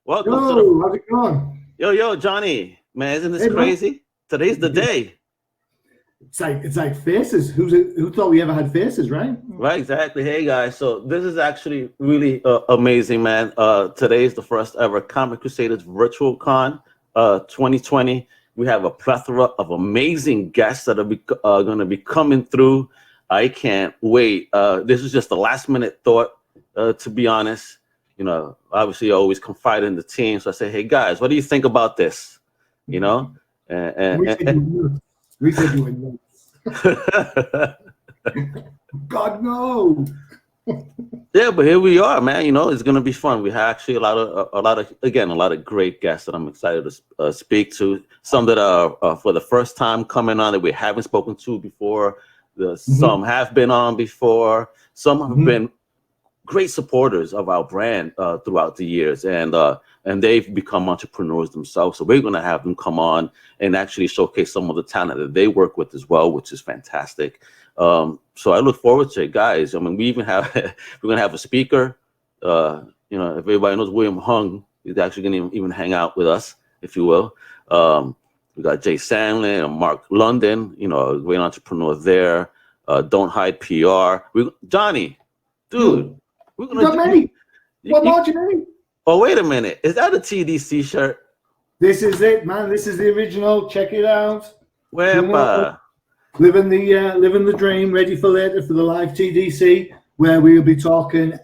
Welcome Yo, to the... how's it going? Yo, Johnny, man, isn't this crazy? Man. Today's the day. It's like faces. Who thought we ever had faces, right? Right, exactly. Hey guys, so this is actually really amazing, man. Today is the first ever Comic Crusaders Virtual Con 2020. We have a plethora of amazing guests that are going to be coming through. I can't wait. This is just a last minute thought, to be honest. You know, obviously I always confide in the team. So I say, hey guys, what do you think about this? You know? We said you were nuts. God, no. Yeah, but here we are, man. You know, it's gonna be fun. We have actually a lot of great guests that I'm excited to speak to. Some that are for the first time coming on that we haven't spoken to before. Some have been on before. Some have been great supporters of our brand throughout the years, and they've become entrepreneurs themselves. So we're gonna have them come on and actually showcase some of the talent that they work with as well, which is fantastic. So I look forward to it, guys. I mean, we're gonna have a speaker. You know, if everybody knows William Hung, he's actually gonna even hang out with us, if you will. We got Jay Sandlin and Mark London, you know, a great entrepreneur there. Don't Hide PR. Johnny, dude, we're gonna do. Oh, wait a minute. Is that a TDC shirt? This is it, man. This is the original. Check it out. Where? Living the dream, ready for later for the live TDC, where we'll be talking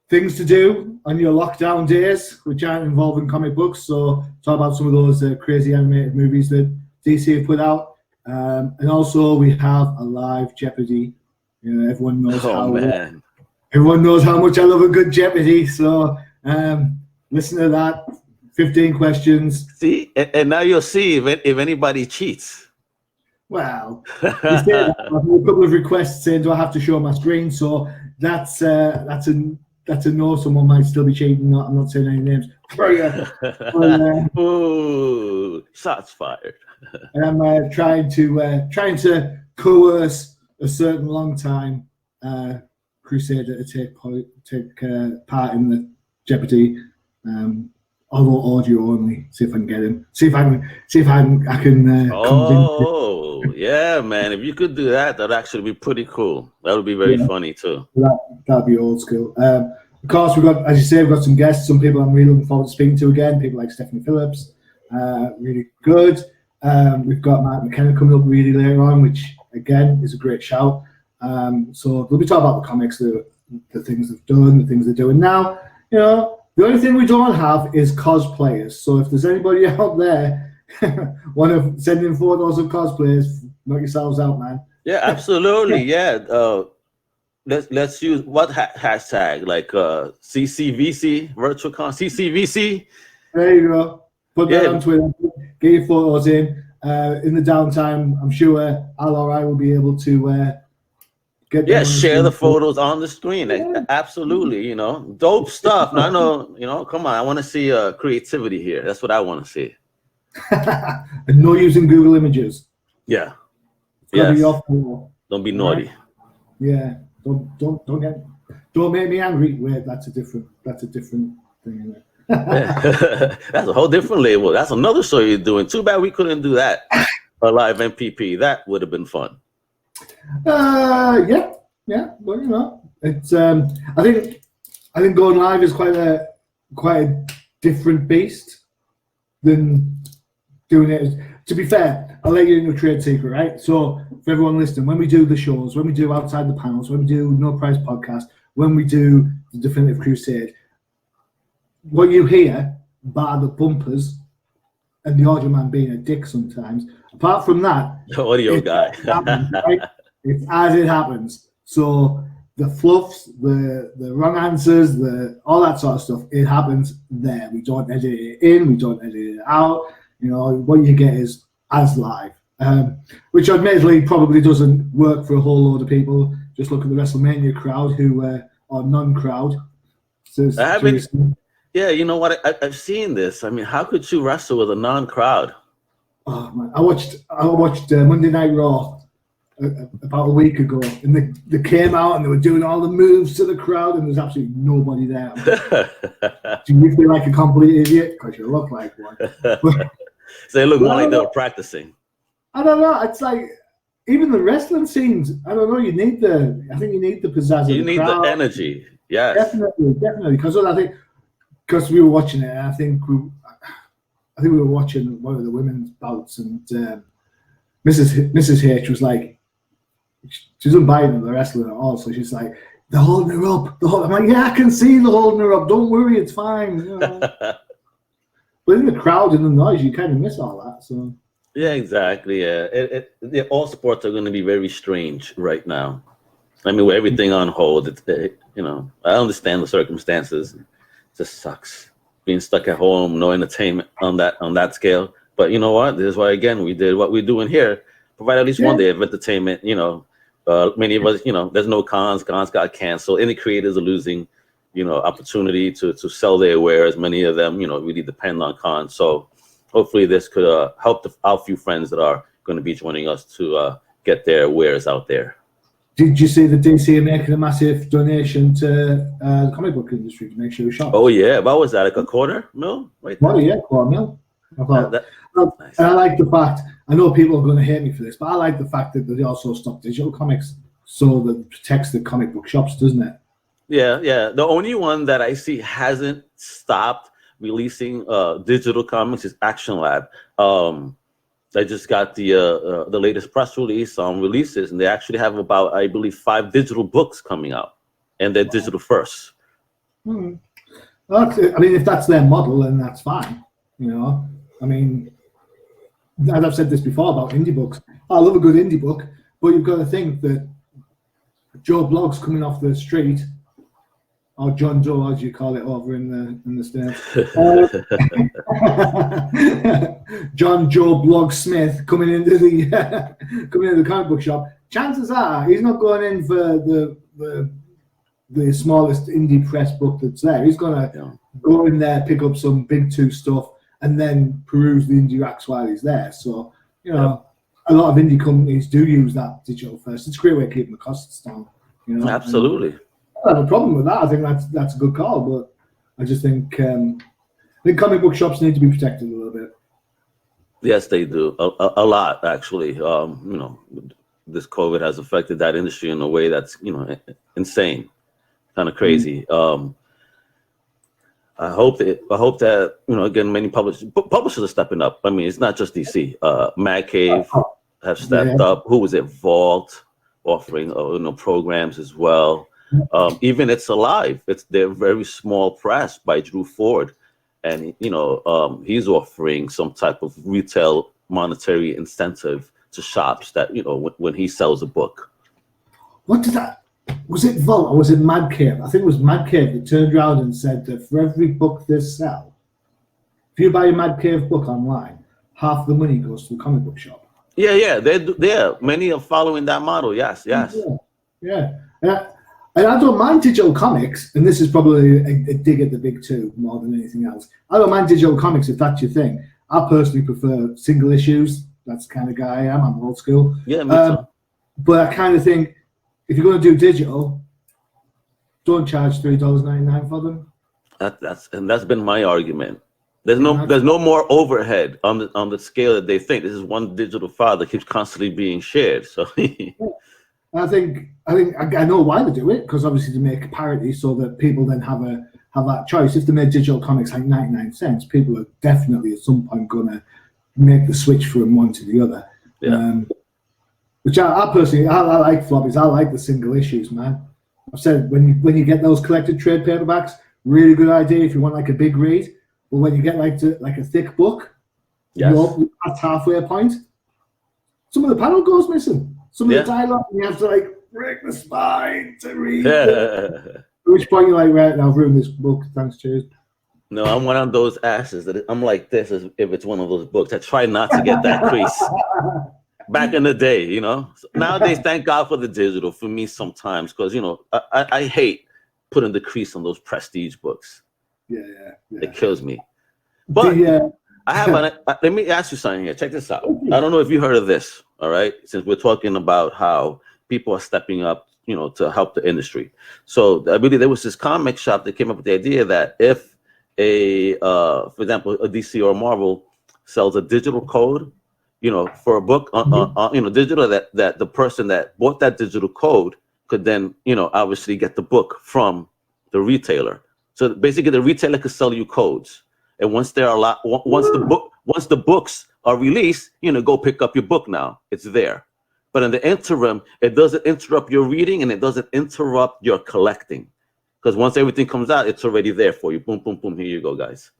things to do on your lockdown days, which aren't involving comic books. So talk about some of those crazy animated movies that DC have put out, and also we have a live Jeopardy. You know, everyone knows everyone knows how much I love a good Jeopardy. So listen to that. 15 questions. See, and now you'll see if anybody cheats. Well, I've had a couple of requests saying, do I have to show my screen? So that's a no. Someone might still be cheating. I'm not saying any names. Ooh, shots fired. And I'm trying to coerce a certain long time Crusader to take part in the Jeopardy. Although audio only. See if I can get him. See if I can. Oh, yeah, man! If you could do that, that'd actually be pretty cool. That would be very funny too. That'd be old school. Of course, we've got, as you say, we've got some guests. Some people I'm really looking forward to speaking to again. People like Stephanie Phillips, really good. We've got McKenna coming up really later on, which again is a great shout. So we'll be talking about the comics, the things they've done, the things they're doing now. You know. The only thing we don't have is cosplayers. So if there's anybody out there want to send in photos of cosplayers, knock yourselves out, man. Yeah, absolutely. Yeah. Let's use what hashtag, like CCVC virtual con CCVC. There you go. Put that on Twitter. Get your photos in. In the downtime, I'm sure Al or I will be able to share the photos on the screen. Yeah. Absolutely, you know, dope stuff. I know, you know, come on, I want to see creativity here. That's what I want to see. And no using Google Images. Yeah. Yes. Don't be naughty. Yeah. Don't make me angry. Wait, that's a different thing. That's a whole different label. That's another show you're doing. Too bad we couldn't do that for live MPP. That would have been fun. Yeah, but you know, it's I think going live is quite a different beast than doing it. To be fair, I'll let you into a trade secret, right? So for everyone listening, when we do the shows, when we do outside the panels, when we do No Price Podcast, when we do the Definitive Crusade, what you hear, bar the bumpers and the audio man being a dick sometimes, apart from that, the audio guy. Right? It's as it happens. So the fluffs, the wrong answers, all that sort of stuff, it happens there. We don't edit it in, we don't edit it out. You know, what you get is as live, which admittedly probably doesn't work for a whole load of people. Just look at the WrestleMania crowd who are non-crowd. Yeah, you know what? I've seen this. I mean, how could you wrestle with a non-crowd? Oh man, I watched Monday Night Raw about a week ago, and they came out and they were doing all the moves to the crowd, and there's absolutely nobody there. Do you feel like a complete idiot? Because you look like one. So they look more like they were practicing. I don't know. It's like even the wrestling scenes. I don't know. I think you need the pizzazz. You need the energy. Yes, definitely. Because I think we were watching it. I think we were watching one of the women's bouts, and Mrs. H was like, she doesn't buy into the wrestling at all. So she's like, they're holding her up. I'm like, yeah, I can see they're holding her up. Don't worry, it's fine. You know? But in the crowd and the noise, you kind of miss all that. So yeah, exactly. Yeah, all sports are going to be very strange right now. I mean, with everything on hold, I understand the circumstances. It just sucks being stuck at home, no entertainment on that scale. But you know what? This is why again we did what we're doing here. Provide at least one day of entertainment. Many of us, there's no cons. Cons got canceled. Any creators are losing, opportunity to sell their wares. Many of them, really depend on cons. So hopefully this could help our few friends that are going to be joining us to get their wares out there. Did you see the DC are making a massive donation to the comic book industry to make sure shops? Oh yeah, what was that? Like a $250 million, right? Well, yeah, $250 million. Nice. And I like the fact. I know people are going to hate me for this, but I like the fact that they also stopped digital comics, so that protects the comic book shops, doesn't it? Yeah. The only one that I see hasn't stopped releasing digital comics is Action Lab. I just got the latest press release on releases, and they actually have about, I believe, 5 digital books coming out, and they're digital first. Well, I mean, if that's their model, then that's fine. I mean, and I've said this before about indie books. I love a good indie book, but you've got to think that Joe Blogg's coming off the street, or John Joe, as you call it over in the States. John Joe Blog Smith coming into the comic book shop. Chances are he's not going in for the smallest indie press book that's there. He's gonna go in there, pick up some big 2 stuff, and then peruse the indie racks while he's there. So, a lot of indie companies do use that digital first. It's a great way of keeping the costs down. Absolutely. I don't have a problem with that. I think that's a good call, but I just think comic book shops need to be protected a little bit. Yes, they do. A lot, actually. This COVID has affected that industry in a way that's, insane, kind of crazy. I hope that again, many publishers are stepping up. I mean, it's not just DC. Mad Cave have stepped up. Who was it? Vault offering programs as well. Even It's Alive. They're very small press by Drew Ford, and he's offering some type of retail monetary incentive to shops that when he sells a book. What did that? Was it Vault or was it Mad Cave? I think it was Mad Cave that turned around and said that for every book they sell, if you buy a Mad Cave book online, half the money goes to the comic book shop. Yeah. They're many are following that model. Yes. Yeah. And I don't mind digital comics, and this is probably a dig at the big 2 more than anything else. I don't mind digital comics if that's your thing. I personally prefer single issues. That's the kind of guy I am. I'm old school. Yeah, me too. But I kind of think if you're going to do digital, don't charge $3.99 for them. That's been my argument. There's no more overhead on the scale that they think. This is one digital file that keeps constantly being shared. So I think I know why they do it, because obviously to make parity so that people then have that choice. If they made digital comics like 99 cents, people are definitely at some point going to make the switch from one to the other. Yeah. Which I personally like floppies. I like the single issues, man. I've said when you get those collected trade paperbacks, really good idea if you want like a big read. But when you get like a thick book, you're at halfway point. Some of the panel goes missing. Some of the dialogue, you have to like break the spine to read. At which point you're like, right, now I've ruined this book. Thanks, cheers. No, I'm one of those asses that I'm like this as if it's one of those books. I try not to get that crease. Back in the day, So nowadays, thank God for the digital for me sometimes, because I hate putting the crease on those prestige books. Yeah. It kills me. But I have let me ask you something here. Check this out. I don't know if you heard of this. All right, since we're talking about how people are stepping up, to help the industry. So I believe there was this comic shop that came up with the idea that if for example, a DC or Marvel sells a digital code, for a book, digital, that the person that bought that digital code could then, obviously get the book from the retailer. So basically, the retailer could sell you codes, and once the books are released, go pick up your book now. It's there. But in the interim, it doesn't interrupt your reading and it doesn't interrupt your collecting. Because once everything comes out, it's already there for you. Boom, boom, boom. Here you go, guys.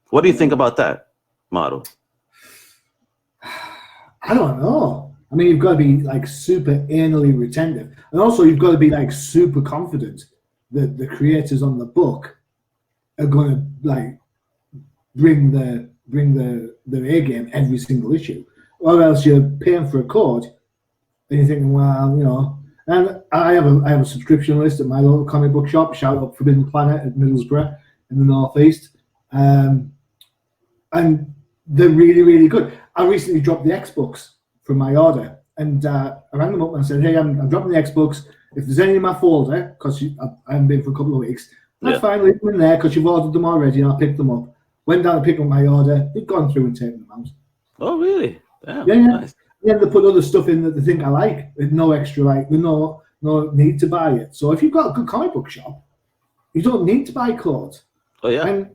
What do you think about that model? I don't know. I mean, you've got to be like super anally retentive. And also you've got to be like super confident that the creators on the book are going to like bring the A game every single issue. Or else you're paying for a code and you're thinking, well, and I have a subscription list at my local comic book shop. Shout out Forbidden Planet at Middlesbrough in the northeast, and they're really, really good. I recently dropped the X-Books from my order, and I rang them up and said, "Hey, I'm dropping the X-Books. If there's any in my folder, because I haven't been for a couple of weeks, that's fine. Leave them in there because you've ordered them already, and I'll pick them up." Went down to pick up my order. They'd gone through and taken them out. Oh, really? Damn, yeah. Nice. Then they put other stuff in that they think I like with no extra, with no need to buy it. So if you've got a good comic book shop, you don't need to buy clothes. Oh yeah.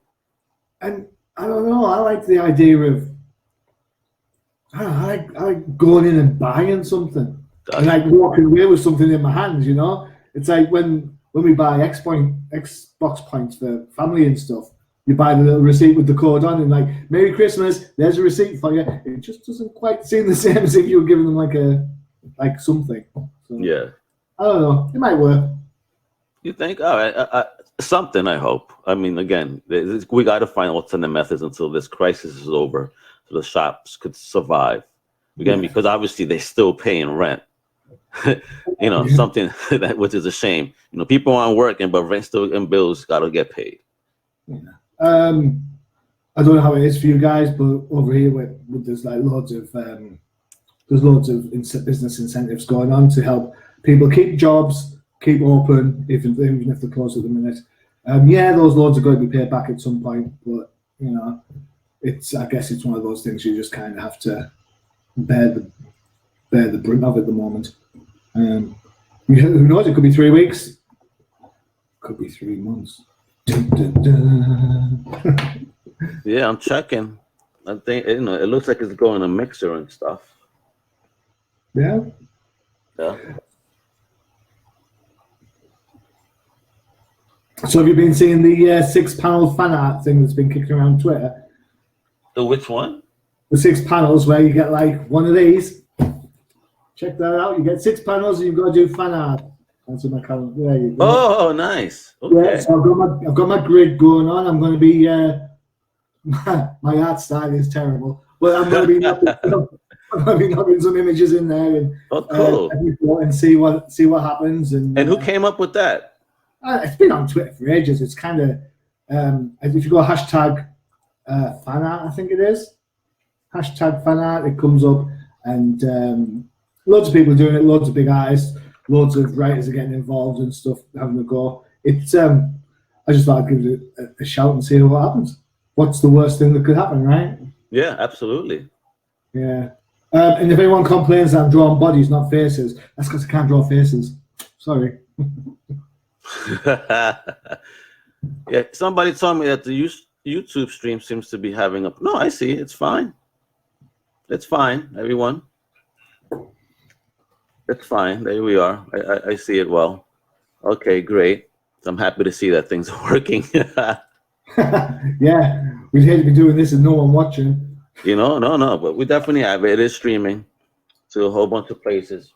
And I don't know. I like the idea of I like going in and buying something and like walking away with something in my hands. It's like when we buy Xbox points for family and stuff. You buy the little receipt with the code on and like, Merry Christmas, there's a receipt for you. It just doesn't quite seem the same as if you were giving them like something. So, yeah. I don't know. It might work. You think? All right. Something, I hope. I mean, again, we got to find alternate methods until this crisis is over so the shops could survive. Again, because obviously they're still paying rent. Something which is a shame. People aren't working, but rent still and bills got to get paid. Yeah. I don't know how it is for you guys, but over here there's like loads of business incentives going on to help people keep jobs, keep open, even if they're closed at the minute. Those loads are going to be paid back at some point, but I guess it's one of those things you just kind of have to bear the brunt of at the moment. Who knows? It could be 3 weeks, could be 3 months. Dun, dun, dun. Yeah, I'm checking. I think it looks like it's going to mixer and stuff. Yeah. So have you been seeing the 6-panel fan art thing that's been kicking around Twitter? The which one? The 6 panels where you get like one of these. Check that out. You get 6 panels and you've got to do fan art. That's my calendar. There you go. Oh, nice. Okay. Yeah, so I've got my grid going on. I'm going to be my art style is terrible, but I'm going to be knocking some images in there and see what happens. And who came up with that? It's been on Twitter for ages. It's kind of if you go hashtag fan art, I think it is hashtag fan art. It comes up and loads of people are doing it. Loads of big artists. Loads of writers are getting involved and stuff, having a go. It's I just thought I'd give it a shout and see what happens. What's the worst thing that could happen, right? Yeah, absolutely. Yeah. And if anyone complains that I'm drawing bodies, not faces, that's because I can't draw faces. Sorry. Yeah, somebody told me that the YouTube stream seems to be having a... No, I see. It's fine. It's fine, everyone. It's fine. There we are. I see it well. Okay, great. I'm happy to see that things are working. Yeah, we'd hate to be doing this and no one watching. No, but we definitely have it. It is streaming to a whole bunch of places.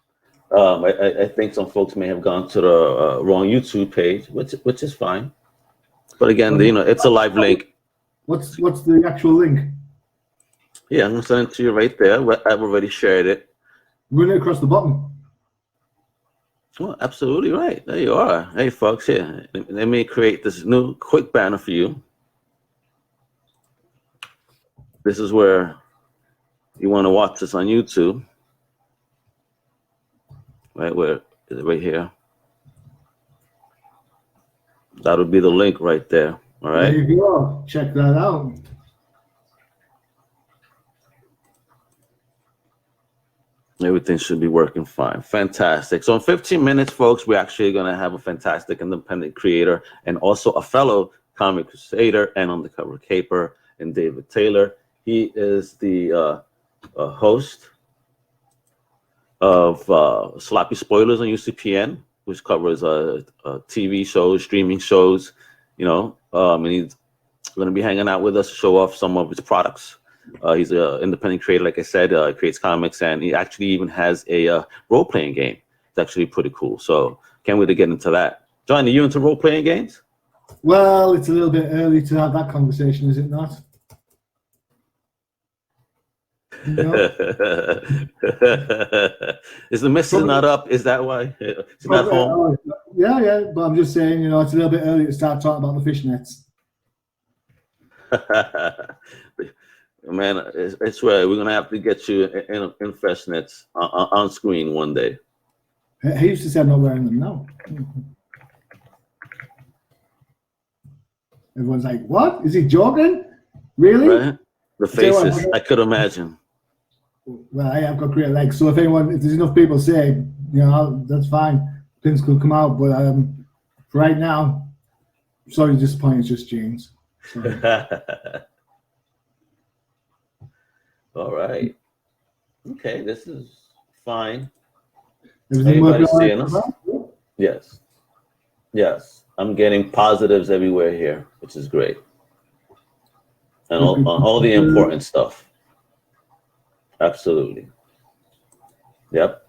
I think some folks may have gone to the wrong YouTube page, which is fine. But again, it's a live link. What's the actual link? Yeah, I'm gonna send it to you right there. I've already shared it. Run it across the bottom. Oh, absolutely right. There you are. Hey, folks, here. Let me create this new quick banner for you. This is where you want to watch this on YouTube. Right, where is it? Right here. That would be the link right there. All right. There you go. Check that out. Everything should be working fine. Fantastic. So in 15 minutes, folks, we're actually going to have a fantastic independent creator and also a fellow comic crusader and undercover caper, and David Taylor. He is the host of Sloppy Spoilers on UCPN, which covers TV shows, streaming shows, and he's going to be hanging out with us to show off some of his products. He's an independent creator, like I said, creates comics, and he actually even has a role-playing game. It's actually pretty cool. So can't wait to get into that. John, are you into role-playing games? Well, it's a little bit early to have that conversation, is it not? No. Is the missus not up? Is that why? She's not home? Yeah, but I'm just saying, it's a little bit early to start talking about the fishnets. Man, it's right. We're gonna have to get you in fishnets on screen one day. He used to say I'm not wearing them now. Everyone's like, "What? Is he joking? Really?" Right? The faces, I could imagine. Well, I have got great legs, so if there's enough people say, that's fine. Pins could come out, but right now, sorry to disappoint. It's just jeans. All right. Okay, this is fine. Everybody's seeing us? Yes. I'm getting positives everywhere here, which is great. And all the important stuff. Absolutely. Yep.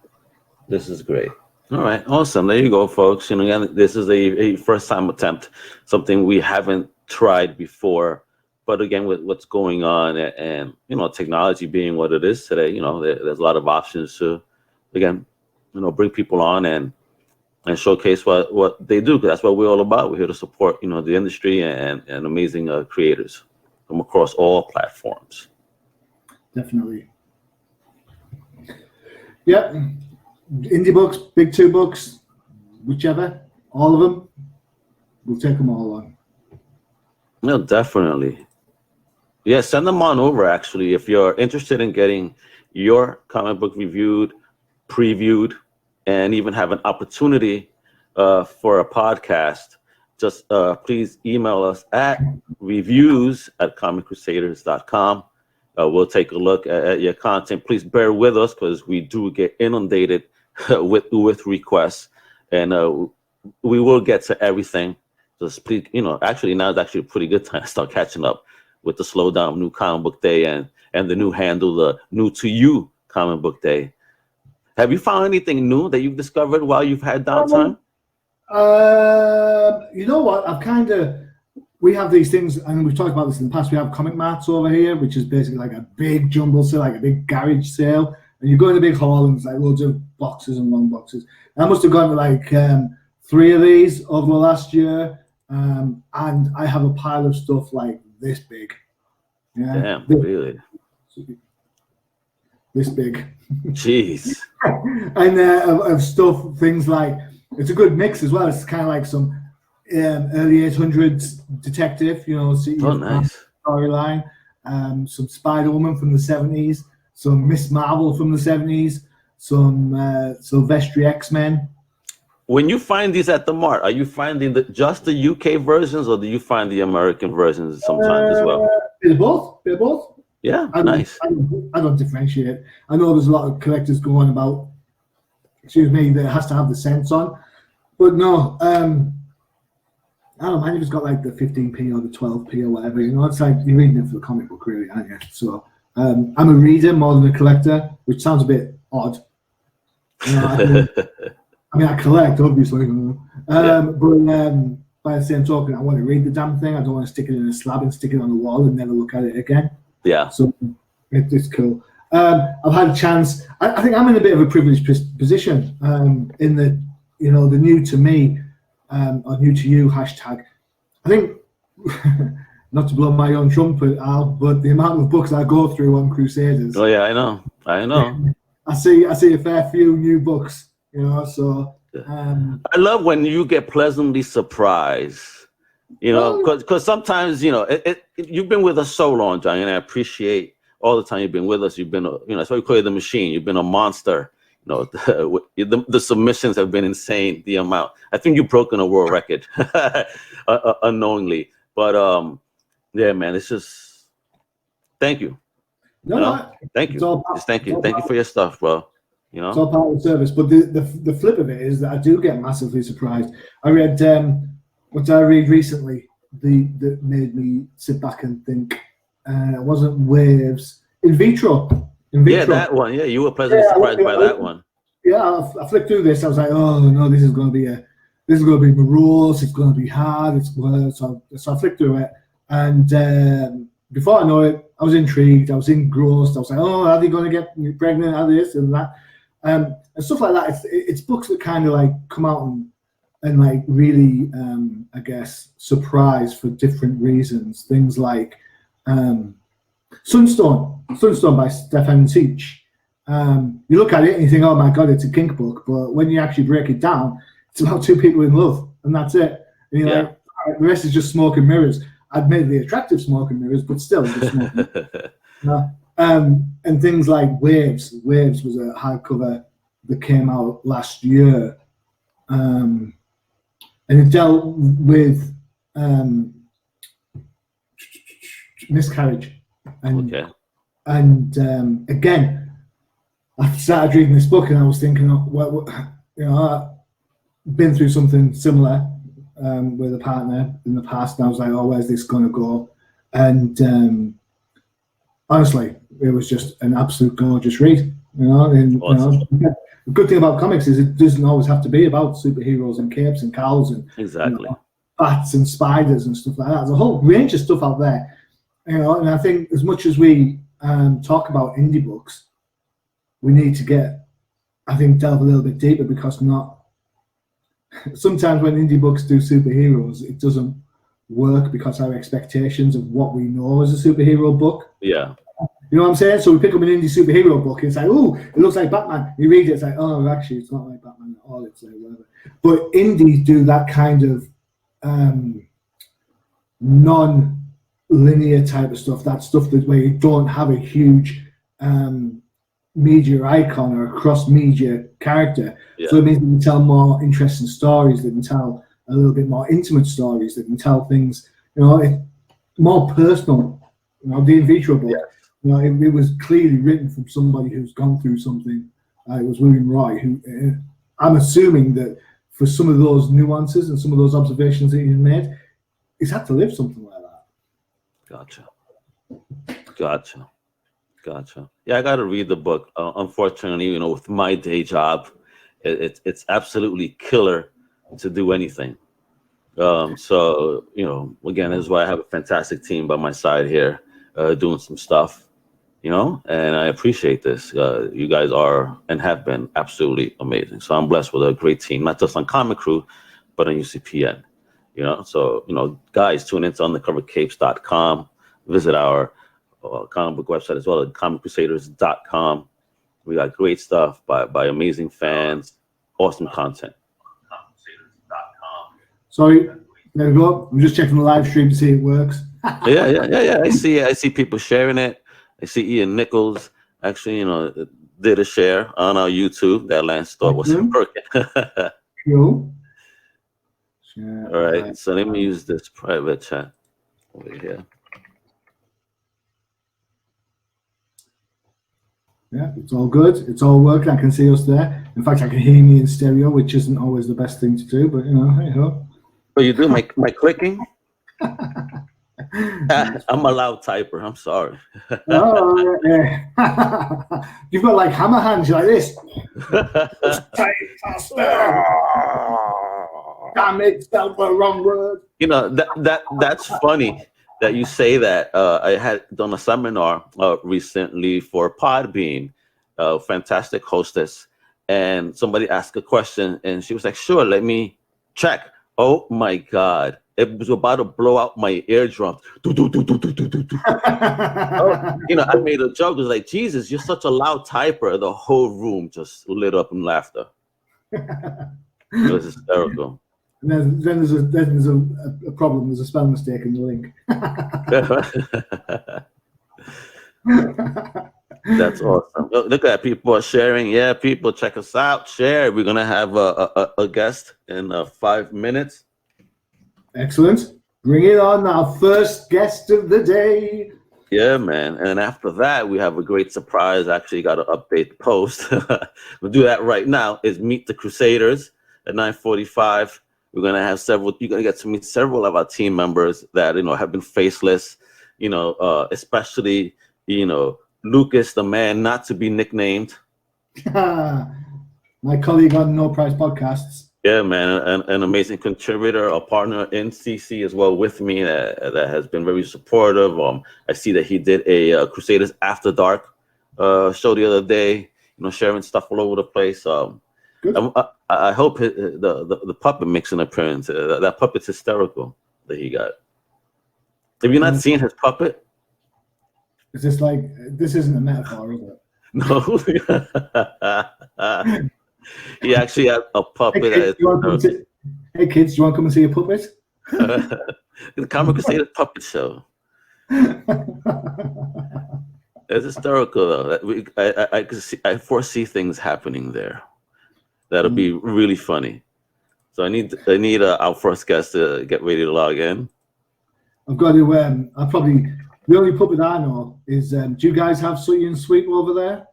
This is great. All right. Awesome. There you go, folks. Again, this is a first-time attempt, something we haven't tried before. But again, with what's going on and technology being what it is today, there's a lot of options to, again, bring people on and showcase what they do, because that's what we're all about. We're here to support, the industry and amazing creators from across all platforms. Definitely. Yep. Indie books, big two books, whichever, all of them. We'll take them all on. No, definitely. Yeah, send them on over, actually. If you're interested in getting your comic book reviewed, previewed, and even have an opportunity for a podcast, just please email us at reviews@comiccrusaders.com. We'll take a look at your content. Please bear with us because we do get inundated with requests, and we will get to everything. Just please, actually now is actually a pretty good time to start catching up with the slowdown of New Comic Book Day and the new handle, the New to You Comic Book Day. Have you found anything new that you've discovered while you've had downtime? You know what? We have these things, and we've talked about this in the past. We have comic marts over here, which is basically like a big jumble sale, like a big garage sale. And you go in a big hall and it's like loads of boxes and long boxes. And I must have gone to like 3 of these over the last year. And I have a pile of stuff like this big. Yeah? Damn, really? This big. Jeez. And of stuff, things like, it's a good mix as well. It's kind of like some early 800s detective, Nice. storyline, some Spider-Woman from the 70s, some Miss Marvel from the 70s, some Sylvester X-Men. When you find these at the mart, are you finding just the UK versions, or do you find the American versions sometimes as well? They're both. Yeah, nice. I don't differentiate. I know there's a lot of collectors going about, that has to have the cents on. But no, I don't mind if it's got like the 15p or the 12p or whatever. It's like you're reading it for the comic book, really, aren't you? So I'm a reader more than a collector, which sounds a bit odd. I collect, obviously. But by the same token, I want to read the damn thing. I don't want to stick it in a slab and stick it on the wall and never look at it again. Yeah. So it's cool. I've had a chance. I think I'm in a bit of a privileged position in the, the new to me or new to you hashtag. I think, not to blow my own trumpet, Al, but the amount of books I go through on Crusaders. Oh yeah, I know. I see a fair few new books, so. I love when you get pleasantly surprised You know, because sometimes, you know, you've been with us so long, Johnny, and I appreciate all the time you've been with us. You've been, you know, that's why we call you the machine. You've been a monster. You know, the submissions have been insane. The amount. I think you've broken a world record unknowingly. But yeah, man, it's just thank you. No, thank you. Just thank you. Thank you for your stuff, bro. You know, it's all part of the service. But the flip of it is that I do get massively surprised. I read what did I read recently that made me sit back and think. It wasn't Waves. In vitro. Yeah, that one. Yeah, you were pleasantly surprised by that one. Yeah, I flicked through this. I was like, oh no, this is going to be morose. It's going to be hard. So I flicked through it, and before I know it, I was intrigued. I was engrossed. I was like, oh, are they going to get pregnant? Are this and that, and stuff like that. It's books that kind of like come out and like really, I guess, surprise for different reasons. Things like Sunstone by Stefan Teach. You look at it and you think, oh my god, it's a kink book, but when you actually break it down, it's about two people in love, and that's it. And you're like, all right, the rest is just smoke and mirrors. Admittedly attractive smoke and mirrors, but still just smoke. And things like Waves. Waves was a hardcover that came out last year, and it dealt with miscarriage. And again, I started reading this book and I was thinking, I've been through something similar with a partner in the past, and I was like, oh, where's this going to go? And honestly, it was just an absolute gorgeous read. Awesome. The good thing about comics is it doesn't always have to be about superheroes and capes and cows and bats and spiders and stuff like that. There's a whole range of stuff out there. And I think as much as we talk about indie books, we need to delve a little bit deeper, because sometimes when indie books do superheroes, it doesn't work because our expectations of what we know as a superhero book. Yeah. You know what I'm saying? So we pick up an indie superhero book and it's like, oh, it looks like Batman. You read it, it's like, oh, actually, it's not like Batman at all. It's like whatever. But indies do that kind of non-linear type of stuff. That stuff where you don't have a huge media icon or a cross-media character. Yeah. So it means they can tell more interesting stories. They can tell a little bit more intimate stories. They can tell things, more personal. The In Vitro book. Yeah. It was clearly written from somebody who's gone through something. It was William Roy, who I'm assuming that for some of those nuances and some of those observations that he made, he's had to live something like that. Gotcha. Yeah, I got to read the book. Unfortunately, with my day job, it's absolutely killer to do anything. So, again, this is why I have a fantastic team by my side here, doing some stuff. And I appreciate this. You guys are and have been absolutely amazing. So I'm blessed with a great team, not just on Comic Crew, but on UCPN. So guys, tune into undercovercapes.com. Visit our comic book website as well at comiccrusaders.com. We got great stuff by amazing fans, awesome content. Sorry, there we go. I'm just checking the live stream to see it works. Yeah. I see people sharing it. I see Ian Nichols actually, did a share on our YouTube. That last thought wasn't working. Cool. All right, so let me use this private chat over here. Yeah, it's all good. It's all working. I can see us there. In fact, I can hear me in stereo, which isn't always the best thing to do, but hey ho. Oh, you do my clicking? I'm a loud typer. I'm sorry. Oh, yeah. You've got like hammer hands like this. Type faster. Damn it, spelled the wrong word. That's funny that you say that. I had done a seminar recently for Podbean, fantastic hostess, and somebody asked a question, and she was like, "Sure, let me check." Oh my God. It was about to blow out my eardrum. I made a joke. It was like, Jesus, you're such a loud typer. The whole room just lit up in laughter. It was hysterical. And then there's a problem. There's a spell mistake in the link. That's awesome. Look at that. People are sharing. Yeah, people, check us out. Share. We're going to have a guest in 5 minutes. Excellent. Bring it on now. First guest of the day. Yeah, man. And after that, we have a great surprise. Actually, got to update the post. We'll do that right now. Is Meet the Crusaders at 9:45. We're going to have several. You're going to get to meet several of our team members that, have been faceless, especially, Lucas, the man not to be nicknamed. My colleague on No Price Podcasts. Yeah, man, an amazing contributor, a partner in CC as well with me that has been very supportive. I see that he did a Crusaders After Dark show the other day, sharing stuff all over the place. I hope the puppet makes an appearance. That puppet's hysterical that he got. Have you not seen his puppet? Is this this isn't a metaphor, is it? No. He actually had a puppet. Hey kids, do you want to come and see a puppet? The Comic Crusader puppet show. It's hysterical though. I foresee things happening there that'll be really funny. So I need our first guest to get ready to log in. I've got to. The only puppet I know is. Do you guys have Sooty and Sweep over there?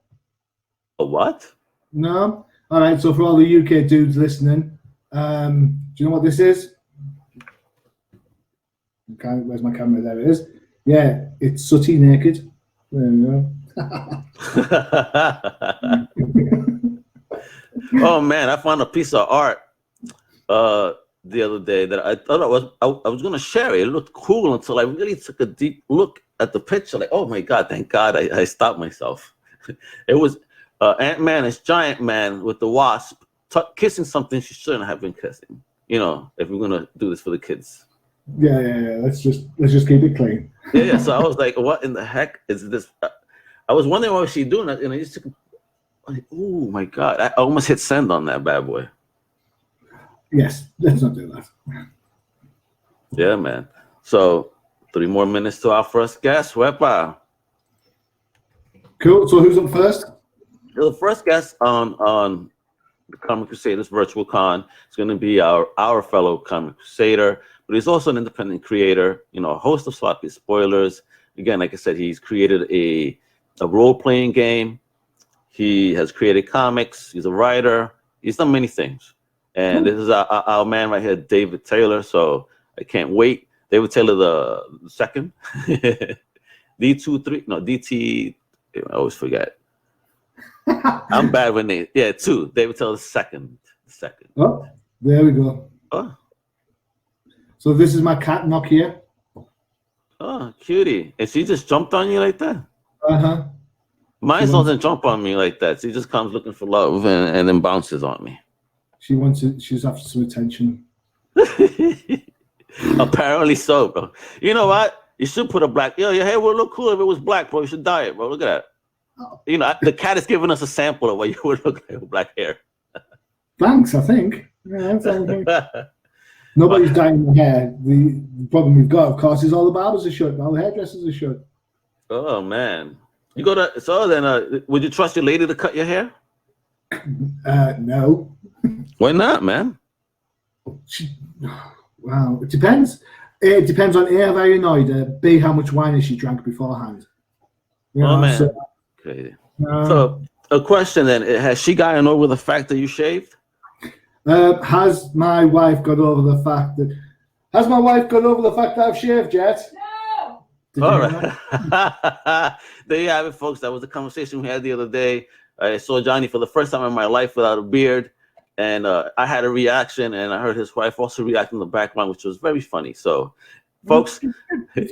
A what? No. All right. So for all the UK dudes listening, do you know what this is? Okay, where's my camera? There it is. Yeah, it's Sooty naked. There we go. Oh man, I found a piece of art the other day that I thought I was gonna share it. It looked cool until I really took a deep look at the picture. Like, oh my god, thank God I stopped myself. It was Ant-Man is Giant Man with the Wasp kissing something she shouldn't have been kissing. If we're gonna do this for the kids. Yeah. Let's just keep it clean. Yeah. So I was like, what in the heck is this? I was wondering what was she doing, and I just took. Oh my god! I almost hit send on that bad boy. Yes, let's not do that. Yeah, man. So 3 more minutes to our first guest. Wepa. Cool. So who's up first? The first guest on the Comic Crusaders Virtual Con is going to be our fellow Comic Crusader, but he's also an independent creator. A host of sloppy spoilers. Again, like I said, he's created a role-playing game. He has created comics. He's a writer. He's done many things. And this is our man right here, David Taylor. So I can't wait. David Taylor the second. DT. I always forget. I'm bad with names. Yeah, 2. David Taylor the second. Oh, there we go. Oh. So this is my cat Nokia. Oh, cutie. And she just jumped on you like that? Uh-huh. Mine doesn't jump on me like that. She just comes looking for love and then bounces on me. She's after some attention. Apparently so, bro. You know what? You should put a black. Your hair would look cool if it was black, bro. You should dye it, bro. Look at that. Oh. The cat is giving us a sample of what you would look like with black hair. Thanks, I think. Yeah, that's nobody's dyeing the hair. The problem we've got, of course, is all the barbers are shut. All the hairdressers are shut. Oh man. You go to would you trust your lady to cut your hair? No. Why not, man? Well, it depends. It depends on A, how very annoyed her, B, how much wine has she drank beforehand. Man. Okay. So a question then, has she gotten over the fact that you shaved? Has my wife got over the fact that I've shaved yet? No. All right. There you have it, folks. That was the conversation we had the other day. I saw Johnny for the first time in my life without a beard, and I had a reaction, and I heard his wife also react in the background, which was very funny. So, folks, it's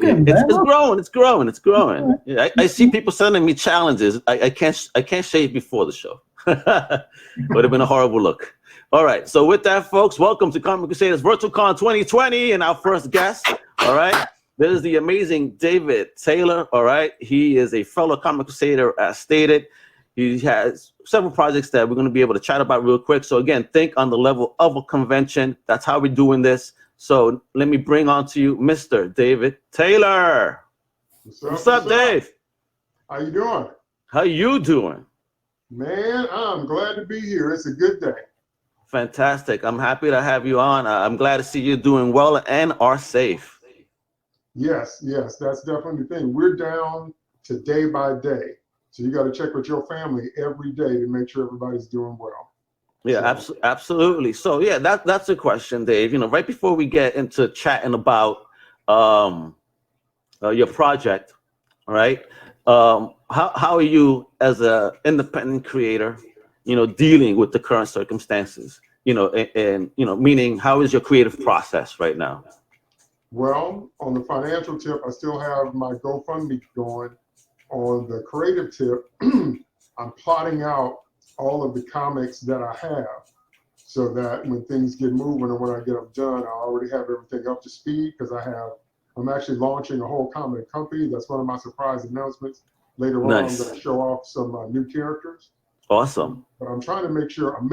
growing. Yeah, I see people sending me challenges. I can't shave before the show. Would have been a horrible look. All right. So with that, folks, welcome to Comic Crusaders Virtual Con 2020, and our first guest. All right. This is the amazing David Taylor. All right. He is a fellow Comic Crusader, as stated. He has several projects that we're going to be able to chat about real quick. So again, think on the level of a convention. That's how we're doing this. So let me bring on to you Mr. David Taylor. What's up, Dave? How you doing? How you doing? Man, I'm glad to be here. It's a good day. Fantastic. I'm happy to have you on. I'm glad to see you doing well and are safe. Yes, that's definitely the thing. We're down to day by day. So you got to check with your family every day to make sure everybody's doing well. Yeah, so. Absolutely. So yeah, that's a question, Dave. You know, right before we get into chatting about your project, all right? How are you as an independent creator, you know, dealing with the current circumstances, you know, and you know, meaning how is your creative process right now? Well, on the financial tip, I still have my GoFundMe going. On the creative tip, I'm plotting out all of the comics that I have so that when things get moving and when I get them done, I already have everything up to speed because I'm actually launching a whole comic company. That's one of my surprise announcements. Later on, I'm going to show off some new characters. Awesome. But I'm trying to make sure I'm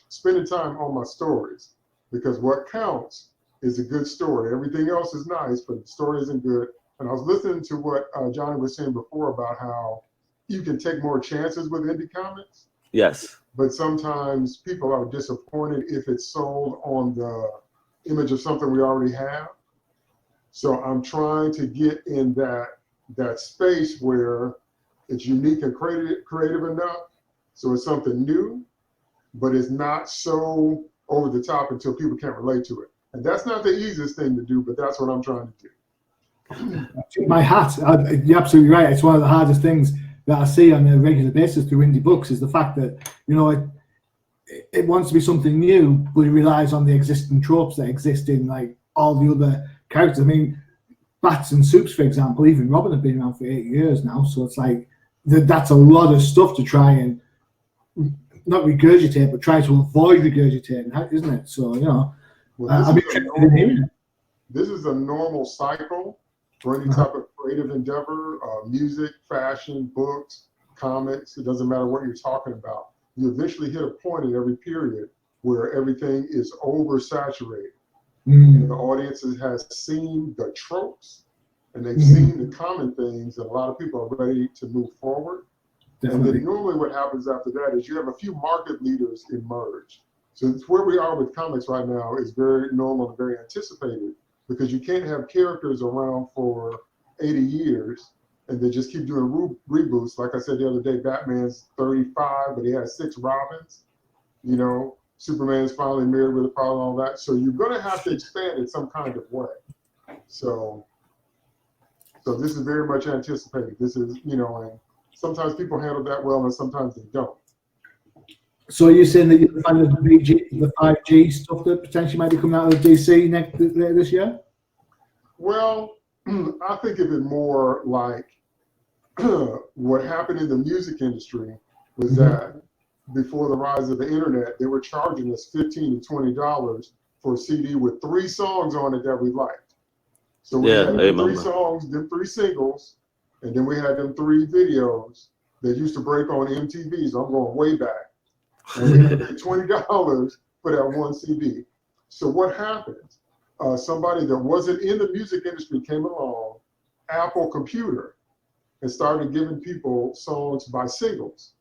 spending time on my stories because what counts is a good story. Everything else is nice, but the story isn't good. And I was listening to what Johnny was saying before about how you can take more chances with indie comics. Yes. But sometimes people are disappointed if it's sold on the image of something we already have. So I'm trying to get in that space where it's unique and creative enough. So it's something new, but it's not so over the top until people can't relate to it. And that's not the easiest thing to do, but that's what I'm trying to do. My hat, you're absolutely right. It's one of the hardest things that I see on a regular basis through indie books is the fact that, you know, it wants to be something new, but it relies on the existing tropes that exist in like all the other characters. I mean, Bats and Soups, for example, even Robin have been around for 8 years now. So it's like, that's a lot of stuff to try and not regurgitate, but try to avoid regurgitating, isn't it? So, you know, this is a normal cycle for any type of creative endeavor, music, fashion, books, comics. It doesn't matter what you're talking about. You eventually hit a point in every period where everything is oversaturated. And the audience has seen the tropes and they've seen the common things, and a lot of people are ready to move forward. Definitely. And then normally what happens after that is you have a few market leaders emerge. So it's where we are with comics right now is very normal and very anticipated, because you can't have characters around for 80 years and they just keep doing reboots. Like I said the other day, Batman's 35, but he has 6 Robins. You know, Superman's finally married with a problem and all that. So you're going to have to expand in some kind of way. So this is very much anticipated. This is, you know, and sometimes people handle that well and sometimes they don't. So you're saying that you're finding the 5G stuff that potentially might be coming out of DC later this year? Well, I think of it more like what happened in the music industry was that before the rise of the internet, they were charging us $15 to $20 for a CD with 3 songs on it that we liked. So we had them 3 songs, them 3 singles, and then we had them 3 videos that used to break on MTV. So I'm going way back. And we had to pay $20 for that one CD. So what happened? Somebody that wasn't in the music industry came along, Apple Computer, and started giving people songs by singles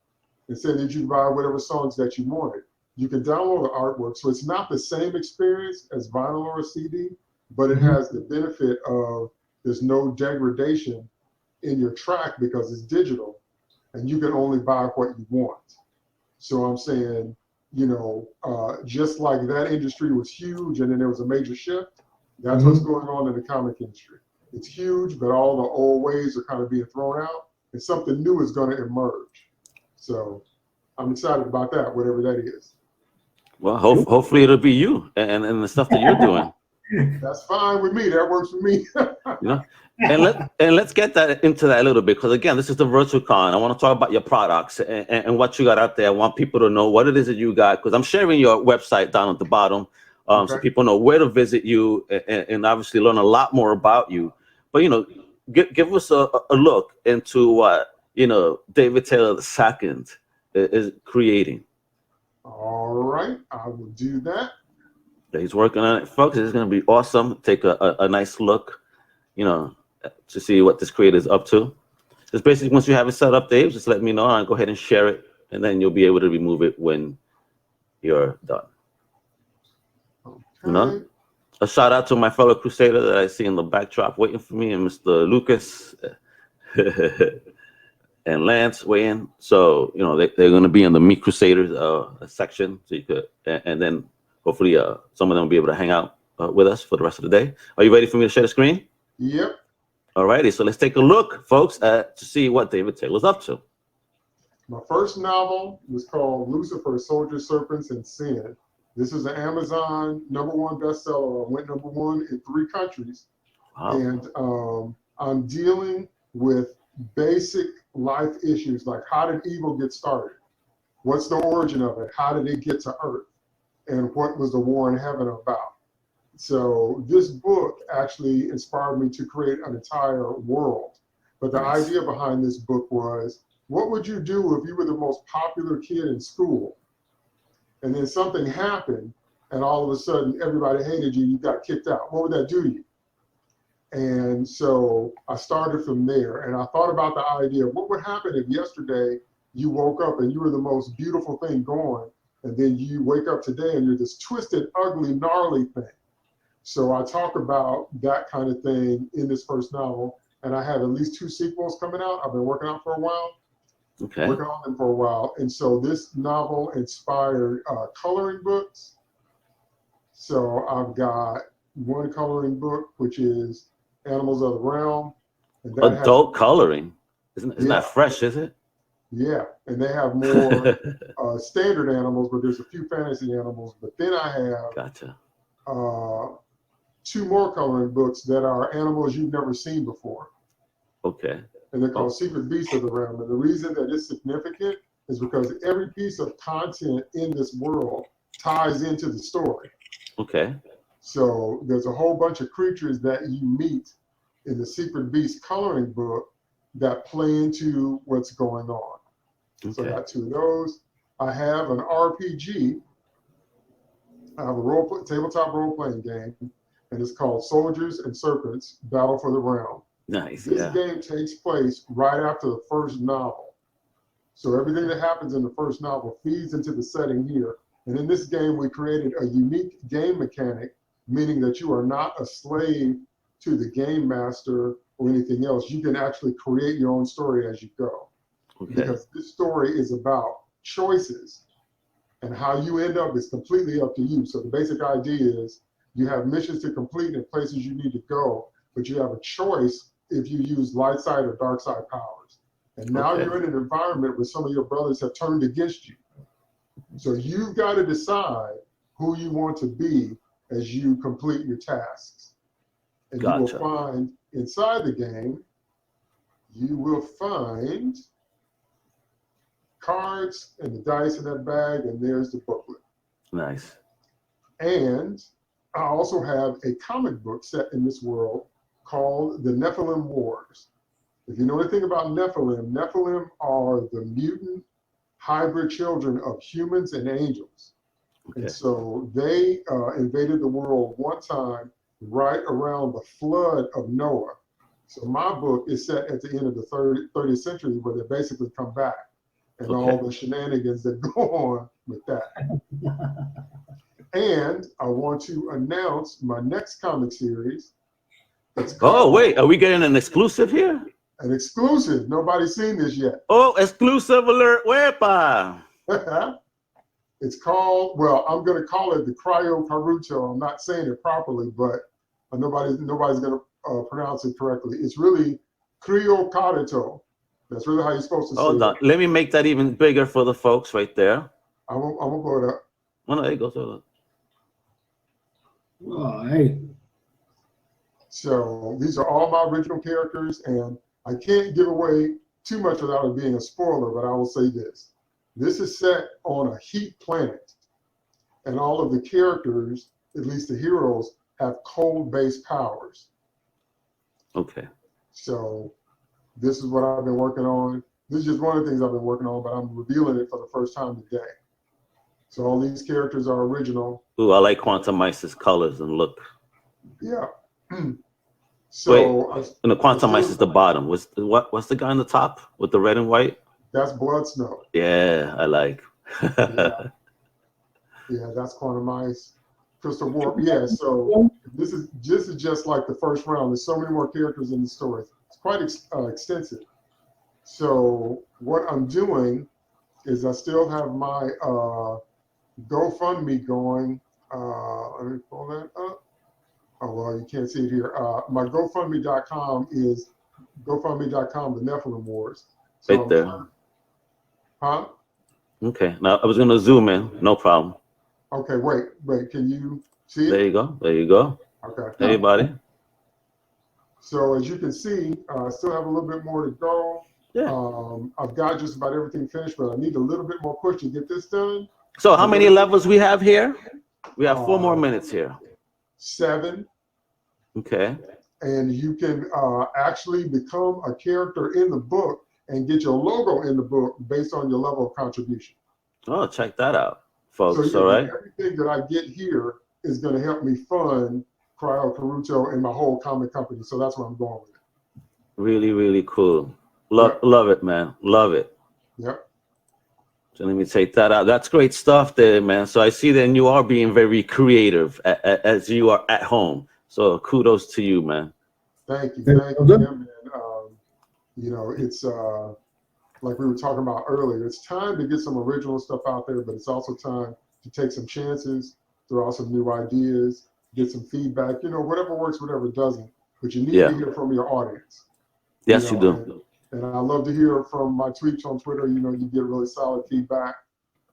and said that you could buy whatever songs that you wanted. You can download the artwork. So it's not the same experience as vinyl or a CD, but it has the benefit of there's no degradation in your track because it's digital and you can only buy what you want. So I'm saying, you know, just like that industry was huge and then there was a major shift, that's what's going on in the comic industry. It's huge, but all the old ways are kind of being thrown out and something new is going to emerge. So I'm excited about that, whatever that is. Well, hopefully it'll be you and the stuff that you're doing. That's fine with me. That works for me. You know, and let's get into that a little bit, because again, this is the virtual con. I want to talk about your products and what you got out there. I want people to know what it is that you got, because I'm sharing your website down at the bottom, so people know where to visit you and obviously learn a lot more about you. But you know, give us a look into what, you know, David Taylor II is creating. All right, I will do that. He's working on it, folks. It's going to be awesome. Take a nice look, to see what this creator is up to. Just basically, once you have it set up, Dave, just let me know. I'll go ahead and share it, and then you'll be able to remove it when you're done. Okay. A shout out to my fellow Crusader that I see in the backdrop waiting for me, and Mr. Lucas and Lance waiting. So they're going to be in the Meet Crusaders section, so you could, and then hopefully some of them will be able to hang out with us for the rest of the day. Are you ready for me to share the screen? Yep. All righty, so let's take a look, folks, to see what David Taylor's up to. My first novel was called Lucifer, Soldiers, Serpents, and Sin. This is an Amazon #1 bestseller. I went #1 in 3 countries. Wow. And I'm dealing with basic life issues like, how did evil get started? What's the origin of it? How did it get to Earth? And what was the war in heaven about? So this book actually inspired me to create an entire world. But the idea behind this book was, what would you do if you were the most popular kid in school and then something happened and all of a sudden everybody hated you, you got kicked out? What would that do to you? And so I started from there, and I thought about the idea of what would happen if yesterday you woke up and you were the most beautiful thing going, and then you wake up today and you're this twisted, ugly, gnarly thing. So I talk about that kind of thing in this first novel, and I have at least 2 sequels coming out. I've been working on for a while. Okay. Working on them for a while. And so this novel inspired coloring books. So I've got one coloring book, which is Animals of the Realm. And that Adult coloring. Isn't that fresh, is it? Yeah, and they have more standard animals, but there's a few fantasy animals. But then I have Gotcha. 2 more coloring books that are animals you've never seen before. Okay. And they're called Secret Beasts of the Realm. And the reason that it's significant is because every piece of content in this world ties into the story. Okay. So there's a whole bunch of creatures that you meet in the Secret Beast coloring book that play into what's going on. Okay. So I got 2 of those. I have an RPG. I have a tabletop role-playing game, and it's called Soldiers and Serpents, Battle for the Realm. Nice. This game takes place right after the first novel. So everything that happens in the first novel feeds into the setting here. And in this game, we created a unique game mechanic, meaning that you are not a slave to the game master or anything else. You can actually create your own story as you go. Okay. Because this story is about choices, and how you end up is completely up to you. So the basic idea is you have missions to complete and places you need to go, but you have a choice if you use light side or dark side powers. And now you're in an environment where some of your brothers have turned against you. So you've got to decide who you want to be as you complete your tasks. And you will find inside the game, you will find cards and the dice in that bag, and there's the booklet. Nice. And I also have a comic book set in this world called The Nephilim Wars. If you know anything about Nephilim, Nephilim are the mutant hybrid children of humans and angels. Okay. And so they invaded the world one time right around the flood of Noah. So my book is set at the end of the 30th century, where they basically come back, and all the shenanigans that go on with that. And I want to announce my next comic series. Wait, are we getting an exclusive here? An exclusive. Nobody's seen this yet. Oh, exclusive alert. Wepa. It's called, well, I'm going to call it the Cryo Karuto. I'm not saying it properly, but nobody's going to pronounce it correctly. It's really Cryo Karuto. That's really how you're supposed to say it. Hold on. Let me make that even bigger for the folks right there. I'm going to blow it up. Oh, no, there you go. Oh, hey. So these are all my original characters, and I can't give away too much without it being a spoiler, but I will say this. This is set on a heat planet, and all of the characters, at least the heroes, have cold-based powers. Okay. So this is what I've been working on. This is just one of the things I've been working on, but I'm revealing it for the first time today. So all these characters are original. Ooh, I like Quantum Ice's colors and look. Yeah. So wait, and the Quantum Ice is the bottom. What's the guy on the top with the red and white? That's Blood Snow. Yeah, I like. Yeah, that's Quantum Ice. Crystal Warp. Yeah, so this is just like the first round. There's so many more characters in the story. It's quite extensive. So what I'm doing is I still have my GoFundMe going. Let me pull that up. Oh, well, you can't see it here. My GoFundMe.com is GoFundMe.com, the Nephilim Wars. So right there. Huh? Okay, now I was going to zoom in. No problem. Okay, wait. Can you see it? There you go. There you go. Okay. Hey, buddy. So as you can see, I still have a little bit more to go. Yeah. I've got just about everything finished, but I need a little bit more push to get this done. So how many levels we have here? We have 4 more minutes here. 7. Okay. And you can actually become a character in the book and get your logo in the book based on your level of contribution. Oh, check that out, folks. So all right. everything that I get here is going to help me fund Cryo Caruto and my whole comic company. So that's where I'm going with it. Really, really cool. Love it, man. Love it. Yep. So let me take that out. That's great stuff there, man. So I see that you are being very creative as you are at home. So kudos to you, man. Thank you. Thank you, man. You know, it's like we were talking about earlier, it's time to get some original stuff out there, but it's also time to take some chances, throw out some new ideas, get some feedback, you know, whatever works, whatever doesn't. But you need to hear from your audience. Yes, you do. And I love to hear from my tweets on Twitter. You know, you get really solid feedback.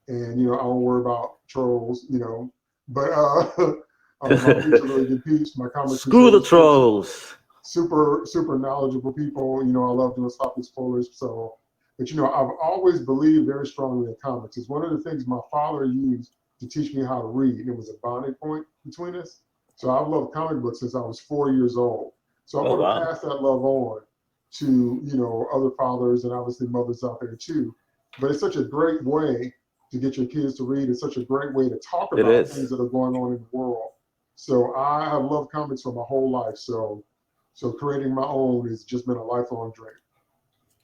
And, you know, I don't worry about trolls, you know. But my tweets are really good peeps. My comments. Screw the trolls. Super knowledgeable people. You know, I love doing sloppy spoilers. So, but, you know, I've always believed very strongly in comics. It's one of the things my father used to teach me how to read. It was a bonding point between us. So I've loved comic books since I was 4 years old. So I want to pass that love on to, you know, other fathers and obviously mothers out there too. But it's such a great way to get your kids to read. It's such a great way to talk about things that are going on in the world. So I have loved comics for my whole life. So creating my own has just been a lifelong dream.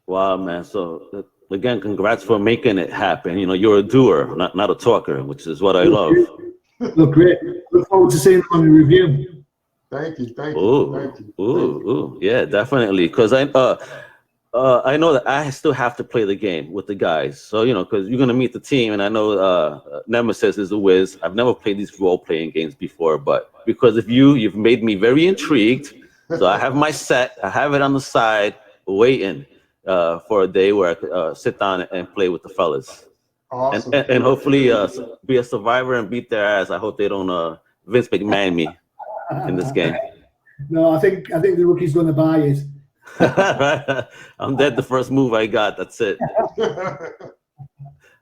Wow, man. So again, congrats for making it happen. You know, you're a doer, not a talker, which is what I love. Look great. Look forward to seeing it on the review. Thank you. Ooh, yeah, definitely. Because I know that I still have to play the game with the guys. So, you know, because you're going to meet the team. And I know Nemesis is a whiz. I've never played these role-playing games before. But because of you've made me very intrigued. So I have my set. I have it on the side waiting for a day where I could sit down and play with the fellas. Awesome. And hopefully be a survivor and beat their ass. I hope they don't Vince McMahon me in this game. No, I think the rookie's going to buy it. I'm dead the first move I got. That's it.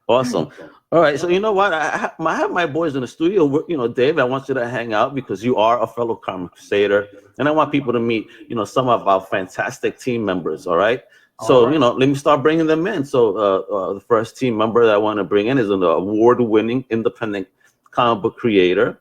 Awesome. All right. So you know what? I have my boys in the studio. You know, Dave, I want you to hang out because you are a fellow Comic Crusader, and I want people to meet, you know, some of our fantastic team members. All right. So, you know, let me start bringing them in. So the first team member that I want to bring in is an award-winning independent comic book creator,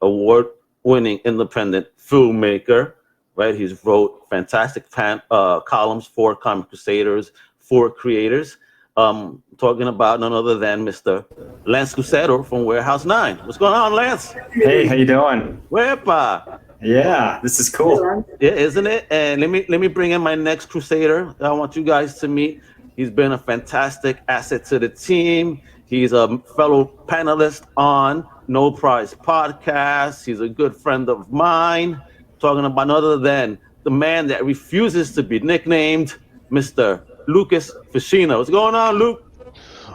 award-winning independent filmmaker, right? He's wrote fantastic columns for Comic Crusaders, for creators. Talking about none other than Mr. Lance Lucero from Warehouse 9. What's going on, Lance? Hey, how you doing? Wepa. Yeah, this is cool. Yeah, isn't it? And let me bring in my next Crusader that I want you guys to meet. He's been a fantastic asset to the team. He's a fellow panelist on No Prize Podcast. He's a good friend of mine. Talking about none other than the man that refuses to be nicknamed Mr. Lucas Ficina. What's going on, Luke?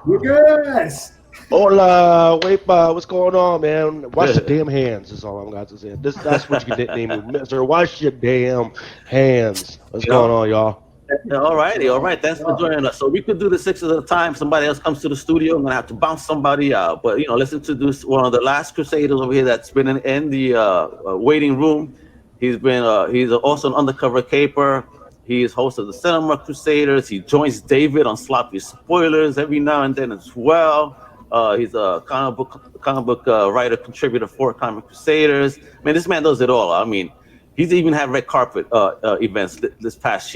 Lucas! Hola, Wepa, what's going on, man? Wash your damn hands is all I'm got to say. That's what you can nickname me, Mister. Wash your damn hands. What's going on, y'all? All right. Thanks for joining us. So we could do the 6 at a time. Somebody else comes to the studio. I'm gonna have to bounce somebody out. But you know, let's introduce one of the last Crusaders over here that's been in the waiting room. He's also an undercover caper. He is host of the Cinema Crusaders. He joins David on Sloppy Spoilers every now and then as well. He's a comic book writer, contributor for Comic Crusaders. Man, this man does it all. I mean, he's even had red carpet events last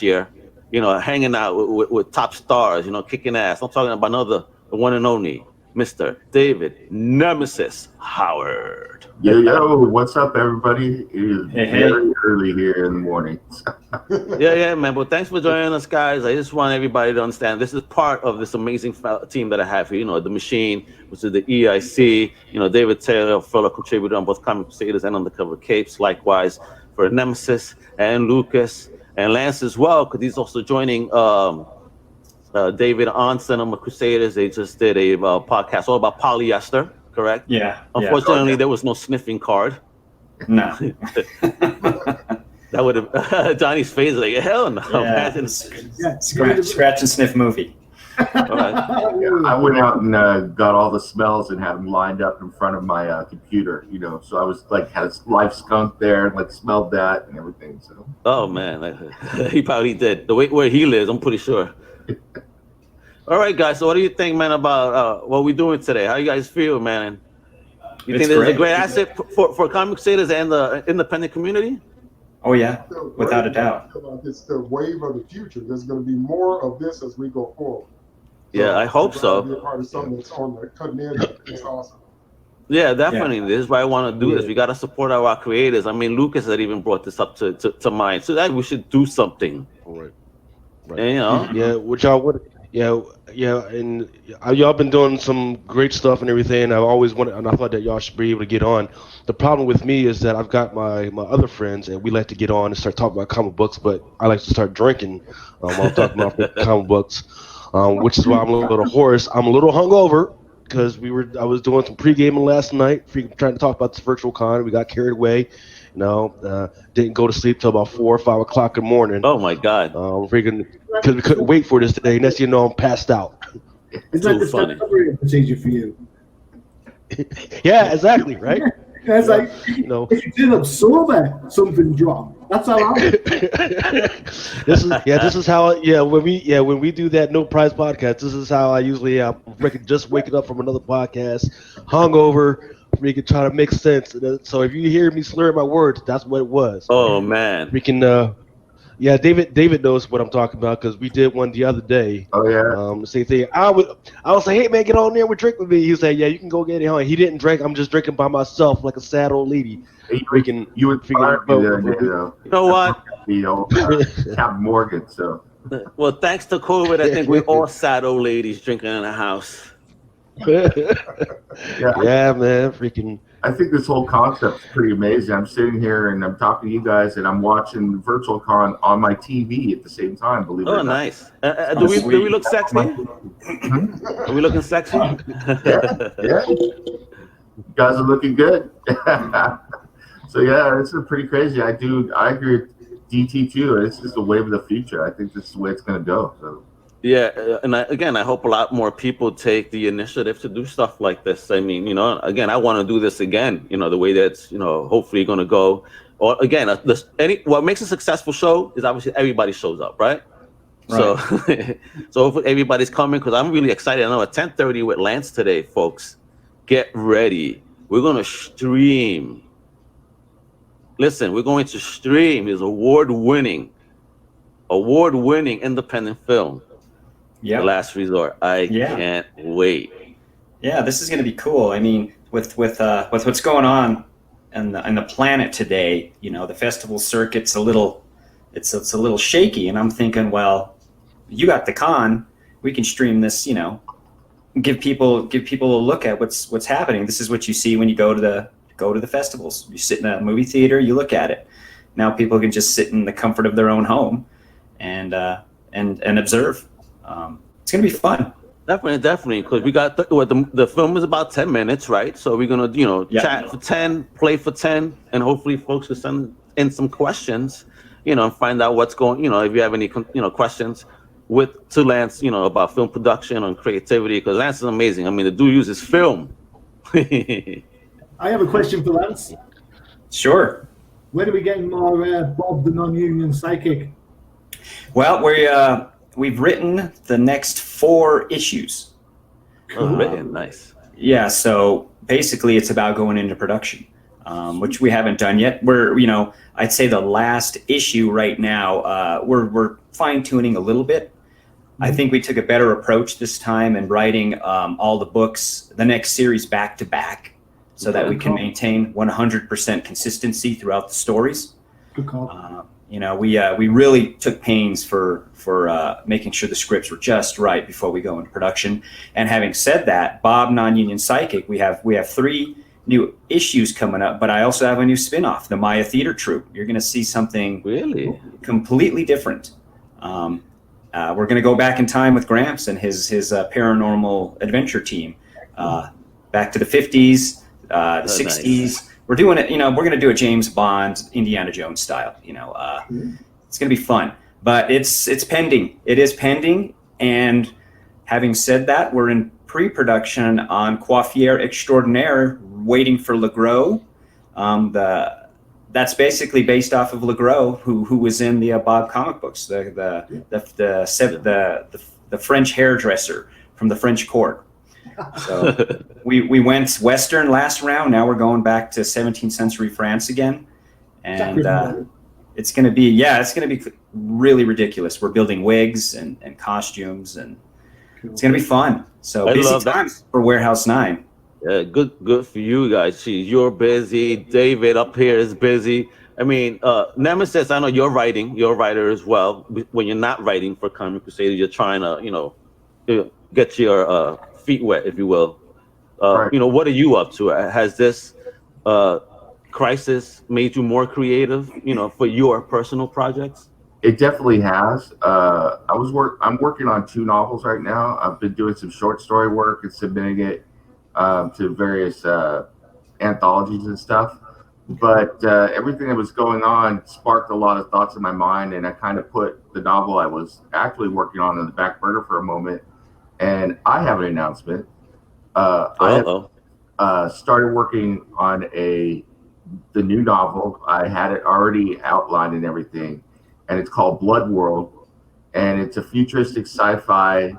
year, you know, hanging out with top stars, you know, kicking ass. I'm talking about the one and only Mr. David Nemesis Howard. Yo, what's up, everybody? It is very early here in the morning. yeah, man. But thanks for joining us, guys. I just want everybody to understand this is part of this amazing team that I have here. You know, the Machine, which is the EIC. You know, David Taylor, fellow contributor on both Comic Crusaders and Undercover Capes. Likewise for Nemesis and Lucas and Lance as well, because he's also joining David on Cinema Crusaders. They just did a podcast all about polyester. Correct? Yeah. Unfortunately, there was no sniffing card. No. That would have Johnny's face like hell no. Yeah. Scratch and sniff movie. Right. I went out and got all the smells and had them lined up in front of my computer. You know, so I was like had a live skunk there and like smelled that and everything. So. Oh man, he probably did. The way where he lives, I'm pretty sure. All right, guys. So, what do you think, man, about what we're doing today? How you guys feel, man? You think this is a great asset for Comic Crusaders and the independent community? Oh yeah, without a doubt. It's the wave of the future. There's going to be more of this as we go forward. Yeah, I hope so. Be a part of something that's on the cutting edge. It's awesome. Yeah, definitely. Yeah. This is why I want to do this. We got to support our creators. I mean, Lucas had even brought this up to mind. So that we should do something. Right. And, you know. Yeah, which y'all would. Yeah, and y'all been doing some great stuff and everything. I've always wanted, and I thought that y'all should be able to get on. The problem with me is that I've got my other friends, and we like to get on and start talking about comic books, but I like to start drinking while I'm talking about comic books, which is why I'm a little hoarse. I'm a little hungover because I was doing some pre-gaming last night, trying to talk about this virtual con. We got carried away. Didn't go to sleep till about 4 or 5 o'clock in the morning. Oh my God! Because we couldn't wait for this today. Next thing you know, I'm passed out. It's like the recovery procedure for you. Yeah, exactly. Right. It's like if you did up sober, something's wrong. That's how I'm. This is how when we do that No Prize podcast, this is how I usually just waking up from another podcast, hungover. We can try to make sense. So if you hear me slur my words, that's what it was. Oh man. We can. David knows what I'm talking about because we did one the other day. Oh yeah. Same thing. I was say, hey man, get on there and drink with me. He said, yeah, you can go get it. He didn't drink. I'm just drinking by myself like a sad old lady. You would fire me there, you know what? Captain Morgan. So. Well, thanks to COVID, I think we're all sad old ladies drinking in the house. Yeah, man, freaking. I think this whole concept is pretty amazing. I'm sitting here and I'm talking to you guys and I'm watching Virtual Con on my TV at the same time. Believe it or not. Nice. Do we look sexy? Are we looking sexy? Yeah. You guys are looking good. So yeah, it's pretty crazy. I agree with DT too. It's just a wave of the future. I think this is the way it's going to go. So. Yeah, and I hope a lot more people take the initiative to do stuff like this. I mean, again, I want to do this again. The way that's hopefully going to go. Or again, what makes a successful show is obviously everybody shows up, right? So, so hopefully everybody's coming because I'm really excited. I know at 10:30 with Lance today, folks. Get ready. We're going to stream. Listen, we're going to stream his award-winning independent film. Yeah. The Last Resort. I can't wait. Yeah, this is going to be cool. I mean, with what's going on and the planet today, the festival circuit's a little shaky, and I'm thinking, well, you got the con, we can stream this, give people a look at what's happening. This is what you see when you go to the festivals. You sit in a movie theater, you look at it. Now people can just sit in the comfort of their own home and observe. It's gonna be fun. Definitely, because we got the film is about 10 minutes, right? So we're gonna chat for 10, play for 10, and hopefully folks can send in some questions, and find out what's going. If you have any questions to Lance, about film production and creativity, because Lance is amazing. I mean, the dude uses film. I have a question for Lance. Sure. When are we getting more Bob the non-union psychic Well, we've written the next 4 issues. Oh, written, nice. Yeah, so basically it's about going into production, which we haven't done yet. We're, I'd say the last issue right now, we're fine-tuning a little bit. I think we took a better approach this time in writing all the books, the next series back to back, so that we can maintain 100% consistency throughout the stories. Good call. We really took pains for making sure the scripts were just right before we go into production. And having said that, Bob Non-Union Psychic, we have 3 new issues coming up, but I also have a new spin-off, the Maya Theater Troupe. You're going to see something really completely different. We're going to go back in time with Gramps and his paranormal adventure team, back to the 50s, the 60s. Nice. We're doing it, we're going to do a James Bond, Indiana Jones style, It's going to be fun, but it's pending. It is pending. And having said that, we're in pre-production on Coiffier Extraordinaire, waiting for Legros. That's basically based off of Legros, who was in the Bob comic books, the French hairdresser from the French court. So we went Western last round. Now we're going back to 17th century France again, and it's going to be really ridiculous. We're building wigs and costumes, and it's going to be fun. So busy times for Warehouse 9. Yeah, good for you guys. You're busy. David up here is busy. I mean, Nemesis, I know you're a writer as well. When you're not writing for Comic Crusaders, you're trying to, get your feet wet, if you will. Right. What are you up to? Has this crisis made you more creative, for your personal projects? It definitely has. I'm working on 2 novels right now. I've been doing some short story work and submitting it to various anthologies and stuff. But everything that was going on sparked a lot of thoughts in my mind, and I kind of put the novel I was actually working on in the back burner for a moment. And I have an announcement. I have started working on the new novel. I had it already outlined and everything, and it's called Blood World, and it's a futuristic sci-fi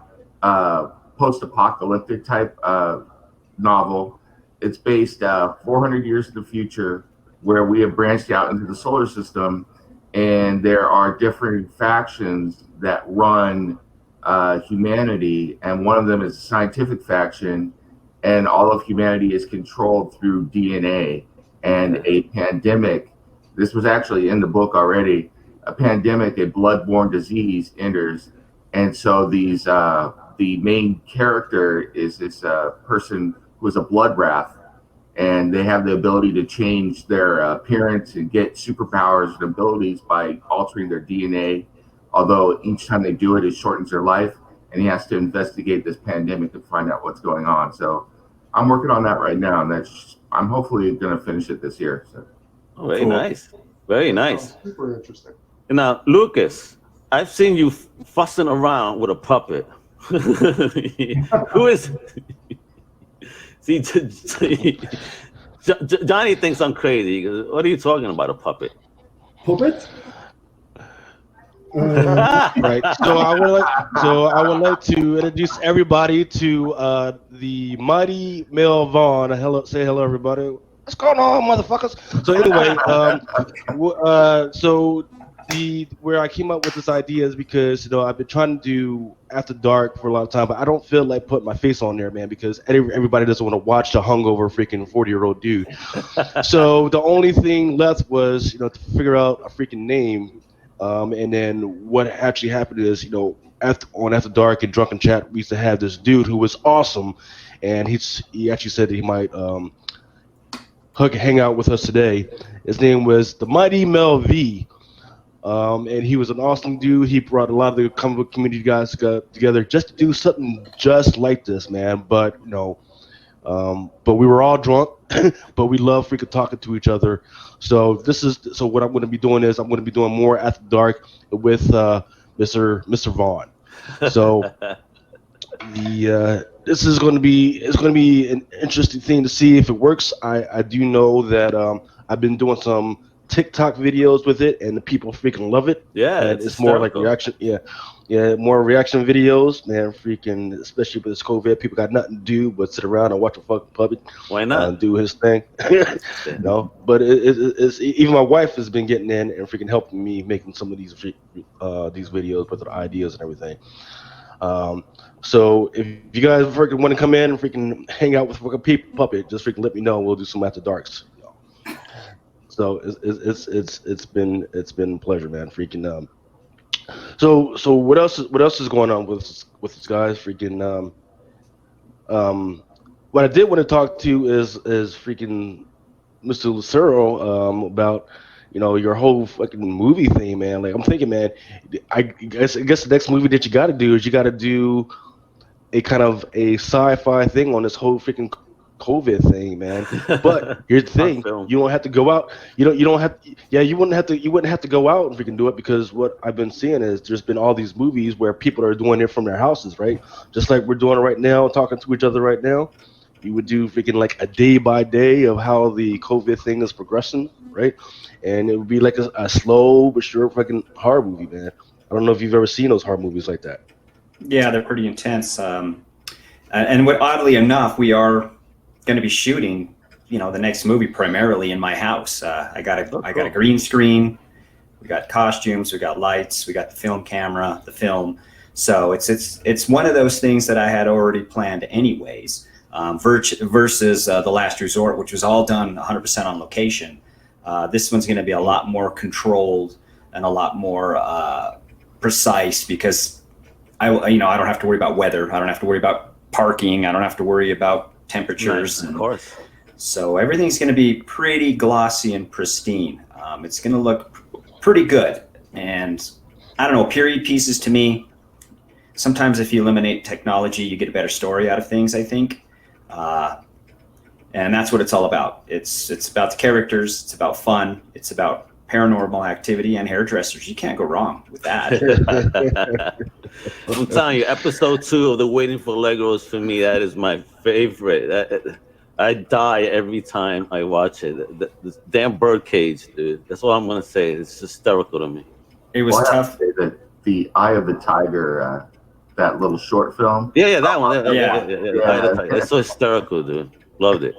post-apocalyptic type novel. It's based 400 years in the future, where we have branched out into the solar system, and there are different factions that run humanity, and one of them is a scientific faction, and all of humanity is controlled through DNA. And a pandemic, this was actually in the book already, a pandemic, a blood-borne disease enters, and so these the main character is this person who is a blood wrath, and they have the ability to change their appearance and get superpowers and abilities by altering their DNA, although each time they do it, it shortens their life, and he has to investigate this pandemic and find out what's going on. So I'm working on that right now, and I'm hopefully going to finish it this year. So. Oh, very nice. Very nice. Super interesting. Now, Lucas, I've seen you fussing around with a puppet. Who is... See, Johnny thinks I'm crazy. He goes, what are you talking about, a puppet? Puppet? Right. So I would like to introduce everybody to the mighty Mel Vaughn. Hello, say hello, everybody. What's going on, motherfuckers? So anyway, where I came up with this idea is because I've been trying to do After Dark for a lot of time, but I don't feel like putting my face on there, man, because everybody doesn't want to watch the hungover freaking 40-year-old dude. So the only thing left was to figure out a freaking name. And then what actually happened is, After Dark and Drunken Chat, we used to have this dude who was awesome, and he actually said that he might hang out with us today. His name was the Mighty Mel V, and he was an awesome dude. He brought a lot of the comic book community guys together just to do something just like this, man. But but we were all drunk, but we love freaking talking to each other. So what I'm going to be doing is I'm going to be doing more After Dark with Mr. Vaughn. So this is going to be an interesting thing to see if it works. I do know that I've been doing some TikTok videos with it, and the people freaking love it. Yeah, and it's more like reaction. Yeah, more reaction videos, man. Freaking, especially with this COVID, people got nothing to do but sit around and watch a fucking puppet. Why not? Do his thing. But it's even my wife has been getting in and freaking helping me making some of these videos with the ideas and everything. So if you guys freaking want to come in and freaking hang out with fucking puppet, just freaking let me know and we'll do some after darks. So it's been a pleasure, man. Freaking So what else is going on with this guys? Freaking what I did want to talk to is freaking Mr. Lucero about your whole fucking movie thing, man. Like I'm thinking, man, I guess the next movie that you got to do is you got to do a kind of a sci-fi thing on this whole freaking COVID thing, man. But here's the thing: you don't have to go out. You don't have. Yeah, you wouldn't have to go out and freaking do it, because what I've been seeing is there's been all these movies where people are doing it from their houses, right? Just like we're doing it right now, talking to each other right now. You would do freaking like a day by day of how the COVID thing is progressing, right? And it would be like a slow but sure fucking horror movie, man. I don't know if you've ever seen those horror movies like that. Yeah, they're pretty intense. And oddly enough, we are going to be shooting, the next movie primarily in my house. I got a green screen, we got costumes, we got lights, we got the film camera, the film. So it's one of those things that I had already planned anyways. Versus The Last Resort, which was all done 100% on location. This one's going to be a lot more controlled and a lot more precise, because I don't have to worry about weather. I don't have to worry about parking. I don't have to worry about temperatures. Nice, of course. So everything's going to be pretty glossy and pristine. It's going to look pretty good. And I don't know, period pieces to me, sometimes if you eliminate technology, you get a better story out of things, I think. And that's what it's all about. It's about the characters. It's about fun. It's about paranormal activity and hairdressers. You can't go wrong with that. I'm telling you, episode 2 of the Waiting for Legos, for me, that is my favorite. I die every time I watch it. This damn birdcage, dude. That's all I'm gonna say. It's hysterical to me. It was tough. The Eye of the Tiger, that little short film. Yeah, that one. Yeah. It's so hysterical, dude. Loved it.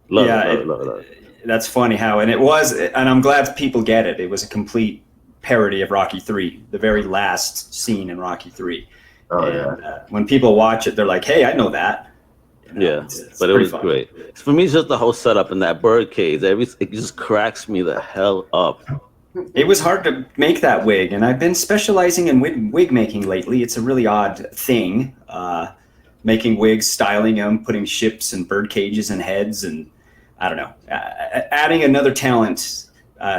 Love it. That's funny how, and it was, and I'm glad people get it. It was a complete parody of Rocky 3, the very last scene in Rocky 3. When people watch it, they're like, "Hey, I know that." But it was fun. Great. For me, it's just the whole setup in that birdcage. It just cracks me the hell up. It was hard to make that wig, and I've been specializing in wig making lately. It's a really odd thing, making wigs, styling them, putting ships and bird cages and heads, and I don't know, adding another talent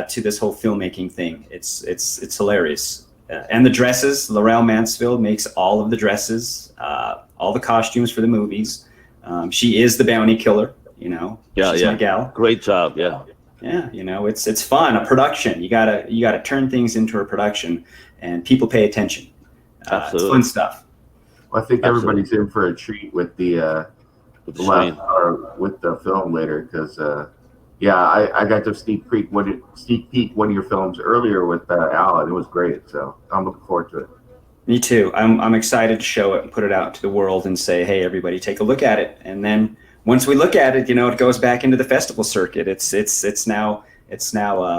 to this whole filmmaking thing. It's hilarious. And the dresses, Laurel Mansfield makes all of the dresses, all the costumes for the movies. She is the bounty killer, She's my gal. Great job, yeah. Yeah, it's fun. A production. You gotta turn things into a production, and people pay attention. Absolutely. It's fun stuff. Well, I think everybody's in for a treat with the with the film later, because I got to sneak peek one of your films earlier with Al, and it was great. So I'm looking forward to it. Me too. I'm excited to show it and put it out to the world and say, hey, everybody, take a look at it. And then once we look at it, it goes back into the festival circuit. It's now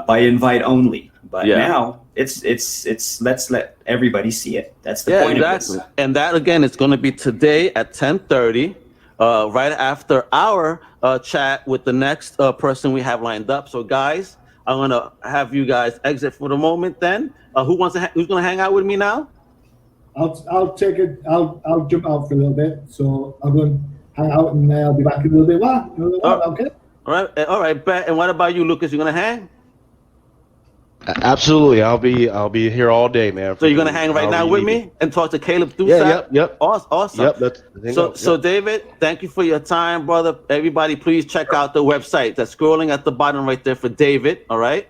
by invite only. But now it's let's let everybody see it. That's the point of this. And that again is going to be today at 10:30, right after our chat with the next person we have lined up. So guys, I'm gonna have you guys exit for the moment. Then who's gonna hang out with me now? I'll take it. I'll jump out for a little bit. So I'm going to hang out and I'll be back in a little bit. Okay. All right. Bet. And what about you, Lucas? You gonna hang? Absolutely. I'll be here all day, man. So you're gonna hang right now with me and talk to Caleb Thusat? Yep. Awesome. Yep. That's the thing. So David, thank you for your time, brother. Everybody, please check out the website. That's scrolling at the bottom right there for David. All right.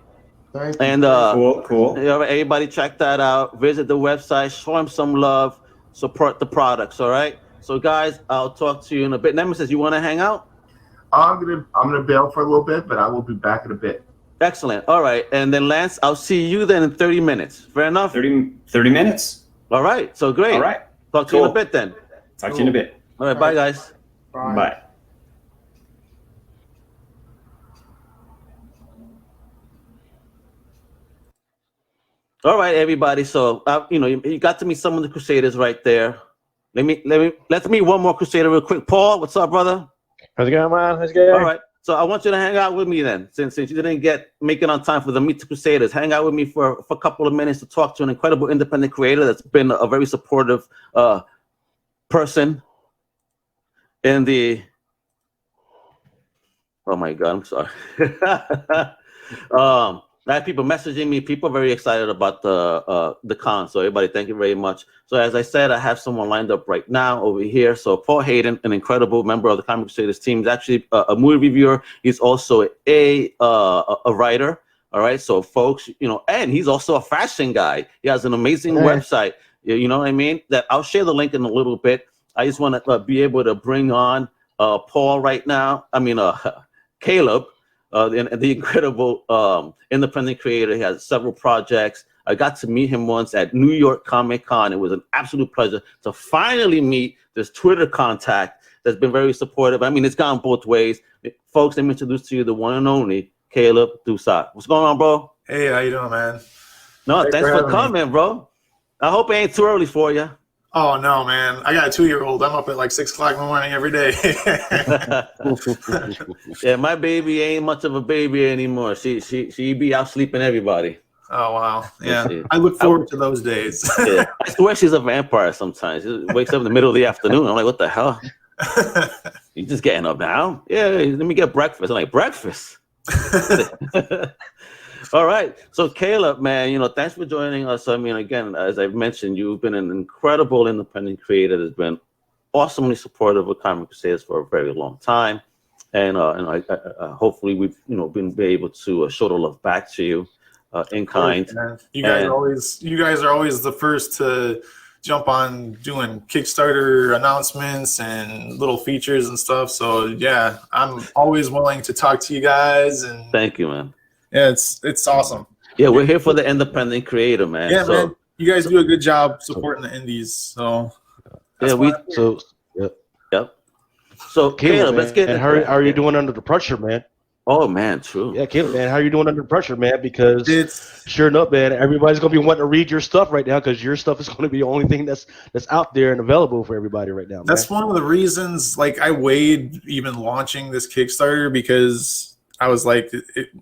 Thank you. And cool. Everybody, check that out. Visit the website. Show him some love. Support the products. All right. So guys, I'll talk to you in a bit. Nemesis, you want to hang out? I'm gonna bail for a little bit, but I will be back in a bit. Excellent. All right. And then Lance, I'll see you then in 30 minutes. Fair enough? 30 minutes. All right. So great. All right. Talk to you in a bit then. Talk to you in a bit. All right. Bye, guys. Bye. All right, everybody. So, you got to meet some of the Crusaders right there. Let's meet one more Crusader real quick. Paul, what's up, brother? How's it going, man? How's it going? All right. So I want you to hang out with me then, since you didn't make it on time for the Meet the Crusaders. Hang out with me for a couple of minutes to talk to an incredible independent creator that's been a very supportive person in the. Oh my God, I'm sorry. I have people messaging me. People are very excited about the con. So everybody, thank you very much. So as I said, I have someone lined up right now over here. So Paul Hayden, an incredible member of the Comic Crusaders team, is actually a movie reviewer. He's also a writer. All right. So folks, and he's also a fashion guy. He has an amazing website. You know what I mean? That I'll share the link in a little bit. I just want to be able to bring on Paul right now. I mean, Caleb. The incredible independent creator. He has several projects. I got to meet him once at New York Comic Con. It was an absolute pleasure to finally meet this Twitter contact that's been very supportive. I mean, it's gone both ways. Folks, let me introduce to you the one and only Caleb Thusat. What's going on, bro? Hey, how you doing, man? No, thanks for coming, bro. I hope it ain't too early for you. Oh, no, man. I got a 2-year-old. I'm up at like 6 o'clock in the morning every day. Yeah, my baby ain't much of a baby anymore. She be out sleeping everybody. Oh, wow. Yeah. I look forward to those days. Yeah. I swear she's a vampire sometimes. She wakes up in the middle of the afternoon. I'm like, what the hell? You just getting up now? Yeah, let me get breakfast. I'm like, breakfast? All right. So Caleb, man, thanks for joining us. I mean, again, as I've mentioned, you've been an incredible independent creator that's been awesomely supportive of Comic Crusaders for a very long time. And I hopefully we've, been able to show the love back to you in kind. You guys are always the first to jump on doing Kickstarter announcements and little features and stuff. So yeah, I'm always willing to talk to you guys. And thank you, man. Yeah, it's awesome. Yeah, we're here for the independent creator, man. Yeah, man. You guys do a good job supporting the indies. So yep. So Caleb, let's get. And how are you doing under the pressure, man? Oh man, true. Yeah, Caleb, man, how are you doing under pressure, man? Because it's sure enough, man, everybody's gonna be wanting to read your stuff right now because your stuff is gonna be the only thing that's out there and available for everybody right now. That's one of the reasons. Like, I weighed even launching this Kickstarter because I was like,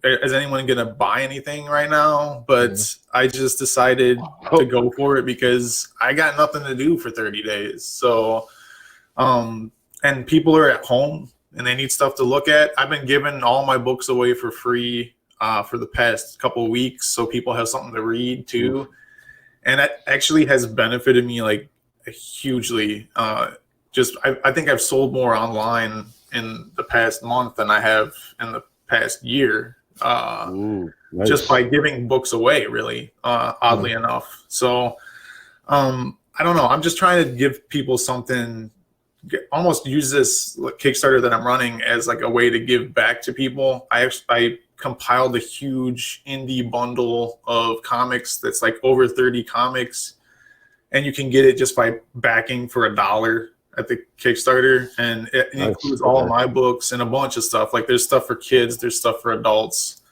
is anyone gonna buy anything right now? But I just decided to go for it because I got nothing to do for 30 days. So, and people are at home and they need stuff to look at. I've been giving all my books away for free for the past couple of weeks, so people have something to read too. And that actually has benefited me like hugely. I think I've sold more online in the past month than I have in the past year, nice. Just by giving books away, really, oddly enough. So I don't know. I'm just trying to give people something. Almost use this Kickstarter that I'm running as like a way to give back to people. I compiled a huge indie bundle of comics that's like over 30 comics, and you can get it just by backing for $1 at the Kickstarter, and it includes all of my books and a bunch of stuff. Like, there's stuff for kids, there's stuff for adults.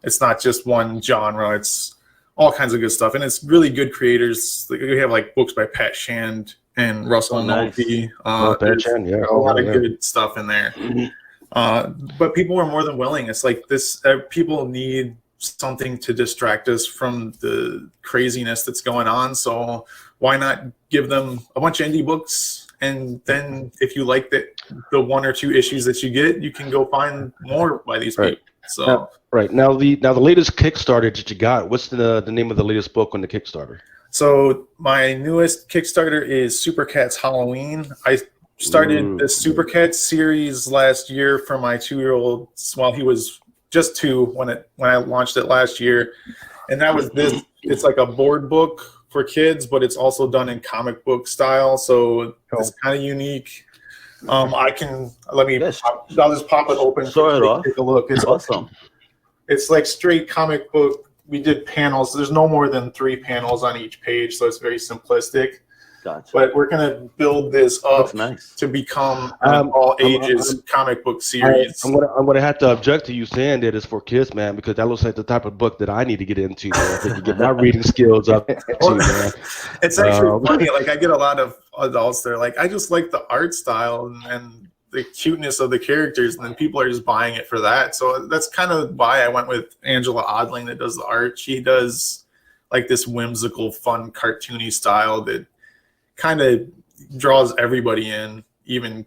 It's not just one genre. It's all kinds of good stuff, and it's really good creators. Like, we have like books by Pat Shand and Russell Nolte. A lot of good stuff in there. But people are more than willing. It's like this. People need something to distract us from the craziness that's going on. So why not give them a bunch of indie books? And then if you like the 1 or 2 issues that you get, you can go find more by these people. So now the latest Kickstarter that you got, what's the name of the latest book on the Kickstarter? So my newest Kickstarter is Super Cats Halloween. I started the Super Cats series last year for my 2-year-old. Well, he was just 2 when I launched it last year, and that was this. It's like a board book for kids, but it's also done in comic book style, so it's kind of unique. I'll just pop it open. Show it off. Take a look. It's awesome. It's like straight comic book. We did panels. There's no more than 3 panels on each page, so it's very simplistic. Gotcha. But we're gonna build this up Nice. to become an all ages comic book series. I'm gonna have to object to you saying that it's for kids, man, because that looks like the type of book that I need to get into, man, to get my reading skills up to, man. It's actually funny. Like I get a lot of adults. They're like, I just like the art style and the cuteness of the characters, and then people are just buying it for that. So that's kind of why I went with Angela Odling that does the art. She does like this whimsical, fun, cartoony style that kind of draws everybody in. Even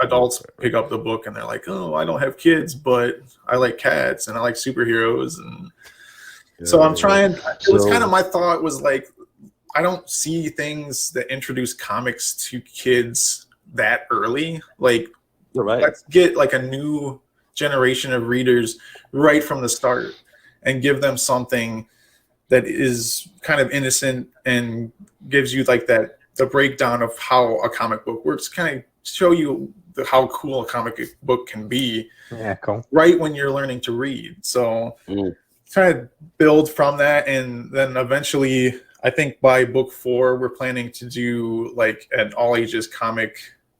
adults pick up the book and they're like, oh, I don't have kids, but I like cats and I like superheroes. And so I'm trying, it was kind of my thought was like, I don't see things that introduce comics to kids that early. Like, let's get like a new generation of readers right from the start and give them something that is kind of innocent and gives you like the breakdown of how a comic book works, kind of show you how cool a comic book can be. Yeah, cool. Right when you're learning to read. So try to build from that, and then eventually, I think by book 4, we're planning to do like an all ages comic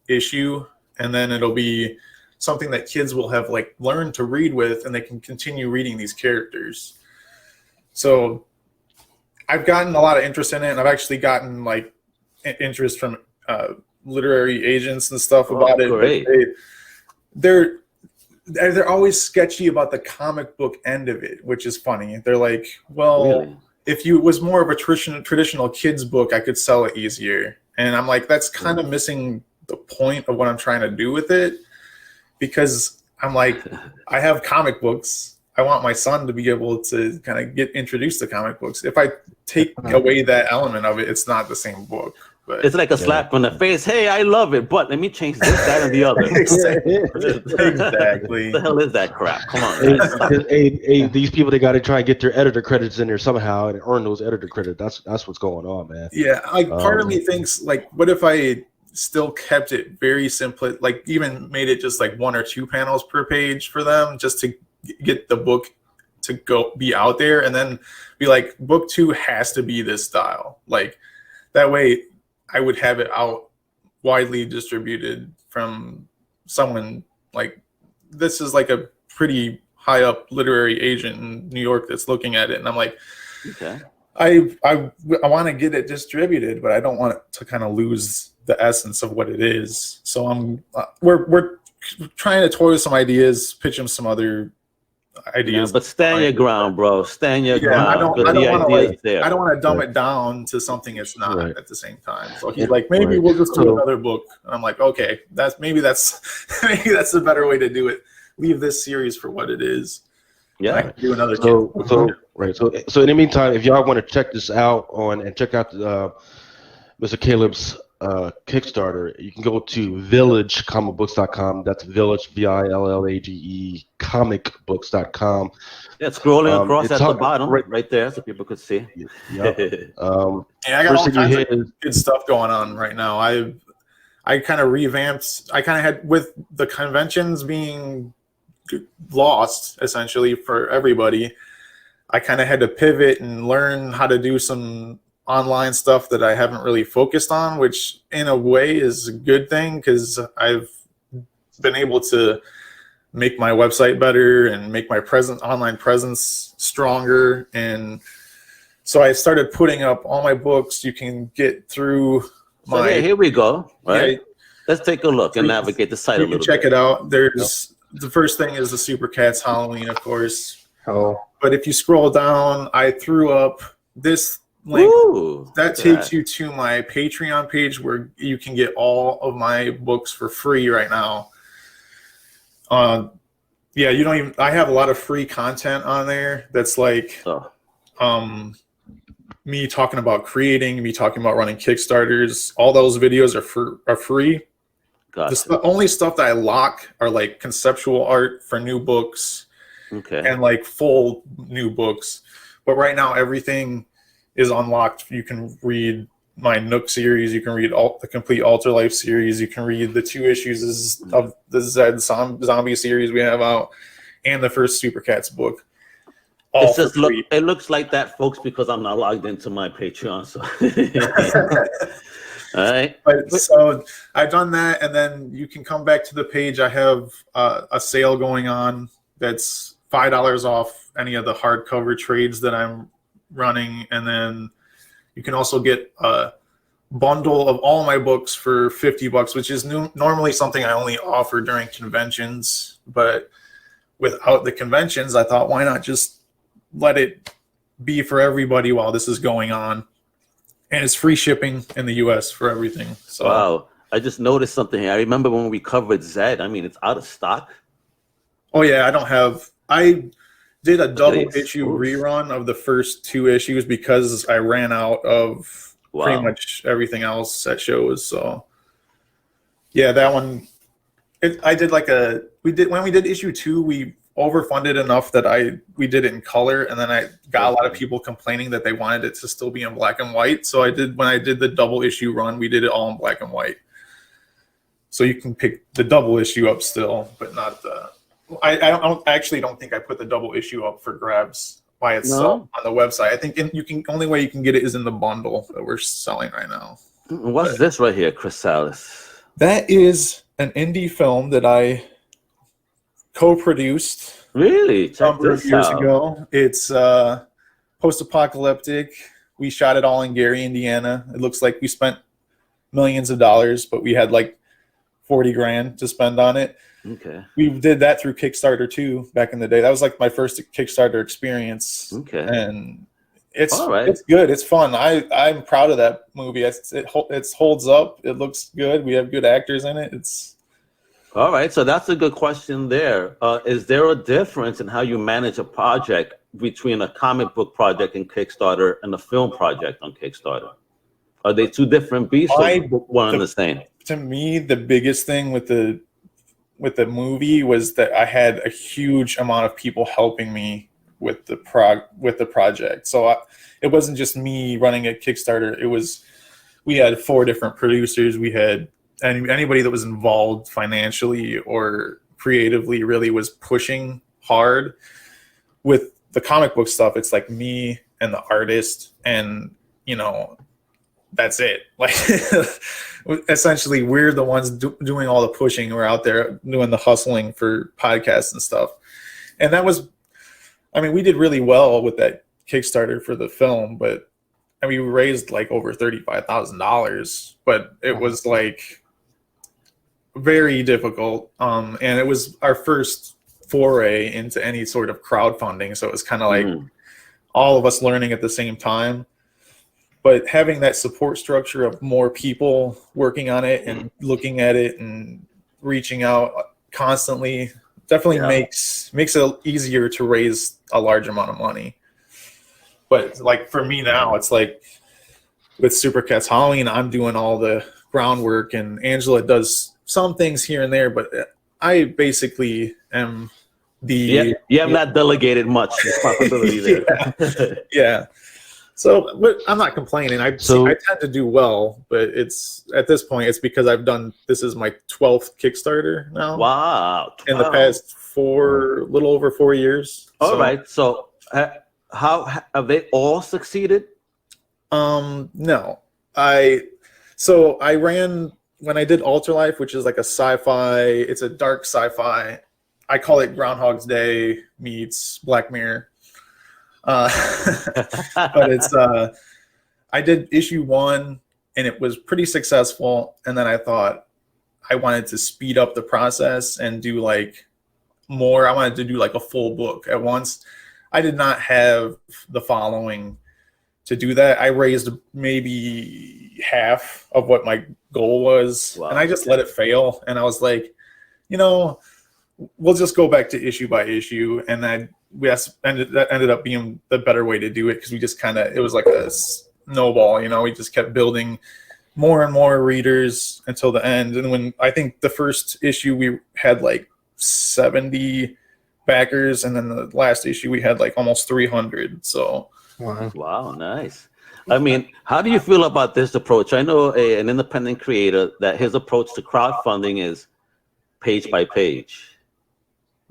issue, and then it'll be something that kids will have like learned to read with, and they can continue reading these characters. So I've gotten a lot of interest in it, and I've actually gotten like interest from literary agents and stuff about it. Great. They're always sketchy about the comic book end of it, which is funny. They're like, well, Really? if it was more of a traditional kids book, I could sell it easier. And I'm like, that's kind of missing the point of what I'm trying to do with it, because I'm like, I have comic books. I want my son to be able to kind of get introduced to comic books. If I take away that element of it, it's not the same book. But It's like a slap on the face. Hey, I love it, but let me change this, that, and the other. exactly. What the hell is that crap? Come on, guys. These people, they got to try and get their editor credits in there somehow and earn those editor credits. That's what's going on, man. Yeah, like part of me thinks like, what if I still kept it very simple, like even made it just like 1 or 2 panels per page for them, just to get the book to go be out there, and then be like, book 2 has to be this style. Like that way I would have it out widely distributed from someone like, this is like a pretty high up literary agent in New York that's looking at it, and I'm like, Okay. I want to get it distributed, but I don't want it to kind of lose the essence of what it is. So we're trying to toy with some ideas, pitch them some other ideas. Yeah, but stand your ground, bro. Stand your ground. I don't want to dumb it down to something it's not at the same time. So he's like, maybe we'll just do another book. And I'm like, okay, that's the better way to do it. Leave this series for what it is. Yeah. Do another. So in the meantime, if y'all want to check this out and check out Mr. Caleb's Kickstarter, you can go to villagecomicbooks.com. That's village, VILLAGE, comicbooks.com. Yeah, scrolling across at the bottom, right there, so people could see. I got all kinds of good stuff going on right now. I kind of revamped. I kind of had, with the conventions being lost essentially for everybody, I kind of had to pivot and learn how to do some online stuff that I haven't really focused on, which in a way is a good thing, because I've been able to make my website better and make my online presence stronger. And so I started putting up all my books. You can get through here we go. Right. Yeah, let's take a look and navigate the site a little bit. You can check it out. There's the first thing is the Super Cats Halloween, of course. Oh. But if you scroll down, I threw up this link. Ooh, that takes you to my Patreon page, where you can get all of my books for free right now. Yeah, you don't even. I have a lot of free content on there. That's like, me talking about creating, me talking about running Kickstarters. All those videos are free. Gotcha. The only stuff that I lock are like conceptual art for new books, and like full new books. But right now, everything is unlocked. You can read my Nook series. You can read the complete Alter Life series. You can read the 2 issues of the Zed zombie series we have out, and the first Super Cats book. all It's just for free. it looks like that, folks, because I'm not logged into my Patreon. So, all right. But so I've done that, and then you can come back to the page. I have a sale going on that's $5 off any of the hardcover trades that I'm running, and then you can also get a bundle of all my books for $50, which is normally something I only offer during conventions. But without the conventions, I thought, why not just let it be for everybody while this is going on? And it's free shipping in the U.S. for everything. So Wow. I just noticed something here. I remember when we covered Zed. I mean, it's out of stock. oh yeah, I did a double Nice. issue Oof. rerun of the first 2 issues because I ran out of pretty much everything else at shows. So yeah, that one, I did when we did issue 2, we overfunded enough that we did it in color, and then I got a lot of people complaining that they wanted it to still be in black and white. So when I did the double issue run, we did it all in black and white. So you can pick the double issue up still, but not the. I actually don't think I put the double issue up for grabs by itself on the website. I think only way you can get it is in the bundle that we're selling right now. What's this right here, Chrysalis? That is an indie film that I co-produced Really? a Check number of this years out. ago. It's post-apocalyptic. We shot it all in Gary, Indiana. It looks like we spent millions of dollars, but we had like 40 grand to spend on it. Okay. We did that through Kickstarter too back in the day. That was like my first Kickstarter experience. Okay. And it's All right. it's good. It's fun. I'm proud of that movie. It holds up. It looks good. We have good actors in it. All right. So that's a good question there. Is there a difference in how you manage a project between a comic book project in Kickstarter and a film project on Kickstarter? Are they two different beasts or one and the same? To me, the biggest thing with the movie was that I had a huge amount of people helping me with the project. So it wasn't just me running a Kickstarter. We had 4 different producers. We had anybody that was involved financially or creatively really was pushing hard. With the comic book stuff, it's like me and the artist, and that's it. Like essentially we're the ones doing all the pushing. We're out there doing the hustling for podcasts and stuff. And that was, we did really well with that Kickstarter for the film, but we raised like over $35,000, but it was like very difficult. And it was our first foray into any sort of crowdfunding. So it was kind of like all of us learning at the same time. But having that support structure of more people working on it and looking at it and reaching out constantly definitely makes it easier to raise a large amount of money. But like for me now, it's like with Super Cats Halloween, I'm doing all the groundwork, and Angela does some things here and there, but I basically am you have not delegated much responsibility there. Yeah. So, but I'm not complaining. I tend to do well, but at this point, it's because this is my 12th Kickstarter now. Wow. 12. In the past little over 4 years. All right. So how have they all succeeded? No. I ran, when I did Alter Life, which is like a sci-fi, it's a dark sci-fi. I call it Groundhog's Day meets Black Mirror. But it's I did issue 1 and it was pretty successful, and then I thought I wanted to speed up the process and do like more. I wanted to do like a full book at once. I did not have the following to do that. I raised maybe half of what my goal was. Wow. And I just let it fail, and I was like, we'll just go back to issue by issue, and that ended up being the better way to do it, because we just it was like a snowball, we just kept building more and more readers until the end. And when I think the first issue we had like 70 backers, and then the last issue we had like almost 300. So wow, nice. How do you feel about this approach? I know an independent creator that his approach to crowdfunding is page by page.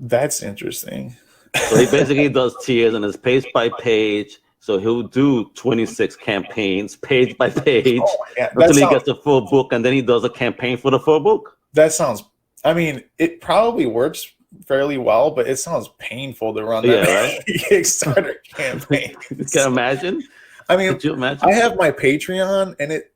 That's interesting. So he basically does tiers and it's page by page. So he'll do 26 campaigns, page by page, Oh, yeah, until he gets the full book, and then he does a campaign for the full book. that sounds. I mean, it probably works fairly well, but it sounds painful to run that right? Kickstarter campaign. Can you imagine? I mean, Could you imagine? I have my Patreon, and it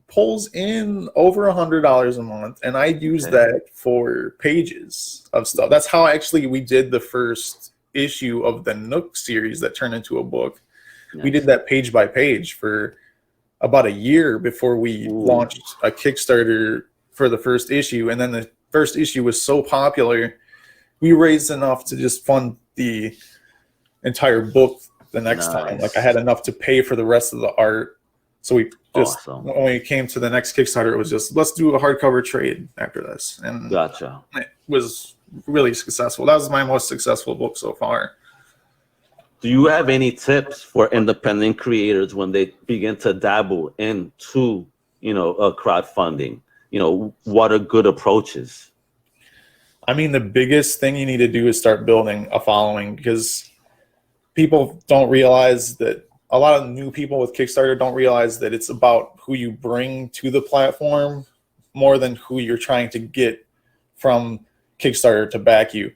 pulls in over $100 a month, and I use that for pages of stuff. That's how actually we did the first issue of the Nook series that turned into a book. We did that page by page for about a year before we launched a Kickstarter for the first issue. And then the first issue was so popular, we raised enough to just fund the entire book the next time. Like I had enough to pay for the rest of the art. So we just, when we came to the next Kickstarter, it was just, let's do a hardcover trade after this. And it was really successful. That was my most successful book so far. Do you have any tips for independent creators when they begin to dabble into, crowdfunding? What are good approaches? I mean, the biggest thing you need to do is start building a following, because people don't realize that a lot of new people with Kickstarter don't realize that it's about who you bring to the platform more than who you're trying to get from Kickstarter to back you.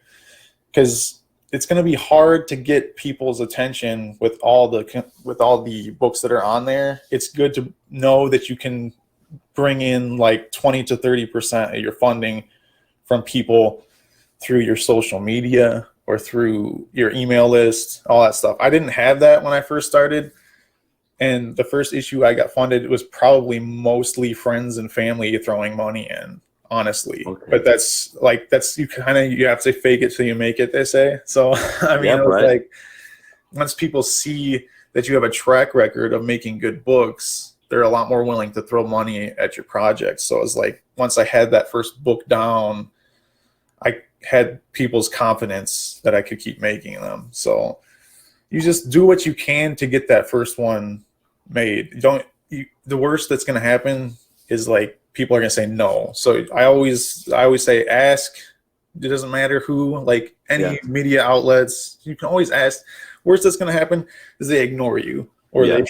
Because it's going to be hard to get people's attention with all the books that are on there. It's good to know that you can bring in like 20 to 30% of your funding from people through your social media or through your email list, all that stuff. I didn't have that when I first started. And the first issue I got funded, it was probably mostly friends and family throwing money in, honestly. But that's you have to fake it till you make it, they say. So I mean, like once people see that you have a track record of making good books, they're a lot more willing to throw money at your project. So it's like once I had that first book down, I had people's confidence that I could keep making them. So you just do what you can to get that first one made. The worst that's going to happen is like people are going to say no. So I always say ask. It doesn't matter who, like any media outlets, you can always ask. Worst that's going to happen is they ignore you, or they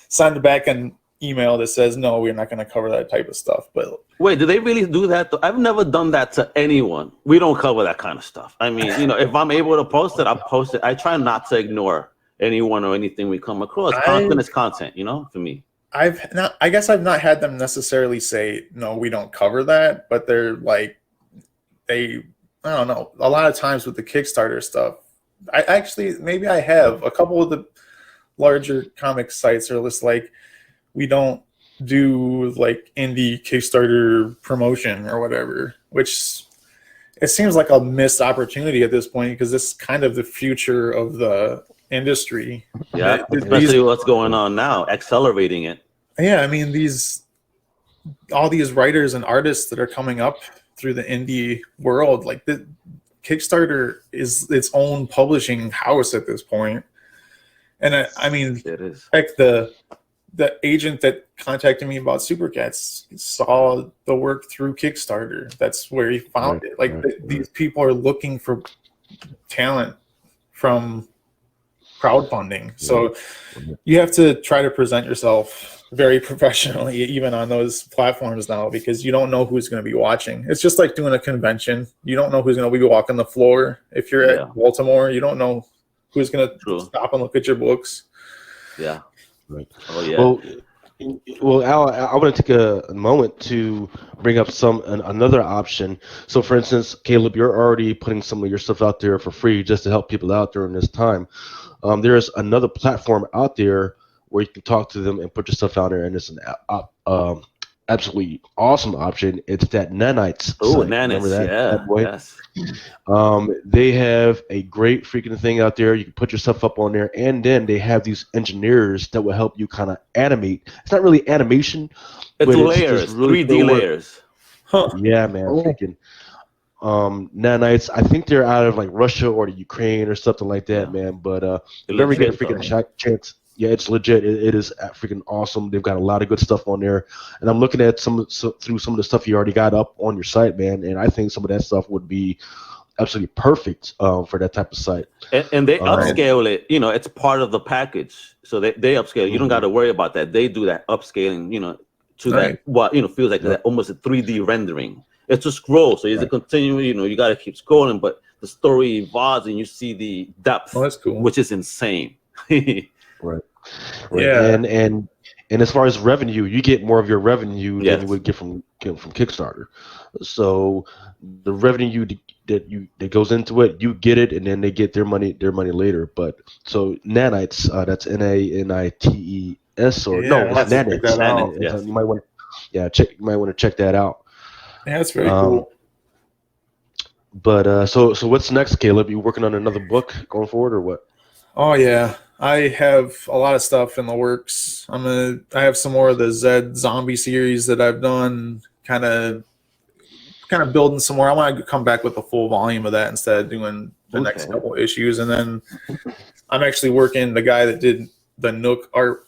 send back an email that says, no, we're not going to cover that type of stuff. But wait, do they really do that? I've never done that to anyone. We don't cover that kind of stuff. I mean, if I'm able to post it, I'll post it. I try not to ignore anyone or anything we come across. Content is content, for me. I guess I've not had them necessarily say, no, we don't cover that, but they're like, I don't know. A lot of times with the Kickstarter stuff, maybe I have. A couple of the larger comic sites are just like, we don't do like indie Kickstarter promotion or whatever, which it seems like a missed opportunity at this point, because this is kind of the future of the industry. Yeah, especially what's going on now, accelerating it. Yeah, I mean, all these writers and artists that are coming up through the indie world, like the Kickstarter is its own publishing house at this point. And I mean, it is. Like the agent that contacted me about Supercats saw the work through Kickstarter. That's where he found it. Like these people are looking for talent from crowdfunding. So you have to try to present yourself very professionally, even on those platforms now, because you don't know who's going to be watching. It's just like doing a convention. You don't know who's going to be walking the floor. If you're at Baltimore, you don't know who's going to stop and look at your books. Yeah. Right. Oh yeah. Well, Al, I want to take a moment to bring up another option. So, for instance, Caleb, you're already putting some of your stuff out there for free just to help people out during this time. There's another platform out there where you can talk to them and put your stuff out there, and it's an absolutely awesome option. It's that Nanites. Oh, Nanites, yes. They have a great freaking thing out there. You can put your stuff up on there, and then they have these engineers that will help you kind of animate. It's not really animation. It's layers, really 3D layers. Huh. Yeah, man. Freaking Nanites. I think they're out of like Russia or the Ukraine or something like that, man. But if you ever get a freaking chance, yeah, it's legit. It is freaking awesome. They've got a lot of good stuff on there, and I'm looking at through some of the stuff you already got up on your site, man. And I think some of that stuff would be absolutely perfect for that type of site. And they upscale it. You know, it's part of the package. So they upscale. You don't got to worry about that. They do that upscaling. You know, to that what feels like that almost a 3D rendering. It's a scroll, so it's a continuing. You know, you got to keep scrolling, but the story evolves, and you see the depth. Oh, that's cool. Which is insane. Right. Yeah. And as far as revenue, you get more of your revenue than you would get from Kickstarter. So the revenue that goes into it, you get it, and then they get their money later. But so Nanites, that's NANITES or it's Nanites. Yes. You might want to check that out. Yeah, that's very cool. But so what's next, Caleb? You working on another book going forward, or what? Oh yeah, I have a lot of stuff in the works. I have some more of the Zed zombie series that I've done, kind of building some more. I want to come back with a full volume of that instead of doing the next couple issues. And then I'm actually working the guy that did the Nook art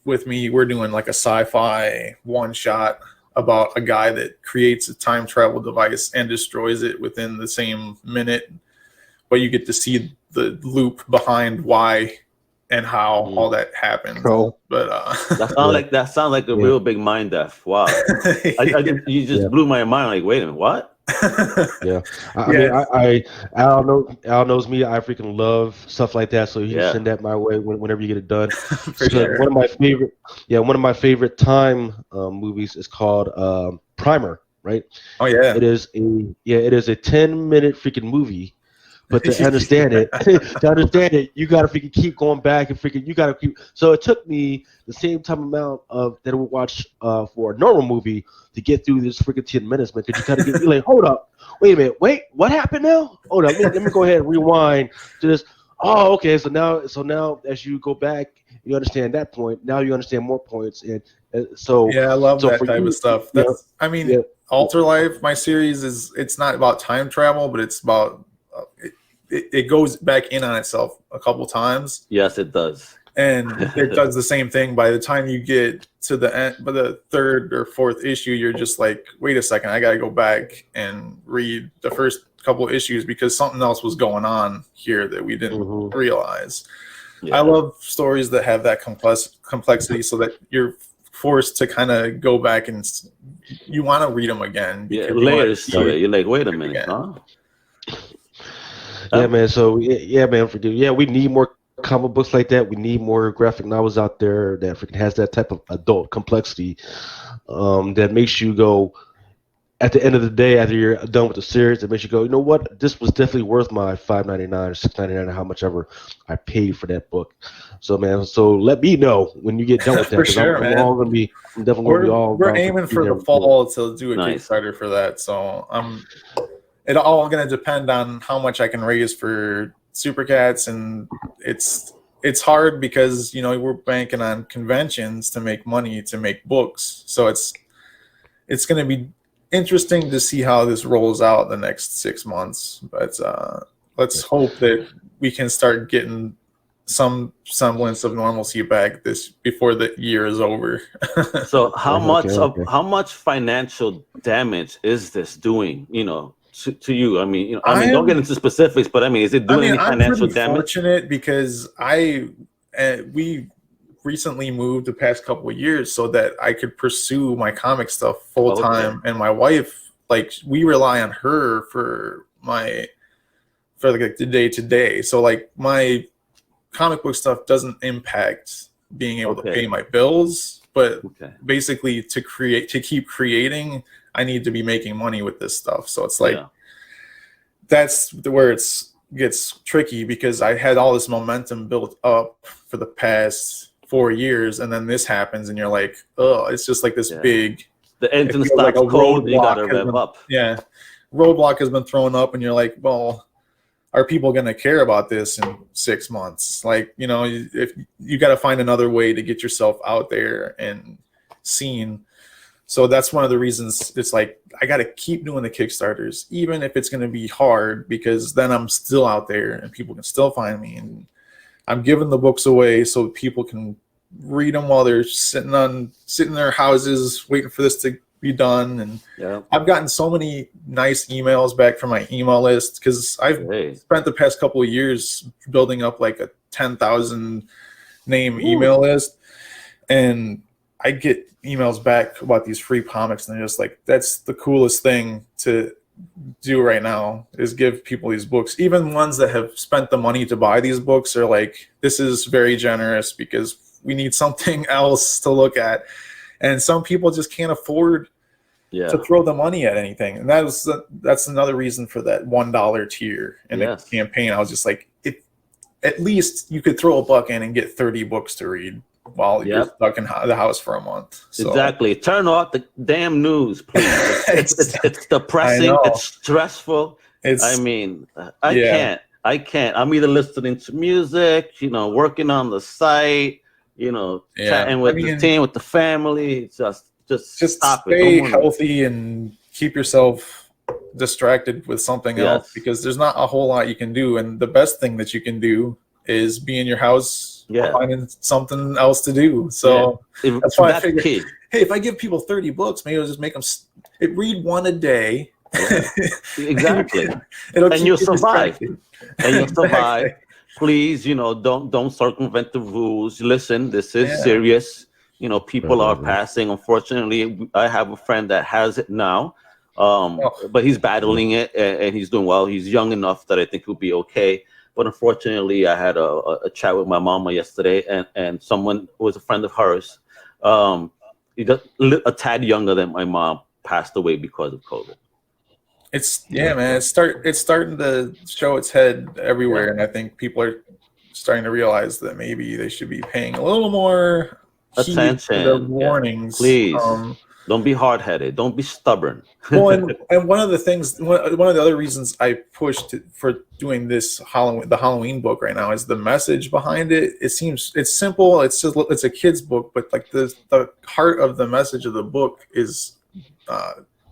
with me. We're doing like a sci-fi one-shot about a guy that creates a time travel device and destroys it within the same minute. But you get to see the loop behind why and how all that happened. Cool. But that sounds like a real big mind f. Wow. You just blew my mind. Like, wait a minute, what? Yeah. I mean, Al knows me. I freaking love stuff like that. So you send that my way whenever you get it done. Sure. One of my favorite time movies is called Primer. Right. Oh yeah. It is a 10-minute freaking movie. But to understand it, you gotta freaking keep going back and freaking you gotta keep. So it took me the same time amount of that I would watch for a normal movie to get through this freaking 10 minutes, man. Because you gotta get like, hold up, wait a minute, what happened now? Hold up, let me go ahead and rewind to this. Oh, okay. So now as you go back, you understand that point. Now you understand more points, and so yeah, I love that type of stuff. That's Alter Life, my series it's not about time travel, but it's about it goes back in on itself a couple times. Yes, it does. And it does the same thing. By the time you get to the end, by the third or fourth issue, you're just like, wait a second, I got to go back and read the first couple issues because something else was going on here that we didn't realize. Yeah. I love stories that have that complexity so that you're forced to kind of go back and you want to read them again. Yeah, layers to it. You're like, wait a minute, huh? Yeah, man. So we need more comic books like that. We need more graphic novels out there that freaking has that type of adult complexity that makes you go at the end of the day after you're done with the series. That makes you go, you know what? This was definitely worth my $5.99 or $6.99 or how much ever I paid for that book. So man, let me know when you get done with that. For sure, man. I'm definitely gonna be all. We're aiming for the fall to do a Kickstarter for that. So It all going to depend on how much I can raise for Super Cats, and it's hard because we're banking on conventions to make money to make books. So it's going to be interesting to see how this rolls out the next 6 months. But let's hope that we can start getting some semblance of normalcy back before the year is over. So how much financial damage is this doing? To you, I mean, don't get into specifics, but I mean, is it doing any financial damage? I'm fortunate because we recently moved the past couple of years so that I could pursue my comic stuff full time, and my wife, we rely on her for the day to day. So my comic book stuff doesn't impact being able to pay my bills, but basically to keep creating, I need to be making money with this stuff. So it's that's where it gets tricky because I had all this momentum built up for the past 4 years, and then this happens, and you're like, oh, it's just like this big. The engine stops cold. You gotta rev up. Yeah, roadblock has been thrown up, and you're like, well, are people going to care about this in 6 months? If you got to find another way to get yourself out there and seen. So that's one of the reasons it's like I got to keep doing the Kickstarters, even if it's going to be hard, because then I'm still out there and people can still find me. And I'm giving the books away so people can read them while they're sitting in their houses waiting for this to be done. And Yeah. I've gotten so many nice emails back from my email list because I've spent the past couple of years building up like a 10,000 name email list, and I get emails back about these free comics, and they're just like, that's the coolest thing to do right now is give people these books. Even ones that have spent the money to buy these books are like, this is very generous because we need something else to look at. And some people just can't afford to throw the money at anything. And that's another reason for that $1 tier in the campaign. I was just like, if at least you could throw $1 in and get 30 books to read while you're stuck in the house for a month. So. Exactly. Turn off the damn news, please. It's depressing. It's stressful. I mean, I can't. I'm either listening to music, working on the site, chatting with the team, with the family. Just stop stay it. Healthy and keep yourself distracted with something else, because there's not a whole lot you can do. And the best thing that you can do is be in your house finding something else to do. So that's why I figured, hey, if I give people 30 books, maybe I'll just make them read one a day. Exactly. And you'll survive. Please, don't circumvent the rules. Listen, this is serious. People are passing. Unfortunately, I have a friend that has it now, but he's battling it and he's doing well. He's young enough that I think he'll be okay. But unfortunately, I had a chat with my mama yesterday, and someone who was a friend of hers, a tad younger than my mom, passed away because of COVID. Man, it's starting to show its head everywhere, and I think people are starting to realize that maybe they should be paying a little more attention to the warnings. Please. Don't be hard-headed. Don't be stubborn. Well, and one of the other reasons I pushed for doing this the Halloween book right now is the message behind it. It's simple. It's a kid's book, but like the heart of the message of the book is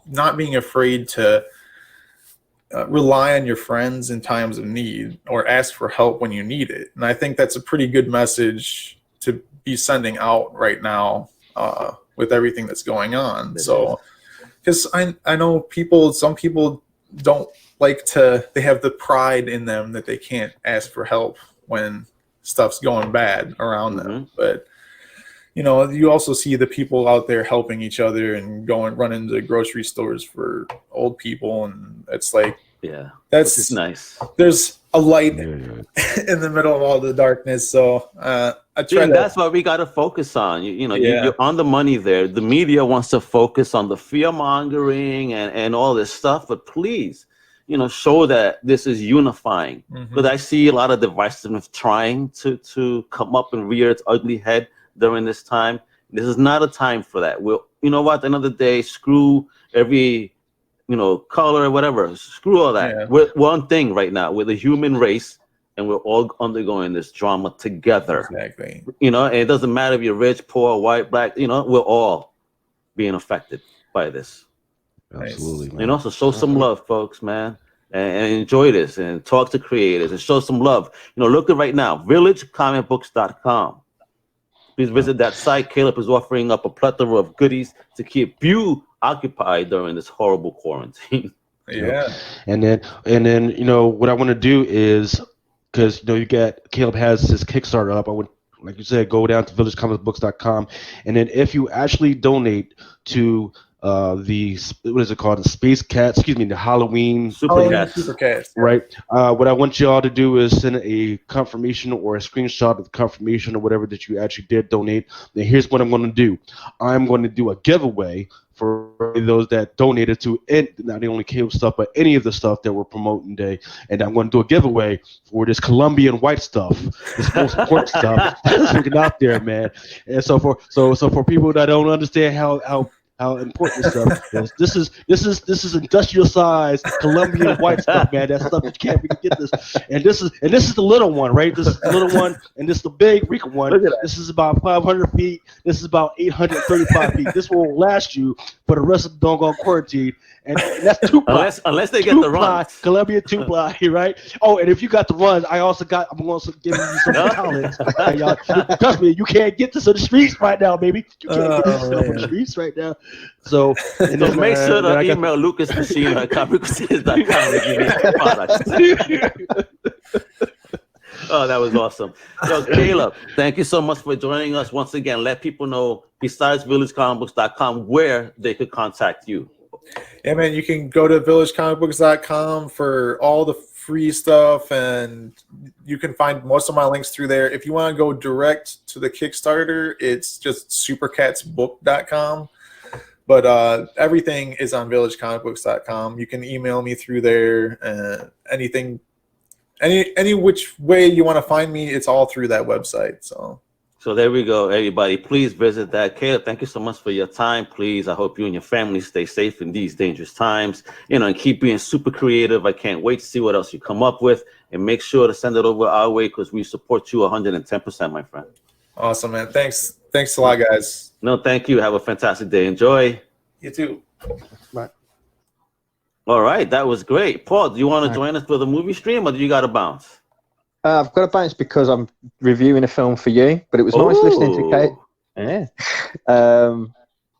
not being afraid to rely on your friends in times of need or ask for help when you need it. And I think that's a pretty good message to be sending out right now. With everything that's going on. So, because I know some people don't like they have the pride in them that they can't ask for help when stuff's going bad around them. But, you also see the people out there helping each other and running to grocery stores for old people. And it's like, that's nice. There's a light in the middle of all the darkness. So, that's what we got to focus on. You're on the money there. The media wants to focus on the fear mongering and all this stuff, but please, show that this is unifying. Because I see a lot of divisiveness trying to come up and rear its ugly head during this time. This is not a time for that. You know what? At the end of the day, screw every color, whatever. Screw all that. Yeah. We're one thing right now. We're the human race. And we're all undergoing this drama together. Exactly. And it doesn't matter if you're rich, poor, white, black. We're all being affected by this. Absolutely. Man. So show some love, folks, man, and enjoy this, and talk to creators, and show some love. Look at right now, villagecomicbooks.com. Please visit that site. Caleb is offering up a plethora of goodies to keep you occupied during this horrible quarantine. Yeah. And then what I want to do is, because Caleb has his Kickstarter up. I would, like you said, go down to villagecomicbooks.com, and then if you actually donate to the Space Cats, the Halloween Super Cats, right? What I want you all to do is send a confirmation or a screenshot of the confirmation or whatever that you actually did donate. Then here's what I'm going to do. I'm going to do a giveaway for those that donated to it, not only Caleb stuff, but any of the stuff that we're promoting today. And I'm going to do a giveaway for this Colombian white stuff, this most important stuff that's looking out there, man. And so for people that don't understand how important this stuff is, this is industrial size Colombian white stuff, man. That stuff that you can't really get this. And this is the little one, right? This is the little one, and this is the big Rica one. This is about 500 feet. This is about 835 feet. This will last you for the rest of the doggone quarantine. and that's 2-ply. Unless they get the runs. Columbia 2-ply, right? Oh, and if you got the runs, I'm also giving you some talents. Hey, y'all, trust me, you can't get this on the streets right now, baby. You can't get this stuff on the streets right now. So, and So then, make sure to then email Lucas Machine at comicrusaders.com if you need products. Oh, that was awesome. Yo, Caleb, thank you so much for joining us once again. Let people know, besides villagecomicbooks.com, where they could contact you. Yeah, man, you can go to villagecomicbooks.com for all the free stuff, and you can find most of my links through there. If you want to go direct to the Kickstarter, it's just supercatsbook.com. But everything is on villagecomicbooks.com. You can email me through there. Anything, any which way you want to find me, it's all through that website. So there we go, everybody. Please visit that. Caleb, thank you so much for your time. Please, I hope you and your family stay safe in these dangerous times. And keep being super creative. I can't wait to see what else you come up with. And make sure to send it over our way because we support you 110%, my friend. awesome, man. Thanks a lot, guys. No, thank you. Have a fantastic day. Enjoy. You too. Bye. All right, that was great. Paul, do you want to join us for the movie stream or do you got to bounce? I've got to bounce because I'm reviewing a film for you, but it was nice listening to Caleb. Yeah.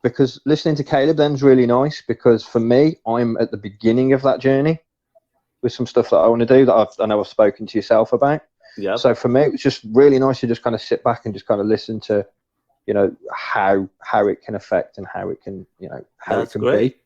Because listening to Caleb then's really nice because for me, I'm at the beginning of that journey with some stuff that I want to do that I know I've spoken to yourself about. Yeah. So for me, it was just really nice to just kind of sit back and just kind of listen to, how it can affect and how it can, how That's it can great. be.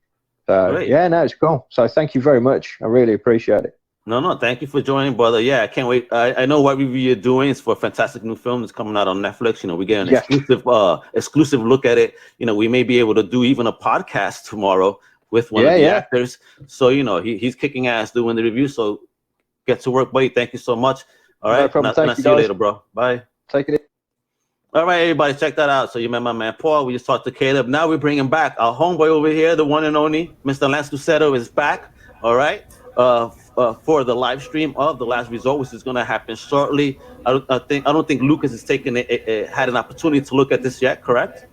So Great. yeah, no, it's cool. So thank you very much. I really appreciate it. No, thank you for joining, brother. Yeah, I can't wait. I know what review you're doing is for a fantastic new film that's coming out on Netflix. We get an exclusive look at it. We may be able to do even a podcast tomorrow with one of the actors. So, he's kicking ass doing the review. So get to work, buddy. Thank you so much. All right. No problem. Thank you, see you guys. later, bro. Bye. Take it. All right, everybody, check that out. So you met my man Paul. We just talked to Caleb. Now we're bringing back our homeboy over here, the one and only Mr. Lance Lucero is back. All right, for the live stream of The Last Resort, which is going to happen shortly. I don't think Lucas has had an opportunity to look at this yet. Correct?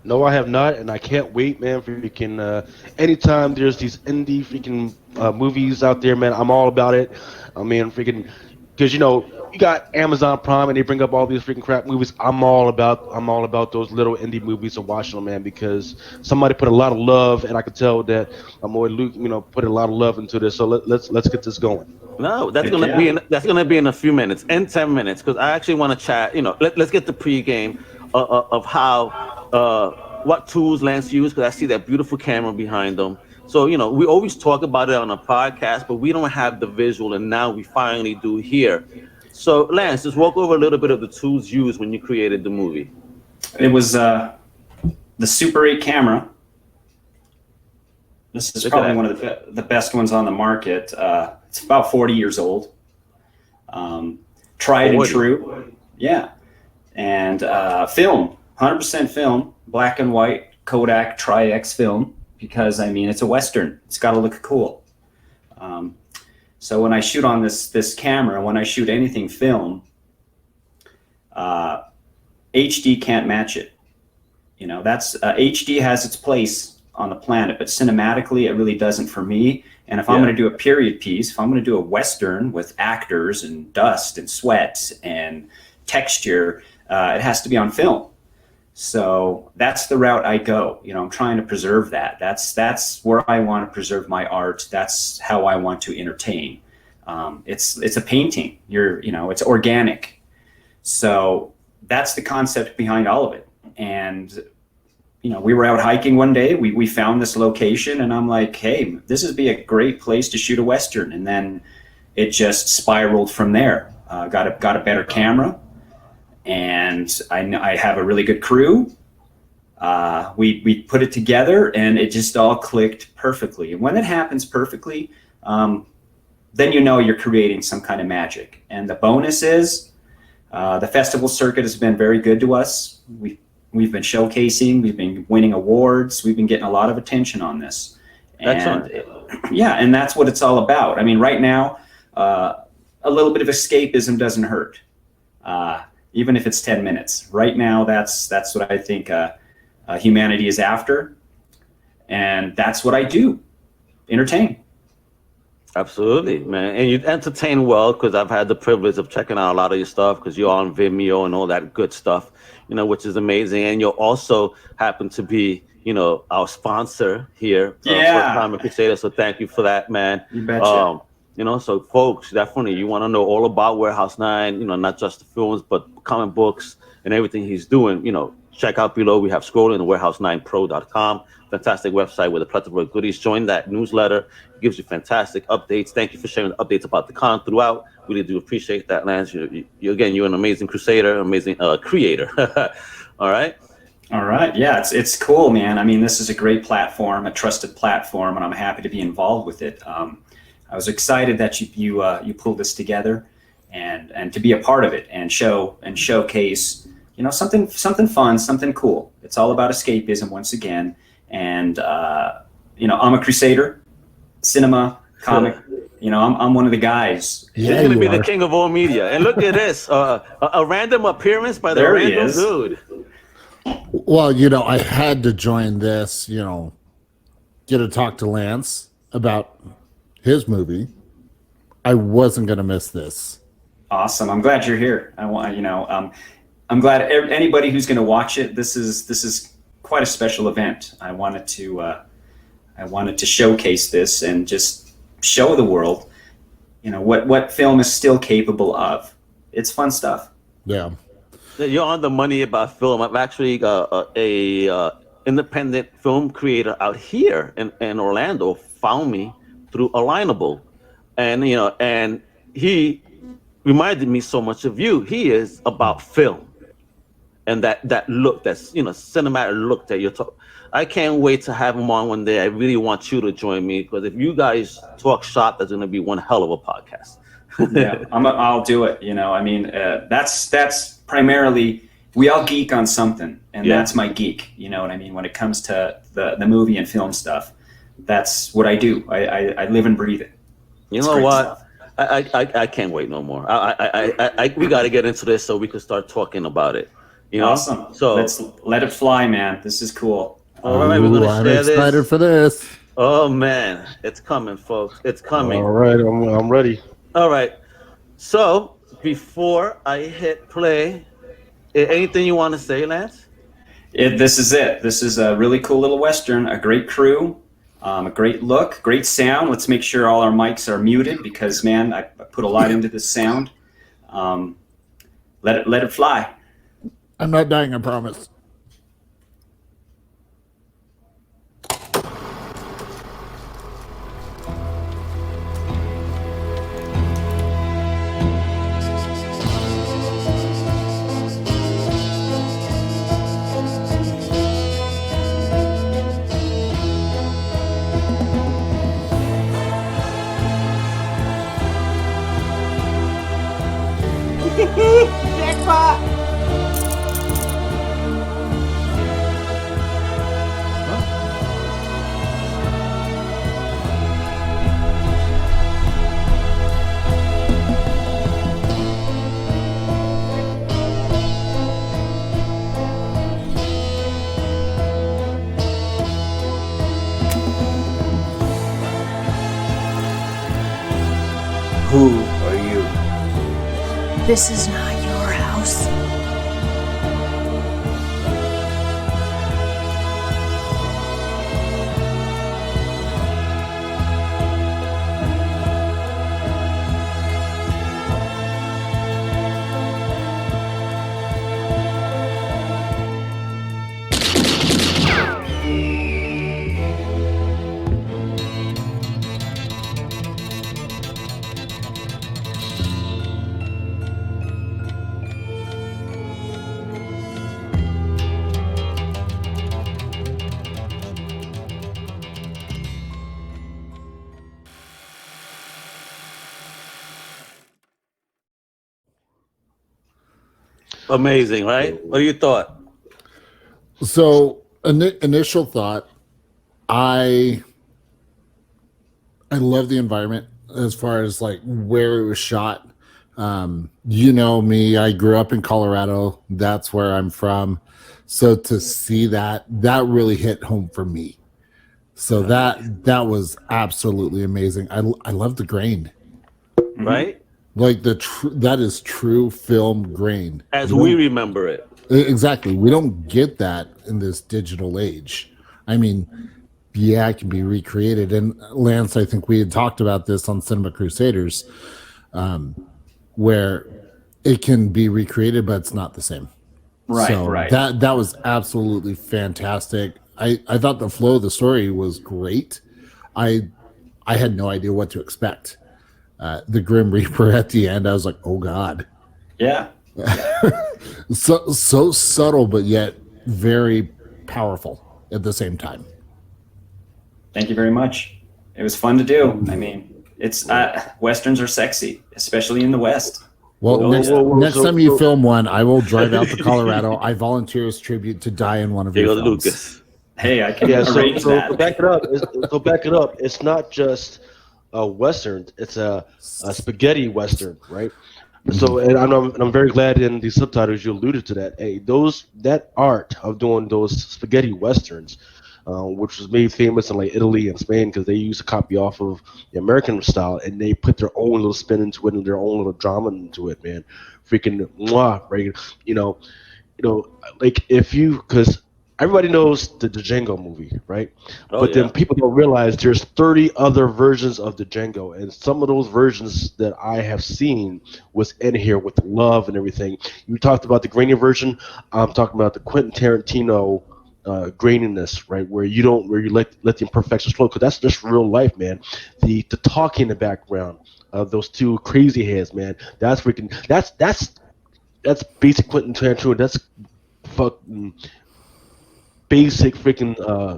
No, I have not, and I can't wait, man. For freaking anytime there's these indie freaking movies out there, man, I'm all about it. I mean, freaking, because you got Amazon Prime and they bring up all these freaking crap movies. I'm all about those little indie movies and watching them, man, because somebody put a lot of love, and I could tell that Luke, put a lot of love into this. So let's get this going. No, that's gonna be in a few minutes, in 10 minutes, because I actually want to chat. Let's get the pregame of how what tools Lance used, because I see that beautiful camera behind them. So, we always talk about it on a podcast, but we don't have the visual, and now we finally do here. So, Lance, just walk over a little bit of the tools used when you created the movie. It was the Super 8 camera. This is probably one of the best ones on the market. It's about 40 years old. Tried and true. Yeah. And film, 100% film, black and white, Kodak Tri-X film. Because it's a Western. It's got to look cool. So when I shoot on this camera, when I shoot anything film, HD can't match it. That's HD has its place on the planet, but cinematically it really doesn't for me. And if I'm going to do a period piece, if I'm going to do a Western with actors and dust and sweat and texture, it has to be on film. So that's the route I go. I'm trying to preserve that. That's where I want to preserve my art. That's how I want to entertain. It's a painting. It's organic. So that's the concept behind all of it. And we were out hiking one day. We found this location, and I'm like, hey, this would be a great place to shoot a Western. And then it just spiraled from there. Got a better camera. And I have a really good crew. We put it together, and it just all clicked perfectly. And when it happens perfectly, then you're creating some kind of magic. And the bonus is the festival circuit has been very good to us. We've been showcasing, we've been winning awards, we've been getting a lot of attention on this. And and that's what it's all about. Right now, a little bit of escapism doesn't hurt. Even if it's 10 minutes. Right now, that's what I think humanity is after. And that's what I do, entertain. Absolutely, man. And you entertain well, because I've had the privilege of checking out a lot of your stuff, because you're on Vimeo and all that good stuff, which is amazing. And you also happen to be, our sponsor here for Time of Crusader. So thank you for that, man. You betcha. So folks, definitely, you want to know all about Warehouse 9, not just the films, but comic books and everything he's doing, check out below. We have scrolling warehouse9pro.com. Fantastic website with a plethora of goodies. Join that newsletter. It gives you fantastic updates. Thank you for sharing the updates about the con throughout. Really do appreciate that, Lance. You're an amazing crusader, amazing creator. All right. Yeah, it's cool, man. I mean, this is a great platform, a trusted platform, and I'm happy to be involved with it. I was excited that you pulled this together and to be a part of it and showcase, something fun, something cool. It's all about escapism once again. And, I'm a crusader, cinema, comic, I'm one of the guys. He's going to be the king of all media. And look at this, a random appearance by the there random dude. Well, I had to join this, get to talk to Lance about his movie. I wasn't going to miss this. Awesome. I'm glad you're here. I'm glad anybody who's going to watch it. This is quite a special event. I wanted to showcase this and just show the world, what film is still capable of. It's fun stuff. Yeah. You're on the money about film. I've actually got a independent film creator out here in Orlando found me through Alignable, and he reminded me so much of you. He is about film. And that look, that's cinematic look that you're talking. I can't wait to have him on one day. I really want you to join me, because if you guys talk shop, that's going to be one hell of a podcast. Yeah, I'll do it. That's primarily, we all geek on something, and that's my geek. You know what I mean? When it comes to the movie and film stuff, that's what I do. I live and breathe it. You know what? I can't wait no more. We got to get into this so we can start talking about it. Awesome. So let's let it fly, man. This is cool. All right, we're gonna share this. I'm excited for this. Oh man, it's coming, folks. It's coming. All right, I'm ready. All right. So before I hit play, anything you want to say, Lance? This is it. This is a really cool little Western, a great crew, a great look, great sound. Let's make sure all our mics are muted, because man, I put a lot into this sound. Let it fly. I'm not dying, I promise. Jackpot! Who are you? This is not your house. Amazing, right? What do you thought? So, initial thought, I love the environment as far as like where it was shot. You know me, I grew up in Colorado. That's where I'm from. So to see that really hit home for me. So that was absolutely amazing. I love the grain, right? Like that is true film grain as we remember it. Exactly. We don't get that in this digital age. I mean, yeah, it can be recreated. And Lance, I think we had talked about this on Cinema Crusaders, where it can be recreated, but it's not the same. Right, so right. That was absolutely fantastic. I thought the flow of the story was great. I had no idea what to expect. The Grim Reaper at the end, I was like, oh God. Yeah. so subtle, but yet very powerful at the same time. Thank you very much. It was fun to do. I mean, it's Westerns are sexy, especially in the West. Well, next time you film one, I will drive out to Colorado. I volunteer as tribute to die in one of your films. Lucas. Hey, I can arrange that. So back it up. It's not just a Western. It's a spaghetti Western, right? So, and I'm very glad in the subtitles you alluded to that. Hey, that art of doing those spaghetti Westerns, which was made famous in like Italy and Spain because they used to copy off of the American style and they put their own little spin into it and their own little drama into it, man. Freaking right? You know, like because everybody knows the Django movie, right? Then people don't realize there's 30 other versions of the Django, and some of those versions that I have seen was in here with the love and everything. You talked about the grainy version. I'm talking about the Quentin Tarantino graininess, right? Where you let the imperfections flow, because that's just real life, man. The talking in the background of those two crazy heads, man. That's freaking. That's basic Quentin Tarantino. That's fucking basic freaking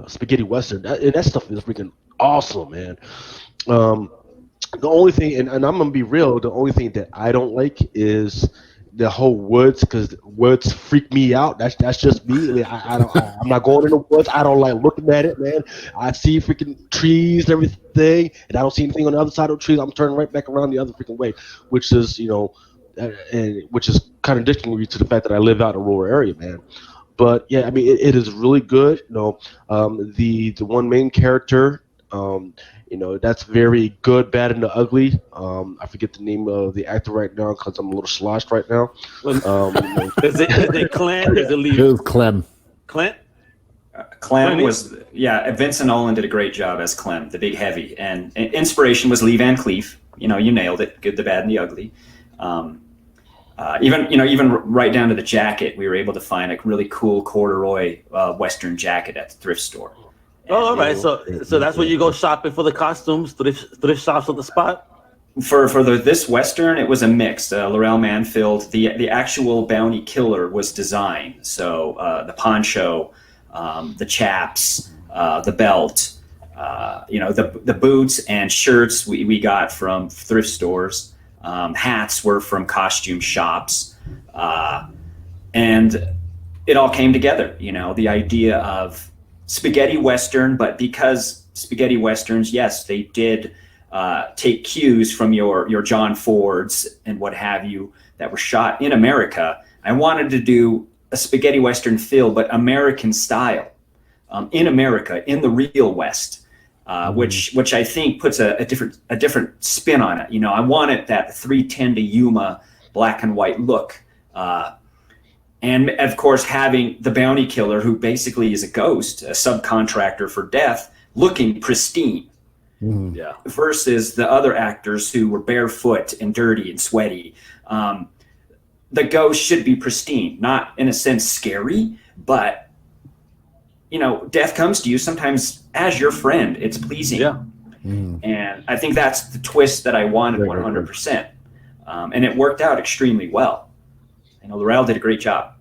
spaghetti Western. That stuff is freaking awesome, man. The only thing, and I'm gonna be real, the only thing that I don't like is the whole woods, because woods freak me out. That's just me. I mean, I'm not going in the woods. I don't like looking at it, man. I see freaking trees and everything, and I don't see anything on the other side of the trees. I'm turning right back around the other freaking way, which is and which is contradictory to the fact that I live out in a rural area, man. But yeah, I mean, it is really good. The one main character, that's very good, bad, and the ugly. I forget the name of the actor right now because I'm a little sloshed right now. Is it Clint? Is it Lee? It was Clem. Clint? Clem was, Vincent Nolan did a great job as Clem, the big heavy. And inspiration was Lee Van Cleef. You nailed it. Good, the bad, and the ugly. Even right down to the jacket, we were able to find a really cool corduroy Western jacket at the thrift store. All right. So that's where you go shopping for the costumes, thrift shops at the spot? For this Western, it was a mix. Laurel Manfield, the actual bounty killer was designed. So the poncho, the chaps, the belt, the boots and shirts we got from thrift stores. Hats were from costume shops, and it all came together. The idea of spaghetti Western, but because spaghetti Westerns, yes, they did take cues from your John Fords and what have you that were shot in America. I wanted to do a spaghetti Western feel, but American style, in America, in the real West. Which I think puts a different spin on it. I wanted that 310 to Yuma black and white look, and of course having the bounty killer, who basically is a ghost, a subcontractor for death, looking pristine. Yeah. Versus the other actors who were barefoot and dirty and sweaty. The ghost should be pristine, not in a sense scary, but death comes to you sometimes as your friend. It's pleasing. Yeah. And I think that's the twist that I wanted 100%. And it worked out extremely well. Laurel did a great job.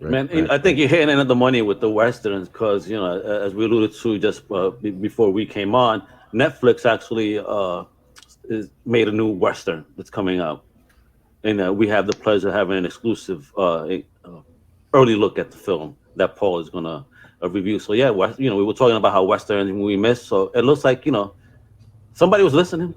I think you're hitting into the money with the Westerns because, as we alluded to just before we came on, Netflix actually made a new Western that's coming out. And we have the pleasure of having an exclusive early look at the film that Paul is going to review. So yeah, we were talking about how Western we missed. So it looks like Somebody was listening.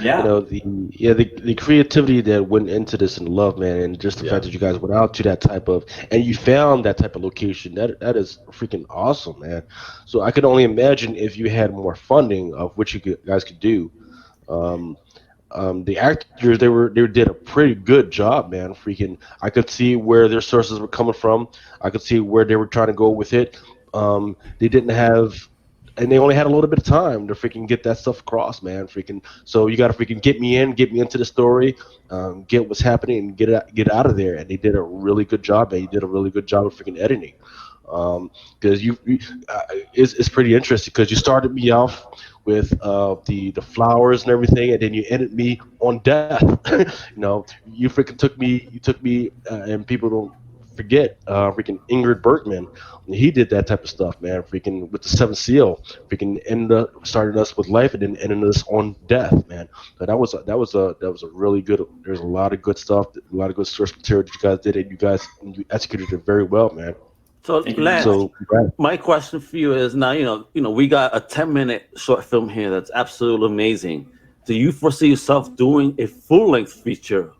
Yeah. You know, the creativity that went into this and love, man, and just the fact that you guys went out to that type of, and you found that type of location, that is freaking awesome, man. So I could only imagine if you had more funding of what you guys could do. The actors, they did a pretty good job, man. Freaking, I could see where their sources were coming from. I could see where they were trying to go with it. They didn't have, and they only had a little bit of time to freaking get that stuff across, man. Freaking, so you got to freaking get me into the story, get what's happening, and get out of there. And they did a really good job, man. You did a really good job of freaking editing. Because it's pretty interesting because you started me off with the flowers and everything, and then you ended me on death. You know, you took me, and people don't forget, freaking Ingrid Bergman. He did that type of stuff, man. Freaking with the Seventh Seal, freaking started us with life and then ended us on death, man. So that was a really good. There's a lot of good stuff, a lot of good source material that you guys did, and you executed it very well, man. So, Lance, my question for you is now, you know, we got a 10-minute short film here that's absolutely amazing. Do you foresee yourself doing a full-length feature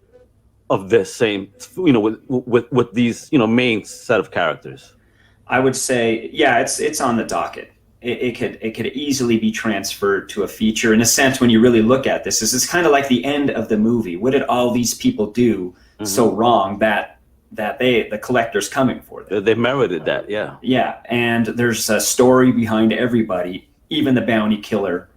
of this same, you know, with these, you know, main set of characters? I would say, yeah, it's on the docket. It could easily be transferred to a feature. In a sense, when you really look at this, it's kind of like the end of the movie. What did all these people do so wrong that the collector's coming for them? They merited that, yeah. Yeah, and there's a story behind everybody, even the bounty killer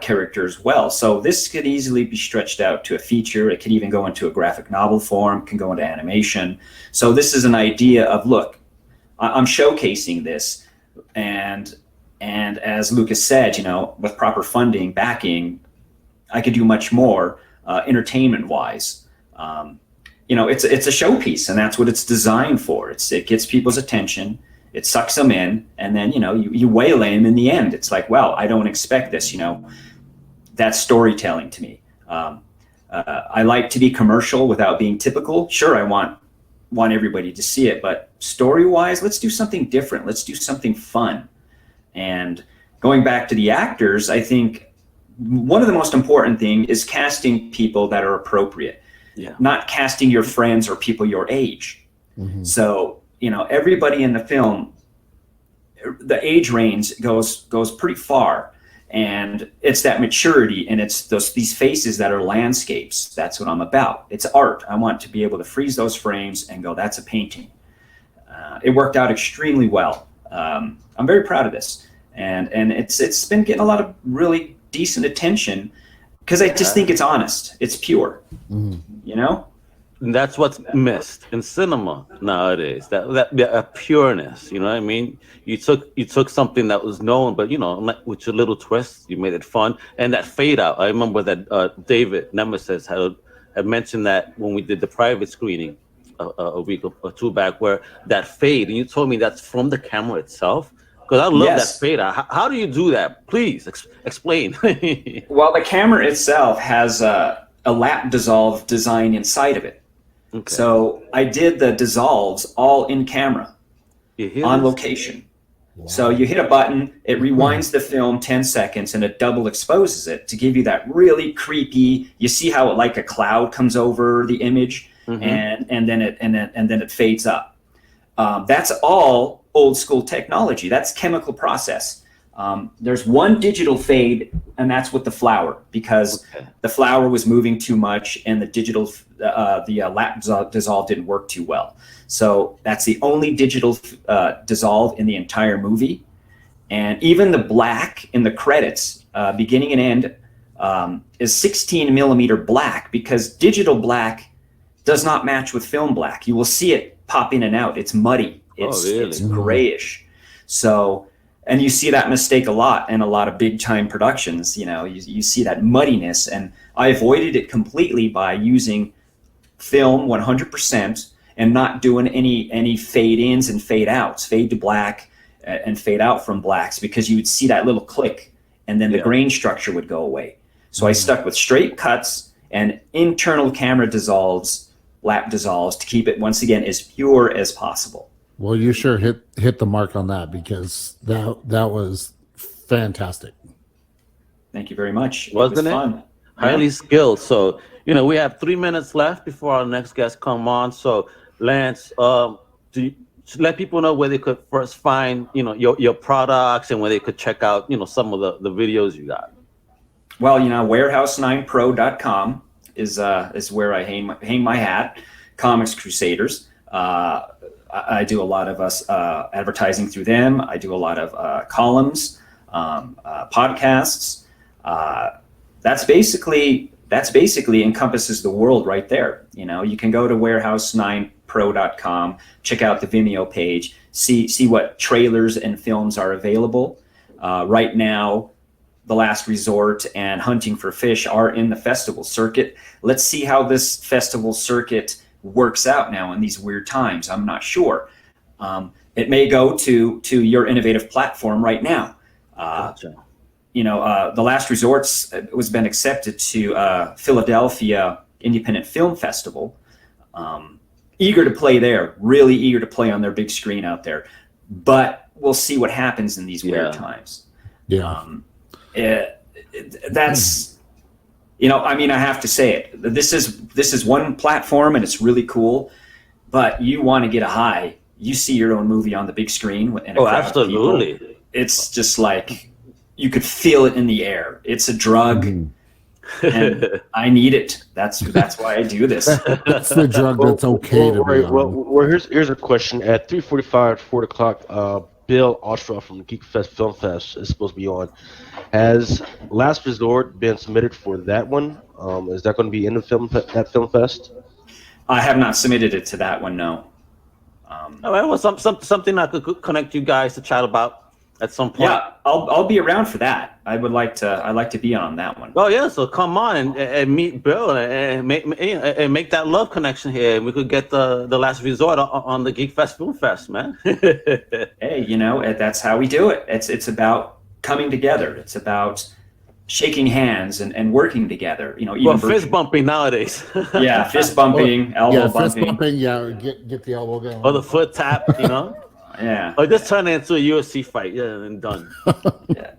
character as well. So this could easily be stretched out to a feature. It could even go into a graphic novel form, can go into animation. So this is an idea of, look, I'm showcasing this, and as Lucas said, you know, with proper funding, backing, I could do much more entertainment-wise. You know, it's a showpiece, and that's what it's designed for. It gets people's attention, it sucks them in, and then, you know, you waylay them in the end. It's like, well, I don't expect this, you know. That's storytelling to me. I like to be commercial without being typical. Sure, I want everybody to see it, but story-wise, let's do something different. Let's do something fun. And going back to the actors, I think one of the most important things is casting people that are appropriate. Yeah. Not casting your friends or people your age. Mm-hmm. So, you know, everybody in the film, the age range goes pretty far, and it's that maturity, and it's these faces that are landscapes. That's what I'm about. It's art. I want to be able to freeze those frames and go, that's a painting. It worked out extremely well. I'm very proud of this, and it's been getting a lot of really decent attention. Because I just think it's honest, it's pure, you know. And that's what's missed in cinema nowadays. That pureness, you know what I mean. You took something that was known, but you know, with your little twists, you made it fun. And that fade out. I remember that David Nemesis had mentioned that when we did the private screening a week or two back, where that fade, and you told me that's from the camera itself. Because I love that fade out. How do you do that? Please explain. Well, the camera itself has a lap dissolve design inside of it. Okay. So I did the dissolves all in camera on location. Wow. So you hit a button, it rewinds the film 10 seconds, and it double exposes it to give you that really creepy. You see how like a cloud comes over the image, and then it fades up. That's all old school technology. That's chemical process. There's one digital fade, and that's with the flower, because the flower was moving too much, and the digital, the lap dissolve didn't work too well. So that's the only digital dissolve in the entire movie. And even the black in the credits, beginning and end, is 16 millimeter black, because digital black does not match with film black. You will see it pop in and out. It's muddy. It's grayish. So, and you see that mistake a lot in a lot of big time productions. You know, you see that muddiness, and I avoided it completely by using film 100% and not doing any fade ins and fade outs, fade to black and fade out from blacks, because you would see that little click, and then the grain structure would go away. So I stuck with straight cuts and internal camera dissolves, lap dissolves, to keep it once again as pure as possible. Well, you sure hit the mark on that, because that was fantastic. Thank you very much. Wasn't it? Fun. Highly skilled. So, we have 3 minutes left before our next guest come on. So, Lance, let people know where they could first find, your products and where they could check out, some of the videos you got. Well, warehouse9pro.com is where I hang my hat. Comics Crusaders. I do a lot of advertising through them. I do a lot of columns, podcasts. That's basically encompasses the world right there. You can go to warehouse9pro.com, check out the Vimeo page, see what trailers and films are available. Right now, The Last Resort and Hunting for Fish are in the festival circuit. Let's see how this festival circuit works out now in these weird times. I'm not sure. It may go to your innovative platform right now. Gotcha. The Last Resort's was been accepted to Philadelphia Independent Film Festival. Eager to play there, really eager to play on their big screen out there. But we'll see what happens in these weird times. Yeah. That's, I have to say it. This is one platform and it's really cool. But you want to get a high, you see your own movie on the big screen. And absolutely. It's just like, you could feel it in the air. It's a drug, and I need it. That's why I do this. That's the drug that's okay to be on. Well, here's a question. At 3:45, 4 o'clock, Bill Ostroff from GeekFest FilmFest is supposed to be on. Has Last Resort been submitted for that one? Is that going to be in the FilmFest? I have not submitted it to that one. No. All right, well, something I could connect you guys to chat about at some point. Yeah, I'll be around for that. I'd like to be on that one. Oh yeah, so come on and meet Bill and make that love connection here. And we could get the Last Resort on the GeekFest FilmFest, man. Hey, that's how we do it. It's about coming together. It's about shaking hands and working together. Even fist bumping nowadays. Yeah, fist bumping, elbow bumping. Fist bumping. Yeah, get the elbow going. Or the foot tap. Yeah. Or just turn it into a UFC fight. Yeah, and done. Yeah.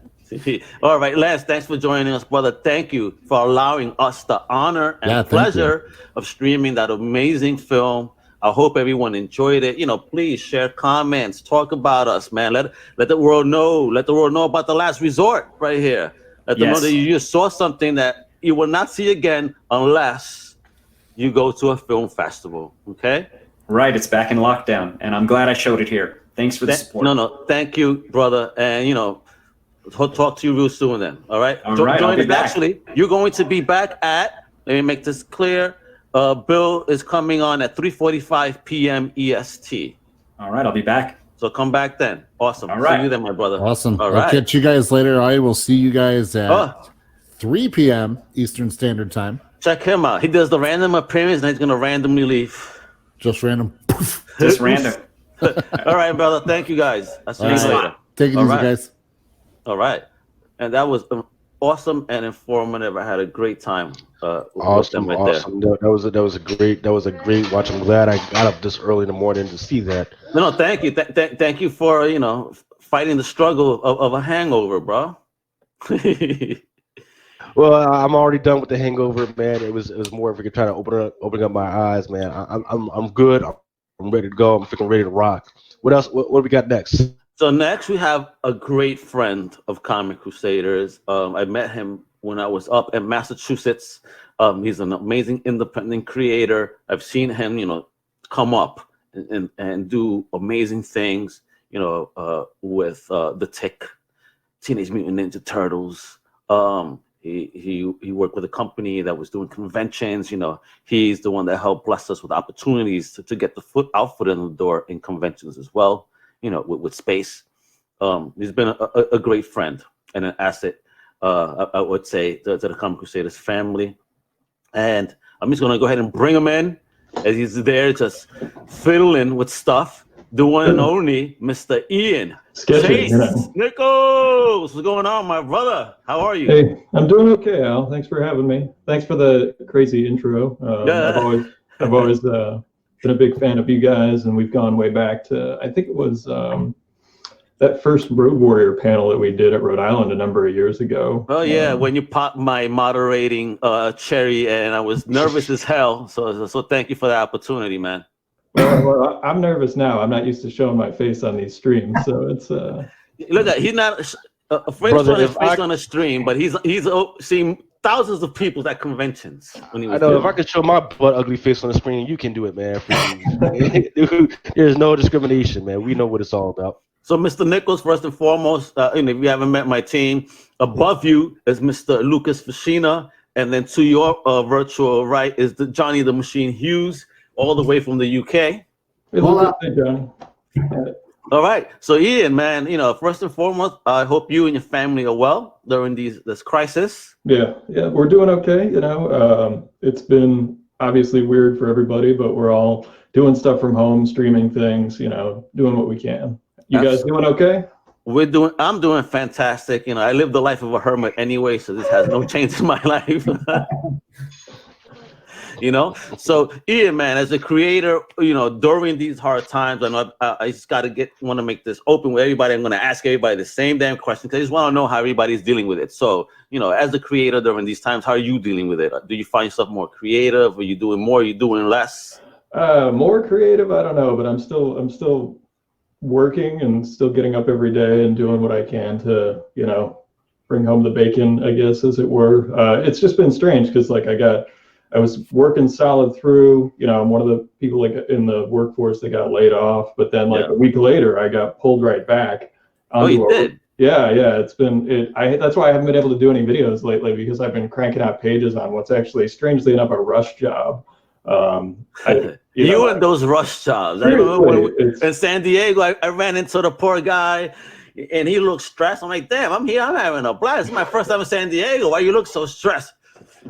All right, Lance, thanks for joining us, brother. Thank you for allowing us the honor and pleasure of streaming that amazing film. I hope everyone enjoyed it. Please share comments, talk about us, man. Let the world know. Let the world know about The Last Resort right here. Let them know that you just saw something that you will not see again unless you go to a film festival. Okay? Right. It's back in lockdown, and I'm glad I showed it here. Thanks for the support. No. Thank you, brother. And, talk to you real soon then. All right? All right. Actually, you're going to be back at, let me make this clear. Bill is coming on at 3:45 p.m. EST. All right. I'll be back. So come back then. Awesome. All right. See you then, my brother. Awesome. All right. I'll catch you guys later. I will see you guys at 3 p.m. Eastern Standard Time. Check him out. He does the random appearance, and he's going to randomly leave. Just random. Just random. All right, brother. Thank you, guys. I'll see you later. Take it easy, guys. All right. And that was awesome and informative. I had a great time. Awesome. That was a great watch. I'm glad I got up this early in the morning to see that. No, thank you. Thank you for, fighting the struggle of a hangover, bro. Well, I'm already done with the hangover, man. It was more of trying to open up my eyes, man. I'm good. I'm ready to go. I'm freaking ready to rock. What else? What do we got next? So next we have a great friend of Comic Crusaders. I met him when I was up in Massachusetts. He's an amazing independent creator. I've seen him, come up and do amazing things, with the Tick, Teenage Mutant Ninja Turtles. He worked with a company that was doing conventions. He's the one that helped bless us with opportunities to get our foot in the door in conventions as well. With space. He's been a great friend and an asset, I would say, to the Comic Crusaders family. And I'm just going to go ahead and bring him in as he's there just fiddling with stuff. The one and only Mr. Ian Chase Nichols. What's going on, my brother? How are you? Hey, I'm doing okay, Al. Thanks for having me. Thanks for the crazy intro. I've always been a big fan of you guys, and we've gone way back to, I think it was that first Road Warrior panel that we did at Rhode Island a number of years ago. Oh yeah, when you popped my moderating cherry, and I was nervous as hell. So thank you for the opportunity, man. Well, I'm nervous now. I'm not used to showing my face on these streams, so it's. Look at he's not afraid to show his face on a stream, but he's seen thousands of people at conventions. When he was if I could show my butt ugly face on the screen, you can do it, man. There's no discrimination, man. We know what it's all about. So, Mr. Nichols, first and foremost, if you haven't met my team, above you is Mr. Lucas Fashina, and then to your virtual right is the Johnny the Machine Hughes, all the way from the UK. Hey, Johnny. All right. So, Ian, man, first and foremost, I hope you and your family are well during this crisis. Yeah, we're doing okay. It's been obviously weird for everybody, but we're all doing stuff from home, streaming things, doing what we can. You guys doing okay? I'm doing fantastic. I live the life of a hermit anyway, so this has no change in my life. So Ian, man, as a creator, during these hard times, I know I just want to make this open with everybody. I'm going to ask everybody the same damn question because I just want to know how everybody's dealing with it. So, as a creator during these times, how are you dealing with it? Do you find yourself more creative? Are you doing more? Are you doing less? More creative? I don't know, but I'm still working and still getting up every day and doing what I can to, bring home the bacon, I guess, as it were. It's just been strange because I was working solid through, I'm one of the people in the workforce that got laid off, but then a week later I got pulled right back. You did? Yeah. It's been, that's why I haven't been able to do any videos lately because I've been cranking out pages on what's actually, strangely enough, a rush job. You and those rush jobs. I remember in San Diego, I ran into the poor guy and he looked stressed. I'm like, damn, I'm here. I'm having a blast. It's my first time in San Diego. Why you look so stressed?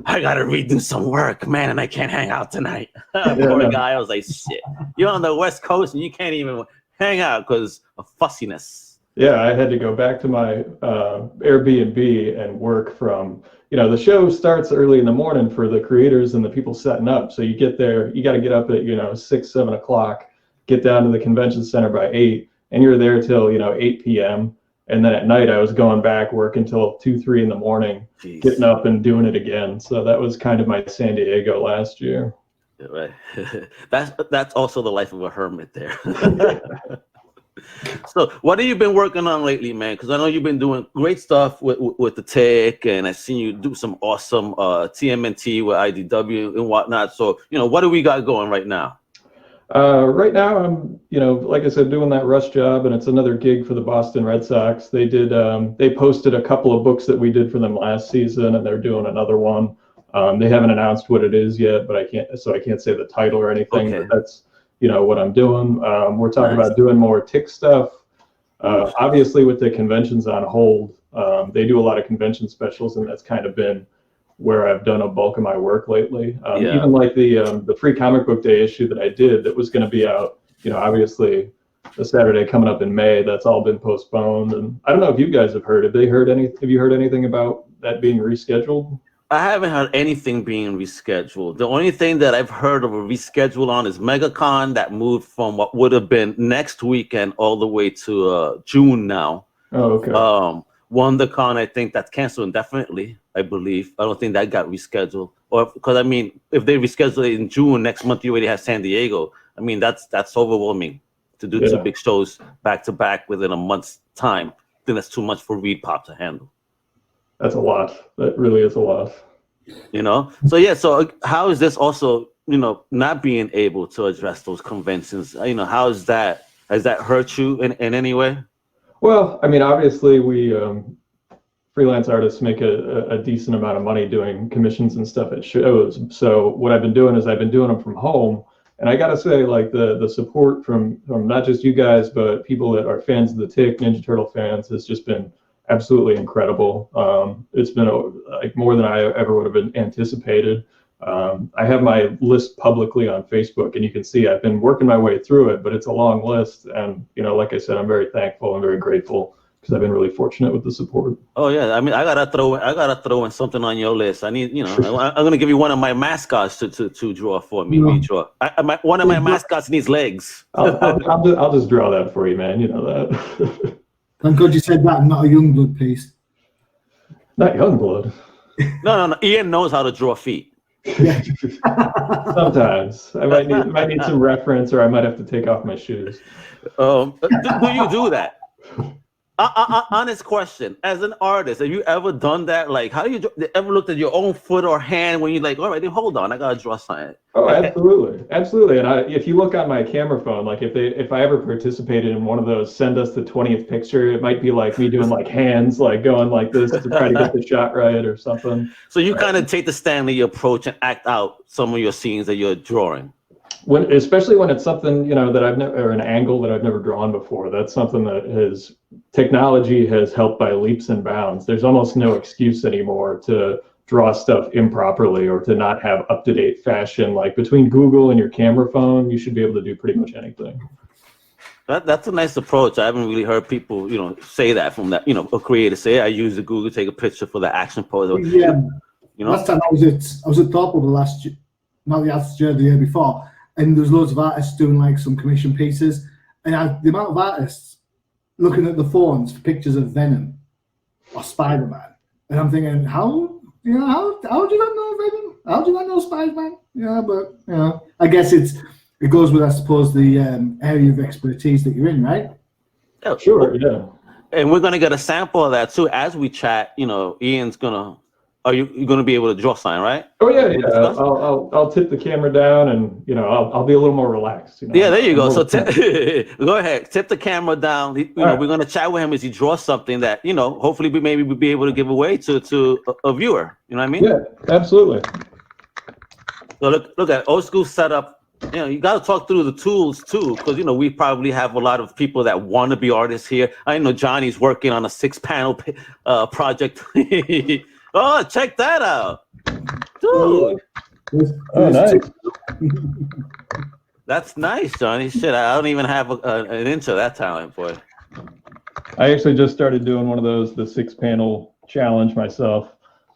I got to redo some work, man, and I can't hang out tonight. Poor guy. I was like, shit. You're on the West Coast and you can't even hang out because of fussiness. Yeah, I had to go back to my Airbnb and work from, the show starts early in the morning for the creators and the people setting up. So you get there, you got to get up at, 6, 7 o'clock, get down to the convention center by 8, and you're there till, 8 p.m. And then at night I was going back, working till 2, 3 in the morning, getting up and doing it again. So that was kind of my San Diego last year. Right. That's also the life of a hermit there. So what have you been working on lately, man? Because I know you've been doing great stuff with the tech, and I've seen you do some awesome TMNT with IDW and whatnot. So, what do we got going right now? Right now I'm, like I said, doing that rush job, and it's another gig for the Boston Red Sox. They did, they posted a couple of books that we did for them last season, and they're doing another one. They haven't announced what it is yet, but I can't say the title or anything. Okay. But that's, what I'm doing. We're talking about doing more tick stuff. Obviously with the conventions on hold, they do a lot of convention specials, and that's kind of been where I've done a bulk of my work lately. Even like the free comic book day issue that I did that was going to be out, obviously the Saturday coming up in May, that's all been postponed. And I don't know if you guys have heard. Have you heard anything about that being rescheduled? I haven't heard anything being rescheduled. The only thing that I've heard of a reschedule on is MegaCon that moved from what would have been next weekend all the way to June now. Oh, okay. WonderCon, I think that's canceled indefinitely, I believe. I don't think that got rescheduled. Or because if they reschedule it in June next month, you already have San Diego. I mean, that's overwhelming to do 2 big shows back to back within a month's time. I think that's too much for Reed Pop to handle. That's a lot. That really is a lot. So how is this also, not being able to address those conventions? How is that? Has that hurt you in any way? Well, I mean, obviously we freelance artists make a decent amount of money doing commissions and stuff at shows. So what I've been doing is I've been doing them from home. And I got to say, like the support from not just you guys, but people that are fans of the Tick, Ninja Turtle fans, has just been absolutely incredible. It's been like more than I ever would have been anticipated. I have my list publicly on Facebook, and you can see I've been working my way through it, but it's a long list. And, like I said, I'm very thankful and very grateful because I've been really fortunate with the support. Oh yeah, I mean, I gotta throw in something on your list. I need, I'm gonna give you one of my mascots to draw for me. Redraw. One of my mascots needs legs. I'll just draw that for you, man. You know that. Thank God you said that, and not a Youngblood piece. Not Youngblood. No. Ian knows how to draw feet. Yeah. Sometimes I might need some reference, or I might have to take off my shoes. Do you do that? Honest question. As an artist, have you ever done that? Like, how do you ever looked at your own foot or hand when you're like, all right, then hold on, I gotta draw something? Oh, absolutely. And if you look on my camera phone, like if I ever participated in one of those send us the 20th picture, it might be like me doing like hands, like going like this to try to get the shot right or something. So you kind of take the Stanley approach and act out some of your scenes that you're drawing. Especially when it's something, that I've never, or an angle that I've never drawn before. That's something that technology has helped by leaps and bounds. There's almost no excuse anymore to draw stuff improperly or to not have up-to-date fashion. Like between Google and your camera phone, you should be able to do pretty much anything. That's a nice approach. I haven't really heard people, say that from that, a creator say, I use the Google, take a picture for the action pose. Yeah. Last time I was at Thorpe not last year, the year before. And there's loads of artists doing like some commission pieces, and the amount of artists looking at the phones for pictures of Venom or Spider-Man, and I'm thinking, how do you not know Venom? How do you not know Spider-Man? But I guess it goes with, I suppose, the area of expertise that you're in, right? Yeah, sure, yeah. And we're gonna get a sample of that too as we chat. Ian's gonna. Are you going to be able to draw sign, right? Oh yeah. I'll tip the camera down, and I'll be a little more relaxed. Yeah, there you go. So go ahead, tip the camera down. We're going to chat with him as he draws something that hopefully we'll be able to give away to a viewer. You know what I mean? Yeah, absolutely. So look at old school setup. You got to talk through the tools too, because we probably have a lot of people that want to be artists here. I know Johnny's working on a 6-panel project. Oh, check that out, dude! Oh, nice. That's nice, Johnny. Shit, I don't even have an inch of that talent, boy. I actually just started doing one of those, the 6-panel challenge myself.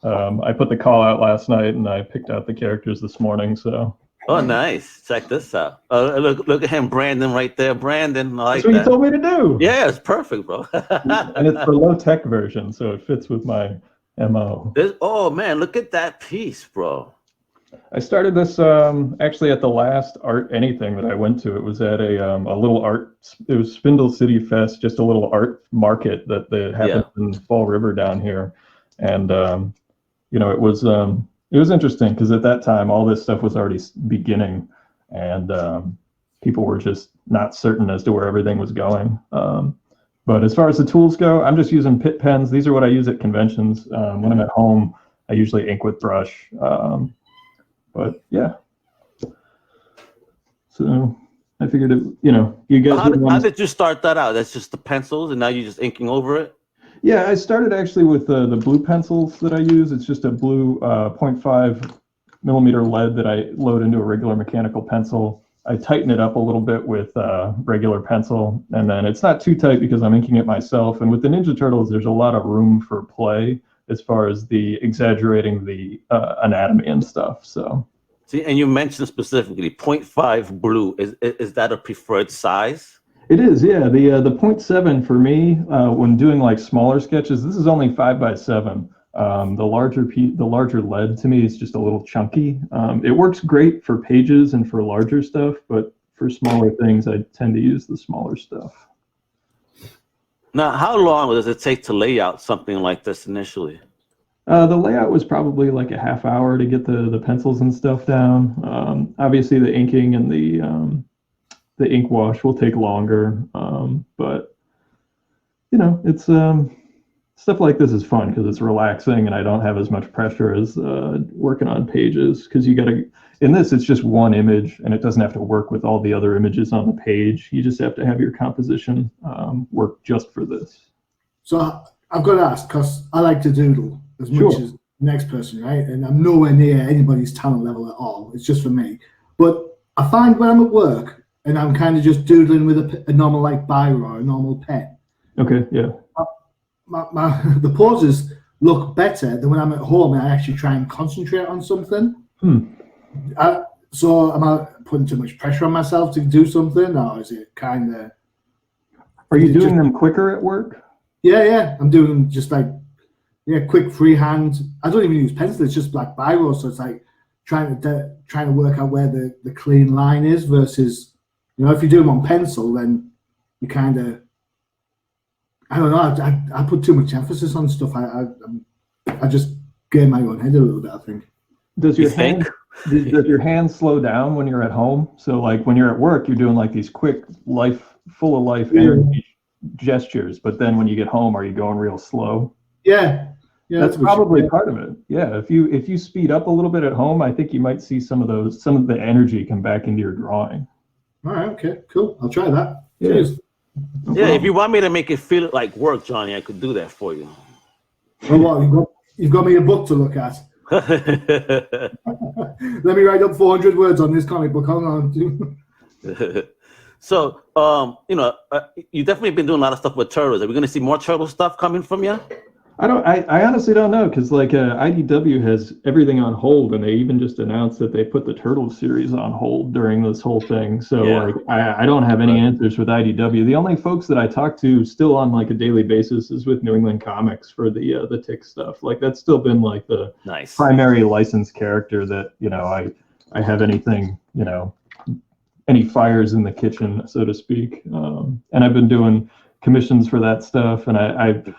I put the call out last night, and I picked out the characters this morning. So. Oh, nice! Check this out. Look at him, Brandon, right there. Brandon, I like that's what you told me to do. Yeah, it's perfect, bro. And it's the low-tech version, so it fits with my MO. Oh man, look at that piece, bro. I started this actually at the last Art Anything that I went to. It was at a little art. It was Spindle City Fest, just a little art market that happened in Fall River down here, and it was interesting because at that time all this stuff was already beginning, and people were just not certain as to where everything was going. But as far as the tools go, I'm just using pit pens. These are what I use at conventions. When I'm at home, I usually ink with brush. But yeah. So I figured you guys. How did you start that out? That's just the pencils, and now you're just inking over it? Yeah, I started actually with the blue pencils that I use. It's just a blue 0.5 millimeter lead that I load into a regular mechanical pencil. I tighten it up a little bit with regular pencil, and then it's not too tight because I'm inking it myself. And with the Ninja Turtles, there's a lot of room for play as far as the exaggerating the anatomy and stuff. So, see, and you mentioned specifically 0.5 blue. Is that a preferred size? It is, yeah. The 0.7 for me when doing like smaller sketches, this is only 5x7. The larger lead to me is just a little chunky. It works great for pages and for larger stuff, but for smaller things, I tend to use the smaller stuff. Now, how long does it take to lay out something like this initially? The layout was probably like a half hour to get the pencils and stuff down. Obviously, the inking and the ink wash will take longer, but it's stuff like this is fun because it's relaxing and I don't have as much pressure as working on pages, because in this it's just one image and it doesn't have to work with all the other images on the page. You just have to have your composition work just for this. So I've got to ask, because I like to doodle as much as the next person, right? And I'm nowhere near anybody's talent level at all. It's just for me. But I find when I'm at work and I'm kind of just doodling with a normal like biro or a normal pen. Okay, yeah. The poses look better than when I'm at home and I actually try and concentrate on something. So am I putting too much pressure on myself to do something, or is it kind of... Are you doing them quicker at work? Yeah. I'm doing just like quick freehand. I don't even use pencil. It's just like biro. So it's like trying to work out where the clean line is versus, if you do them on pencil, then you kind of, I don't know. I put too much emphasis on stuff. I just get in my own head a little bit, I think. Does your hand slow down when you're at home? So like when you're at work, you're doing like these quick full of life energy gestures, but then when you get home, are you going real slow? Yeah, that's probably part of it. Yeah, if you speed up a little bit at home, I think you might see some of the energy come back into your drawing. All right, okay, cool. I'll try that. Yeah. Cheers. Yeah, if you want me to make it feel like work, Johnny, I could do that for you. Well, what, you've got me a book to look at. Let me write up 400 words on this comic book. Hold on. So, you definitely been doing a lot of stuff with turtles. Are we going to see more turtle stuff coming from you? I honestly don't know, because like IDW has everything on hold, and they even just announced that they put the Turtles series on hold during this whole thing. So like I don't have any answers with IDW. The only folks that I talk to still on like a daily basis is with New England Comics for the Tick stuff. Like that's still been like the primary licensed character that I have anything any fires in the kitchen, so to speak. And I've been doing commissions for that stuff, and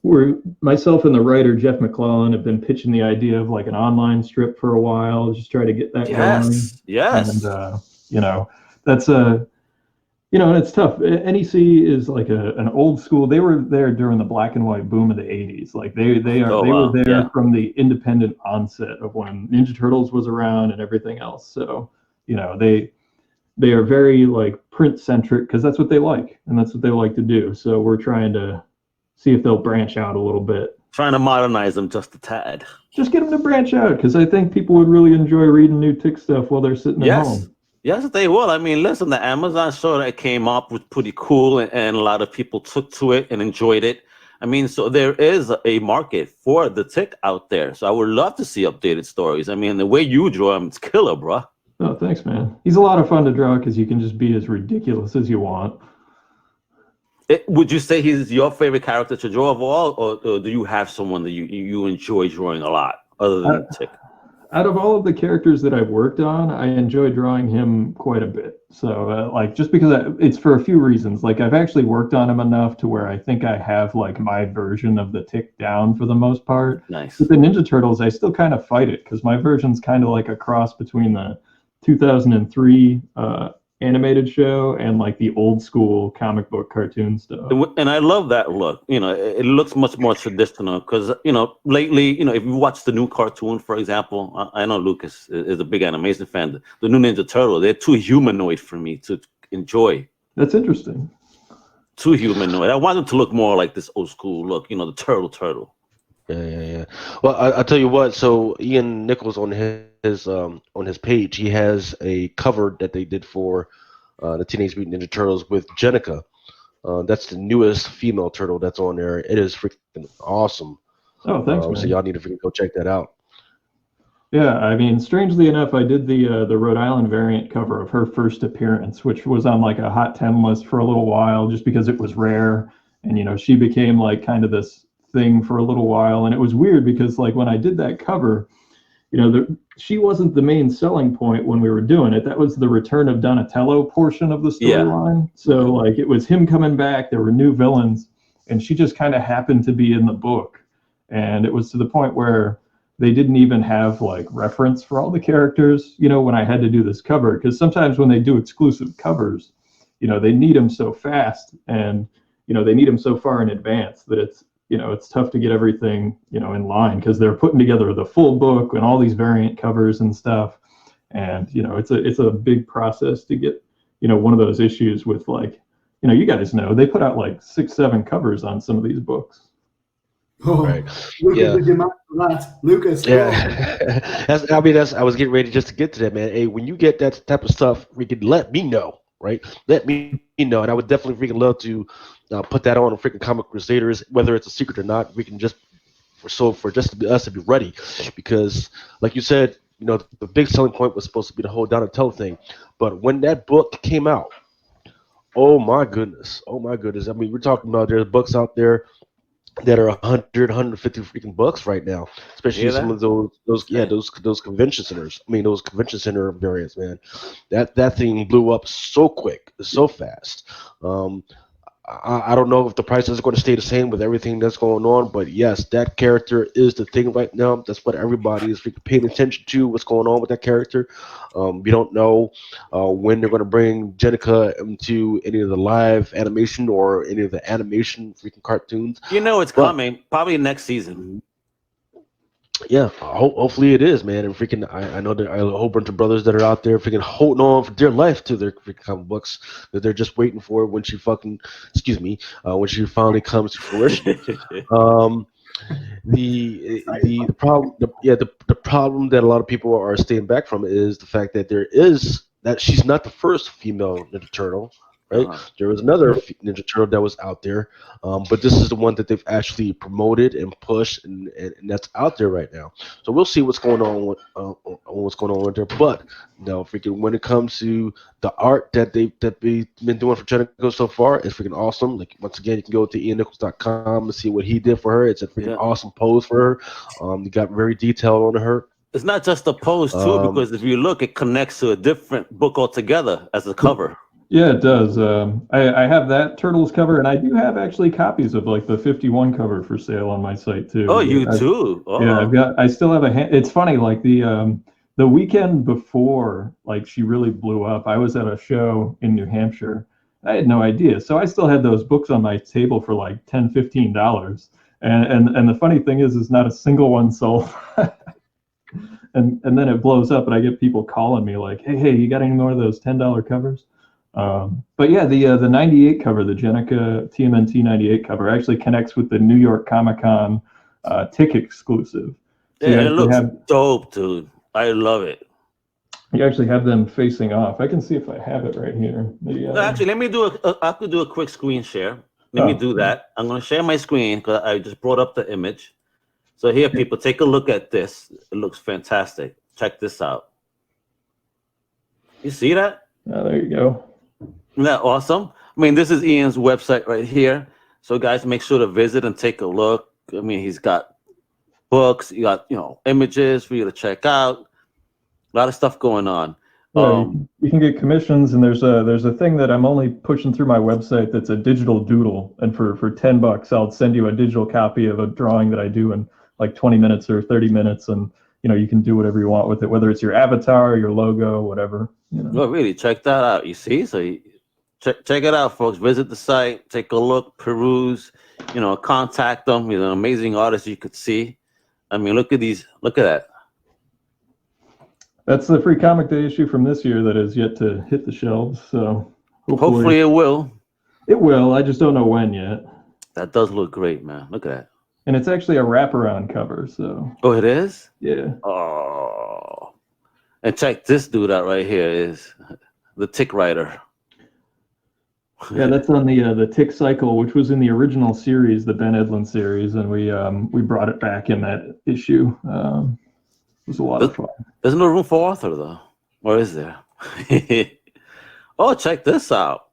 we're myself and the writer Jeff McClellan have been pitching the idea of like an online strip for a while, just try to get that going. Yes. And that's and it's tough. NEC is like an old school. They were there during the black and white boom of the 80s. Like they were there from the independent onset of when Ninja Turtles was around and everything else. So they are very like print centric because that's what they like and that's what they like to do. So we're trying to see if they'll branch out a little bit. Trying to modernize them just a tad. Just get them to branch out, because I think people would really enjoy reading new Tick stuff while they're sitting at home. Yes, they will. I mean, listen, the Amazon show that came up was pretty cool, and a lot of people took to it and enjoyed it. I mean, so there is a market for the Tick out there. So I would love to see updated stories. I mean, the way you draw them, it's killer, bro. Oh, thanks, man. He's a lot of fun to draw because you can just be as ridiculous as you want. Would you say he's your favorite character to draw of all, or do you have someone that you enjoy drawing a lot other than Tick? Out of all of the characters that I've worked on, I enjoy drawing him quite a bit. So, just because it's for a few reasons. Like, I've actually worked on him enough to where I think I have like my version of the Tick down for the most part. Nice. With the Ninja Turtles, I still kind of fight it because my version's kind of like a cross between the 2003 animated show and like the old school comic book cartoon stuff. And I love that look. It looks much more traditional because, lately, if you watch the new cartoon, for example, I know Lucas is a big animation fan. The new Ninja Turtle, they're too humanoid for me to enjoy. That's interesting. Too humanoid. I want them to look more like this old school look, the turtle. Yeah. Well, I'll tell you what. So Ian Nichols on his page, he has a cover that they did for the Teenage Mutant Ninja Turtles with Jenica. That's the newest female turtle that's on there. It is freaking awesome. Oh, thanks, man. So y'all need to freaking go check that out. Yeah, I mean, strangely enough, I did the Rhode Island variant cover of her first appearance, which was on like a Hot 10 list for a little while, just because it was rare, and she became like kind of this thing for a little while. And it was weird because like when I did that cover, she wasn't the main selling point when we were doing it. That was the return of Donatello portion of the storyline. So like it was him coming back, there were new villains, and she just kind of happened to be in the book. And it was to the point where they didn't even have like reference for all the characters, when I had to do this cover, because sometimes when they do exclusive covers, they need them so fast and they need them so far in advance that it's tough to get everything, in line, because they're putting together the full book and all these variant covers and stuff. And, it's a big process to get, one of those issues with like, you guys know, they put out like 6-7 covers on some of these books. Oh, right. Lucas. Yeah. I was getting ready just to get to that, man. Hey, when you get that type of stuff, freaking let me know, right? Let me know. And I would definitely freaking love to put that on freaking Comic Crusaders, whether it's a secret or not. We can just for us to be ready, because like you said, the big selling point was supposed to be the whole Donatello thing. But when that book came out, Oh my goodness. Oh my goodness. I mean, we're talking about there's books out there that are 100, 150 freaking bucks right now, especially some of those convention centers. I mean, those convention center variants, man. That thing blew up so quick, so fast. I don't know if the price is going to stay the same with everything that's going on, but yes, that character is the thing right now. That's what everybody is paying attention to. What's going on with that character? We don't know when they're going to bring Jenica into any of the live animation or any of the animation freaking cartoons. You know it's coming, probably next season. Yeah, hopefully it is, man. And freaking, I know there are a whole bunch of brothers that are out there freaking holding on for dear life to their freaking comic books that they're just waiting for when she when she finally comes to fruition. The problem that a lot of people are staying back from is the fact that she's not the first female Ninja Turtle. Right? There was another Ninja Turtle that was out there, but this is the one that they've actually promoted and pushed, and that's out there right now. So we'll see what's going on with her. But no, freaking, when it comes to the art that they've been doing for Jenica so far, it's freaking awesome. Like, once again, you can go to iannichols.com and see what he did for her. It's a freaking awesome pose for her. You got very detailed on her. It's not just a pose too, because if you look, it connects to a different book altogether as a cover. Yeah, it does. I have that Turtles cover, and I do have actually copies of like the 51 cover for sale on my site too. Oh, you too? Oh. Yeah, I still have it's funny, like the weekend before, like, she really blew up, I was at a show in New Hampshire. I had no idea. So I still had those books on my table for like $10, $15. And the funny thing is not a single one sold. and then it blows up, and I get people calling me like, hey, you got any more of those $10 covers? But yeah, the 98 cover, the Jenica TMNT 98 cover, actually connects with the New York Comic-Con ticket exclusive. So yeah, it looks dope, dude. I love it. You actually have them facing off. I can see if I have it right here. Actually, let me do I could do a quick screen share. Let me do that. I'm going to share my screen because I just brought up the image. So here, people, take a look at this. It looks fantastic. Check this out. You see that? Oh, there you go. Isn't that awesome? I mean, this is Ian's website right here. So guys, make sure to visit and take a look. I mean, he's got books, you got, images for you to check out. A lot of stuff going on. Yeah, you can get commissions, and there's a thing that I'm only pushing through my website that's a digital doodle, and for $10 I'll send you a digital copy of a drawing that I do in like 20 minutes or 30 minutes, and you can do whatever you want with it, whether it's your avatar, your logo, whatever. Oh, really? Check that out. You see? So check it out, folks. Visit the site, take a look, peruse, contact them. He's an amazing artist, you could see. I mean, look at these. Look at that. That's the Free Comic Day issue from this year that is yet to hit the shelves. So hopefully it will. It will. I just don't know when yet. That does look great, man. Look at that. And it's actually a wraparound cover. So. Oh, it is? Yeah. Oh. And check this dude out right here. Is the Tick Rider. Yeah, that's on the Tick Cycle, which was in the original series, the Ben Edlund series, and we brought it back in that issue. It was a lot of fun. There's no room for Arthur, though. Or is there? Oh, check this out.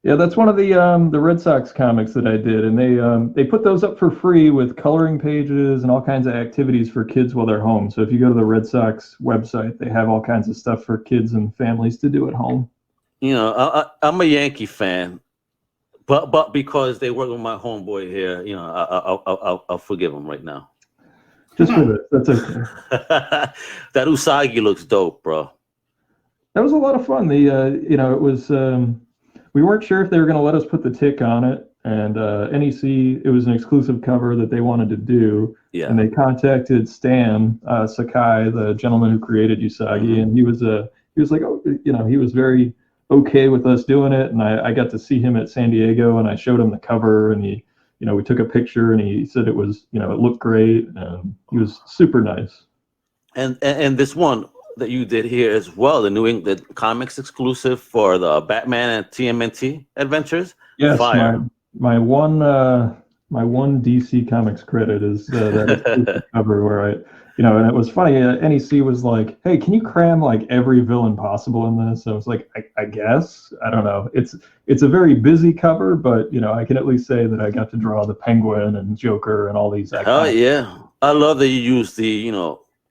Yeah, that's one of the Red Sox comics that I did, and they put those up for free with coloring pages and all kinds of activities for kids while they're home. So if you go to the Red Sox website, they have all kinds of stuff for kids and families to do at home. I'm a Yankee fan, but because they work with my homeboy here, I'll forgive him right now. Just for this, that's okay. That Usagi looks dope, bro. That was a lot of fun. It was. We weren't sure if they were going to let us put the Tick on it, and NEC. It was an exclusive cover that they wanted to do. Yeah. And they contacted Stan Sakai, the gentleman who created Usagi, and he was like, he was very okay with us doing it, and I got to see him at San Diego, and I showed him the cover, and he. We took a picture, and he said it was, it looked great, and he was super nice. And this one that you did here as well, the New England Comics exclusive for the Batman and TMNT adventures. Yes, Fire. my one my one DC Comics credit is that cover where I, and it was funny. NEC was like, "Hey, can you cram like every villain possible in this?" So I was like, I guess. I don't know. It's a very busy cover, but I can at least say that I got to draw the Penguin and Joker and all these. Oh yeah, I love that you use the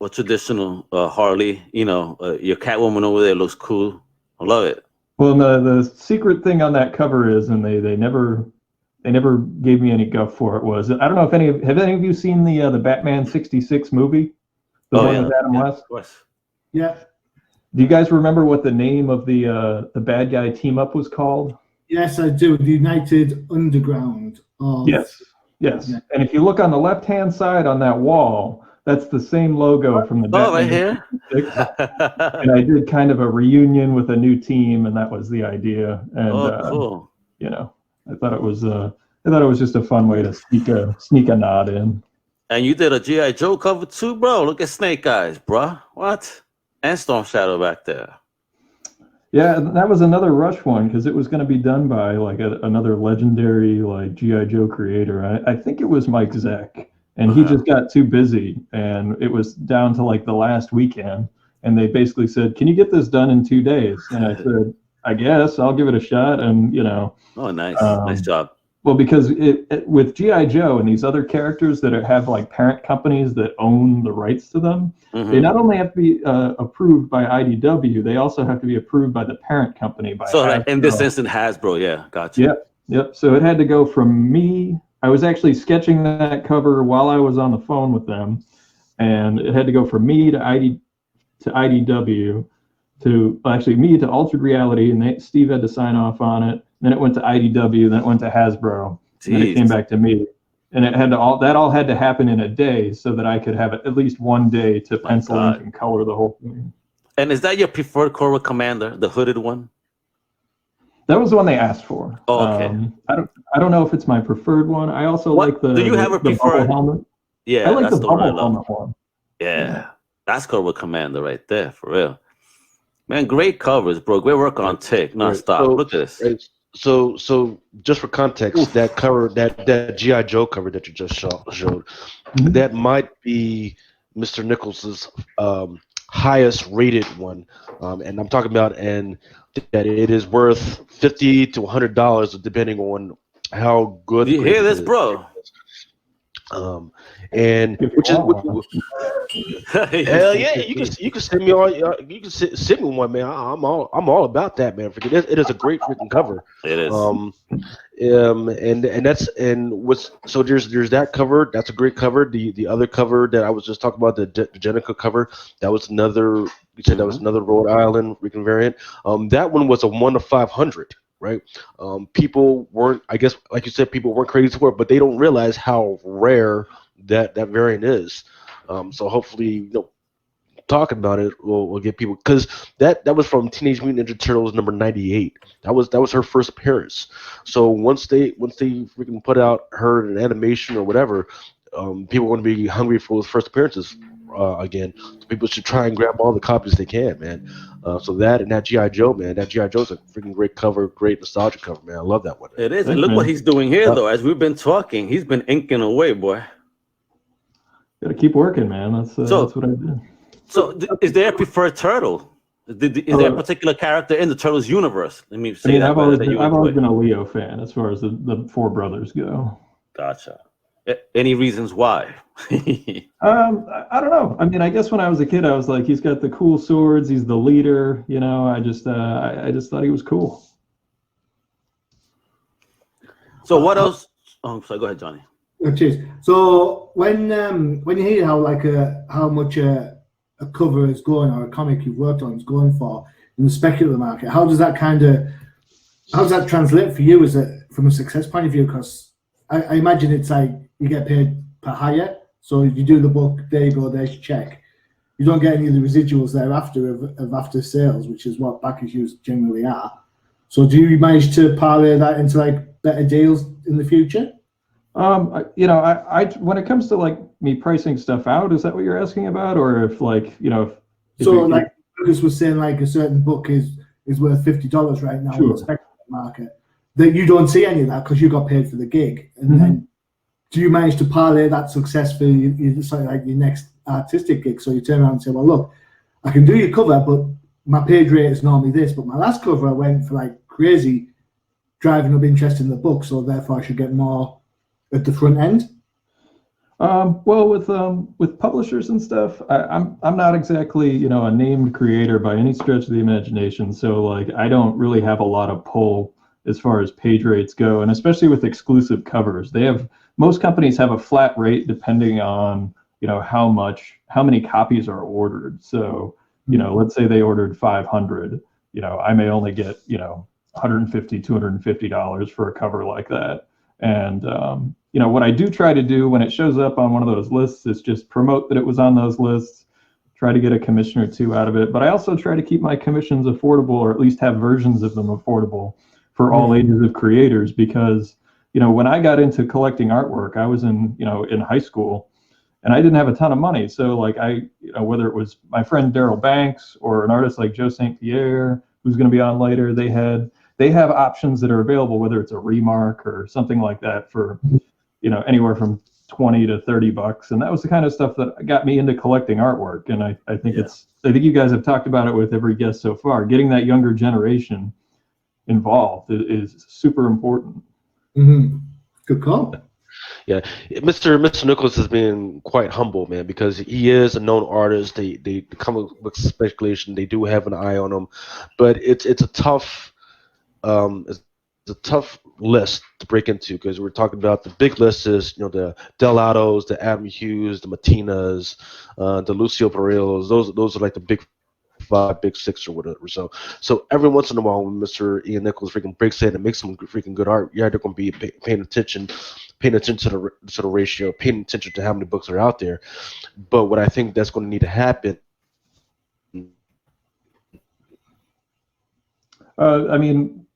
a traditional Harley. Your Catwoman over there looks cool. I love it. Well, the secret thing on that cover is, and they never gave me any guff for it, was, I don't know if have any of you seen the Batman 66 movie? The one with Adam West? Of course. Yeah. Do you guys remember what the name of the bad guy team up was called? Yes, I do. The United Underground. Yes. Yeah. And if you look on the left-hand side on that wall, that's the same logo from the Batman. Right here. And I did kind of a reunion with a new team, and that was the idea. And cool. I thought it was just a fun way to sneak a nod in. And you did a G.I. Joe cover too, bro. Look at Snake Eyes, bro. What? And Storm Shadow back there. Yeah, that was another rush one because it was going to be done by like another legendary like G.I. Joe creator. I think it was Mike Zeck, and he just got too busy, and it was down to like the last weekend, and they basically said, "Can you get this done in 2 days?" And I said, "I guess I'll give it a shot." And Oh, nice, nice job. Well, because with G.I. Joe and these other characters that have like parent companies that own the rights to them, they not only have to be approved by IDW, they also have to be approved by the parent company. So like in this instance, Hasbro, yeah, gotcha. Yep. So it had to go from me. I was actually sketching that cover while I was on the phone with them, and it had to go from me to IDW to actually me to Altered Reality, and Steve had to sign off on it. Then it went to IDW, then it went to Hasbro, and then it came back to me. And it had to all had to happen in a day so that I could have at least 1 day to pencil ink and color the whole thing. And is that your preferred Cobra Commander, the hooded one? That was the one they asked for. Oh, okay. I don't know if it's my preferred one. I also like the. Do you have a preferred helmet? Yeah, I like that's the one I bubble love. helmet one. Yeah, that's Cobra Commander right there, for real. Man, great covers, bro. Great work on Tick, non-stop. Look at this. So just for context, that cover, that G.I. Joe cover that you just showed, that might be Mr. Nichols's highest rated one, and I'm talking about that it is worth $50 to $100 depending on how good. You hear this, bro? And which is hell yeah, you can send me send me one, man. I'm all about that, man. It is a great freaking cover. It is. So there's that cover. That's a great cover. The other cover that I was just talking about, the Jenica cover, that was another. You said that was another Rhode Island freaking variant. That one was a 1 to 500. Right? People weren't, I guess, like you said, people weren't crazy for it, but they don't realize how rare that variant is. So hopefully, talking about it will get people, because that was from Teenage Mutant Ninja Turtles number 98. That was her first appearance. So once they freaking put out her in an animation or whatever, people want to be hungry for those first appearances again. So people should try and grab all the copies they can, man. So that and that G.I. Joe, man, that G.I. Joe's a freaking great cover, great nostalgia cover, man. I love that one. It is, and look what he's doing here, though. As we've been talking, he's been inking away, boy. Gotta keep working, man. That's what I do. So, is there a preferred turtle? Is there a particular character in the Turtles universe? Let me say I've always been a Leo fan as far as the four brothers go. Gotcha. Any reasons why? I don't know. I mean, I guess when I was a kid, I was like, he's got the cool swords. He's the leader. I just thought he was cool. So what else? Oh, sorry. Go ahead, Johnny. Oh, cheers. So when you hear how much a cover is going, or a comic you've worked on is going for in the speculative market, how does that translate for you? Is it from a success point of view? Because I imagine it's like you get paid per hire. So you do the book, there you go, there's your check. You don't get any of the residuals thereafter of after sales, which is what back issues generally are. So do you manage to parlay that into like better deals in the future? I when it comes to like me pricing stuff out, is that what you're asking about? Or if like, like Lucas was saying, like a certain book is worth $50 right now in the speculative market, that you don't see any of that because you got paid for the gig. And then do you manage to parlay that success for like your next artistic gig? So you turn around and say, well, look, I can do your cover, but my page rate is normally this, but my last cover I went for like crazy, driving up interest in the book, so therefore I should get more at the front end. Well, with publishers and stuff, I'm not exactly a named creator by any stretch of the imagination. So like I don't really have a lot of pull as far as page rates go, and especially with exclusive covers, most companies have a flat rate depending on how many copies are ordered. So let's say they ordered 500, I may only get $150, $250 for a cover like that. And what I do try to do when it shows up on one of those lists is just promote that it was on those lists, try to get a commission or two out of it. But I also try to keep my commissions affordable, or at least have versions of them affordable for all ages of creators, because when I got into collecting artwork, I was in high school, and I didn't have a ton of money. So like whether it was my friend Daryl Banks or an artist like Joe St Pierre, who's going to be on later, they have options that are available, whether it's a remark or something like that, for anywhere from $20 to $30, and that was the kind of stuff that got me into collecting artwork. And I think I think you guys have talked about it with every guest so far. Getting that younger generation involved is super important. Mm-hmm. Good call. Yeah, Mr. Nichols has been quite humble, man, because he is a known artist. They comic book speculation, they do have an eye on him, but it's a tough list to break into, because we're talking about the big list is the Delatos, the Adam Hughes, the Matinas, the Lucio Varellos. Those are like the big 5, big 6, or whatever. So every once in a while, when Mr. Ian Nichols freaking breaks in and makes some freaking good art, they're going to be paying attention to the ratio, paying attention to how many books are out there. But what I think that's going to need to happen. I mean,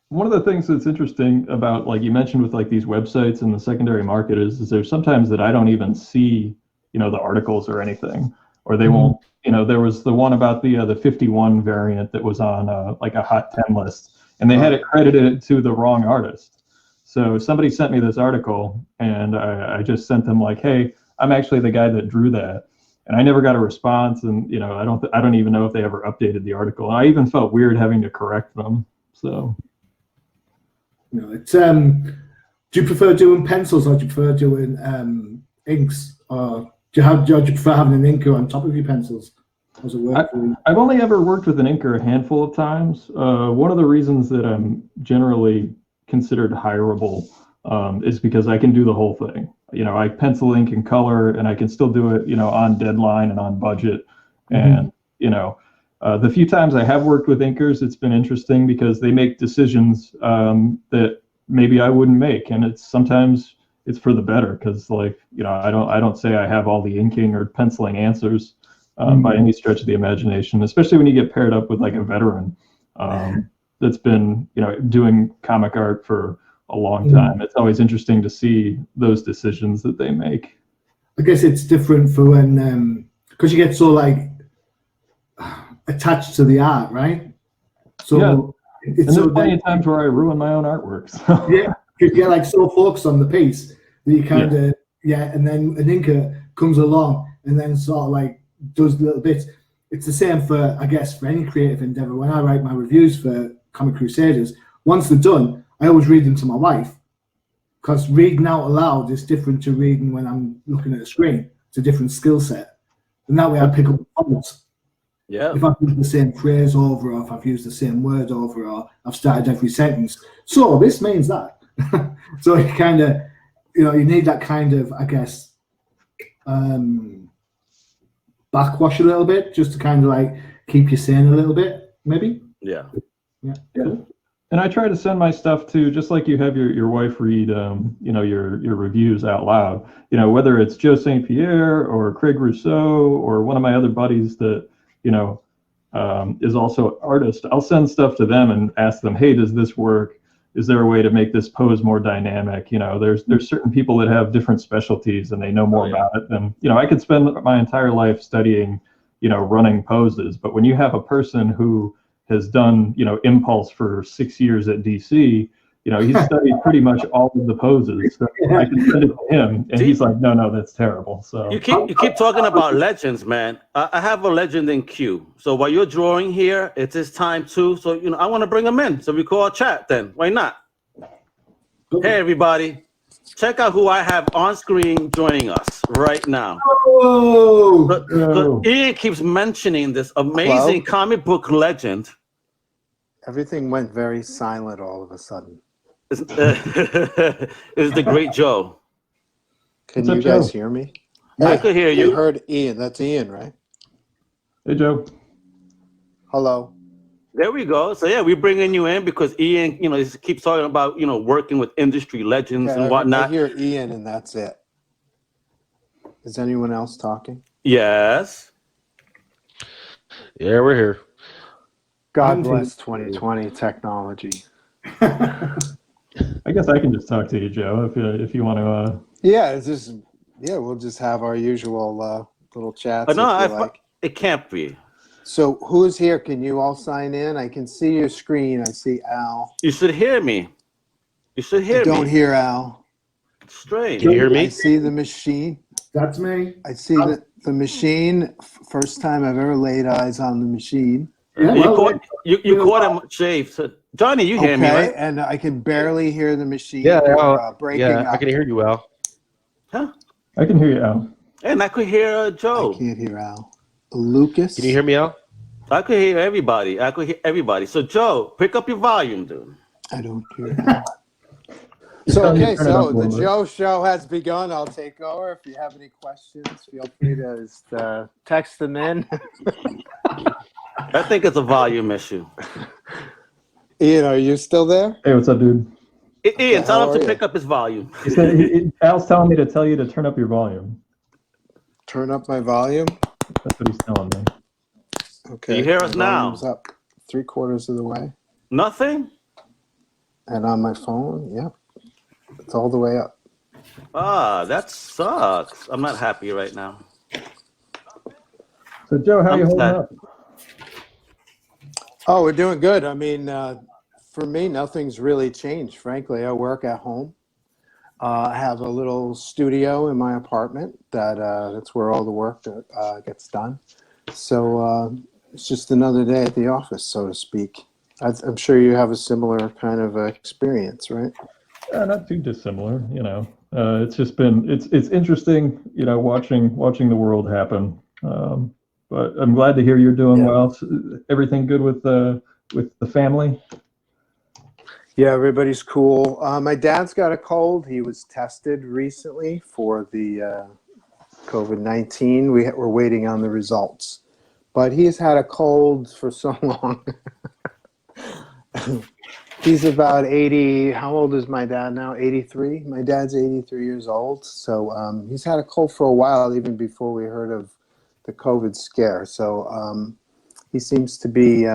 one of the things that's interesting about, like you mentioned with like these websites and the secondary market is there's sometimes that I don't even see, the articles or anything, or they won't, there was the one about the 51 variant that was on like a hot 10 list, and they had it credited to the wrong artist. So somebody sent me this article, and I just sent them like, hey, I'm actually the guy that drew that. And I never got a response, and I don't even know if they ever updated the article. And I even felt weird having to correct them. So, it's do you prefer doing pencils, or do you prefer doing inks, or do you prefer having an inker on top of your pencils? How's it work for you? I've only ever worked with an inker a handful of times. One of the reasons that I'm generally considered hireable is because I can do the whole thing. I pencil, ink, and color, and I can still do it, on deadline and on budget. And, the few times I have worked with inkers, it's been interesting because they make decisions that maybe I wouldn't make. And sometimes it's for the better, because I don't say I have all the inking or penciling answers by any stretch of the imagination, especially when you get paired up with like a veteran that's been, doing comic art for a long time. It's always interesting to see those decisions that they make. I guess it's different for when, because you get so like attached to the art, right? So it's and there's plenty of times where I ruin my own artwork. So. Yeah, you get like so focused on the piece that you kind of and then an inker comes along and then sort of like does little bits. It's the same for, I guess, for any creative endeavor. When I write my reviews for Comic Crusaders, once they're done, I always read them to my wife, because reading out aloud is different to reading when I'm looking at a screen. It's a different skill set, and that way I pick up words. Yeah. If I've used the same phrase over, or if I've used the same word over, or I've started every sentence. So this means that. So you kind of, you need that kind of, I guess, backwash a little bit, just to kind of like keep you sane a little bit, maybe. Yeah. And I try to send my stuff to, just like you have your wife read, your reviews out loud. Whether it's Joe St Pierre or Craig Rousseau or one of my other buddies that is also an artist, I'll send stuff to them and ask them, hey, does this work? Is there a way to make this pose more dynamic? There's certain people that have different specialties and they know more about it than, I could spend my entire life studying, running poses. But when you have a person who has done, impulse for 6 years at DC, you know, he's studied pretty much all of the poses. So I can send it to him, and he's like, no, that's terrible. So you keep talking about legends, man. I have a legend in queue. So while you're drawing here, it's his time too. So you know, I want to bring him in. So we call chat then. Why not? Hey everybody, check out who I have on screen joining us right now. Ian keeps mentioning this amazing comic book legend. Everything went very silent all of a sudden. Is the great Joe. Can you guys hear me? I could hear you. You heard Ian. That's Ian, right? Hey, Joe. Hello. There we go. So yeah, we're bringing you in because Ian, you know, he keeps talking about, you know, working with industry legends and whatnot. I hear Ian, and that's it. Is anyone else talking? Yes. Yeah, we're here. God bless 2020 technology. I guess I can just talk to you, Joe, if you want to. Yeah, it's just we'll just have our usual little chats. But no, it can't be. So who's here? Can you all sign in? I can see your screen. I see Al. You should hear me. You should hear me. Don't hear Al. Strange. Can you hear me? I see the machine. That's me. I see the machine. First time I've ever laid eyes on the machine. Yeah, you caught him shaved. So, Johnny, you hear me, right? And I can barely hear the machine. Yeah, breaking up. I can hear you, Al. Huh? I can hear you, Al. And I could hear Joe. I can't hear Al. Lucas. Can you hear me, Al? I could hear everybody. I could hear everybody. So Joe, pick up your volume, dude. I don't hear Al. So the Joe show has begun. I'll take over. If you have any questions, feel free to just, text them in. I think it's a volume issue. Ian, are you still there? Hey, what's up, dude? Ian, tell him to pick up his volume. He said, Al's telling me to tell you to turn up your volume. Turn up my volume? That's what he's telling me. Okay. You hear us now? Up 3/4 of the way. Nothing? And on my phone, yep. It's all the way up. That sucks. I'm not happy right now. So, Joe, how are you holding up? Oh, we're doing good. I mean, for me, nothing's really changed, frankly. I work at home. I have a little studio in my apartment that's where all the work gets done. So it's just another day at the office, so to speak. I'm sure you have a similar kind of experience, right? Not too dissimilar, you know. It's just been it's interesting, you know, watching the world happen. But I'm glad to hear you're doing well. Everything good with the family? Yeah, everybody's cool. My dad's got a cold. He was tested recently for the COVID-19. We're waiting on the results. But he's had a cold for so long. He's about 80. How old is my dad now? 83? My dad's 83 years old. So he's had a cold for a while, even before we heard of the COVID scare. So he seems to be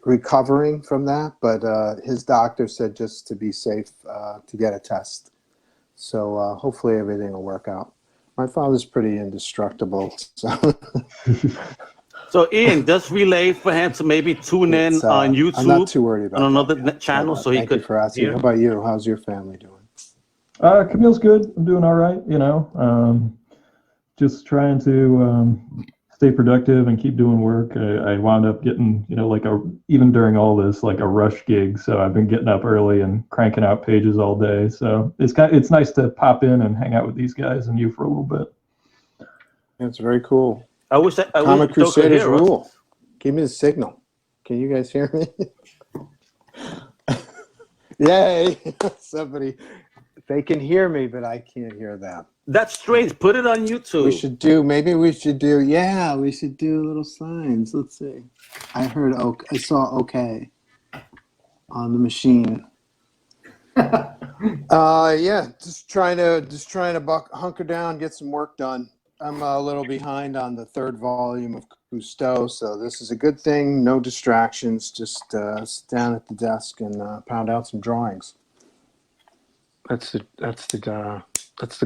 recovering from that, but his doctor said just to be safe to get a test. So hopefully everything will work out. My father's pretty indestructible. So Ian, just relay for him to maybe tune in on YouTube. I'm not too worried about on another channel, so he could. Thank you for asking. How about you? How's your family doing? Camille's good. I'm doing all right. You know, just trying to stay productive and keep doing work. I wound up getting, you know, even during all this, like a rush gig. So I've been getting up early and cranking out pages all day. So it's nice to pop in and hang out with these guys and you for a little bit. That's very cool. I wish Comic Crusaders rule. Give me the signal. Can you guys hear me? Yay! Somebody. They can hear me, but I can't hear them. That's strange. Put it on YouTube. Maybe we should do little signs. Let's see. I saw okay on the machine. Just trying to hunker down, get some work done. I'm a little behind on the 3rd volume of Gunstone, so this is a good thing. No distractions. Just sit down at the desk and pound out some drawings. That's the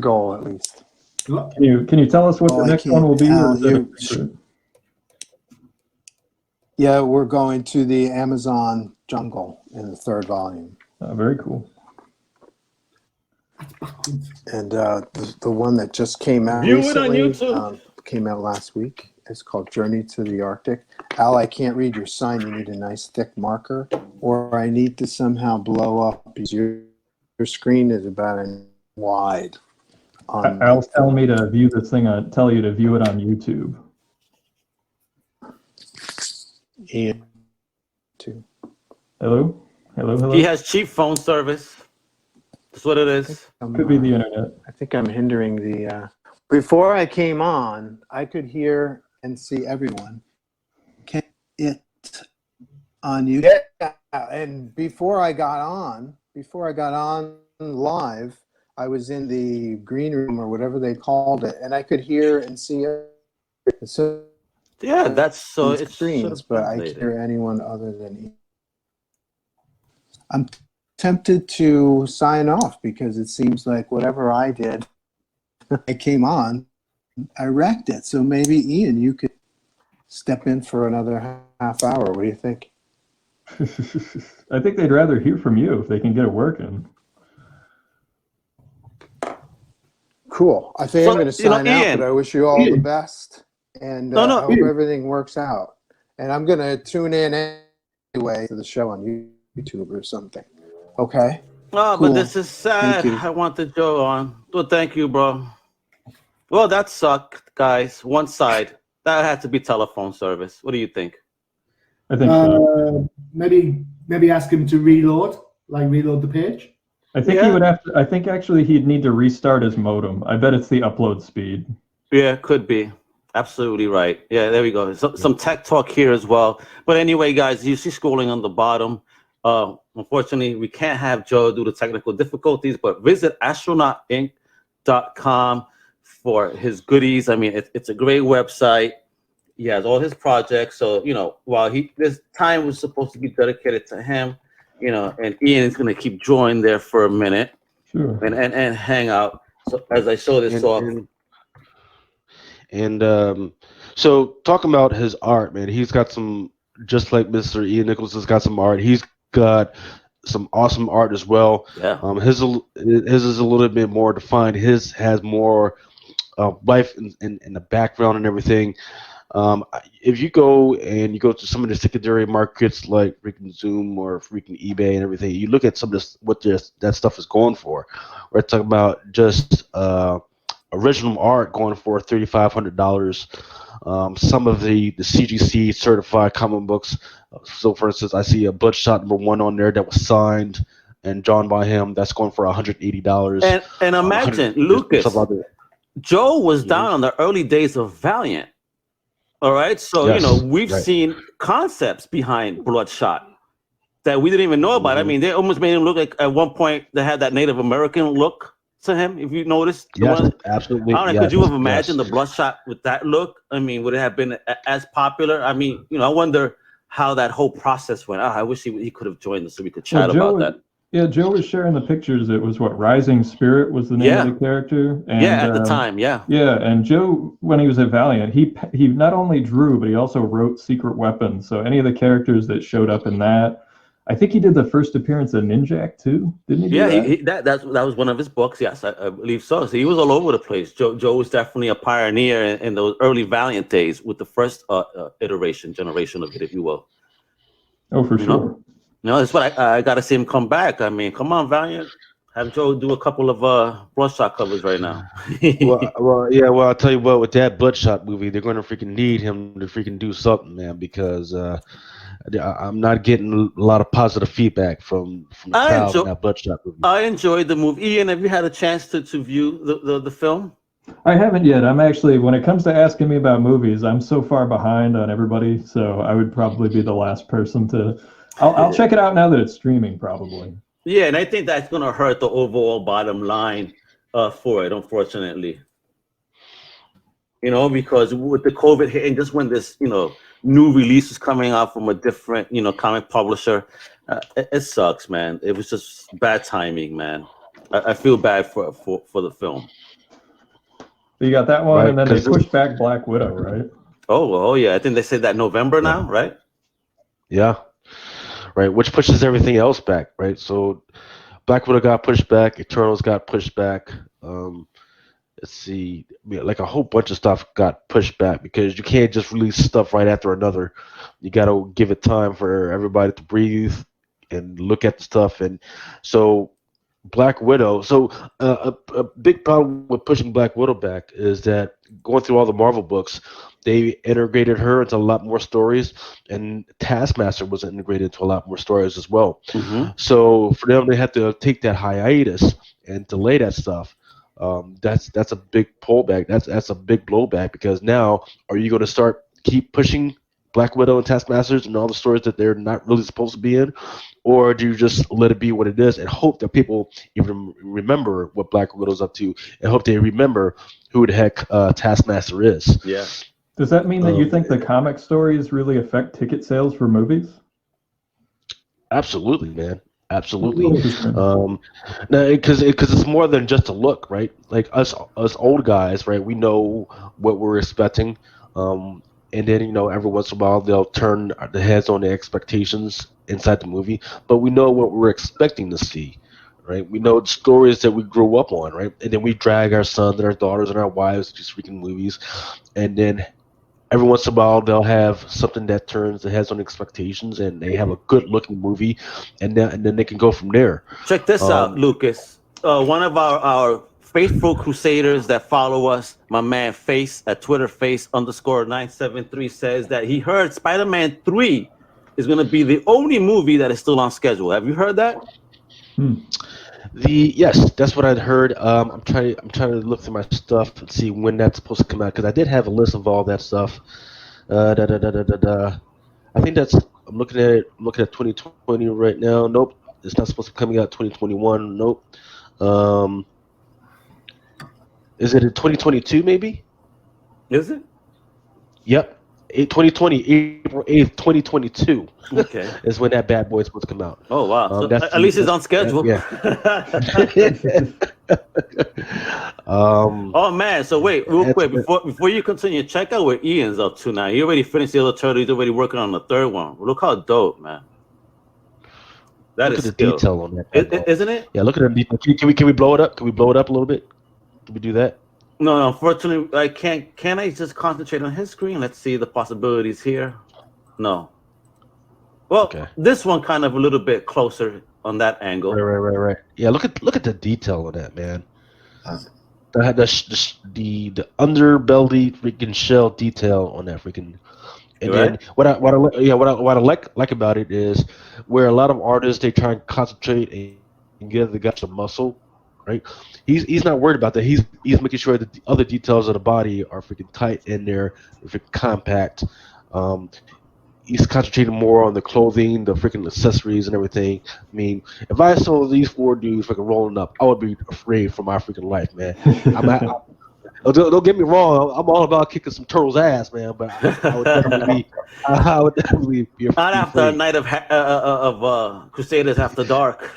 goal, at least. Can you tell us what the next one will be? Yeah, we're going to the Amazon jungle in the 3rd volume. Very cool. And the one that just came out View it recently, on YouTube. came out last week. It's called Journey to the Arctic. Al, I can't read your sign. You need a nice thick marker, or I need to somehow blow up because your screen is about an inch wide. Al's telling me to view this thing. Tell you to view it on YouTube. Ian, too. Hello. He has cheap phone service. That's what it is. Could be the internet. I think I'm hindering the. Before I came on, I could hear and see everyone. Can it on you? Yeah. And before I got on live, I was in the green room or whatever they called it, and I could hear and see it. So yeah, that's so it's screens, but I can't hear anyone other than. I'm tempted to sign off because it seems like whatever I did, I came on, I wrecked it. So maybe Ian, you could step in for another half hour. What do you think? I think they'd rather hear from you if they can get it working. Cool. I think I'm going to sign out, Ian, but I wish you all the best, and I hope everything works out. And I'm going to tune in anyway to the show on YouTube or something. Okay. Oh, Cool. but this is sad. I wanted Joe on. Well, thank you, bro. Well, that sucked, guys. One side. That had to be telephone service. What do you think? I think so. Maybe ask him to reload the page. I think he would have to. I think actually he'd need to restart his modem. I bet it's the upload speed. Yeah, could be. Absolutely right. Yeah, there we go. Some tech talk here as well. But anyway, guys, you see scrolling on the bottom. Unfortunately, we can't have Joe due to technical difficulties, but visit astronautinc.com for his goodies. I mean, it's a great website. He has all his projects. So, while this time was supposed to be dedicated to him, and Ian is going to keep joining there for a minute. Sure. And hang out. So as I show this off. So talking about his art, man, he's got some, just like Mr. Ian Nichols has got some art. He's got some awesome art as well. Yeah. His is a little bit more defined. His has more life in the background and everything. If you go to some of the secondary markets like freaking Zoom or freaking eBay and everything, you look at some of this, what that stuff is going for. We're talking about just original art going for $3,500. Some of the CGC certified comic books. So, for instance, I see a Bloodshot #1 on there that was signed and drawn by him. That's going for $180. And imagine, Lucas, Joe was down on the early days of Valiant. All right, so we've seen concepts behind Bloodshot that we didn't even know about. I mean, they almost made him look like at one point they had that Native American look to him. If you noticed, absolutely. I don't know. Could you have imagined the Bloodshot with that look? I mean, would it have been as popular? I mean, I wonder how that whole process went. I wish he could have joined us so we could chat about that. Yeah, Joe was sharing the pictures. It was Rising Spirit was the name of the character. And, at the time, yeah. Yeah, and Joe, when he was at Valiant, he not only drew, but he also wrote Secret Weapons. So any of the characters that showed up in that, I think he did the first appearance of Ninjak too, didn't he? That was one of his books. Yes, I believe so. So he was all over the place. Joe was definitely a pioneer in those early Valiant days with the first generation of it, if you will. Oh, for sure. That's what I got to see him come back. I mean, come on, Valiant. Have Joe do a couple of Bloodshot covers right now. Well, I'll tell you what, with that Bloodshot movie, they're going to freaking need him to freaking do something, man, because I'm not getting a lot of positive feedback from the crowd in that Bloodshot movie. I enjoyed the movie. Ian, have you had a chance to view the film? I haven't yet. I'm actually, when it comes to asking me about movies, I'm so far behind on everybody, so I would probably be the last person to... I'll check it out now that it's streaming, probably. Yeah, and I think that's going to hurt the overall bottom line for it, unfortunately. Because with the COVID hitting, just when this, new release is coming out from a different, comic publisher, it sucks, man. It was just bad timing, man. I feel bad for the film. You got that one, and then they pushed back Black Widow, right? Oh, yeah. I think they said that November now, right? Yeah. right? Which pushes everything else back, right? So Black Widow got pushed back, Eternals got pushed back. Let's see, like a whole bunch of stuff got pushed back because you can't just release stuff right after another. You got to give it time for everybody to breathe and look at the stuff. And so Black Widow. So a big problem with pushing Black Widow back is that going through all the Marvel books, they integrated her into a lot more stories, and Taskmaster was integrated into a lot more stories as well. So for them, they had to take that hiatus and delay that stuff. That's a big pullback. That's a big blowback because now are you going to keep pushing Black Widow and Taskmasters and all the stories that they're not really supposed to be in, or do you just let it be what it is and hope that people even remember what Black Widow's up to and hope they remember who the heck Taskmaster is? Yeah. Does that mean that you think the comic stories really affect ticket sales for movies? Absolutely, man. Absolutely. Because it's more than just a look, right? Like us old guys, right? We know what we're expecting. And then, every once in a while they'll turn the heads on the expectations inside the movie, but we know what we're expecting to see, right? We know the stories that we grew up on, right? And then we drag our sons and our daughters and our wives to these freaking movies, and then every once in a while they'll have something that turns the heads on expectations, and they have a good-looking movie, and then they can go from there. Check this out, Lucas. One of our faithful Crusaders that follow us, my man Face at Twitter, Face_973 says that he heard Spider-Man 3 is going to be the only movie that is still on schedule. Have you heard that? Yes, that's what I'd heard. I'm trying to look through my stuff and see when that's supposed to come out because I did have a list of all that stuff. I think I'm looking at it. I'm looking at 2020 right now. Nope, it's not supposed to be coming out 2021. Nope. Is it in 2022 maybe? Is it? Yep. 2020, April 8th, 2022. Okay. Is when that bad boy is supposed to come out. Oh, wow. So at least it's on schedule. Yeah. Oh, man. So wait, real quick, before you continue, check out what Ian's up to now. He already finished the other turtle. He's already working on the third one. Look how dope, man. Look at the detail on that. Isn't it? Yeah, look at the detail. Can we blow it up? Can we blow it up a little bit? Can we do that? No, unfortunately, I can't. Can I just concentrate on his screen? Let's see the possibilities here. No. Well, okay. This one kind of a little bit closer on that angle. Right. Yeah, look at the detail on that, man. The underbelly freaking shell detail on that freaking. And then what I like about it is where a lot of artists they try and concentrate and give the guy some muscle. Right, he's not worried about that. He's making sure that the other details of the body are freaking tight in there, freaking compact. He's concentrating more on the clothing, the freaking accessories, and everything. I mean, if I saw these four dudes freaking rolling up, I would be afraid for my freaking life, man. Don't get me wrong. I'm all about kicking some turtles' ass, man. But I would definitely be afraid. Not after a night of Crusaders After Dark.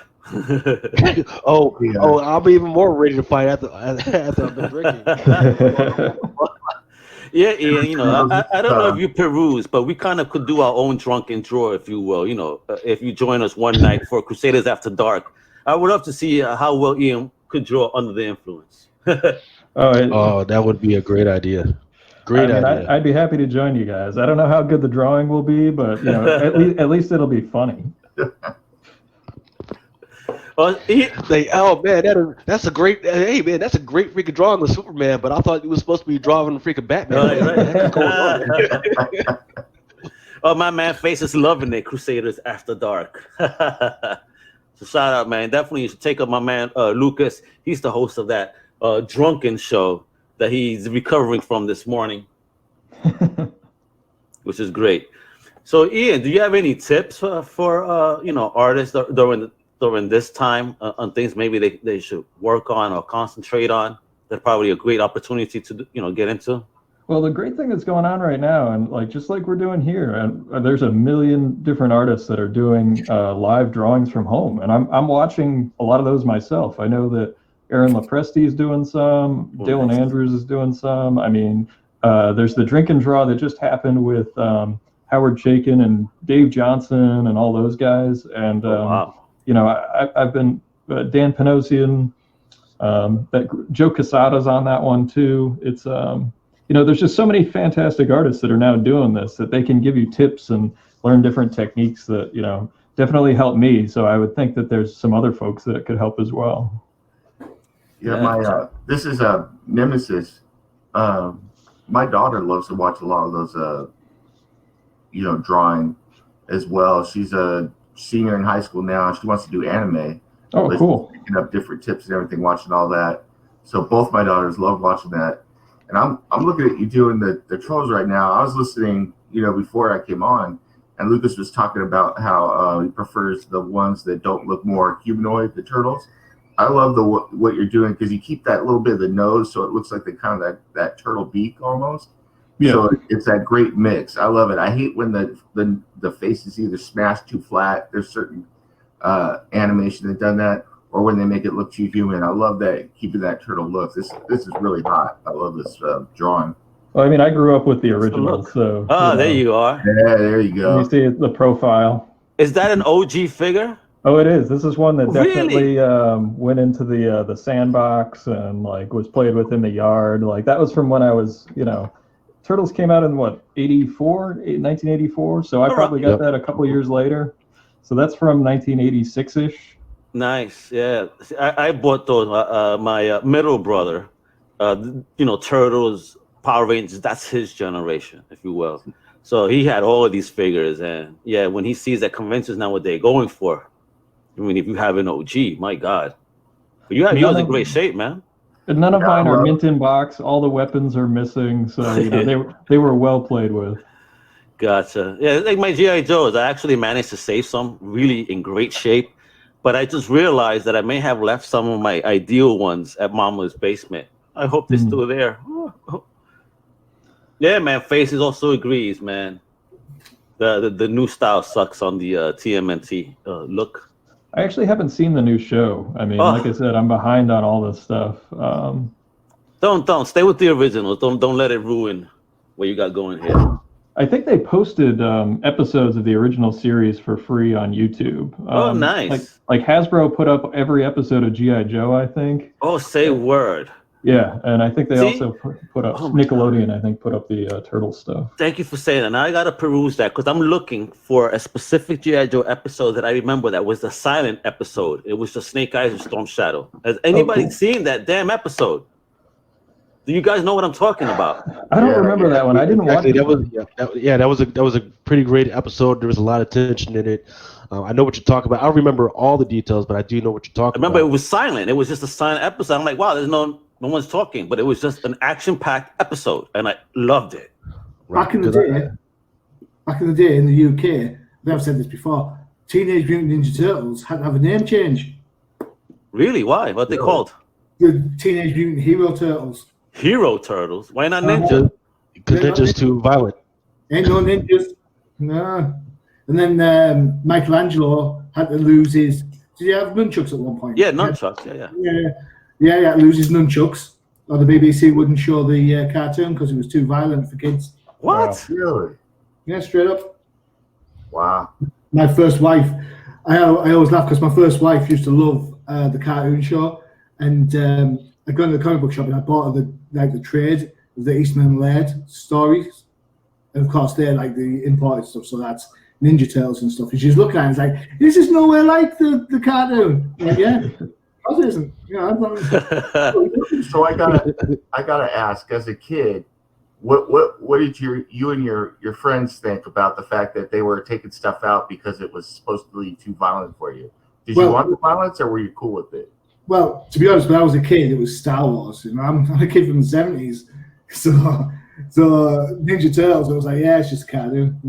I'll be even more ready to fight after I've been drinking. Yeah, Ian, I don't know if you peruse, but we kind of could do our own drunken draw, if you will. If you join us one night for Crusaders After Dark, I would love to see how well Ian could draw under the influence. That would be a great idea. Idea. I'd be happy to join you guys. I don't know how good the drawing will be, but at least it'll be funny. That's a great. Hey man, that's a great freaking drawing of Superman. But I thought you was supposed to be drawing freaking Batman. Right. Oh, my man, Face is loving it. Crusaders After Dark. So shout out, man. Definitely you should take up my man Lucas. He's the host of that drunken show that he's recovering from this morning, which is great. So Ian, do you have any tips for artists during this time on things maybe they should work on or concentrate on? That's probably a great opportunity to get into. Well, the great thing that's going on right now, and just like we're doing here, and there's a million different artists that are doing live drawings from home, and I'm watching a lot of those myself. I know that Aaron Lopresti is doing some, Dylan Andrews is doing some. I mean, there's the drink and draw that just happened with Howard Chaykin and Dave Johnson and all those guys. And wow. I've been Dan Panosian, that Joe Quesada's on that one too. It's there's just so many fantastic artists that are now doing this that they can give you tips and learn different techniques that definitely help me. So I would think that there's some other folks that it could help as well. Yeah, this is a Nemesis. My daughter loves to watch a lot of those, drawing as well. She's a senior in high school now. She wants to do anime. Oh, cool. She's picking up different tips and everything, watching all that. So both my daughters love watching that. And I'm looking at you doing the trolls right now. I was listening, before I came on, and Lucas was talking about how he prefers the ones that don't look more humanoid, the turtles. I love what you're doing because you keep that little bit of the nose so it looks like the kind of that turtle beak almost. Yeah. So it's that great mix. I love it. I hate when the face is either smashed too flat. There's certain animation that done that, or when they make it look too human. I love that, keeping that turtle look. This is really hot. I love this drawing. Well, I mean, I grew up with the original, so. Oh, there you are. Yeah, there you go. You see the profile. Is that an OG figure? Oh, it is. This is one that definitely went into the sandbox and was played with in the yard. That was from when I was, Turtles came out in 1984. So I probably got that a couple years later. So that's from 1986-ish. Nice, yeah. I bought those. My middle brother, Turtles, Power Rangers. That's his generation, if you will. So he had all of these figures, and yeah, when he sees at conventions now what they're going for, I mean, if you have an OG, my God, but you have yours in great shape, man. None of mine are mint in box. All the weapons are missing, so they were well played with. Gotcha. Yeah, like my G.I. Joes, I actually managed to save some really in great shape, but I just realized that I may have left some of my ideal ones at Mama's basement. I hope they're still there. Yeah, man, Faces also agrees, man. The new style sucks on the TMNT look. I actually haven't seen the new show. I mean, like I said, I'm behind on all this stuff. Don't stay with the originals. Don't let it ruin what you got going here. I think they posted episodes of the original series for free on YouTube. Oh, nice. Like Hasbro put up every episode of G.I. Joe, I think. Oh, say word. Yeah, and I think they also put up Nickelodeon. I think put up the Turtle stuff. Thank you for saying that. Now I gotta peruse that because I'm looking for a specific G.I. Joe episode that I remember that was the silent episode. It was just Snake Eyes and Storm Shadow. Has anybody seen that damn episode? Do you guys know what I'm talking about? I don't remember that one. I didn't watch it. That was a pretty great episode. There was a lot of tension in it. I know what you're talking about. I don't remember all the details, but I do know what you're talking about. I remember it was silent. It was just a silent episode. I'm like, wow, there's no one's talking, but it was just an action-packed episode, and I loved it. Back in the day in the UK, I've said this before, Teenage Mutant Ninja Turtles had to have a name change. Really? Why? What they called? The Teenage Mutant Hero Turtles. Hero Turtles? Why not ninja? Because ninjas too violent. Ain't no ninjas. No. And then Michelangelo had to lose his. Did he have nunchucks at one point? Yeah, nunchucks. Yeah. Lose his nunchucks, or the BBC wouldn't show the cartoon because it was too violent for kids. What? Wow. Really? Yeah, straight up. Wow. My first wife, I always laugh because my first wife used to love the cartoon show, and I go into the comic book shop and I bought her the trade of the Eastman and Laird stories, and of course they're like the imported stuff, so that's Ninja Turtles and stuff. And she's looking at it and like, this is nowhere like the cartoon. I'm like, yeah. It isn't. So I gotta ask, as a kid, what did you and your friends think about the fact that they were taking stuff out because it was supposed to be too violent for you? Did you want the violence, or were you cool with it? Well, to be honest, when I was a kid, it was Star Wars. I'm a kid from the 70s, so Ninja Turtles, I was like, yeah, it's just a cartoon.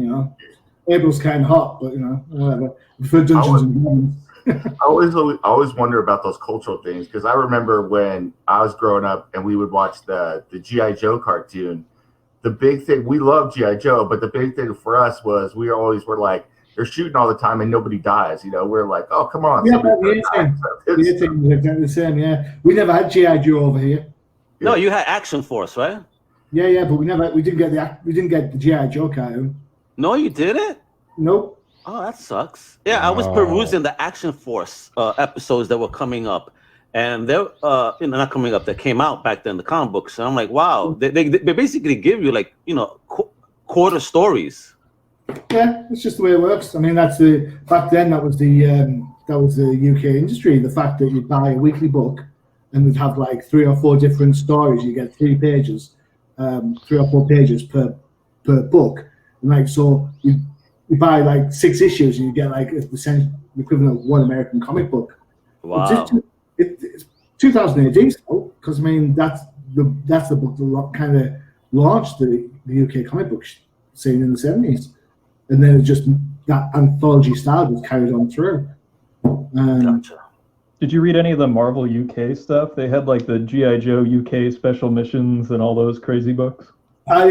April's kind of hot, but whatever. For Dungeons and Dragons. I always wonder about those cultural things because I remember when I was growing up and we would watch the G.I. Joe cartoon. The big thing, we loved G.I. Joe, but the big thing for us was we always were like, they're shooting all the time and nobody dies. We're like, oh, come on. Yeah, but the same. Yeah, we never had G.I. Joe over here. No, you had Action Force, right? Yeah, but we didn't get the G.I. Joe cartoon. No, you didn't? Nope. Oh, that sucks. Yeah, I was perusing the Action Force episodes that were coming up, and they're not coming up. That came out back then, the comic books. And I'm like, wow, they basically give you like quarter stories. Yeah, it's just the way it works. I mean, back then that was the UK industry. The fact that you'd buy a weekly book and would have like 3 or 4 different stories. You get 3 pages, 3 or 4 pages per book, and like so you buy like 6 issues and you get like the equivalent of one American comic book. Wow. It's 2000 AD, because I mean that's the book that kind of launched the UK comic book scene in the 70s, and then it just that anthology style was carried on through. Gotcha. Did you read any of the Marvel UK stuff? They had like the G.I. Joe UK special missions and all those crazy books. I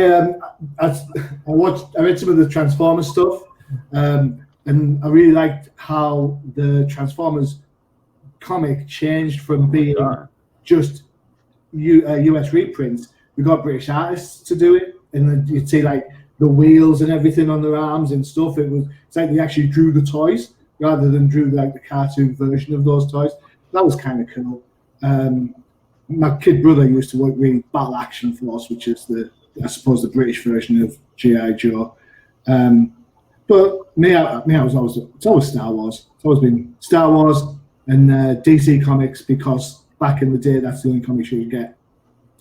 read some of the Transformers stuff, and I really liked how the Transformers comic changed from being just US reprints. We got British artists to do it, and then you'd see like the wheels and everything on their arms and stuff. It's like they actually drew the toys rather than drew like the cartoon version of those toys. That was kind of cool. My kid brother used to read Battle Action Force, which is I suppose the British version of G.I. Joe. But me, it's always Star Wars. It's always been Star Wars and DC Comics, because back in the day, that's the only comics you could get.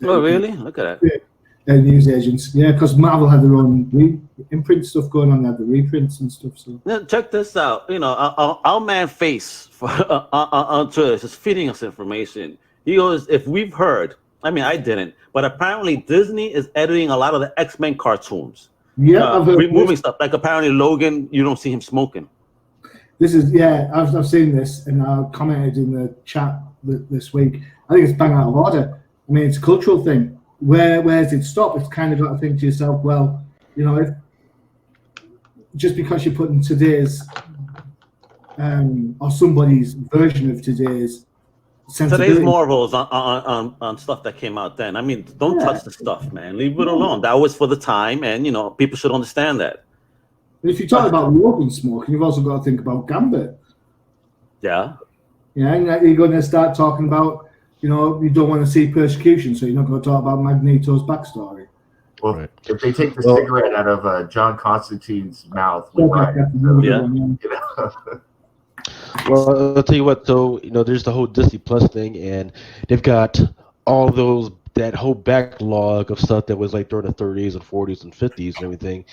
Oh, really? Look at that. News agents. Yeah, because Marvel had their own imprint stuff going on. They had the reprints and stuff. So now, check this out. Our man Face on Twitter is just feeding us information. He goes, if we've heard, I mean, I didn't, but apparently Disney is editing a lot of the X-Men cartoons. Yeah, I've heard removing stuff. Like apparently Logan, you don't see him smoking. This is I've seen this, and I commented in the chat this week. I think it's bang out of order. I mean, it's a cultural thing. Where does it stop? It's kind of got to think to yourself, well, if just because you're putting today's or somebody's version of today's Marvels on stuff that came out then. I mean, don't touch the stuff, man. Leave it alone. That was for the time, and people should understand that. And if you talk about Logan smoking, you've also got to think about Gambit. Yeah. Yeah, and you're going to start talking about, you don't want to see persecution, so you're not going to talk about Magneto's backstory. Well, if they take the cigarette out of John Constantine's mouth, Well, I'll tell you what, though, there's the whole Disney Plus thing, and they've got all that whole backlog of stuff that was like during the 30s and 40s and 50s and everything.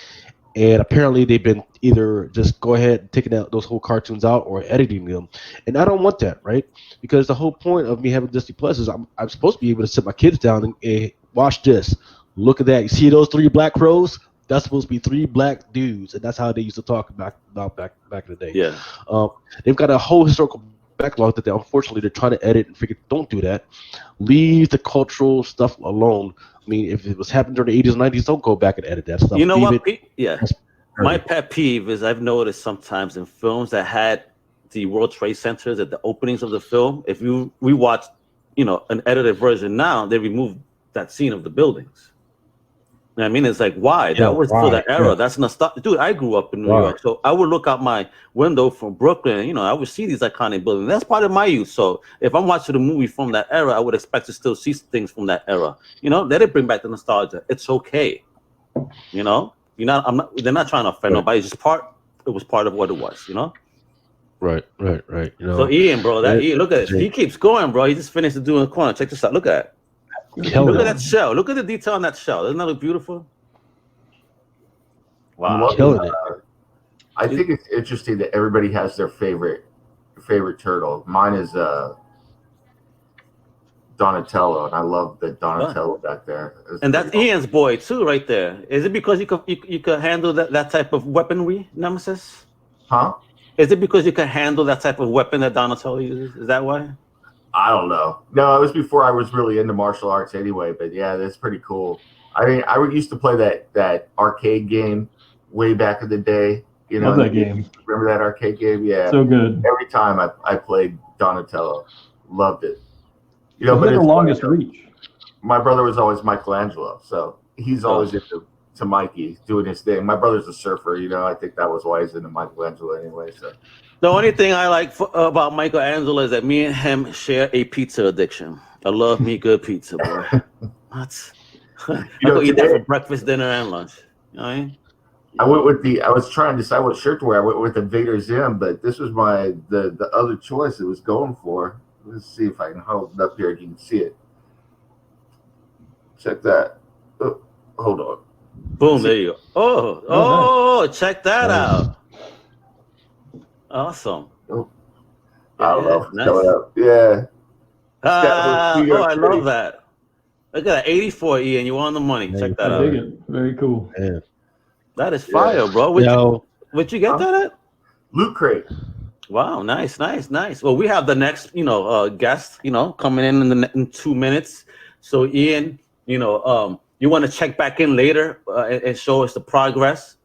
And apparently they've been either just go ahead and taking out those whole cartoons out or editing them. And I don't want that, right? Because the whole point of me having Disney Plus is I'm supposed to be able to sit my kids down and watch this. Look at that. You see those 3 black crows? That's supposed to be 3 black dudes, and that's how they used to talk about back in the day. Yeah. They've got a whole historical backlog that unfortunately they're trying to edit and figure. Don't do that. Leave the cultural stuff alone. I mean, if it was happening during the 80s and 90s, don't go back and edit that stuff. You know what? My pet peeve is I've noticed sometimes in films that had the World Trade Centers at the openings of the film, if we watch, an edited version now, they remove that scene of the buildings. I mean, it's like, why? That was for the era. That's nostalgia. Dude, I grew up in New York, so I would look out my window from Brooklyn. I would see these iconic buildings. That's part of my youth. So if I'm watching a movie from that era, I would expect to still see things from that era. Let it bring back the nostalgia. It's okay. They're not trying to offend nobody. It's just it was part of what it was. Right. So Ian, bro, Ian, look at this. He keeps going, bro. He just finished doing the corner. Check this out. Look at that. Look at that shell. Look at the detail on that shell. Doesn't that look beautiful? Wow. I think it's interesting that everybody has their favorite turtle. Mine is Donatello, and I love the Donatello back there. And that's Ian's boy too, right there. Is it because you could handle that type of weaponry, Nemesis? Huh? Is it because you could handle that type of weapon that Donatello uses? Is that why? I don't know. No, it was before I was really into martial arts anyway. But yeah, that's pretty cool. I mean, I used to play that arcade game way back in the day. Love that game. Remember that arcade game? Yeah. So good. Every time I played Donatello, loved it. But it's the longest reach. My brother was always Michelangelo, so he's always into to Mikey doing his thing. My brother's a surfer, you know. I think that was why he's into Michelangelo anyway. So The only thing I like about Michelangelo is that me and him share a pizza addiction. I love me good pizza, boy. What? I go eat that for breakfast, dinner, and lunch. You know what I mean? I went with I was trying to decide what shirt to wear. I went with the Vader Zim, but this was the other choice it was going for. Let's see if I can hold it up here. You can see it. Check that. Oh, hold on. Boom, there you go. Oh, check that out. Awesome. Oh, I don't know if it's coming up. Yeah. I love that. Look at that, 84, Ian. You on the money. Check that out. I dig it. Very cool. Yeah. That is fire, bro. Where'd you get that at? Loot Crate. Wow, nice. Well, we have the next, guest, coming in 2 minutes. So, Ian, you want to check back in later and show us the progress?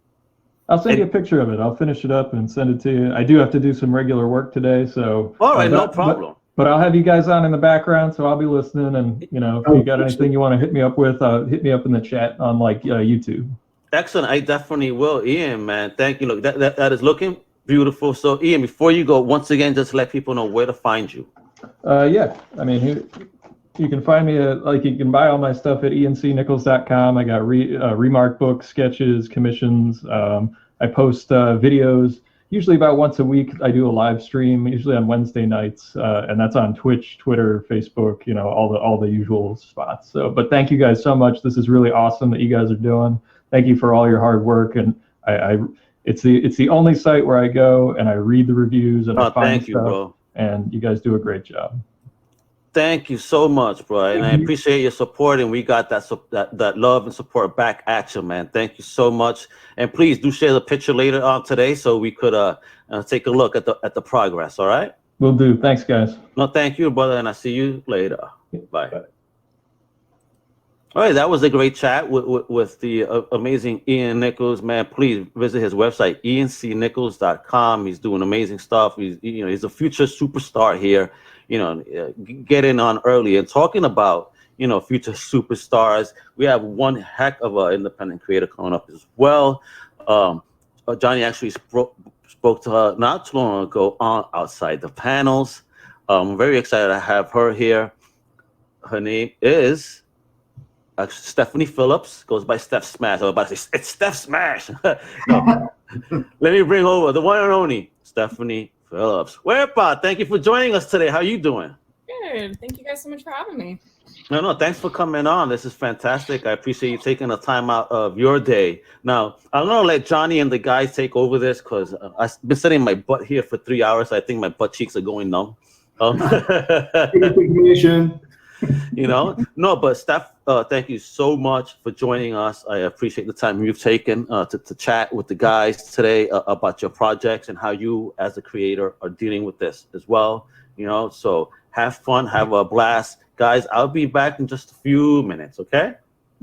I'll send you a picture of it. I'll finish it up and send it to you. I do have to do some regular work today, so. All right, no problem. But I'll have you guys on in the background, so I'll be listening. And if you got anything you want to hit me up with, hit me up in the chat on YouTube. Excellent. I definitely will, Ian. Man, thank you. Look, that is looking beautiful. So, Ian, before you go, once again, just let people know where to find you. Yeah, I mean, you can find me you can buy all my stuff at encnichols.com. I got remark books, sketches, commissions. I post videos usually about once a week. I do a live stream usually on Wednesday nights, and that's on Twitch, Twitter, Facebook. All the usual spots. So, but thank you guys so much. This is really awesome that you guys are doing. Thank you for all your hard work, and it's the only site where I go and I read the reviews and I find stuff. Bro. And you guys do a great job. Thank you so much, bro, and I appreciate your support. And we got that love and support back at you, man. Thank you so much. And please do share the picture later on today so we could take a look at the progress. All right? Will do. Thanks, guys. No, thank you, brother, and I'll see you later. Bye. All right, that was a great chat with the amazing Ian Nichols, man. Please visit his website, encnichols.com. He's doing amazing stuff. He's a future superstar here. Get in on early. And talking about, future superstars, we have one heck of an independent creator coming up as well. Johnny actually spoke to her not too long ago on Outside the Panels. I'm very excited to have her here. Her name is Stephanie Phillips, goes by Steph Smash. I was about to say, it's Steph Smash. No. Let me bring over the one and only Stephanie Phillips. Wepa, thank you for joining us today. How are you doing? Good. Thank you guys so much for having me. No, thanks for coming on. This is fantastic. I appreciate you taking the time out of your day. Now, I'm going to let Johnny and the guys take over this because I've been sitting my butt here for 3 hours. I think my butt cheeks are going numb. No, but Steph, thank you so much for joining us. I appreciate the time you've taken to chat with the guys today about your projects and how you as a creator are dealing with this as well. So have fun, have a blast. Guys, I'll be back in just a few minutes, okay?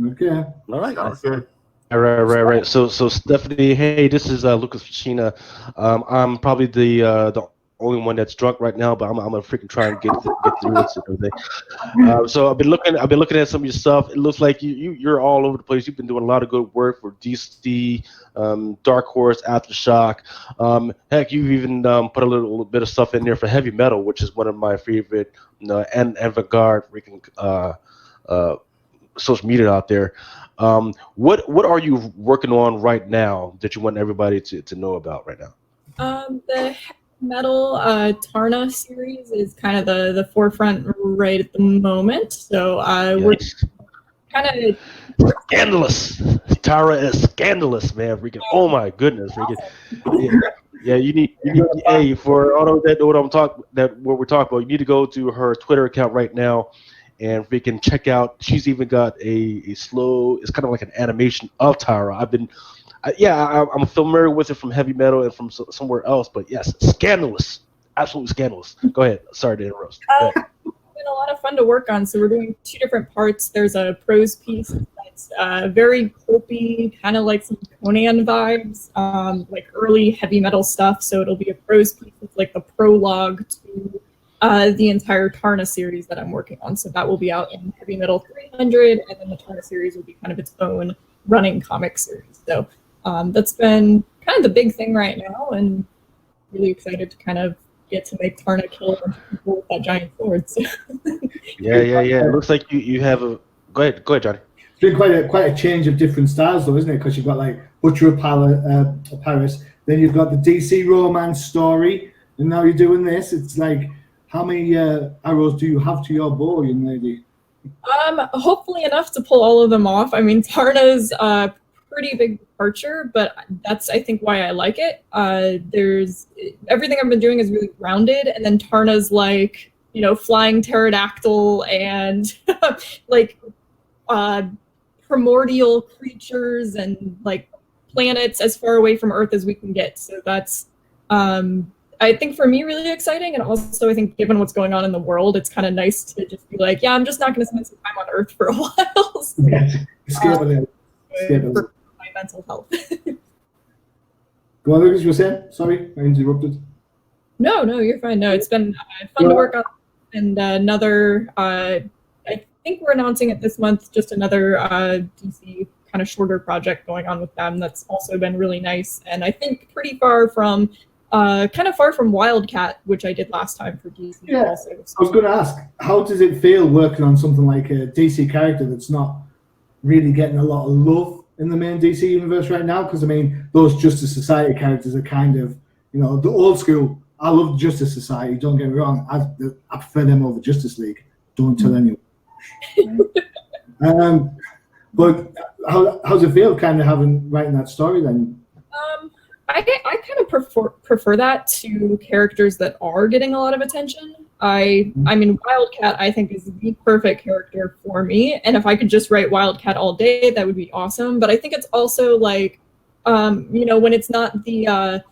Okay. All right, guys. Okay. Right. So Stephanie, hey, this is Lucas Ficina. I'm probably the only one that's drunk right now, but I'm gonna freaking try and get through this and everything. So I've been looking at some of your stuff. It looks like you're all over the place. You've been doing a lot of good work for DC, Dark Horse, Aftershock. Heck, you've even put a little bit of stuff in there for heavy metal, which is one of my favorite and avant-garde freaking social media out there. What are you working on right now that you want everybody to know about right now? The metal Tarna series is kind of the forefront right at the moment. So we're kind of scandalous. Tara is scandalous, man. Freaking, oh my goodness, freaking. Yeah, you need hey, for all of that what we're talking about, you need to go to her Twitter account right now and freaking check out. She's even got a slow, it's kind of like an animation of Tara. I'm familiar with it from heavy metal and from somewhere else, but yes, scandalous, absolutely scandalous. Go ahead. Sorry to interrupt. It's been a lot of fun to work on. So we're doing 2 different parts. There's a prose piece that's very pulpy, kind of like some Conan vibes, like early heavy metal stuff. So it'll be a prose piece that's like the prologue to the entire Tarna series that I'm working on. So that will be out in Heavy Metal 300, and then the Tarna series will be kind of its own running comic series. So that's been kind of the big thing right now, and really excited to kind of get to make Tarna kill a bunch of people with that giant sword. So. Yeah. It looks like you have a. Go ahead, Johnny. It's been quite a change of different styles, though, isn't it? Because you've got like Butcher of Paris, then you've got the DC romance story, and now you're doing this. It's like, how many arrows do you have to your bow, young lady? Hopefully enough to pull all of them off. I mean, Tarna's a pretty big departure, but that's, I think, why I like it. There's everything I've been doing is really grounded, and then Tarna's like, flying pterodactyl and like primordial creatures and like planets as far away from Earth as we can get. So that's I think for me really exciting, and also I think given what's going on in the world, it's kind of nice to just be like, yeah, I'm just not going to spend some time on Earth for a while. So, for my mental health. Go on, Lucas, you were saying? Sorry, I interrupted. No, you're fine. No, it's been fun to work on, and another. I think we're announcing it this month. Just another DC kind of shorter project going on with them. That's also been really nice, and I think pretty far from. Kind of far from Wildcat, which I did last time for DC. Yeah, also. So, I was going to ask, how does it feel working on something like a DC character that's not really getting a lot of love in the main DC universe right now? Because, I mean, those Justice Society characters are kind of, the old school. I love Justice Society, don't get me wrong. I prefer them over Justice League. Don't tell anyone. But how does it feel kind of writing that story then? I kind of prefer that to characters that are getting a lot of attention. I mean, Wildcat, I think, is the perfect character for me. And if I could just write Wildcat all day, that would be awesome. But I think it's also like, when it's not the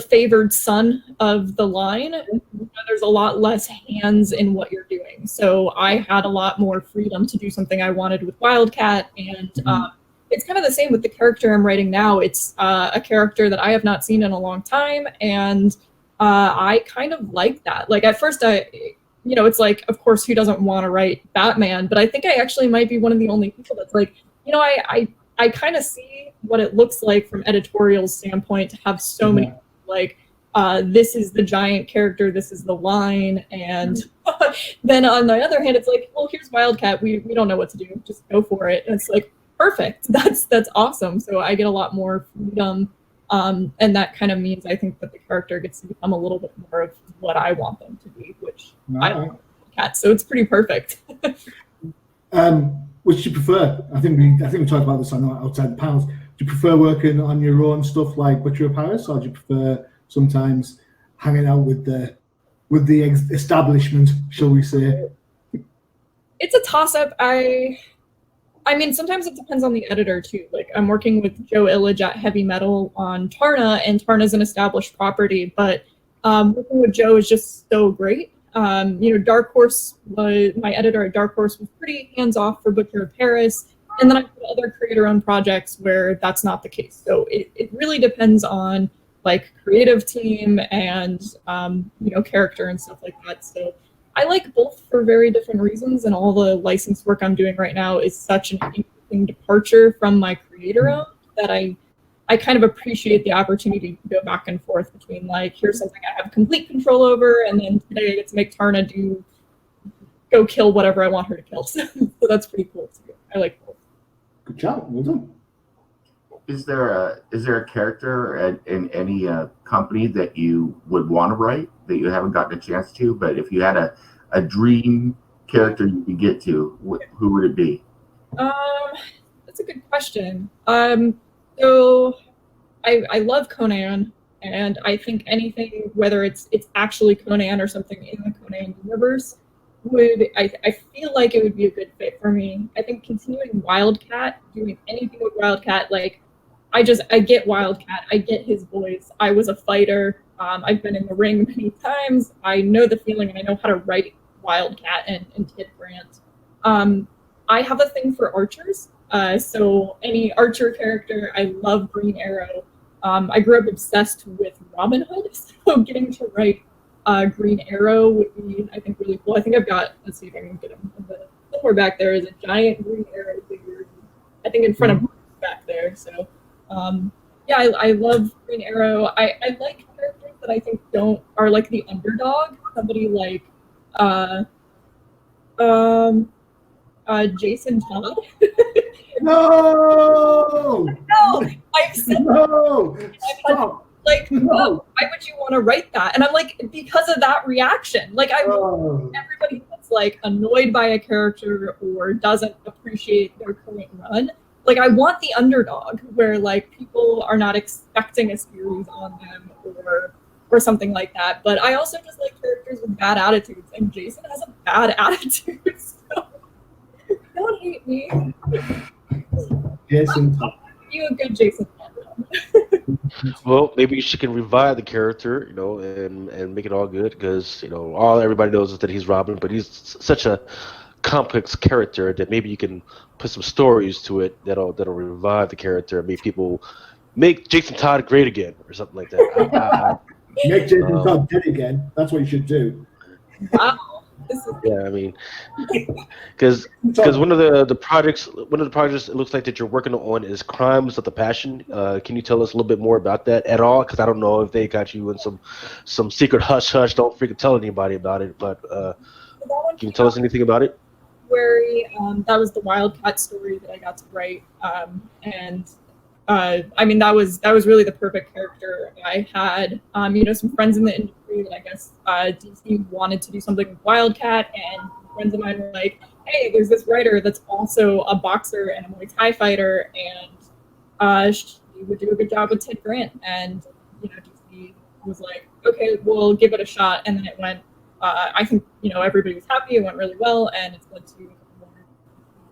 favored son of the line, there's a lot less hands in what you're doing. So I had a lot more freedom to do something I wanted with Wildcat, and it's kind of the same with the character I'm writing now. It's a character that I have not seen in a long time, and I kind of like that. Like, at first, it's like, of course, who doesn't want to write Batman? But I think I actually might be one of the only people that's like, I kind of see what it looks like from editorial standpoint to have so many, like, this is the giant character, this is the line, and then on the other hand, it's like, well, here's Wildcat, we don't know what to do, just go for it. And it's like, perfect. That's awesome. So I get a lot more freedom, and that kind of means I think that the character gets to become a little bit more of what I want them to be, which I don't want cat. So it's pretty perfect. Which do you prefer? I think we talked about this on outside the panels. Do you prefer working on your own stuff like Butcher of Paris, or do you prefer sometimes hanging out with the establishment, shall we say? It's a toss-up. I mean, sometimes it depends on the editor, too. Like, I'm working with Joe Illidge at Heavy Metal on Tarna, and Tarna's an established property, but working with Joe is just so great. Dark Horse, my editor at Dark Horse was pretty hands-off for Butcher of Paris, and then I've got other creator-owned projects where that's not the case. So it really depends on, like, creative team and, character and stuff like that. So I like both for very different reasons, and all the licensed work I'm doing right now is such an interesting departure from my creator-owned that I kind of appreciate the opportunity to go back and forth between, like, here's something I have complete control over, and then today I get to make Tarna go kill whatever I want her to kill. So that's pretty cool too. I like both. Good job. Well done. Is there a character in any company that you would want to write that you haven't gotten a chance to? But if you had a dream character you could get to, who would it be? That's a good question. So I love Conan, and I think anything, whether it's actually Conan or something in the Conan universe, I feel like it would be a good fit for me. I think continuing Wildcat, doing anything with Wildcat, like, I get Wildcat. I get his voice. I was a fighter. I've been in the ring many times. I know the feeling, and I know how to write Wildcat and Ted Grant. I have a thing for archers. So any archer character, I love Green Arrow. I grew up obsessed with Robin Hood, so getting to write Green Arrow would be, I think, really cool. I think I've got, let's see if I can get him. Somewhere back there is a giant Green Arrow figure, I think, in front of back there. So, yeah, I love Green Arrow. I like characters that I think are like the underdog. Somebody like Jason Todd. No! No! I've said No! Stop. Like, no. Why would you want to write that? And I'm like, because of that reaction. Like, everybody that's like annoyed by a character or doesn't appreciate their current run. Like, I want the underdog where like people are not expecting a series on them or something like that. But I also just like characters with bad attitudes, and Jason has a bad attitude. So don't hate me. Jason, you a good Jason. Well, maybe she can revive the character, you know, and make it all good, because, you know, all everybody knows is that he's Robin, but he's such a complex character that maybe you can put some stories to it that'll revive the character and make Jason Todd great again or something like that. Make Jason Todd dead again. That's what you should do. Wow. Yeah, I mean, because one of the projects it looks like that you're working on is Crimes of the Passion. Can you tell us a little bit more about that at all? Because I don't know if they got you in some secret hush. Don't freaking tell anybody about it. But can you tell us anything about it? That was the Wildcat story that I got to write, and I mean that was really the perfect character. I had some friends in the industry that I guess DC wanted to do something with Wildcat, and friends of mine were like, hey, there's this writer that's also a boxer and a Muay Thai fighter, and she would do a good job with Ted Grant. And DC was like, okay, we'll give it a shot. And then it went, I think everybody was happy, it went really well, and it's led to more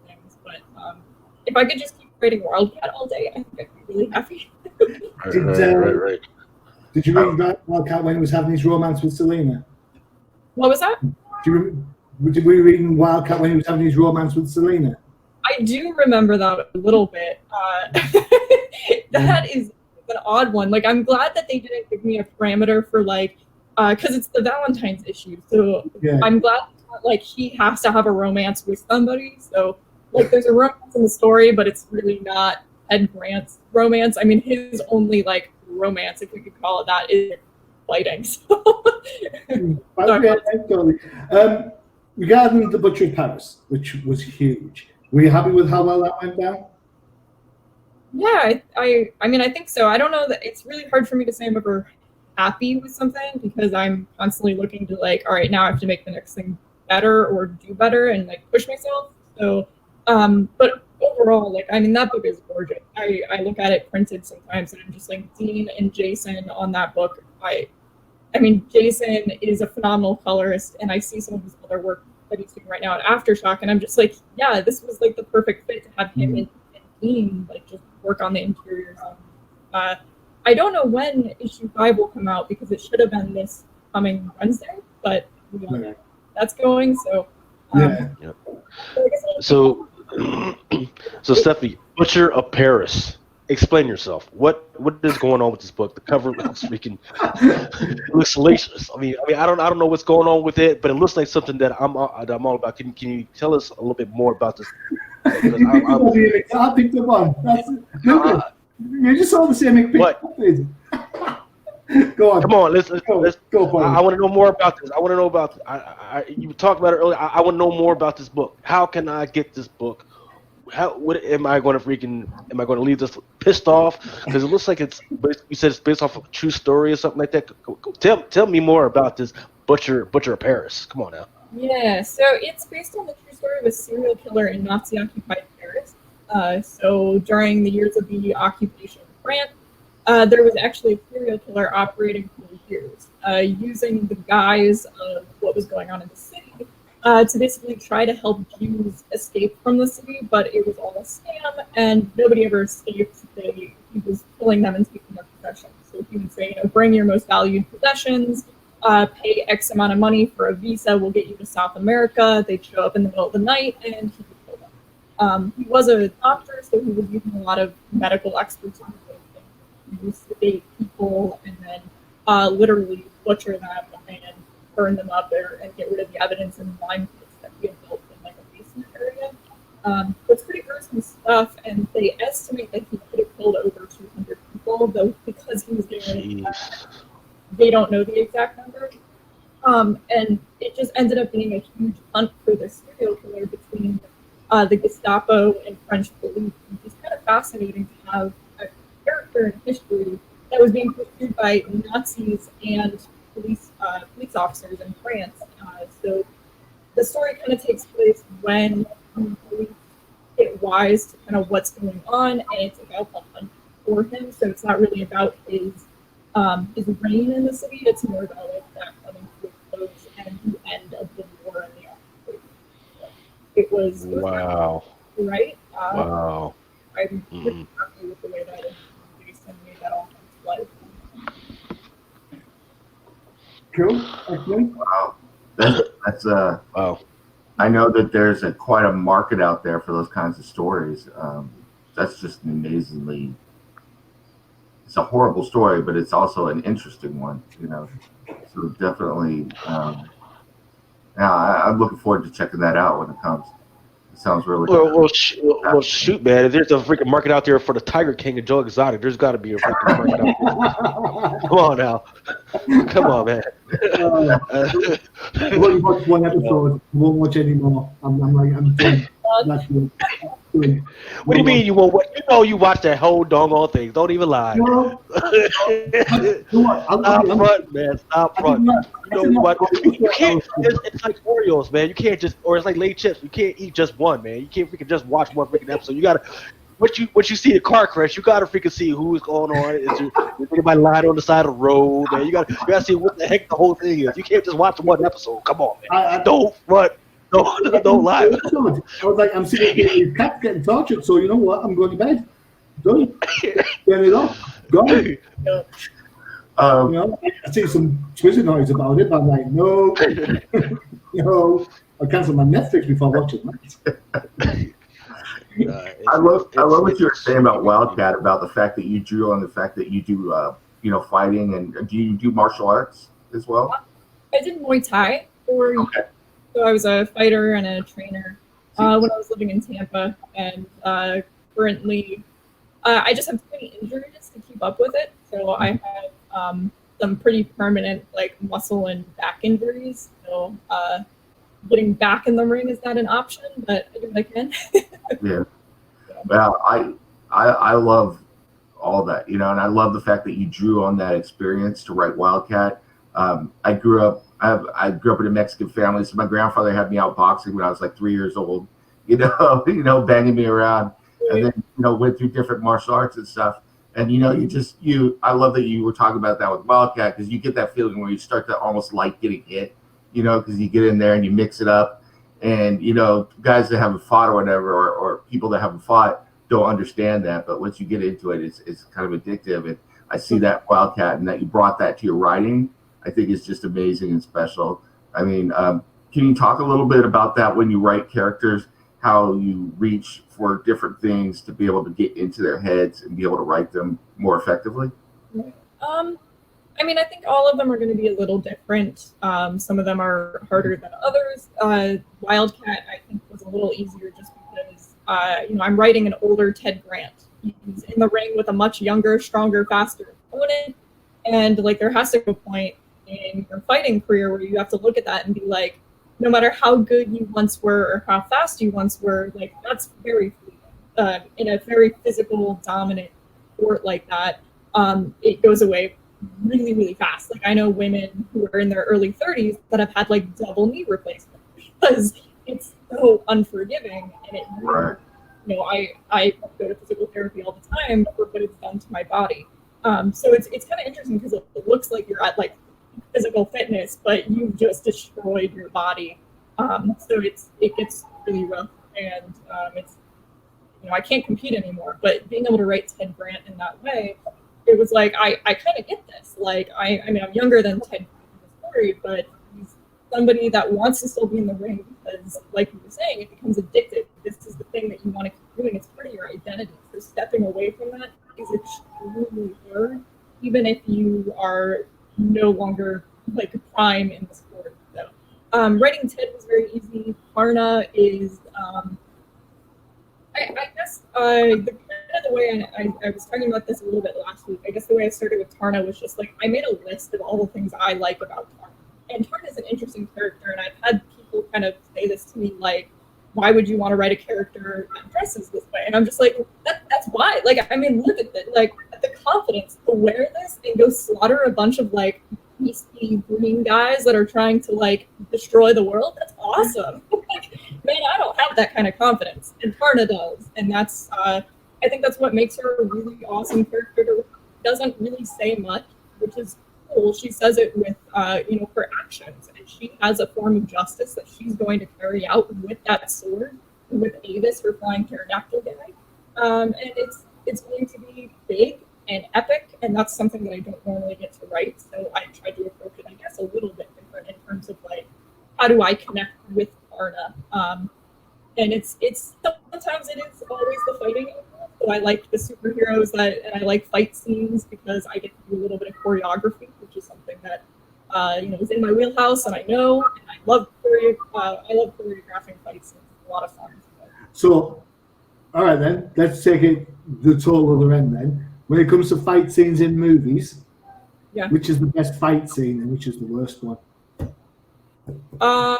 things. But if I could just keep writing Wildcat all day, I think I'd be really happy. Right. Did you read Wildcat when he was having his romance with Selena? What was that? Did we read Wildcat when he was having his romance with Selena? I do remember that a little bit. That is an odd one. Like, I'm glad that they didn't give me a parameter for because it's the Valentine's issue. So yeah. I'm glad he has to have a romance with somebody. So there's a romance in the story, but it's really not Ed Grant's romance. I mean, his only romance, if we could call it that, is fighting. So. Regarding the Butcher of Paris, which was huge, were you happy with how well that went down? Yeah, I mean, I think so. I don't know that it's really hard for me to say I'm ever happy with something, because I'm constantly looking to all right, now I have to make the next thing better or do better and push myself. So, but overall, I mean, that book is gorgeous. I look at it printed sometimes, and I'm just Dean and Jason on that book. I mean, Jason is a phenomenal colorist, and I see some of his other work that he's doing right now at Aftershock, and I'm just yeah, this was the perfect fit to have him and Dean just work on the interiors. I don't know when issue 5 will come out, because it should have been this coming Wednesday, but we don't know that's going. So, So Stephanie, Butcher of Paris. Explain yourself. What is going on with this book? The cover looks freaking looks salacious. I mean, I don't know what's going on with it, but it looks like something that I'm all about. Can you tell us a little bit more about this? I picked up on. You just saw the same picture. Go on. Come on, let's go. I want to know more about this. I want to know about. You talked about it earlier. I want to know more about this book. How can I get this book? Am I going to leave this pissed off? Because it looks like you said it's based off of a true story or something like that. Tell me more about this Butcher of Paris. Come on now. Yeah, so it's based on the true story of a serial killer in Nazi-occupied Paris. So during the years of the occupation of France, there was actually a serial killer operating for years, using the guise of what was going on in the city to basically try to help Jews escape from the city, but it was all a scam, and nobody ever escaped. He was killing them and taking their possessions. So he would say, bring your most valued possessions, pay X amount of money for a visa, we'll get you to South America. They'd show up in the middle of the night, and he would kill them. He was a doctor, so he was using a lot of medical expertise. He would sedate people and then literally butcher them and burn them up there and get rid of the evidence in lime pits that he had built in a basement area. It's pretty gruesome stuff, and they estimate that he could have killed over 200 people, though because he was doing they don't know the exact number. And it just ended up being a huge hunt for this serial killer between the Gestapo and French police. It's kind of fascinating to have a character in history that was being pursued by Nazis and police officers in France. So the story kind of takes place when police get wise to kind of what's going on, and it's about the hunt for him. So it's not really about his reign in the city. It's more about like that coming to a close and the end of the war and the occupation. So it was wow, right. Wow. I'm pretty happy with the way that it released and made that all come to life. Cool. Excellent. Wow. That's wow. I know that there's quite a market out there for those kinds of stories. That's just an amazingly. It's a horrible story, but it's also an interesting one, you know. So definitely, I'm looking forward to checking that out when it comes. It sounds really. Well, shoot, man! If there's a freaking market out there for the Tiger King and Joe Exotic, there's got to be a freaking market out there. Come on now, come on, man. I've only watched one episode. I won't watch any more. I'm done. That's good. What do you mean you won't? You know you watch that whole doggone thing. Don't even lie. No. Stop front, man. Stop front. You know what? You can't. It's like Oreos, man. You can't just, or it's like Lay's chips. You can't eat just one, man. You can't freaking just watch one freaking episode. You gotta. Once you see the car crash, you gotta freaking see who's going on. Is anybody lying on the side of the road, man? You gotta see what the heck the whole thing is. You can't just watch one episode. Come on, man. Don't front. Don't lie. I was like, I'm sitting here, his cat's getting tortured, so you know what? I'm going to bed. Done. Get it off. Gone. You know, I see some Twitter noise about it, but I'm like, no, no. I cancel my Netflix before watching that. I love what you were saying about Wildcat, about the fact that you drew on the fact that you do, fighting, and do you do martial arts as well? I did Muay Thai for So I was a fighter and a trainer when I was living in Tampa, and currently I just have too many injuries to keep up with it. So I have some pretty permanent like muscle and back injuries. So getting back in the ring is not an option, but I do what I can. Yeah. Well, I love all that, and I love the fact that you drew on that experience to write Wildcat. I grew up in a Mexican family, so my grandfather had me out boxing when I was like 3 years old, banging me around, and then, went through different martial arts and stuff. And, I love that you were talking about that with Wildcat, because you get that feeling where you start to almost like getting hit, because you get in there and you mix it up. And, guys that haven't fought or whatever, or people that haven't fought don't understand that. But once you get into it, it's kind of addictive. And I see that Wildcat, and that you brought that to your writing, I think it's just amazing and special. I mean, can you talk a little bit about that when you write characters, how you reach for different things to be able to get into their heads and be able to write them more effectively? I mean, I think all of them are going to be a little different. Some of them are harder than others. Wildcat, I think, was a little easier just because, I'm writing an older Ted Grant. He's in the ring with a much younger, stronger, faster opponent. And, like, there has to be a point in your fighting career where you have to look at that and be like, no matter how good you once were or how fast you once were, like, that's very fleeting. In a very physical, dominant sport like that, it goes away really, really fast. Like, I know women who are in their early 30s that have had, like, double knee replacement because it's so unforgiving. And it really, I go to physical therapy all the time for what it's done to my body. So it's kind of interesting because it looks like you're at, like, physical fitness, but you've just destroyed your body. So it gets really rough, and it's, I can't compete anymore. But being able to write Ted Grant in that way, it was like, I kind of get this. Like, I mean, I'm younger than Ted Grant in the story, but he's somebody that wants to still be in the ring because, like you were saying, it becomes addictive. This is the thing that you want to keep doing. It's part of your identity. So stepping away from that is extremely hard, even if you are no longer, like, prime in the sport. So writing Ted was very easy. Karna is I guess the way I was talking about this a little bit last week. I guess the way I started with Tarna was just like I made a list of all the things I like about Tarna. And Tarna is an interesting character, and I've had people kind of say this to me, like, why would you want to write a character that dresses this way? And I'm just like, that's why. Like, I mean, look at it. Like, the confidence to wear this and go slaughter a bunch of, like, beastie green guys that are trying to, like, destroy the world. That's awesome. Like, man, I don't have that kind of confidence. And Tarna does. And that's, I think that's what makes her a really awesome character. Doesn't really say much, which is cool. She says it with, her actions. And she has a form of justice that she's going to carry out with that sword, with Avis, her flying pterodactyl guy. And it's going to be big and epic, and that's something that I don't normally get to write. So I tried to approach it, I guess, a little bit different in terms of like, how do I connect with Tarna? And it's sometimes it is always the fighting. So I like the superheroes and I like fight scenes because I get to do a little bit of choreography, which is something that is in my wheelhouse, and I know, and I love choreographing fight scenes. It's a lot of fun. So, all right then, let's take it the total other end then. When it comes to fight scenes in movies, which is the best fight scene and which is the worst one? I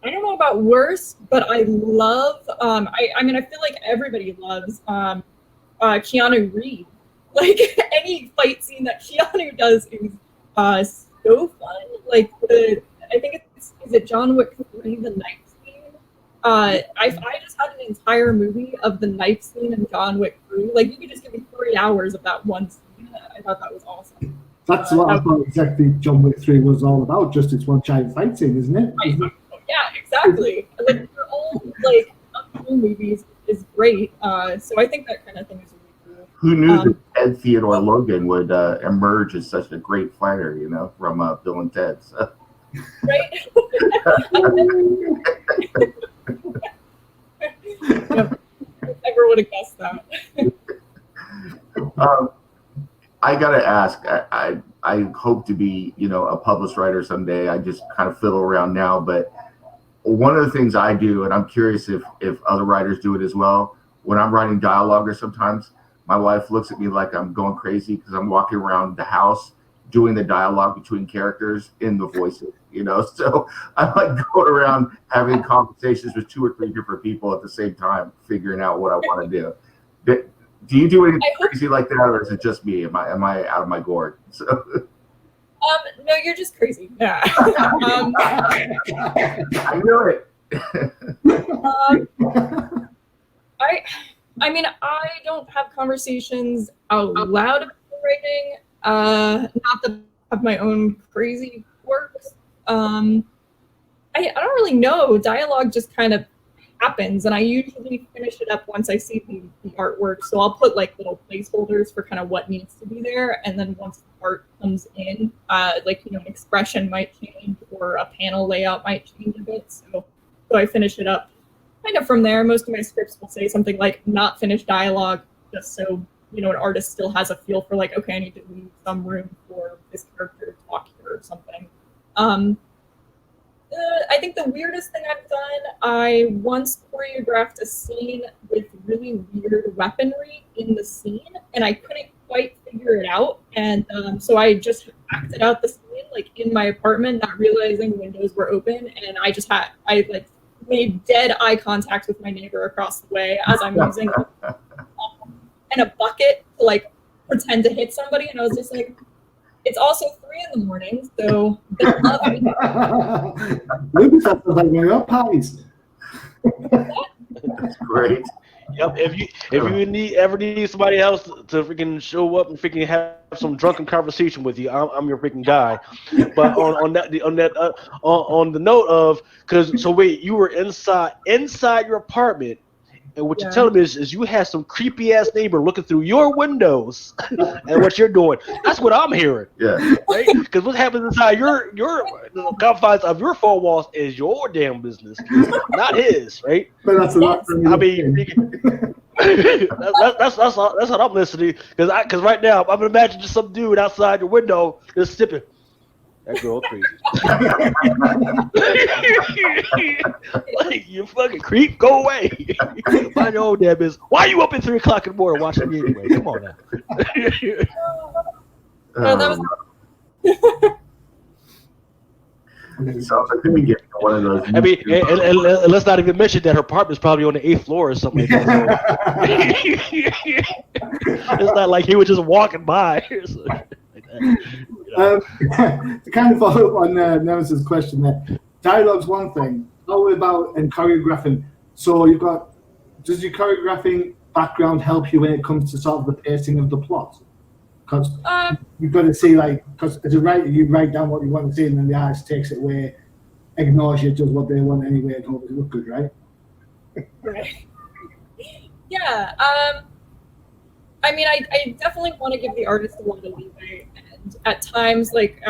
don't know about worst, but I love. I mean, I feel like everybody loves Keanu Reeves. Like any fight scene that Keanu does is so fun. Like I think is it John Wick 3, the knife scene. I just had an entire movie of the knife scene in John Wick 3. Like you could just give me 3 hours of that one scene. I thought that was awesome. That's what I thought exactly John Wick 3 was all about. Just it's one giant fight scene, isn't it? Yeah, exactly. Like their old like movies is great. So I think that kind of thing is really cool. Who knew that Ted Theodore Logan would emerge as such a great fighter, from Bill and Ted. So. Right? Never would have guessed that. I gotta ask. I hope to be, a published writer someday. I just kind of fiddle around now, but one of the things I do, and I'm curious if other writers do it as well. When I'm writing dialogue, or sometimes my wife looks at me like I'm going crazy because I'm walking around the house doing the dialogue between characters in the voices. So I'm like going around having conversations with 2 or 3 different people at the same time, figuring out what I want to do. Do you do anything crazy like that, or is it just me? Am I out of my gourd? So. No, you're just crazy. Yeah. I know it. I mean, I don't have conversations out loud about writing. Not that I have my own crazy works. I don't really know. Dialogue just kind of happens, and I usually finish it up once I see the artwork. So I'll put like little placeholders for kind of what needs to be there, and then once the art comes in, an expression might change or a panel layout might change a bit. So I finish it up kind of from there. Most of my scripts will say something like "not finished dialogue," just so an artist still has a feel for like, okay, I need to leave some room for this character to talk here or something. I think the weirdest thing I've done, I once choreographed a scene with really weird weaponry in the scene, and I couldn't quite figure it out. And so I just acted out the scene like in my apartment, not realizing windows were open, and I made dead eye contact with my neighbor across the way as I'm using and a bucket to like pretend to hit somebody, and I was just like, it's also 3 a.m, so they love me. Maybe something like your pies. That's great. Yep. If you ever need somebody else to freaking show up and freaking have some drunken conversation with you, I'm your freaking guy. But on the note of, wait, you were inside your apartment. And what you're telling me is you had some creepy ass neighbor looking through your windows and what you're doing. That's what I'm hearing. Yeah. Right? Because what happens inside your confines of your 4 walls is your damn business, not his, right? But that's a lot. I mean, that's what I'm listening. Because right now I'm imagining just some dude outside your window just sipping. That girl crazy. Like, you fucking creep, go away. Find your own damn business. Why are you up at 3 o'clock in the morning watching me anyway? Come on now. That was Sounds like we get one of those. I mean, and let's not even mention that her apartment's probably on the 8th floor or something like that. It's not like he was just walking by. Or something like that. To kind of follow up on Nemesis' question there, dialogue's one thing. How about and choreographing? So you've got, does your choreographing background help you when it comes to sort of the pacing of the plot? Because you've got to see, like, because as a writer, you write down what you want to see, and then the artist takes it away, ignores you, does what they want anyway, and hope it looks good, right? Right. Yeah. I mean, I definitely want to give the artist a lot of leeway, and at times, like,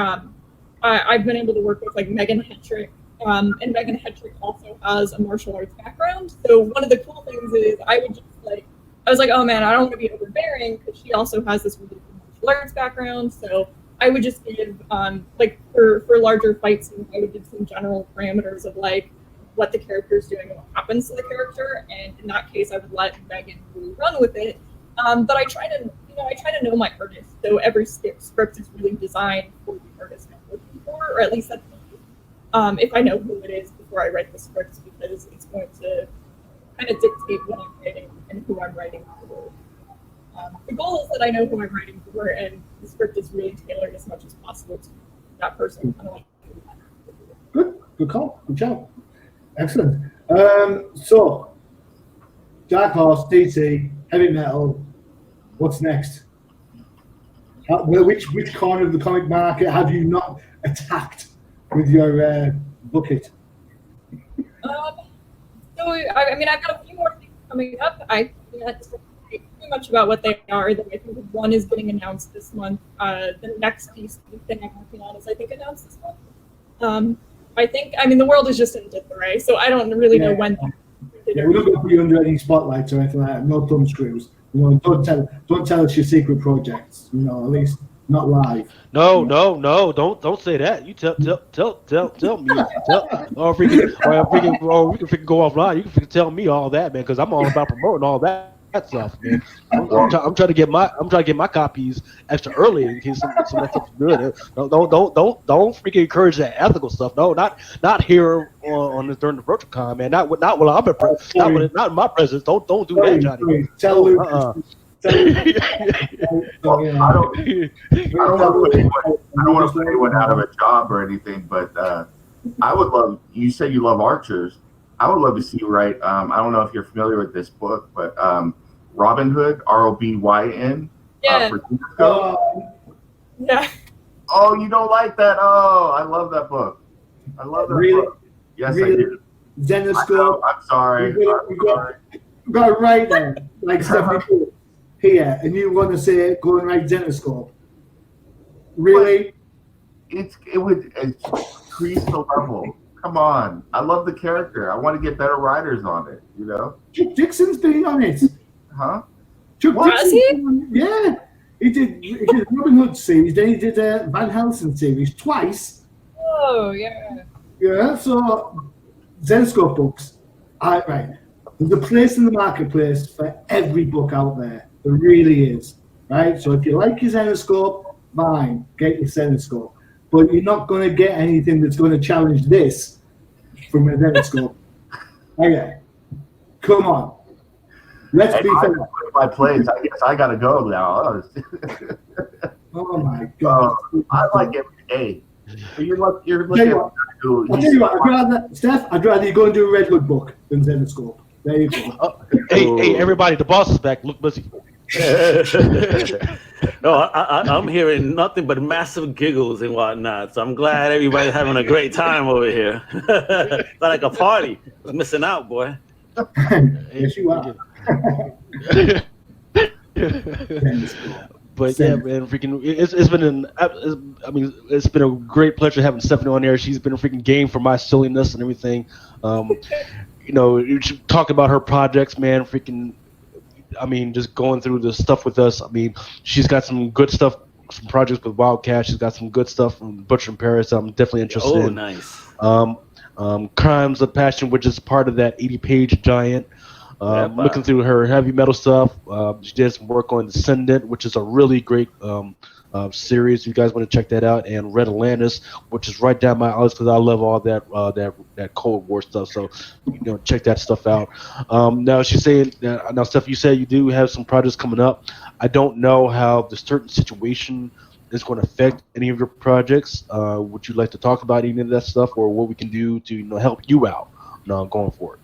I've been able to work with, like, Megan Hetrick, and Megan Hetrick also has a martial arts background, so one of the cool things is I was like, oh man, I don't want to be overbearing, because she also has this really cool martial arts background, so I would just give, like, for larger fight scenes, I would give some general parameters of, like, what the character is doing and what happens to the character, and in that case, I would let Megan really run with it. But I try to know my artist, so every script is really designed for the artist I'm looking for, or at least that's me. If I know who it is before I write the script, because it's going to kind of dictate what I'm writing and who I'm writing for. The goal is that I know who I'm writing for, and the script is really tailored as much as possible to that person. Good call. Good job. Excellent. So, Dark Horse, DC, heavy metal. What's next? Which corner of the comic market have you not attacked with your bucket? So, I mean, I've got a few more things coming up. I can't say too much about what they are. I think one is getting announced this month. The next piece thing I'm working on is, I think, announced this month. I mean, the world is just in disarray, so I don't really know when. Yeah, we're not going to put you under any spotlights or anything like that. No thumb screws. You know, don't tell us your secret projects. You know, at least not live. No, don't say that. You tell me. Or if we can go offline. You can tell me all that, man, because I'm all about promoting all that stuff, man. I'm trying to get my copies extra early in case some of that stuff's good. Don't freaking encourage that ethical stuff. No, not here on the during the virtual con, man. Not while I'm not in my presence. Don't do that, Johnny. Tell Luke. I don't want to put anyone out of a job or anything, but I would love. You said you love archers. I would love to see you write. I don't know if you're familiar with this book, but Robin Hood, ROBYN. Yeah. Yeah. Oh, you don't like that? Oh, I love that book. I love that book. Yes, really? I do. Zenoscope. I'm sorry. We've got it right there, like 72 here, and you want to say go and write Zenoscope? Really? It would increase the level. Come on. I love the character. I want to get better writers on it, you know? Chuck Dixon's been on it. Huh? Chuck Dixon? Yeah. He did Robin Hood series, then he did Van Helsing series twice. Oh, yeah. Yeah, so Zenoscope books. Right. There's a place in the marketplace for every book out there. There really is. Right? So if you like your Zenoscope, fine. Get your Zenoscope. But you're not going to get anything that's going to challenge this from a Zenoscope. Okay. Come on. Let's be fair. My plays. I guess I got to go now. Oh, my God. I like it. Hey. You're looking I'll tell you what, I'd rather you go and do a Red Hood book than Zenoscope. There you go. Hey, everybody, the boss is back. Look busy. No, I'm hearing nothing but massive giggles and whatnot. So I'm glad everybody's having a great time over here. It's like a party. I was missing out, boy. Yes, you are. But yeah, man, freaking, it's been a great pleasure having Stephanie on there. She's been a freaking game for my silliness and everything. You know, talking about her projects, man, freaking. I mean, just going through the stuff with us. I mean, she's got some good stuff some projects with Wildcat. She's got some good stuff from Butcher in Paris. I'm definitely interested in. Nice. Crimes of Passion, which is part of that 80-page giant. Looking through her heavy metal stuff. She did some work on Descendant, which is a really great series. You guys want to check that out, and Red Atlantis, which is right down my alley because I love all that Cold War stuff. So check that stuff out. Now she's saying, now Steph, you said you do have some projects coming up. I don't know how the certain situation is going to affect any of your projects. Would you like to talk about any of that stuff, or what we can do to help you out going forward?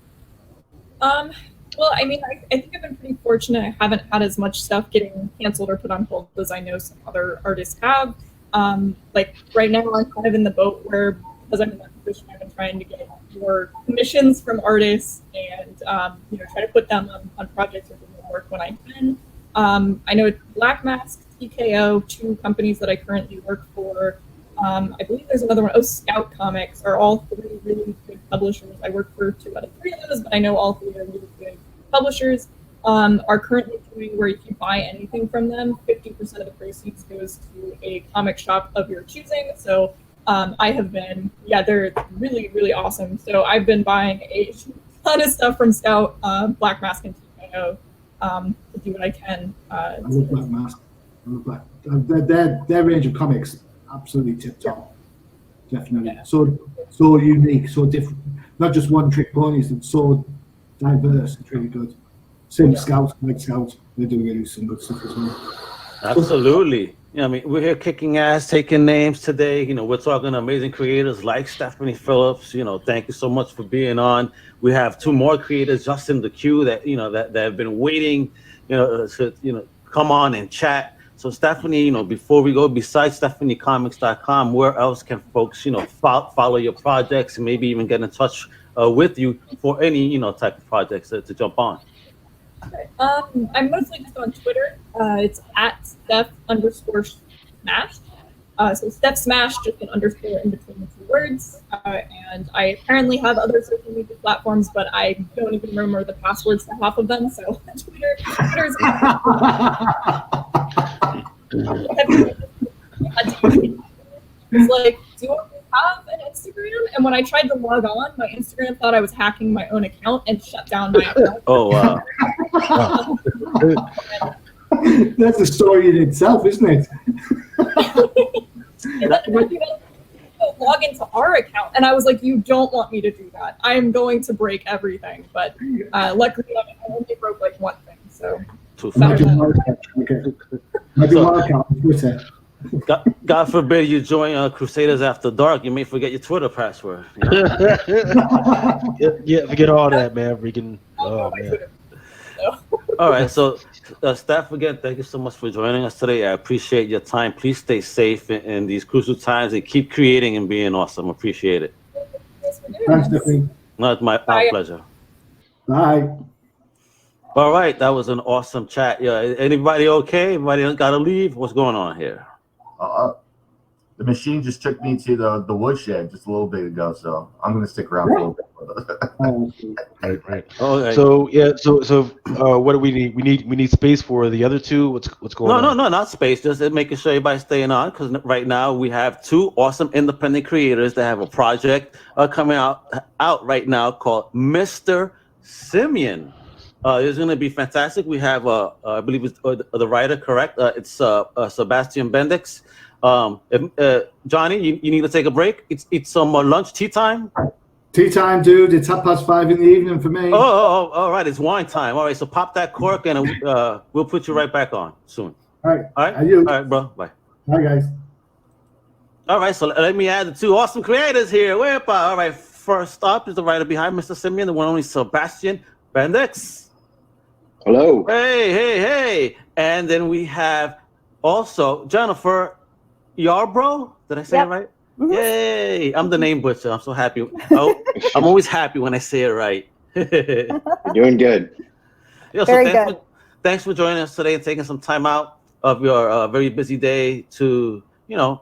Well, I mean, I think I've been pretty fortunate. I haven't had as much stuff getting canceled or put on hold as I know some other artists have. Like right now, I'm kind of in the boat where, because I'm in that position, I've been trying to get more commissions from artists and try to put them on projects or do more work when I can. I know Black Mask, TKO, 2 companies that I currently work for. I believe there's another one. Scout Comics are all 3 really big publishers. I work for 2 out of 3 of those, but I know all 3 are really big publishers. Are currently doing where if you buy anything from them, 50% of the proceeds goes to a comic shop of your choosing. So I have been, they're really, really awesome. So I've been buying a ton of stuff from Scout, Black Mask, and TKO to do what I can. I love Black Mask. I love Black. Their range of comics, absolutely tip top. Definitely. Yeah. So unique, so different. Not just one trick ponies, it's so diverse. It's really good. Same Scouts, like Scouts, they're doing really some good stuff as well. Absolutely. I mean, we're here kicking ass, taking names today. We're talking to amazing creators like Stephanie Phillips. Thank you so much for being on. We have 2 more creators just in the queue that that have been waiting, to come on and chat. So Stephanie, before we go, besides StephanieComics.com, where else can folks, follow your projects and maybe even get in touch with you for any, type of projects to jump on? Okay. I'm mostly just on Twitter. It's at Steph_Smash. So Steph Smash, just an underscore in between the 2 words. And I apparently have other social media platforms, but I don't even remember the passwords to half of them. So Twitter's it's like, do you have an Instagram? And when I tried to log on, my Instagram thought I was hacking my own account and shut down my account. Oh, wow. That's a story in itself, isn't it? Log into our account, and I was like, you don't want me to do that. I am going to break everything. But luckily, I only broke like one thing. So God forbid you join Crusaders After Dark, you may forget your Twitter password. Yeah, forget all that, man. Freaking, oh man. All right, so Steph, again, thank you so much for joining us today. I appreciate your time. Please stay safe in these crucial times and keep creating and being awesome. Appreciate it. Thanks, Stephanie. No, it's my pleasure. Bye. All right, that was an awesome chat. Yeah, anybody okay? Everybody got to leave? What's going on here? The machine just took me to the woodshed just a little bit ago, so I'm gonna stick around for a little bit. Right. Okay. So what do we need? We need space for the other 2. What's going on? No, not space. Just making sure everybody's staying on, because right now we have 2 awesome independent creators that have a project coming out right now called Mr. Simian. It's going to be fantastic. We have, I believe it's the writer, correct? It's Sebastian Bendix. Johnny, you need to take a break. It's some lunch, tea time. Tea time, dude. It's 5:30 in the evening for me. Oh, all right. It's wine time. All right. So pop that cork, and we'll put you right back on soon. All right. All right. All right, bro. Bye. Bye, guys. All right. So let me add the 2 awesome creators here. All right. First up is the writer behind Mr. Simian, the one and only Sebastian Bendix. Hello. Hey. And then we have also Jennifer Yarbrough. Did I say it right? Mm-hmm. Yay. I'm the name butcher. I'm so happy. I'm always happy when I say it right. You're doing good. Yeah, so thanks for joining us today and taking some time out of your very busy day to,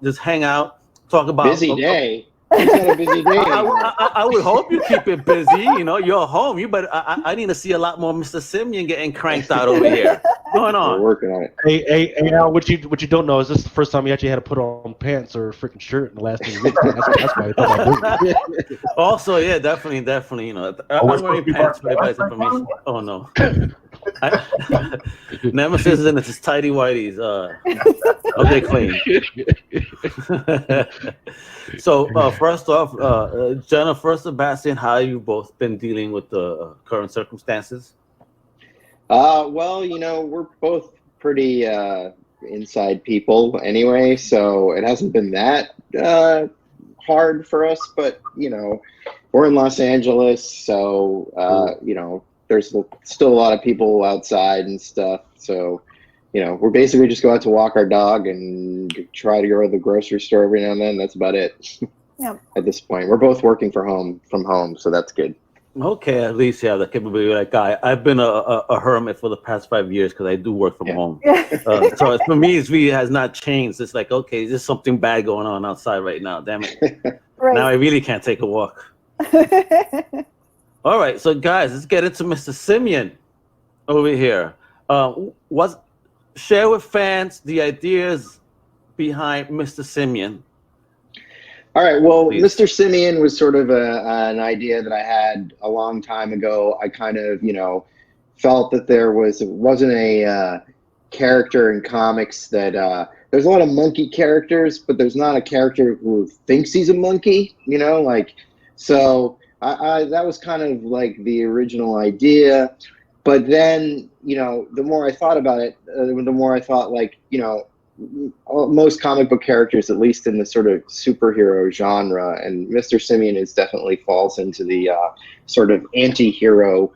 just hang out, talk about... Busy day? It's not a busy day. I would hope you keep it busy. You're home. I need to see a lot more Mr. Simian getting cranked out over here. going on? We're working on it. Hey, Al, what you don't know is this is the first time you actually had to put on pants or a freaking shirt in the last 10 weeks. That's why I thought about doing it. Also, yeah, definitely. You know, I'm wearing pants for everybody's information. Oh no. Nemesis is in his tidy whities. Okay, clean. So first off, Jennifer, Sebastian, how have you both been dealing with the current circumstances? Well, you know, we're both pretty inside people anyway, so it hasn't been that hard for us. But you know, we're in Los Angeles, so you know, there's still a lot of people outside and stuff. So, you know, we're basically just go out to walk our dog and try to go to the grocery store every now and then. That's about it. Yeah. At this point, we're both working from home, so that's good. Okay, at least you have the capability. Like I've been a hermit for the past 5 years because I do work from home. So for me, it really has not changed. It's like, okay, there's something bad going on outside right now. Damn it! Right. Now I really can't take a walk. All right, so guys, let's get into Mr. Simian over here. Share with fans the ideas behind Mr. Simian. All right. Well, Please. Mr. Simian was sort of an idea that I had a long time ago. I kind of, you know, felt that there wasn't a character in comics that there's a lot of monkey characters, but there's not a character who thinks he's a monkey. You know, like so. I that was kind of like the original idea, but then, you know, the more I thought about it, the more I thought, like, you know, most comic book characters, at least in the sort of superhero genre, and Mr. Simian is definitely falls into the sort of anti-hero.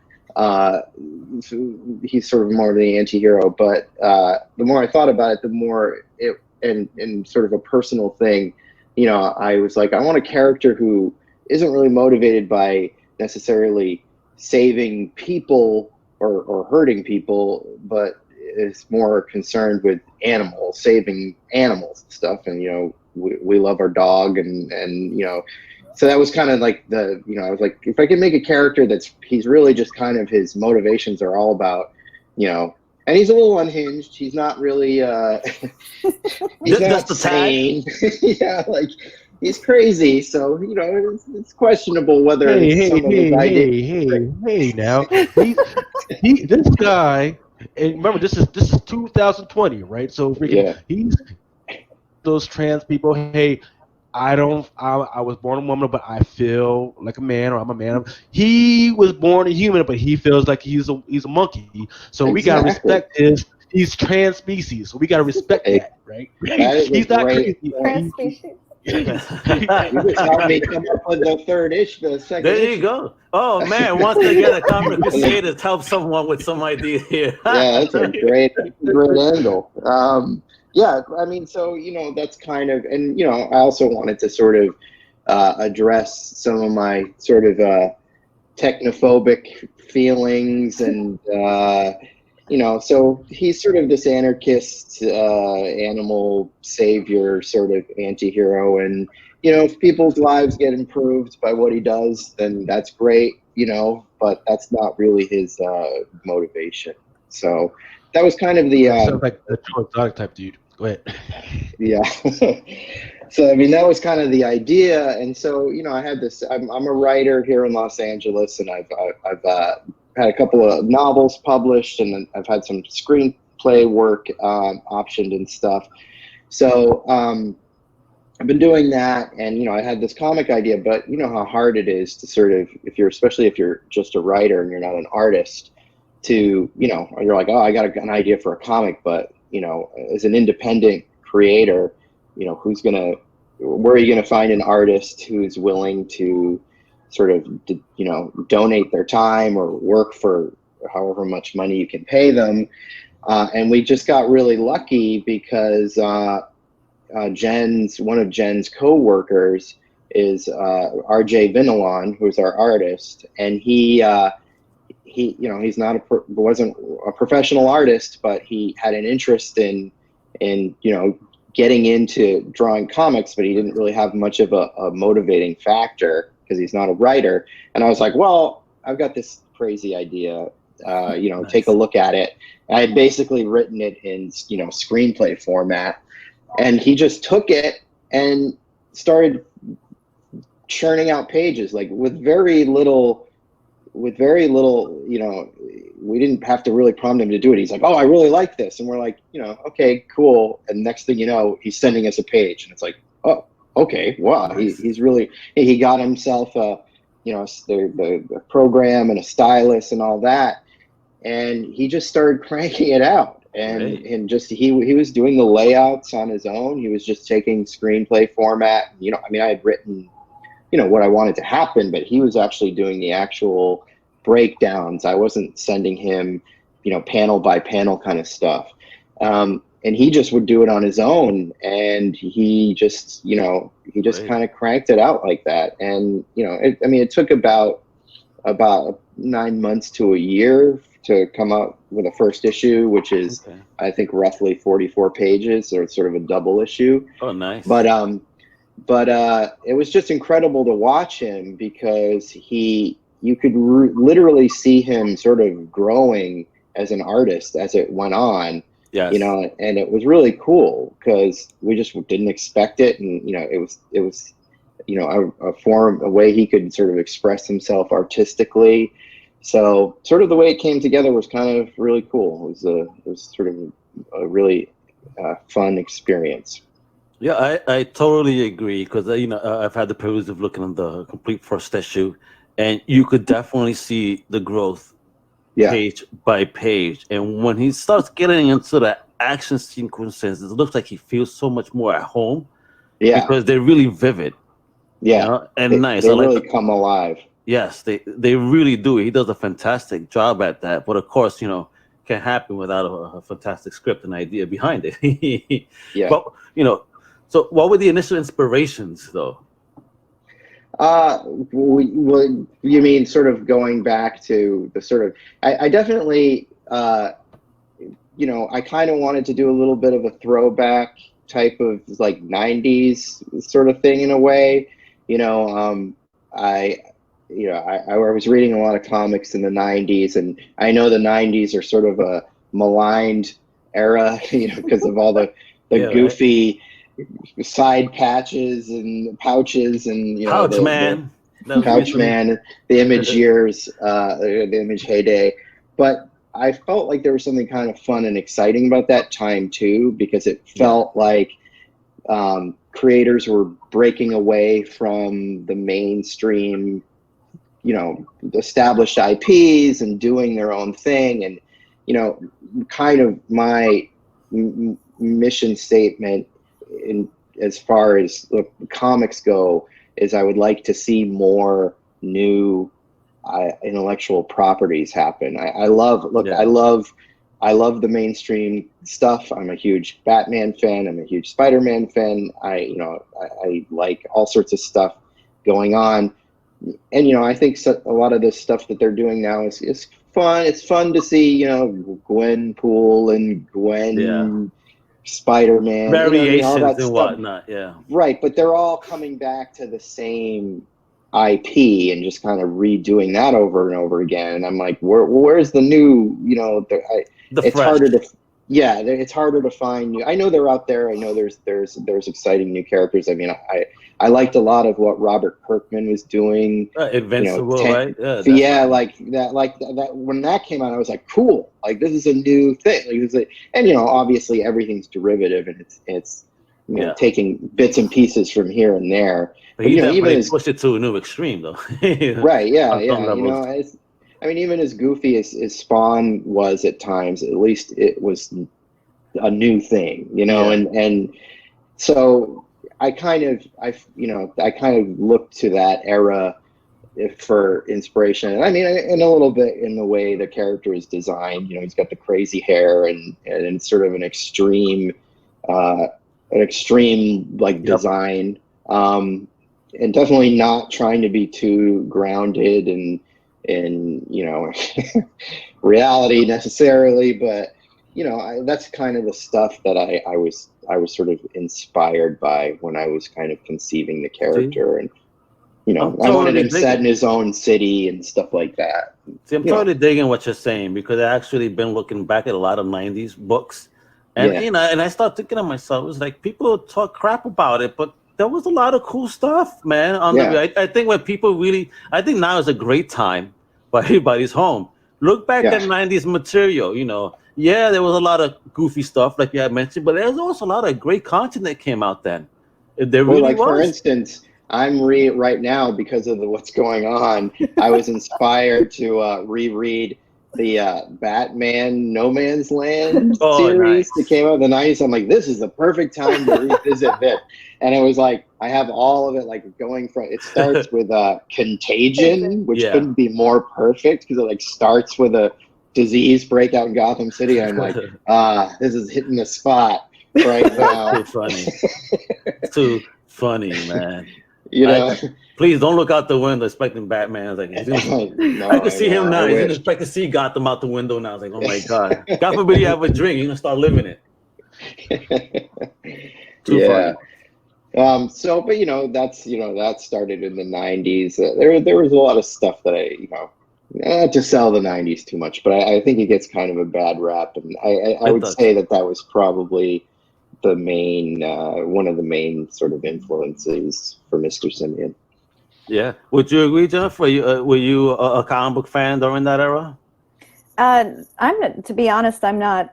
He's sort of more of the anti-hero, but the more I thought about it, the more it, and sort of a personal thing, you know, I was like, I want a character who isn't really motivated by necessarily saving people or hurting people, but is more concerned with animals, saving animals and stuff. And, you know, we love our dog and, you know, so that was kind of like the, you know, I was like, if I can make a character he's really just kind of, his motivations are all about, you know, and he's a little unhinged. He's not really, he's not sane. Yeah, like, he's crazy, so, you know, it's questionable whether some of his ideas. Hey, now, this guy, and remember, this is 2020, right? So he's those trans people. Hey, I was born a woman, but I feel like a man, or I'm a man. He was born a human, but he feels like he's a monkey. So we gotta respect he's trans species. So we gotta respect that, right? He's not crazy. Trans species. You just helped me come up with the third issue, the second. There you go. Oh man, once they get a comic Crusaders, help someone with some idea here. Yeah, that's a great angle. Yeah, I mean, so, you know, that's kind of, and, you know, I also wanted to sort of address some of my sort of technophobic feelings, and you know, so he's sort of this anarchist, animal savior sort of anti-hero, and, you know, if people's lives get improved by what he does, then that's great, you know, but that's not really his motivation. So that was kind of the sounds like the dog type dude. Go ahead. Yeah. So I mean, that was kind of the idea, and so, you know, I had this. I'm a writer here in Los Angeles, and I've had a couple of novels published, and I've had some screenplay work optioned and stuff. So I've been doing that, and, you know, I had this comic idea, but you know how hard it is to sort of, especially if you're just a writer and you're not an artist, to, you know, you're like, oh, I got an idea for a comic, but, you know, as an independent creator, you know, where are you going to find an artist who's willing to sort of, you know, donate their time or work for however much money you can pay them? And we just got really lucky because one of Jen's co-workers is RJ Vinalon, who's our artist, and he you know, he's wasn't a professional artist, but he had an interest in you know, getting into drawing comics, but he didn't really have much of a motivating factor because he's not a writer. And I was like, well, I've got this crazy idea take a look at it. I had basically written it in, screenplay format, and he just took it and started churning out pages, like with very little, we didn't have to really prompt him to do it. He's like, oh, I really like this. And we're like, okay, cool. And next thing you know, he's sending us a page, and it's like, oh, okay, wow. Nice. He got himself the program and a stylus and all that. And he just started cranking it out. And just, he was doing the layouts on his own. He was just taking screenplay format. I had written, what I wanted to happen, but he was actually doing the actual breakdowns. I wasn't sending him, panel by panel kind of stuff. And he just would do it on his own. And he just kind of cranked it out like that. And, it took about 9 months to a year to come out with a first issue, which is, I think, roughly 44 pages, or sort of a double issue. Oh, nice. But it was just incredible to watch him, because you could literally see him sort of growing as an artist as it went on. Yes. And it was really cool, because we just didn't expect it. And, it was a way he could sort of express himself artistically. So sort of the way it came together was kind of really cool. It was sort of a really fun experience. Yeah, I totally agree, because I've had the privilege of looking at the complete first issue, and you could definitely see the growth page by page. And when he starts getting into the action sequences, it looks like he feels so much more at home. Yeah, because they're really vivid. Yeah, and nice. They really come alive. Yes, they really do. He does a fantastic job at that. But of course, can't happen without a fantastic script and idea behind it. Yeah. But so what were the initial inspirations, though? You mean sort of going back to the sort of? I definitely, I kind of wanted to do a little bit of a throwback type of like '90s sort of thing in a way. I was reading a lot of comics in the '90s, and I know the '90s are sort of a maligned era, because of all the goofy side patches and pouches and Pouch Man, the Image years, the Image heyday. But I felt like there was something kind of fun and exciting about that time too, because it felt like creators were breaking away from the mainstream, established IPs and doing their own thing. And, kind of my mission statement as far as the comics go is I would like to see more new intellectual properties happen. I love the mainstream stuff. I'm a huge Batman fan. I'm a huge Spider-Man fan. I like all sorts of stuff going on. And, I think a lot of this stuff that they're doing now is fun. It's fun to see, Gwenpool and Gwen, Spider-Man. Variations all that and stuff. whatnot, yeah. Right, but they're all coming back to the same IP and just kind of redoing that over and over again. And I'm like, where's the new, it's fresh. harder to, it's harder to find new. I know they're out there. I know there's exciting new characters. I mean, I liked a lot of what Robert Kirkman was doing. Invincible, right? Yeah, like that when that came out, I was like, cool, like this is a new thing. And obviously everything's derivative, and it's taking bits and pieces from here and there. But he definitely pushed it to a new extreme, though. Right? Yeah. Even as goofy as Spawn was at times, at least it was a new thing, and so I kind of looked to that era for inspiration. And and a little bit in the way the character is designed. He's got the crazy hair and sort of an extreme design. And definitely not trying to be too grounded in reality necessarily, but that's kind of the stuff that I was sort of inspired by when I was kind of conceiving the character. And you know, I'm I wanted totally him set digging. in his own city and stuff like that. See, I'm You know. totally digging what you're saying because I actually been looking back at a lot of '90s books, and Yeah. you know, and I start thinking to myself, it was like people talk crap about it, but there was a lot of cool stuff, man. I think when people really, I think now is a great time, but everybody's home. Look back at '90s material, you know. Yeah, there was a lot of goofy stuff, like you had mentioned, but there's also a lot of great content that came out then. There Well, really like for was. instance, I'm right now because of what's going on. I was inspired to reread the Batman No Man's Land series that came out in the 90s. I'm like, this is the perfect time to revisit this. And it was like, I have all of it like going from, it starts with Contagion, which couldn't be more perfect because it like starts with a disease breakout in Gotham City. And I'm like, this is hitting the spot right now. Too funny. Too funny, man. You know, please don't look out the window expecting Batman. I was like, I can see him now. He's gonna expect to see Gotham out the window now. I was like, oh my god. God forbid you have a drink, you're gonna start living it. Too funny. So, but you know, that started in the 90s. There was a lot of stuff that not to sell the 90s too much, but I think it gets kind of a bad rap, and I would say that was probably the main one of the main sort of influences for Mr. Simian. Yeah, would you agree, Jeff? Were you a comic book fan during that era? To be honest, I'm not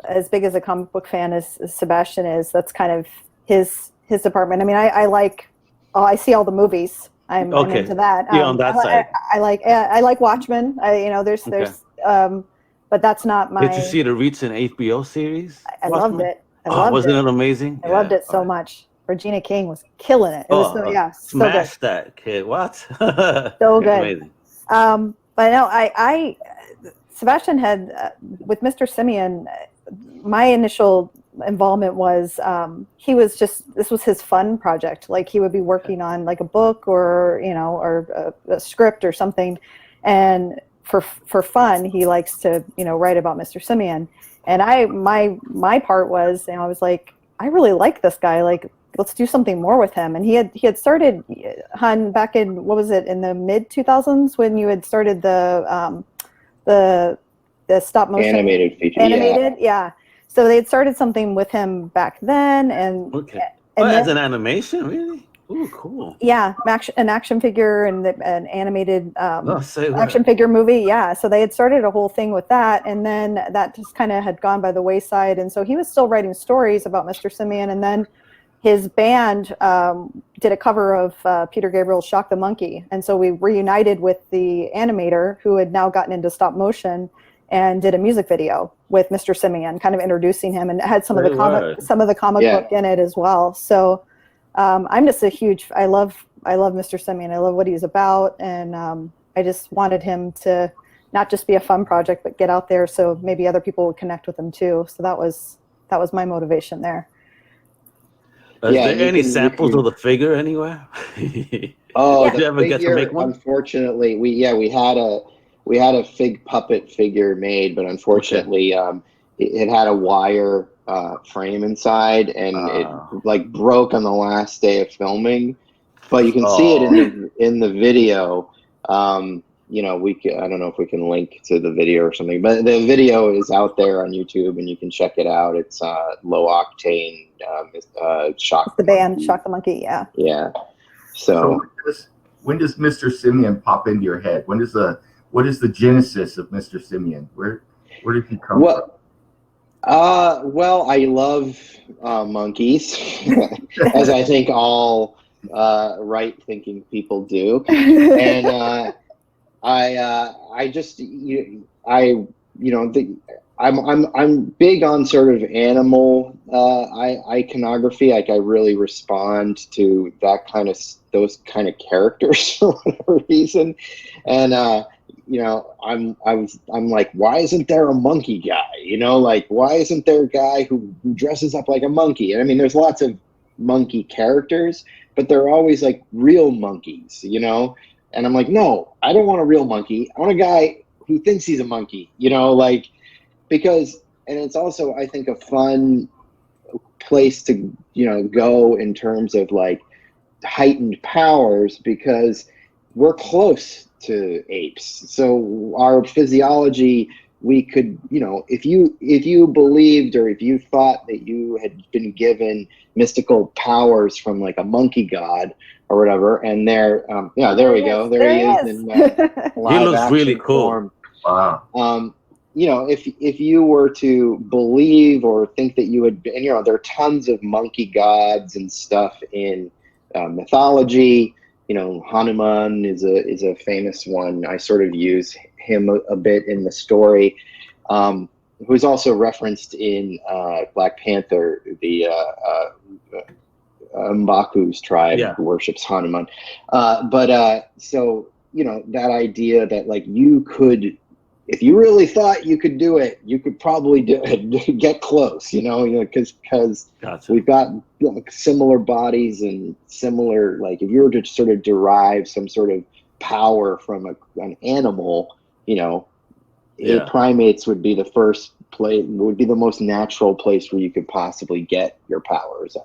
as big as a comic book fan as Sebastian is. That's kind of his department. I mean, I see all the movies. I'm into that. Yeah, on that side. I like Watchmen. There's but that's not my. Did you see the recent HBO series? I loved it. Wasn't it amazing? I loved it so much. Regina King was killing it. It was so good. Smash that kid. What? So good. Amazing. But no, Sebastian had with Mr. Simian. My initial involvement was this was his fun project. Like he would be working on like a book or a script or something, and for fun he likes to write about Mr. Simian. And my part was, I was like, I really like this guy. Like, let's do something more with him. And he had started Hun back in, what was it, in the mid 2000s when you had started the stop motion animated feature. Yeah. So they had started something with him back then, and as an animation, really? Ooh, cool. Yeah, an action figure and an animated say action figure movie. Yeah, so they had started a whole thing with that, and then that just kind of had gone by the wayside. And so he was still writing stories about Mr. Simian, and then his band did a cover of Peter Gabriel's "Shock the Monkey," and so we reunited with the animator who had now gotten into stop motion and did a music video with Mr. Simian, kind of introducing him, and it had some of the comic book in it as well. So. I'm just I love Mr. Simian. I love what he's about, and I just wanted him to not just be a fun project, but get out there so maybe other people would connect with him too. So that was my motivation there. Is there any samples of the figure anywhere? Oh, did you ever get to make one? Unfortunately, we had a fig puppet figure made, but unfortunately, it had a wire frame inside, and it like broke on the last day of filming. But you can see it in the video. I don't know if we can link to the video or something, but the video is out there on YouTube, and you can check it out. It's Low Octane Shock. The band Shock the Monkey, yeah. Yeah. So when does Mr. Simian pop into your head? What is the genesis of Mr. Simian? Where did he come from? Well, I love monkeys, as I think all right-thinking people do, and I'm big on sort of animal iconography. Like I really respond to those kind of characters for whatever reason, and I'm like, why isn't there a monkey guy? Like, why isn't there a guy who dresses up like a monkey? And I mean, there's lots of monkey characters, but they're always like real monkeys, And I'm like, no, I don't want a real monkey. I want a guy who thinks he's a monkey, because, and it's also, I think, a fun place to, go in terms of like heightened powers because we're close to apes. So our physiology, we could, you know, if you believed or if you thought that you had been given mystical powers from like a monkey god or whatever, and there we go. There he is in live he looks action really cool. form. Wow. You know, if you were to believe or think that you had been, you know, there are tons of monkey gods and stuff in mythology. You know, Hanuman is a famous one. I sort of use him a bit in the story. Who's also referenced in Black Panther, the Mbaku's tribe worships Hanuman. So, you know, that idea that like you could, if you really thought you could do it, you could probably do it, get close, you know, because Gotcha. we've got similar bodies and similar, like if you were to sort of derive some sort of power from an animal, you know, primates would be the first place, would be the most natural place where you could possibly get your powers.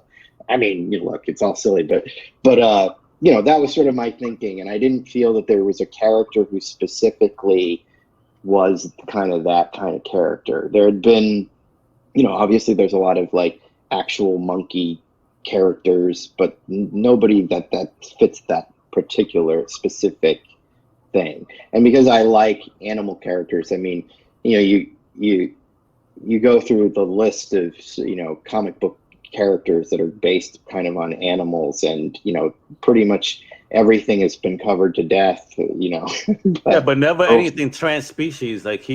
I mean, you know, look, it's all silly, but you know, that was sort of my thinking, and I didn't feel that there was a character who specifically was kind of that kind of character. There had been, you know, obviously there's a lot of like actual monkey characters, but nobody that fits that particular specific thing. And because I like animal characters, I mean, you know, you go through the list of, you know, comic book characters that are based kind of on animals, and, you know, pretty much everything has been covered to death, you know. but never anything trans-species like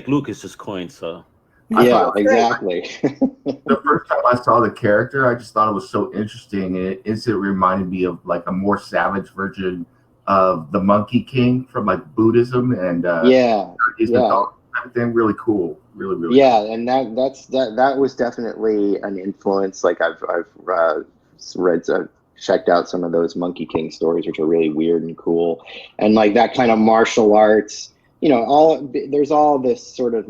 Lucas just coined, so. Yeah, exactly. The first time I saw the character, I just thought it was so interesting. It instantly reminded me of like a more savage version of the Monkey King from like Buddhism, and everything really cool, really cool. And that was definitely an influence. Like I've read, checked out some of those Monkey King stories, which are really weird and cool, and like that kind of martial arts. You know, there's all this sort of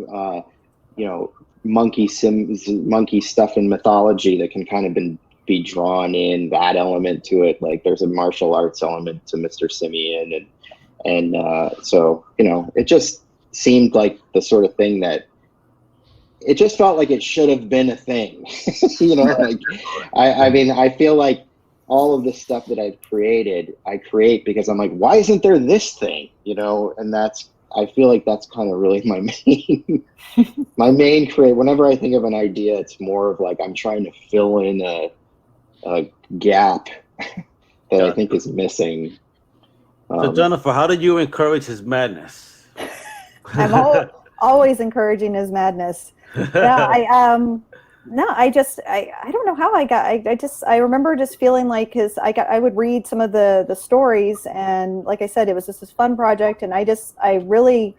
you know, monkey stuff in mythology that can kind of be drawn in, that element to it. Like there's a martial arts element to Mr. Simian, and so, you know, it just seemed like the sort of thing that it just felt like it should have been a thing. You know, like I mean, I feel like all of the stuff that I create because I'm like, why isn't there this thing? You know, and I feel like that's kind of really my main create. Whenever I think of an idea, it's more of like I'm trying to fill in a gap that I think is missing. So Jennifer, how did you encourage his madness? I'm always encouraging his madness. Yeah, I don't know how I remember just feeling like I would read some of the stories, and like I said, it was just this fun project, and I really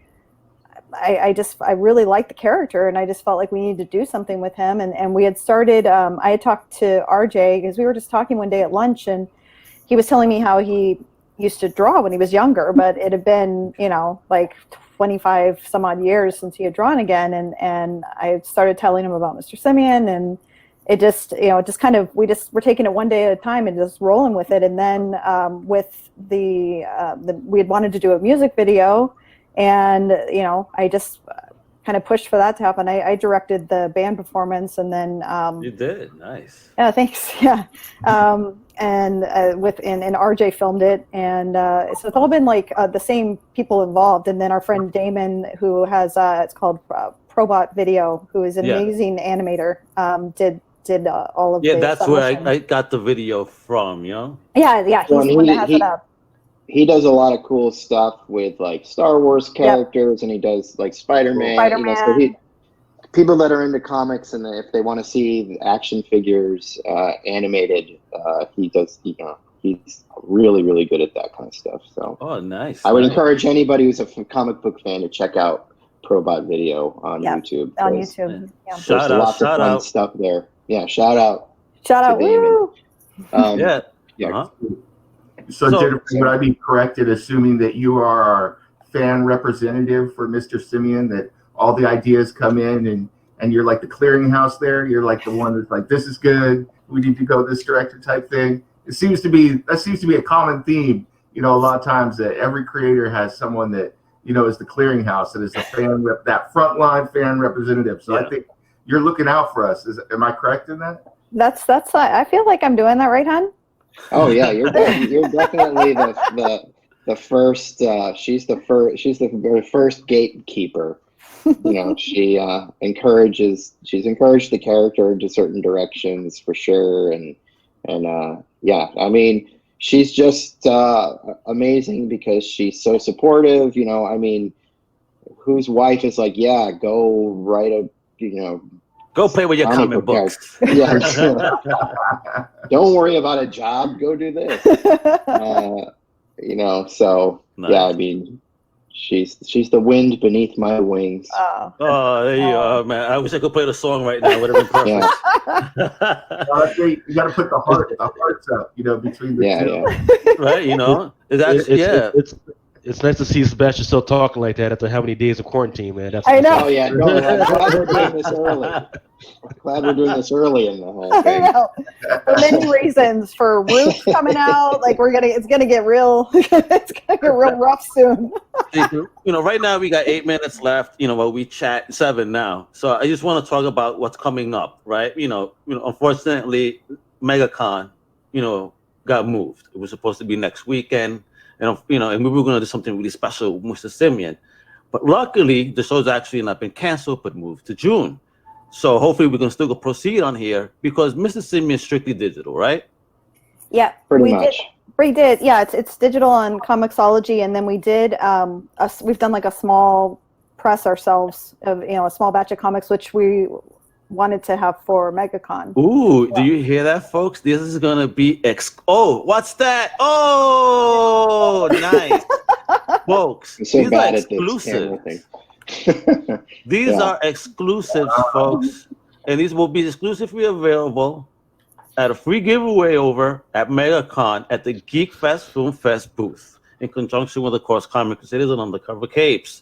liked the character, and I just felt like we needed to do something with him, and we had started, I had talked to RJ because we were just talking one day at lunch, and he was telling me how he used to draw when he was younger, but it had been, you know, like 25 some odd years since he had drawn again, and I started telling him about Mr. Simian, and it just, you know, just kind of, we're taking it one day at a time and just rolling with it. And then with we had wanted to do a music video, and, you know, I just kind of pushed for that to happen. I directed the band performance, and then you did. Nice. Yeah, thanks. Yeah. And RJ filmed it, and so it's all been like the same people involved. And then our friend Damon, who has it's called Probot Video, who is an amazing animator, did all of that's where I got the video from, you know. Yeah, he's the one that has it up. He does a lot of cool stuff with like Star Wars characters, and he does like Spider-Man. You know, so people that are into comics, and if they want to see action figures animated, he does. You know, he's really, really good at that kind of stuff. So, nice. I would encourage anybody who's a comic book fan to check out Probot Video on YouTube. On YouTube. Yeah. There's lots of fun stuff there. Yeah, shout out. Woo! So Jennifer, would I be correct in assuming that you are our fan representative for Mr. Simian, that all the ideas come in and you're like the clearinghouse there? You're like the one that's like, this is good, we need to go this director type thing? seems to be a common theme. A lot of times that every creator has someone that is the clearinghouse, that is the fan rep, that frontline fan representative. So I think you're looking out for us. Am I correct in that? That's. I feel like I'm doing that, right, hon? Oh yeah, you're definitely the first. She's the first gatekeeper. She's encouraged the character into certain directions for sure, and I mean, she's just amazing because she's so supportive. Whose wife is like, yeah, go write a go play with your comic books. Yeah. Don't worry about a job. Go do this. So nice. Yeah, I mean, she's the wind beneath my wings. Oh, there you are, man. I wish I could play the song right now. Would have been perfect. You got to put the hearts up, between the two. Right? It's nice to see Sebastian still talking like that after how many days of quarantine, man. I know. Oh yeah, no, I'm glad we're doing this early. In the whole thing. I know. For many reasons. For Ruth coming out, like it's gonna get real. It's gonna get real rough soon. Right now we got 8 minutes left. While we chat 7 now. So I just want to talk about what's coming up, right? Unfortunately, MegaCon, got moved. It was supposed to be next weekend. And we were going to do something really special with Mr. Simian. But luckily, the show's actually not been canceled, but moved to June. So hopefully we can still proceed on here because Mr. Simian is strictly digital, right? Yeah, pretty much. We did. Yeah, it's digital on Comixology, and then we did. We've done like a small press ourselves of a small batch of comics, which we wanted to have for MegaCon. Ooh, do you hear that, folks? This is gonna be what's that? Oh, nice, folks. So these are exclusive. These are exclusives, folks, and these will be exclusively available at a free giveaway over at MegaCon at the GeekFest FilmFest booth in conjunction with, of course, Comic Crusaders and Undercover Capes.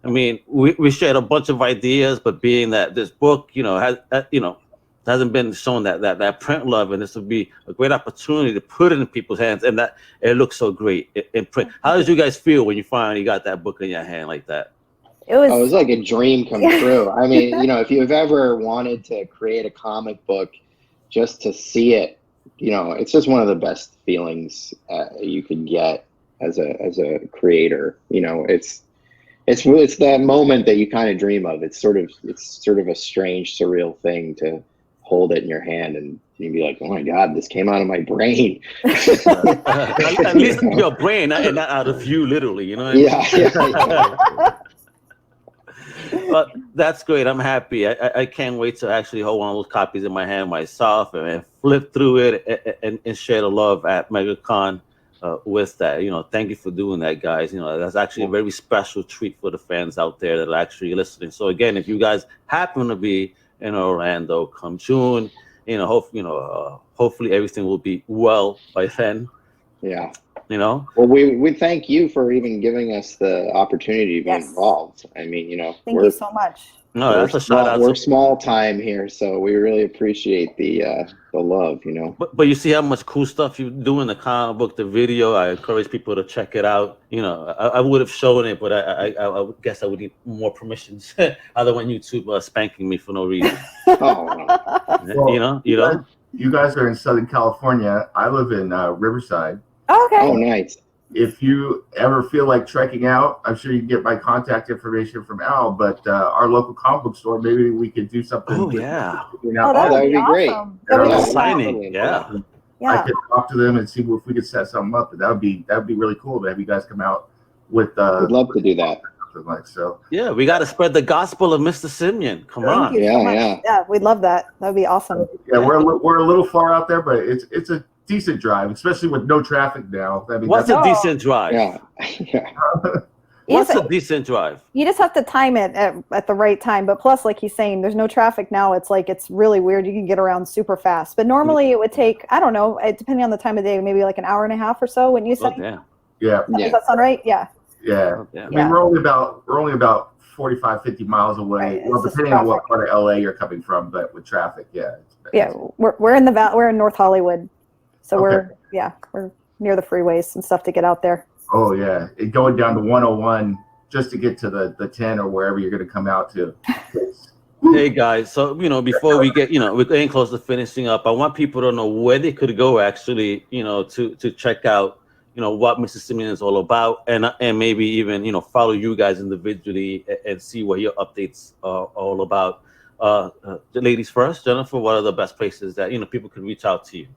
I mean, we shared a bunch of ideas, but being that this book, hasn't been shown that print love, and this would be a great opportunity to put it in people's hands, and that it looks so great in print. How did you guys feel when you finally got that book in your hand like that? It was like a dream come true. I mean, if you've ever wanted to create a comic book, just to see it, it's just one of the best feelings you could get as a creator. It's that moment that you kind of dream of. It's sort of a strange, surreal thing to hold it in your hand and you'd be like, oh my God, this came out of my brain. At least your brain, and not out of you, literally. You know what I mean? But that's great. I'm happy. I can't wait to actually hold one of those copies in my hand myself and flip through it and share the love at MegaCon. With that, thank you for doing that, guys. That's actually a very special treat for the fans out there that are actually listening. So again, if you guys happen to be in Orlando come June, hopefully everything will be well by then. Yeah. Well, we thank you for even giving us the opportunity to be involved. I mean, thank you so much. No, that's a shout out. We're small time here, so we really appreciate the love, But you see how much cool stuff you do in the comic book, the video. I encourage people to check it out. I would have shown it, but I guess I would need more permissions. I don't want YouTube spanking me for no reason. Well, you guys are in Southern California. I live in Riverside. Oh, okay. Oh, nice. If you ever feel like trekking out, I'm sure you can get my contact information from Al, but our local comic book store, maybe we could do something. Oh, yeah. That would be great. Signing, yeah. I could talk to them and see if we could set something up. That would be really cool to have you guys come out with. I'd love to do that. Like so. Yeah, we got to spread the gospel of Mr. Simian. Come on. Yeah, we'd love that. That would be awesome. Yeah, we're a little far out there, but it's a decent drive, especially with no traffic now. I mean, what's a decent drive? Yeah. What's a decent drive? You just have to time it at the right time. But plus, like he's saying, there's no traffic now. It's really weird. You can get around super fast. But normally it would take, I don't know, depending on the time of day, maybe like an hour and a half or so. Wouldn't you say? Yeah. Does that sound right? Yeah. Yeah. I mean, we're only about 45, 50 miles away. Right. Well, depending on what part of LA you're coming from, but with traffic, Yeah, we're in North Hollywood. So we're near the freeways and stuff to get out there. Oh yeah, going down to 101 just to get to the 10 or wherever you're going to come out to. Hey guys, so before we get, we're getting close to finishing up. I want people to know where they could go actually, to check out, what Mr. Simian is all about, and maybe even follow you guys individually and see what your updates are all about. The ladies first, Jennifer. What are the best places that people can reach out to you?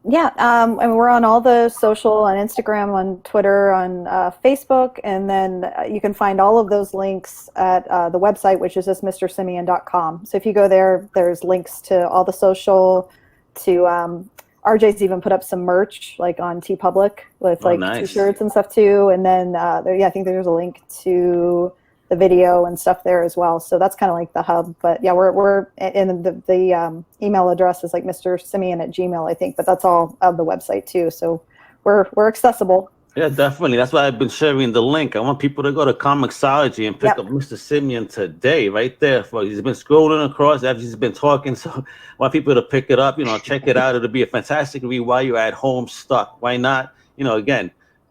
Yeah, and we're on all the social, on Instagram, on Twitter, on Facebook, and then you can find all of those links at the website, which is just mrsimian.com. So if you go there, there's links to all the social, to RJ's even put up some merch like on TeePublic with nice. T-shirts and stuff too, and then I think there's a link to the video and stuff there as well. So that's kind of like the hub. But yeah, we're in the email address is like mrsimian@gmail, I think, but that's all of the website too. So we're accessible. Yeah, definitely. That's why I've been sharing the link. I want people to go to Comixology and pick up Mr. Simian today, right there. He's been scrolling across after he's been talking. So I want people to pick it up, check it out. It'll be a fantastic read while you're at home stuck. Why not? Again,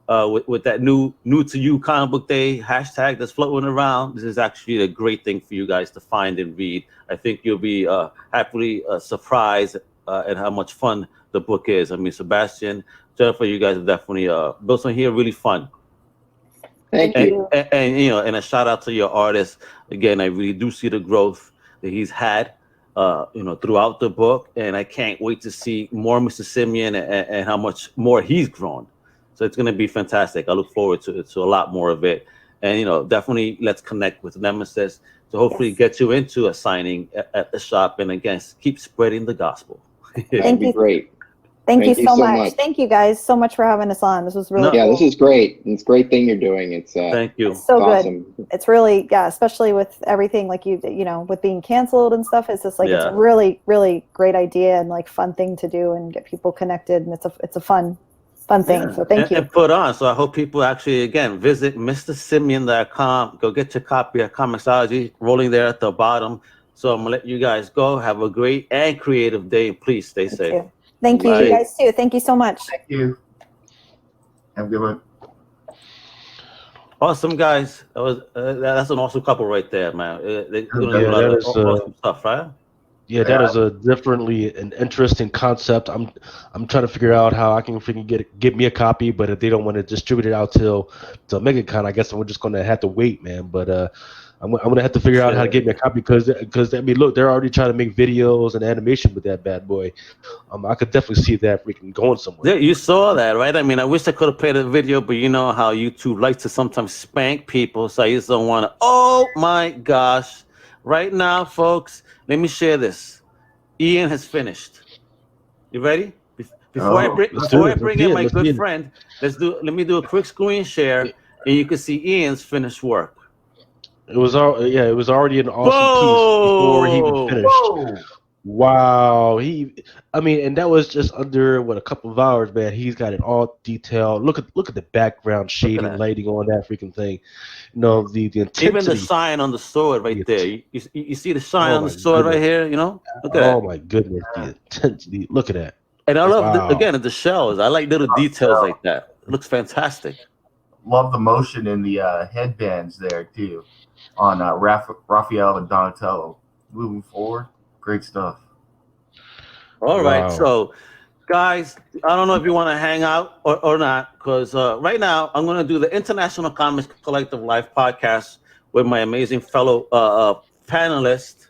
with that new to you comic book day hashtag that's floating around, this is actually a great thing for you guys to find and read. I think you'll be happily surprised at how much fun the book is. I mean, Sebastian, Jennifer, you guys have definitely built something here really fun. Thank you. And a shout out to your artist. Again, I really do see the growth that he's had throughout the book, and I can't wait to see more Mr. Simian and how much more he's grown. So it's going to be fantastic. I look forward to a lot more of it. And, definitely let's connect with Nemesis to hopefully get you into a signing at the shop. And again, keep spreading the gospel. Thank you. Great. Thank you so much. Thank you guys so much for having us on. This was really cool. This is great. It's a great thing you're doing. It's thank you. It's so awesome. Good. It's really, especially with everything like with being canceled and stuff. It's just like it's a really, really great idea and like fun thing to do and get people connected, and it's a fun thing. So thank you. And put on. So I hope people actually, again, visit MrSimian.com. Go get your copy of Comixology rolling there at the bottom. So I'm going to let you guys go. Have a great and creative day. Please stay safe. Thank you. You guys too. Thank you so much. Thank you. Have a good one. Awesome, guys. That's an awesome couple right there, man. They're doing a lot of awesome stuff, right? Yeah, that is definitely an interesting concept. I'm trying to figure out how I can freaking get me a copy, but if they don't want to distribute it out till MegaCon, I guess we're just gonna have to wait, man. But I'm gonna have to figure out how to get me a copy because I mean, look, they're already trying to make videos and animation with that bad boy. I could definitely see that freaking going somewhere. Yeah, you saw that, right? I mean, I wish I could have played a video, but you know how YouTube likes to sometimes spank people, so I just don't want to. Oh my gosh! Right now, folks, let me share this. Ian has finished. You ready? Before I bring in my good friend, let me do a quick screen share, and you can see Ian's finished work. It was already an awesome piece before he even finished. Whoa. Wow. And that was just under a couple of hours, man. He's got it all detailed. Look at the background shading, lighting on that freaking thing. The intensity. Even the shine on the sword right there. You see the shine on the sword right here, Look at that. Oh my goodness, the intensity. Look at that. And I love the shells. I like little details like that. It looks fantastic. Love the motion in the headbands there too. On Raphael and Donatello. Moving forward, great stuff. All right, so guys, I don't know if you want to hang out or not, because right now I'm going to do the International Comics Collective Live Podcast with my amazing fellow panelist,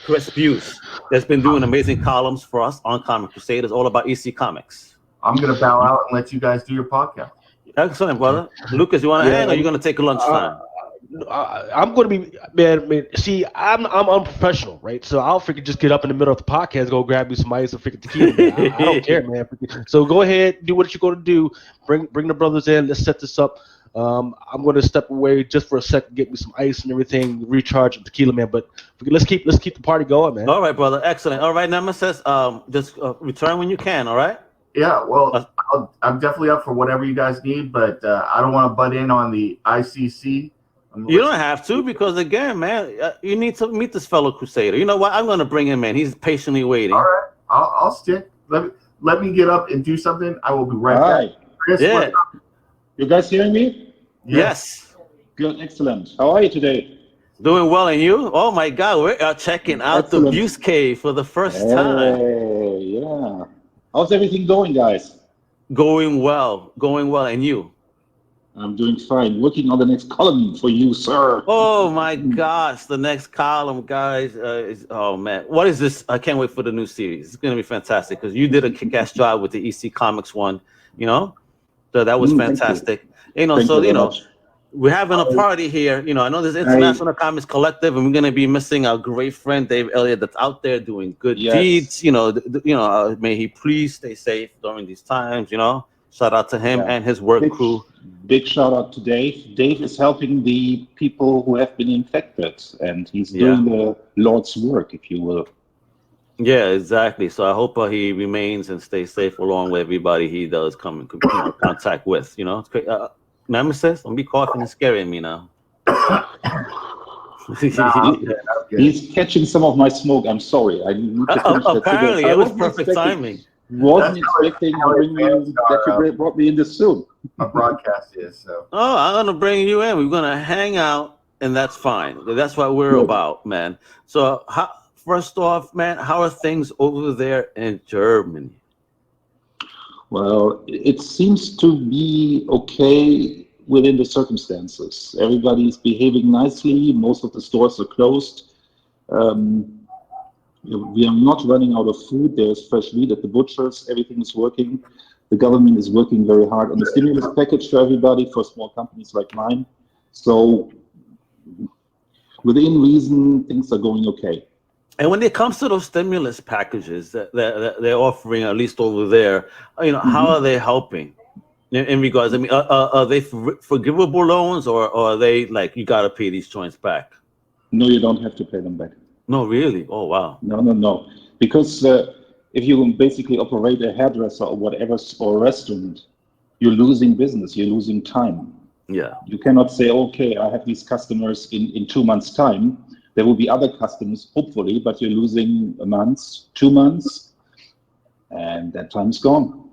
Chris Buse, that's been doing amazing columns for us on Comic Crusaders, all about EC Comics. I'm going to bow out and let you guys do your podcast. Excellent, brother. Lucas, you want to hang or are you going to take a lunch time? I'm going to be, man. See, I'm unprofessional, right? So I'll freaking just get up in the middle of the podcast, go grab me some ice and freaking tequila. I don't care, man. So go ahead, do what you're going to do. Bring the brothers in. Let's set this up. I'm going to step away just for a second, get me some ice and everything, recharge and tequila, man. But let's keep the party going, man. All right, brother. Excellent. All right, Nemesis. Just return when you can. All right. Yeah, well, I'm definitely up for whatever you guys need, but I don't want to butt in on the ICC. You don't have to, because again, man, you need to meet this fellow Crusader. You know what? I'm going to bring him in. He's patiently waiting. All right, I'll stick. Let let me get up and do something. I will be right Hi. back. Chris, Yeah. what's up? You guys hearing me? Yes. Good, excellent. How are you today? Doing well, and you? Oh my God, we're checking out the Excellent. Views Cave for the first time. Hey, yeah. How's everything going, guys? Going well, and you? I'm doing fine. Working on the next column for you, sir. Oh my gosh, the next column, guys. Oh man, what is this? I can't wait for the new series. It's gonna be fantastic because you did a kick-ass job with the EC Comics one. So that was fantastic. Thank you very much. We're having a party here. I know there's International Comics Collective, and we're gonna be missing our great friend Dave Elliott that's out there doing good deeds. May he please stay safe during these times. Shout out to him and his work crew. Big shout out to Dave. Dave is helping the people who have been infected, and he's doing the Lord's work, if you will. Yeah, exactly. So I hope he remains and stays safe along with everybody he does come in contact with. It's great. Nemesis, don't be coughing and scaring me now. He's catching some of my smoke. I'm sorry. I need to finish that apparently, today. it was perfect timing. Wasn't expecting that you brought me in this soon. Our broadcast is so. Oh, I'm gonna bring you in. We're gonna hang out, and that's fine. That's what we're about, man. So, first off, man, how are things over there in Germany? Well, it seems to be okay within the circumstances. Everybody's behaving nicely. Most of the stores are closed. We are not running out of food. There's fresh meat at the butchers. Everything is working. The government is working very hard on the stimulus package for everybody, for small companies like mine. So within reason, things are going okay. And when it comes to those stimulus packages that they're offering, at least over there, how are they helping? In regards, are they forgivable loans, or are they like you got to pay these joints back? No, you don't have to pay them back. No, really? Oh, wow. No. Because if you basically operate a hairdresser or whatever, or a restaurant, you're losing business, you're losing time. Yeah. You cannot say, okay, I have these customers in 2 months' time. There will be other customers, hopefully, but you're losing a month, 2 months, and that time's gone.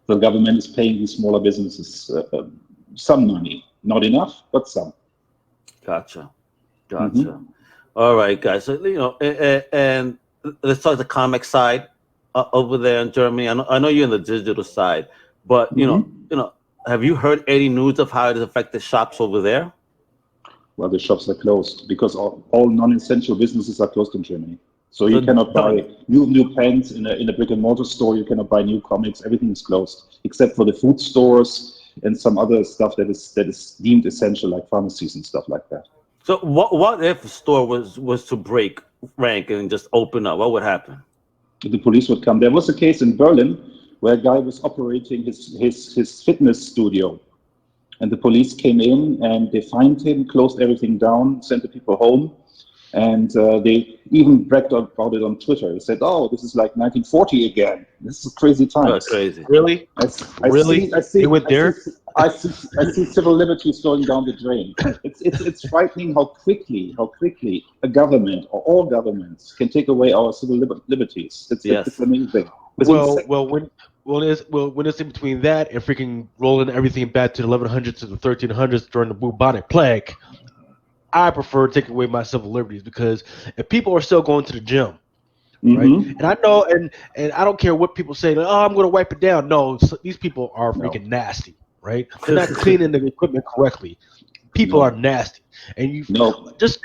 The government is paying these smaller businesses some money. Not enough, but some. Gotcha. All right, guys. So and let's talk the comic side over there in Germany. I know you're in the digital side, but have you heard any news of how it has affected shops over there? Well, the shops are closed because all non-essential businesses are closed in Germany. So you cannot buy new pens in a brick and mortar store. You cannot buy new comics. Everything is closed except for the food stores and some other stuff that is deemed essential, like pharmacies and stuff like that. So what if a store was to break rank and just open up? What would happen? The police would come. There was a case in Berlin where a guy was operating his fitness studio, and the police came in and they fined him, closed everything down, sent the people home, and they even bragged about it on Twitter. They said, "Oh, this is like 1940 again. This is crazy times." That's crazy. Really? I see. You went there? I see civil liberties going down the drain. It's frightening how quickly a government or all governments can take away our civil liberties. It's amazing. When it's in between that and freaking rolling everything back to the 1100s to the 1300s during the bubonic plague, I prefer taking away my civil liberties, because if people are still going to the gym, right? And I know, and I don't care what people say, like, oh, I'm going to wipe it down. No, these people are freaking nasty, right? They're not cleaning the equipment correctly. People are nasty, and you just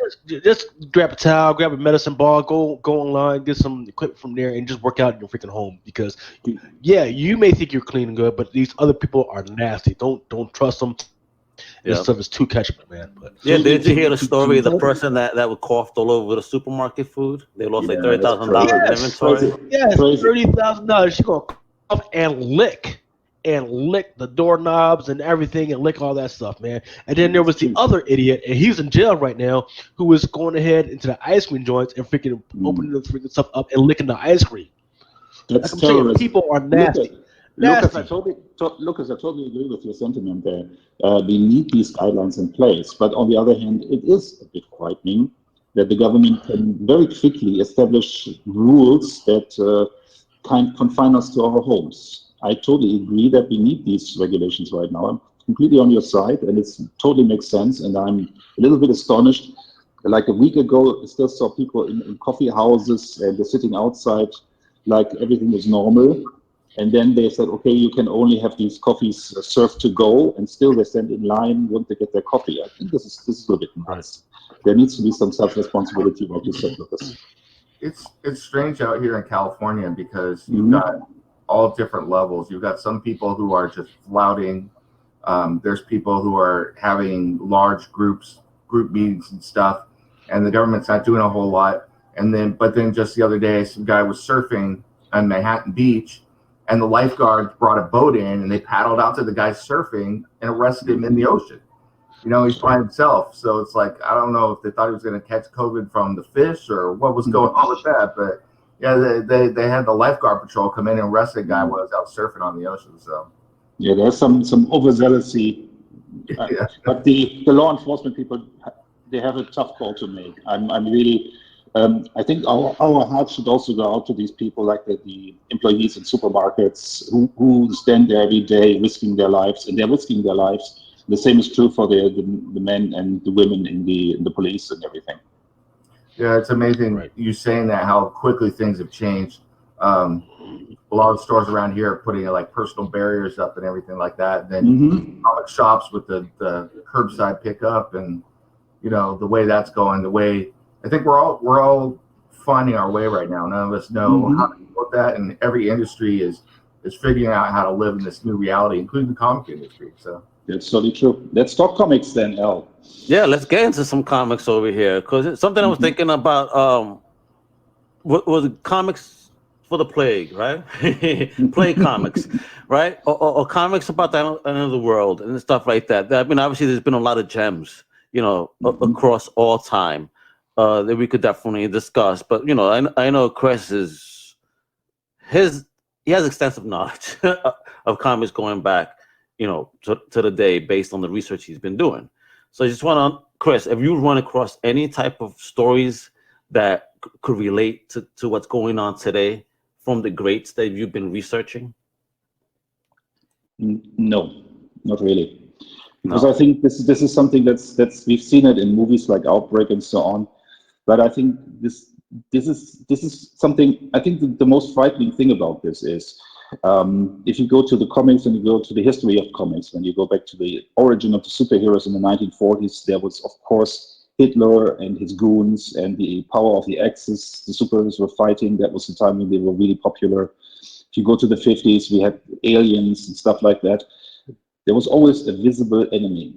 grab a towel, grab a medicine ball, go online, get some equipment from there, and just work out in your freaking home. Because you may think you're clean and good, but these other people are nasty. Don't trust them. This stuff is too catchment, man. But did you hear the story of the person that coughed all over the supermarket food? They lost like $30,000 in inventory. Yes, $30,000. She gonna cough and lick the doorknobs and everything, and lick all that stuff, man. And then there was the other idiot, and he's in jail right now, who was going ahead into the ice cream joints and freaking opening the freaking stuff up and licking the ice cream. That's I'm saying, people are nasty. Lucas, I totally agree with your sentiment there. We need these guidelines in place, but on the other hand, it is a bit frightening that the government can very quickly establish rules that confine us to our homes. I totally agree that we need these regulations right now. I'm completely on your side, and it totally makes sense. And I'm a little bit astonished. Like a week ago, I still saw people in coffee houses, and they're sitting outside like everything is normal. And then they said, okay, you can only have these coffees served to go, and still they stand in line when they get their coffee. I think this is a little bit nuts. There needs to be some self-responsibility, like you said, Lucas. It's strange out here in California because you've got all different levels. You've got some people who are just flouting. There's people who are having large group meetings and stuff, and the government's not doing a whole lot. But then just the other day, some guy was surfing on Manhattan Beach, and the lifeguards brought a boat in, and they paddled out to the guy surfing and arrested him in the ocean. You know, he's by himself. So it's like, I don't know if they thought he was going to catch COVID from the fish or what was going on with that. But yeah, they had the lifeguard patrol come in and arrest a guy while he was out surfing on the ocean. So yeah, there's some overzealousy. But the law enforcement people, they have a tough call to make. I'm really, I think our heart should also go out to these people, like the employees in supermarkets who stand there every day risking their lives, and they're risking their lives. The same is true for the men and the women in the police and everything. Yeah, it's amazing you saying that, how quickly things have changed. A lot of stores around here are putting like personal barriers up and everything like that. And then comic shops with the curbside pickup, and you know the way that's going. The way I think we're all finding our way right now. None of us know how to deal with that, and every industry is figuring out how to live in this new reality, including the comic industry. So. That's totally true. Let's talk comics then, Al. Yeah, let's get into some comics over here, because it's something I was thinking about. Was comics for the plague, right? Plague comics, right? Or comics about the end of the world and stuff like that. I mean, obviously, there's been a lot of gems, you know, across all time that we could definitely discuss. But you know, I know Chris he has extensive knowledge of comics going back, you know, to the day based on the research he's been doing. So I just want to, Chris, have you run across any type of stories that could relate to what's going on today from the greats that you've been researching? No, not really. Because I think this is something that's we've seen it in movies like Outbreak and so on. But I think this is something, I think the most frightening thing about this is, if you go to the comics and you go to the history of comics, when you go back to the origin of the superheroes in the 1940s, there was, of course, Hitler and his goons and the power of the Axis. The superheroes were fighting. That was the time when they were really popular. If you go to the 50s, we had aliens and stuff like that. There was always a visible enemy.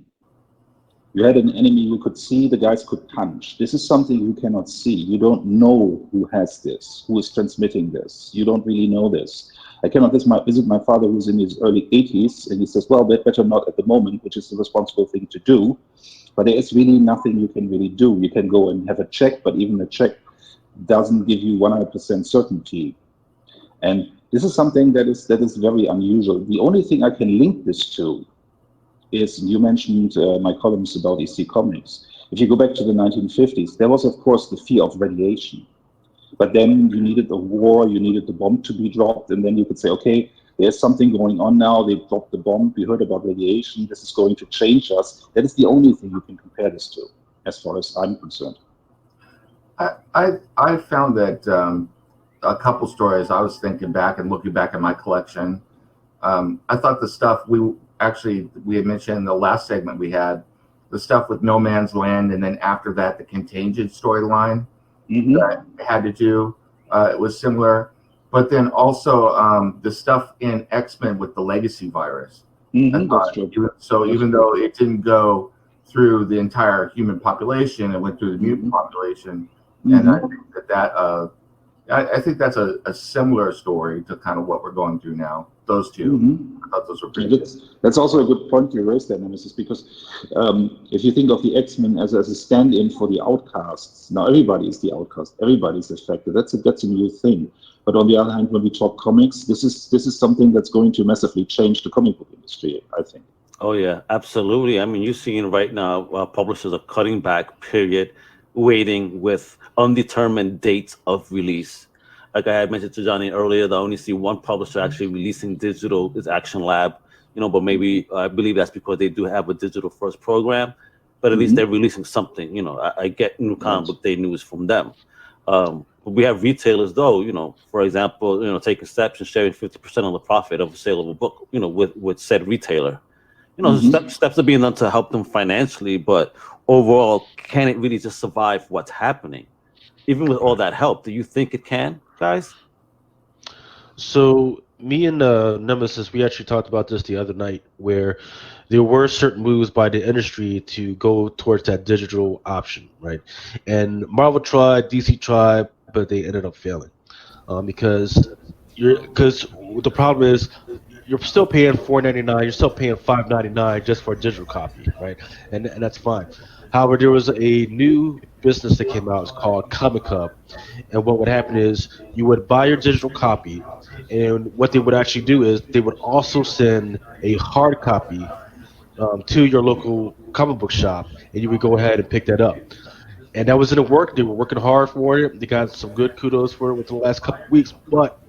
You had an enemy you could see, the guys could punch. This is something you cannot see. You don't know who has this, who is transmitting this. You don't really know this. I cannot visit my father, who's in his early 80s, and he says, well, better not at the moment, which is the responsible thing to do. But there is really nothing you can really do. You can go and have a check, but even a check doesn't give you 100% certainty. And this is something that is very unusual. The only thing I can link this to is, you mentioned my columns about EC Comics. If you go back to the 1950s, there was, of course, the fear of radiation. But then you needed a war, you needed the bomb to be dropped, and then you could say, okay, there's something going on now, they dropped the bomb, we heard about radiation, this is going to change us. That is the only thing you can compare this to, as far as I'm concerned. I found that a couple stories, I was thinking back and looking back at my collection, I thought the stuff we had mentioned in the last segment we had, the stuff with No Man's Land, and then after that, the Contagion storyline, that I had to do. It was similar, but then also the stuff in X-Men with the Legacy virus. That's true. So even though it didn't go through the entire human population, it went through the mutant population, and I think I think that's a similar story to kind of what we're going through now. Those two, I thought those were pretty good. That's also a good point you raised there, Nemesis, because if you think of the X-Men as a stand-in for the outcasts, now everybody is the outcast, everybody's affected. That's a new thing. But on the other hand, when we talk comics, this is something that's going to massively change the comic book industry, I think. Oh yeah, absolutely. I mean, you're seeing right now publishers are cutting back, period, waiting with undetermined dates of release. like I had mentioned to Johnny earlier, I only see one publisher actually releasing digital is Action Lab. But maybe I believe that's because they do have a digital first program, but at least they're releasing something. I get new comic book day news from them. But we have retailers though, for example, taking steps and sharing 50% of the profit of the sale of a book, with said retailer. Steps are being done to help them financially, but overall, can it really just survive what's happening? Even with all that help, do you think it can, guys? So me and Nemesis, we actually talked about this the other night, where there were certain moves by the industry to go towards that digital option, right? And Marvel tried, DC tried, but they ended up failing because the problem is you're still paying $4.99, you're still paying $5.99 just for a digital copy, right? And that's fine. However, there was a new business that came out. It's called Comic Hub, and what would happen is you would buy your digital copy, and what they would actually do is they would also send a hard copy to your local comic book shop, and you would go ahead and pick that up. And that was in the work. They were working hard for it. They got some good kudos for it within the last couple of weeks, but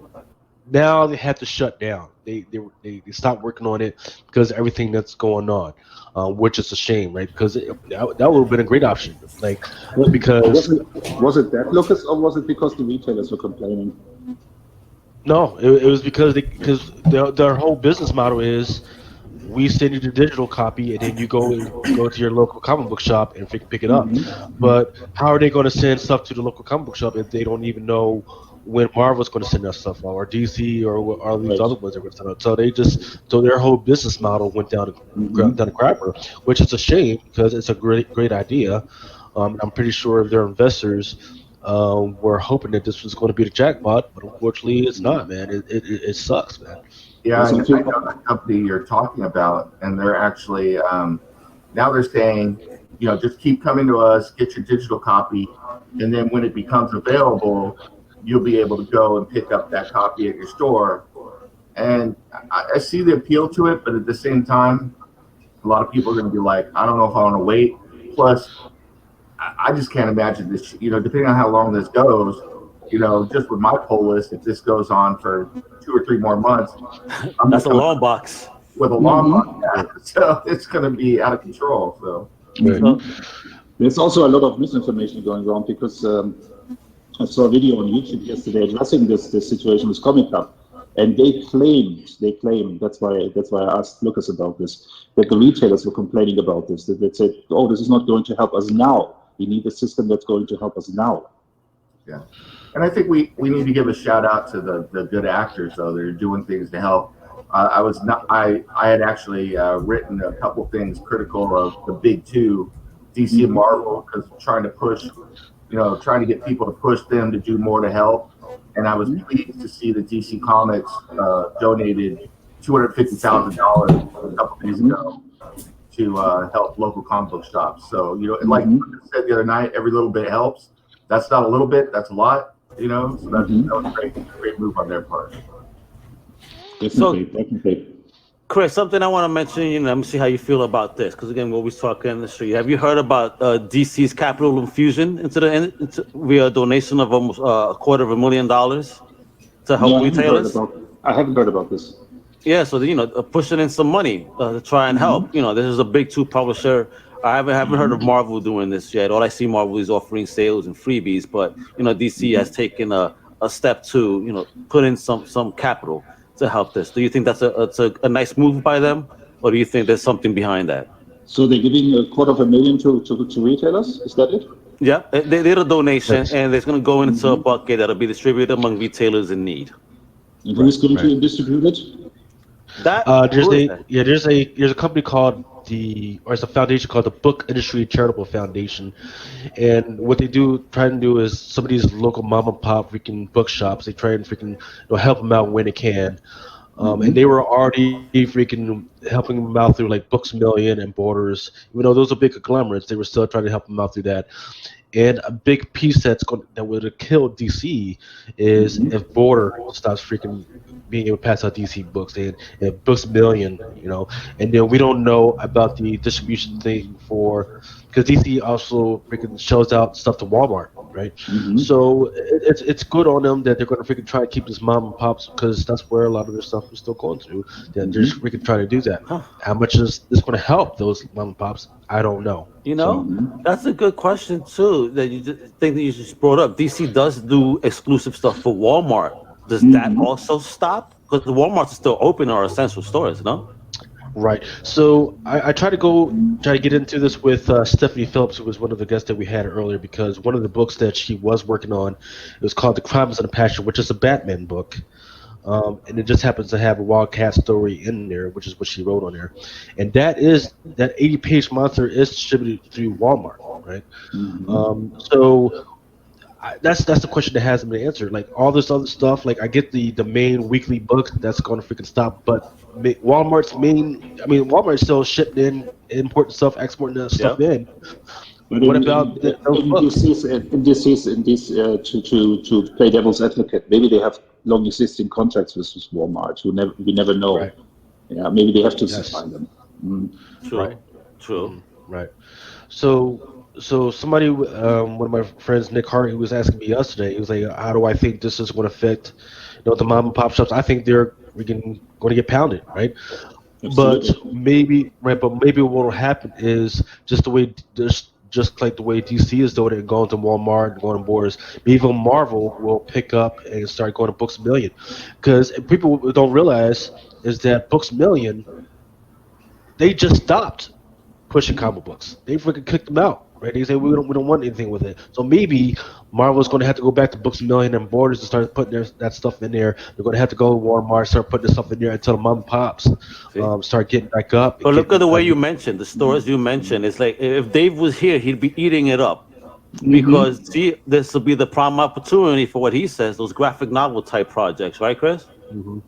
now they had to shut down. They stopped working on it because of everything that's going on, which is a shame, right? Because that would have been a great option. Because was it that, Lucas, or was it because the retailers were complaining? No, it was because their whole business model is we send you the digital copy and then you go to your local comic book shop and pick it up. But how are they going to send stuff to the local comic book shop if they don't even know when Marvel's going to send that stuff out, or DC, or these other ones are going to send out? So their whole business model went down the crapper, which is a shame because it's a great idea. I'm pretty sure their investors were hoping that this was going to be the jackpot, but unfortunately it's not, man. It sucks, man. Yeah, I know the company you're talking about, and they're actually now they're saying, just keep coming to us, get your digital copy, and then when it becomes available, you'll be able to go and pick up that copy at your store. And I see the appeal to it, but at the same time, a lot of people are going to be like, I don't know if I want to wait. Plus, I just can't imagine this, depending on how long this goes, just with my pull list, if this goes on for 2 or 3 more months. That's a long box. With a long box, yeah. So it's going to be out of control. So there's also a lot of misinformation going around because I saw a video on YouTube yesterday addressing this situation with Comic Hub, and they claimed that's why I asked Lucas about this, that the retailers were complaining about this, that they said, oh, this is not going to help us now. We need a system that's going to help us now. Yeah, and I think we need to give a shout out to the good actors though that are doing things to help. I had actually written a couple things critical of the big two, DC and Marvel, because trying to get people to push them to do more to help. And I was pleased to see that DC Comics donated $250,000 a couple days ago to help local comic book shops. So, like I said the other night, every little bit helps. That's not a little bit, that's a lot, so that was a great move on their part. Definitely. Chris, something I want to mention, let me see how you feel about this, because again, we're always talking in the street. Have you heard about DC's capital infusion into via a donation of almost $250,000 to help retailers? I haven't heard about this. Yeah, so pushing in some money to try and help. This is a big 2 publisher. I haven't heard of Marvel doing this yet. All I see Marvel is offering sales and freebies, but DC has taken a step to put in some capital to help this. Do you think that's a nice move by them, or do you think there's something behind that? So they're giving $250,000 to retailers? Is that it? Yeah, they did a donation, and it's going to go into a bucket that'll be distributed among retailers in need. And who's going to distribute it? There's a company called it's a foundation called the Book Industry Charitable Foundation, and what they try to do is some of these local mom and pop freaking bookshops, they try and freaking help them out when they can, and they were already freaking helping them out through like Books A Million and Borders. Even though those are big conglomerates, they were still trying to help them out through that. And a big piece that would have killed DC is if Border stops freaking being able to pass out DC books and Books A Million, and then we don't know about the distribution thing because DC also freaking shows out stuff to Walmart. right? So it's good on them that they're going to freaking try to keep this mom and pops because that's where a lot of their stuff is still going through. That they're just freaking trying to do that. How much is this going to help those mom and pops? I don't know. You know, that's a good question too. That you just think that you just brought up. DC does do exclusive stuff for Walmart. Does that also stop? Because the Walmarts are still open or essential stores, no? Right. So I try to get into this with Stephanie Phillips, who was one of the guests that we had earlier, because one of the books that she was working on, it was called The Crimes and the Passion, which is a Batman book. And it just happens to have a Wildcat story in there, which is what she wrote on there. And that 80-page monster is distributed through Walmart, right? So that's the question that hasn't been answered. Like all this other stuff, like I get the main weekly book that's going to freaking stop, but Walmart's still shipping in importing stuff, exporting that stuff in. But what about those books? To play devil's advocate, maybe they have long existing contracts with Walmart. We never know. Right. Yeah, maybe they have to supply them. True. Right. So somebody, one of my friends, Nick Hart, who was asking me yesterday, he was like, "How do I think this is going to affect, the mom and pop shops?" I think they're going to get pounded, right? Absolutely. But maybe what will happen is just like the way DC is doing it and going to Walmart and going to Borders, maybe even Marvel will pick up and start going to Books A Million. Because people don't realize is that Books A Million, they just stopped pushing comic books. They freaking kicked them out, right? They say we don't want anything with it. So maybe Marvel's going to have to go back to Books A Million and Borders and start putting that stuff in there. They're going to have to go to Walmart, start putting this stuff in there until the mom and pops start getting back up. But look at the way you mentioned the stores you mentioned. It's like if Dave was here, he'd be eating it up because this will be the prime opportunity for what he says, those graphic novel type projects, right, Chris?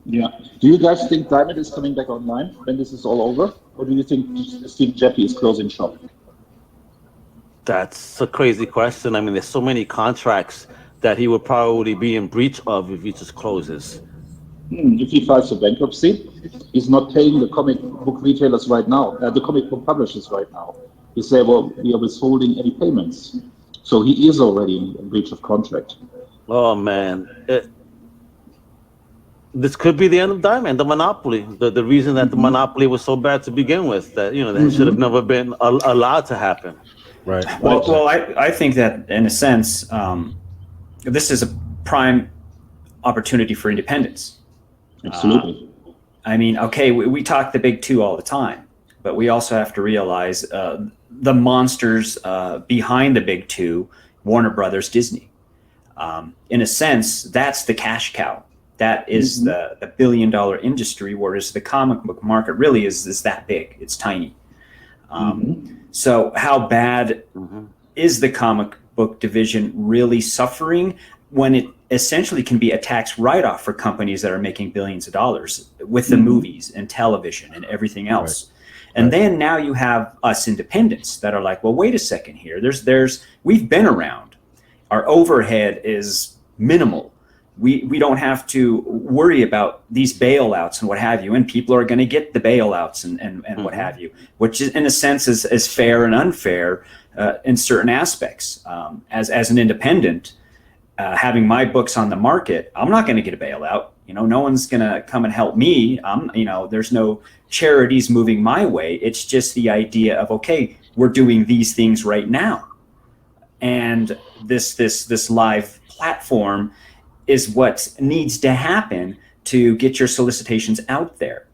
Yeah. Do you guys think Diamond is coming back online when this is all over, or do you think Stephen Jeffy is closing shop? That's a crazy question. I mean, there's so many contracts that he would probably be in breach of if he just closes. If he files for bankruptcy, he's not paying the comic book retailers right now, the comic book publishers right now. He said, well, we are withholding any payments. So he is already in breach of contract. Oh, man. This could be the end of Diamond, the monopoly. The reason that the monopoly was so bad to begin with, that that should have never been allowed to happen. Right. Well, I think that in a sense, this is a prime opportunity for independence. Absolutely. I mean, okay, we talk the big two all the time, but we also have to realize the monsters behind the big two, Warner Brothers, Disney. In a sense, that's the cash cow. That is the billion-dollar industry, whereas the comic book market really is that big. It's tiny. So how bad is the comic book division really suffering when it essentially can be a tax write-off for companies that are making billions of dollars with the movies and television and everything else? Right. And then now you have us independents that are like, well, wait a second here. We've been around. Our overhead is minimal. We don't have to worry about these bailouts and what have you, and people are going to get the bailouts and what have you, which is, in a sense is fair and unfair in certain aspects. As an independent, having my books on the market, I'm not going to get a bailout. No one's going to come and help me. There's no charities moving my way. It's just the idea of, okay, we're doing these things right now, and this live platform is what needs to happen to get your solicitations out there.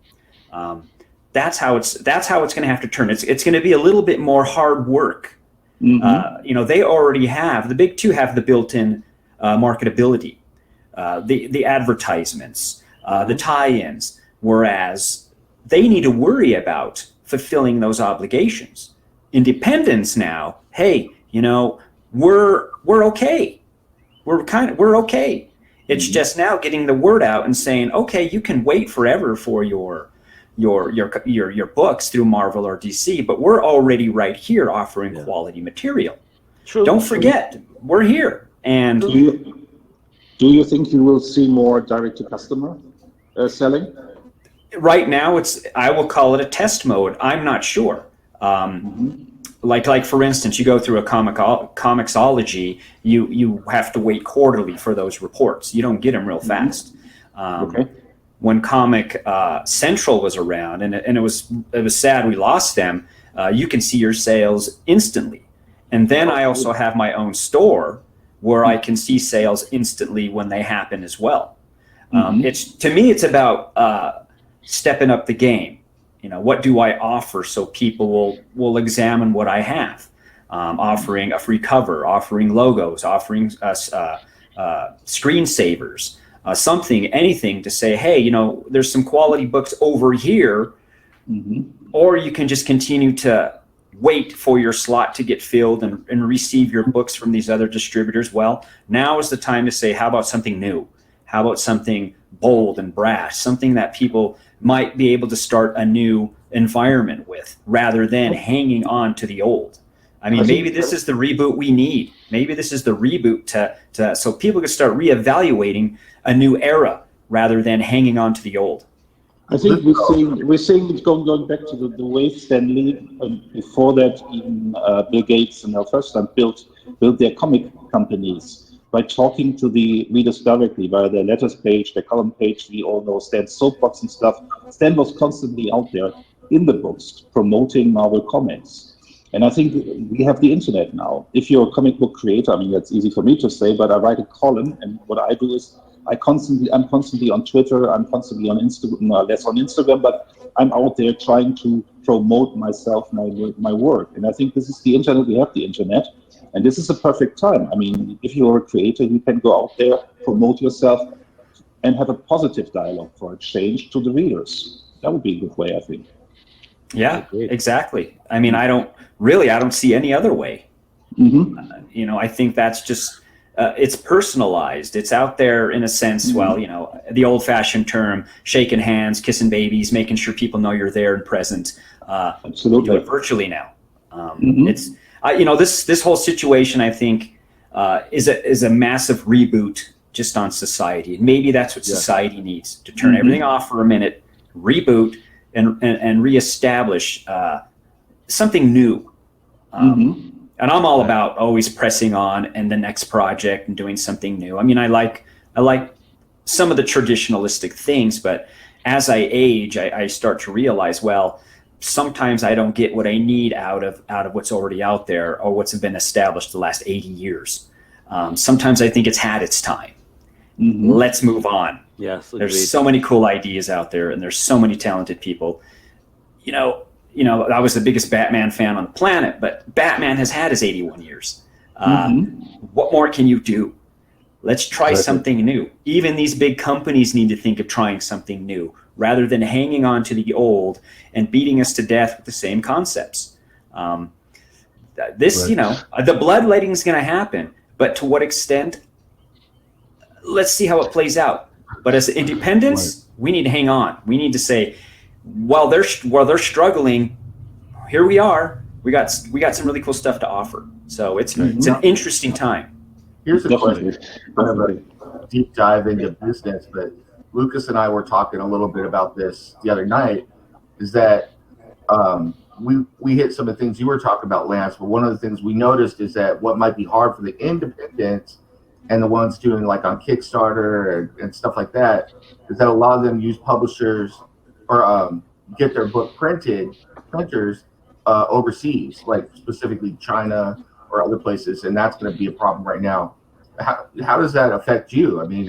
That's how it's going to have to turn. It's going to be a little bit more hard work. They already have, the big two have the built-in marketability, the advertisements, the tie-ins, whereas they need to worry about fulfilling those obligations. Independents now, hey, we're okay. We're okay. It's just now getting the word out and saying, okay, you can wait forever for your books through Marvel or DC, but we're already right here offering quality material. True. Don't forget, we're here. And do you think you will see more direct to customer selling? Right now, I will call it a test mode. I'm not sure. like for instance, you go through a Comixology, you have to wait quarterly for those reports. You don't get them real fast. When Comic Central was around, and it was sad we lost them, you can see your sales instantly. And then I also have my own store where I can see sales instantly when they happen as well. To me, it's about stepping up the game. You know, what do I offer so people will examine what I have? Offering a free cover, offering logos, offering screensavers, anything to say, hey, you know, there's some quality books over here, or you can just continue to wait for your slot to get filled and receive your books from these other distributors. Well, now is the time to say, how about something new? How about something bold and brash, something that people might be able to start a new environment with, rather than hanging on to the old. I mean, maybe this is the reboot we need. Maybe this is the reboot to so people can start reevaluating a new era rather than hanging on to the old. I think we're seeing it going back to the way Sandlin, before that even Bill Gates and Al Firstein built their comic companies by talking to the readers directly via their letters page, their column page. We all know Stan's soapbox and stuff. Stan was constantly out there in the books promoting Marvel Comics. And I think we have the internet now. If you're a comic book creator, I mean, that's easy for me to say, but I write a column, and what I do is I'm constantly on Twitter, I'm constantly on Instagram, less on Instagram, but I'm out there trying to promote myself, my work. And I think this is the internet. We have the internet, and this is a perfect time. I mean, if you're a creator, you can go out there, promote yourself, and have a positive dialogue for a change to the readers. That would be a good way, I think. Yeah, exactly. I mean, I don't see any other way. You know, I think that's just, it's personalized. It's out there in a sense, well, you know, the old fashioned term, shaking hands, kissing babies, making sure people know you're there and present. Absolutely. You do it virtually now. It's, you know, this whole situation, I think, is a massive reboot just on society. And maybe that's what society needs, to turn everything off for a minute, reboot, and reestablish something new. And I'm all about always pressing on and the next project and doing something new. I mean, I like some of the traditionalistic things, but as I age, I start to realize, well, sometimes I don't get what I need out of what's already out there or what's been established the last 80 years. Sometimes I think it's had its time. Let's move on. Yes, agreed. There's so many cool ideas out there, and there's so many talented people. You know, I was the biggest Batman fan on the planet, but Batman has had his 81 years. What more can you do? Let's try something new. Even these big companies need to think of trying something new rather than hanging on to the old and beating us to death with the same concepts. You know, the bloodletting is going to happen, but to what extent? Let's see how it plays out. But as independents, we need to hang on. We need to say, while they're struggling, here we are. We got some really cool stuff to offer. So it's an interesting time. Here's a question. I have a deep dive into business, but Lucas and I were talking a little bit about this the other night. Is that we hit some of the things you were talking about, Lance, but one of the things we noticed is that what might be hard for the independents and the ones doing like on Kickstarter and stuff like that is that a lot of them use publishers or get their book printers overseas, like specifically China or other places, and that's going to be a problem right now. How does that affect you? I mean,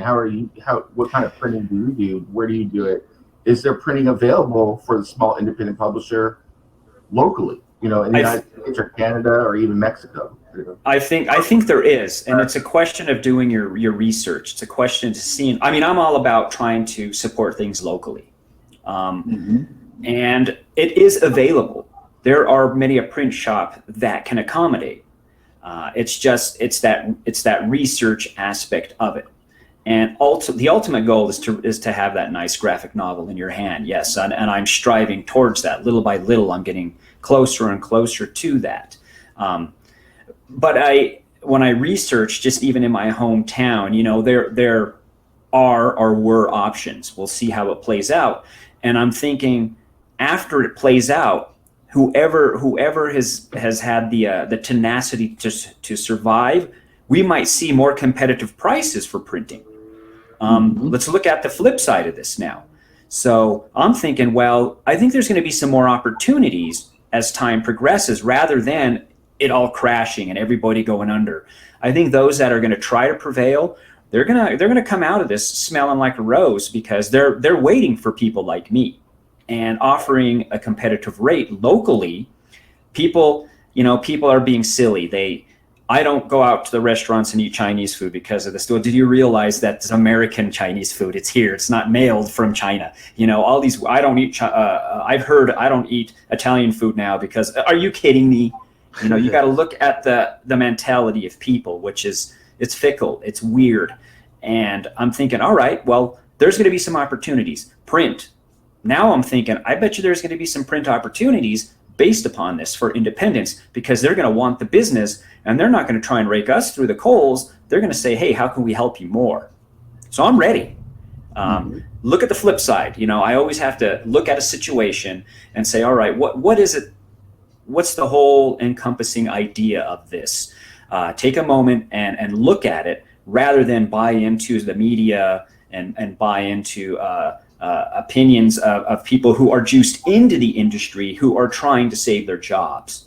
what kind of printing do you do? Where do you do it? Is there printing available for the small independent publisher locally? You know, in the United States or Canada or even Mexico? I think there is, and it's a question of doing your research. It's a question of seeing. I mean, I'm all about trying to support things locally, and it is available. There are many a print shop that can accommodate. It's that research aspect of it, and the ultimate goal is to have that nice graphic novel in your hand. Yes, and I'm striving towards that. Little by little, I'm getting closer and closer to that. But when I research, just even in my hometown, you know, there are or were options. We'll see how it plays out. And I'm thinking, after it plays out, whoever has had the tenacity to survive, we might see more competitive prices for printing. Let's look at the flip side of this now. So I'm thinking, well, I think there's going to be some more opportunities as time progresses, rather than it all crashing and everybody going under. I think those that are going to try to prevail, they're gonna come out of this smelling like a rose, because they're waiting for people like me and offering a competitive rate locally. People are being silly. I don't go out to the restaurants and eat Chinese food because of this. Did you realize that it's American Chinese food? It's here. It's not mailed from China. All these. I don't eat. I've heard I don't eat Italian food now because. Are you kidding me? You got to look at the mentality of people, which is it's fickle. It's weird, and I'm thinking, all right, well, there's going to be some opportunities. Print. Now I'm thinking, I bet you there's going to be some print opportunities based upon this for independents, because they're going to want the business, and they're not going to try and rake us through the coals. They're going to say, hey, how can we help you more? So I'm ready. Look at the flip side. I always have to look at a situation and say, all right, what is it? What's the whole encompassing idea of this? Take a moment and look at it, rather than buy into the media and buy into opinions of people who are juiced into the industry, who are trying to save their jobs.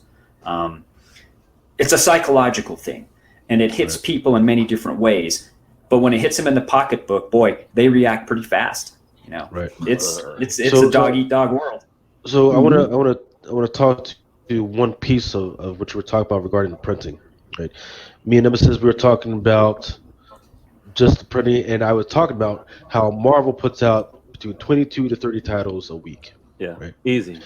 It's a psychological thing, and it hits people in many different ways. But when it hits them in the pocketbook, boy, they react pretty fast. It's a dog eat dog world. So I want to talk to one piece of what you were talking about regarding the printing. Right, me and Nemesis, we were talking about just the printing, and I was talking about how Marvel puts out between 22 to 30 titles a week. Yeah, right? Easy.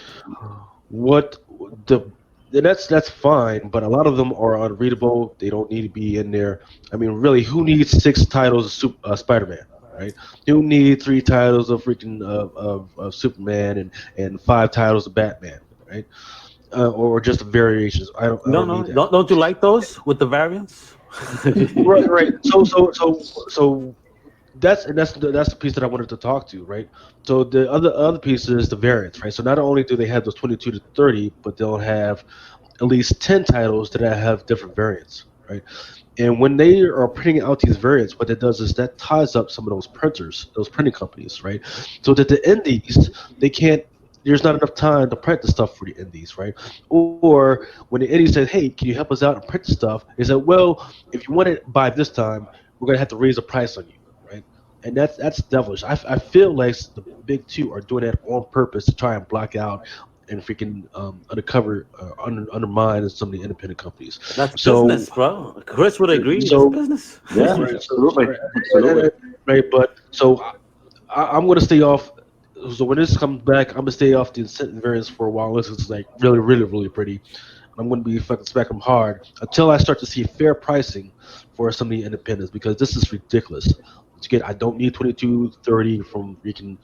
That's fine, but a lot of them are unreadable. They don't need to be in there. I mean, really, who needs 6 titles of Spider-Man, right? Who needs 3 titles of freaking of Superman and 5 titles of Batman, right? Or just variations. Don't you like those with the variants? right. So that's the piece that I wanted to talk to, right? So the other piece is the variants, right? So not only do they have those 22 to 30, but they'll have at least 10 titles that have different variants, right? And when they are printing out these variants, what that does is that ties up some of those printers, those printing companies, right? So that the indies, there's not enough time to print the stuff for the indies, right? Or when the indies says, hey, can you help us out and print the stuff? They said, well, if you want it by this time, we're going to have to raise the price on you, right? And that's devilish. I feel like the big two are doing that on purpose to try and block out and freaking undermine some of the independent companies. That's business, bro. Chris would agree. That's business. Yeah, absolutely. Right, but so I'm going to stay off. So when this comes back, I'm going to stay off the incent variants for a while. This is like really, really, really pretty. I'm going to be fucking smacking them hard until I start to see fair pricing for some of the independents, because this is ridiculous. Again, I don't need 22 to 30 from freaking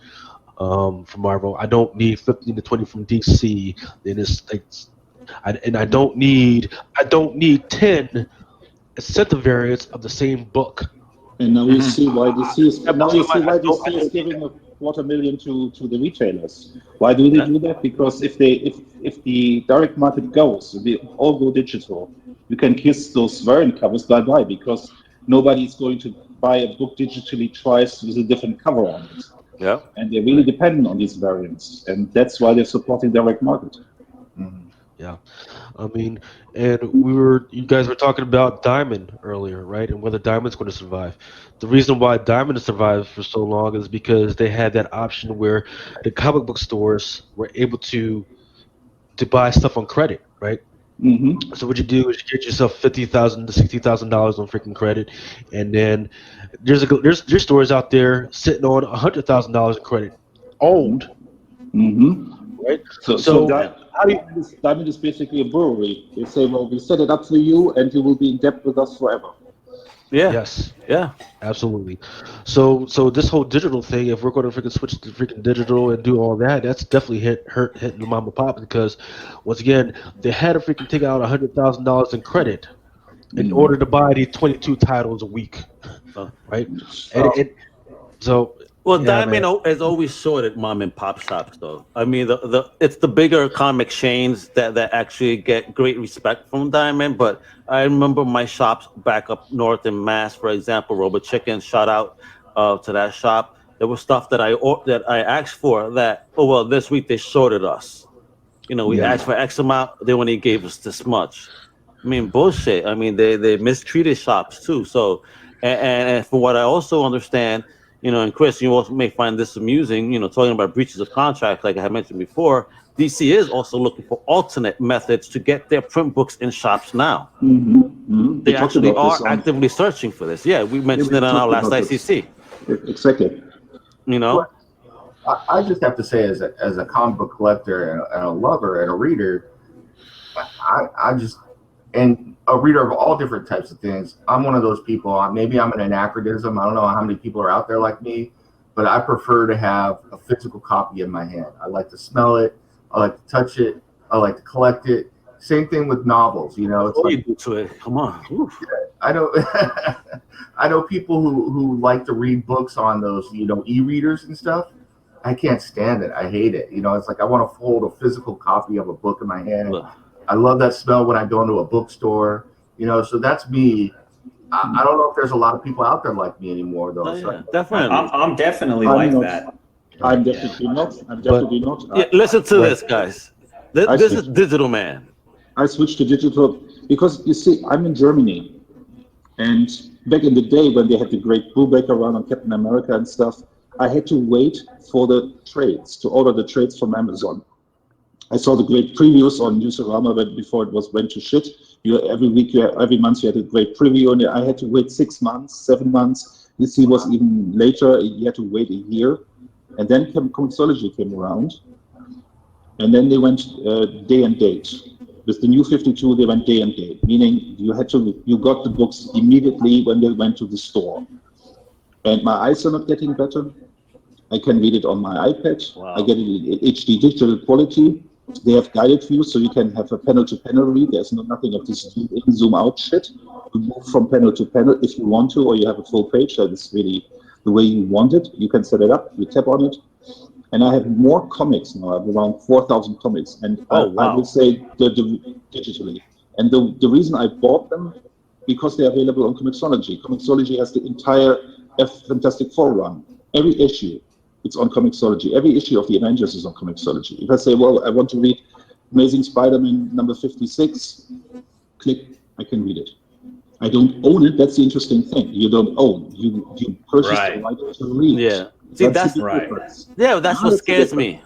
from Marvel. I don't need 15 to 20 from DC. I don't need 10 incentive variants of the same book. And now you see why DC is giving $250,000 to the retailers. Why do they do that? Because if the direct market goes, they all go digital, you can kiss those variant covers bye-bye, because nobody is going to buy a book digitally twice with a different cover on it. Yeah. And they're really dependent on these variants, and that's why they're supporting direct market. Yeah, I mean, and you guys were talking about Diamond earlier, right? And whether Diamond's going to survive. The reason why Diamond has survived for so long is because they had that option where the comic book stores were able to buy stuff on credit, right? Mm-hmm. So what you do is you get yourself $50,000 to $60,000 on freaking credit, and then there's stores out there sitting on $100,000 in credit, owned. Mm-hmm. Right. So Diamond is basically a brewery. They say, well, we set it up for you, and you will be in debt with us forever. Yeah. Yes. Yeah. Absolutely. So this whole digital thing, if we're going to freaking switch to freaking digital and do all that, that's definitely hitting the mom and pop, because once again, they had to freaking take out $100,000 in credit in order to buy these 22 titles a week, right? And so Well, Yeah, Diamond has always sorted mom and pop shops, though. I mean, it's the bigger comic chains that actually get great respect from Diamond. But I remember my shops back up north in Mass, for example, Robot Chicken. Shout out to that shop. There was stuff that I asked for that. Oh well, this week they shorted us. You know, we asked for X amount, they only gave us this much. I mean, bullshit. I mean, they mistreated shops too. So, and from what I also understand. You know, and Chris, you also may find this amusing, you know, talking about breaches of contract, like I had mentioned before, DC is also looking for alternate methods to get their print books in shops now. They actually are actively searching for this. Yeah, we mentioned it on our last ICC. Exactly. You know? I just have to say, as a comic book collector and a lover and a reader, I just, and a reader of all different types of things. I'm one of those people. Maybe I'm an anachronism. I don't know how many people are out there like me, but I prefer to have a physical copy in my hand. I like to smell it. I like to touch it. I like to collect it. Same thing with novels. You know, it's what do you do to it? Come on. Oof. I know. I know people who like to read books on those, you know, e-readers and stuff. I can't stand it. I hate it. You know, it's like I want to hold a physical copy of a book in my hand. I love that smell when I go into a bookstore, you know, so that's me. I don't know if there's a lot of people out there like me anymore, though. Definitely. I'm definitely like that. I'm definitely not. I'm definitely not. Listen to this, guys. This is Digital Man. I switched to digital because, you see, I'm in Germany. And back in the day when they had the great Brubaker run on Captain America and stuff, I had to wait for the trades, to order the trades from Amazon. I saw the great previews on Newsarama before it went to shit. Every month you had a great preview, and I had to wait 6 months, 7 months. This was even later. You had to wait a year, and then Comixology came around, and then they went day and date. With the new 52, they went day and date, meaning you got the books immediately when they went to the store. And my eyes are not getting better. I can read it on my iPad. Wow. I get it in HD digital quality. They have guided views, so you can have a panel-to-panel read. There's nothing of this zoom-in, zoom-out shit. You move from panel to panel if you want to, or you have a full page. That is really the way you want it. You can set it up. You tap on it. And I have more comics now. I have around 4,000 comics. And I would say digitally. And the reason I bought them, because they're available on Comixology. Comixology has the entire Fantastic Four run. Every issue. It's on Comixology. Every issue of the Avengers is on Comixology. If I say, well, I want to read Amazing Spider-Man number 56, click, I can read it. I don't own it. That's the interesting thing. You don't own. You purchase the right to read. Yeah. See, that's right. Yeah, that's what scares me.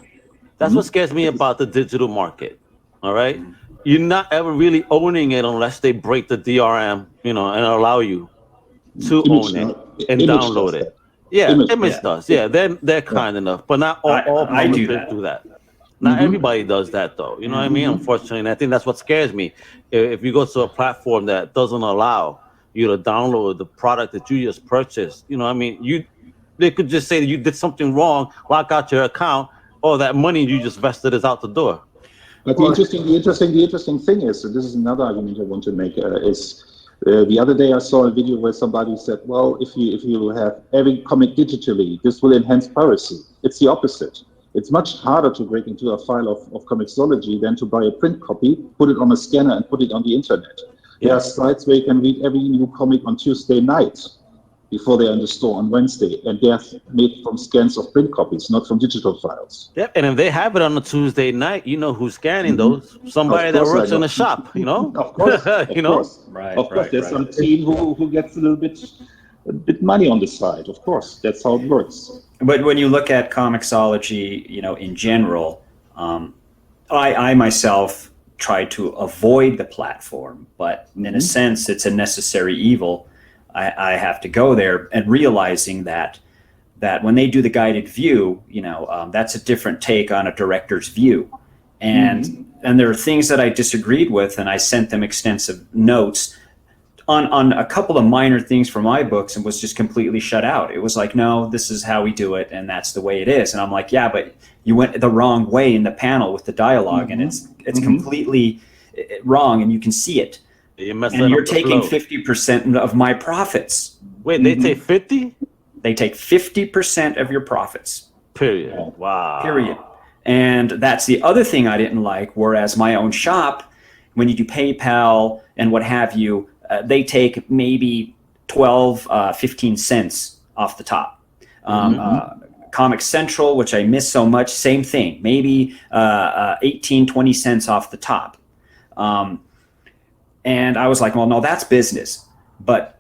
That's what scares me about the digital market. All right? You're not ever really owning it unless they break the DRM, you know, and allow you to own it and download it. Yeah, Image does. Yeah, they're kind enough, but not all publishers do that. Not everybody does that, though. You know what I mean? Unfortunately, and I think that's what scares me. If you go to a platform that doesn't allow you to download the product that you just purchased, you know what I mean? They could just say that you did something wrong, lock out your account, or that money you just vested is out the door. But the interesting thing is, and this is another argument I want to make, is the other day I saw a video where somebody said, well, if you have every comic digitally, this will enhance piracy. It's the opposite. It's much harder to break into a file of Comixology than to buy a print copy, put it on a scanner, and put it on the internet. There are sites where you can read every new comic on Tuesday night before they're in the store on Wednesday, and they're made from scans of print copies, not from digital files. Yep, and if they have it on a Tuesday night, you know who's scanning those? Somebody that works in the shop, you know? Of course, you know? Of course, there's some team who gets a little bit money on the side. Of course, that's how it works. But when you look at Comixology, you know, in general, I myself try to avoid the platform, but in a sense, it's a necessary evil. I have to go there, and realizing that when they do the guided view, you know, that's a different take on a director's view. And there are things that I disagreed with, and I sent them extensive notes on a couple of minor things from my books, and was just completely shut out. It was like, no, this is how we do it, and that's the way it is. And I'm like, yeah, but you went the wrong way in the panel with the dialogue, and it's completely wrong, and you can see it. And you're taking 50% of my profits. Wait, they take 50? They take 50% of your profits. Period. Wow. Period. And that's the other thing I didn't like. Whereas my own shop, when you do PayPal and what have you, they take maybe 12, 15 cents off the top. Comic Central, which I miss so much, same thing, maybe 18, 20 cents off the top. And I was like, well, no, that's business. But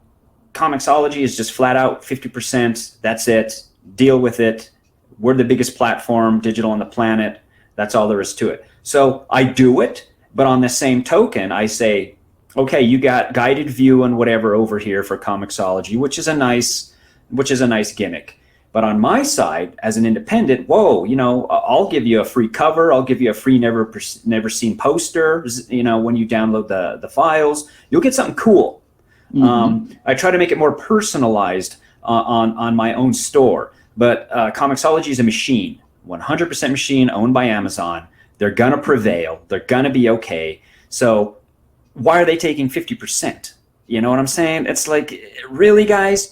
Comixology is just flat out 50%. That's it. Deal with it. We're the biggest platform, digital on the planet. That's all there is to it. So I do it, but on the same token, I say, okay, you got guided view and whatever over here for Comixology, which is a nice gimmick. But on my side, as an independent, whoa, I'll give you a free cover. I'll give you a free never seen poster. When you download the files, you'll get something cool. I try to make it more personalized on my own store. But Comixology is a machine, 100% machine owned by Amazon. They're going to prevail. They're going to be okay. So why are they taking 50%? You know what I'm saying? It's like, really, guys?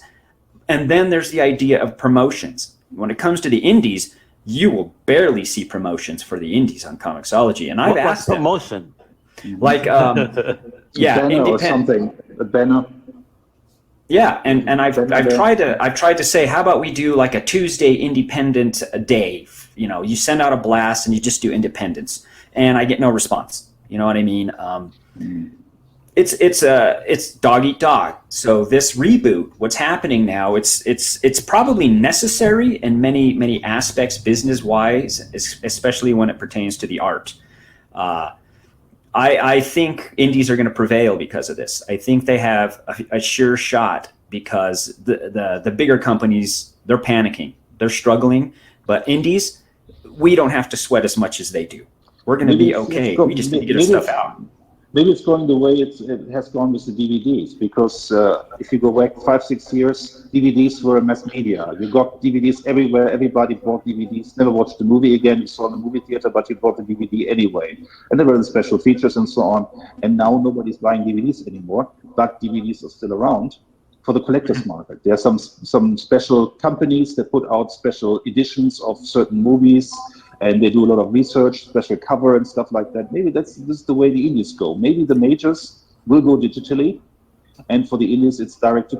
And then there's the idea of promotions. When it comes to the indies, you will barely see promotions for the indies on Comixology. And I've asked them. Promotion? Like, yeah, banner or something. A banner. Yeah, and I've tried to say, how about we do like a Tuesday independent day? You send out a blast and you just do independents, and I get no response. You know what I mean? It's dog eat dog. So this reboot, what's happening now? It's probably necessary in many aspects, business wise, especially when it pertains to the art. I think indies are going to prevail because of this. I think they have a sure shot because the bigger companies, they're panicking, they're struggling. But indies, we don't have to sweat as much as they do. We're going to be okay. We just need to get our stuff out. Maybe it's going the way it has gone with the DVDs, because if you go back 5-6 years, DVDs were mass media. You got DVDs everywhere. Everybody bought DVDs. Never watched the movie again. You saw the movie theater, but you bought the DVD anyway. And there were the special features and so on. And now nobody's buying DVDs anymore, but DVDs are still around for the collector's market. There are some special companies that put out special editions of certain movies, and they do a lot of research, special cover and stuff like that. Maybe this is the way the indies go. Maybe the majors will go digitally, and for the indies, it's direct to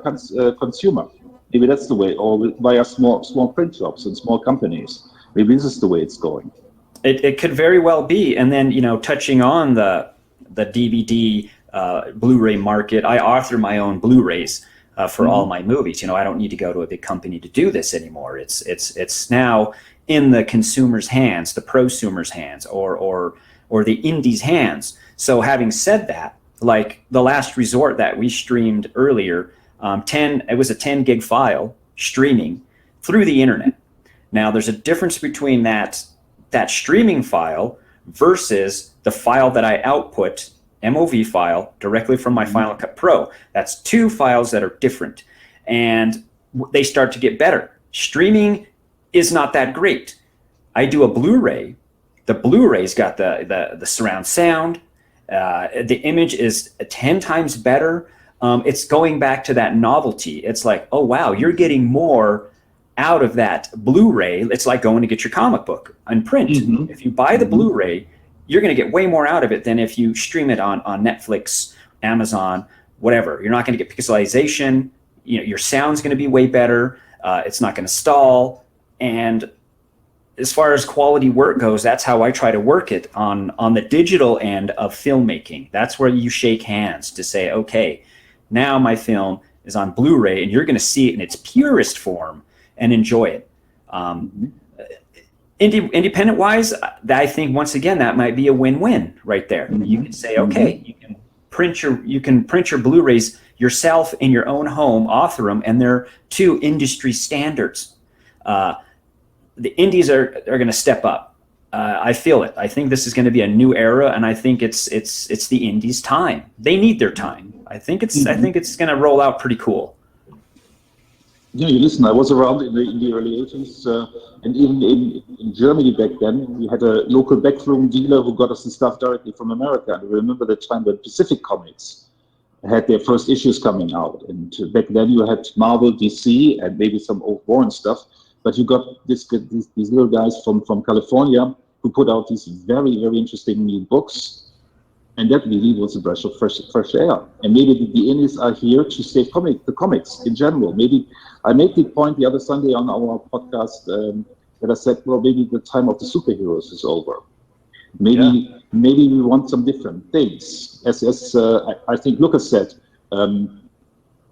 consumer. Maybe that's the way, or via small print shops and small companies. Maybe this is the way it's going. It could very well be. And then, touching on the DVD Blu-ray market, I author my own Blu-rays for all my movies. I don't need to go to a big company to do this anymore. It's now in the consumer's hands, the prosumer's hands, or the indie's hands. So having said that, like the last resort that we streamed earlier, it was a 10 gig file streaming through the internet. Now there's a difference between that streaming file versus the file that I output, MOV file, directly from my Final Cut Pro. That's two files that are different, and they start to get better. Streaming is not that great. I do a Blu-ray. The Blu-ray's got the surround sound. The image is 10 times better. It's going back to that novelty. It's like, oh wow, you're getting more out of that Blu-ray. It's like going to get your comic book on print. If you buy the Blu-ray, you're going to get way more out of it than if you stream it on Netflix, Amazon, whatever. You're not going to get pixelization. Your sound's going to be way better. It's not going to stall. And as far as quality work goes, that's how I try to work it on the digital end of filmmaking. That's where you shake hands to say, okay, now my film is on Blu-ray and you're going to see it in its purest form and enjoy it. Independent wise, I think once again that might be a win-win right there. You can say, okay, you can print your Blu-rays yourself in your own home, author them, and they're to industry standards. The indies are going to step up. I feel it. I think this is going to be a new era, and I think it's the indies' time. They need their time. I think it's going to roll out pretty cool. Yeah, listen, I was around in the early 80s, and even in Germany back then, we had a local backroom dealer who got us the stuff directly from America. And I remember the time when Pacific Comics had their first issues coming out. And back then you had Marvel, DC, and maybe some old Warren stuff. But you got these little guys from California who put out these very, very interesting new books. And that really was a breath of fresh air. And maybe the indies are here to save the comics in general. Maybe I made the point the other Sunday on our podcast that I said, well, maybe the time of the superheroes is over. Maybe we want some different things. As I think Lucas said,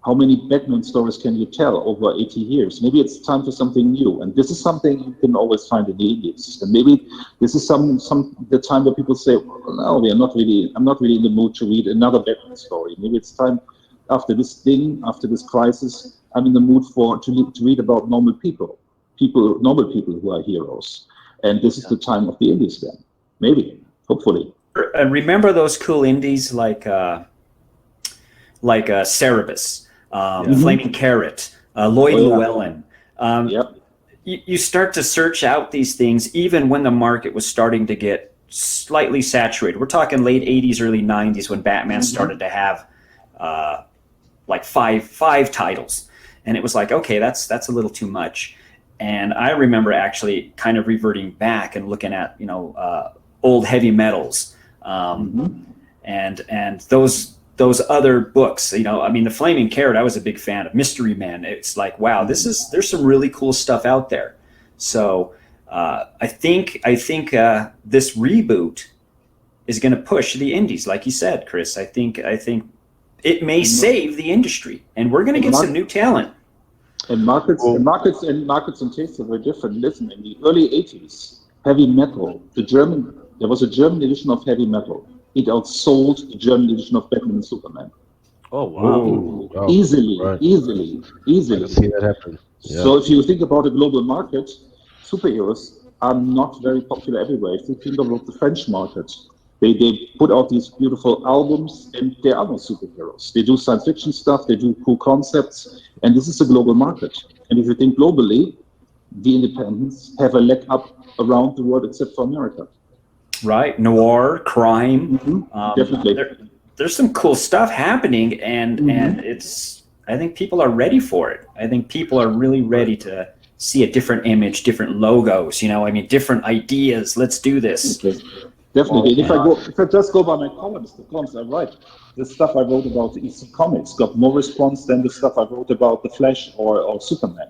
how many Batman stories can you tell over 80 years? Maybe it's time for something new. And this is something you can always find in the indies. And maybe this is the time where people say, well, no, I'm not really in the mood to read another Batman story. Maybe it's time after this crisis, I'm in the mood to read about normal people who are heroes. And this is the time of the indies then. Maybe, hopefully. And remember those cool indies like Cerebus. Flaming Carrot, Lloyd Llewellyn. You start to search out these things even when the market was starting to get slightly saturated. We're talking late 80s, early 90s when Batman started to have like five titles. And it was like, okay, that's a little too much. And I remember actually kind of reverting back and looking at, old heavy metals and those other books, the Flaming Carrot, I was a big fan of. Mystery Men. It's like, wow, there's some really cool stuff out there. So I think this reboot is going to push the indies, like you said, Chris. I think it may save the industry, and we're going to get some new talent. And markets and tastes are very different. Listen, in the early 80s, heavy metal, there was a German edition of heavy metal. It outsold the German edition of Batman and Superman. Oh, wow. Easily. I can see that happen. Yeah. So if you think about a global market, superheroes are not very popular everywhere. If you think about the French market, they put out these beautiful albums and there are no superheroes. They do science fiction stuff, they do cool concepts, and this is a global market. And if you think globally, the independents have a leg up around the world except for America. Right, noir, crime. Definitely. There's some cool stuff happening, and I think people are ready for it. I think people are really ready to see a different image, different logos. Different ideas. Let's do this. Okay. Definitely. If I just go by my columns, the columns I write, the stuff I wrote about the EC Comics got more response than the stuff I wrote about the Flash or Superman.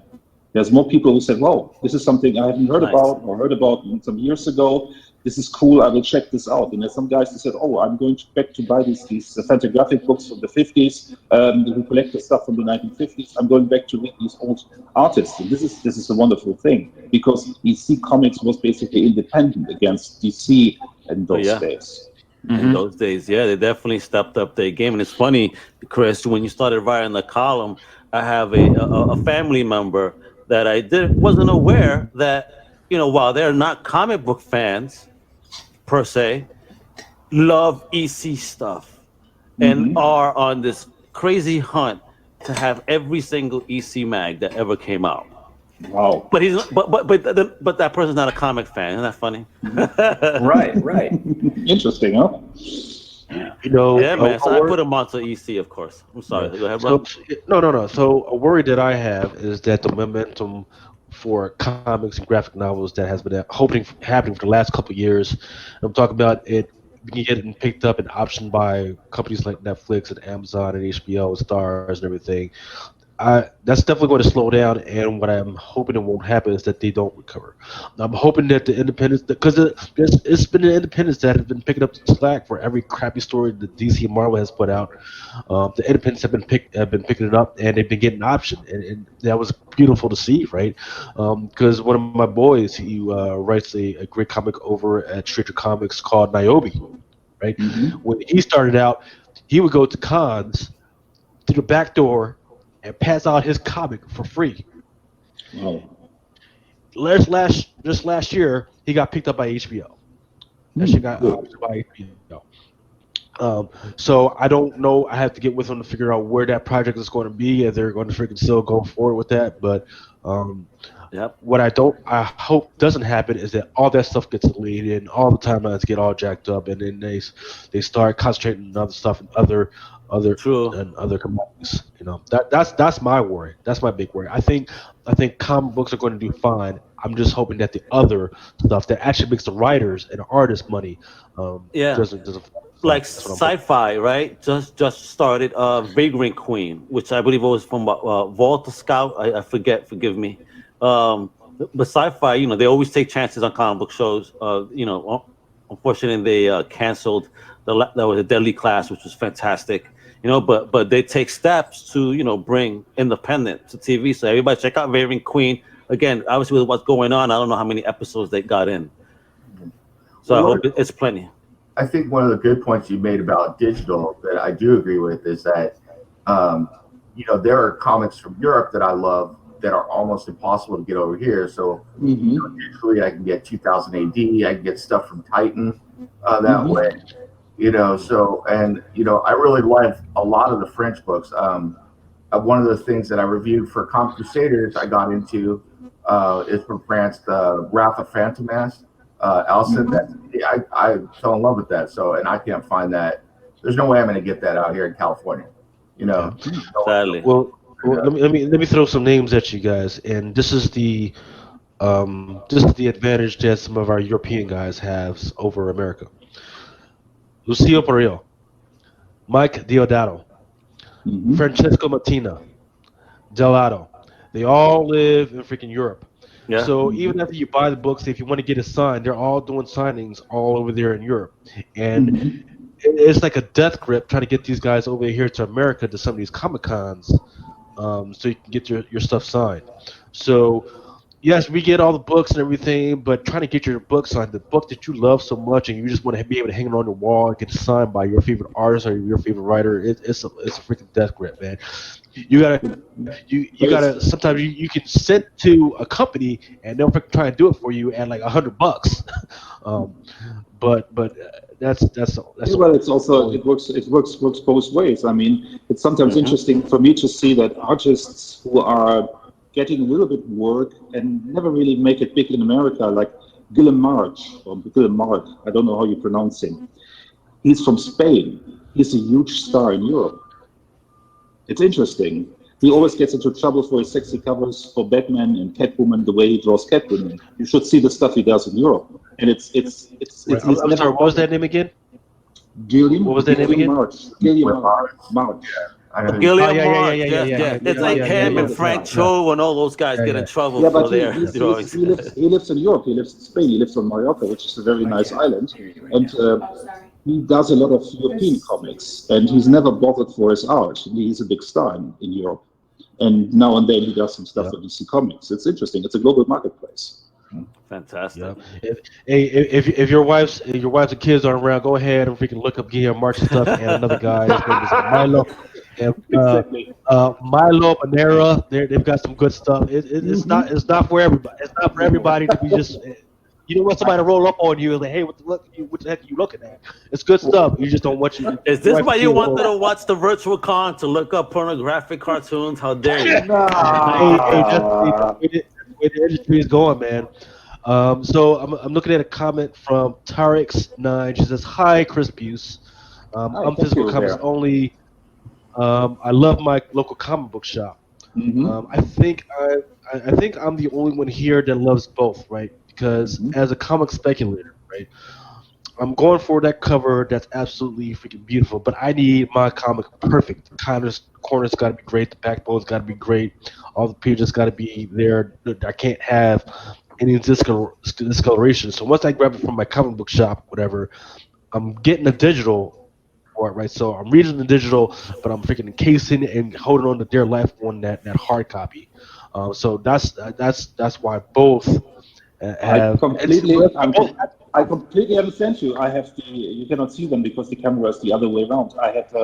There's more people who said, "Wow, this is something I haven't heard about or heard about some years ago. This is cool. I will check this out." And there's some guys who said, "Oh, I'm going back to buy these Fantagraphic books from the 50s, who collect the stuff from the 1950s. I'm going back to read these old artists." And this is a wonderful thing because EC Comics was basically independent against DC in those days. In those days, they definitely stepped up their game. And it's funny, Chris, when you started writing the column, I have a family member that I wasn't aware that, while they're not comic book fans per se, love EC stuff and are on this crazy hunt to have every single EC mag that ever came out. Wow! But he's but that person's not a comic fan. Isn't that funny? Right. Interesting, huh? Yeah, man. So I put him onto EC, of course. I'm sorry. Go ahead, bro. No. So a worry that I have is that the momentum for comics and graphic novels that has been happening for the last couple of years. I'm talking about it getting picked up and optioned by companies like Netflix and Amazon and HBO and Stars and everything. That's definitely going to slow down, and what I'm hoping it won't happen is that they don't recover. I'm hoping that the independents, because it's been the independents that have been picking up the slack for every crappy story that DC and Marvel has put out. The independents have been picking it up, and they've been getting optioned, and that was beautiful to see, right? Because one of my boys, he writes a great comic over at Stranger Comics called Niobe, right? When he started out, he would go to cons through the back door and pass out his comic for free. Wow. Just last year, he got picked up by HBO. That shit got optioned by HBO. So I don't know. I have to get with them to figure out where that project is going to be, if they're going to freaking still go forward with that. But what I hope doesn't happen is that all that stuff gets deleted and all the timelines get all jacked up, and then they start concentrating on other stuff and other other True. and other commodities. You know, that's my worry. That's my big worry. I think comic books are going to do fine. I'm just hoping that the other stuff that actually makes the writers and the artists money doesn't. Like that's what I'm sci-fi, right? Just started Vagrant Queen, which I believe was from Walter Scott. I forget. Forgive me. But sci-fi, you know, they always take chances on comic book shows. You know, unfortunately, they canceled that was a Deadly Class, which was fantastic. You know, but they take steps to bring independent to TV. So everybody check out Vagrant Queen. Again, obviously with what's going on, I don't know how many episodes they got in. So I hope it's plenty. I think one of the good points you made about digital that I do agree with is that, there are comics from Europe that I love that are almost impossible to get over here. So usually I can get 2000 AD, I can get stuff from Titan that way. I really like a lot of the French books. One of the things that I reviewed for Crusaders I got into is from France, the Wrath of Fantomas. Alison, I fell in love with that. So, and I can't find that. There's no way I'm going to get that out here in California. Sadly. Well, let me throw some names at you guys, and this is the advantage that some of our European guys have over America. Lucio Perillo, Mike Deodato, Francesco Mattina, Delato. They all live in freaking Europe. Yeah. So even after you buy the books, if you want to get it signed, they're all doing signings all over there in Europe. And it's like a death grip trying to get these guys over here to America to some of these Comic-Cons so you can get your stuff signed. So yes, we get all the books and everything, but trying to get your book signed, the book that you love so much and you just want to be able to hang it on your wall and get it signed by your favorite artist or your favorite writer, it's a freaking death grip, man. You gotta sometimes you can send to a company and they'll try and do it for you at like $100. But that's well, it's also it works both ways. I mean, it's sometimes interesting for me to see that artists who are getting a little bit work and never really make it big in America, like Guillem March, I don't know how you pronounce him. He's from Spain. He's a huge star in Europe. It's interesting. He always gets into trouble for his sexy covers for Batman and Catwoman, the way he draws Catwoman. You should see the stuff he does in Europe. And it's I'm sorry, what was that name again? Guillem. What was that name again? March. Guillem March. Gilliam March, yeah. It's like him and Frank Cho and all those guys get in trouble for their drawings. He lives in Europe. He lives in Spain. He lives on Mallorca, which is a very nice island. And he does a lot of European comics. And he's never bothered for his art. He's a big star in Europe. And now and then he does some stuff for DC Comics. It's interesting. It's a global marketplace. Fantastic. Yeah. If your wives and kids aren't around, go ahead and freaking look up Guillem March stuff and another guy. His name is Milo. Milo Panera, they've got some good stuff. It's not for everybody. It's not for everybody to be just. You don't want somebody to roll up on you and say, "Hey, what the heck are you looking at?" It's good stuff. You just don't want you. Is this why you wanted to watch the virtual con to look up pornographic cartoons? How dare you? Hey, that's where the industry is going, man. So I'm looking at a comment from Tarix9. She says, "Hi, Chris Buse. I'm physical comics only. I love my local comic book shop. I think I'm the only one here that loves both, right? Because as a comic speculator, right, I'm going for that cover that's absolutely freaking beautiful, but I need my comic perfect. The corners got to be great, the backbone's got to be great, all the pages got to be there. I can't have any discoloration. So once I grab it from my comic book shop, whatever, I'm getting a digital for it, right? So I'm reading the digital, but I'm freaking encasing it and holding on to dear life on that hard copy. So that's why both have. I completely understand you. You cannot see them because the camera is the other way around. I have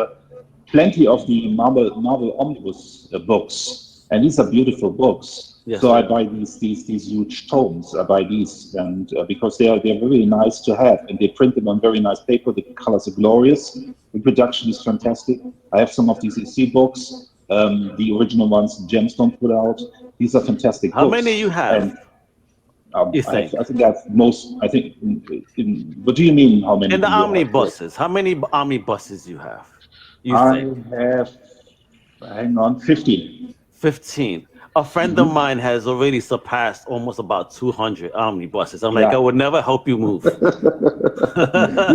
plenty of the Marvel Omnibus books, and these are beautiful books. Yes, so I buy these huge tomes. I buy these, and because they're really nice to have, and they print them on very nice paper. The colors are glorious. The production is fantastic. I have some of these EC books, the original ones Gemstone put out. These are fantastic books. How many you have? And, I think that's most. I think. What do you mean? How many? In the omnibuses, how many omnibuses you have? have, hang on, 15. 15. A friend of mine has already surpassed almost about 200 omnibuses. I'm like, I would never help you move. You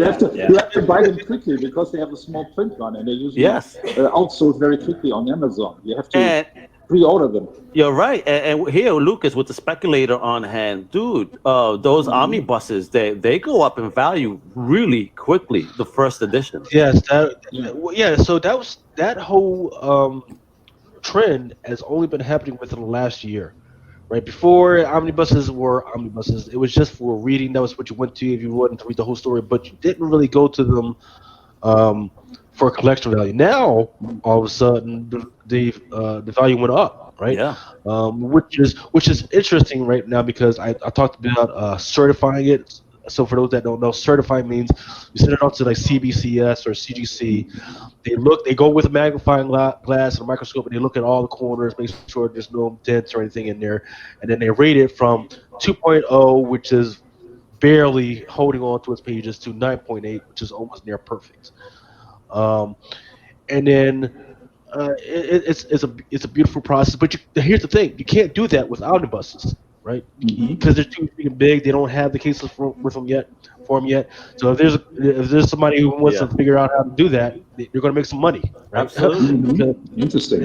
have to buy them quickly because they have a small print run and they usually outsold very quickly on Amazon. You have to pre-order them. You're right. And here, Lucas, with the speculator on hand, dude, those omnibuses, they go up in value really quickly, the first edition. Yes. So that whole trend has only been happening within the last year. Right before omnibuses were omnibuses, it was just for reading. That was what you went to if you wanted to read the whole story, but you didn't really go to them for collection value. Now, all of a sudden, the value went up, right? Yeah. Which is interesting right now because I talked about certifying it. So for those that don't know, certifying means you send it off to like CBCS or CGC. They go with a magnifying glass and a microscope, and they look at all the corners, make sure there's no dents or anything in there, and then they rate it from 2.0, which is barely holding on to its pages, to 9.8, which is almost near perfect. And then it's a beautiful process. But here's the thing: you can't do that with omnibuses, right? Because they're too big. They don't have the cases for them yet. So if there's somebody who wants to figure out how to do that, you're going to make some money. Right? Absolutely. Interesting.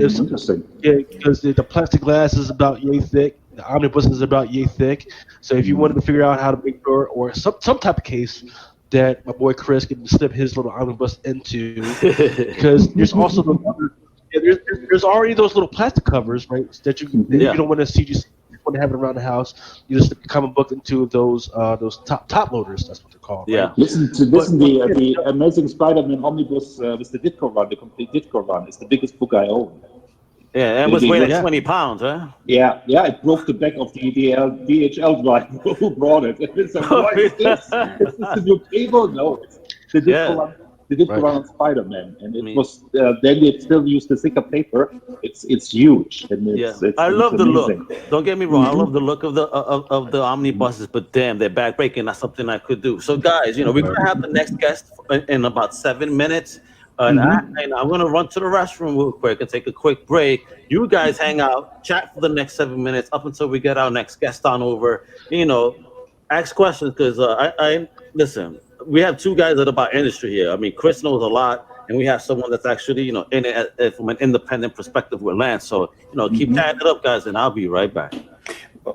Yeah, because the plastic glass is about yay thick. The omnibus is about yay thick. So if you wanted to figure out how to make sure, or some type of case that my boy Chris can slip his little omnibus into, because there's also there's already those little plastic covers, right? That you don't want to see, just want to have it around the house. You just stick the comic book into those top loaders. That's what they're called. Yeah. Right? Listen, the Amazing Spider-Man omnibus with the Ditko run, the complete Ditko run, is the biggest book I own. Yeah, and was weighing like 20 pounds, huh? Yeah, it broke the back of the DHL driver who brought it. It's like, what is this? Is this the new cable? No, it's the Ditko run on Spider-Man, and it was. Then they still use the thicker paper. It's huge, and it's I love the amazing. look. Don't get me wrong. I love the look of the omnibuses, but damn, they're backbreaking. That's something I could do. So, guys, we're gonna have the next guest in about 7 minutes. And I'm going to run to the restroom real quick and take a quick break. You guys hang out, chat for the next 7 minutes up until we get our next guest on over. Ask questions because I listen. We have two guys that are about industry here. I mean, Chris knows a lot, and we have someone that's actually in it from an independent perspective with Lance. So keep tagging it up, guys, and I'll be right back.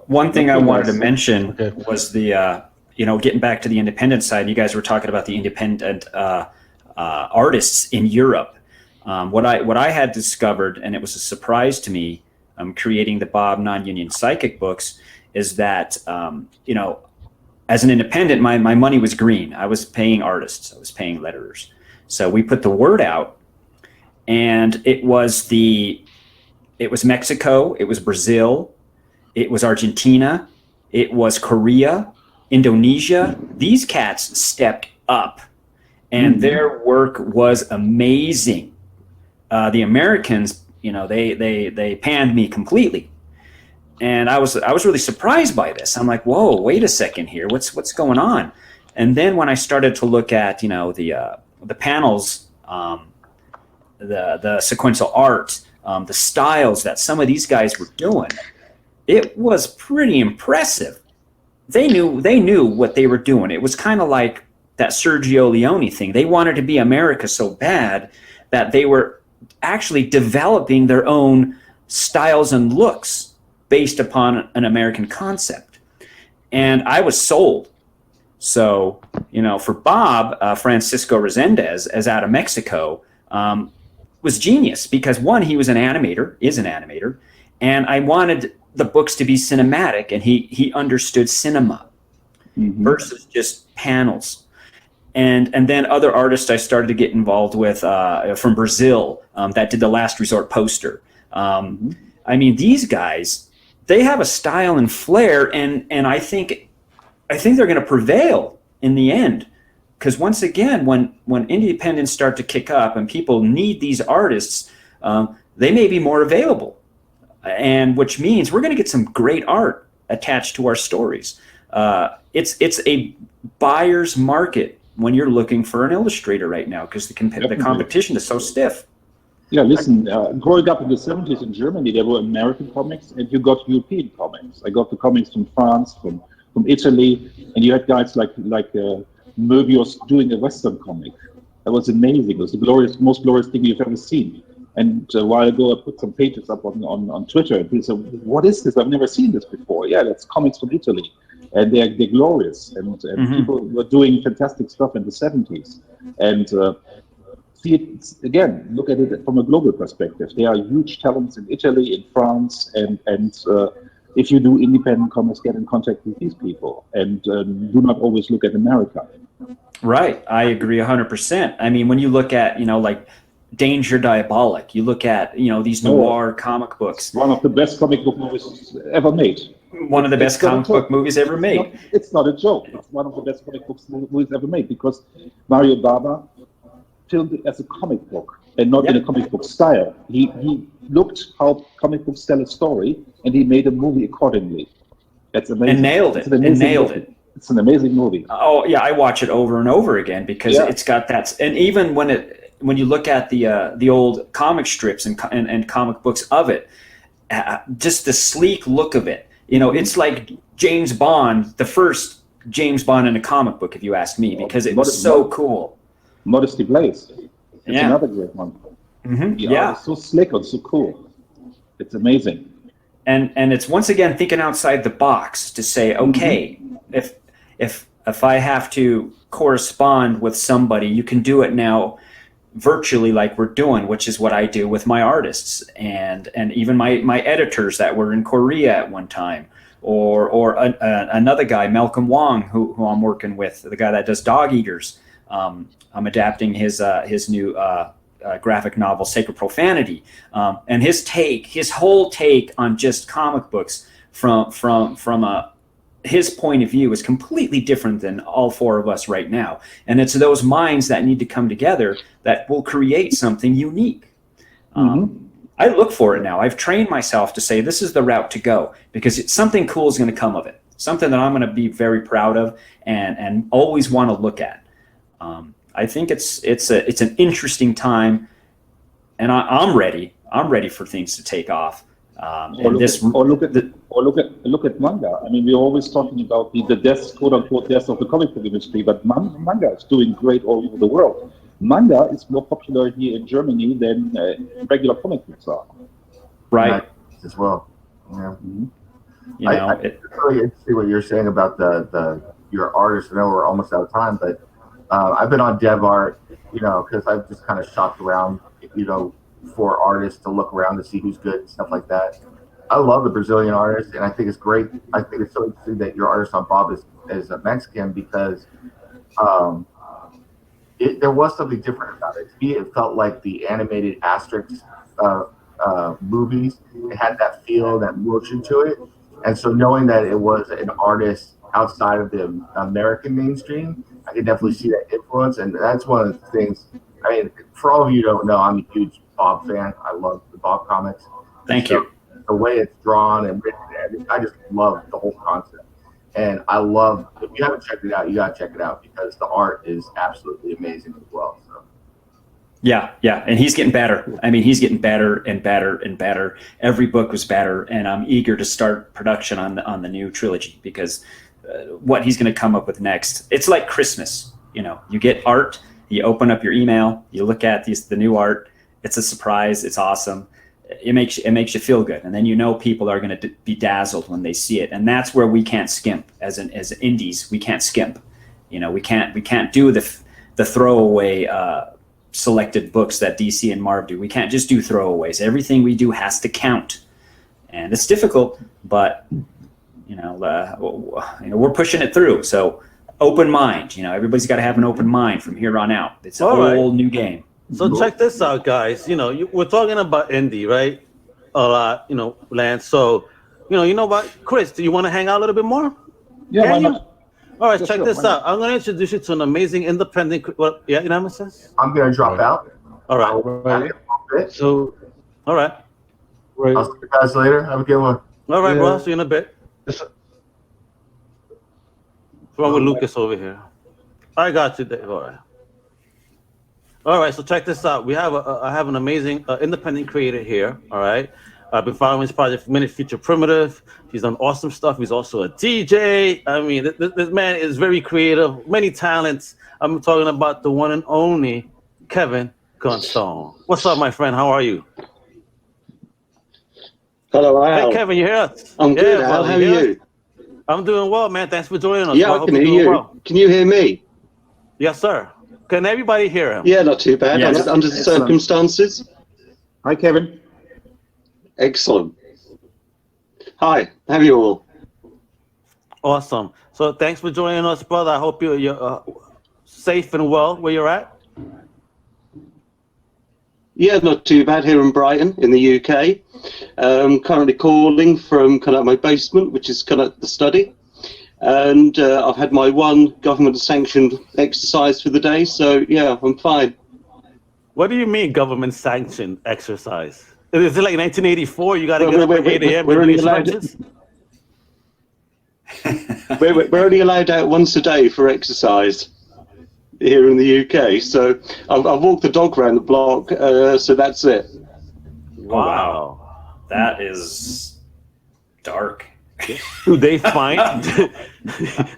One thing I wanted to mention was the getting back to the independent side. You guys were talking about the independent. Artists in Europe. What I had discovered, and it was a surprise to me, creating the Bob Non-Union Psychic books, is that as an independent, my money was green. I was paying artists. I was paying letterers. So we put the word out, and it was Mexico, it was Brazil, it was Argentina, it was Korea, Indonesia. These cats stepped up. And their work was amazing. The Americans, they panned me completely, and I was really surprised by this. I'm like, whoa, wait a second here, what's going on? And then when I started to look at the panels, the sequential art, the styles that some of these guys were doing, it was pretty impressive. They knew what they were doing. It was kind of like that Sergio Leone thing. They wanted to be America so bad that they were actually developing their own styles and looks based upon an American concept. And I was sold. So, for Bob, Francisco Resendez, as out of Mexico, was genius because, one, he was is an animator, and I wanted the books to be cinematic, and he understood cinema versus just panels. And then other artists I started to get involved with from Brazil that did the Last Resort poster. I mean, these guys, they have a style and flair, and I think they're going to prevail in the end. Because once again, when independents start to kick up and people need these artists, they may be more available, and which means we're going to get some great art attached to our stories. It's a buyer's market when you're looking for an illustrator right now, because the competition is so stiff. Yeah, listen, growing up in the 70s in Germany, there were American comics and you got European comics. I got the comics from France, from Italy, and you had guys like Möbius doing a Western comic. That was amazing. It was the most glorious thing you've ever seen. And a while ago, I put some pages up on Twitter, and people said, "What is this? I've never seen this before." Yeah, that's comics from Italy, and they're glorious. And people were doing fantastic stuff in the 70s. And see it again. Look at it from a global perspective. There are huge talents in Italy, in France, and if you do independent comics, get in contact with these people, and do not always look at America. Right, I agree 100%. I mean, when you look at like Danger Diabolic, you look at these noir comic books. One of the best comic book movies ever made. One of the best comic book movies ever made. It's not a joke. It's one of the best comic book movies ever made, because Mario Bava filmed it as a comic book and not in a comic book style. He looked how comic books tell a story, and he made a movie accordingly. That's amazing. And nailed it. And nailed it. It's an amazing movie. Oh yeah, I watch it over and over again because it's got that. And even when you look at the old comic strips and comic books of it, just the sleek look of it. It's like James Bond, the first James Bond in a comic book, if you ask me, because it was so cool. Modesty Blaze. It's another great one. It's so slick and so cool. It's amazing. And it's once again thinking outside the box to say, okay, if I have to correspond with somebody, you can do it now virtually like we're doing, which is what I do with my artists and even my editors that were in Korea at one time, or another guy, Malcolm Wong, who I'm working with, the guy that does Dog Eaters. I'm adapting his new graphic novel, Sacred Profanity, and his whole take on just comic books from his point of view is completely different than all four of us right now. And it's those minds that need to come together that will create something unique. I look for it now. I've trained myself to say this is the route to go, because something cool is going to come of it. Something that I'm going to be very proud of and always want to look at. I think it's an interesting time, and I'm ready. I'm ready for things to take off. Look at manga. I mean, we're always talking about the death, quote unquote, death of the comic book industry, but manga is doing great all over the world. Manga is more popular here in Germany than regular comic books are. Right. As well. Yeah. It's really interesting what you're saying about your artists. I know we're almost out of time, but I've been on DevArt, because I've just kind of shopped around, for artists to look around to see who's good and stuff like that. I love the Brazilian artists, and I think it's great. I think it's so interesting that your artist on Bob is a Mexican, because there was something different about it. To me, it felt like the animated Asterix movies. It had that feel, that motion to it. And so knowing that it was an artist outside of the American mainstream, I could definitely see that influence. And that's one of the things, I mean, for all of you who don't know, I'm a huge Bob fan. I love the Bob comics. Thank you. The way it's drawn and written, I just love the whole concept. And I love, if you haven't checked it out, you got to check it out, because the art is absolutely amazing as well. So. Yeah, and he's getting better. I mean, he's getting better and better and better. Every book was better, and I'm eager to start production on the new trilogy, because what he's going to come up with next, it's like Christmas. You get art, you open up your email, you look at the new art. It's a surprise. It's awesome. It makes you feel good, and then people are going to be dazzled when they see it, and that's where we can't skimp as indies. We can't skimp. We can't do the throwaway selected books that DC and Marv do. We can't just do throwaways. Everything we do has to count, and it's difficult, but we're pushing it through. So open mind. Everybody's got to have an open mind from here on out. It's a whole new game. So check this out, guys. We're talking about indie, right? A lot, Lance. So, you know what, Chris? Do you want to hang out a little bit more? Yeah, why not? All right, check this out. I'm going to introduce you to an amazing independent. Well, yeah, you know what I'm saying? I'm going to drop out. All right. So, all right. I'll see you guys later. Have a good one. All right, bro. See you in a bit. What's wrong with Lucas over here? I got you, Dave. All right. All right, so check this out. I have an amazing independent creator here. All right, I've been following his project for Minute Future Primitive. He's done awesome stuff. He's also a DJ. I mean, this man is very creative, many talents. I'm talking about the one and only Kevin Gunstone. What's up, my friend? How are you? Hello, Al. Hey, Kevin, you hear us? I'm good, Al. brother, How are you? I'm doing well, man. Thanks for joining us. Yeah, Well, I can hope hear you're doing you. well. Can you hear me? Yes, sir. Can everybody hear him? Yeah, not too bad. Yes. Under the Excellent. circumstances. Hi, Kevin. Excellent. Hi, how are you all? Awesome. So thanks for joining us, brother. I hope you're safe and well where you're at. Yeah, not too bad here in Brighton, in the UK. Currently calling from kind of my basement, which is kind of the study. And I've had my one government-sanctioned exercise for the day, so yeah, I'm fine. What do you mean government-sanctioned exercise? Is it like 1984? You got to get up at 8 a.m. We're to do only your allowed stretches? we're only allowed out once a day for exercise here in the UK. So I've walked the dog around the block, so that's it. Wow. That is dark. Do they fine?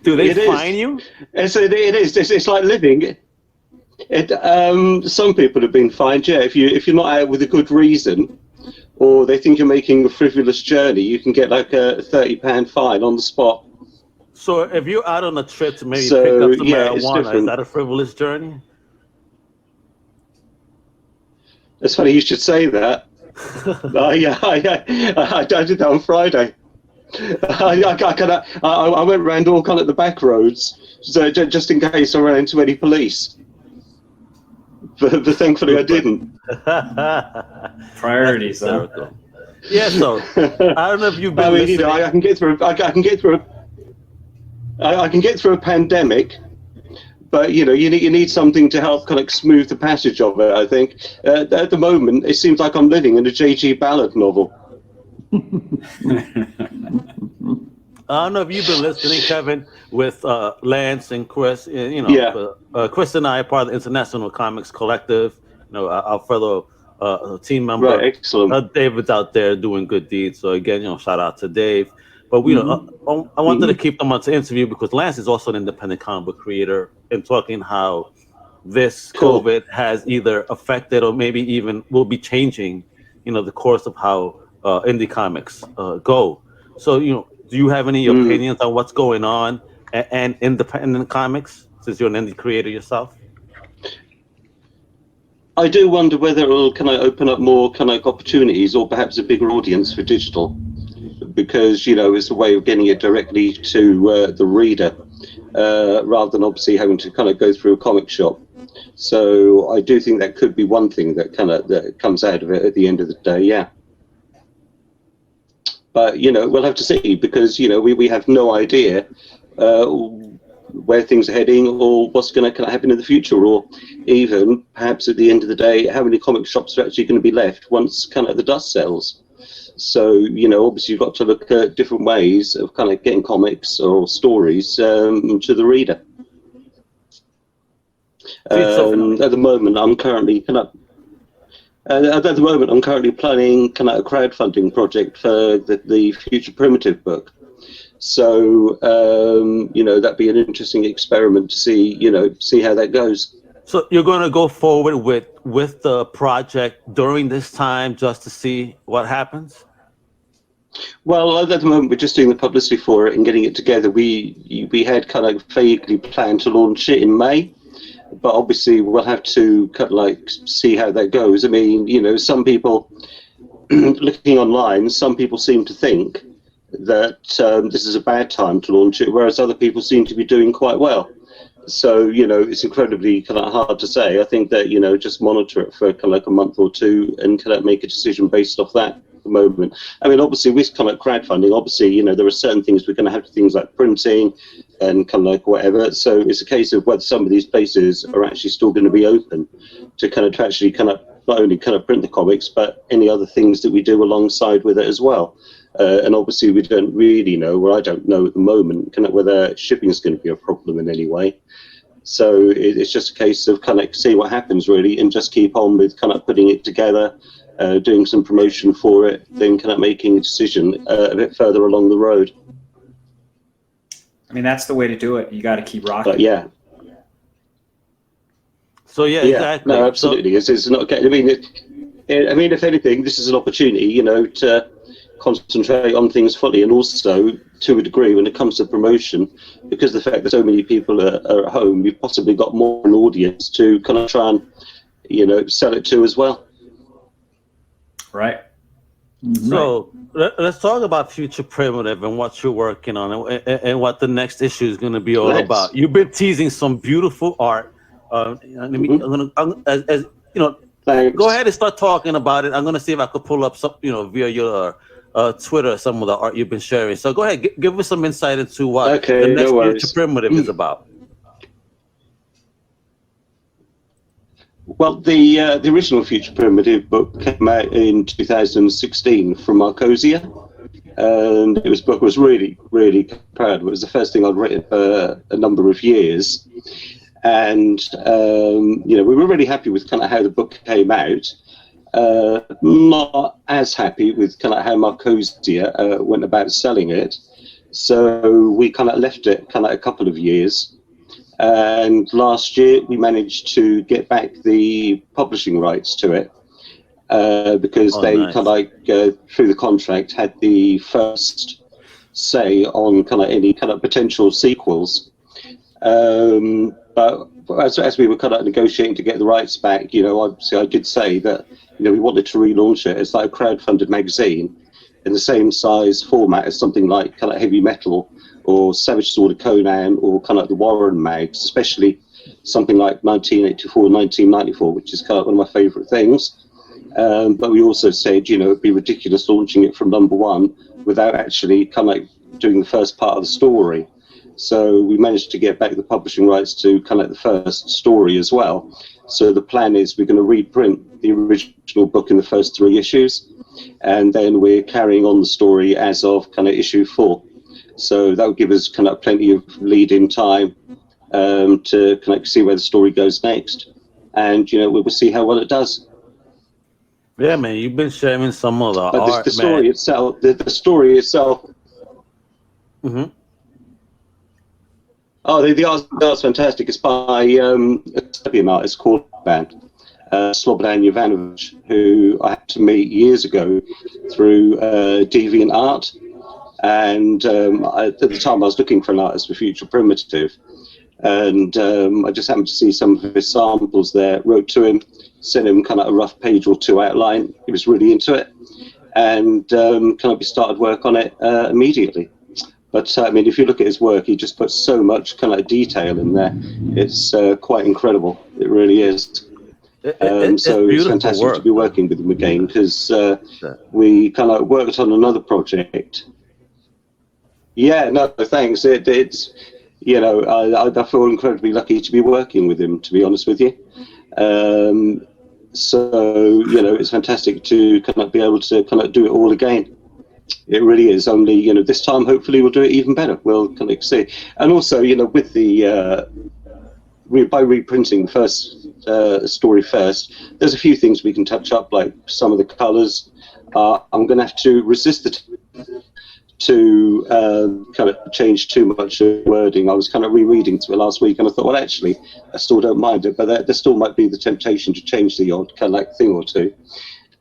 Do they fine you? It is. It's like living. Some people have been fined. Yeah, if you're not out with a good reason, or they think you're making a frivolous journey, you can get like a £30 fine on the spot. So if you're out on a trip to maybe So, pick up some yeah, it's marijuana, is different. that a frivolous journey? It's funny you should say that. I did that on Friday. I went around all kind of the back roads, so just in case I ran into any police. But thankfully I didn't. Priorities, though. Yeah, so I don't know if you've been. I mean, listening. I can get through. I can get through a pandemic, but you need something to help kind of smooth the passage of it. I think at the moment it seems like I'm living in a J.G. Ballard novel. I don't know if you've been listening, Kevin, with Lance and Chris. Yeah. Chris and I are part of the International Comics Collective. Our fellow team member. Right, excellent. David's out there doing good deeds. So again, shout out to Dave. But I wanted to keep them on to interview because Lance is also an independent comic book creator and talking how this COVID has either affected or maybe even will be changing, the course of how indie comics go. So, do you have any opinions on what's going on and independent comics, since you're an indie creator yourself? I do wonder whether it will kind of open up more kind of opportunities or perhaps a bigger audience for digital, because it's a way of getting it directly to the reader rather than obviously having to kind of go through a comic shop. So I do think that could be one thing that that comes out of it at the end of the day. Yeah. But we'll have to see, because we have no idea where things are heading or what's going to happen in the future, or even perhaps at the end of the day how many comic shops are actually going to be left once kind of the dust settles. So obviously you've got to look at different ways of kind of getting comics or stories to the reader. At the moment I'm currently planning kind of a crowdfunding project for the Future Primitive book. So that'd be an interesting experiment to see how that goes. So you're going to go forward with the project during this time just to see what happens? Well, at the moment we're just doing the publicity for it and getting it together. We had kind of vaguely planned to launch it in May, but obviously we'll have to see how that goes. I mean, some people looking online, some people seem to think that this is a bad time to launch it, whereas other people seem to be doing quite well. So it's incredibly kind of hard to say. I think that just monitor it for kind of like a month or two and kind of make a decision based off that at the moment. I mean, obviously with kind of crowdfunding, obviously there are certain things we're going to have to, things like printing and kind of like whatever. So it's a case of whether some of these places are actually still going to be open to actually not only print the comics, but any other things that we do alongside with it as well. And obviously we don't really know, or I don't know at the moment, whether shipping is going to be a problem in any way. So it's just a case of kind of see what happens really, and just keep on with kind of putting it together, doing some promotion for it, then kind of making a decision a bit further along the road. I mean, that's the way to do it. You got to keep rocking. But yeah. So yeah, exactly. No, absolutely. It's not. I mean, if anything, this is an opportunity, you know, to concentrate on things fully, and also to a degree when it comes to promotion, because the fact that so many people are at home, you've possibly got more an audience to kind of try and, you know, sell it to as well. Right. So let's talk about Future Primitive and what you're working on, and what the next issue is going to be all about. You've been teasing some beautiful art. As you know, Thanks. Go ahead and start talking about it. I'm going to see if I could pull up some, you know, via your Twitter, some of the art you've been sharing. So go ahead, give us some insight into what the next Future Primitive is about. Well, the original Future Primitive book came out in 2016 from Marcosia, and it was book was really, really proud. It was the first thing I'd written for a number of years, and you know, we were really happy with kind of how the book came out. Not as happy with kind of how Marcosia went about selling it, so we kind of left it kind of a couple of years. And last year we managed to get back the publishing rights to it because they kind of like through the contract had the first say on kind of any kind of potential sequels. But as we were kind of negotiating to get the rights back, you know, obviously I did say that, you know, we wanted to relaunch it as like a crowdfunded magazine in the same size format as something like kind of Heavy Metal or Savage Sword of Conan, or kind of like the Warren mags, especially something like 1984, 1994, which is kind of one of my favourite things. But we also said, you know, it'd be ridiculous launching it from #1 without actually kind of like doing the first part of the story. So we managed to get back the publishing rights to kind of like the first story as well. So the plan is we're going to reprint the original book in the first 3 issues, and then we're carrying on the story as of kind of issue 4. So that would give us kind of plenty of lead-in time to kind of see where the story goes next, and you know, we will see how well it does. Yeah, man, you've been sharing some of the art, the story itself, the story itself. Mm-hmm. Oh, the art's fantastic. It's by a Serbian artist called Slobodan Jovanovic, who I had to meet years ago through DeviantArt. And at the time I was looking for an artist for Future Primitive, and I just happened to see some of his samples there, wrote to him, sent him kind of a rough page or 2 outline. He was really into it, and kind of started work on it immediately. But I mean, if you look at his work, he just puts so much kind of detail in there. It's quite incredible. It really is. So it's fantastic to be working with him again, because we kind of worked on another project. Yeah, no, thanks. It's, you know, I feel incredibly lucky to be working with him, to be honest with you. So, you know, it's fantastic to kind of be able to kind of do it all again. It really is. Only, you know, this time hopefully we'll do it even better. We'll kind of see. And also, you know, with the by reprinting the first story first, there's a few things we can touch up, like some of the colours. I'm going to have to resist to kind of change too much wording. I was kind of rereading through it last week, and I thought, well, actually, I still don't mind it, but there still might be the temptation to change the odd kind of like thing or two.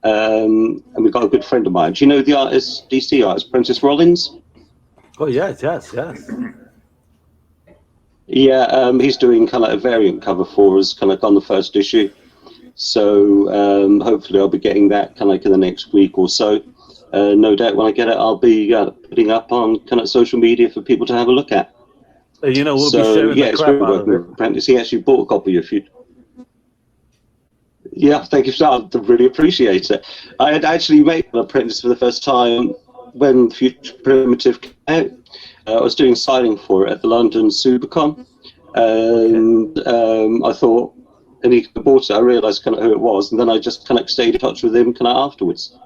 And we've got a good friend of mine. Do you know the artist, DC artist, Prentice Rollins? Oh, yes. Yeah, he's doing kind of a variant cover for us, kind of on the first issue. So hopefully I'll be getting that kind of like in the next week or so. No doubt when I get it, I'll be putting up on kind of social media for people to have a look at. You know, we'll be sharing the crap out of it. Prentice. He actually bought a copy of it. Yeah, thank you, I really appreciate it. I had actually made an apprentice for the first time when Future Primitive came out. I was doing signing for it at the London Supercon, and I thought, and he bought it, I realised kind of who it was, and then I just kind of stayed in touch with him kind of afterwards.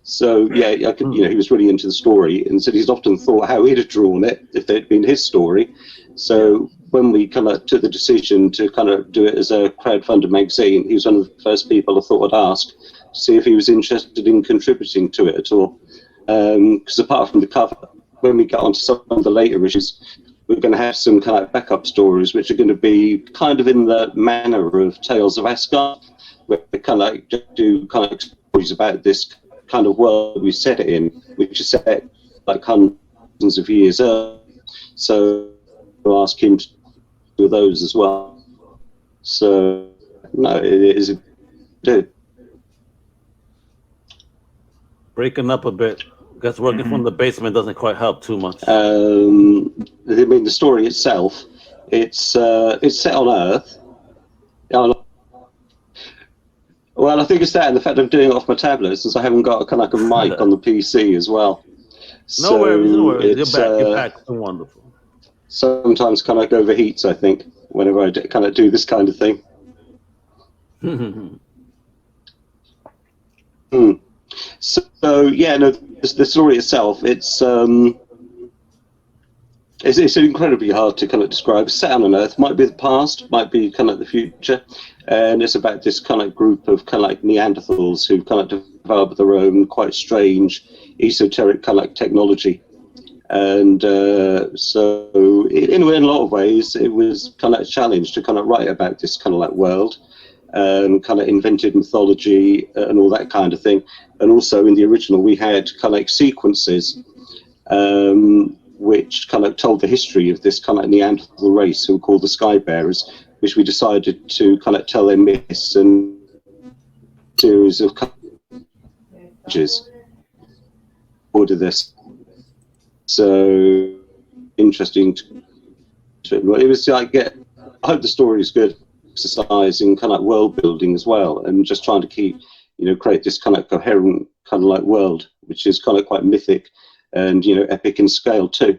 So yeah, I could, you know, he was really into the story, and said he's often thought how he'd have drawn it if it had been his story. So when we kind of took the decision to kind of do it as a crowdfunded magazine, he was one of the first people I thought I'd ask to see if he was interested in contributing to it at all. Because apart from the cover, when we get onto some of the later issues, we're going to have some kind of backup stories, which are going to be kind of in the manner of Tales of Asgard, where we kind of like do kind of stories about this kind of world we set it in, which is set like hundreds of years earlier. So we'll ask him to do those as well. So no, it is a dude. Breaking up a bit. Because working from the basement doesn't quite help too much. I mean, the story itself, it's set on Earth. Well, I think it's that, and the fact I'm doing it off my tablet, since I haven't got kind of like a mic on the PC as well. No worries, no worries. You're back. Wonderful. Sometimes kind of like overheats, I think, whenever I kind of do this kind of thing. So yeah, no, the story itself, it's incredibly hard to kind of describe. It's set on Earth, might be the past, might be kind of the future, and it's about this kind of group of kind of like Neanderthals who kind of developed their own quite strange, esoteric kind of like technology. And so in a lot of ways, it was kind of a challenge to kind of write about this kind of like world. Kind of invented mythology and all that kind of thing. And also in the original, we had kind of like sequences which kind of told the history of this kind of Neanderthal race who were called the Skybearers, which we decided to kind of tell their myths and series of images. Order this. So interesting. It was like, I hope the story is good. Exercise in kind of like world building as well, and just trying to keep, create this kind of coherent kind of like world, which is kind of quite mythic and epic in scale too.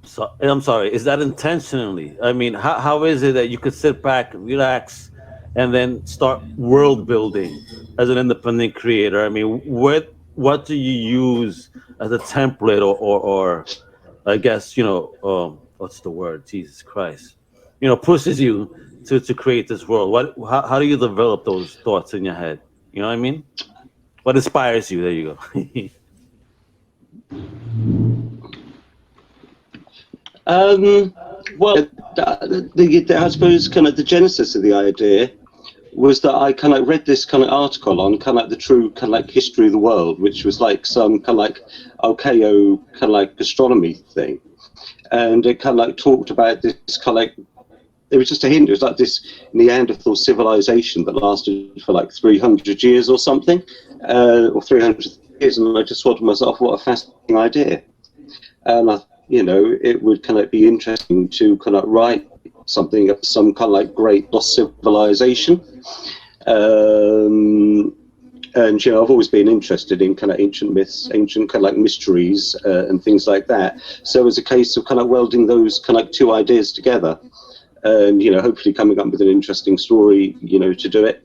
So I'm sorry, is that intentionally? I mean, how is it that you could sit back, relax, and then start world building as an independent creator? I mean, what do you use as a template or I guess, what's the word? Jesus Christ. Pushes you to create this world. How do you develop those thoughts in your head? You know what I mean? What inspires you? There you go. Well, I suppose kind of the genesis of the idea was that I kind of read this kind of article on kind of like the true kind of like history of the world, which was like some kind of like Alkeo kind of like astronomy thing. And it kind of like talked about this kind of like, it was just a hint, it was like this Neanderthal civilization that lasted for like 300 years or something, or 300 years. And I just thought to myself, what a fascinating idea. And it would kind of be interesting to kind of write something of some kind of like great lost civilization. And I've always been interested in kind of ancient myths, ancient kind of like mysteries and things like that. So it was a case of kind of welding those kind of like two ideas together, and hopefully coming up with an interesting story, to do it.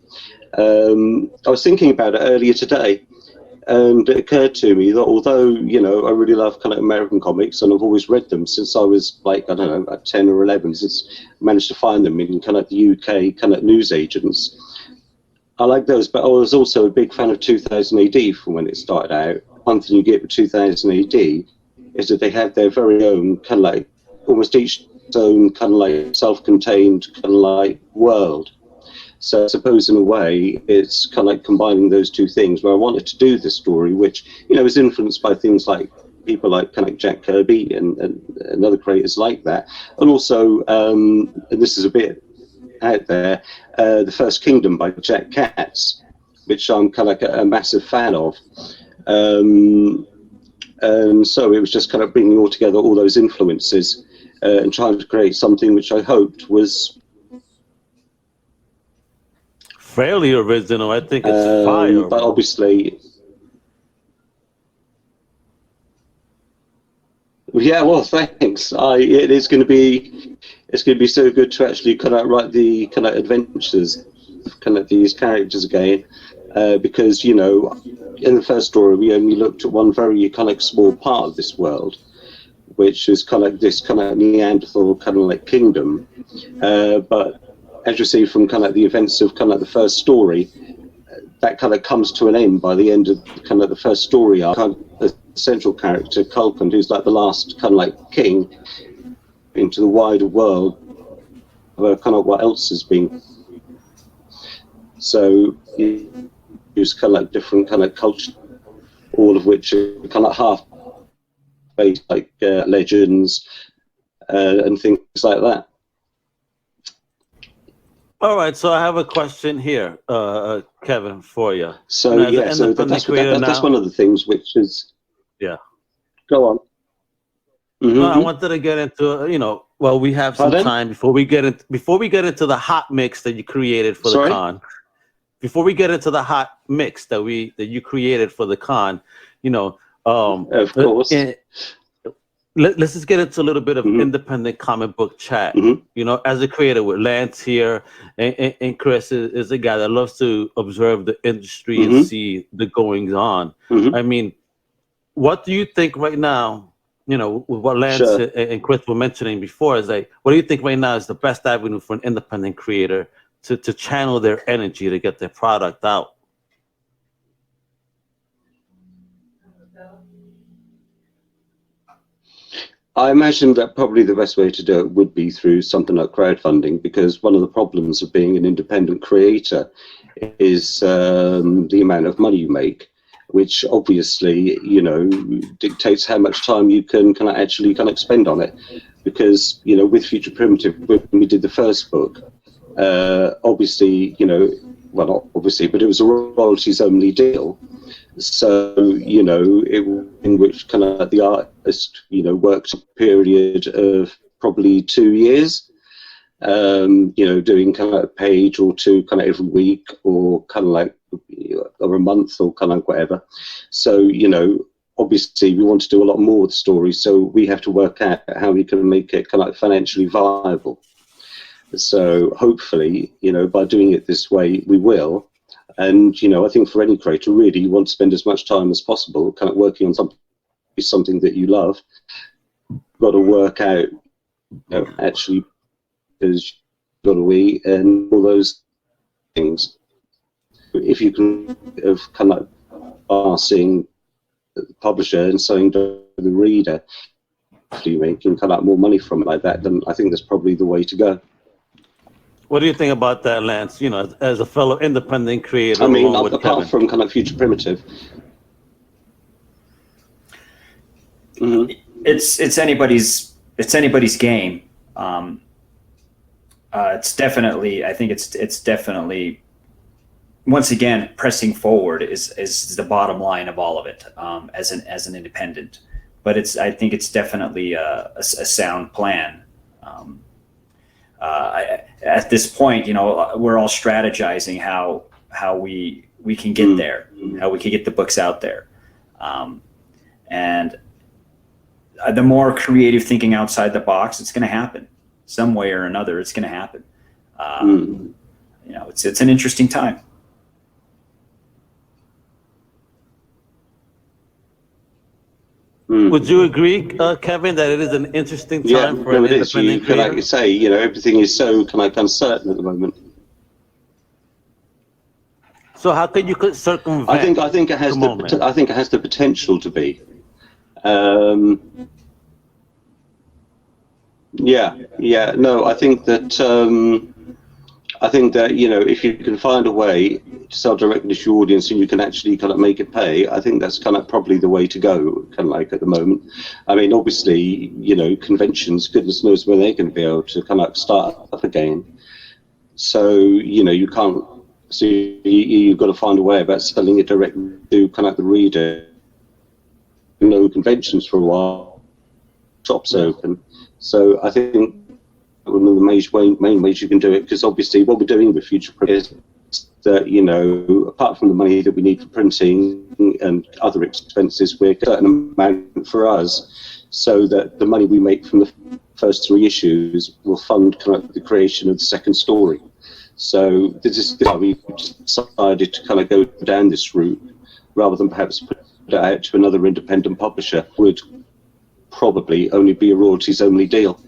I was thinking about it earlier today, and it occurred to me that although I really love kind of American comics, and I've always read them since I was like, I don't know, about 10 or 11, since I managed to find them in kind of the UK kind of newsagents. I like those, but I was also a big fan of 2000 AD from when it started out. One thing you get with 2000 AD is that they have their very own kind of like, almost each own kind of like self-contained kind of like world. So I suppose in a way it's kind of like combining those two things, where I wanted to do this story, which was influenced by things like people like kind of Jack Kirby and other creators like that, and also and this is a bit out there, The First Kingdom by Jack Katz, which I'm kind of like a massive fan of. And so it was just kind of bringing all together all those influences and trying to create something which I hoped was fairly original. I think it's fire. But obviously, yeah. Well, thanks. It's going to be so good to actually kind of write the kind of adventures of kind of these characters again, because, you know, in the first story, we only looked at one very kind of small part of this world, which is kind of this kind of Neanderthal kind of like kingdom. But as you see from kind of the events of kind of the first story, that kind of comes to an end by the end of kind of the first story arc. Kind of the central character, Culkin, who's like the last kind of like king into the wider world, where kind of what else has been. So use kind of like different kind of culture, all of which are kind of half based, like legends and things like that. All right, so I have a question here, Kevin, for you. So yeah, so that's one of the things which is Go on. Mm-hmm. No, I wanted to get into, you know, well, we have some time before we get into the hot mix that you created for the con. Before we get into the hot mix that you created for the con, you know, of course. Let's just get into a little bit of independent comic book chat. You know, as a creator with Lance here, and Chris is a guy that loves to observe the industry and see the goings on. I mean, what do you think right now? You know, with what Lance and Chris were mentioning before, is like, what do you think right now is the best avenue for an independent creator to channel their energy to get their product out? I imagine that probably the best way to do it would be through something like crowdfunding, because one of the problems of being an independent creator is the amount of money you make, which obviously, you know, dictates how much time you can kind of actually kind of spend on it. Because, you know, with Future Primitive, when we did the first book, obviously, you know, well, not obviously, but it was a royalties only deal. So, you know, in which kind of the artist, you know, worked a period of probably 2 years, you know, doing kind of a page or two kind of every week, or kind of like, or a month, or kind of like whatever. So, you know, obviously we want to do a lot more with the story, so we have to work out how we can make it kind of like financially viable. So hopefully, you know, by doing it this way, we will. And, you know, I think for any creator, really, you want to spend as much time as possible kind of working on something that you love. You've got to work out, you know, actually, because you've got to eat and all those things. If you can have kind of passing the publisher and selling to the reader, if you making kind of more money from it like that, then I think that's probably the way to go. What do you think about that, Lance? You know, as a fellow independent creator. I mean, apart from kind of Future Primitive. It's anybody's game. It's definitely, I think it's definitely, once again, pressing forward is the bottom line of all of it, as an independent. But I think it's definitely a sound plan. At this point, you know, we're all strategizing how we can get there, how we can get the books out there, and the more creative thinking outside the box, it's going to happen some way or another. It's going to happen. You know, it's an interesting time. Would you agree, Kevin, that it is an interesting time for an independent creator? Like you say, you know, everything is so kind of uncertain at the moment. So how could you circumvent? I think it has the potential to be. No, I think that you know, if you can find a way to sell directly to your audience and you can actually kind of make it pay, I think that's kind of probably the way to go, kind of like at the moment. I mean, obviously, you know, conventions, goodness knows when they're going to be able to kind of start up again. So, you know, you can't, so you've got to find a way about selling it directly to kind of the reader. No conventions for a while, shops open. So I think one of the main ways you can do it, because obviously what we're doing with Future Print is that, you know, apart from the money that we need for printing and other expenses, we're a certain amount for us, so that the money we make from the first 3 issues will fund kind of the creation of the second story. So this is why we decided to kind of go down this route rather than perhaps put it out to another independent publisher. Would probably only be a royalties only deal.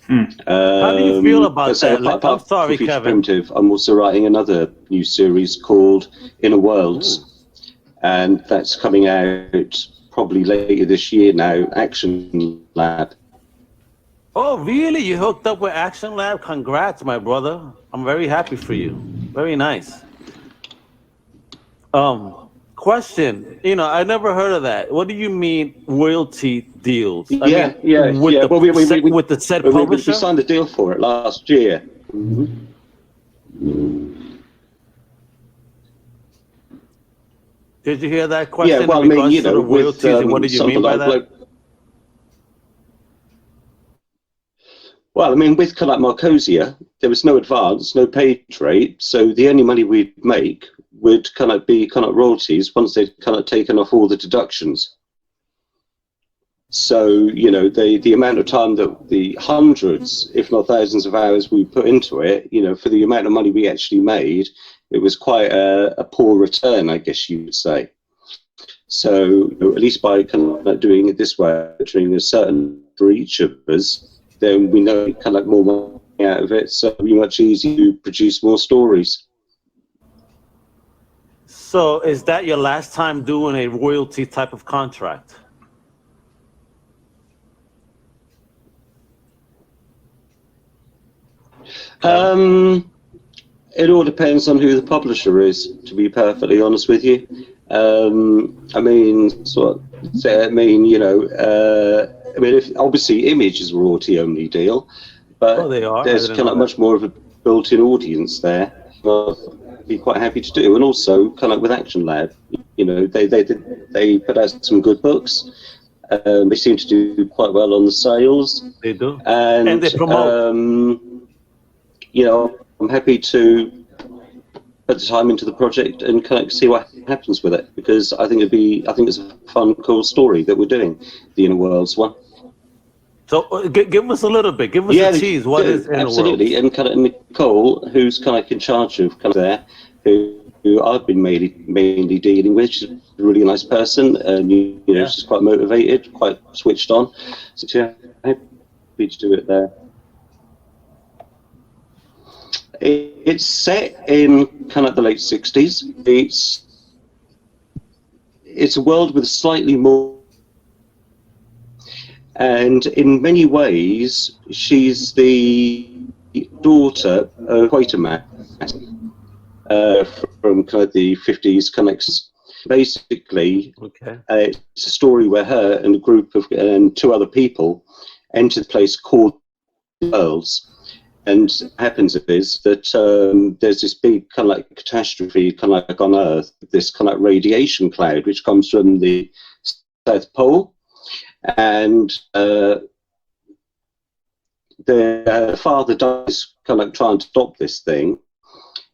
How do you feel about that? I'm sorry, Future Kevin. Primitive, I'm also writing another new series called Inner Worlds, and that's coming out probably later this year now, Action Lab. Oh, really? You hooked up with Action Lab? Congrats, my brother. I'm very happy for you. Very nice. Question. You know, I never heard of that. What do you mean royalty deals? With the said publisher? We signed a deal for it last year. Did you hear that question? Yeah, well, in I mean, regards to the royalties, and what did you mean by that? Well, I mean, with kind of like Marcosia, there was no advance, no page rate, so the only money we'd make would kind of be kind of royalties once they'd kind of taken off all the deductions. So, you know, the amount of time that the hundreds, if not thousands of hours we put into it, you know, for the amount of money we actually made, it was quite a poor return, I guess you would say. So, you know, at least by kind of doing it this way, doing a certain for each of us, then we know kind of like more money out of it, so it'll be much easier to produce more stories. So is that your last time doing a royalty type of contract? It all depends on who the publisher is, to be perfectly honest with you. I mean, you know, I mean, if obviously Image is a royalty only deal, but there's kind of much more of a built-in audience there. I'd be quite happy to do, and also kind of with Action Lab, you know, they put out some good books. They seem to do quite well on the sales. They do, and they promote. You know, I'm happy to put the time into the project and kind of see what happens with it, because I think it's a fun, cool story that we're doing, the Inner Worlds one. So give us a little bit. Give us a tease. What is Inner absolutely, Worlds? and kind of Nicole, who's kind of in charge of kind of there, who I've been mainly dealing with. She's a really nice person, and you know, she's quite motivated, quite switched on. So yeah, happy to do it there. It's set in kind of the late 60s. It's a world with slightly more, and in many ways, she's the daughter of Quatermass from kind of the 50s connects. Basically, it's a story where her and a group of two other people enter the place called Worlds. And happens is that there's this big kind of like catastrophe kind of like on Earth, this kind of radiation cloud which comes from the South Pole, and the father dies kind of like trying to stop this thing,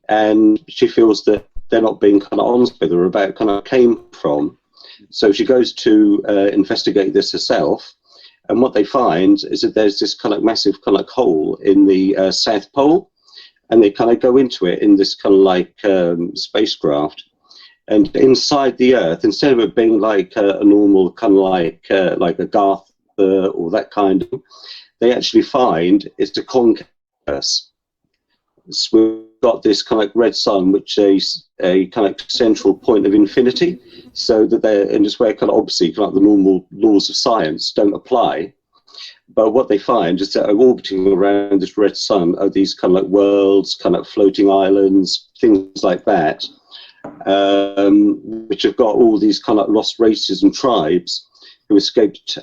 and she feels that they're not being kind of honest with her about kind of came from, so she goes to investigate this herself. And what they find is that there's this kind of massive kind of hole in the South Pole, and they kind of go into it in this kind of like spacecraft. And inside the Earth, instead of it being like a normal kind of like a Garth or that kind of, they actually find it's a converse. So we've got this kind of like red sun, which is a kind of central point of infinity, so that they're in this way kind of obviously kind of like the normal laws of science don't apply. But what they find is that orbiting around this red sun are these kind of like worlds, kind of floating islands, things like that, which have got all these kind of like lost races and tribes who escaped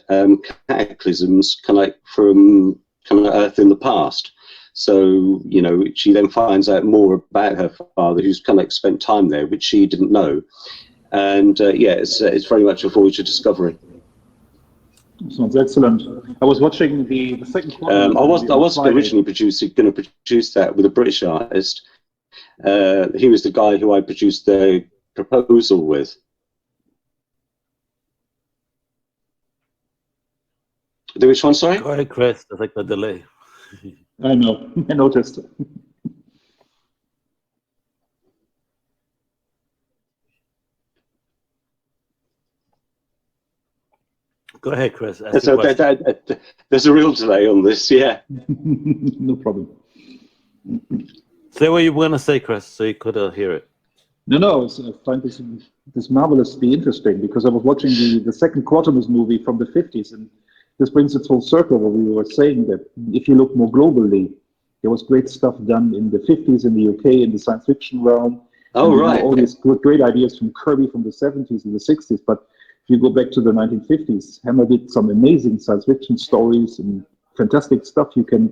cataclysms kind of like from kind of Earth in the past. So, you know, she then finds out more about her father, who's kind of like spent time there, which she didn't know. And yeah, it's very much a voyage of discovery. Sounds excellent. I was watching the second part. I was originally going to produce that with a British artist. He was the guy who I produced the proposal with. Which one, sorry? Go ahead, Chris. That's like the delay. I know. I noticed. Go ahead, Chris. Ask So your question. there's a real delay on this, yeah. No problem. Say what you were going to say, Chris, so you could hear it. No, I find this marvelously interesting because I was watching the second Quatermass movie from the 50s, and this brings it full circle where we were saying that if you look more globally, there was great stuff done in the 50s in the UK in the science fiction realm. Oh, and right. All these great ideas from Kirby from the 70s and the 60s, but if you go back to the 1950s, Hammer did some amazing science fiction stories and fantastic stuff you can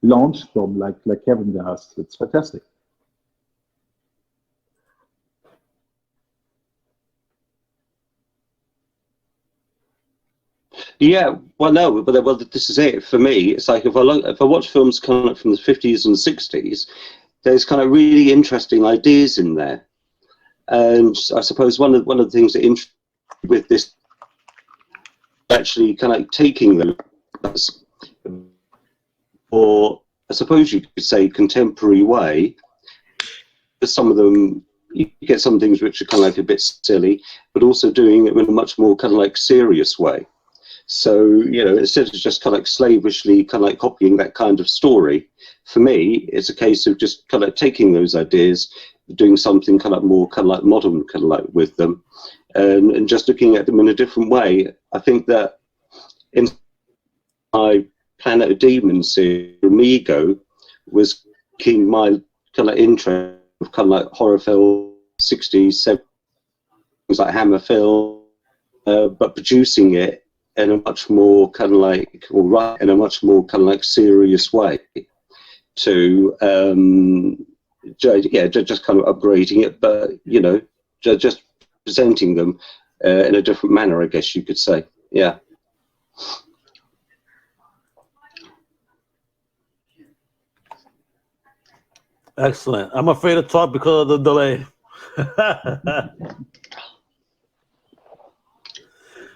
launch from, like Kevin does. It's fantastic. Yeah, well, no, but this is it for me. It's like if I watch films kind of from the 50s and 60s, there's kind of really interesting ideas in there, and I suppose one of the things that interests me with this actually kind of like taking them, or I suppose you could say contemporary way. Some of them, you get some things which are kind of like a bit silly, but also doing it in a much more kind of like serious way. So, you know, instead of just kind of like slavishly kind of like copying that kind of story, for me, it's a case of just kind of like taking those ideas, doing something kind of more kind of like modern kind of like with them, and just looking at them in a different way. I think that in my Planet of Demons series, Amigo was keeping my kind of interest of kind of like horror film, 60s, 70s, things like Hammer film, but producing it in a much more kind of like, or right in a much more kind of like serious way to, just kind of upgrading it, but, you know, just presenting them in a different manner, I guess you could say. Yeah. Excellent. I'm afraid to talk because of the delay.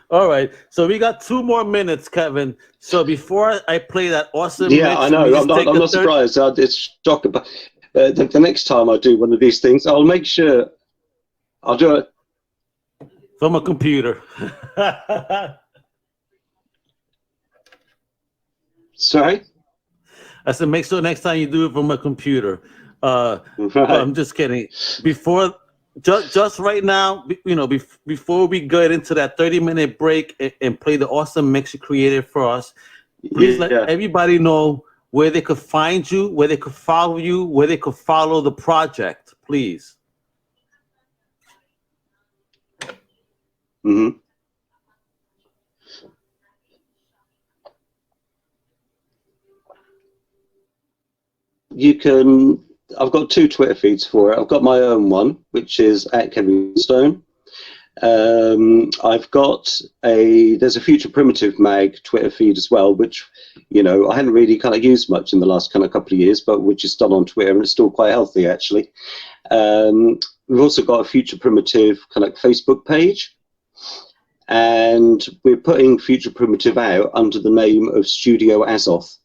All right, so we got 2 more minutes, Kevin. So before I play that awesome Yeah, mix, I know. I'm not surprised. It's shocking. But the next time I do one of these things, I'll make sure I'll do it from a computer. Sorry? I said, make sure next time you do it from a computer. Right. I'm just kidding. Before, just right now, you know, before we get into that 30-minute break and play the awesome mix you created for us, please let everybody know where they could find you, where they could follow you, where they could follow the project, please. Mm-hmm. You can. I've got 2 Twitter feeds for it. I've got my own one, which is at Gunstone. I've got there's a Future Primitive Mag Twitter feed as well, which, you know, I hadn't really kind of used much in the last kind of couple of years, but which is still on Twitter and it's still quite healthy actually. We've also got a Future Primitive kind of Facebook page, and we're putting Future Primitive out under the name of Studio Azoth.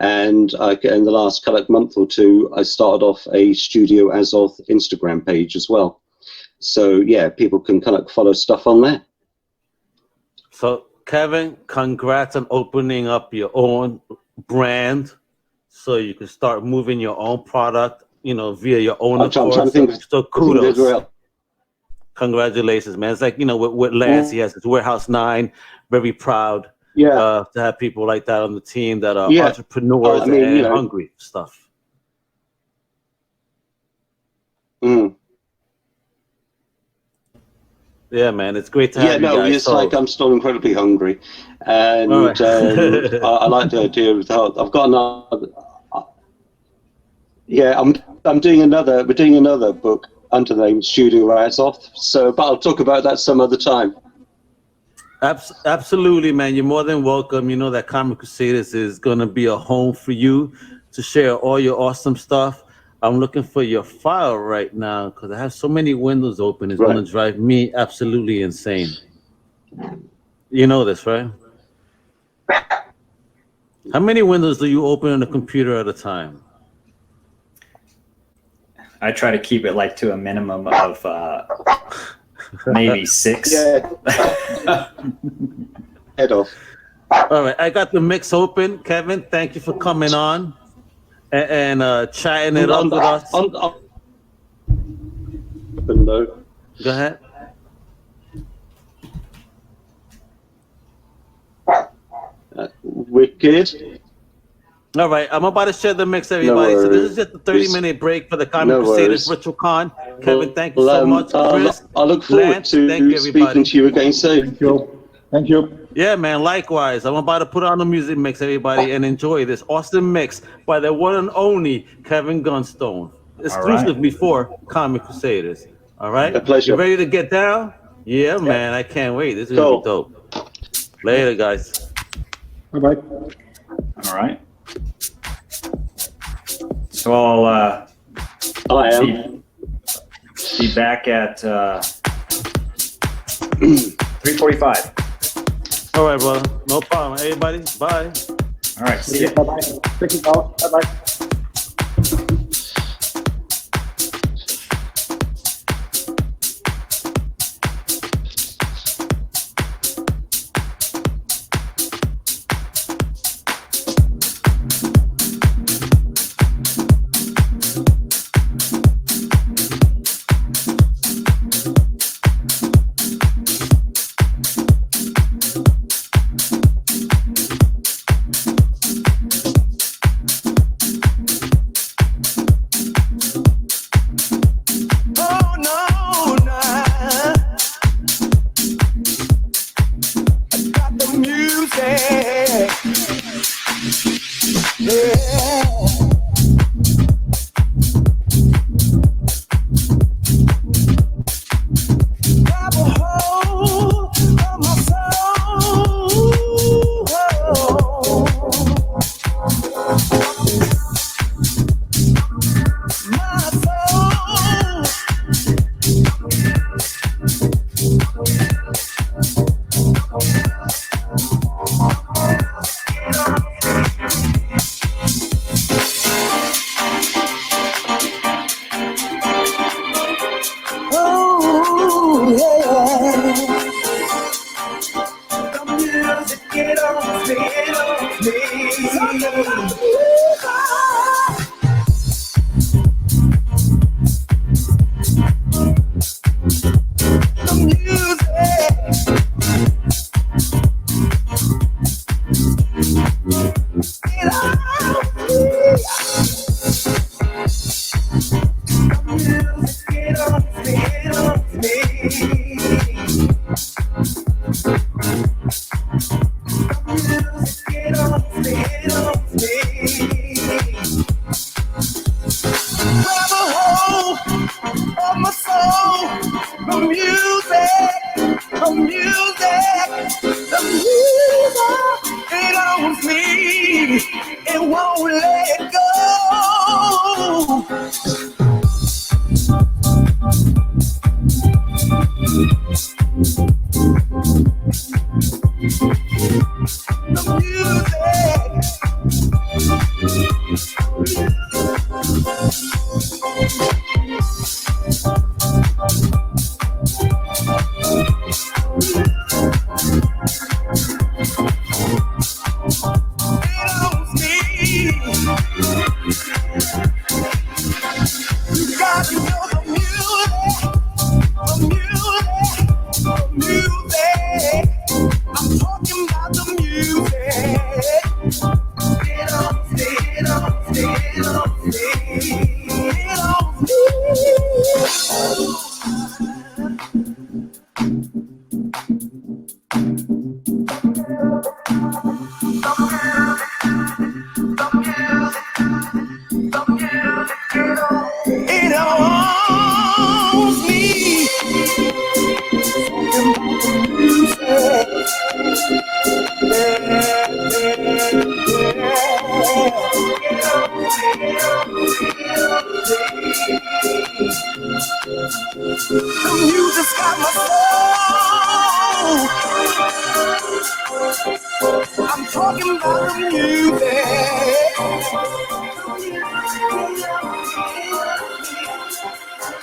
And in the last kind of month or 2, I started off a Studio Azoth Instagram page as well. So yeah, people can kind of follow stuff on there. So Kevin, congrats on opening up your own brand, so you can start moving your own product, you know, via your own accord. So kudos. Congratulations, man. It's like, you know, with Lance, he has his Warehouse 9, very proud. To have people like that on the team that are entrepreneurs and you know, hungry for stuff. Yeah, man, it's great to have you guys. It's like I'm still incredibly hungry, and I like the idea of that. I've got another. I'm doing another. We're doing another book under the name Studio Azoth. So, but I'll talk about that some other time. Absolutely, man. You're more than welcome. You know that Comic Crusaders is going to be a home for you to share all your awesome stuff. I'm looking for your file right now because I have so many windows open. It's going to drive me absolutely insane. You know this, right? How many windows do you open on a computer at a time? I try to keep it like to a minimum of maybe 6. Yeah. Head off. All right, I got the mix open. Kevin, thank you for coming on and chatting it up with us. Go Go ahead. Wicked. All right, I'm about to share the mix, everybody. So this is just a 30-minute break for the Comic Crusaders Virtual Con. Kevin, thank you so much. Chris, I look forward Lance, to thank you, speaking everybody. to you again soon. Thank you. Thank you. Yeah, man, likewise. I'm about to put on the music mix, everybody, and enjoy this awesome mix by the one and only Kevin Gunstone, exclusively for Comic Crusaders. All right? A pleasure. You ready to get down? Yeah, man, I can't wait. This is going to be dope. Later, guys. Bye-bye. All right. So I'll be back at 3:45. All right, brother. No problem. Everybody, bye. All right, see ya. Bye-bye. Check it out. Bye-bye.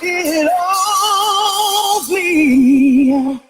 It owns me. me.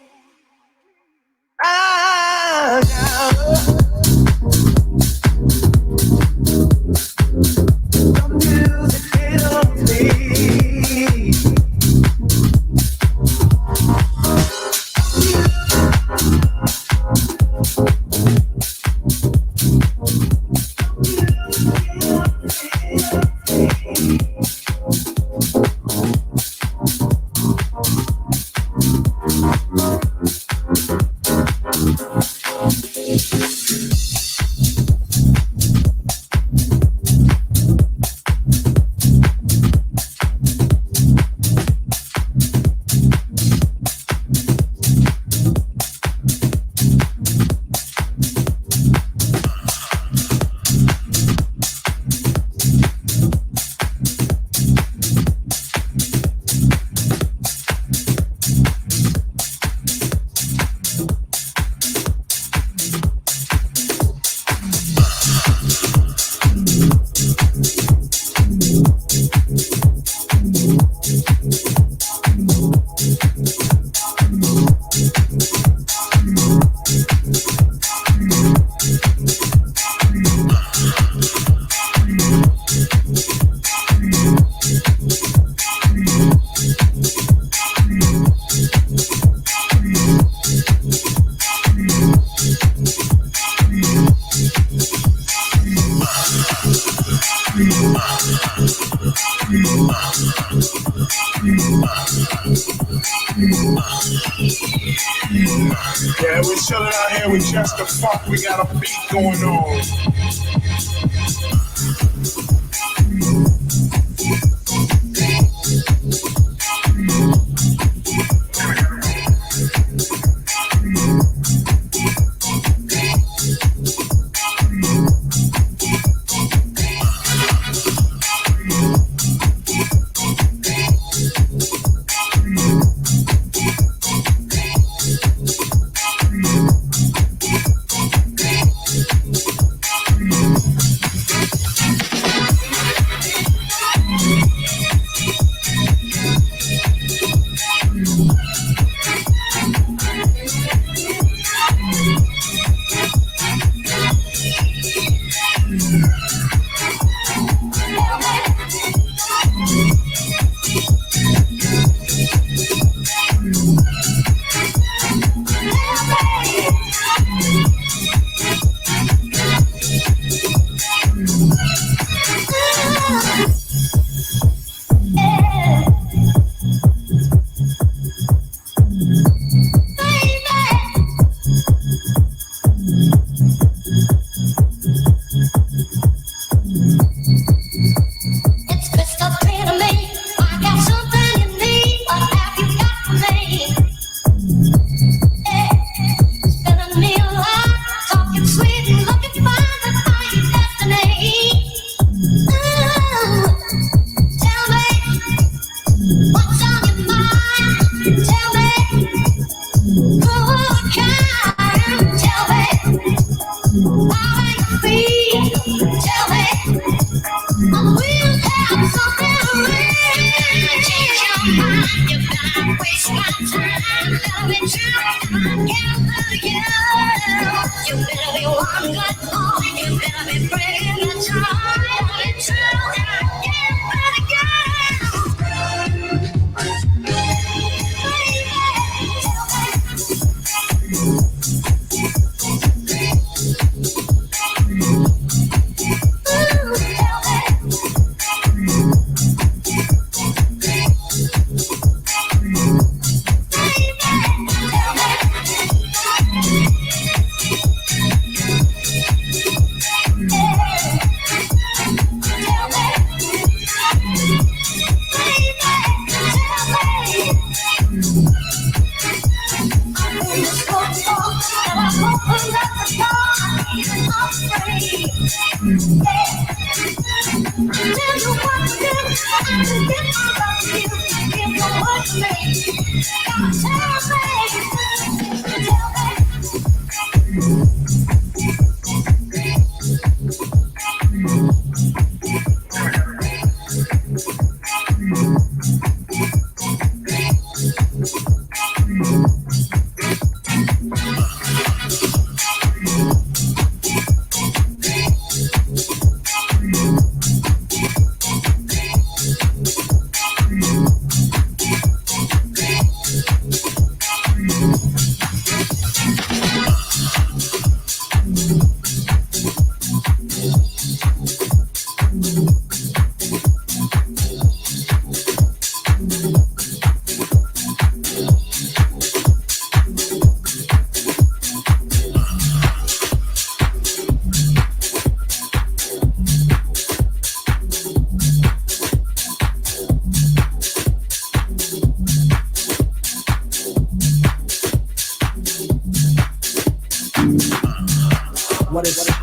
Yeah, we chilling out here with just the funk. We got a beat going on.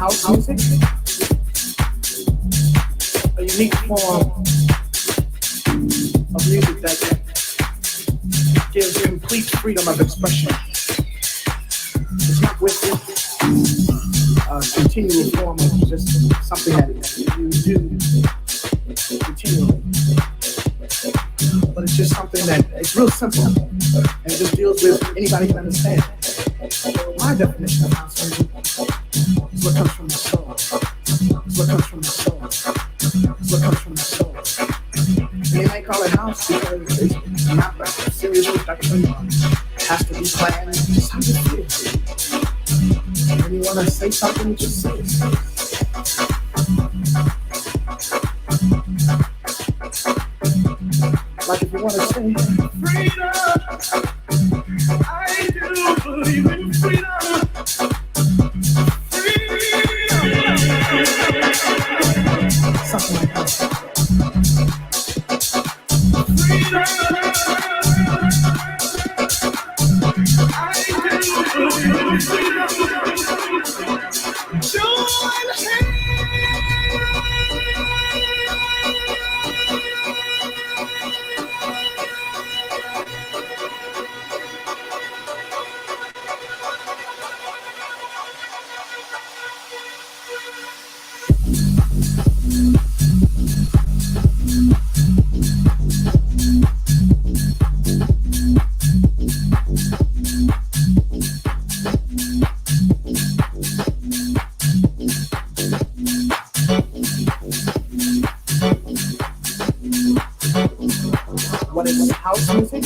house music? A unique form of music that gives complete freedom of expression. It's not with a continual form of just something that you do continually. But it's just something that it's real simple and it just deals with anybody can understand. My definition of house music is what comes from the soul. It's what comes from the soul. It's what comes from the soul. And they may call it house because it's not that serious production. It has to be planned. It's just how you feel. When you want to say something, just say it. Like if you want to say freedom, I do believe in freedom. Freedom. Something like that. Freedom. I do believe in freedom. Join hands. What is house music?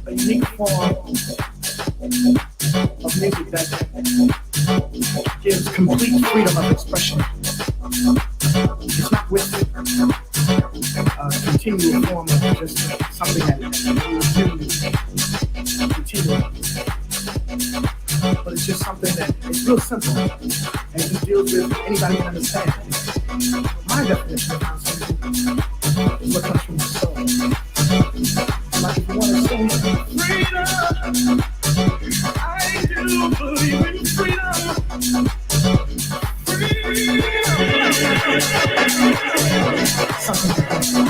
A unique form of music that gives complete freedom of expression. It's not with a continual form of just something that you do continually. But it's just something that it's real simple and it just deals with anybody can understand. My definition of house music is what comes from the soul. Like if you want to say freedom, I do believe in freedom. Something like that.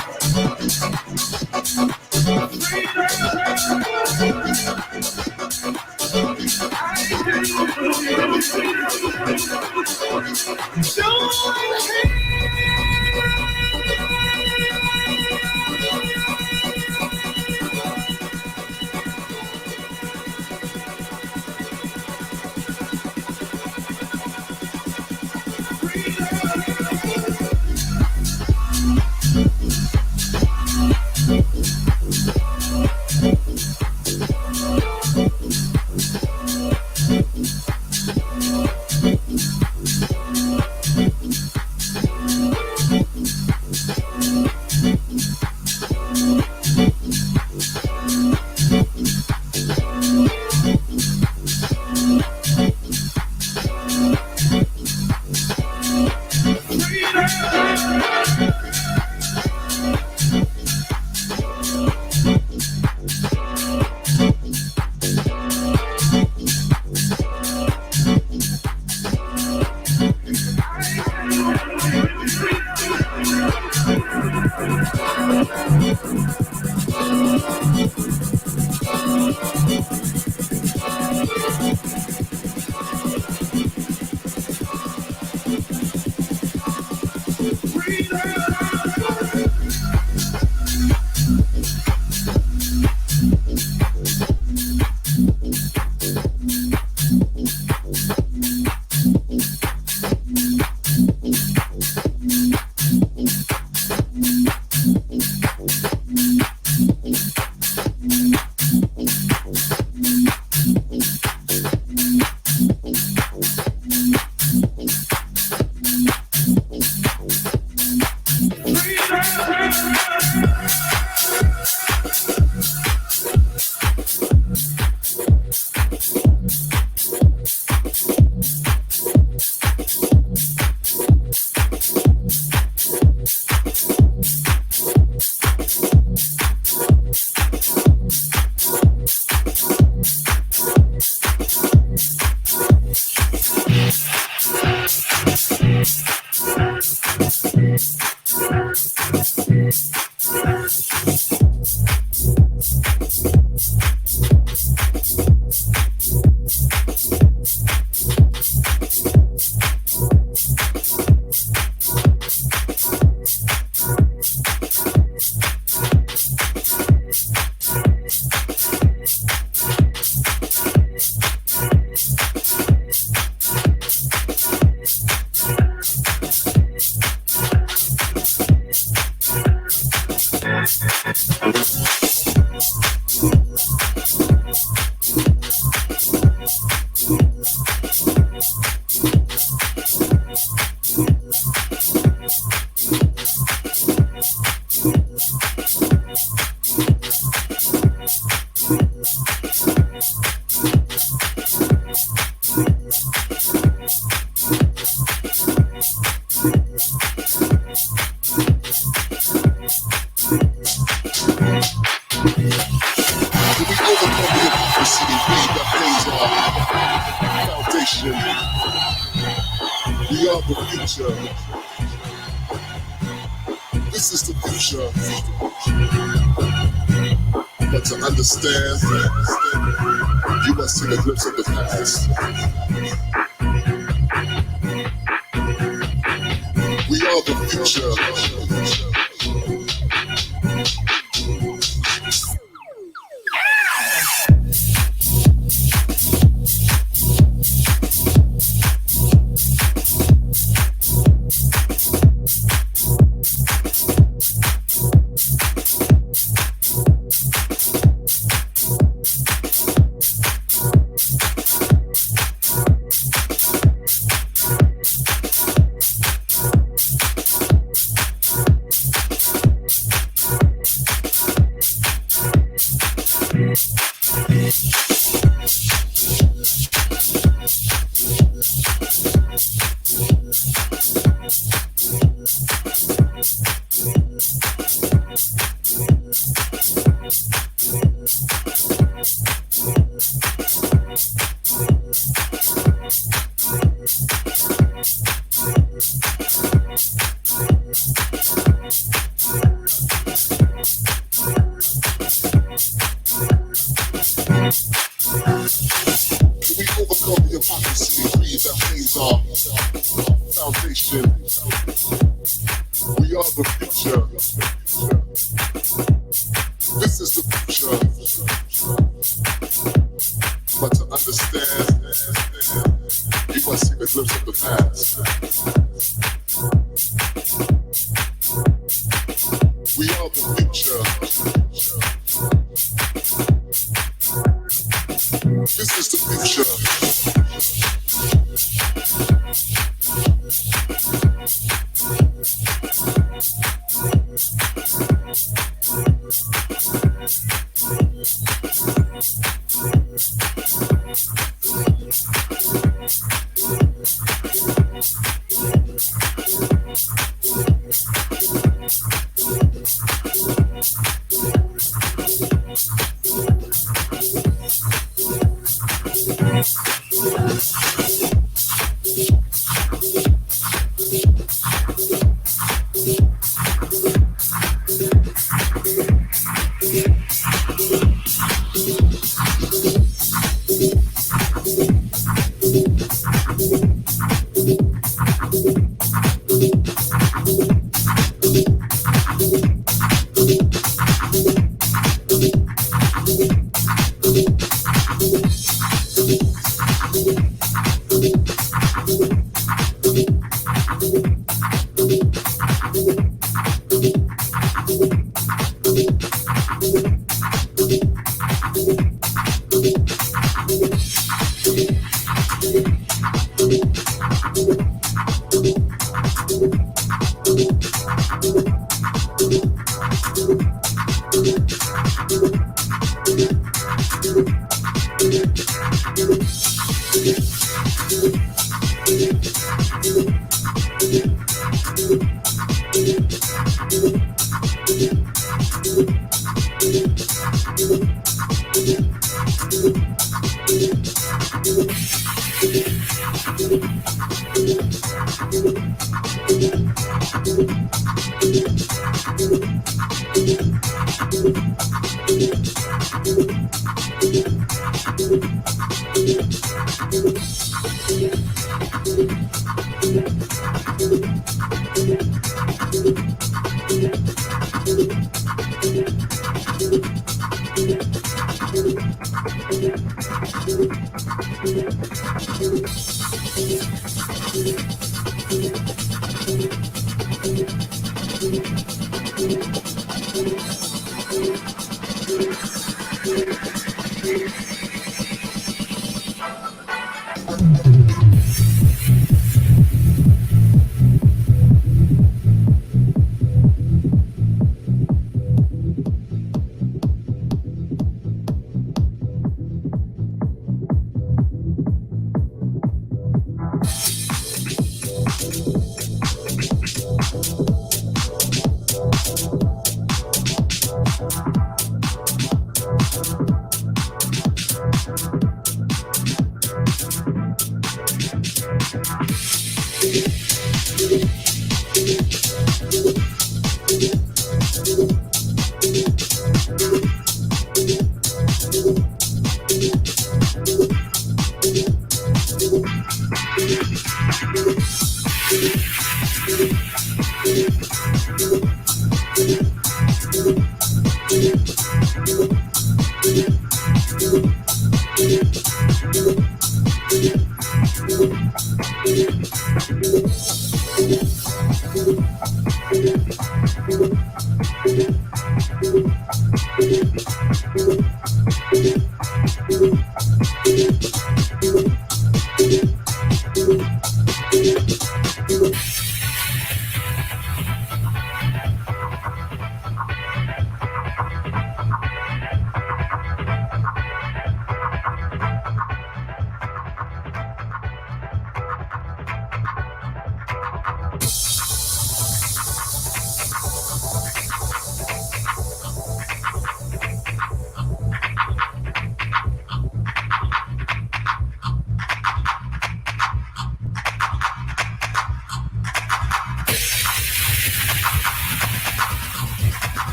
We are the future. This is the future. But to understand, you must take a glimpse of the past. We are the future.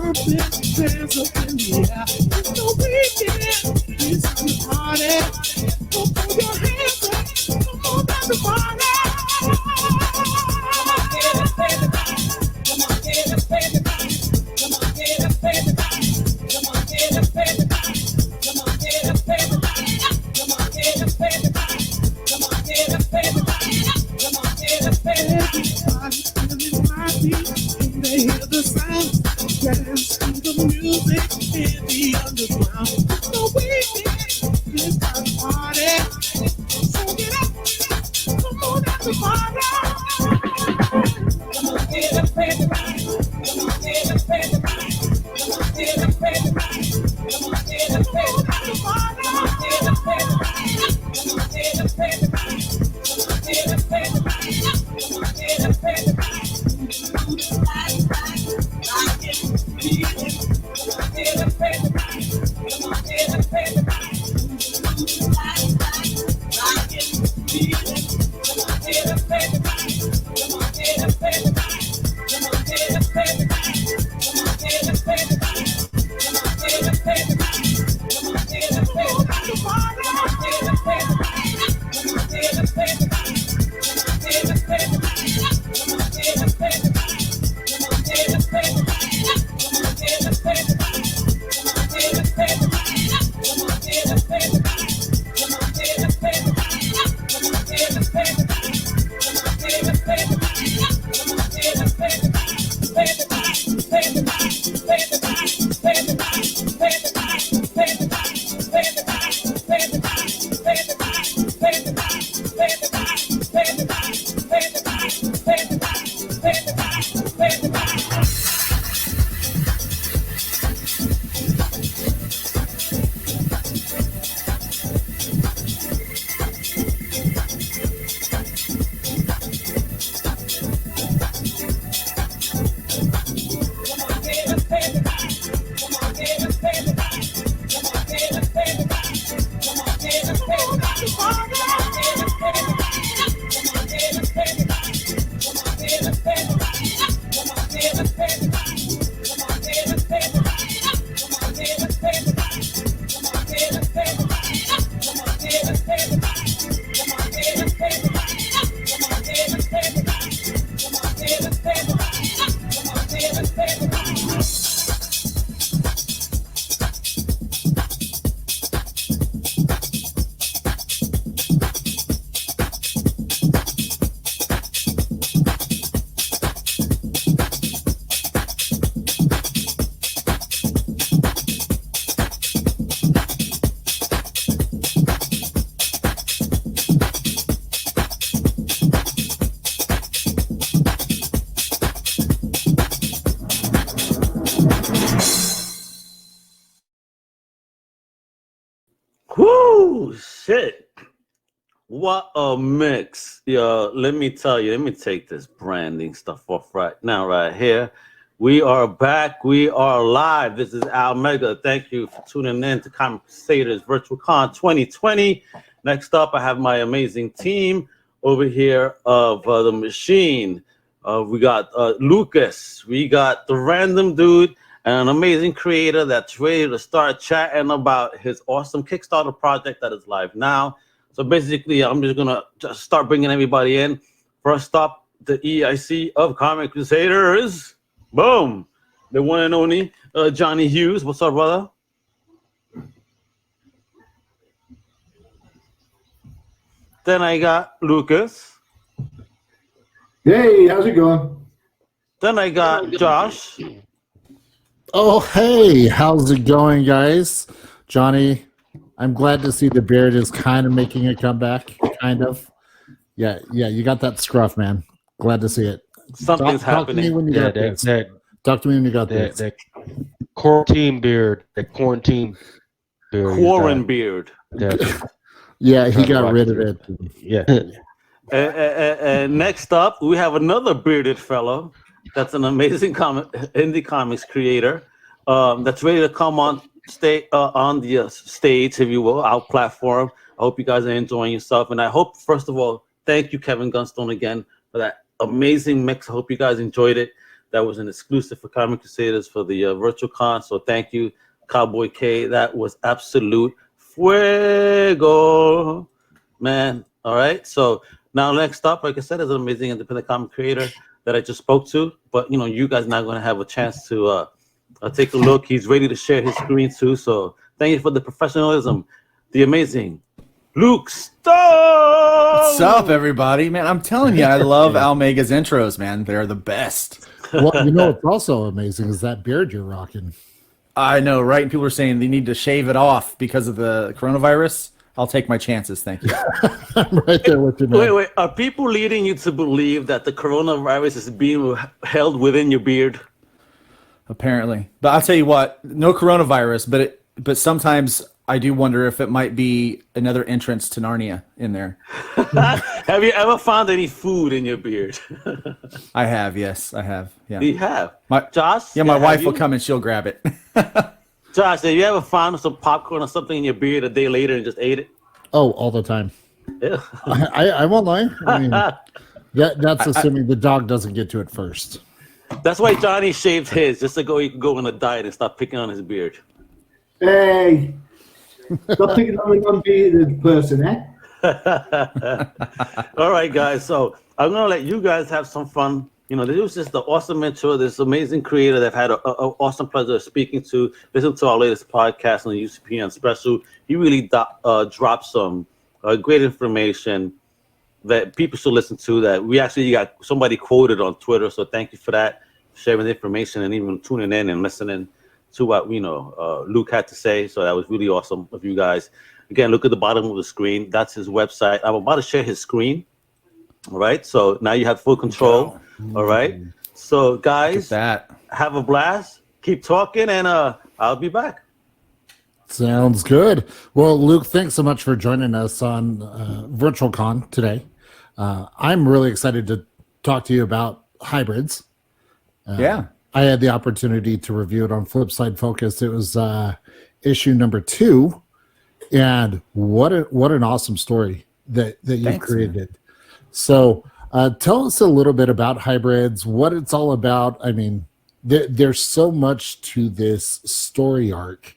Hands up in the air. It's the weekend. It's the party. Put your hands up. Come on, everybody. Come on, get up, everybody. Come on, get up, everybody. Come on, get up, everybody. Come on, get up, everybody. Come on, get up, everybody. Come on, get up, everybody. Come on, get up, everybody. Come on, get up, everybody. Feeling my beat when they hear the sound. Dance to the music in the underground. It's the weekend. It's the party. So get up. Come on, everybody. Come on, get up, everybody. Come on, get up, everybody. Come on, get up, everybody. Come on, get up, everybody. Come on, get up, everybody. Come on, get up, everybody. Come on, get up, everybody. Come on, get up, everybody. Whoo, shit. What a mix. Yo, let me tell you, let me take this branding stuff off right now, right here. We are back. We are live. This is Al Mega. Thank you for tuning in to Crusaders Virtual Con 2020. Next up, I have my amazing team over here of the machine. We got Lucas. We got the random dude and an amazing creator that's ready to start chatting about his awesome Kickstarter project that is live now. So basically, I'm just going to start bringing everybody in. First up, the EIC of Comic Crusaders. Boom. The one and only Johnny Hughes. What's up, brother? Then I got Lucas. Hey, how's it going? Then I got Josh. Oh, hey, how's it going, guys? Johnny, I'm glad to see the beard is kind of making a comeback, kind of. Yeah, you got that scruff, man. Glad to see it. Something's happening. Talk to me when you got this. Talk to me when you got this. That quarantine beard. That quarantine beard. Quarantine beard. Yeah, he got rid of it. Yeah. And next up, we have another bearded fellow that's an amazing indie comics creator that's ready to come on the stage, if you will, our platform. I hope you guys are enjoying yourself. And I hope, first of all, thank you, Kevin Gunstone, again, for that amazing mix. I hope you guys enjoyed it. That was an exclusive for Comic Crusaders for the virtual con. So thank you, Cowboy K. That was absolute fuego, man. All right. So now next up, like I said, is an amazing independent comic creator that I just spoke to. But you guys now going to have a chance to take a look. He's ready to share his screen too. So thank you for the professionalism, the amazing Luke Stone. What's up, everybody? Man, I'm telling you, I love Almega's intros, man. They're the best. Well, what's also amazing is that beard you're rocking. I know, right? And people are saying they need to shave it off because of the coronavirus. I'll take my chances, thank you. I'm right there with you, man. Wait. Are people leading you to believe that the coronavirus is being held within your beard? Apparently. But I'll tell you what, no coronavirus, but sometimes I do wonder if it might be another entrance to Narnia in there. Have you ever found any food in your beard? I have, yes, I have. Yeah. You have? Josh? Yeah, my wife will come and she'll grab it. Josh, have you ever found some popcorn or something in your beard a day later and just ate it? Oh, all the time. Yeah. I won't lie. I mean, that's assuming the dog doesn't get to it first. That's why Johnny shaved his, just so he could go on a diet and stop picking on his beard. Hey! Stop picking on an unbearded person, eh? All right, guys. So I'm going to let you guys have some fun. This was just the awesome intro. This amazing creator that I've had an awesome pleasure of speaking to. Listen to our latest podcast on the UCPN special. He really dropped some great information that people should listen to, that we actually got somebody quoted on Twitter. So thank you for that, sharing the information and even tuning in and listening to what Luke had to say. So that was really awesome of you guys. Again, look at the bottom of the screen. That's his website. I'm about to share his screen. All right. So now you have full control. All right. So guys, have a blast. Keep talking, and I'll be back. Sounds good. Well, Luke, thanks so much for joining us on Virtual Con today. I'm really excited to talk to you about hybrids. Yeah. I had the opportunity to review it on Flipside Focus. It was issue number 2, and what an awesome story that you created. Man. So tell us a little bit about hybrids, what it's all about. I mean, there's so much to this story arc,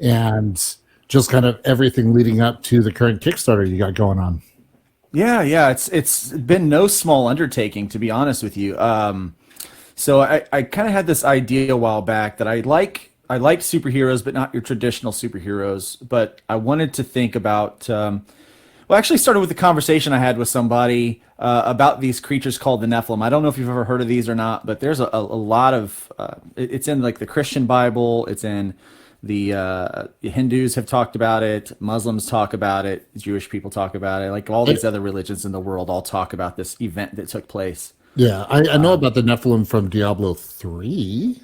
and just kind of everything leading up to the current Kickstarter you got going on. Yeah, it's been no small undertaking, to be honest with you. So I kind of had this idea a while back that I like superheroes, but not your traditional superheroes. But I wanted to think about. Well, actually, started with the conversation I had with somebody about these creatures called the Nephilim. I don't know if you've ever heard of these or not, but there's a lot of. It's in like the Christian Bible. It's in the Hindus have talked about it. Muslims talk about it. Jewish people talk about it. Like all these other religions in the world all talk about this event that took place. Yeah, I know about the Nephilim from Diablo 3.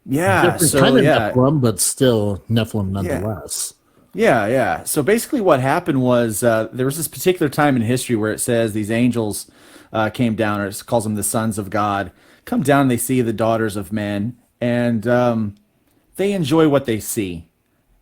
Yeah, so kind of Nephilim, but still Nephilim nonetheless. Yeah. So basically what happened was there was this particular time in history where it says these angels came down, or it calls them the sons of God, come down and they see the daughters of men, and they enjoy what they see,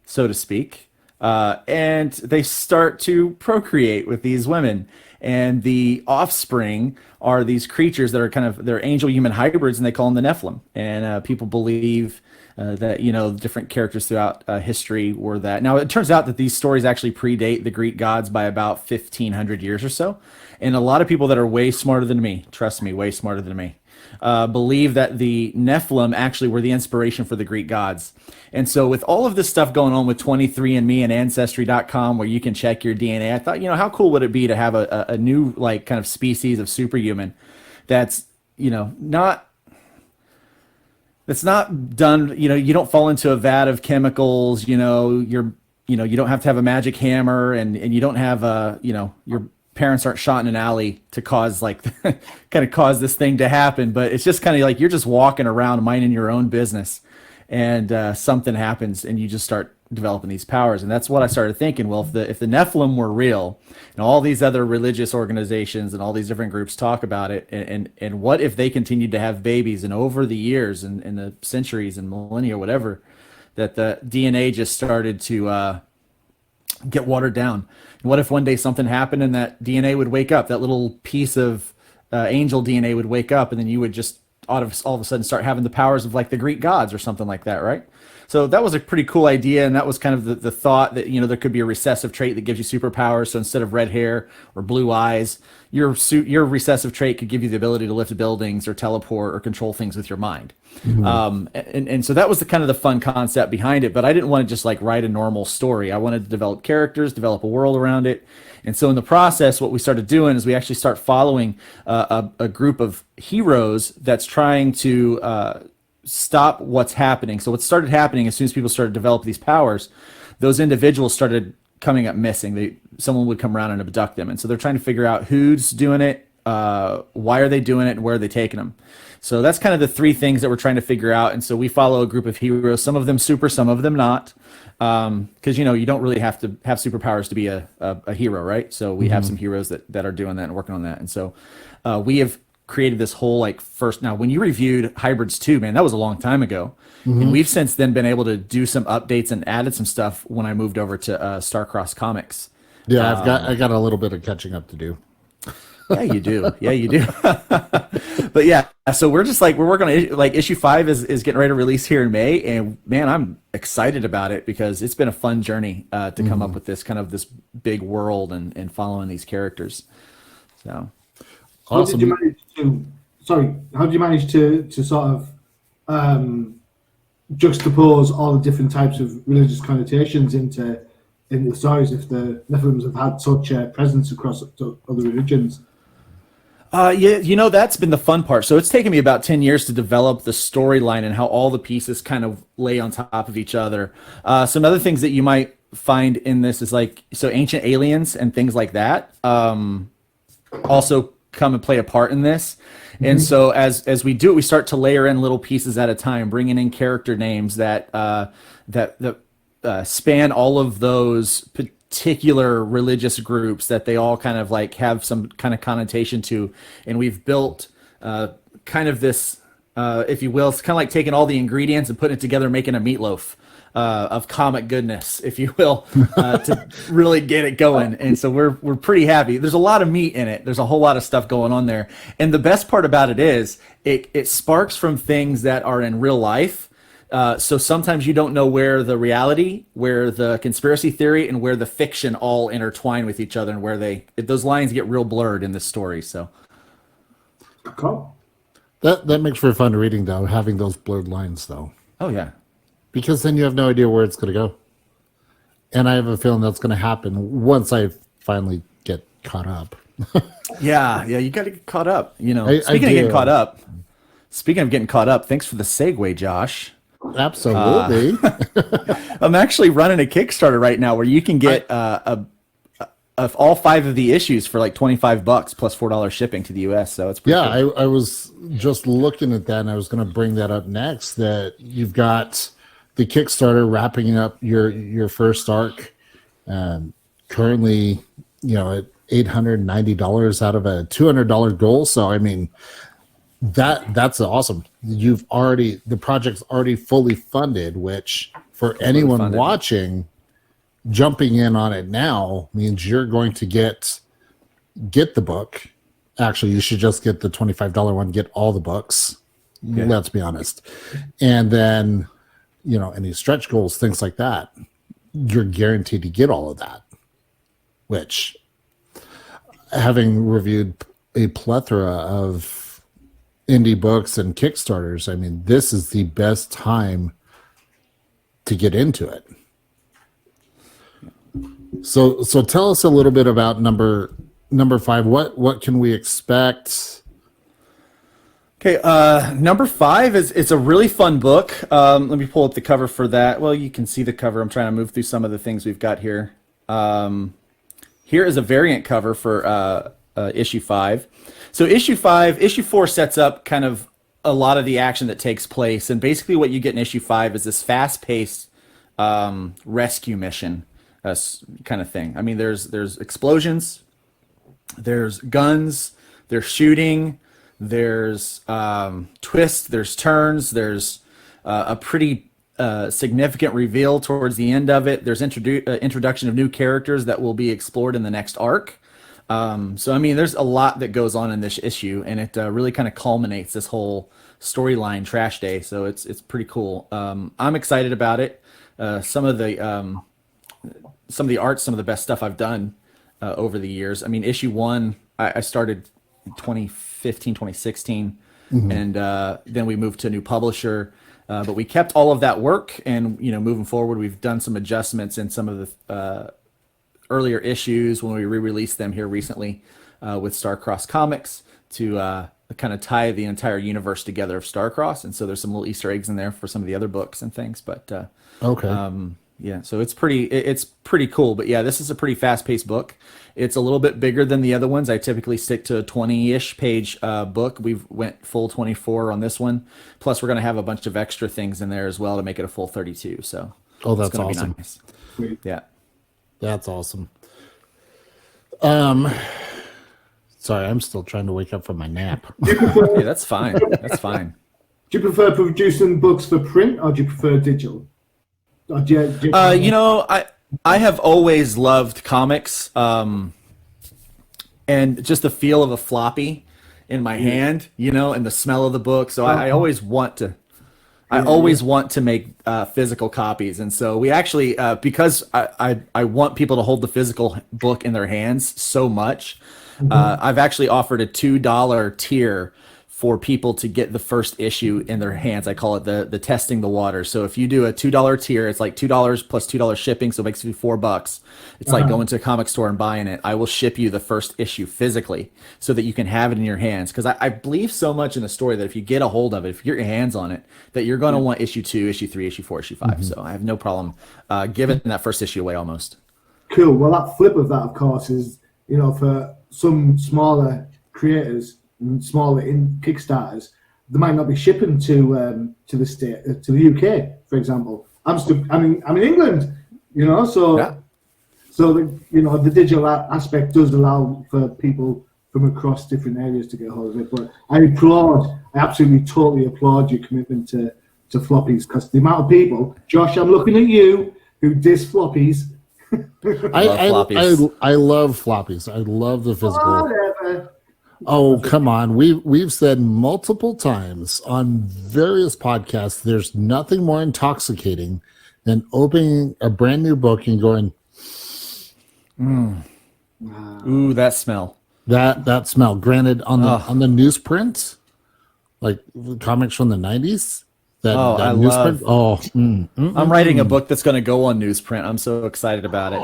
so to speak. And they start to procreate with these women. And the offspring are these creatures that are they're angel-human hybrids, and they call them the Nephilim. And people believe that, different characters throughout history were that. Now, it turns out that these stories actually predate the Greek gods by about 1,500 years or so. And a lot of people that are way smarter than me, trust me, way smarter than me, believe that the Nephilim actually were the inspiration for the Greek gods. And so with all of this stuff going on with 23andMe and Ancestry.com, where you can check your DNA, I thought, how cool would it be to have a new kind of species of superhuman that's, not done, you don't fall into a vat of chemicals, you don't have to have a magic hammer, and you don't have your parents aren't shot in an alley to cause cause this thing to happen. But it's just kind of like you're just walking around minding your own business, and something happens and you just start developing these powers. And that's what I started thinking. Well, if the Nephilim were real, and all these other religious organizations and all these different groups talk about it, and what if they continued to have babies, and over the years and in the centuries and millennia or whatever, that the DNA just started to get watered down. And what if one day something happened and that DNA would wake up, that little piece of angel DNA would wake up, and then you would just all of a sudden start having the powers of like the Greek gods or something like that, right? So that was a pretty cool idea, and that was kind of the thought that, you know, there could be a recessive trait that gives you superpowers. So instead of red hair or blue eyes, your recessive trait could give you the ability to lift buildings or teleport or control things with your mind. And so that was the kind of the fun concept behind it. But I didn't want to just like write a normal story. I wanted to develop characters, develop a world around it. And so in the process, what we started doing is we actually start following a group of heroes that's trying to stop what's happening. So what started happening as soon as people started to develop these powers, those individuals started coming up missing. Someone would come around and abduct them. And so they're trying to figure out who's doing it, why are they doing it, and where are they taking them. So that's kind of the three things that we're trying to figure out. And so we follow a group of heroes, some of them super, some of them not. Because, you know, you don't really have to have superpowers to be a hero, right? So we have some heroes that are doing that and working on that. And so we have created this whole like now when you reviewed Hybrids 2, man, that was a long time ago. And we've since then been able to do some updates and added some stuff when I moved over to Starcross Comics. Yeah, I got a little bit of catching up to do. Yeah, you do. Yeah, you do. But yeah, so we're working on like issue 5 is getting ready to release here in May, and man, I'm excited about it because it's been a fun journey to come up with this kind of this big world and following these characters. So awesome. How did you manage to sort of juxtapose all the different types of religious connotations into the stories if the Nephilims have had such a presence across other religions? Yeah, you know, that's been the fun part. So it's taken me about 10 years to develop the storyline and how all the pieces kind of lay on top of each other. Some other things that you might find in this is like, so ancient aliens and things like that also come and play a part in this. And so as we do it, we start to layer in little pieces at a time, bringing in character names that span all of those particular religious groups that they all kind of like have some kind of connotation to. And we've built kind of this, if you will, it's kind of like taking all the ingredients and putting it together, making a meatloaf of comic goodness, if you will, to really get it going. And so we're pretty happy. There's a lot of meat in it. There's a whole lot of stuff going on there. And the best part about it is it sparks from things that are in real life. So sometimes you don't know where the reality, where the conspiracy theory, and where the fiction all intertwine with each other, and where those lines get real blurred in this story. So cool. That makes for fun reading, though, having those blurred lines, though. Oh yeah, because then you have no idea where it's going to go. And I have a feeling that's going to happen once I finally get caught up. yeah, you got to get caught up. You know, speaking of getting caught up, thanks for the segue, Josh. Absolutely. I'm actually running a Kickstarter right now where you can get all 5 of the issues for like $25 plus $4 shipping to the US. So it's pretty cool. I was just looking at that, and I was going to bring that up next. That you've got the Kickstarter wrapping up your first arc, currently, you know, at $890 out of a $200 goal. So I mean, that's awesome. The project's already fully funded, which for anyone watching, jumping in on it now means you're going to get the book. Actually, you should just get the $25 one, get all the books. Yeah. Let's be honest. And then, you know, any stretch goals, things like that, you're guaranteed to get all of that, which, having reviewed a plethora of indie books and Kickstarters, I mean, this is the best time to get into it. So tell us a little bit about number 5. What can we expect? Okay, number 5 it's a really fun book. Let me pull up the cover for that. Well, you can see the cover. I'm trying to move through some of the things we've got here. Here is a variant cover for issue 5. So issue 4 sets up kind of a lot of the action that takes place, and basically what you get in issue 5 is this fast-paced rescue mission kind of thing. I mean, there's explosions, there's guns, there's shooting, there's twists, there's turns, there's a pretty significant reveal towards the end of it. There's introduction of new characters that will be explored in the next arc. So I mean, there's a lot that goes on in this issue, and it really kind of culminates this whole storyline trash day. So it's pretty cool. I'm excited about it. Some of the art, some of the best stuff I've done over the years. I mean, issue 1, I started in 2015, 2016, and then we moved to a new publisher. But we kept all of that work, and moving forward, we've done some adjustments in some of the earlier issues when we re-released them here recently with Starcross Comics to kind of tie the entire universe together of Starcross. And so there's some little Easter eggs in there for some of the other books and things. But yeah, so it's pretty cool. But yeah, this is a pretty fast-paced book. It's a little bit bigger than the other ones. I typically stick to a 20-ish page book. We've went full 24 on this one. Plus, we're going to have a bunch of extra things in there as well to make it a full 32. So that's it's gonna awesome. Be nice. Yeah, that's awesome. Sorry, I'm still trying to wake up from my nap. Yeah, that's fine. That's fine. Do you prefer producing books for print, or do you prefer digital? Or I have always loved comics, and just the feel of a floppy in my hand, and the smell of the book. So I always want to. I always want to make physical copies, and so we actually, because I want people to hold the physical book in their hands so much, I've actually offered a $2 tier for people to get the first issue in their hands. I call it the testing the water. So if you do a $2 tier, it's like $2 plus $2 shipping, so it makes you $4. It's like going to a comic store and buying it. I will ship you the first issue physically so that you can have it in your hands. Because I believe so much in the story that if you get a hold of it, if you get your hands on it, that you're going to want issue 2, issue 3, issue 4, issue 5. So I have no problem giving that first issue away almost. Cool. Well, that flip of that, of course, is for some smaller creators and smaller Kickstarters, they might not be shipping to the UK, for example. I'm in England, so the digital aspect does allow for people from across different areas to get hold of it. But I absolutely totally applaud your commitment to floppies, because the amount of people, Josh, I'm looking at you, who diss floppies. I love floppies. I love the physical. Whatever. Oh, come on. We've said multiple times on various podcasts, there's nothing more intoxicating than opening a brand new book and going, ooh, that smell. That smell. Granted, on the newsprint, like comics from the 90s, that newsprint. I'm writing a book that's going to go on newsprint. I'm so excited about it.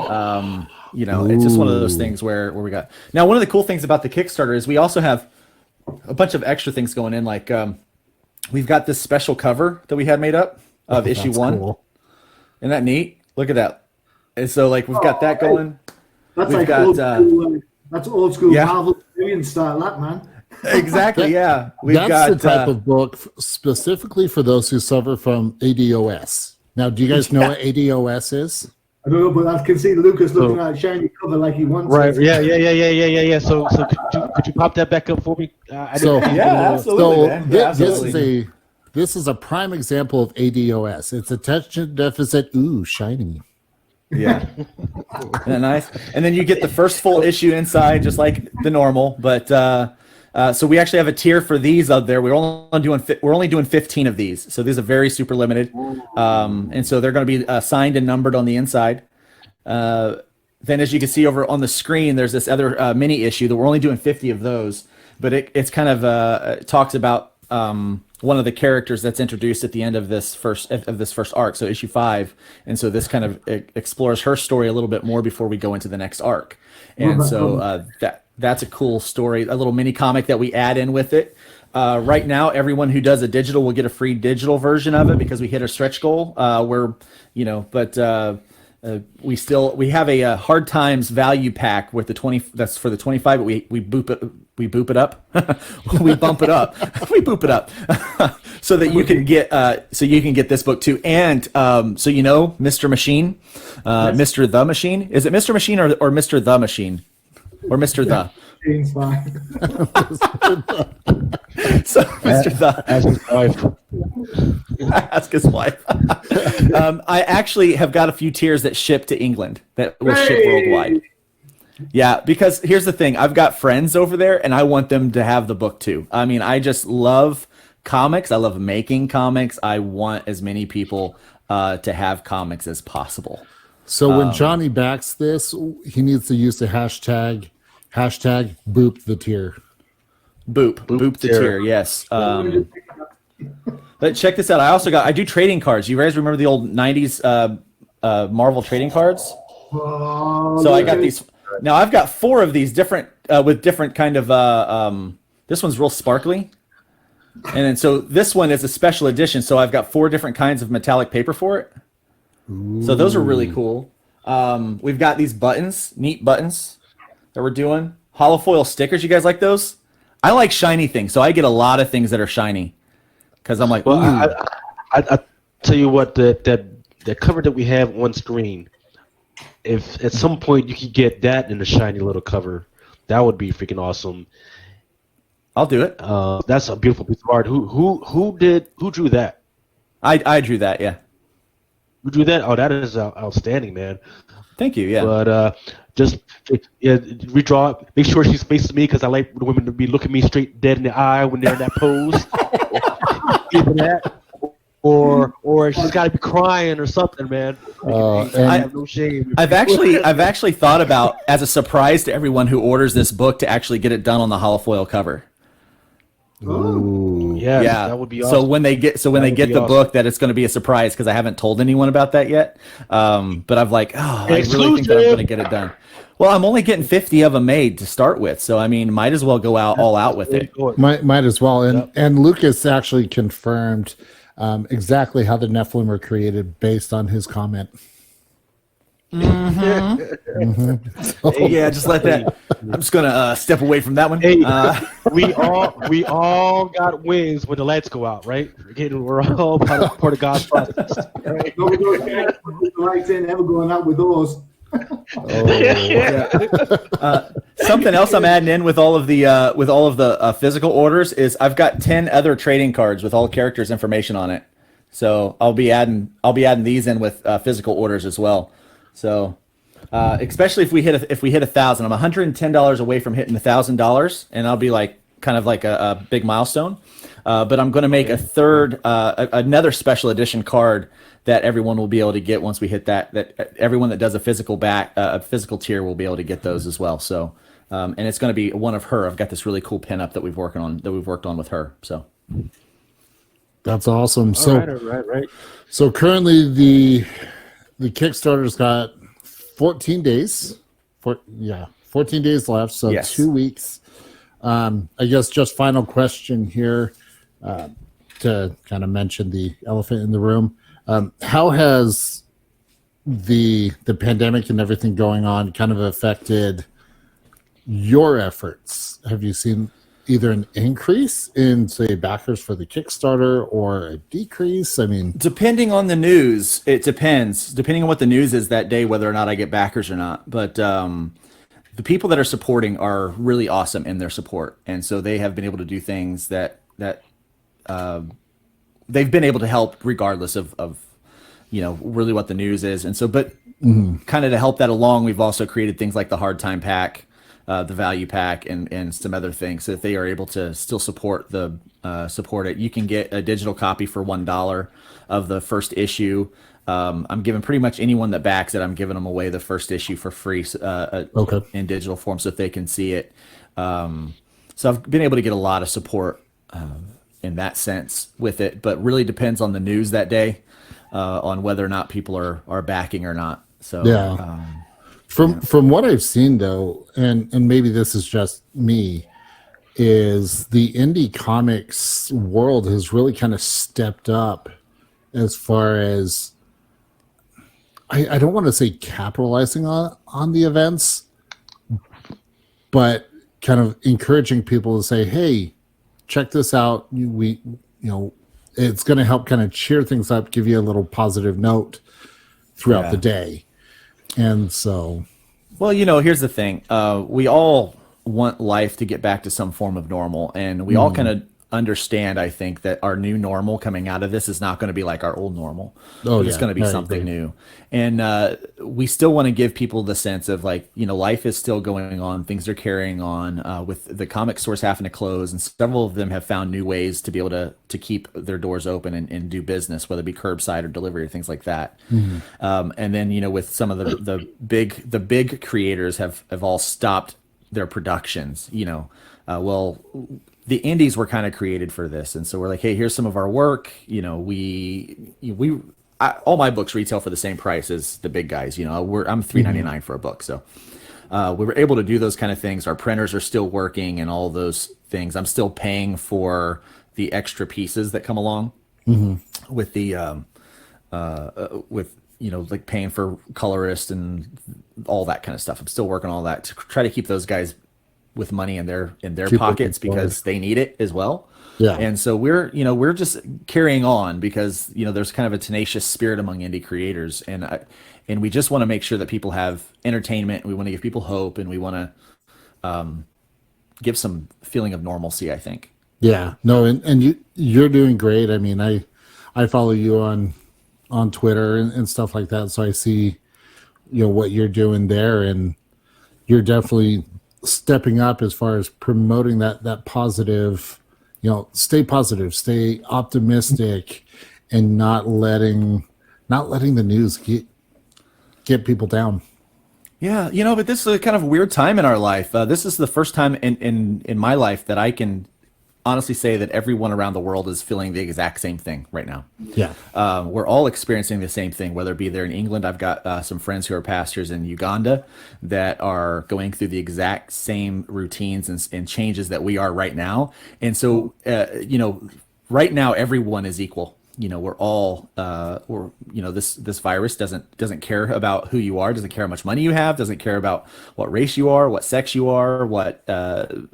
It's just one of those things where we got. Now, one of the cool things about the Kickstarter is we also have a bunch of extra things going in. Like we've got this special cover that we had made up of issue 1. Cool. Isn't that neat? Look at that. And so we've got that going. That's that's old school Marvel style, that man. Exactly. Yeah. That's the type of book specifically for those who suffer from ADOS. Now, do you guys know what ADOS is? I don't know, but I can see Lucas looking at a shiny cover like he wants. Right. Yeah. So could you pop that back up for me? Absolutely. This is a prime example of ADOS. It's attention deficit. Ooh, shiny. Yeah. Isn't that nice? And then you get the first full issue inside, just like the normal. But so we actually have a tier for these out there. We're only doing 15 of these. So these are very super limited. And so they're going to be signed and numbered on the inside. Then as you can see over on the screen, there's this other mini issue that we're only doing 50 of those. But it's kind of talks about one of the characters that's introduced at the end of this first arc, so issue 5, and so this kind of explores her story a little bit more before we go into the next arc, and so that's a cool story, a little mini comic that we add in with it. Right now, everyone who does a digital will get a free digital version of it because we hit a stretch goal. We have a hard times value pack with the 20. That's for the 25, but we boop it. We boop it up. We bump it up. We boop it up so that you can get this book too. And Mr. Machine, Mr. The Machine. Is it Mr. Machine or Mr. The Machine or Mr. The? So Mr. The. Ask his wife. Ask his wife. I actually have got a few tiers that ship to England that will ship worldwide. Yeah, because here's the thing. I've got friends over there, and I want them to have the book too. I mean, I just love comics. I love making comics. I want as many people to have comics as possible. So when Johnny backs this, he needs to use the hashtag boop the tier. Boop the tier. Yes. But check this out. I do trading cards. You guys remember the old 90s Marvel trading cards? So I got these. Now I've got 4 of these different with different kind of. This one's real sparkly, and then so this one is a special edition. So I've got 4 different kinds of metallic paper for it. So those are really cool. We've got these buttons, neat buttons that we're doing. Holofoil stickers. You guys like those? I like shiny things, so I get a lot of things that are shiny because I'm like, well, I tell you what, that cover that we have on screen. If at some point you could get that in a shiny little cover, that would be freaking awesome. I'll do it. That's a beautiful piece of art. Who drew that? I drew that. Yeah. Who drew that? Oh, that is outstanding, man. Thank you. Yeah. But just redraw it. Make sure she faces me because I like the women to be looking me straight dead in the eye when they're in that pose. Either that, or she's got to be crying or something, man. I have no shame. I've actually thought about, as a surprise to everyone who orders this book, to actually get it done on the holofoil cover. Ooh, yeah, that would be awesome. So when they get the book, that it's going to be a surprise because I haven't told anyone about that yet. But I'm like, I really think that I'm going to get it done. Well, I'm only getting 50 of them made to start with, so I mean, might as well go all out with it. Might as well. And Lucas actually confirmed exactly how the Nephilim were created based on his comment. Yeah, just let that. I'm just gonna step away from that one. Hey, we all got wings when the lights go out, right? We're all part of God's process. Right? Lights ain't ever going out with those. Something else I'm adding in with all of the physical orders is I've got 10 other trading cards with all characters' information on it. So I'll be adding these in with physical orders as well. So especially if we hit 1,000, I'm $110 away from hitting $1,000, and I'll be like kind of like a big milestone. But I'm going to make another special edition card that everyone will be able to get once we hit that. That everyone that does a physical tier will be able to get those as well. So, and it's going to be one of her. I've got this really cool pinup that we've worked on with her. So that's awesome. All right. So currently the Kickstarter's got 14 days. 14 days left. So yes. 2 weeks. I guess just final question here to kind of mention the elephant in the room. How has the pandemic and everything going on kind of affected your efforts? Have you seen either an increase in, say, backers for the Kickstarter or a decrease? I mean, depending on the news, it depends. Depending on what the news is that day, whether or not I get backers or not. But the people that are supporting are really awesome in their support, and so they have been able to do things that they've been able to help regardless of really what the news is. And so, but kind of to help that along, we've also created things like the hard time pack, the value pack, and some other things. So if they are able to still support it, you can get a digital copy for $1 of the first issue. I'm giving pretty much anyone that backs it, I'm giving them away the first issue for free in digital form so if they can see it. So I've been able to get a lot of support in that sense with it, but really depends on the news that day on whether or not people are backing or not. So yeah. From what I've seen though, and maybe this is just me, is the indie comics world has really kind of stepped up as far as I don't want to say capitalizing on the events, but kind of encouraging people to say, hey, check this out. It's going to help kind of cheer things up, give you a little positive note throughout the day. And so, well, here's the thing. We all want life to get back to some form of normal, and we all kind of understand, I think, that our new normal coming out of this is not going to be like our old normal. Oh, It's yeah. going to be I something agree. new. And we still want to give people the sense of like, life is still going on. Things are carrying on with the comic stores having to close. And several of them have found new ways to be able to keep their doors open and do business, whether it be curbside or delivery or things like that. Mhm. And then, with some of the big creators have all stopped their productions, well, the indies were kind of created for this. And so we're like, hey, here's some of our work. All my books retail for the same price as the big guys. I'm $3.99 for a book. So we were able to do those kind of things. Our printers are still working and all those things. I'm still paying for the extra pieces that come along Mhm. with the like paying for colorist and all that kind of stuff. I'm still working on all that to try to keep those guys with money in their Keep pockets looking forward. because they need it as well. Yeah. And so we're just carrying on because there's kind of a tenacious spirit among indie creators, and we just want to make sure that people have entertainment. We want to give people hope, and we want to give some feeling of normalcy, I think. Yeah, no, and you're doing great. I mean, I follow you on Twitter and stuff like that, so I see what you're doing there, and you're definitely stepping up as far as promoting that positive. Stay positive, stay optimistic, and not letting the news get people down. Yeah, but this is a kind of weird time in our life. This is the first time in my life that I can honestly say that everyone around the world is feeling the exact same thing right now. Yeah. We're all experiencing the same thing, whether it be there in England. I've got some friends who are pastors in Uganda that are going through the exact same routines and changes that we are right now. And so, right now, everyone is equal. We're all, this virus doesn't care about who you are, doesn't care how much money you have, doesn't care about what race you are, what sex you are,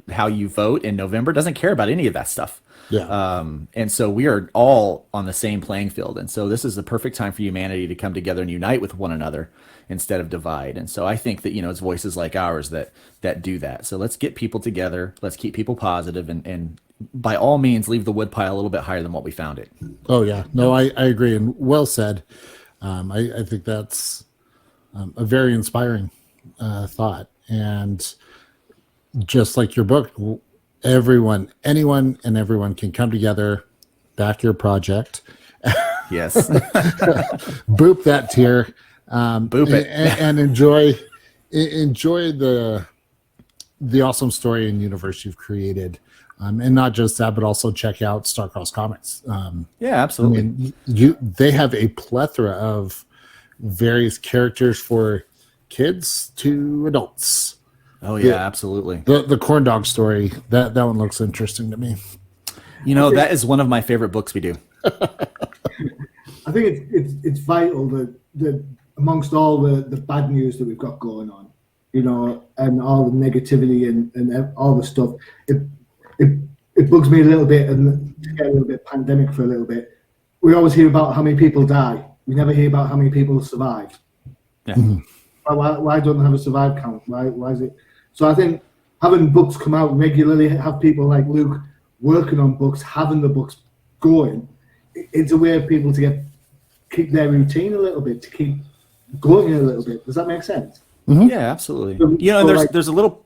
how you vote in November, doesn't care about any of that stuff. Yeah. And so we are all on the same playing field. And so this is the perfect time for humanity to come together and unite with one another instead of divide. And so I think that, it's voices like ours that do that. So let's get people together. Let's keep people positive and by all means, leave the woodpile a little bit higher than what we found it. Oh yeah, no, I agree, and well said. I think that's a very inspiring thought, and just like your book, anyone and everyone can come together, back your project. Yes. Boop that tier. Boop it. and enjoy the awesome story and universe you've created. And not just that, but also check out Starcross Comics. Yeah, absolutely. I mean, they have a plethora of various characters for kids to adults. Oh yeah, absolutely. The corn dog story, that one looks interesting to me. That is one of my favorite books we do. I think it's vital that amongst all the bad news that we've got going on, and all the negativity and all the stuff, it bugs me a little bit, and to get a little bit pandemic for a little bit. We always hear about how many people die. We never hear about how many people survive. Yeah. Why don't they have a survive count? Why is it? So I think having books come out regularly, have people like Luke working on books, having the books going, it's a way of people to keep their routine a little bit, to keep going a little bit. Does that make sense? Mm-hmm. Yeah, absolutely. There's a little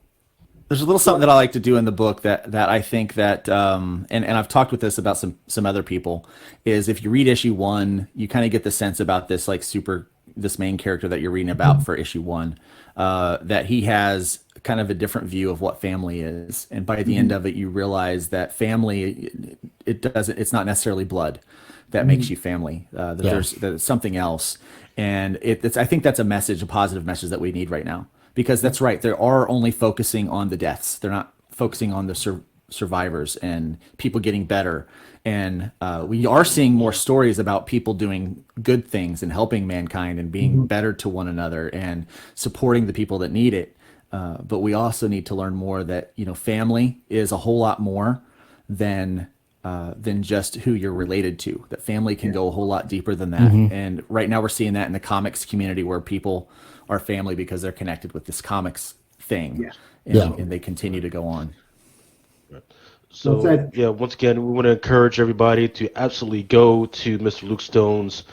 something that I like to do in the book that I think that and I've talked with this about some other people, is if you read issue 1, you kind of get the sense about this this main character that you're reading about for issue 1, that he has kind of a different view of what family is, and by the end of it you realize that family, it's not necessarily blood that makes you family, that it's something else, and I think that's a positive message that we need right now. Because that's right, they are only focusing on the deaths. They're not focusing on the survivors and people getting better. And we are seeing more stories about people doing good things and helping mankind and being better to one another and supporting the people that need it. But we also need to learn more that family is a whole lot more than just who you're related to. That family can go a whole lot deeper than that. And right now we're seeing that in the comics community, where people are family because they're connected with this comics thing, and they continue to go on. So yeah, once again, we want to encourage everybody to absolutely go to Mr. Luke Stone's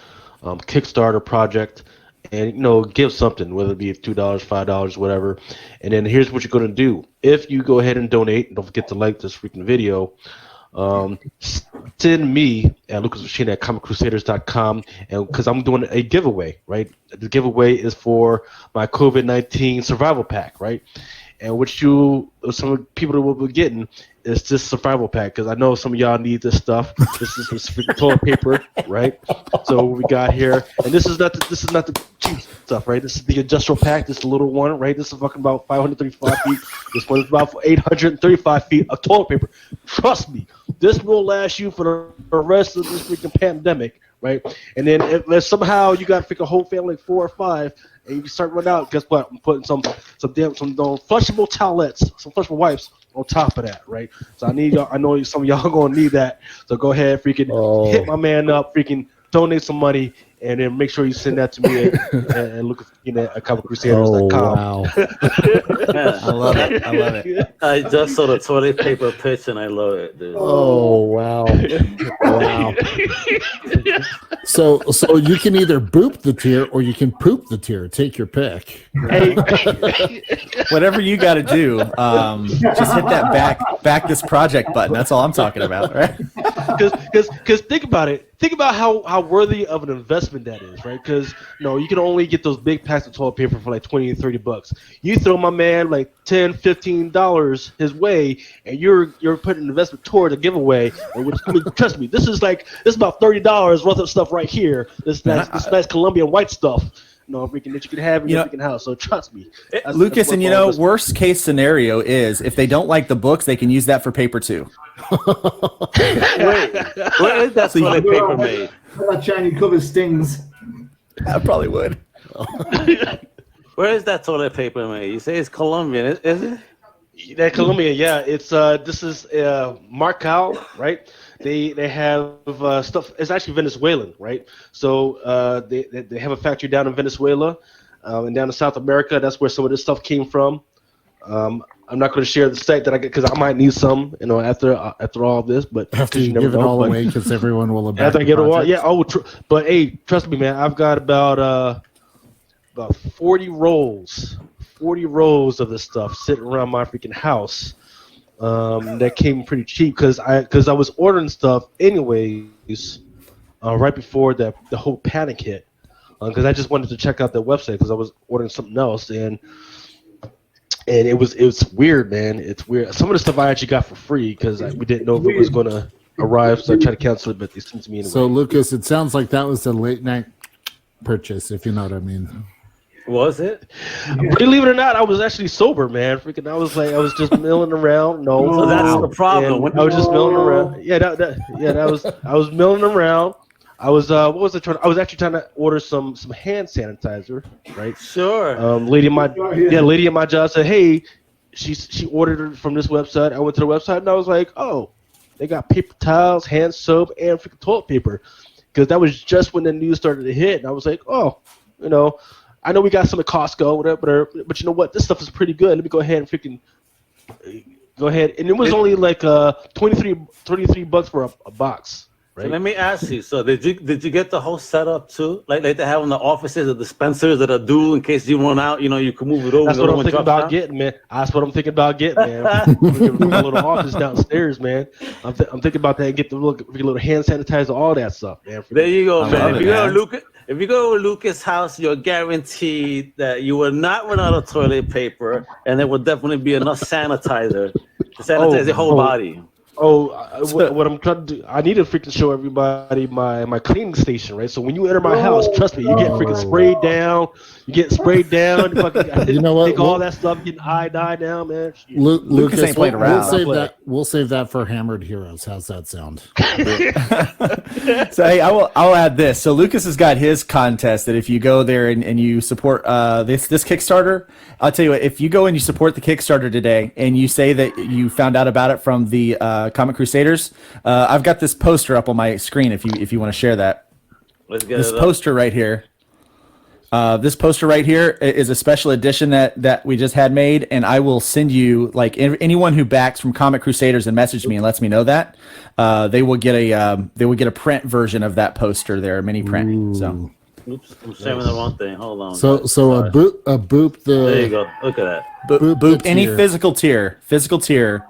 Kickstarter project, and give something, whether it be $2, $5, whatever. And then here's what you're going to do: if you go ahead and donate, and don't forget to like this freaking video. Send me at lucasmachine@comiccrusaders.com, and because I'm doing a giveaway, right? The giveaway is for my COVID-19 survival pack, right? And what some people will be getting is this survival pack, because I know some of y'all need this stuff. This is some freaking toilet paper, right? So what we got here, and this is not the cheap stuff, right? This is the industrial pack. This is the little one, right? This is fucking about 535 feet. This one is about 835 feet of toilet paper. Trust me, this will last you for the rest of this freaking pandemic, right? And then if somehow you got a whole family, 4 or 5, and you start running out, guess what? I'm putting some flushable towelettes, some flushable wipes on top of that, right? So I know some of y'all gonna need that. So go ahead, freaking hit my man up, freaking donate some money, and then make sure you send that to me and look at comiccrusaders.com. Wow. I love it. I love it. I just saw the toilet paper pitch and I love it, dude. Oh wow. Wow. So you can either boop the tier or you can poop the tier. Take your pick. Hey, whatever you got to do, just hit that back this project button. That's all I'm talking about, right? Because think about it. Think about how worthy of an investment that is, right? Because you can only get those big packs of toilet paper for like $20 and $30. You throw my man like $10, $15 his way, and you're putting an investment toward a giveaway. Which, trust me, this is about $30 worth of stuff right here. This nice Colombian white stuff. That you can have in your freaking house. So trust me, Lucas. And worst case scenario is if they don't like the books, they can use that for paper too. Wait, where is that toilet paper made? That shiny cover stings. I probably would. Where is that toilet paper made? You say it's Colombian, is it? That Colombian, yeah. It's this is Marcal, right? They have stuff. It's actually Venezuelan, right? So they have a factory down in Venezuela, and down in South America. That's where some of this stuff came from. I'm not going to share the site that I get because I might need some, after all of this. But after you give it all away, because everyone will. After I get it all, yeah. Oh, but hey, trust me, man. I've got about 40 rolls of this stuff sitting around my freaking house. That came pretty cheap because I was ordering stuff anyways, right before the whole panic hit, because I just wanted to check out their website because I was ordering something else, and it was weird, man. It's weird. Some of the stuff I actually got for free because we didn't know if it was going to arrive, so I tried to cancel it, but they sent it to me anyway. So Lucas, it sounds like that was a late night purchase, if you know what I mean. Was it? Believe it or not, I was actually sober, man. Freaking, I was just milling around. No, so that's the problem. I was just milling around. Yeah, I was milling around. I was what was I trying? I was actually trying to order some hand sanitizer, right? Sure. Lady in my job said, hey, she ordered it from this website. I went to the website and I was like, oh, they got paper towels, hand soap, and freaking toilet paper, because that was just when the news started to hit, and I was like, oh, I know we got some at Costco, whatever, but you know what? This stuff is pretty good. Let me go ahead and freaking go ahead. And it was only like $33 for a box, right? So let me ask you. So did you get the whole setup too? Like they have in the offices, the dispensers that are due in case you run out. You can move it over. That's what I'm thinking about getting, man. That's what I'm thinking about getting, man. My little office downstairs, man. I'm thinking about that and get the little hand sanitizer, all that stuff, man. There you go, man. If you go to Lucas' house, you're guaranteed that you will not run out of toilet paper, and there will definitely be enough sanitizer to sanitize your whole body. What I'm trying to do, I need to freaking show everybody my cleaning station, right? So when you enter my house, trust me, you get freaking sprayed down. You get sprayed down. You know what? Take all that stuff, getting iodine down, man. Lucas ain't playing around. We'll save that for Hammered Heroes. How's that sound? So hey, I'll add this. So Lucas has got his contest that if you go there and you support this Kickstarter, I'll tell you what, if you go and you support the Kickstarter today and you say that you found out about it from the Comic Crusaders, I've got this poster up on my screen if you want to share that. Let's get this it poster right here. This poster right here is a special edition that we just had made, and I will send you, like, anyone who backs from Comic Crusaders and message me and lets me know that they will get a print version of that poster there, a mini print. Ooh. So, oops, I'm saving the wrong thing. Hold on. So a boop the. There you go. Look at that. boop any physical tier,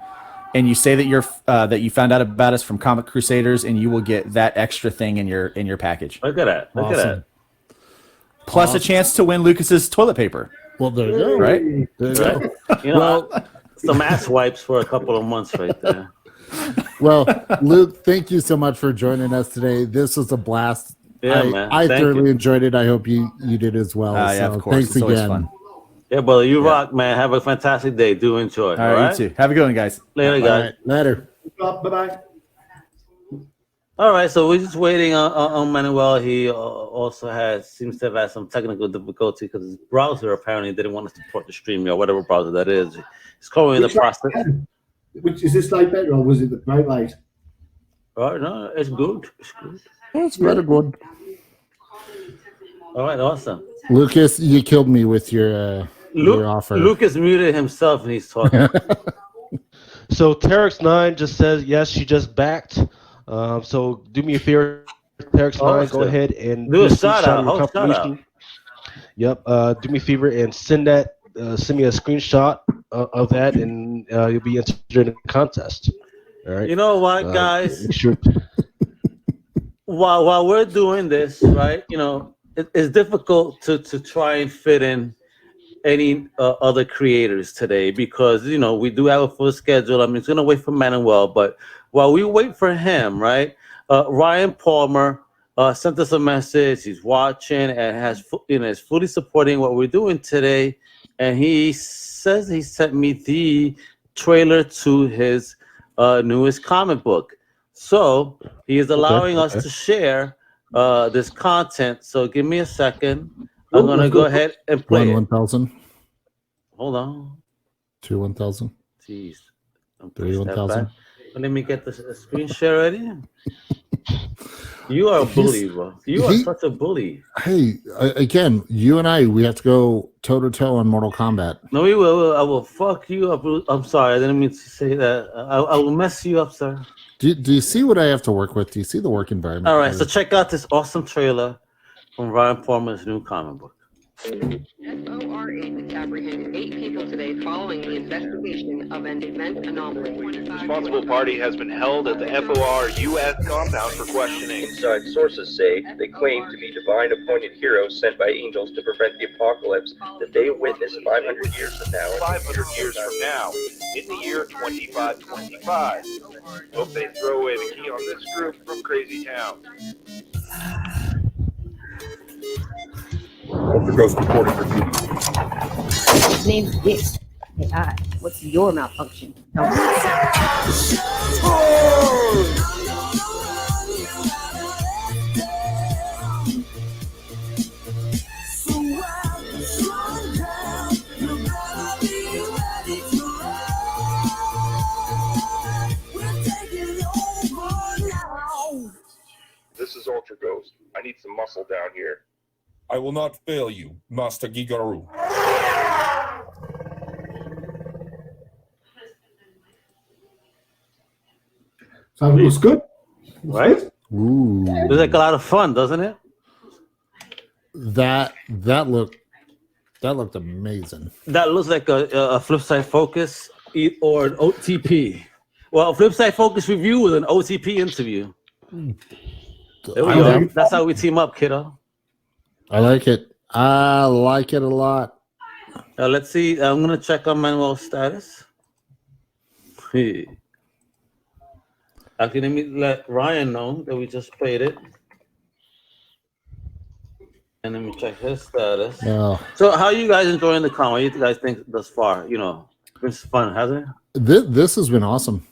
and you say that you're that you found out about us from Comic Crusaders, and you will get that extra thing in your package. Look at that. Look at that. Plus a chance to win Lucas's toilet paper. Well, there you go. Right? There you go. You know, some ass wipes for a couple of months right there. Well, Luke, thank you so much for joining us today. This was a blast. Yeah, man. I Thank thoroughly you. enjoyed it. I hope you did as well. Yeah, So of course. Thanks It's always again. fun. Yeah, brother, you rock, man. Have a fantastic day. Do enjoy. All right, you too. Have a good one, guys. Later, All guys. right, later. Bye-bye. All right, so we're just waiting on Manuel. He also seems to have had some technical difficulty because his browser apparently didn't want to support the stream or whatever browser that is. He's currently in the process. Which is this light better, or was it the bright light? Oh, no, it's good. It's good. It's very good. All right, awesome. Lucas, you killed me with your offer. Lucas muted himself and he's talking. So Terex9 just says yes, she just backed. So do me a favor, Terex9, go ahead and do a just shout out. your confirmation. Yep. Do me a favor and send me a screenshot of that, and you'll be entered in the contest. All right. You know what, guys? Make sure. While we're doing this, right? You know, it's difficult to try and fit in any other creators today because you know we do have a full schedule. I mean, it's gonna wait for Manuel, but while we wait for him, right? Ryan Palmer sent us a message. He's watching and is fully supporting what we're doing today. And he says he sent me the trailer to his newest comic book. So he is allowing us to share this content. So give me a second. I'm gonna go ahead and play it. 1,000. Hold on. 2 1,000. Jeez. 3 1,000. Let me get the screen share ready. You are a bully, bro. You are such a bully. Hey, again, you and we have to go toe to toe on Mortal Kombat. No, we will. I will fuck you up. I'm sorry. I didn't mean to say that. I will mess you up, sir. Do you see what I have to work with? Do you see the work environment? All right, so check out this awesome trailer from Ryan Palmer's new comic book. FOR agents apprehended 8 people today following the investigation of an event anomaly. Responsible party has been held at the FOR U.S. compound for questioning. Inside sources say they claim to be divine appointed heroes sent by angels to prevent the apocalypse that they witnessed 500 years from now. 500 years from now, in the year 2525. Hope they throw away the key on this group from Crazy Town. Ghost reporting for duty. His name's Dick. Hey, hi. What's your malfunction? This is Ultra Ghost. I need some muscle down here. I will not fail you, Master Gigaru. Sounds looks good. Right? Ooh. Looks like a lot of fun, doesn't it? That looked amazing. That looks like a Flipside Focus or an OTP. Well, a Flipside Focus review with an OTP interview. There we go. That's how we team up, kiddo. I like it. I like it a lot. Let's see. I'm gonna check on Manuel's status. Actually, let me let Ryan know that we just played it. And let me check his status. Oh. So how are you guys enjoying the con? What do you guys think thus far? You know, it's fun, hasn't it? This has been awesome.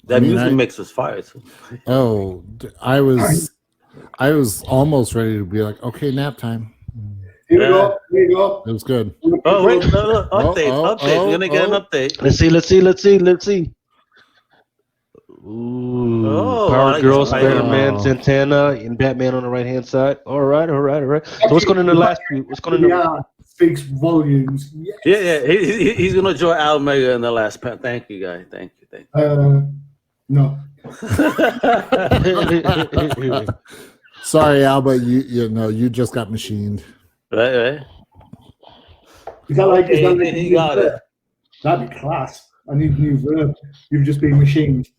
That music mix was fire too. Oh, I was almost ready to be like, okay, nap time. Here we go. Here you go. It was good. Oh wait, no, update. We're gonna get an update. Let's see. Ooh, Oh, I Power like Girl, Spider-Man. Spider-Man, Santana, and Batman on the right hand side. All right. So what's going on in the last few? What's going on? Yeah, speaks volumes. Yes. Yeah. He's gonna join Al Mega in the last panel. Thank you, guys. Thank you. No. Sorry, Al, but you just got machined. Right. Is that like he got it. That'd be class. I need a new verb. You've just been machined.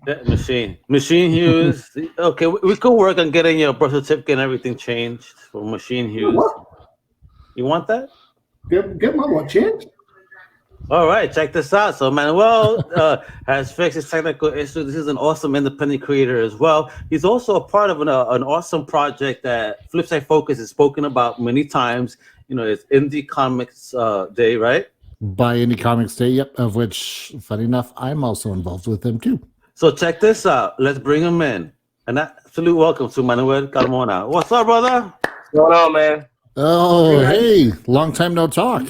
Yeah, Machine Hughes. Okay, we could work on getting your birth certificate and everything changed for Machine Hughes. What? You want that? Get my what changed? All right, check this out. So Manuel has fixed his technical issue. This is an awesome independent creator as well. He's also a part of an awesome project that Flipside Focus has spoken about many times. It's Indie Comics Day, right? By Indie Comics Day, yep, of which, funny enough, I'm also involved with them too. So check this out. Let's bring him in. And absolute welcome to Manuel Carmona. What's up, brother? What's going on, man? Oh, hey, long time no talk.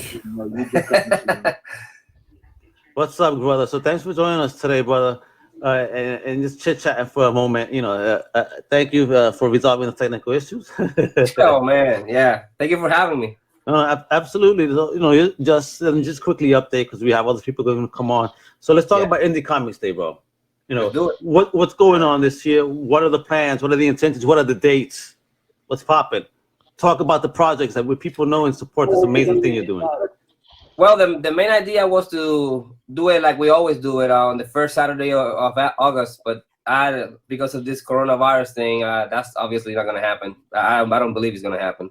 What's up, brother? So thanks for joining us today, brother. And just chit-chatting for a moment. Thank you for resolving the technical issues. Oh, man, yeah. Thank you for having me. Absolutely. Just quickly update because we have other people going to come on. So let's talk about Indie Comics Day, bro. What's going on this year? What are the plans? What are the intentions? What are the dates? What's popping? Talk about the projects that people know and support this amazing thing you're doing. Well, the main idea was to do it like we always do it on the first Saturday of August, but because of this coronavirus thing, that's obviously not going to happen. I don't believe it's going to happen.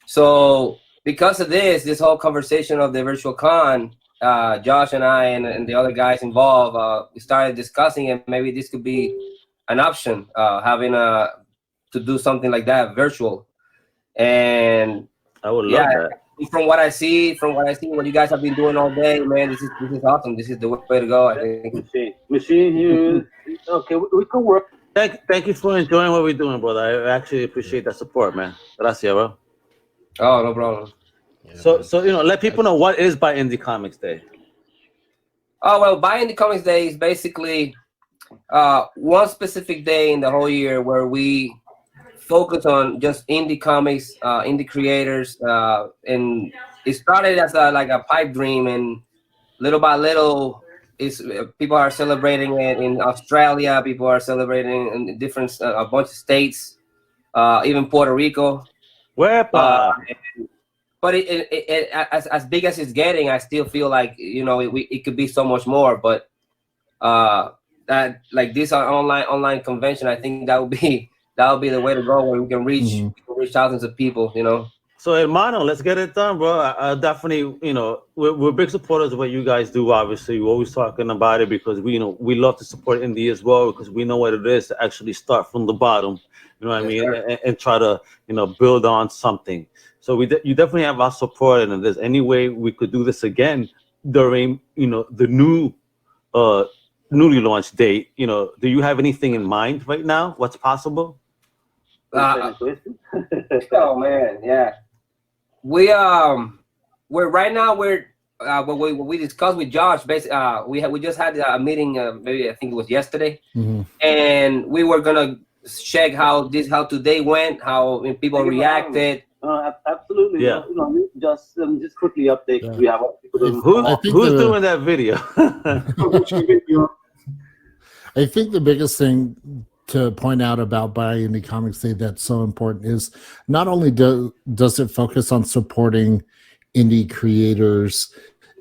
So because of this whole conversation of the virtual con, Josh and I and the other guys involved, we started discussing it. Maybe this could be an option, having to do something like that virtual. And I would love that. From what I see, what you guys have been doing all day, man, this is awesome. This is the way to go, I think. Machine Hughes. Okay, we can work. Thank you for enjoying what we're doing, brother. I actually appreciate that support, man. Gracias, bro. Oh, no problem. So let people know what is By Indie Comics Day. Oh, well, By Indie Comics Day is basically one specific day in the whole year where we focus on just indie comics, indie creators, and it started as a pipe dream, and little by little, people are celebrating it in Australia. People are celebrating in different a bunch of states, even Puerto Rico. But it as big as it's getting, I still feel like it could be so much more. But that like this online convention, I think that would be the way to go, where we can reach thousands of people. So, hermano, let's get it done, bro. I definitely, we're big supporters of what you guys do. Obviously, we're always talking about it because we love to support indie as well, because we know what it is to actually start from the bottom. You know what I mean, and try to build on something. So you definitely have our support, and if there's any way we could do this again during the newly launched date, do you have anything in mind right now? What's possible? Oh man, yeah. We're right now what we discussed with Josh. Basically, we just had a meeting. Maybe I think it was yesterday, and we were gonna check how today went, how people reacted. Absolutely. Yeah. Just quickly update. Yeah. We have who's doing that video? I think the biggest thing to point out about By Indie Comics Day that's so important is not only does it focus on supporting indie creators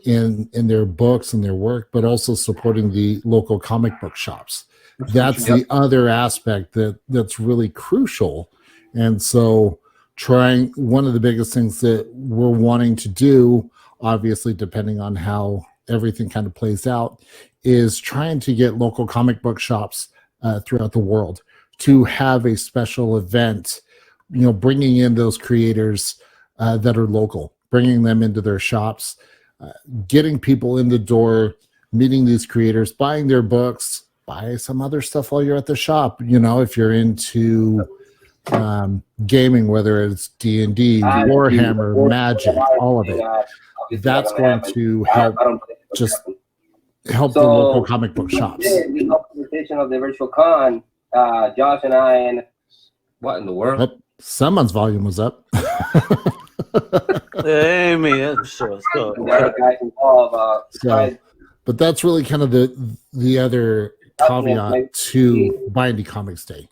in their books and their work, but also supporting the local comic book shops. That's the other aspect that's really crucial. And so one of the biggest things that we're wanting to do, obviously depending on how everything kind of plays out, is trying to get local comic book shops throughout the world to have a special event, bringing in those creators that are local, bringing them into their shops, getting people in the door, meeting these creators, buying their books, buy some other stuff while you're at the shop. If you're into gaming, whether it's D&D, Warhammer, Magic, all of it, that's going to help the local comic book shops. edition of the virtual con, Josh and I, and what in the world? Someone's volume was up. Hey, man, sure. So, The other guys involved. But that's really kind of the other caveat to Buy Indie Comics Day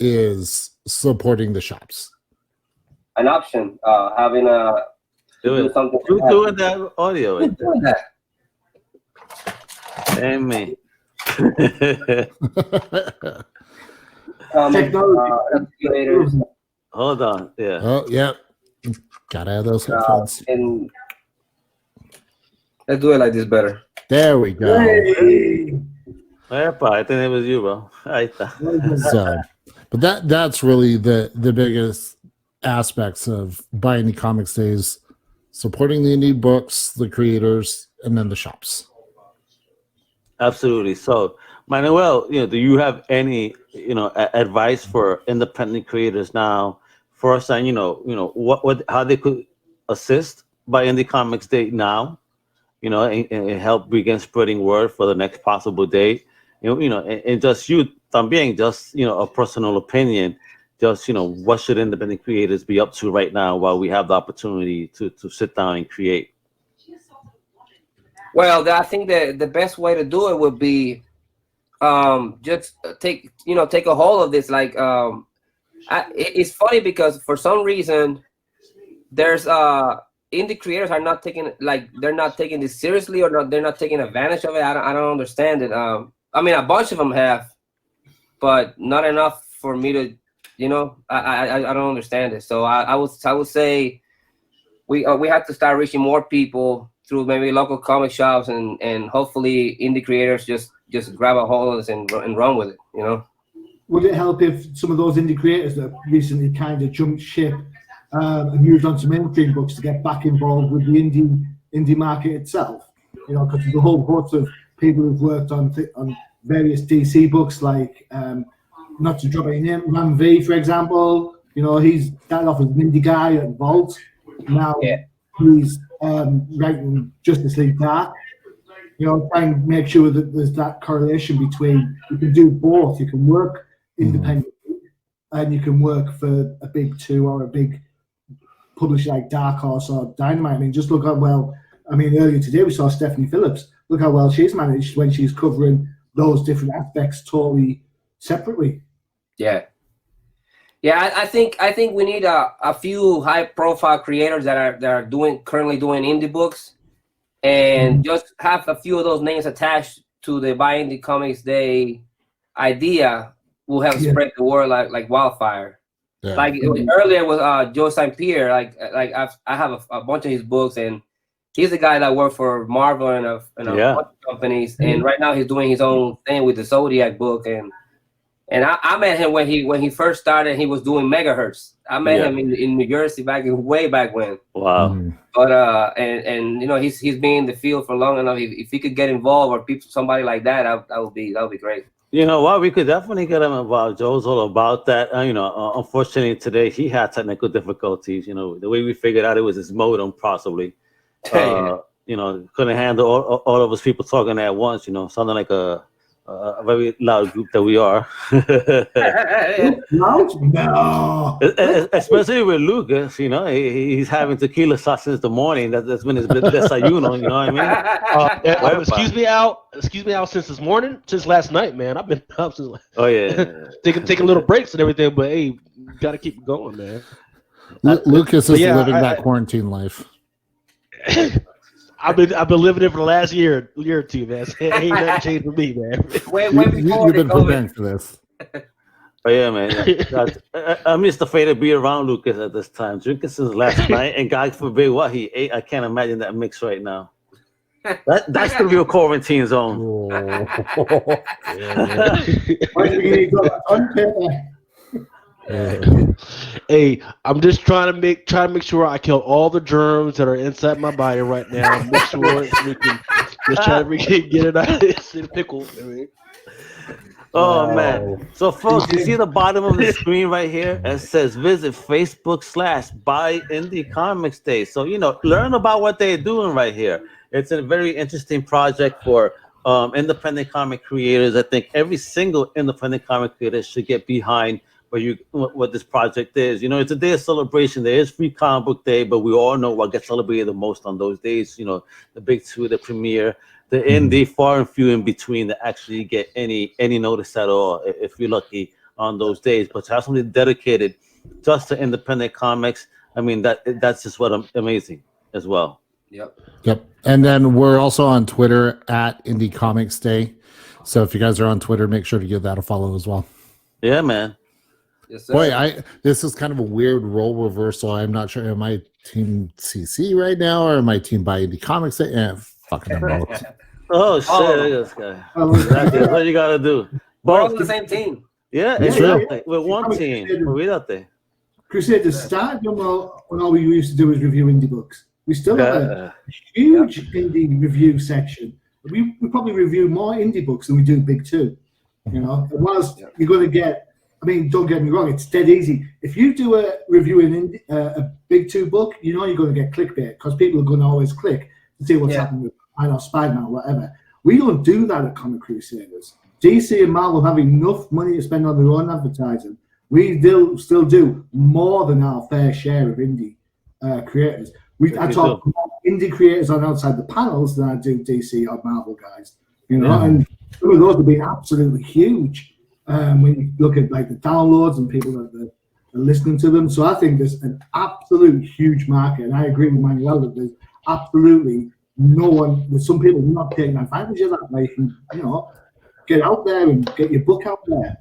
is supporting the shops. An option, having a do something. Who's doing that audio? Who's doing that? Hey, man. Hold on. Yeah. Oh, yeah. Gotta have those headphones. And let's do it like this better. There we go. Hey. I think it was you, bro. So, but that's really the biggest aspects of Buy Indie Comics Days, supporting the indie books, the creators, and then the shops. Absolutely. So, Manuel, do you have any, advice for independent creators now? First, and how they could assist Buy Indie Comics Day now, and help begin spreading word for the next possible date. And just you también, just a personal opinion. Just what should independent creators be up to right now while we have the opportunity to sit down and create? Well, I think the best way to do it would be just take a hold of this. Like it's funny because for some reason there's indie creators are not taking they're not taking this seriously, or they're not taking advantage of it. I don't understand it. I mean, a bunch of them have, but not enough for me to, I don't understand it. So I would say we have to start reaching more people through maybe local comic shops, and hopefully indie creators just grab a hold of this and run with it. Would it help if some of those indie creators that recently kind of jumped ship and moved on to mainstream books to get back involved with the indie market itself? Because there's a whole host of people who've worked on various DC books, like not to drop any name, Ram V, for example. He's started off as an indie guy at Vault. Now he's writing Justice League Dark. Try and make sure that there's that correlation between you can do both. You can work independently and you can work for a big two or a big publisher like Dark Horse or Dynamite. I mean, just look at earlier today we saw Stephanie Phillips. Look how well she's managed when she's covering those different aspects totally separately. Yeah, I think we need a few high-profile creators that are currently doing indie books, and just have a few of those names attached to the Buy Indie Comics Day idea will have spread the word like wildfire. Yeah. Like earlier with Joe St Pierre, I have a bunch of his books, and he's a guy that worked for Marvel and a bunch of companies, and right now he's doing his own thing with the Zodiac book, and I met him when he first started. He was doing megahertz. I met him in New Jersey way back when. Wow. But and he's been in the field for long enough. If he could get involved, or somebody like that would be great. We could definitely get him involved. Joe's all about that. Unfortunately today he had technical difficulties. The way we figured out it was his modem possibly. Couldn't handle all of us people talking at once. Sounding like a very loud group that we are. No. Especially with Lucas, he's having tequila shots since the morning. That's been his desayuno, you know what I mean? Excuse me out since this morning, since last night, man. I've been up since. Oh yeah. taking little breaks and everything, but hey, gotta keep it going, man. Lucas is living that quarantine life. I've been living it for the last year or two, man. Ain't nothing changed for me, man. You've been preparing for this. Oh yeah, man. I'm just afraid to be around Lucas at this time. Drinking since last night, and God forbid what he ate. I can't imagine that mix right now. That's the real quarantine zone. Hey, I'm just trying to make sure I kill all the germs that are inside my body right now. Make sure we can just try to get it out of this pickle. Oh man! So folks, you see the bottom of the screen right here? It says visit Facebook/Buy Indie Comics Day. So learn about what they're doing right here. It's a very interesting project for independent comic creators. I think every single independent comic creator should get behind what this project is. You know, it's a day of celebration. There is Free Comic Book Day, but we all know what gets celebrated the most on those days. You know, the big two, the premiere, the indie, far and few in between that actually get any notice at all, if you're lucky, on those days. But to have something dedicated just to independent comics, I mean, that's just what amazing as well. Yep. And then we're also on Twitter at Indie Comics Day. So if you guys are on Twitter, make sure to give that a follow as well. Yeah, man. Yes, sir. Boy, this is kind of a weird role reversal. I'm not sure. Am I Team CC right now, or am I Team by Indie Comics Day? Yeah, fucking both. Oh shit! Look at this guy. Exactly. That's what you gotta do. We're all on the same team. Yeah, exactly. We're one team. We're out there. Crusaders started when all we used to do was review indie books. We still have a huge indie review section. We probably review more indie books than we do big two. You know, and whilst you're going to get, I mean, don't get me wrong, it's dead easy. If you do a review in a big two book, you know you're going to get clickbait because people are going to always click to see what's happening with, I know, Spider-Man or whatever. We don't do that at Comic Crusaders. DC and Marvel have enough money to spend on their own advertising. We still do more than our fair share of indie creators. I talk more indie creators on outside the panels than I do DC or Marvel guys. You know, and some of those have been absolutely huge when you look at like the downloads and people that are listening to them. So I think there's an absolute huge market, and I agree with Manuel that there's absolutely no one. There's some people not taking advantage of that. They can, you know, get out there and get your book out there.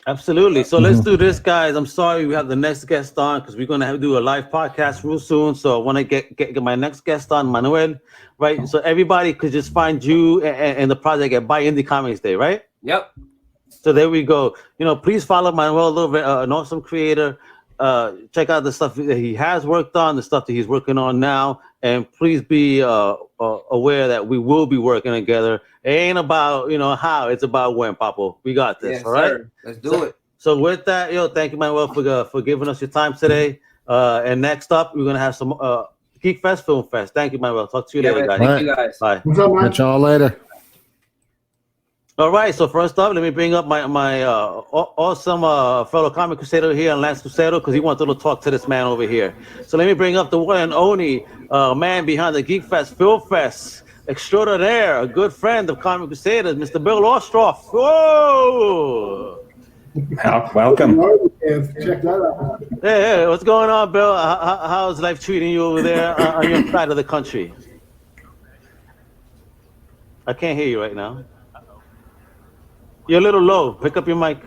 Absolutely. So let's do this, guys. I'm sorry we have the next guest on because we're going to have to do a live podcast real soon. So I want to get my next guest on, Manuel, right? So everybody could just find you and the project at Buy Indie Comics Day, right? Yep. So there we go. You know, please follow Manuel a little bit, an awesome creator. Check out the stuff that he has worked on, the stuff that he's working on now. And please be aware that we will be working together. It ain't about, you know, how, it's about when, Papo. We got this, Yes, all right? sir. Let's do it. So with that, thank you, Manuel, for giving us your time today. And next up, we're going to have some GeekFest, FilmFest. Thank you, Manuel. Talk to you later, guys. Thank you, guys. Bye. Catch y'all later. All right, so first up, let me bring up my awesome fellow comic crusader here, Lance Lucero, because he wanted to talk to this man over here. So let me bring up the one and only man behind the GeekFest, FilmFest extraordinaire, a good friend of Comic Crusaders, Mr. Bill Ostroff. Whoa! Welcome. Check that out. Hey, what's going on, Bill? How's life treating you over there on your side of the country? I can't hear you right now. You're a little low. Pick up your mic.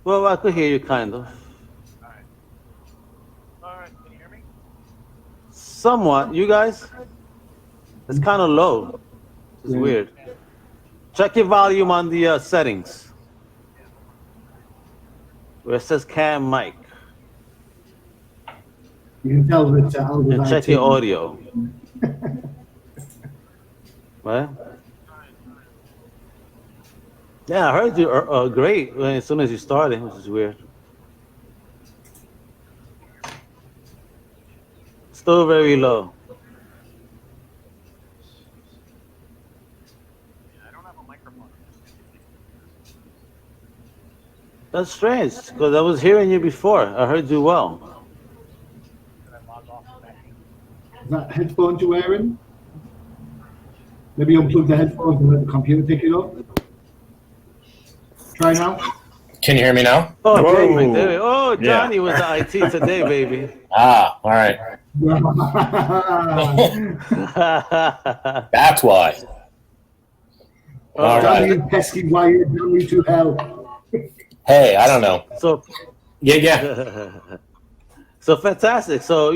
Well, I could hear you, kind of. All right. Can you hear me? Somewhat. You guys? It's kind of low. It's weird. Check your volume on the settings. Where it says cam mic. You can tell that And check your audio. What? Yeah, I heard you great as soon as you started, which is weird. Still very low. That's strange, because I was hearing you before. I heard you well. Is that headphones you're wearing? Maybe unplug the headphones and let the computer pick it up. Try now. Can you hear me now? Oh, Whoa. David. Oh, Johnny was the IT today, baby. Ah, all right. That's why. All Johnny right. and pesky wired me to hell. Hey, I don't know. So, yeah. So fantastic. So,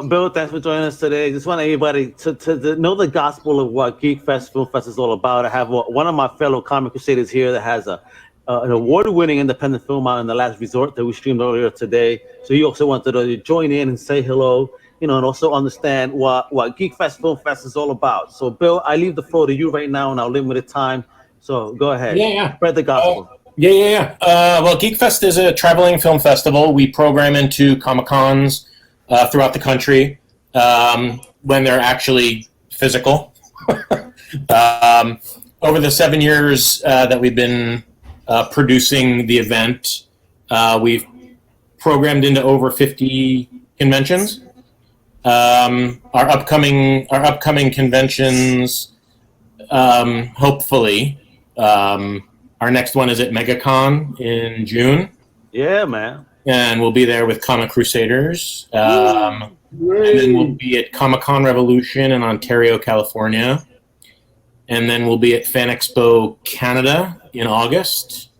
Bill, thanks for joining us today. Just want everybody to know the gospel of what GeekFest, FilmFest is all about. I have one of my fellow comic crusaders here that has an award-winning independent film out in The Last Resort that we streamed earlier today. So he also wanted to join in and say hello, and also understand what GeekFest, FilmFest is all about. So, Bill, I leave the floor to you right now in our limited time. So go ahead. Yeah. Spread the gospel. Yeah. Well, GeekFest is a traveling film festival. We program into Comic-Cons throughout the country when they're actually physical. Over the 7 years that we've been producing the event, we've programmed into over 50 conventions. Our upcoming conventions, hopefully, our next one is at MegaCon in June. Yeah, man. And we'll be there with Comic Crusaders. And then we'll be at Comic-Con Revolution in Ontario, California. And then we'll be at Fan Expo Canada in August.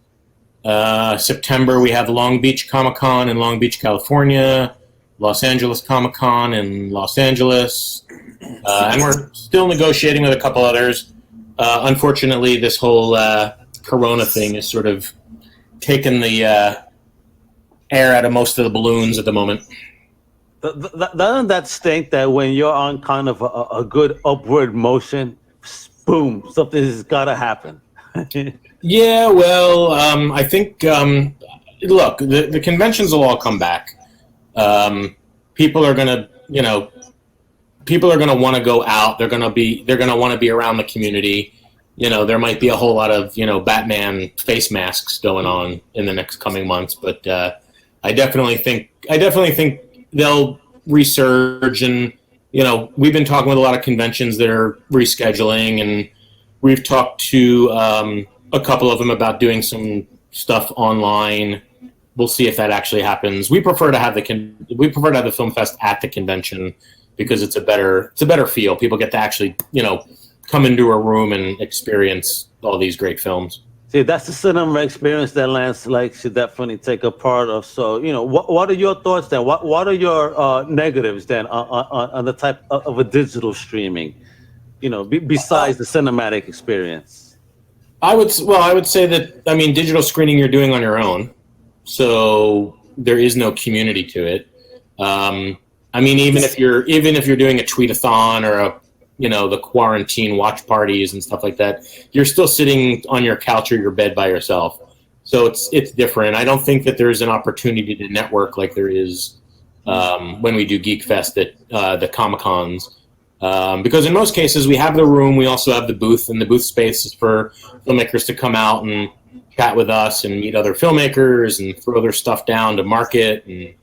September, we have Long Beach Comic-Con in Long Beach, California. Los Angeles Comic-Con in Los Angeles. And we're still negotiating with a couple others. Unfortunately, this whole Corona thing has sort of taken the air out of most of the balloons at the moment. Doesn't that stink that when you're on kind of a good upward motion, boom, something's got to happen? Yeah, well, I think, look, the conventions will all come back. People are going to, people are going to want to go out. They're going to want to be around the community. There might be a whole lot of, Batman face masks going on in the next coming months, but I definitely think they'll resurge. And we've been talking with a lot of conventions that are rescheduling, and we've talked to a couple of them about doing some stuff online. We'll see if that actually happens. We prefer to have the Film Fest at the convention because it's a better feel. People get to actually come into a room and experience all these great films. See, that's the cinema experience that Lance should definitely take a part of. So, what are your thoughts then? What are your negatives then on the type of a digital streaming? Besides the cinematic experience. I would say that digital screening you're doing on your own, so there is no community to it. Even if you're doing a tweet-a-thon or the quarantine watch parties and stuff like that, you're still sitting on your couch or your bed by yourself. So it's different. I don't think that there's an opportunity to network like there is when we do GeekFest at the Comic-Cons. Because in most cases we have the room, we also have the booth, and the booth space is for filmmakers to come out and chat with us and meet other filmmakers and throw their stuff down to market. And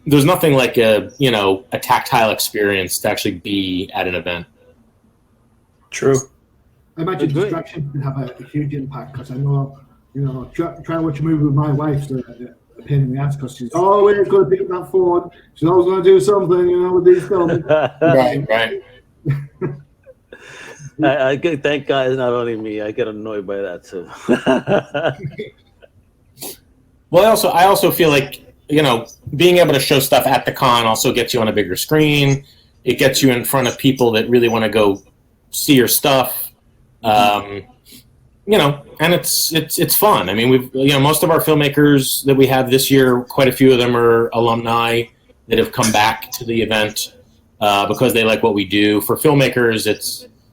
there's nothing like a tactile experience to actually be at an event. True. I imagine distraction can have a huge impact, because I know, trying to watch a movie with my wife's a pain in the ass, because she's always going to pick up that phone. She's always going to do something, with these films. Right. I thank God it's not only me. I get annoyed by that too. Well, I also feel like being able to show stuff at the con also gets you on a bigger screen. It gets you in front of people that really want to go see your stuff. And it's fun. We've most of our filmmakers that we have this year, quite a few of them are alumni that have come back to the event because they like what we do. For filmmakers,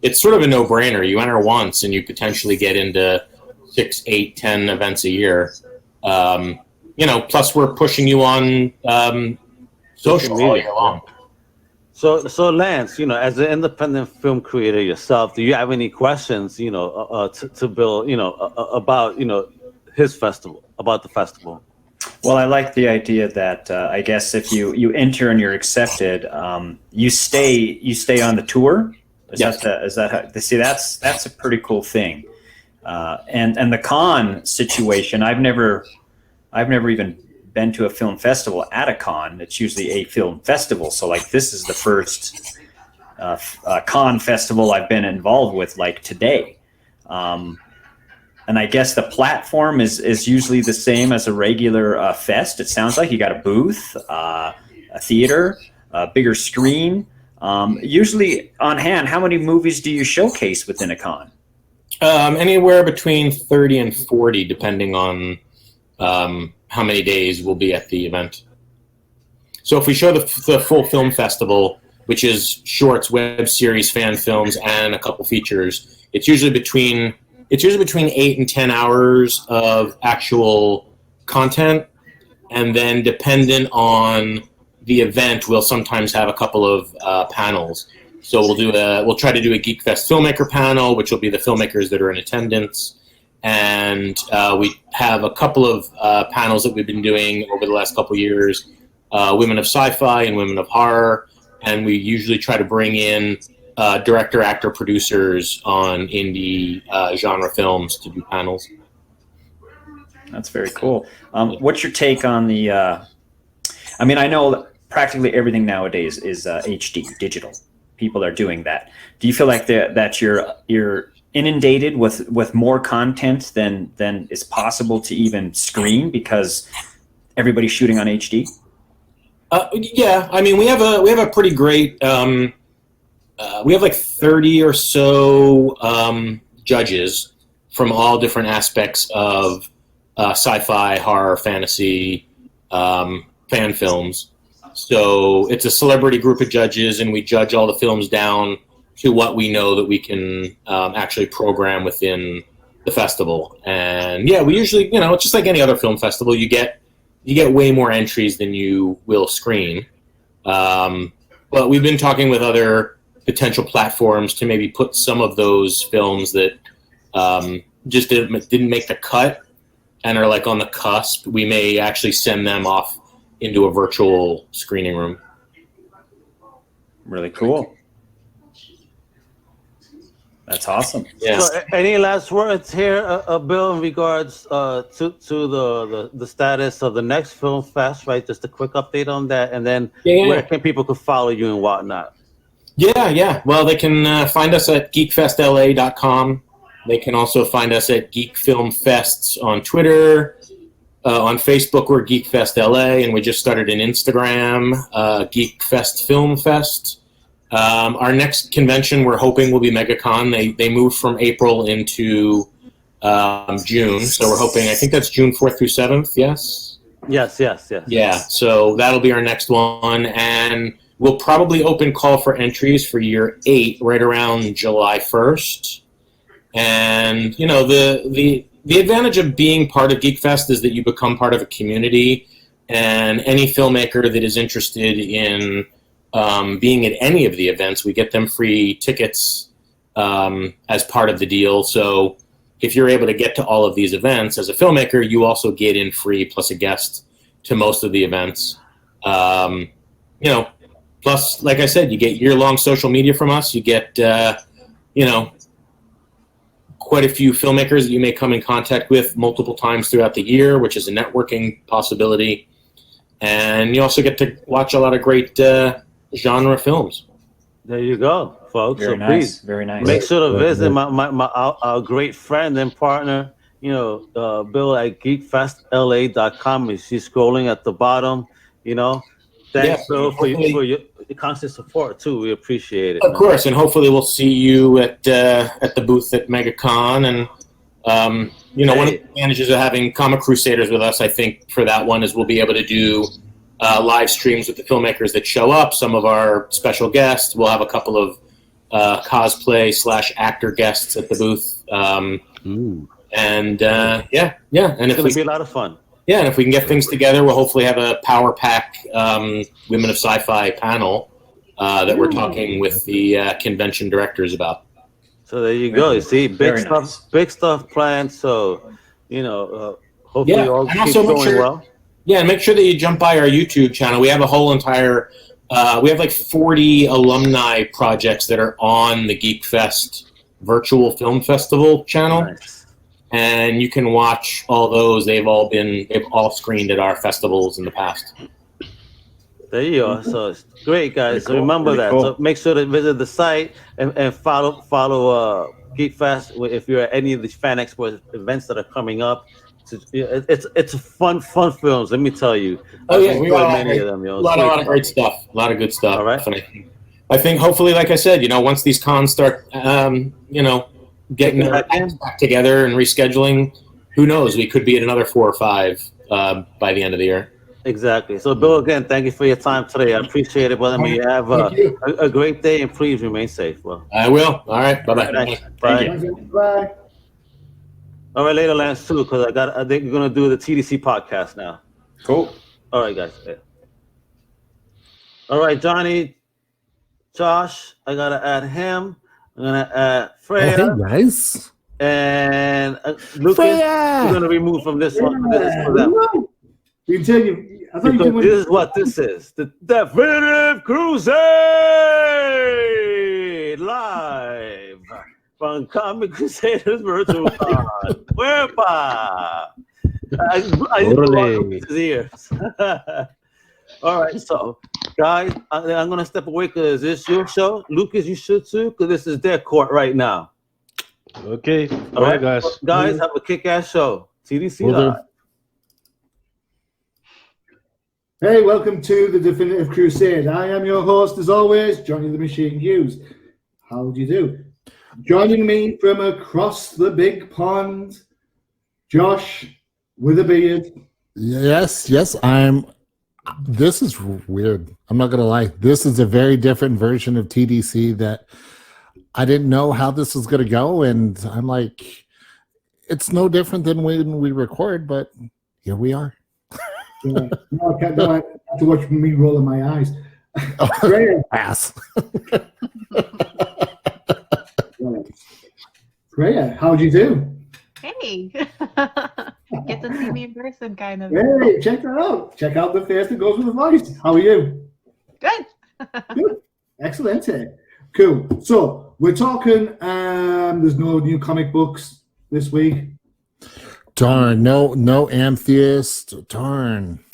it's sort of a no-brainer. You enter once and you potentially get into 6, 8, 10 events a year. Plus we're pushing you on social all year long. So Lance, as an independent film creator yourself, do you have any questions, to Bill, about, his festival, about the festival? Well, I like the idea that I guess if you enter and you're accepted, you stay on the tour. That's a pretty cool thing. And the con situation, I've never even been to a film festival at a con. It's usually a film festival. So this is the first con festival I've been involved with today. And I guess the platform is usually the same as a regular fest. It sounds like you got a booth, a theater, a bigger screen. Usually on hand, how many movies do you showcase within a con? Anywhere between 30 and 40, depending on how many days we'll be at the event. So if we show the full film festival, which is shorts, web series, fan films, and a couple features, it's usually between it's usually between 8 and 10 hours of actual content, and then dependent on the event, we'll sometimes have a couple of panels. So we'll try to do a GeekFest filmmaker panel, which will be the filmmakers that are in attendance. And we have a couple of panels that we've been doing over the last couple of years, women of sci-fi and women of horror. And we usually try to bring in director, actor, producers on indie genre films to do panels. That's very cool. What's your take on the, I mean, I know that practically everything nowadays is HD, digital. People are doing that. Do you feel like that you're inundated with more content than is possible to even screen because everybody's shooting on HD? Yeah, I mean, we have a pretty great. We have like 30 or so judges from all different aspects of sci-fi, horror, fantasy, fan films. So it's a celebrity group of judges, and we judge all the films down to what we know that we can actually program within the festival. And yeah, we usually, it's just like any other film festival. You get way more entries than you will screen. But we've been talking with other potential platforms to maybe put some of those films that just didn't make the cut and are like on the cusp. We may actually send them off into a virtual screening room. Really cool. That's awesome. Yeah. So, any last words here, Bill, in regards to the status of the next film fest, right? Just a quick update on that, and then where can people follow you and whatnot? Yeah. Well, they can find us at geekfestla.com. They can also find us at Geek Film Fests on Twitter. On Facebook, we're GeekFest LA, and we just started an Instagram, GeekFest Film Fest. Our next convention, we're hoping, will be MegaCon. They moved from April into June, so we're hoping, I think that's June 4th through 7th, yes? Yes. Yeah, so that'll be our next one, and we'll probably open call for entries for year 8 right around July 1st. And, the advantage of being part of GeekFest is that you become part of a community, and any filmmaker that is interested in being at any of the events, we get them free tickets as part of the deal. So if you're able to get to all of these events as a filmmaker, you also get in free plus a guest to most of the events. Plus, like I said, you get year-long social media from us. You get, quite a few filmmakers that you may come in contact with multiple times throughout the year, which is a networking possibility. And you also get to watch a lot of great genre films. There you go, folks. Very so nice. Please Very nice. make sure to visit our great friend and partner, Bill at geekfestla.com. She's scrolling at the bottom, Thanks, Bill, for your constant support too. We appreciate it. Of course, and hopefully we'll see you at the booth at MegaCon. And one of the advantages of having Comic Crusaders with us, I think, for that one is we'll be able to do live streams with the filmmakers that show up. Some of our special guests. We'll have a couple of cosplay/actor guests at the booth. And and it's if gonna be a lot of fun. Yeah, and if we can get things together, we'll hopefully have a Power Pack Women of Sci-Fi panel that we're talking with the convention directors about. So there you go. You see, big stuff planned. So, hopefully all keeps going well. Yeah, and make sure that you jump by our YouTube channel. We have a whole entire, we have like 40 alumni projects that are on the GeekFest Virtual Film Festival channel. Nice. And you can watch all those. They've all screened at our festivals in the past. There you are. So it's great, guys. So remember that. Cool. So make sure to visit the site and follow GeekFest if you're at any of these Fan Expo events that are coming up. It's fun films. Let me tell you. We got many of them. A lot of great stuff. A lot of good stuff. All right. I think hopefully, like I said, once these cons start, getting their acts back together and rescheduling, who knows? We could be at another 4 or 5 by the end of the year. Exactly. So, Bill, again, thank you for your time today. I appreciate it, brother. You have a great day, and please remain safe. Well, I will. All right. Bye-bye. Bye. Bye. All right, later, Lance, too, because I think we're gonna do the TDC podcast now. Cool. All right, guys. Yeah. All right, Johnny, Josh, I gotta add him. I'm gonna add Freya. Oh, hey, guys. And Lucas, Freya! we're gonna remove from this one. This is for them. You can tell you. I thought you Because did this is what this is. The Definitive Crusade live from Comic Crusaders Virtual Con. Wepa! I just his ears. All right, so guys, I'm gonna step away because this is your show. Lucas, you should too, because this is their court right now. Okay. All right, guys. Guys, have a kick-ass show. TDC Live. Hey, welcome to the Definitive Crusade. I am your host, as always, Johnny the Machine Hughes. How do you do? Joining me from across the big pond, Josh with a beard. Yes, this is weird. I'm not going to lie. This is a very different version of TDC that I didn't know how this was going to go. And I'm like, it's no different than when we record, but here we are. No, I can't do it. I have to watch me rolling my eyes. Freya. Ass. Freya, how do you do? Hey. Get to see me in person, kind of. Hey, check that out. Check out the face that goes with the voice. How are you? Good. Good. Excellent. Cool. So we're talking, there's no new comic books this week. Darn, no Amethyst. Darn.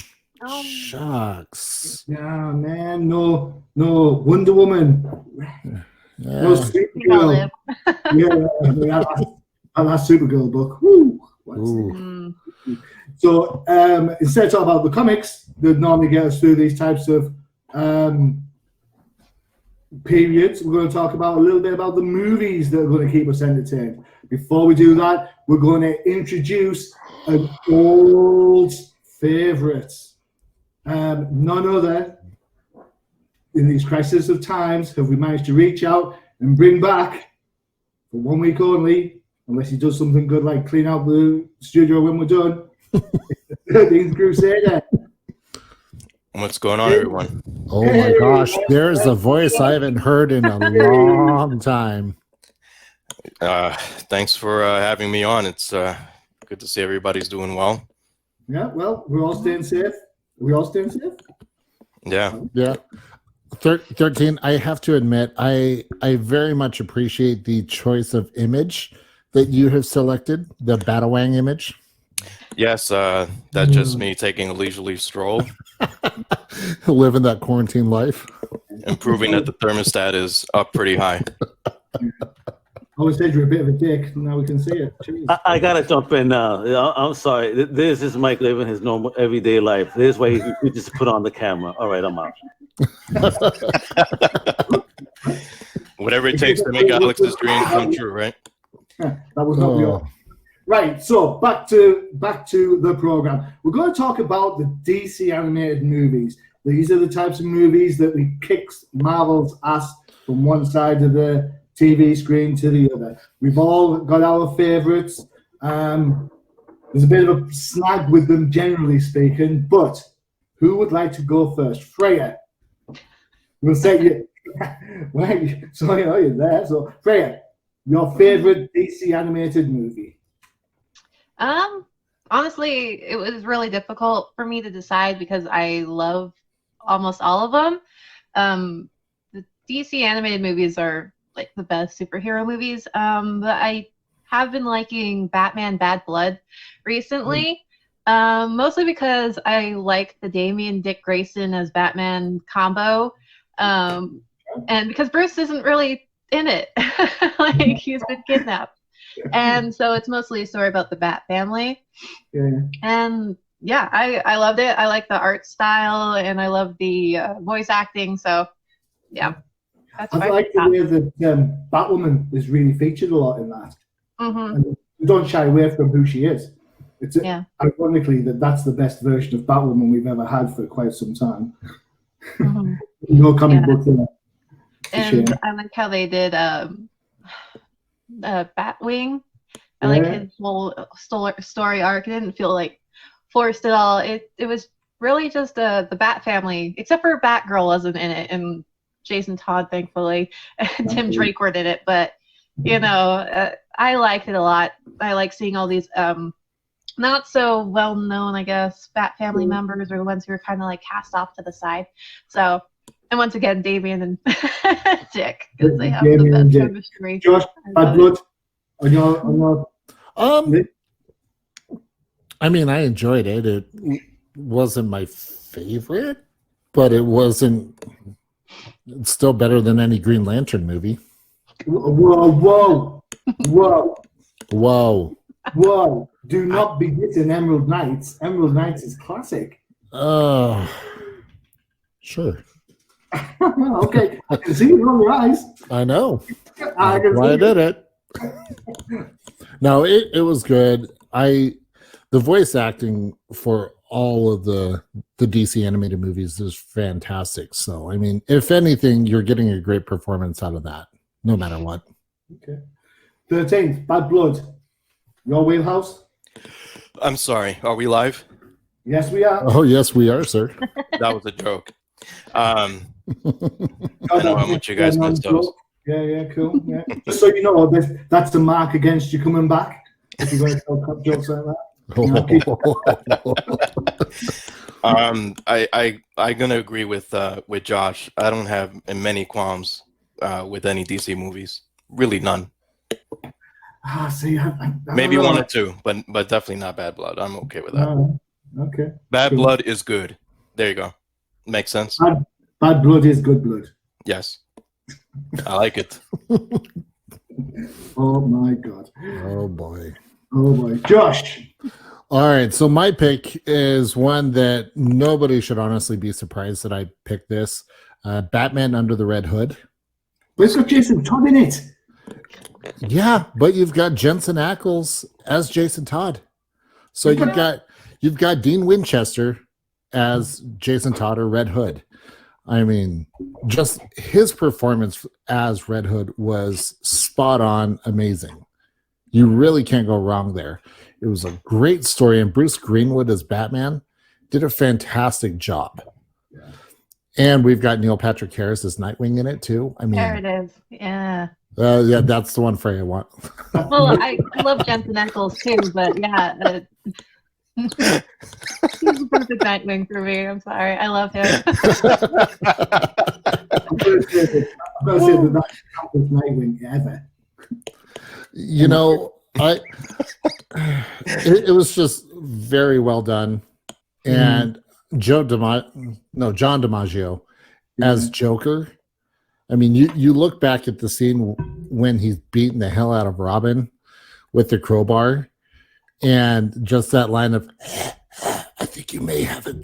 Shucks. Yeah, man. No Wonder Woman. Yeah. No Supergirl. Yeah, that last Supergirl book. Woo. So instead of talking about the comics that normally get us through these types of periods, we're going to talk about a little bit about the movies that are going to keep us entertained. Before we do that, we're going to introduce an old favorite. None other, in these crises of times, have we managed to reach out and bring back, for 1 week only, unless he does something good like clean out the studio when we're done, the 13th Crusader. What's going on, everyone? Oh my gosh, there's a voice I haven't heard in a long time. Thanks for having me on. It's good to see everybody's doing well. Yeah, well, we're all staying safe. We all staying safe? Yeah. 13, I have to admit, I very much appreciate the choice of image that you have selected, the Battlewang image. Yes, that's just me taking a leisurely stroll. Living that quarantine life. And proving that the thermostat is up pretty high. I always said you're a bit of a dick. Now we can see it. I gotta jump in now. I'm sorry. This is Mike living his normal everyday life. This is why he just put on the camera. All right, I'm out. Whatever it takes to make Alex's dream come true, right? That was not the order. Right, so back to the program. We're going to talk about the DC animated movies. These are the types of movies that we kick Marvel's ass from one side of the TV screen to the other. We've all got our favorites. There's a bit of a snag with them, generally speaking, but who would like to go first? Freya. We'll set you. Wait, sorry, you're there. So, Freya, your favorite DC animated movie? Honestly, it was really difficult for me to decide because I love almost all of them. The DC animated movies are like the best superhero movies. But I have been liking Batman Bad Blood recently, mostly because I like the Damian Dick Grayson as Batman combo, and because Bruce isn't really in it. Like, he's been kidnapped. And so it's mostly a story about the Bat family. Yeah. And yeah, I loved it. I like the art style and I love the voice acting. So yeah, that's I like the way that Batwoman is really featured a lot in that. And we don't shy away from who she is. It's ironically that's the best version of Batwoman we've ever had for quite some time. No comic book there. And I like how they did Batwing I like his whole story arc. It didn't feel like forced at all. It was really just the Bat family, except for Batgirl wasn't in it, and Jason Todd, thankfully, and Tim Drake were in it. But I liked it a lot. I like seeing all these not so well known, I guess, Bat family members are the ones who are kind of like cast off to the side. So, and once again, Damien and Dick, because they have the best chemistry. Josh, Bad Blood. On your I mean, I enjoyed it. It wasn't my favorite, but it's still better than any Green Lantern movie. Whoa. Do not be getting Emerald Knights. Emerald Knights is classic. Sure. Okay, I can see it on your eyes. I know. I did it. No, it was good. The voice acting for all of the DC animated movies is fantastic. So, I mean, if anything, you're getting a great performance out of that, no matter what. Okay. 13th, Bad Blood. Your wheelhouse? I'm sorry. Are we live? Yes, we are. Oh, yes, we are, sir. That was a joke. I know how much you guys missed those. Yeah, cool. Yeah. Just so you know, that's a mark against you coming back. If you're going to tell cut jokes like that. I'm gonna agree with Josh. I don't have many qualms with any DC movies. Really, none. See, Maybe one or two, but definitely not Bad Blood. I'm okay with that. Okay. Bad Blood is good. There you go. Makes sense. Bad Blood is good blood. Yes. I like it. Oh my God. Oh boy. Josh. All right, so my pick is one that nobody should honestly be surprised that I picked this. Batman Under the Red Hood. But it's got Jason Todd in it. Yeah, but you've got Jensen Ackles as Jason Todd. So you've got Dean Winchester as Jason Todd or Red Hood. I mean, just his performance as Red Hood was spot on, amazing. You really can't go wrong there. It was a great story, and Bruce Greenwood as Batman did a fantastic job. Yeah. And we've got Neil Patrick Harris as Nightwing in it too. I mean, there it is. Yeah. Yeah, that's the one Freya want. Well, I love Jensen Ackles too, but yeah, he's the perfect Nightwing for me. I'm sorry, I love him. I'm going to say that that's Nightwing ever. You know, it was just very well done, and John DiMaggio as Joker. I mean, you look back at the scene when he's beating the hell out of Robin with the crowbar, and just that line of, "I think you may have a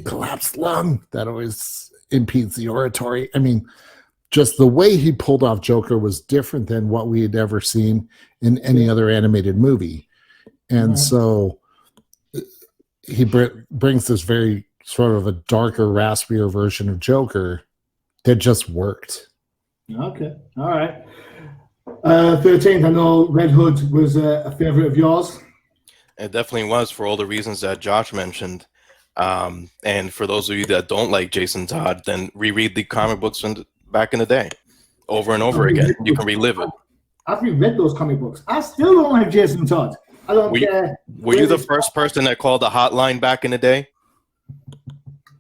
collapsed lung," that always impedes the oratory. I mean, just the way he pulled off Joker was different than what we had ever seen in any other animated movie. And so he brings this very sort of a darker, raspier version of Joker that just worked. Okay. All right. 13th, I know Red Hood was a favorite of yours. It definitely was, for all the reasons that Josh mentioned. And for those of you that don't like Jason Todd, then reread the comic books from back in the day over and over again. You can relive it. I've reread those comic books. I still don't like Jason Todd. I don't care. Were you the first person that called the hotline back in the day?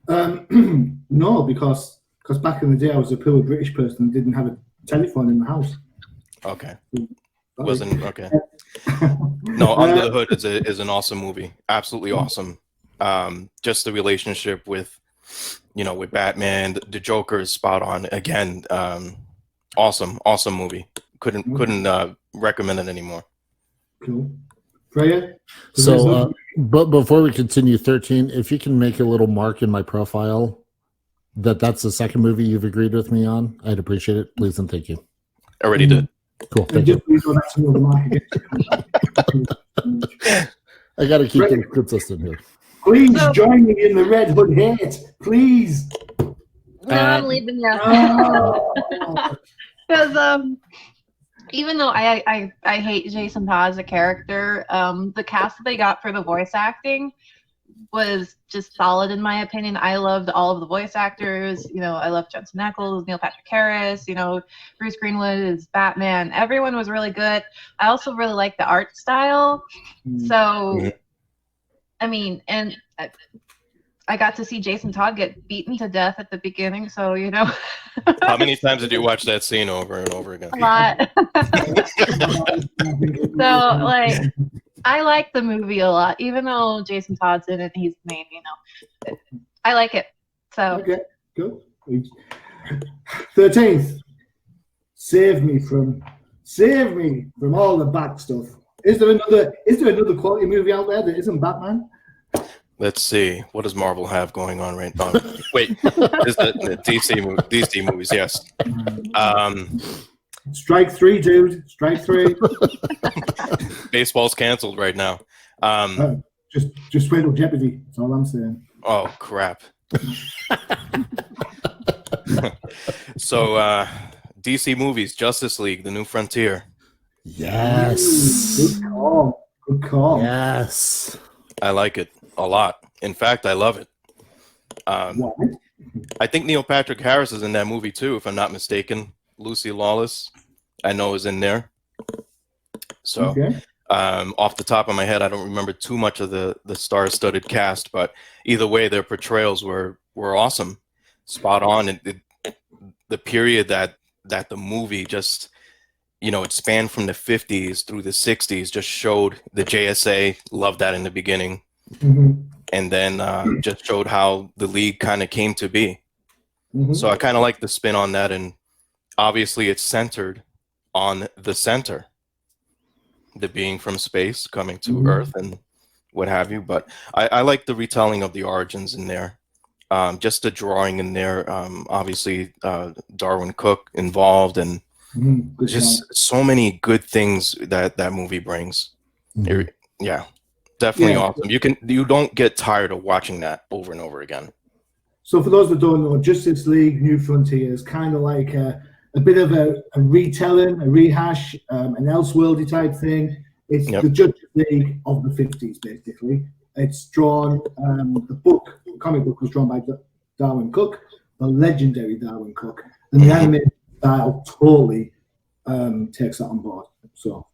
No, because back in the day I was a poor British person and didn't have a telephone in the house. Okay. Wasn't okay. No, Under the Hood is an awesome movie. Absolutely awesome. Just the relationship with Batman, the Joker is spot on. Again, awesome movie. Couldn't recommend it anymore. Cool. Freya? So, but before we continue, 13, if you can make a little mark in my profile that's the second movie you've agreed with me on, I'd appreciate it. Please and thank you. Already did. Cool. Thank you. I got to keep things consistent here. Please join me in the Red Hood hate. Please. No, I'm leaving you. Because even though I hate Jason Todd as a character, the cast that they got for the voice acting was just solid in my opinion. I loved all of the voice actors. You know, I loved Jensen Ackles, Neil Patrick Harris, you know, Bruce Greenwood is Batman. Everyone was really good. I also really liked the art style. So, I mean, and I got to see Jason Todd get beaten to death at the beginning. So, you know. How many times did you watch that scene over and over again? A lot. So, like, I like the movie a lot, even though Jason Todd's in it. He's the main, you know. I like it. So. Okay, good. 13th. Save me from all the bad stuff. Is there another quality movie out there that isn't Batman? Let's see. What does Marvel have going on right now? Wait, is the DC movies? Yes. Strike 3, dude. Strike 3. Baseball's canceled right now. Just wait till Jeopardy. That's all I'm saying. Oh crap. So DC movies, Justice League, The New Frontier. Yes. Good call. Good call. Yes. I like it a lot. In fact, I love it. I think Neil Patrick Harris is in that movie too, if I'm not mistaken. Lucy Lawless, I know, is in there. So, off the top of my head, I don't remember too much of the star-studded cast, but either way, their portrayals were awesome, spot on. And the period that the movie just, you know, it spanned from the 50s through the 60s, just showed the JSA, loved that in the beginning. And then just showed how the league kind of came to be. So I kind of like the spin on that, and obviously it's centered on the center, the being from space coming to Earth and what have you. But I like the retelling of the origins in there, just the drawing in there. Obviously, Darwin Cook involved, and just so many good things that movie brings. Yeah. Definitely awesome. You don't get tired of watching that over and over again. So for those that don't know, Justice League New Frontier is kind of like a bit of a retelling, a rehash, an Elseworldy type thing. It's the Justice League of the 50s, basically. It's drawn, the comic book was drawn by Darwin Cook, the legendary Darwin Cook, and the animated style totally takes that on board. So.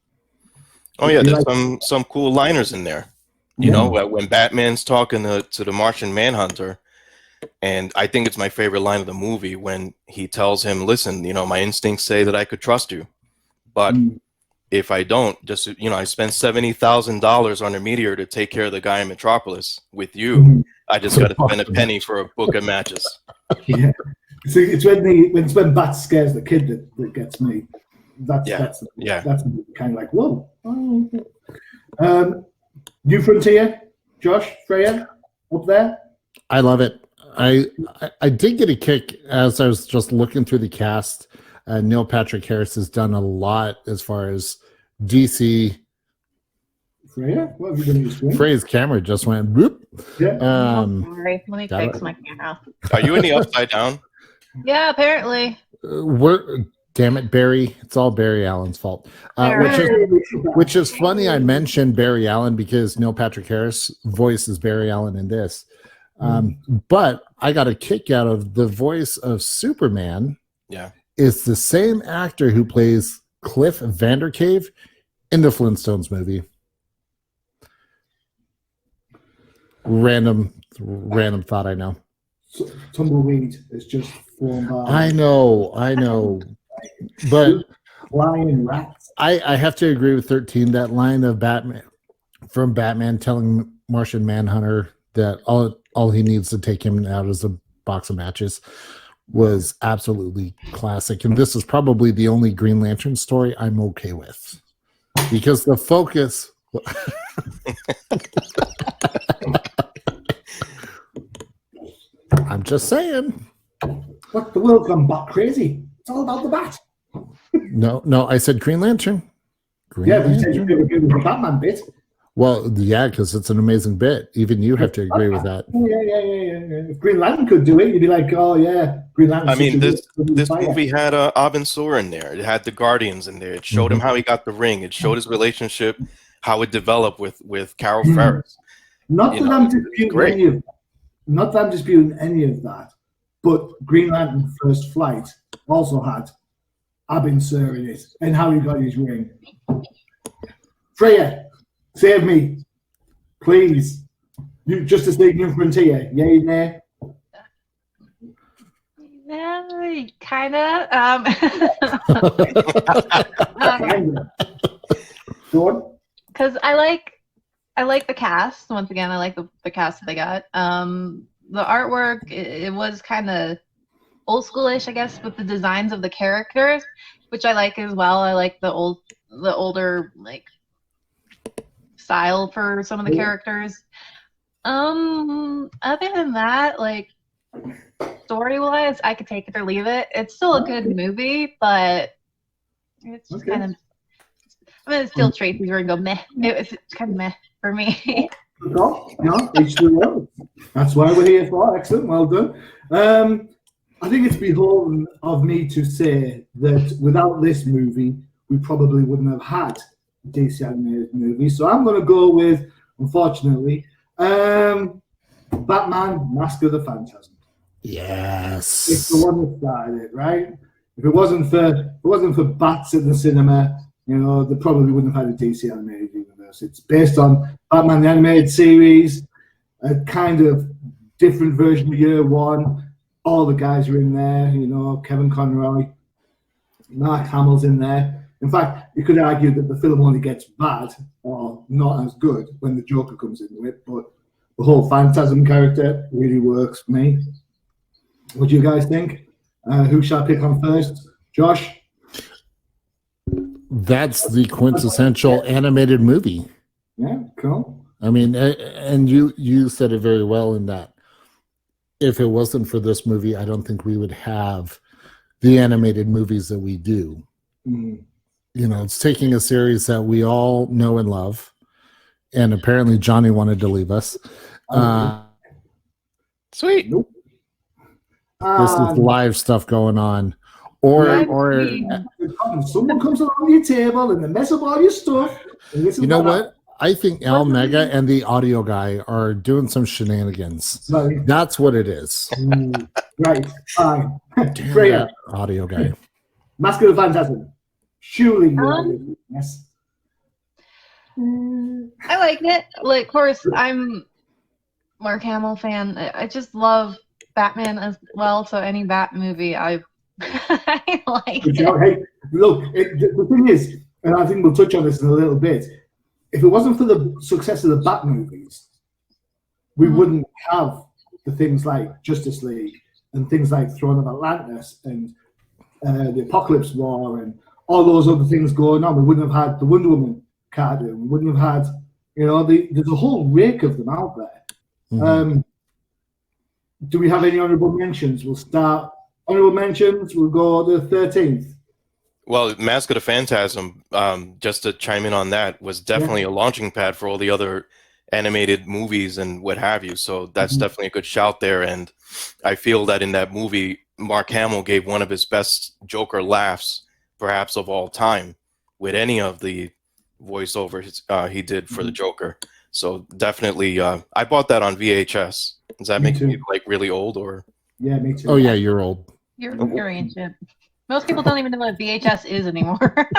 Oh yeah, there's some cool liners in there. You know, when Batman's talking to the Martian Manhunter, and I think it's my favorite line of the movie when he tells him, listen, you know, my instincts say that I could trust you, but if I don't, just, you know, I spent $70,000 on a meteor to take care of the guy in Metropolis. With you, I just got to spend a penny for a book of matches. Yeah, it's when Bat scares the kid that gets me. That's kind of like, whoa. New Frontier, Josh, Freya, up there. I love it. I did get a kick as I was just looking through the cast. Neil Patrick Harris has done a lot as far as DC. Freya, what have you done this week? Freya's camera just went boop. Yeah. Sorry, let me fix my camera. Are you in the upside down? Yeah, apparently. Damn it, Barry. It's all Barry Allen's fault. Which is funny I mentioned Barry Allen because Neil Patrick Harris voices Barry Allen in this. But I got a kick out of the voice of Superman. Yeah. Is the same actor who plays Cliff Vandercave in the Flintstones movie. Random thought, I know. Tumbleweed is just formed by. I know. But lion rats. I have to agree with 13. That line of Batman telling Martian Manhunter that all he needs to take him out is a box of matches was absolutely classic. And this is probably the only Green Lantern story I'm okay with. Because the focus I'm just saying. What, the world's gone bat crazy. It's all about the bat. No, I said Green Lantern. You said you were good with the Batman bit. Well, yeah, because it's an amazing bit. Even you have to agree with that. Yeah. If Green Lantern could do it, you'd be like, oh yeah, Green Lantern. I mean, this movie had Abin Sur in there. It had the Guardians in there. It showed him how he got the ring. It showed his relationship, how it developed with Carol Ferris. Not that I'm disputing any of that, but Green Lantern First Flight also had Abin Sur in it, and how he got his ring. Freya, save me, please. You Justice League New Frontier, yay, nay? Yeah, kind of. Because I like the cast. Once again, I like the cast that they got. The artwork, it was kind of old schoolish, I guess, with the designs of the characters, which I like as well. I like the older like style for some of the characters. Other than that, like story-wise, I could take it or leave it. It's still a good movie, but it's just kind of. I'm gonna steal Tracy's word and go meh. It's kind of meh for me. No, each to their own. That's why we're here for. Excellent, well done. I think it's beholden of me to say that without this movie, we probably wouldn't have had a DC animated movie. So I'm going to go with, unfortunately, Batman: Mask of the Phantasm. Yes, it's the one that started it, right? If it wasn't for bats in the cinema, they probably wouldn't have had a DC animated universe. It's based on Batman the Animated Series, a kind of different version of Year One. All the guys are in there, Kevin Conroy, Mark Hamill's in there. In fact, you could argue that the film only gets bad or not as good when the Joker comes into it, but the whole Phantasm character really works for me. What do you guys think? Who shall I pick on first? Josh? That's the quintessential animated movie. Yeah, cool. I mean, and you said it very well in that if it wasn't for this movie, I don't think we would have the animated movies that we do. Mm. It's taking a series that we all know and love, and apparently Johnny wanted to leave us. Sweet. Nope. This is live stuff going on. Or someone comes along your table and they mess up all your stuff. You know what? I think Al Mega and the audio guy are doing some shenanigans. Right. That's what it is. Right. Fine. Damn Freya. that audio guy. Mask of the Phantasm. Surely. Yes. I like it. Like, of course, I'm Mark Hamill fan. I just love Batman as well. So any Bat movie, I like it. Hey, look, the thing is, and I think we'll touch on this in a little bit. If it wasn't for the success of the Bat movies, we wouldn't have the things like Justice League and things like Throne of Atlantis and the Apocalypse War and all those other things going on. We wouldn't have had the Wonder Woman cartoon. We wouldn't have had, there's a whole rake of them out there. Mm-hmm. Do we have any honorable mentions? We'll start. Honorable mentions, we'll go the 13th. Well, Mask of the Phantasm, just to chime in on that, was definitely a launching pad for all the other animated movies and what have you. So that's definitely a good shout there. And I feel that in that movie, Mark Hamill gave one of his best Joker laughs, perhaps of all time, with any of the voiceovers he did for the Joker. So definitely, I bought that on VHS. Does that make me like really old or? Yeah, me too. Oh yeah, you're old. You're ancient. Most people don't even know what VHS is anymore.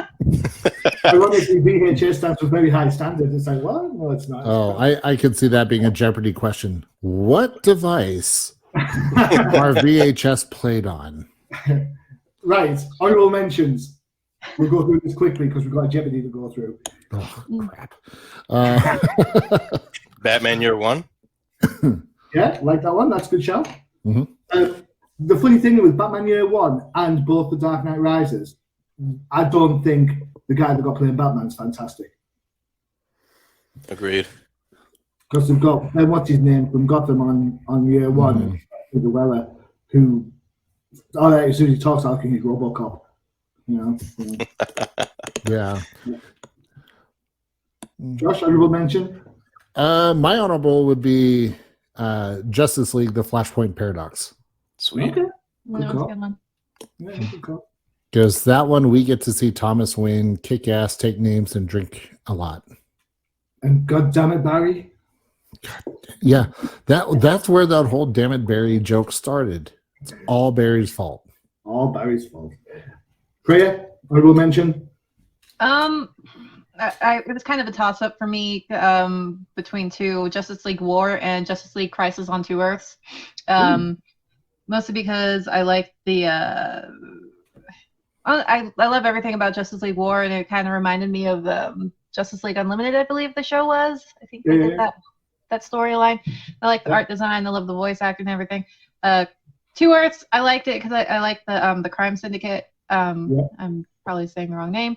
Ironically, VHS stands for very high standards. It's like, what? No, it's not. Oh, I could see that being a Jeopardy question. What device are VHS played on? Right. Honorable mentions. We'll go through this quickly because we've got a Jeopardy to go through. Oh, crap. Batman Year One? Yeah, like that one. That's a good shout. Mm-hmm. The funny thing with Batman Year One and both The Dark Knight Rises, I don't think the guy that got playing Batman's fantastic. Agreed. Because they've got, what's his name from Gotham on Year One, the Weller, who, all right, as soon as he talks, I think he's RoboCop. Yeah. Josh, honorable mention. My honorable would be Justice League: The Flashpoint Paradox. Sweet. Okay. That was a good one. Yeah, good call. Because that one we get to see Thomas Wayne kick ass, take names, and drink a lot. And God damn it, Barry. Yeah, that's where that whole "damn it, Barry" joke started. It's all Barry's fault. All Barry's fault. Freya, honorable mention. It was kind of a toss-up for me between two, Justice League War and Justice League Crisis on Two Earths. Mostly because I like the I love everything about Justice League War, and it kind of reminded me of Justice League Unlimited, I believe the show was. I think they did that storyline. I like the art design. I love the voice acting and everything. Two Earths, I liked it because I like the Crime Syndicate. I'm probably saying the wrong name.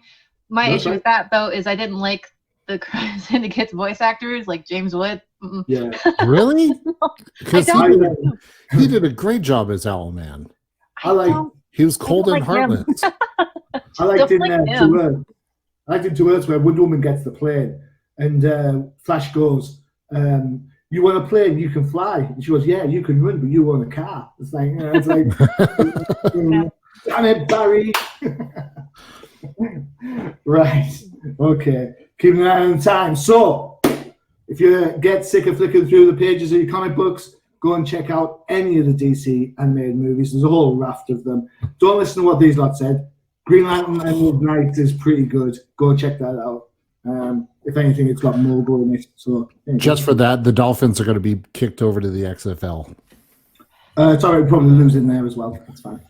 My issue with that, though, is I didn't like the Crime Syndicate's voice actors, like James Wood. Yeah. Really? I don't. He did a great job as Owlman. He was cold and heartless. I liked in him. Two Earths. I liked in Two Earths where Wonder Woman gets the plane and Flash goes, "You want a plane? You can fly." And she goes, "Yeah, you can run, but you want a car." It's like, damn it, Barry. Right. Okay. Keeping an eye on time. So, if you get sick of flicking through the pages of your comic books, go and check out any of the DC animated movies. There's a whole raft of them. Don't listen to what these lot said. Green Lantern Emerald Knight is pretty good. Go check that out. If anything, it's got Mogul in it. So Just for that, the Dolphins are going to be kicked over to the XFL. It's all right. Probably losing there as well. That's fine.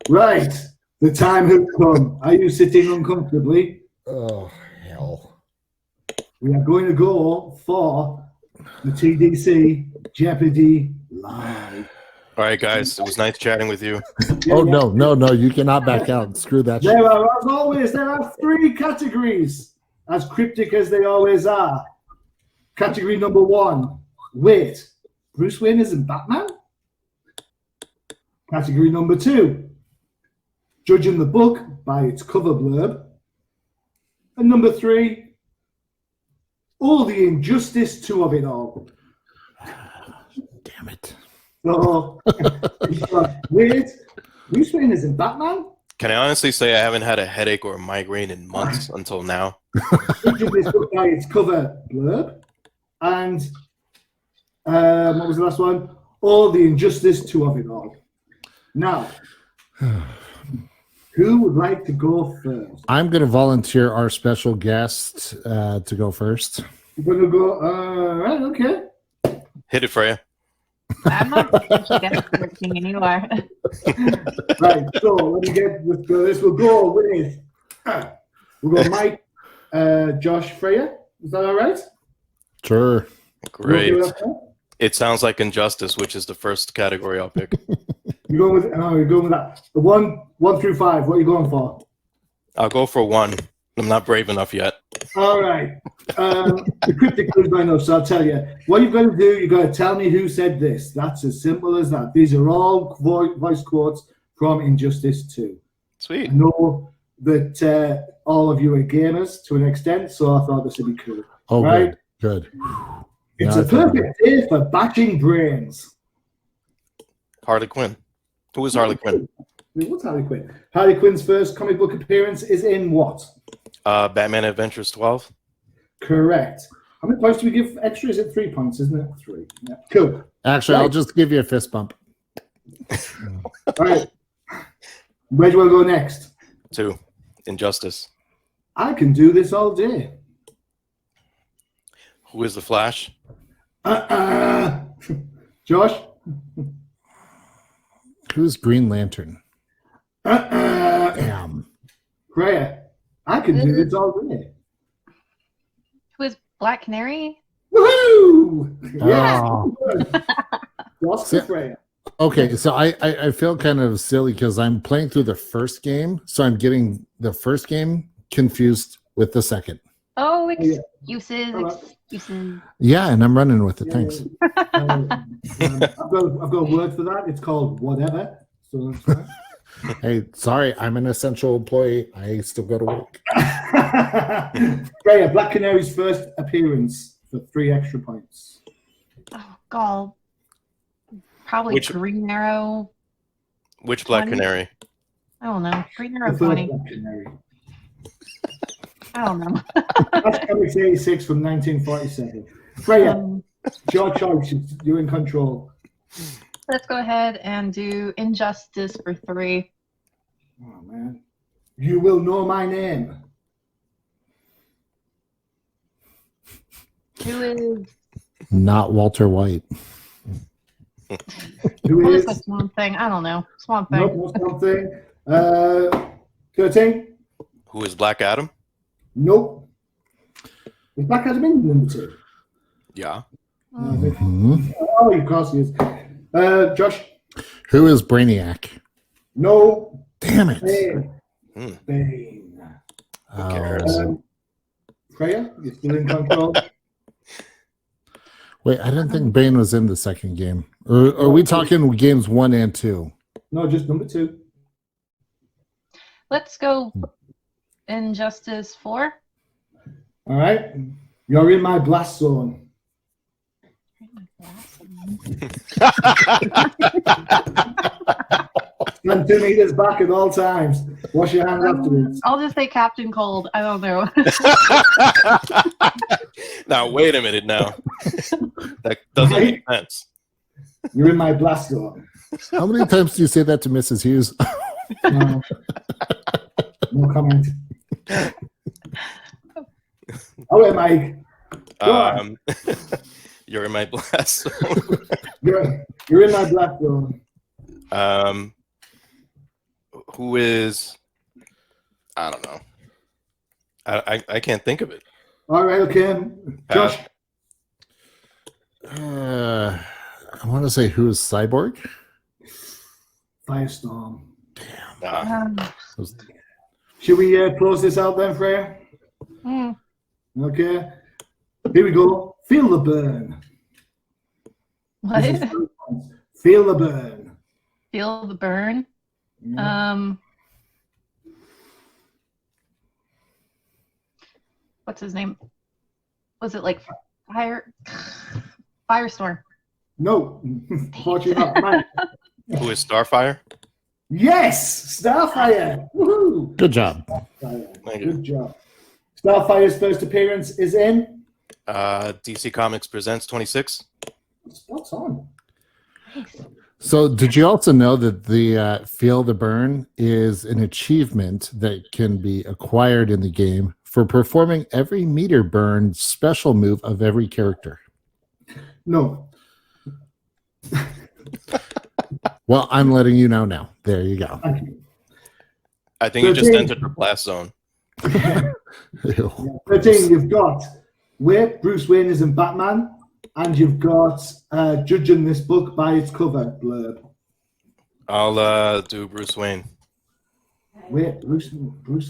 Right. The time has come. Are you sitting uncomfortably? Oh, hell. We are going to go for the TDC Jeopardy Live. All right, guys. It was nice chatting with you. No. You cannot back out. Screw that shit. There are, as always, there are 3 categories, as cryptic as they always are. Category number 1. Wait, Bruce Wayne isn't Batman? Category number 2. Judging the book by its cover blurb. And number 3. All the injustice to of it all. Damn it. So, wait, Bruce Wayne isn't Batman? Can I honestly say I haven't had a headache or a migraine in months until now? Judging this book by its cover blurb. And what was the last one? All the injustice to of it all. Now, who would like to go first? I'm going to volunteer our special guest to go first. You're going to go, right, okay. Hit it, Freya. I'm not guessing anymore. Right, so let me get with this. We'll go with Mike, Josh, Freya. Is that all right? Sure. Great. It sounds like Injustice, which is the first category I'll pick. You're going with that. The 1 through 5. What are you going for? I'll go for 1. I'm not brave enough yet. All right. The cryptic is going up, so I'll tell you. What you've got to do, you've got to tell me who said this. That's as simple as that. These are all voice quotes from Injustice 2. Sweet. I know that all of you are gamers to an extent, so I thought this would be cool. Oh, right? Good. It's a perfect day for bashing brains. Harley Quinn. Who is Harley Quinn? What's Harley Quinn? Harley Quinn's first comic book appearance is in what? Batman Adventures 12. Correct. How many points do we give extra? Is it 3 points, isn't it? 3. Yeah. Cool. Actually, I'll just give you a fist bump. All right. Where do you want to go next? 2. Injustice. I can do this all day. Who is the Flash? Josh? Who's Green Lantern? Damn. Freya, I can do this all day. Who is Black Canary? Woohoo! Yeah. Oh. Freya. Okay, so I feel kind of silly because I'm playing through the first game, so I'm getting the first game confused with the second. Oh, excuses. Yeah, and I'm running with it. Thanks. I've got a word for that. It's called whatever. So that's fine. Hey, sorry, I'm an essential employee. I still go to work. Freya, Black Canary's first appearance for 3 extra points. Oh, God. Probably Green Arrow. Which Black 20? Canary? I don't know. Green Arrow The 20. first Black Canary. I don't know. That's Comics 86 from 1947. Freya, it's your choice. You're in control. Let's go ahead and do Injustice for 3. Oh, man. You will know my name. Who is? Not Walter White. Who What is? is the Swamp Thing? I don't know. Swamp Thing. Nope, no something. 13? Who is Black Adam? Nope. Is Black Adam in number 2? Yeah. Oh, of course he is. Josh? Who is Brainiac? No. Damn it. Bane. Bane. Who cares? Freya, you're still in control. Wait, I didn't think Bane was in the second game. Or are we talking games 1 and 2? No, just number 2. Let's go Injustice 4. All right. You're in my blast zone. Stand 2 meters back at all times. Wash your hands afterwards. I'll just say Captain Cold. I don't know. Now, wait a minute now. That doesn't make sense. You're in my blast zone. How many times do you say that to Mrs. Hughes? No, no comment. All right, Mike. Go on. You're in my blast zone. You're in my blast zone. Who is? I don't know. I can't think of it. All right, okay. Josh. I want to say who is Cyborg? Firestorm. Damn. Should we close this out then, Freya? Okay. Here we go. Feel the burn. What? Feel the burn. Feel the burn. Yeah. What's his name? Was it like Firestorm? No. Fortunately not. Mike. Who is Starfire? Yes! Starfire! Woohoo! Good job. Thank you. Good job. Starfire's first appearance is in? DC Comics Presents 26. Spot on. So, did you also know that the Feel the Burn is an achievement that can be acquired in the game for performing every meter burn special move of every character? No. Well, I'm letting you know now. There you go. I think you just entered the blast zone. 13, you've got where Bruce Wayne isn't Batman, and you've got judging this book by its cover blurb. I'll do Bruce Wayne. Wait, Bruce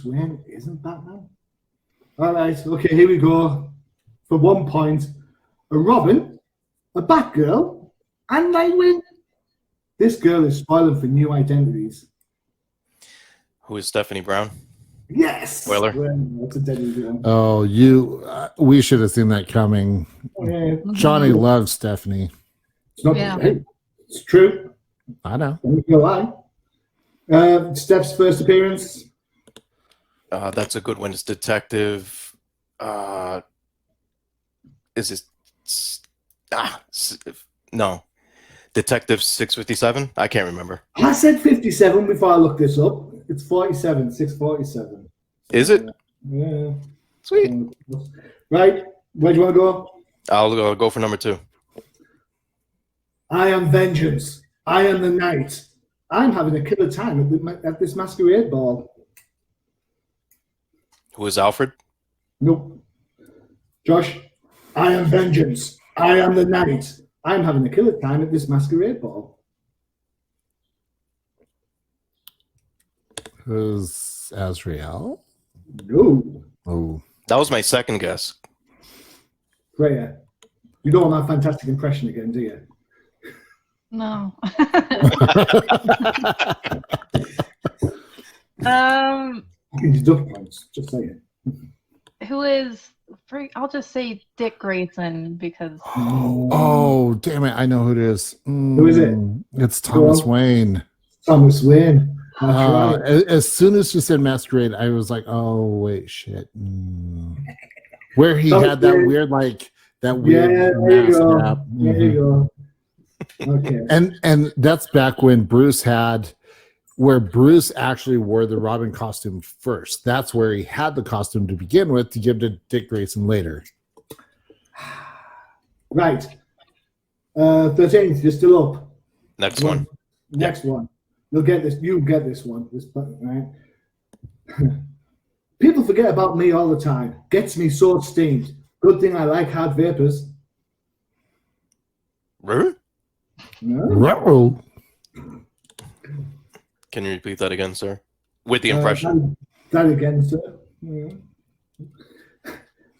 Wayne isn't Batman? All right, okay, here we go. For 1 point, a Robin, a Batgirl, and Nightwing. This girl is spoiling for new identities. Who is Stephanie Brown? Yes. Spoiler. That's a dead easy one. Oh, we should have seen that coming. Yeah. Johnny loves Stephanie. It's not. Hey, it's true. I know. Don't lie. Steph's first appearance. That's a good one. It's Detective. Is it? No. Detective 657? I can't remember. I said 57 before I looked this up. It's 47, 647. Is it? Yeah. Sweet. Right. Where do you want to go? I'll go for number 2. I am vengeance. I am the night. I'm having a killer time at this masquerade ball. Who is Alfred? Nope. Josh, I am vengeance. I am the night. I'm having a killer time at this masquerade ball. Who's Azrael? No. Oh. That was my second guess. Freya, you don't want my fantastic impression again, do you? No. You can deduct points. Just say it. Who is? I'll just say Dick Grayson because. Oh, damn it! I know who it is. Who is it? It's Thomas Wayne. Thomas Wayne. That's right. As soon as she said Masquerade, I was like, "Oh wait, shit." Where he had that weird, that weird there you go. cap. There you go. Okay. And that's back when Bruce had, where Bruce actually wore the Robin costume first. That's where he had the costume to begin with to give to Dick Grayson later. Right. 13th, you're still up. Next one. Next one. You'll get this. You get this one. This button, right? People forget about me all the time. Gets me so steamed. Good thing I like hard vapors. Really? No. Can you repeat that again, sir? With the impression. That again, sir. Yeah.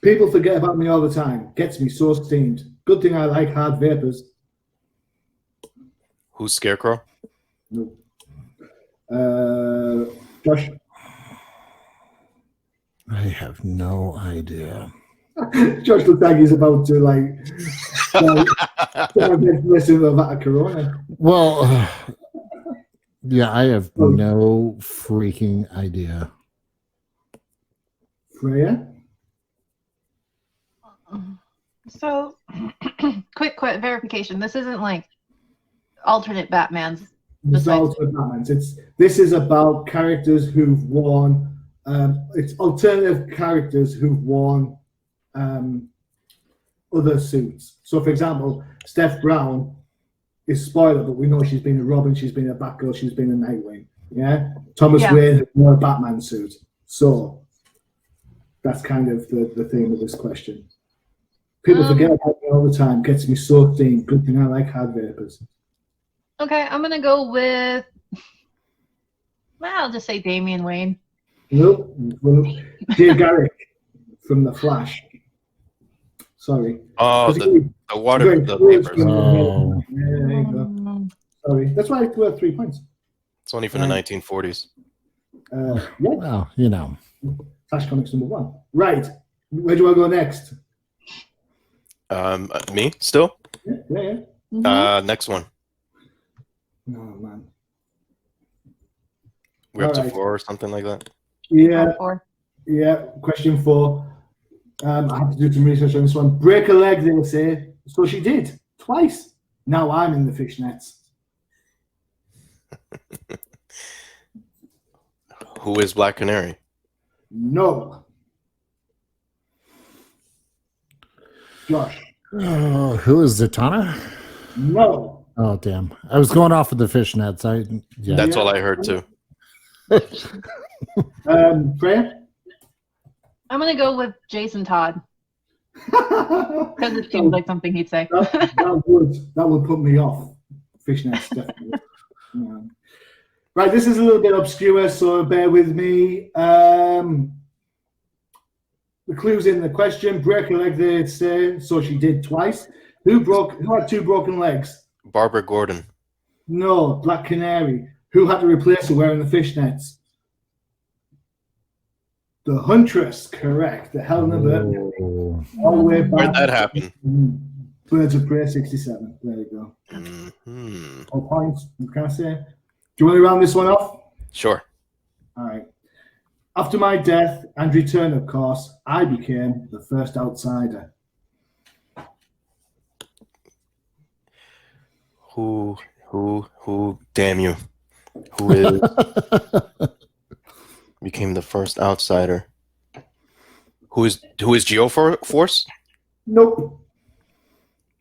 People forget about me all the time. Gets me so steamed. Good thing I like hard vapors. Who's Scarecrow? No. Josh. I have no idea. Josh looks like he's about to listen to that Corona. Well, yeah, I have no freaking idea. Freya? So, quick verification. This isn't like alternate Batmans. This is about characters who've worn. It's alternative characters who've worn other suits. So, for example, Steph Brown is spoiler, but we know she's been a Robin, she's been a Batgirl, she's been a Nightwing. Yeah, Thomas Wayne has worn a Batman suit. So that's kind of the theme of this question. People forget about me all the time. Gets me so steamed. Good thing I like hard vapors. Okay, I'm gonna go with. Well, I'll just say Damian Wayne. Nope. Jay Garrick from The Flash. Sorry. Oh, the water, the vapors. Oh. Yeah, there you go. Sorry. That's why it's worth 3 points. It's only from the 1940s. Yeah. Well, you know. Flash Comics #1. Right. Where do I go next? Me still? Yeah. Next one. Oh man. We're up to 4 or something like that. Yeah. 4. Yeah. Question 4. I have to do some research on this one. Break a leg, they will say. So she did twice. Now I'm in the fishnets. Who is Black Canary? No. Josh. Oh, who is Zatanna? No. Oh, damn. I was going off of the fishnets. That's all I heard too. Freya? I'm gonna go with Jason Todd. Because it seems like something he'd say. that would put me off. Fishnets, definitely. Yeah. Right, this is a little bit obscure, so bear with me. The clue's in the question. Break a leg, they'd say. So she did twice. Who had 2 broken legs? Barbara Gordon. No, Black Canary. Who had to replace her wearing the fishnets? The Huntress, correct. The Helena Bird. All the way back. Where'd that happen? Birds of Prey 67. There you go. Mm-hmm. All points, can I say? Do you want to round this one off? Sure. All right. After my death and return, of course, I became the first outsider. Who, damn you. Who is became the first outsider? Who is Geoforce? Nope.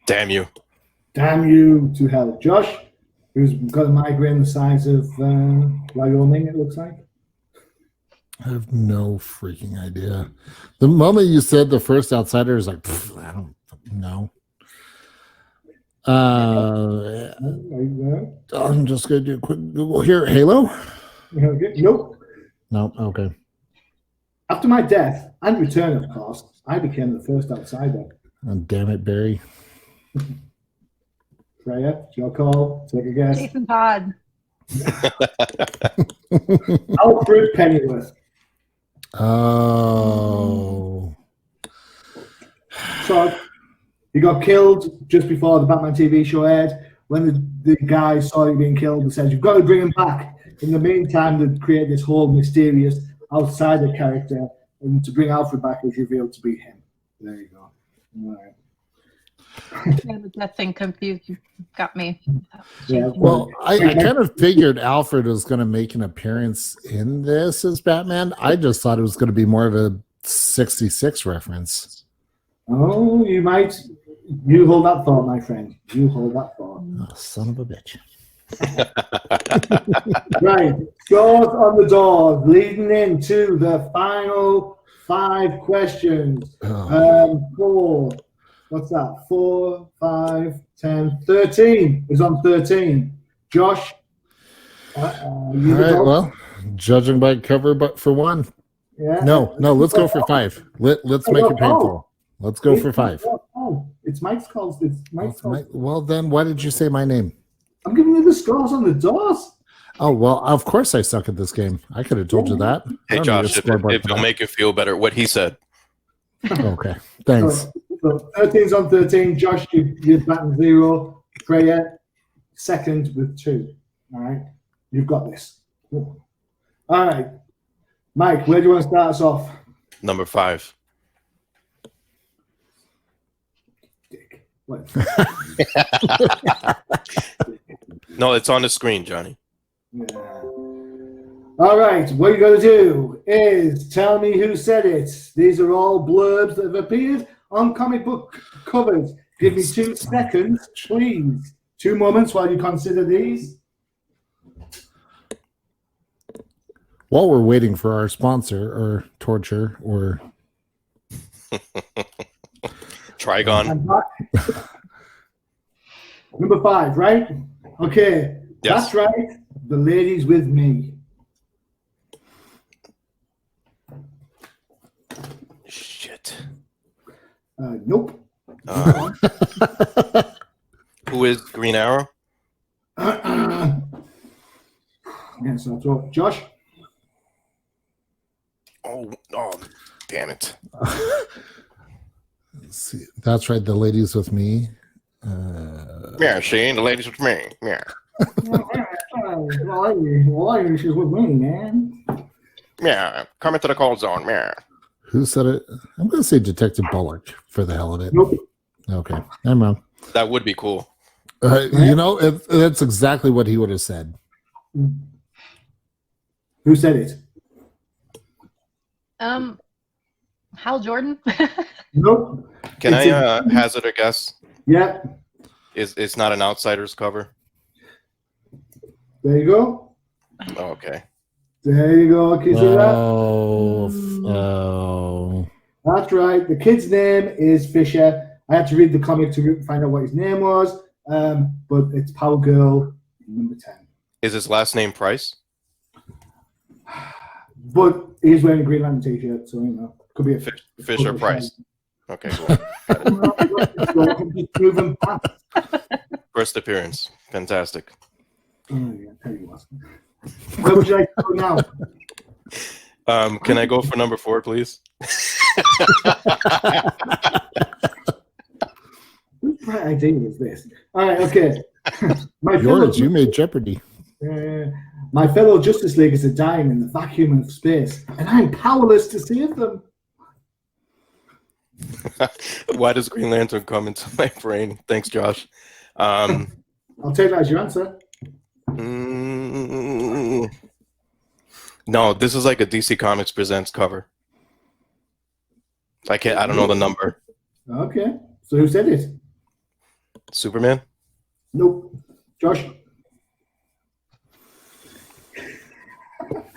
Damn you. Damn you to hell. Josh, who's got a migraine the size of Wyoming, it looks like. I have no freaking idea. The moment you said the first outsider is like, I don't know. I'm just going to do a quick Google here. Halo? Okay. Nope. No, okay. After my death and return, of course, I became the first outsider. Oh, damn it, Barry. Freya, it's your call. Take a guess. Jason Todd. Alfred Pennyworth. Oh. So he got killed just before the Batman TV show aired. When the guy saw him being killed, he says, "You've got to bring him back." In the meantime, they create this whole mysterious outsider character, and to bring Alfred back is revealed to be him. There you go. All right. Yeah, the death thing confused. Got me. Yeah, Well, I kind of figured Alfred was going to make an appearance in this as Batman. I just thought it was going to be more of a 66 reference. Oh, you might. You hold that thought, my friend. You hold that thought. Oh, son of a bitch. Right. Scores on the door, leading into the final 5 questions. 4. What's that? 4, 5, 10, 13. Is on 13. Josh. All right. Well, judging by cover, but for 1. Yeah. No. Let's go for 5. Let's make it painful. Let's go for 5. It's Mike's calls. It's Mike's calls. Well, then why did you say my name? I'm giving you the scores on the doors. Oh, well, of course I suck at this game. I could have told you that. Hey, Josh, if it'll make you feel better, what he said. Okay, thanks. So 13's on 13. Josh, you're batting 0. Freya, second with 2. All right. You've got this. All right. Mike, where do you want to start us off? Number 5. What? No, it's on the screen, Johnny. Yeah. All right, what you got to do is tell me who said it. These are all blurbs that have appeared on comic book covers. Give me 2 seconds, please. 2 moments while you consider these. While we're waiting for our sponsor or torture or Trigon. Number 5, right? Okay. Yes. That's right. The Ladies with Me. Shit. Nope. Who is Green Arrow? Yeah, so Josh. Oh, damn it. Let's see. That's right. The Ladies with Me. Yeah, see, the ladies with me. Yeah. Why she's with me, man? Yeah, come into the cold zone. Yeah. Who said it? I'm going to say Detective Bullock for the hell of it. Nope. Okay, I'm wrong. That would be cool. You know, that's exactly what he would have said. Who said it? Hal Jordan. Nope. Can I hazard a guess? Yeah. It's not an Outsiders cover? There you go. Oh, okay. There you go. Can you see that? Oh. That's right. The kid's name is Fisher. I had to read the comic to find out what his name was, but it's Power Girl number 10. Is his last name Price? But he's wearing a Green Lantern t-shirt, so you know, could be a Fisher Price. Okay, cool. First appearance. Fantastic. Oh, yeah, tell you what. Where would you like to go now? Can I go for number 4, please? Whose bright idea is this? All right, okay. You made Jeopardy. My fellow Justice Leaguers are dying in the vacuum of space, and I'm powerless to save them. Why does Green Lantern come into my brain? Thanks, Josh. I'll take that as your answer. No, this is like a DC Comics Presents cover. I don't know the number. Okay, so who said it? Superman? Nope. Josh?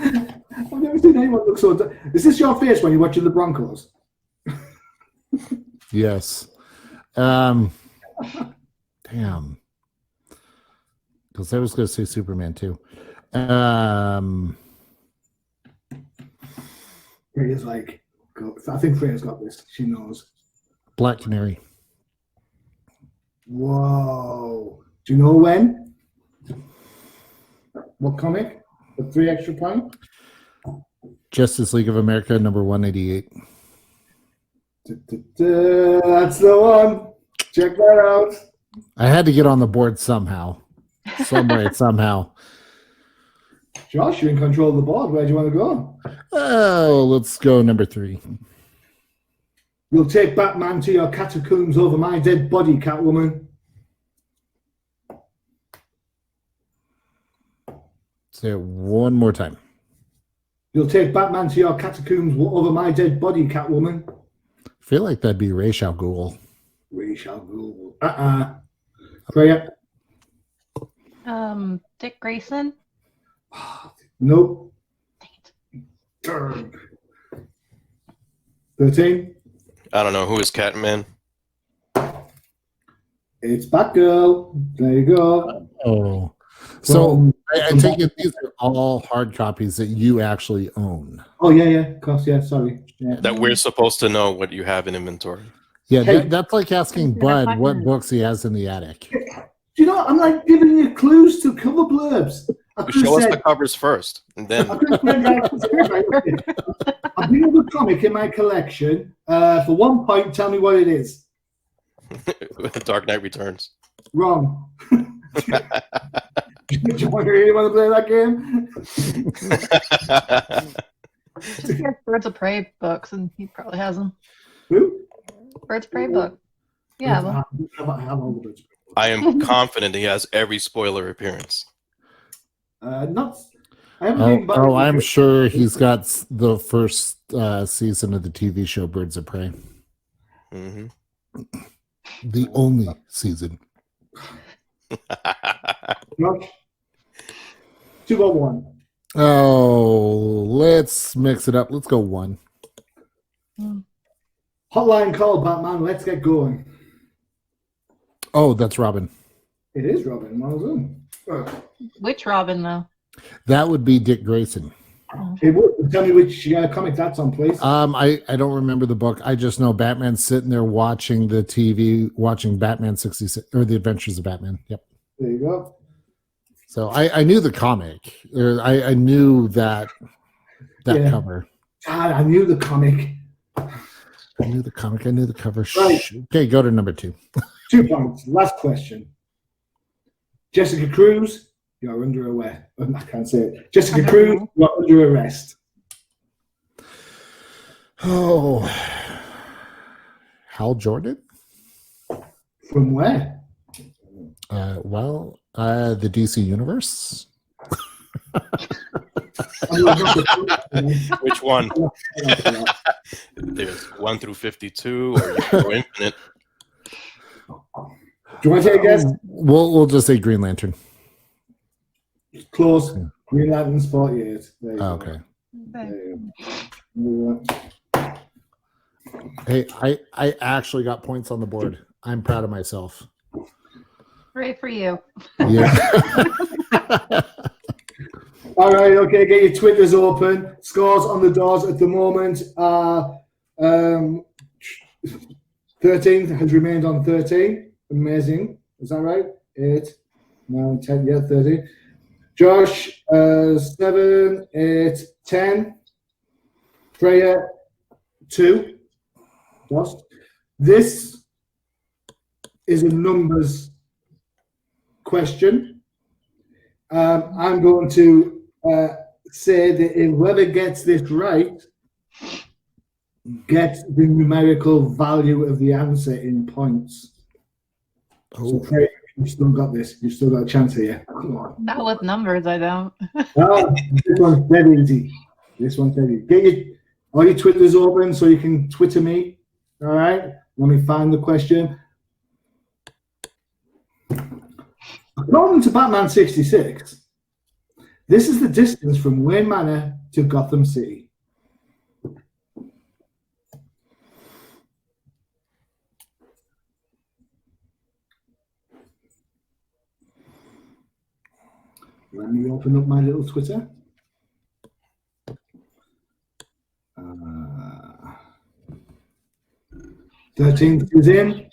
I've never seen anyone look so... Is this your face when you're watching the Broncos? Yes. Damn. Because I was going to say Superman too. Freya's like... I think Freya's got this. She knows. Black Canary. Whoa. Do you know when? What comic? The 3 extra points? Justice League of America, number 188. That's the one. Check that out. I had to get on the board somehow. Some way, somehow. Josh, you're in control of the board. Where do you want to go? Oh, let's go number 3. You'll take Batman to your catacombs over my dead body, Catwoman. Say it one more time. You'll take Batman to your catacombs over my dead body, Catwoman. I feel like that'd be Ra's al Ghul. Ra's al Ghul. Freya? Dick Grayson. Nope. Darn. 13. I don't know. Who is Catman? It's Batgirl. There you go. Oh. So I take it these are all hard copies that you actually own. Oh, yeah, of course, yeah, sorry. Yeah. That we're supposed to know what you have in inventory. Yeah, Hey. that's like asking Bud what books he has in the attic. Do you know, I'm like giving you clues to cover blurbs. Show us the covers first, and then I'm doing a good comic in my collection. For 1 point, tell me what it is. Dark Knight Returns. Wrong. Do you really want to play that game? Just get Birds of Prey books, and he probably has them. Who? Birds of Prey book. Yeah. Well, I am confident he has every spoiler appearance. Not. I'm sure he's got the first season of the TV show Birds of Prey. Mm-hmm. The only season. 2 or 1. Oh, let's mix it up. Let's go 1. Hotline call, Batman. Let's get going. Oh, that's Robin. It is Robin. Well done. which Robin though? That would be Dick Grayson. Hey, tell me which comic that's on, please. I don't remember the book. I just know Batman's sitting there watching the TV, watching Batman 66 or The Adventures of Batman. Yep. There you go. So I knew the comic. I knew that cover. God, I knew the comic. I knew the comic. I knew the cover. Right. Okay, go to number 2. 2 points. Last question. Jessica Cruz, you're under arrest. I can't say it. Jessica Cruz, you're under arrest. Oh, Hal Jordan? From where? The DC Universe. Which one? There's 1 through 52 or you go infinite. Do you want to take a guess? We'll just say Green Lantern. Close. Green Lantern's 48. There you go. Okay. There you go. Hey, I actually got points on the board. I'm proud of myself. Great for you. Yeah. All right, okay, get your Twitters open. Scores on the doors at the moment are 13 has remained on 13. Amazing. Is that right? 8, 9, 10. Yeah, 13. Josh, 7, 8, 10. Freya, 2. Lost. This is a numbers question. I'm going to say that whoever gets this right gets the numerical value of the answer in points. So, Freya, you've still got this. You've still got a chance here. Come on. Not with numbers, I don't. This one's dead easy. This one's dead easy. Get all your Twitters open so you can Twitter me. All right? Let me find the question. According to Batman 66, this is the distance from Wayne Manor to Gotham City. Let me open up my little Twitter. 13th is in.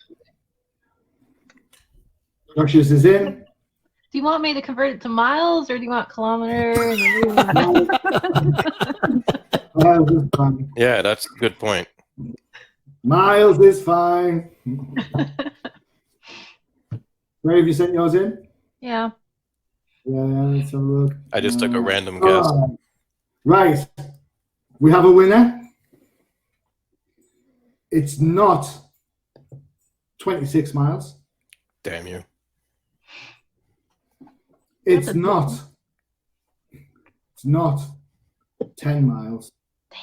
Josh's is in. Do you want me to convert it to miles, or do you want kilometers? Miles is fine. Yeah, that's a good point. Miles is fine. Where have you sent yours in? Yeah. Yeah, let's have a look. I just took a random guess. Right. We have a winner. It's not 26 miles. Damn you. It's not 10 miles. Damn.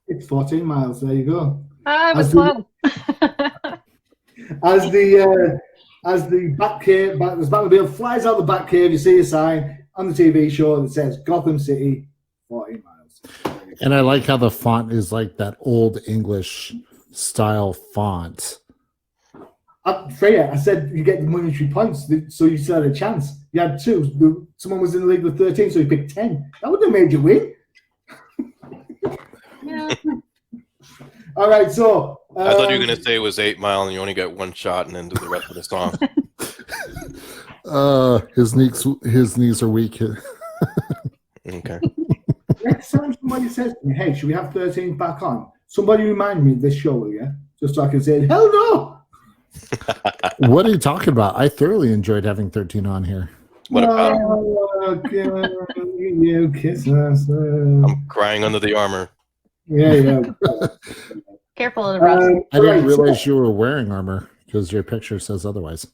It's 14 miles. There you go. I was close. As the Batmobile flies out the Batcave, you see a sign on the TV show that says Gotham City, 14 miles. And I like how the font is like that old English style font. Freya, I said you get the monetary points, so you still had a chance. You had 2. Someone was in the league with 13, so you picked 10. That would have made you win. Yeah. All right, so I thought you were gonna say it was 8 Mile and you only get one shot and then do the rest of the song. His knees are weak. Okay. Next time somebody says to me, "Hey, should we have 13 back on?" Somebody remind me of this show, will you? Just so I can say, "Hell no!" What are you talking about? I thoroughly enjoyed having 13 on here. What about you kiss us? I'm crying under the armor. Yeah. Careful of the rust. I didn't realize you were wearing armor because your picture says otherwise.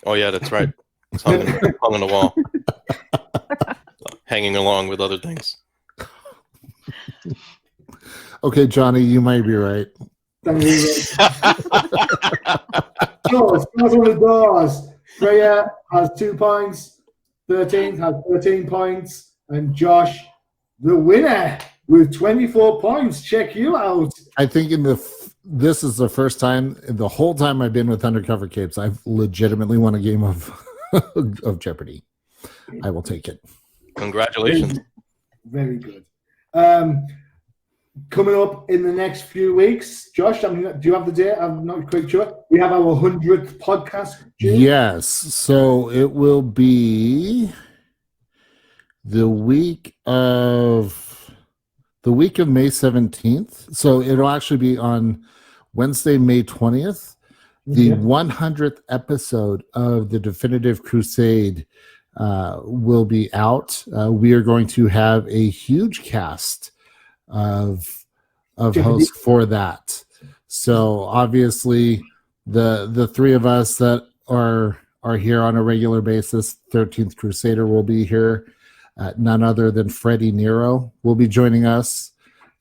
Oh yeah, that's right. It's hung on the wall, hanging along with other things. Okay, Johnny, you might be right. So, scores on the doors. Freya has 2 points. 13th has 13 points. And Josh, the winner, with 24 points. Check you out. I think this is the first time in the whole time I've been with Undercover Capes, I've legitimately won a game of Jeopardy. I will take it. Congratulations. Very good. Coming up in the next few weeks, Josh, do you have the date? I'm not quite sure. We have our 100th podcast. Yes. So it will be the week of May 17th. So it'll actually be on Wednesday, May 20th. The 100th episode of the Definitive Crusade will be out. We are going to have a huge cast of hosts for that. So obviously the 3 of us that are here on a regular basis, 13th Crusader will be here. None other than Freddie Nero will be joining us.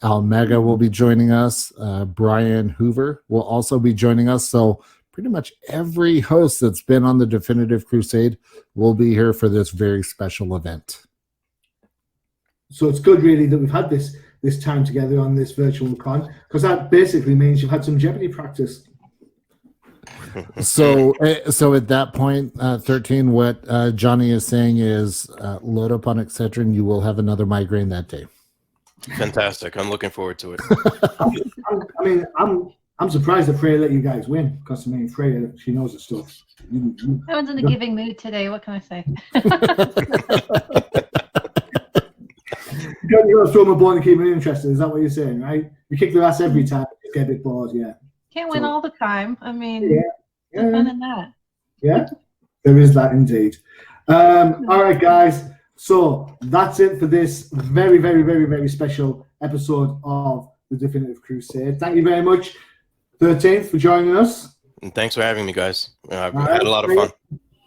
Almega will be joining us. Brian Hoover will also be joining us. So pretty much every host that's been on the Definitive Crusade will be here for this very special event. So it's good, really, that we've had this time together on this virtual con, because that basically means you've had some Jeopardy practice. So at that point, 13, what Johnny is saying is load up on Excedrin. You will have another migraine that day. Fantastic. I'm looking forward to it. I'm surprised that Freya let you guys win, because Freya, she knows the stuff. Everyone's in a giving mood today. What can I say? You're going to throw them a ball and keep them interested. Is that what you're saying, right? You kick their ass every time. You get a bit bored, yeah. Can't win all the time. I mean, what's fun in that? Yeah, there is that indeed. All right, guys. So that's it for this very, very, very, very special episode of the Definitive Crusade. Thank you very much, 13th, for joining us. And thanks for having me, guys. I've had a lot of fun.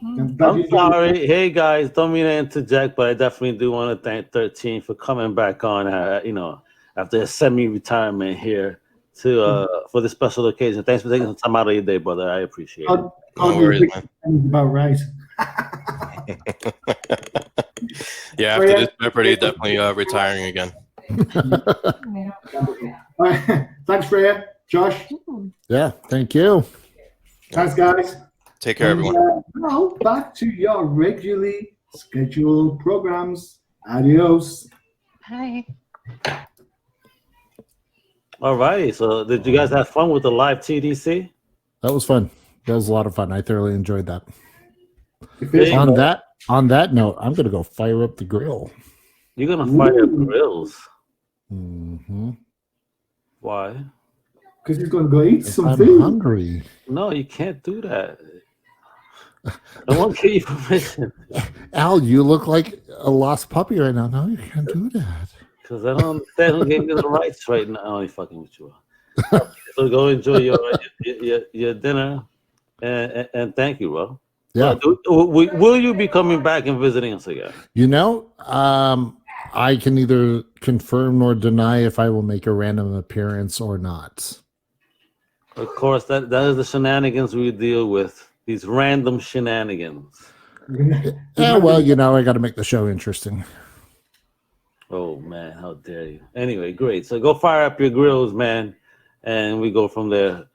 I'm sorry. Hey, guys, don't mean to interject, but I definitely do want to thank 13 for coming back on, after a semi-retirement here for this special occasion. Thanks for taking some time out of your day, brother. I appreciate it. No worries, man. About right. Yeah, after this Jeopardy, definitely retiring again. All right. Thanks, Freya. Josh? Yeah, thank you. Thanks, guys. Take care, everyone. Now, back to your regularly scheduled programs. Adios. Hi. All right. So did you guys have fun with the live TDC? That was fun. That was a lot of fun. I thoroughly enjoyed that. On that note, I'm gonna go fire up the grill. You're gonna fire up grills. Mm-hmm. Why? Because he's gonna go eat some I'm food. hungry. No, you can't do that. I won't give you permission. Al, you look like a lost puppy right now. No, you can't do that. Because I don't understand who gave you the rights right now. I'm only fucking with you. So go enjoy your dinner, and thank you, bro. Yeah. Will you be coming back and visiting us again? You know, I can neither confirm nor deny if I will make a random appearance or not. Of course, that is the shenanigans we deal with. These random shenanigans. Yeah, well, you know, I got to make the show interesting. Oh man, how dare you! Anyway, great. So go fire up your grills, man, and we go from there.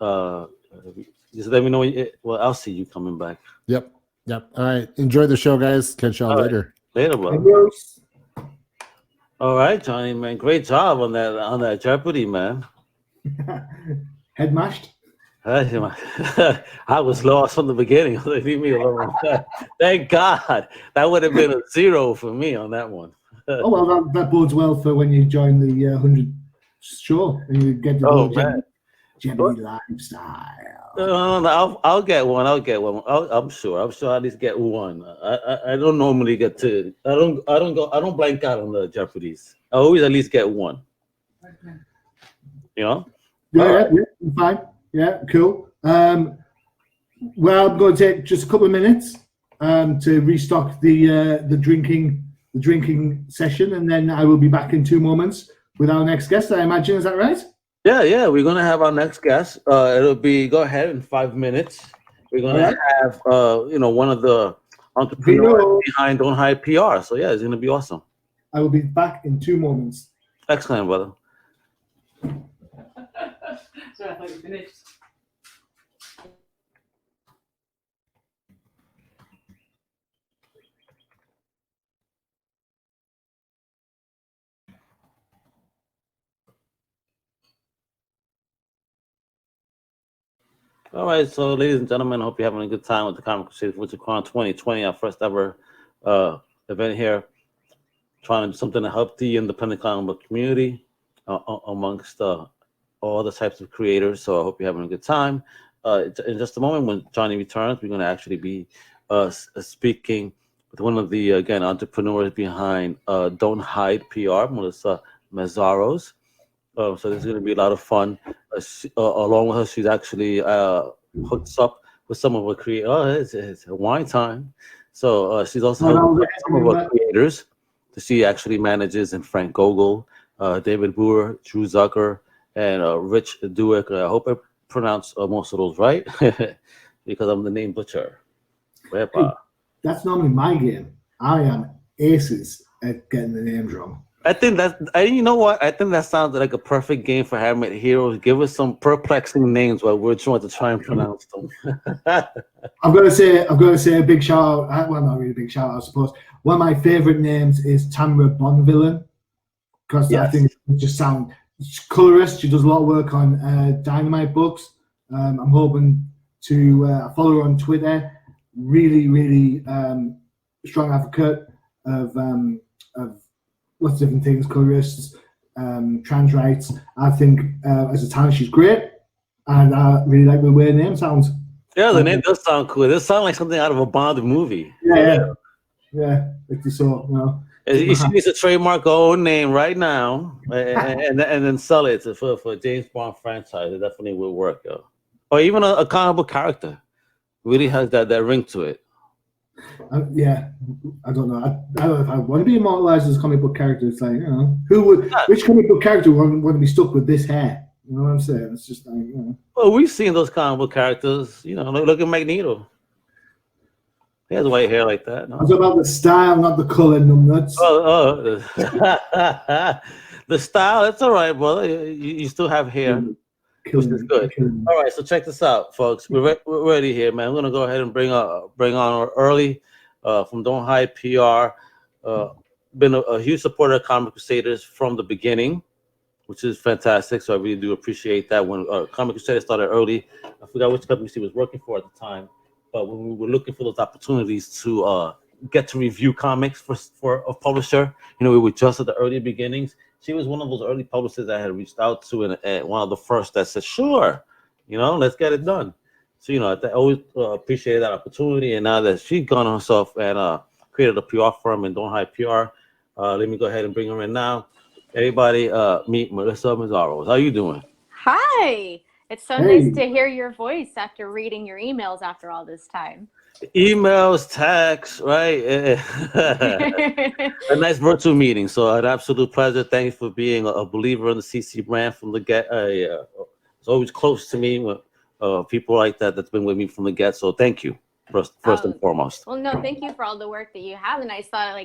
Just let me know. Well, I'll see you coming back. Yep. All right. Enjoy the show, guys. Catch y'all later. Later, bro. All right, Johnny, man. Great job on that Jeopardy, man. Head mashed. I was lost from the beginning. Leave me alone. Thank God. That would have been a 0 for me on that one. Oh well, that bodes well for when you join the 100 show and you get the Jeopardy lifestyle. No, I'll get one. I'm sure. I'll at least get one. I don't normally get to. I don't blank out on the Jeopardies. I always at least get one. You know. Yeah, fine. Yeah, cool. Well, I'm going to take just a couple of minutes to restock the drinking session, and then I will be back in 2 moments with our next guest. I imagine, is that right? Yeah. We're gonna have our next guest. It'll be go ahead in 5 minutes. We're gonna have one of the entrepreneurs behind Don't Hide PR. So yeah, it's gonna be awesome. I will be back in 2 moments. Excellent, brother. Sorry, I thought you finished. All right, so ladies and gentlemen, I hope you're having a good time with the Comic Crusaders WinterCon 2020, our first ever event here, trying to do something to help the independent comic book community amongst all the types of creators. So I hope you're having a good time. In just a moment, when Johnny returns, we're going to actually be speaking with one of the, again, entrepreneurs behind Don't Hide PR, Melissa Mazzaros. So this is going to be a lot of fun. Along with her, she's actually hooked up with some of her creators. Oh, it's wine time. So she's also hooked up with some of her creators. She actually manages in Frank Gogol, David Boer, Drew Zucker, and Rich Duick. I hope I pronounced most of those right because I'm the name butcher. Hey, that's normally my game. I am aces at getting the names wrong. I think you know what? I think that sounds like a perfect game for Hamlet Heroes. Give us some perplexing names while we're trying to try and pronounce them. I'm going to say a big shout out. Well, not really a big shout out, I suppose. One of my favorite names is Tamara Bonvillain because I think it just sounds colorist. She does a lot of work on Dynamite books. I'm hoping to follow her on Twitter. Really, really strong advocate of lots of different things, colorists, trans rights. I think as a talent, she's great, and I really like the way her name sounds. Yeah, the name does sound cool. It does sound like something out of a Bond movie. Yeah. Like you saw, you know. She needs to trademark her own name right now, and then sell it for James Bond franchise. It definitely will work, yo. Or even a comic book character really has that ring to it. Yeah, I don't know. I don't know if I want to be immortalized as a comic book character. It's like, you know, which comic book character would want to be stuck with this hair? You know what I'm saying? It's just like, you know. Well, we've seen those comic book characters. You know, look at Magneto. He has white hair like that. No? It's about the style, not the color, numbnuts. The style. That's all right, brother. You still have hair, which is good. All right, so check this out, folks. We're ready here, man. I'm gonna go ahead and bring on early from Don't Hide PR. Been a huge supporter of Comic Crusaders from the beginning, which is fantastic. So I really do appreciate that. When Comic Crusaders started early, I forgot which company she was working for at the time. but when we were looking for those opportunities to get to review comics for a publisher, we were just at the early beginnings. She was one of those early publishers I had reached out to, and one of the first that said, "Sure, let's get it done." So I always appreciated that opportunity, and now that she's gone herself and created a PR firm and Don't Hide PR, let me go ahead and bring her in now. Everybody, meet Melissa Mazzaros. How you doing? Hi. It's so nice to hear your voice after reading your emails after all this time. Emails, texts, right? A nice virtual meeting. So an absolute pleasure. Thank you for being a believer in the CC brand from the get. It's always close to me with people like that's been with me from the get. So thank you, first and foremost. Well, no, thank you for all the work that you have. And I saw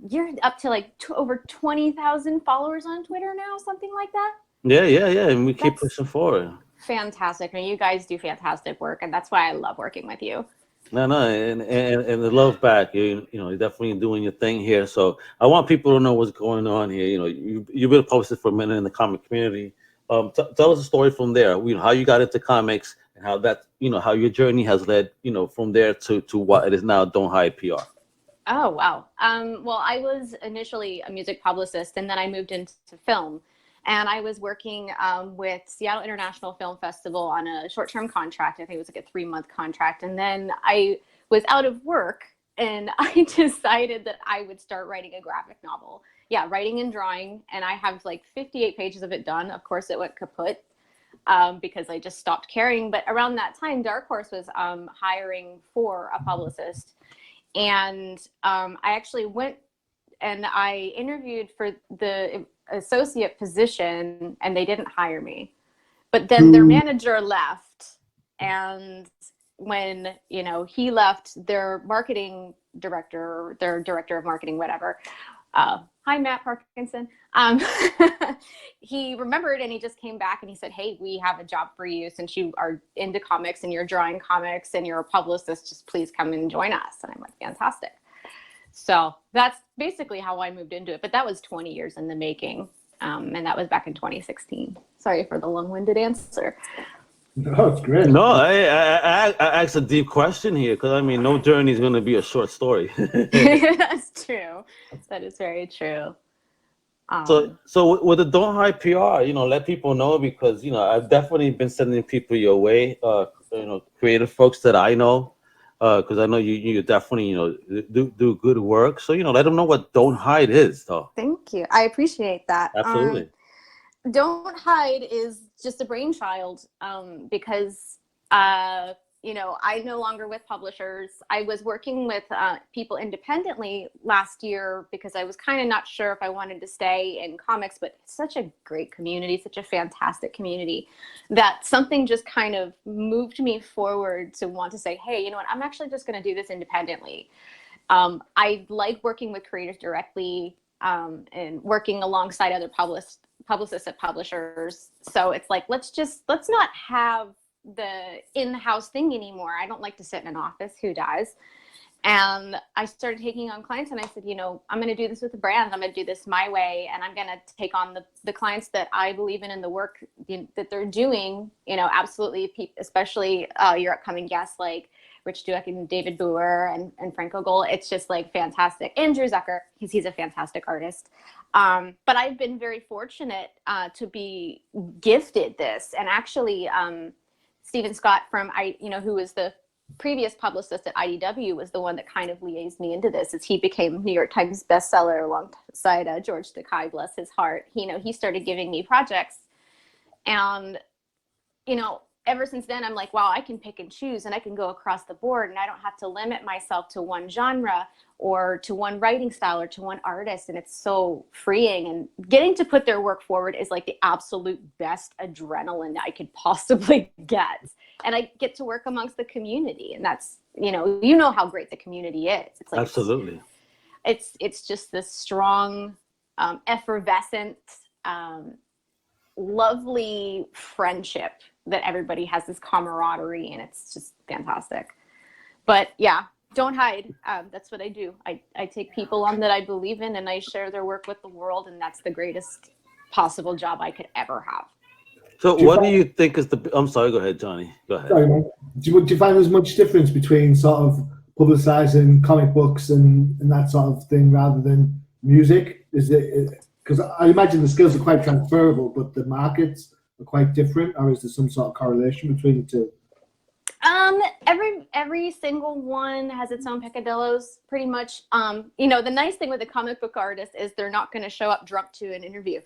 you're up to over 20,000 followers on Twitter now, something like that. Yeah. And we keep pushing forward. Fantastic. I mean, you guys do fantastic work, and that's why I love working with you. No, and the love back. You're definitely doing your thing here. So I want people to know what's going on here. You've been a publisher for a minute in the comic community. Tell us a story from there. How you got into comics and how that, how your journey has led, from there to what it is now. Don't Hide PR. Oh wow. Well, I was initially a music publicist, and then I moved into film. And I was working with Seattle International Film Festival on a short-term contract. I think it was like a 3-month contract. And then I was out of work, and I decided that I would start writing a graphic novel. Yeah, writing and drawing. And I have 58 pages of it done. Of course, it went kaput because I just stopped caring. But around that time, Dark Horse was hiring for a publicist. And I actually went and I interviewed for the associate position, and they didn't hire me. But then their manager left, and when he left, their marketing director, their director of marketing, whatever, hi Matt Parkinson, he remembered, and he just came back and he said, "Hey, we have a job for you. Since you are into comics and you're drawing comics and you're a publicist, just please come and join us." And I'm like, fantastic. So that's basically how I moved into it. But that was 20 years in the making. And that was back in 2016. Sorry for the long-winded answer. No, it's great. No, I asked a deep question here because, no journey is going to be a short story. That's true. That is very true. So with the Don't Hide PR, let people know, because, I've definitely been sending people your way, creative folks that I know. Because I know you definitely do good work, so let them know what Don't Hide is, though. Thank you, I appreciate that. Absolutely. Don't Hide is just a brainchild because I'm no longer with publishers. I was working with people independently last year because I was kind of not sure if I wanted to stay in comics, but it's such a great community, such a fantastic community, that something just kind of moved me forward to want to say, hey, you know what, I'm actually just going to do this independently. I like working with creators directly and working alongside other publicists at publishers. So it's like, let's not have the in-house thing anymore. I don't like to sit in an office. Who does? And I started taking on clients, and I said, I'm going to do this with a brand. I'm going to do this my way, and I'm going to take on the clients that I believe in the work that they're doing. Absolutely, especially your upcoming guests like Rich Dueck and David Boer and Franco Gold. It's just fantastic. Andrew Zucker, he's a fantastic artist. But I've been very fortunate to be gifted this, and actually. Stephen Scott who was the previous publicist at IDW, was the one that kind of liaised me into this, as he became New York Times bestseller alongside George Takei, bless his heart. He started giving me projects, and ever since then I'm like, wow, I can pick and choose, and I can go across the board, and I don't have to limit myself to one genre or to one writing style or to one artist. And it's so freeing, and getting to put their work forward is the absolute best adrenaline I could possibly get. And I get to work amongst the community, and that's how great the community is. It's absolutely, it's just this strong, effervescent, lovely friendship that everybody has, this camaraderie, and it's just fantastic. But yeah, Don't Hide. That's what I do. I take people on that I believe in, and I share their work with the world, and that's the greatest possible job I could ever have. So what do you think is the? I'm sorry. Go ahead, Johnny. Go ahead. Sorry, man. Do you find there's much difference between sort of publicizing comic books and that sort of thing rather than music? Is it because I imagine the skills are quite transferable, but the markets are quite different, or is there some sort of correlation between the two? Every single one has its own peccadillos, pretty much. You know, the nice thing with a comic book artist is they're not going to show up drunk to an interview.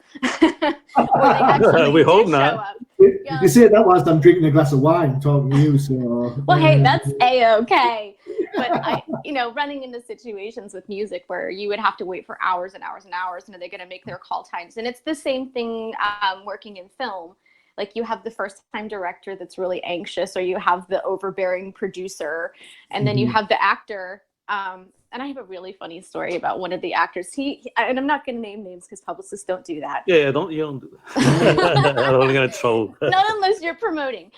We hope not. You say that whilst I'm drinking a glass of wine, talking to you. So, well, hey, that's a-okay. But you know, running into situations with music where you would have to wait for hours and hours and hours, and are they going to make their call times? And it's the same thing working in film. Like you have the first-time director that's really anxious, or you have the overbearing producer, and then you have the actor. And I have a really funny story about one of the actors. And I'm not going to name names because publicists don't do that. Yeah, you don't do that. I'm only going to troll. Not unless you're promoting.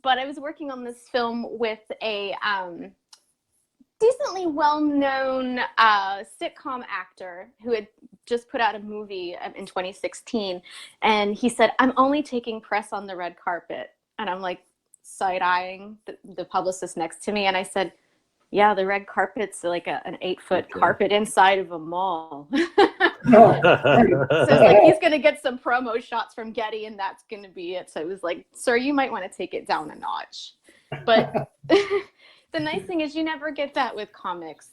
But I was working on this film with a decently well-known sitcom actor who had just put out a movie in 2016, and he said, "I'm only taking press on the red carpet." And I'm like side-eyeing the publicist next to me, and I said, "Yeah, the red carpet's like an 8-foot carpet inside of a mall." So it's like he's gonna get some promo shots from Getty, and that's gonna be it. So it was like, "Sir, you might want to take it down a notch." But the nice thing is you never get that with comics.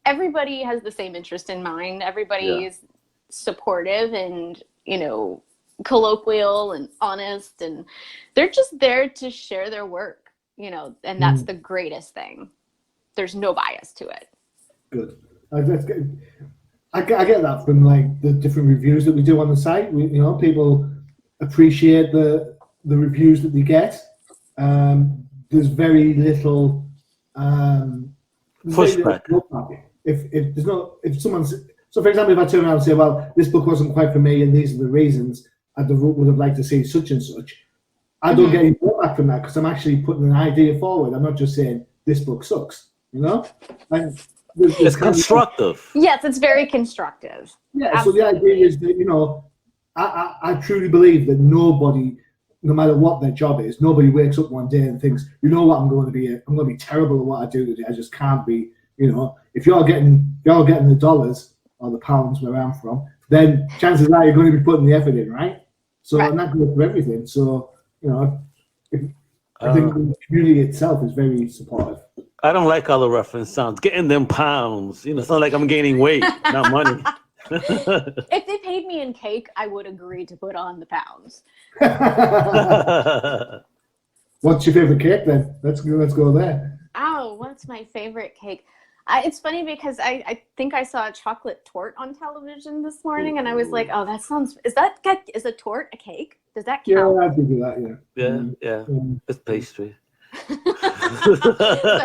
Everybody has the same interest in mind. Everybody is supportive and, you know, colloquial and honest, and they're just there to share their work, you know, and that's the greatest thing. There's no bias to it. Good. That's good. I get that from like the different reviews that we do on the site. You know, people appreciate the reviews that they get. There's very little pushback. If someone's, so for example, if I turn around and say, well, this book wasn't quite for me and these are the reasons, I would have liked to see such and such, I don't get any feedback from that because I'm actually putting an idea forward. I'm not just saying this book sucks, you know? It's constructive. Yes, it's very constructive. Yeah, Absolutely. So the idea is that, you know, I truly believe that nobody, no matter what their job is, nobody wakes up one day and thinks, you know what, I'm going to be terrible at what I do today. I just can't be, you know. If you're getting the dollars or the pounds where I'm from, then chances are you're going to be putting the effort in, right? So and that goes for everything. So, you know, I think the community itself is very supportive. I don't like how the reference sounds. Getting them pounds, you know, it's not like I'm gaining weight, not money. If they paid me in cake, I would agree to put on the pounds. What's your favorite cake then? Let's go there. Oh, what's my favorite cake? It's funny because I think I saw a chocolate torte on television this morning, and I was like, oh, that sounds. Is a torte a cake? Does that count? Yeah, I think that. Yeah. Yeah. It's pastry. So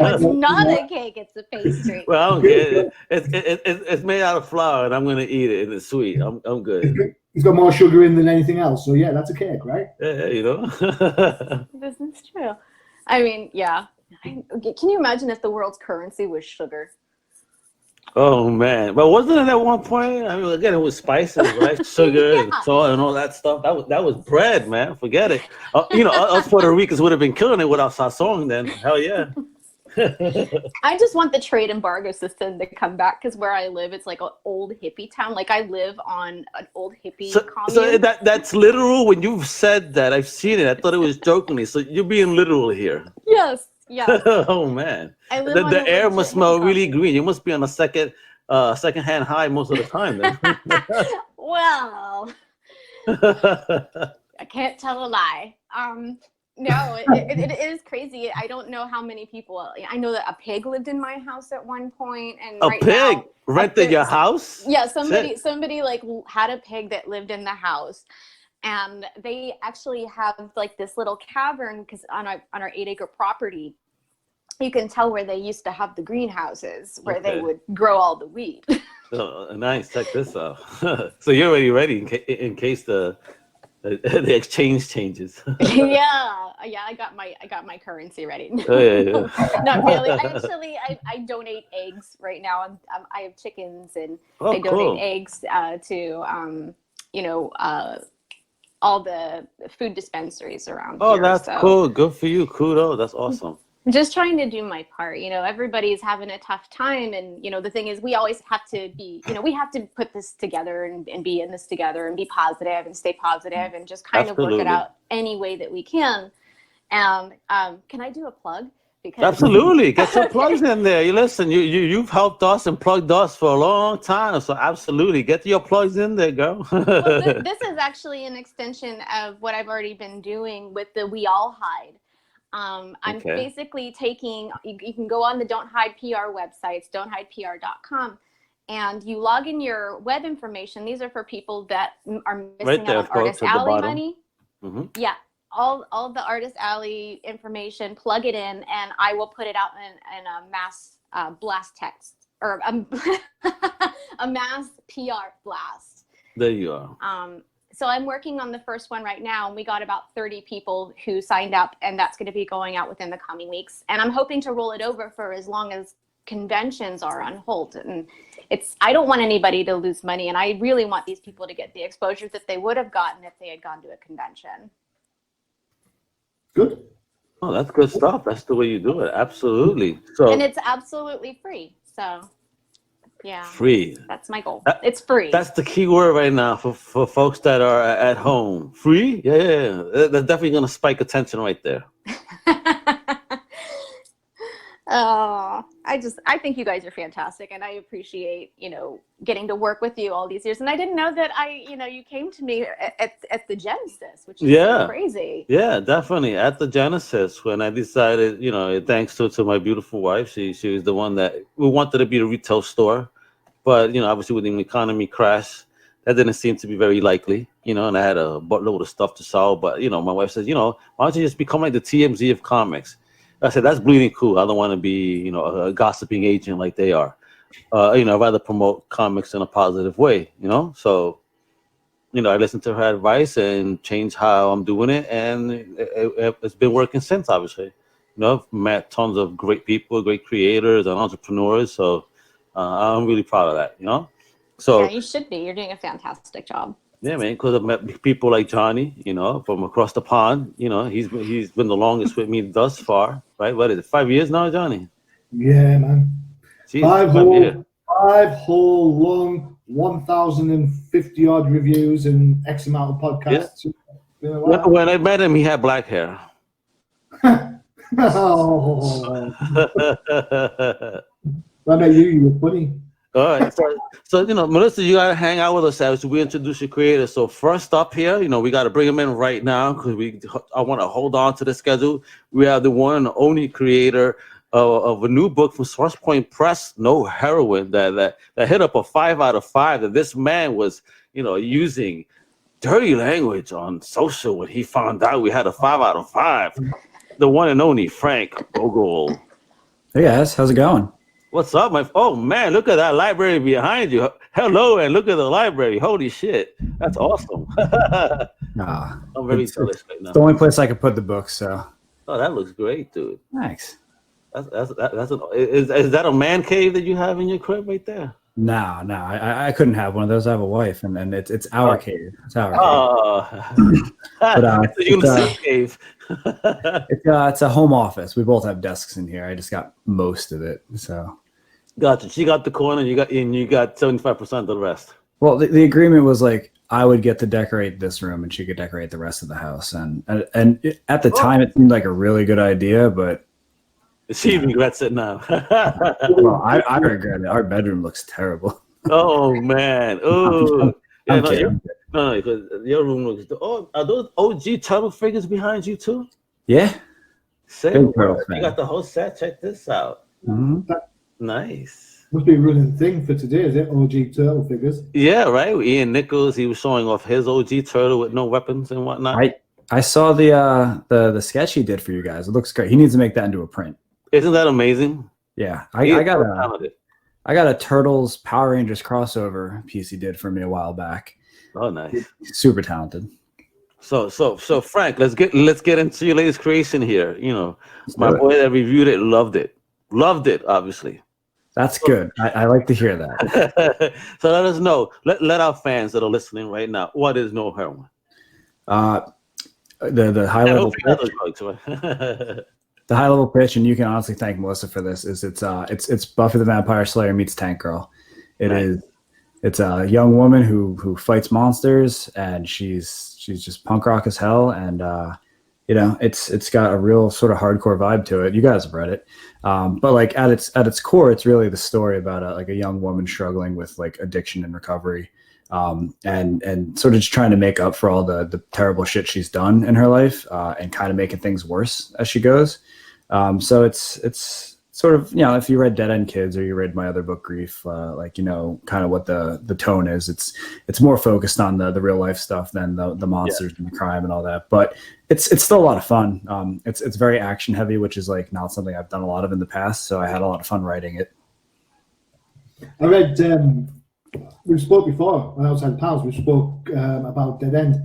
it's not a cake; it's a pastry. Well, I don't get it. It's made out of flour, and I'm gonna eat it, and it's sweet. I'm good. It's got more sugar in than anything else, so yeah, that's a cake, right? Yeah, you know. This is true. I mean, yeah. Can you imagine if the world's currency was sugar? Oh man, but wasn't it at one point? I mean, again, it was spices, right? Sugar and salt and all that stuff. That was bread, man. Forget it. You know, us Puerto Ricans would have been killing it without sazon. Then, hell yeah. I just want the trade embargo system to come back because where I live, it's like an old hippie town. Like I live on an old hippie commune. So that's literal. When you've said that, I've seen it. I thought it was jokingly. So you're being literal here. Yes. Yeah. Oh man. The air must smell really green. You must be on a second-hand high most of the time then. Well, I can't tell a lie. No, it is crazy. I don't know how many people. I know that a pig lived in my house at one point, and a pig rented your house. Yeah, somebody like had a pig that lived in the house, and they actually have like this little cavern because on our 8-acre property, you can tell where they used to have the greenhouses where they would grow all the wheat. Oh, nice. Check this out. So you're already ready in case the exchange changes. Yeah, I got my currency ready. Oh, yeah. Not really. I donate eggs right now. I have chickens, and I donate eggs to all the food dispensaries around Oh, here. that's so. cool. Good for you. Kudos. That's awesome. Just trying to do my part. Everybody's having a tough time, and the thing is, we always have to be, we have to put this together and be in this together and be positive and stay positive and just kind of work it out any way that we can. Can I do a plug? Because Absolutely. Get your plugs in there. You listen, you've helped us and plugged us for a long time. So absolutely get your plugs in there, girl. Well, this is actually an extension of what I've already been doing with the We All Hide. I'm basically taking, you can go on the Don't Hide PR websites, don'thidepr.com, and you log in your web information. These are for people that are missing out on Artist Alley money. Mm-hmm. Yeah, all the Artist Alley information, plug it in, and I will put it out in a mass blast text, or a mass PR blast. There you are. So I'm working on the first one right now, and we got about 30 people who signed up, and that's going to be going out within the coming weeks. And I'm hoping to roll it over for as long as conventions are on hold. And I don't want anybody to lose money, and I really want these people to get the exposure that they would have gotten if they had gone to a convention. Good. Oh, that's good stuff. That's the way you do it. Absolutely. So And it's absolutely free. So yeah, free. That's my goal. It's free. That's the key word right now for folks that are at home. Free? Yeah. That's definitely going to spike attention right there. I think you guys are fantastic, and I appreciate, getting to work with you all these years. And I didn't know that you came to me at the Genesis, which is so crazy. Yeah, definitely. At the Genesis, when I decided, thanks to my beautiful wife, she was the one that we wanted to be a retail store. But, obviously with the economy crash, that didn't seem to be very likely, and I had a buttload of stuff to sell. But, my wife says, why don't you just become like the TMZ of comics? I said, that's bleeding cool. I don't want to be, a gossiping agent like they are. I'd rather promote comics in a positive way, So, I listened to her advice and changed how I'm doing it. And it's been working since, obviously. I've met tons of great people, great creators and entrepreneurs. So I'm really proud of that, So yeah, you should be. You're doing a fantastic job. Yeah, man, because I've met people like Johnny, from across the pond. He's been the longest with me thus far, right? What is it, 5 years now, Johnny? Yeah, man. Jeez, 5 whole long 1,050 odd reviews and X amount of podcasts. Yeah. When I met him, he had black hair. Oh. When I met you were funny. All right, so Melissa, you gotta hang out with us as we introduce your creators. So first up here, we gotta bring them in right now because I want to hold on to the schedule. We have the one and only creator of a new book from Source Point Press, No Heroin, that hit up a 5 out of 5. That this man was, using dirty language on social when he found out we had a 5 out of 5. The one and only Frank Bogle. Hey guys, how's it going? What's up, oh man, look at that library behind you. Hello, and look at the library. Holy shit, that's awesome. I'm very jealous right now. It's the only place I could put the books, so. Oh, that looks great, dude. Thanks. Is that a man cave that you have in your crib right there? No, I couldn't have one of those. I have a wife, and it's our cave. It's our cave. But, cave. It's a home office. We both have desks in here. I just got most of it, so. Gotcha. She got the corner, and you got 75% of the rest. Well, the agreement was like I would get to decorate this room, and she could decorate the rest of the house. And at the time, it seemed like a really good idea, but she regrets it now. Well, I regret it. Our bedroom looks terrible. Oh man. Oh. No, because your room looks. Oh, are those OG turtle figures behind you too? Yeah. You got the whole set. Check this out. Mm-hmm. Nice. Must be a running thing for today, is it? OG turtle figures. Yeah, right. Ian Nichols, he was showing off his OG turtle with no weapons and whatnot. I saw the sketch he did for you guys. It looks great. He needs to make that into a print. Isn't that amazing? Yeah, I got a Turtles Power Rangers crossover piece he did for me a while back. Oh, nice. He's super talented. So Frank, let's get into your latest creation here. My boy that reviewed it loved it, obviously. That's good. I like to hear that. So let us know. Let our fans that are listening right now, what is No Heroin? The high level pitch, the high level pitch, and you can honestly thank Melissa for this. Is it's Buffy the Vampire Slayer meets Tank Girl. It's a young woman who fights monsters, and she's just punk rock as hell, and it's got a real sort of hardcore vibe to it. You guys have read it, but like at its core, it's really the story about a young woman struggling with like addiction and recovery, and sort of just trying to make up for all the terrible shit she's done in her life, and kind of making things worse as she goes. So it's sort of, if you read Dead End Kids or you read my other book Grief, kind of what the tone is. It's more focused on the real life stuff than the monsters and the crime and all that. But it's still a lot of fun. It's very action heavy, which is like not something I've done a lot of in the past. So I had a lot of fun writing it. I read. We spoke before when I was at Pals. We spoke about Dead End.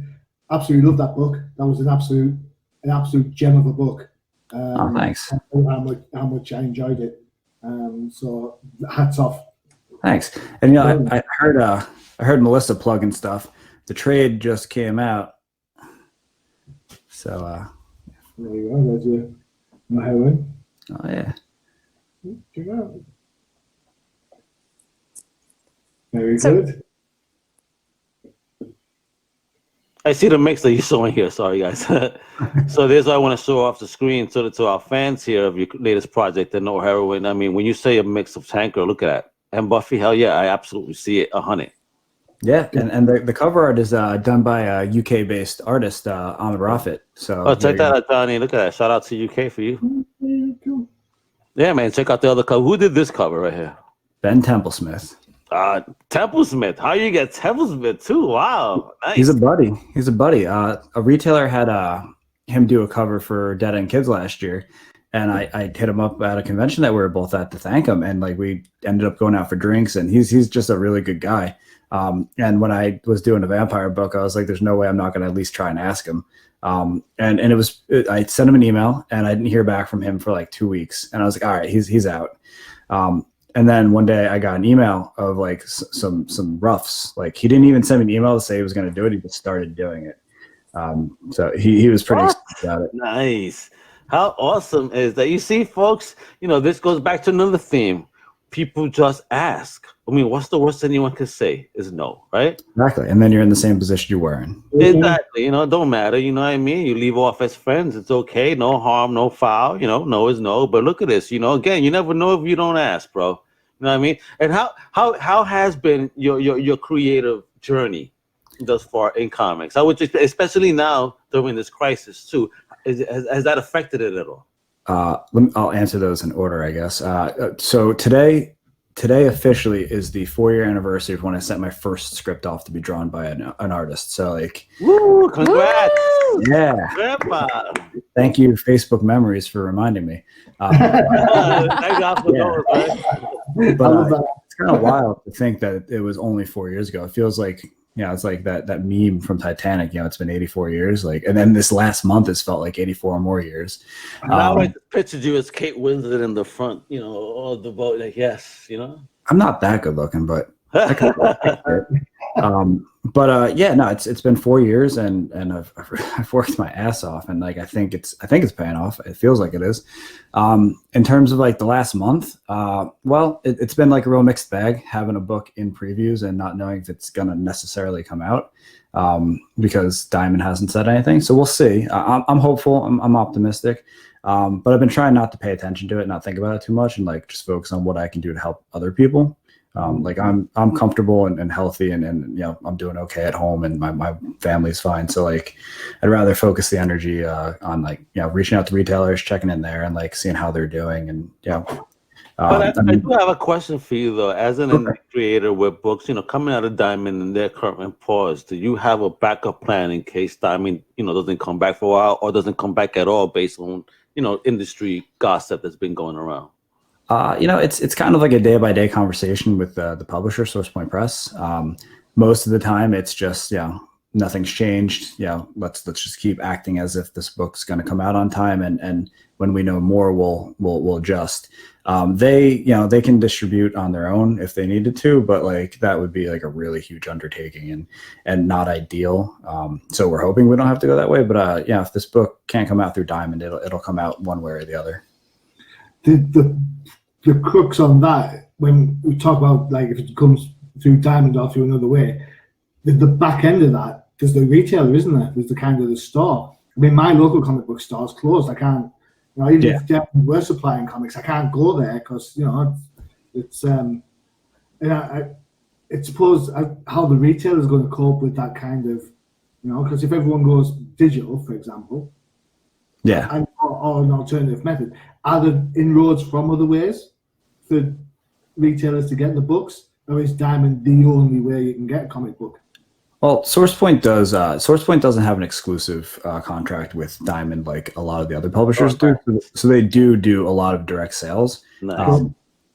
Absolutely loved that book. That was an absolute gem of a book. Thanks. How much I enjoyed it. So hats off. Thanks. And I heard Melissa plugging stuff. The trade just came out. So there you go. There's your heroine. Oh yeah. Check it out. Very good. I see the mix that you saw in here. Sorry, guys. So this I want to show off the screen to our fans here of your latest project, The No Heroine. I mean, when you say a mix of Tanker, look at that. And Buffy, hell yeah, I absolutely see it 100. Yeah, and the cover art is done by a UK-based artist, Ahmed Rafit. So check that out, Johnny. Look at that. Shout out to UK for you. Yeah, man. Check out the other cover. Who did this cover right here? Ben Templesmith. Templesmith. How you get Templesmith too? Wow, nice. He's a buddy. A retailer had him do a cover for Dead End Kids last year, and I hit him up at a convention that we were both at to thank him, and like we ended up going out for drinks, and he's just a really good guy. And when I was doing a vampire book, I was like, there's no way I'm not going to at least try and ask him. And I sent him an email, and I didn't hear back from him for like 2 weeks, and I was like, all right, he's out. And then one day I got an email of like some roughs. Like he didn't even send me an email to say he was going to do it. He just started doing it. So he was pretty excited about it. Nice. How awesome is that? You see, folks, this goes back to another theme. People just ask. I mean, what's the worst anyone can say is no, right? Exactly. And then you're in the same position you were in. Exactly. It don't matter. You know what I mean? You leave off as friends. It's okay. No harm, no foul. No is no. But look at this. Again, you never know if you don't ask, bro. You know what I mean? And how has been your creative journey thus far in comics? I would just, especially now during this crisis too. Has that affected it at all? I'll answer those in order, I guess. So today officially is the 4-year anniversary of when I sent my first script off to be drawn by an artist. So like, woo, congrats! Yeah. Grandpa. Thank you, Facebook Memories, for reminding me. Thank God for those, right? But it's kind of wild to think that it was only 4 years ago. It feels like, it's like that meme from Titanic. It's been 84 years. Like, and then this last month has felt like 84 more years. Now I pictured you as Kate Winslet in the front, all the boat. Like, yes, I'm not that good looking, but I kind of it's been 4 years, and I've worked my ass off, and like I think it's paying off. It feels like it is. In terms of like the last month, it's been like a real mixed bag, having a book in previews and not knowing if it's gonna necessarily come out, because Diamond hasn't said anything. So we'll see. I'm hopeful. I'm optimistic. But I've been trying not to pay attention to it, not think about it too much, and like just focus on what I can do to help other people. Like I'm comfortable and healthy, and I'm doing okay at home, and my family's fine. So like I'd rather focus the energy on like reaching out to retailers, checking in there, and like seeing how they're doing. And But I do have a question for you though, as an indie creator with books, coming out of Diamond and their current pause. Do you have a backup plan in case Diamond doesn't come back for a while, or doesn't come back at all based on industry gossip that's been going around? It's kind of like a day-by-day conversation with the publisher, Source Point Press. Most of the time, it's just nothing's changed. Let's just keep acting as if this book's going to come out on time, and when we know more, we'll adjust. They can distribute on their own if they needed to, but like that would be like a really huge undertaking and not ideal. So we're hoping we don't have to go that way. But if this book can't come out through Diamond, it'll come out one way or the other. The crux on that, when we talk about like if it comes through Diamond or through another way, the back end of that, there's the retailer, isn't there? There's the kind of the store. I mean, my local comic book store is closed. I can't, even if we're supplying comics, I can't go there because it's and I suppose how the retailer is going to cope with that kind of, because if everyone goes digital, for example, or an alternative method, are there inroads from other ways for retailers to get the books, or is Diamond the only way you can get a comic book? Well, SourcePoint does. SourcePoint doesn't have an exclusive contract with Diamond like a lot of the other publishers do. So they do a lot of direct sales. Nice.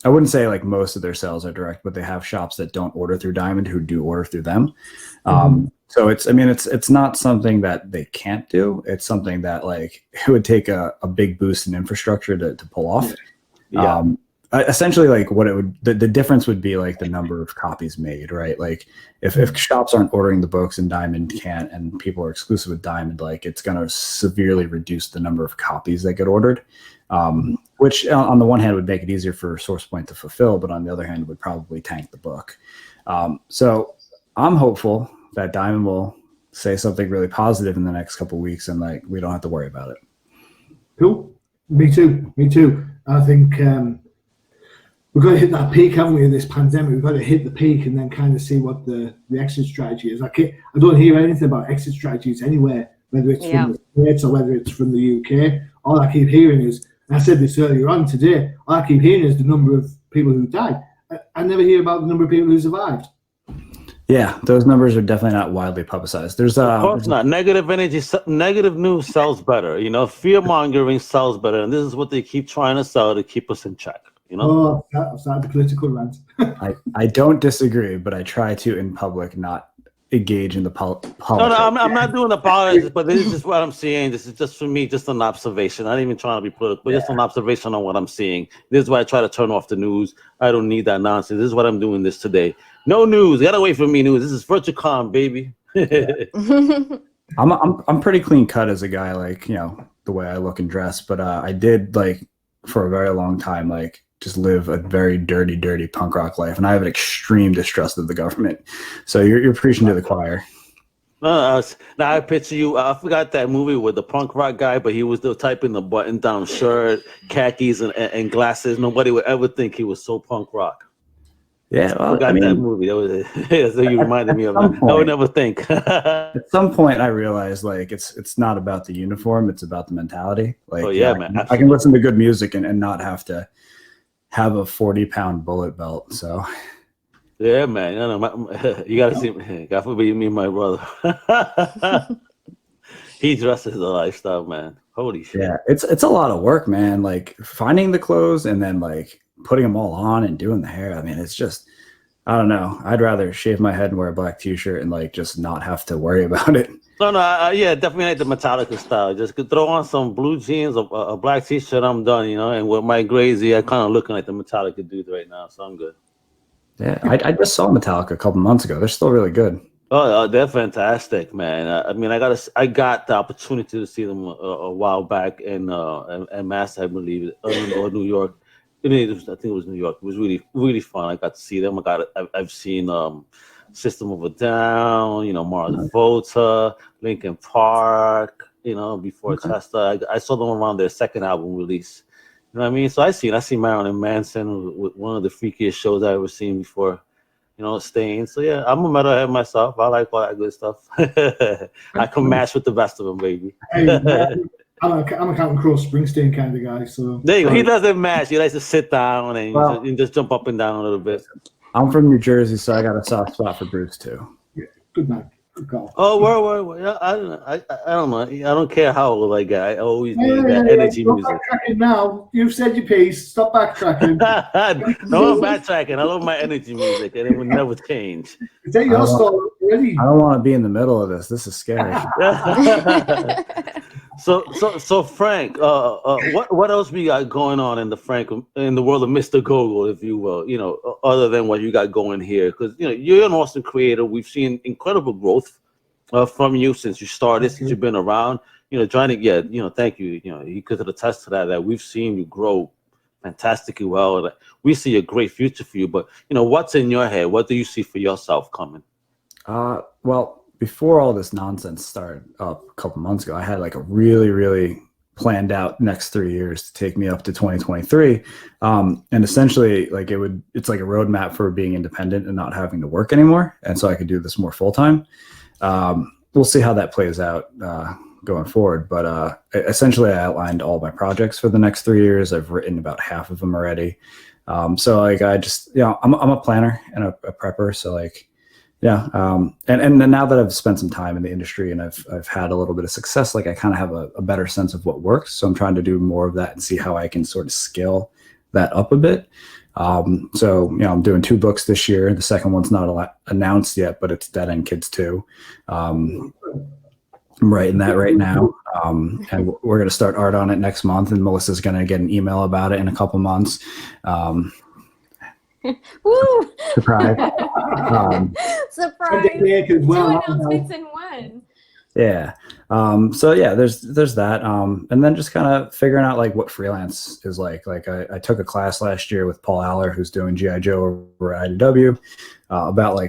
I wouldn't say like most of their sales are direct, but they have shops that don't order through Diamond who do order through them. So it's not something that they can't do. It's something that like it would take a big boost in infrastructure to pull off. Yeah. Essentially, like what it would, the difference would be like the number of copies made, right? Like if shops aren't ordering the books and Diamond can't, and people are exclusive with Diamond, like it's going to severely reduce the number of copies that get ordered, which on the one hand would make it easier for SourcePoint to fulfill, but on the other hand would probably tank the book. So I'm hopeful that Diamond will say something really positive in the next couple of weeks, and like we don't have to worry about it. Cool. Me too. I think we've got to hit that peak, haven't we, in this pandemic? We've got to hit the peak and then kind of see what the exit strategy is. I don't hear anything about exit strategies anywhere, whether it's from the States or whether it's from the UK. All I keep hearing is, and I said this earlier on today, all I keep hearing is the number of people who died. I never hear about the number of people who survived. Yeah, those numbers are definitely not widely publicized. There's of course not. Negative energy, negative news sells better. Fear mongering sells better, and this is what they keep trying to sell to keep us in check. Oh, I've started the political rant. I don't disagree, but I try to in public not engage in the politics. No, I'm not doing the politics, but this is just what I'm seeing. This is just for me, just an observation. I'm not even trying to be political, but just an observation on what I'm seeing. This is why I try to turn off the news. I don't need that nonsense. This is what I'm doing this today. No news. Get away from me, news. This is VirtualCon, baby. I'm pretty clean cut as a guy, like the way I look and dress. But I did like for a very long time, like just live a very dirty punk rock life, and I have an extreme distrust of the government. So you're preaching to the choir. Now I picture you. I forgot that movie with the punk rock guy, but he was the type in the button-down shirt, khakis, and glasses. Nobody would ever think he was so punk rock. Yeah, well, I forgot that movie. That was so you reminded me of that. I would never think. At some point, I realized like it's not about the uniform; it's about the mentality. Like, man, I can listen to good music and not have to have a 40-pound bullet belt. So. Yeah, man. You gotta see me. God forbid me and my brother. He dresses the lifestyle, man. Holy shit. Yeah, it's a lot of work, man. Like finding the clothes and then like putting them all on and doing the hair. I mean, it's just, I don't know. I'd rather shave my head and wear a black t-shirt and like just not have to worry about it. No, definitely like the Metallica style. Just could throw on some blue jeans, a black t-shirt, I'm done, and with my grazy, I kind of looking like the Metallica dude right now, so I'm good. Yeah, I just saw Metallica a couple months ago. They're still really good. Oh, they're fantastic, man. I mean, I got the opportunity to see them a while back in Mass, I believe, or New York. I think it was New York. It was really, really fun. I got to see them. I've seen System of a Down, Mars Volta, Linkin Park, before Chester. I saw them around their second album release. You know what I mean? So I see Marilyn Manson with one of the freakiest shows I've ever seen before, Stain. So yeah, I'm a metalhead myself. I like all that good stuff. I can match with the best of them, baby. Hey, I'm a Captain Cross Springsteen kind of guy. So there you go. He doesn't match. He likes to sit down and just jump up and down a little bit. I'm from New Jersey, so I got a soft spot for Bruce too. Yeah, good man. Go. Oh, word. Yeah, I don't know. I don't care how old I get. I always need that energy Stop music. backtracking now. You've said your piece. Stop backtracking. No, I'm backtracking. I love my energy music, and it will never change. Is that your story already? I don't want to be in the middle of this. This is scary. So Frank, what else we got going on in the world of Mr. Gogol, if you will, other than what you got going here? Because you're an awesome creator. We've seen incredible growth from you since you started, since you've been around. Trying to thank you. You could attest to that we've seen you grow fantastically well. We see a great future for you. But what's in your head? What do you see for yourself coming? Well, before all this nonsense started up a couple months ago, I had like a really, really planned out next 3 years to take me up to 2023. And essentially it's like a roadmap for being independent and not having to work anymore. And so I could do this more full time. We'll see how that plays out going forward. But essentially I outlined all my projects for the next 3 years. I've written about half of them already. So I just, I'm a planner and a prepper. So and now that I've spent some time in the industry and I've had a little bit of success, I kind of have a better sense of what works. So I'm trying to do more of that and see how I can sort of scale that up a bit. So I'm doing 2 books this year. The second one's not announced yet, but it's Dead End Kids 2. I'm writing that right now. And we're going to start art on it next month, and Melissa's going to get an email about it in a couple months. Woo! Surprise. Surprise. 2 announcements in one. Yeah. There's that. And then just kind of figuring out what freelance is like. I took a class last year with Paul Aller, who's doing G.I. Joe over at IDW, about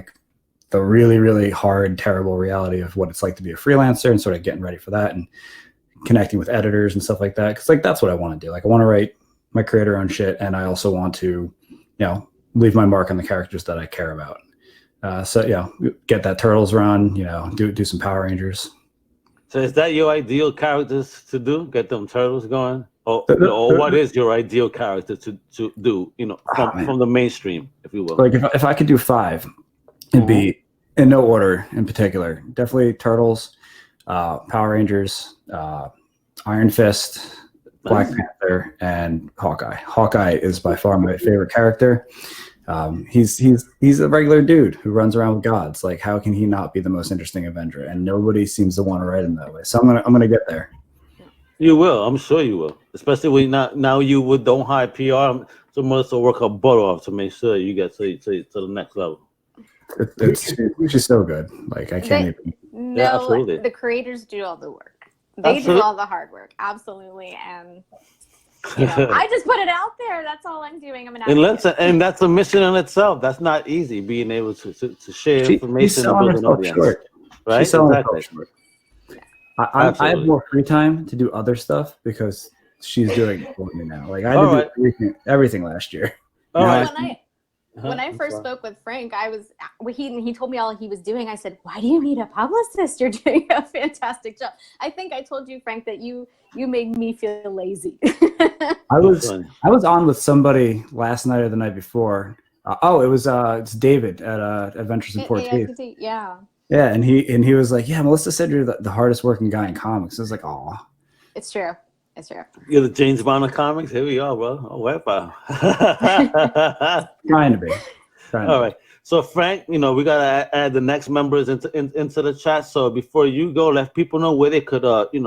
the really, really hard, terrible reality of what it's like to be a freelancer, and sort of getting ready for that and connecting with editors and stuff like that. Cause that's what I want to do. I want to write my creator-owned shit. And I also want to, leave my mark on the characters that I care about. Get that Turtles run, do some Power Rangers. So is that your ideal characters to do? Get them Turtles going? Or what is your ideal character to do, from the mainstream, if you will? If I could do 5, it'd be in no order in particular. Definitely Turtles, Power Rangers, Iron Fist, Black Panther, and Hawkeye. Hawkeye is by far my favorite character. He's a regular dude who runs around with gods. How can he not be the most interesting Avenger? And nobody seems to want to write him that way. So I'm gonna get there. You will. I'm sure you will. Especially when now you don't hire PR. So Melissa will work her butt off to make sure you get to the next level. She's so good. I can't even. No, yeah, absolutely. The creators do all the work. They do all the hard work. Absolutely. And I just put it out there. That's all I'm doing. I'm an advocate. And that's a mission in itself. That's not easy, being able to share information and build an audience. Right? Exactly. I have more free time to do other stuff because she's doing it for me now. I had to do everything last year. When I first spoke with Frank, he told me all he was doing. I said, "Why do you need a publicist? You're doing a fantastic job." I think I told you, Frank, that you made me feel lazy. I was on with somebody last night or the night before. It's David at Adventures in Portuguese. Yeah. Yeah, and he was like, "Yeah, Melissa said you're the hardest working guy in comics." I was like, "Aw." It's true. It's true. You're the James Bond of comics. Here we are, bro. Oh, wow. Trying to be. All right. So Frank, we gotta add the next members into the chat. So before you go, let people know where they could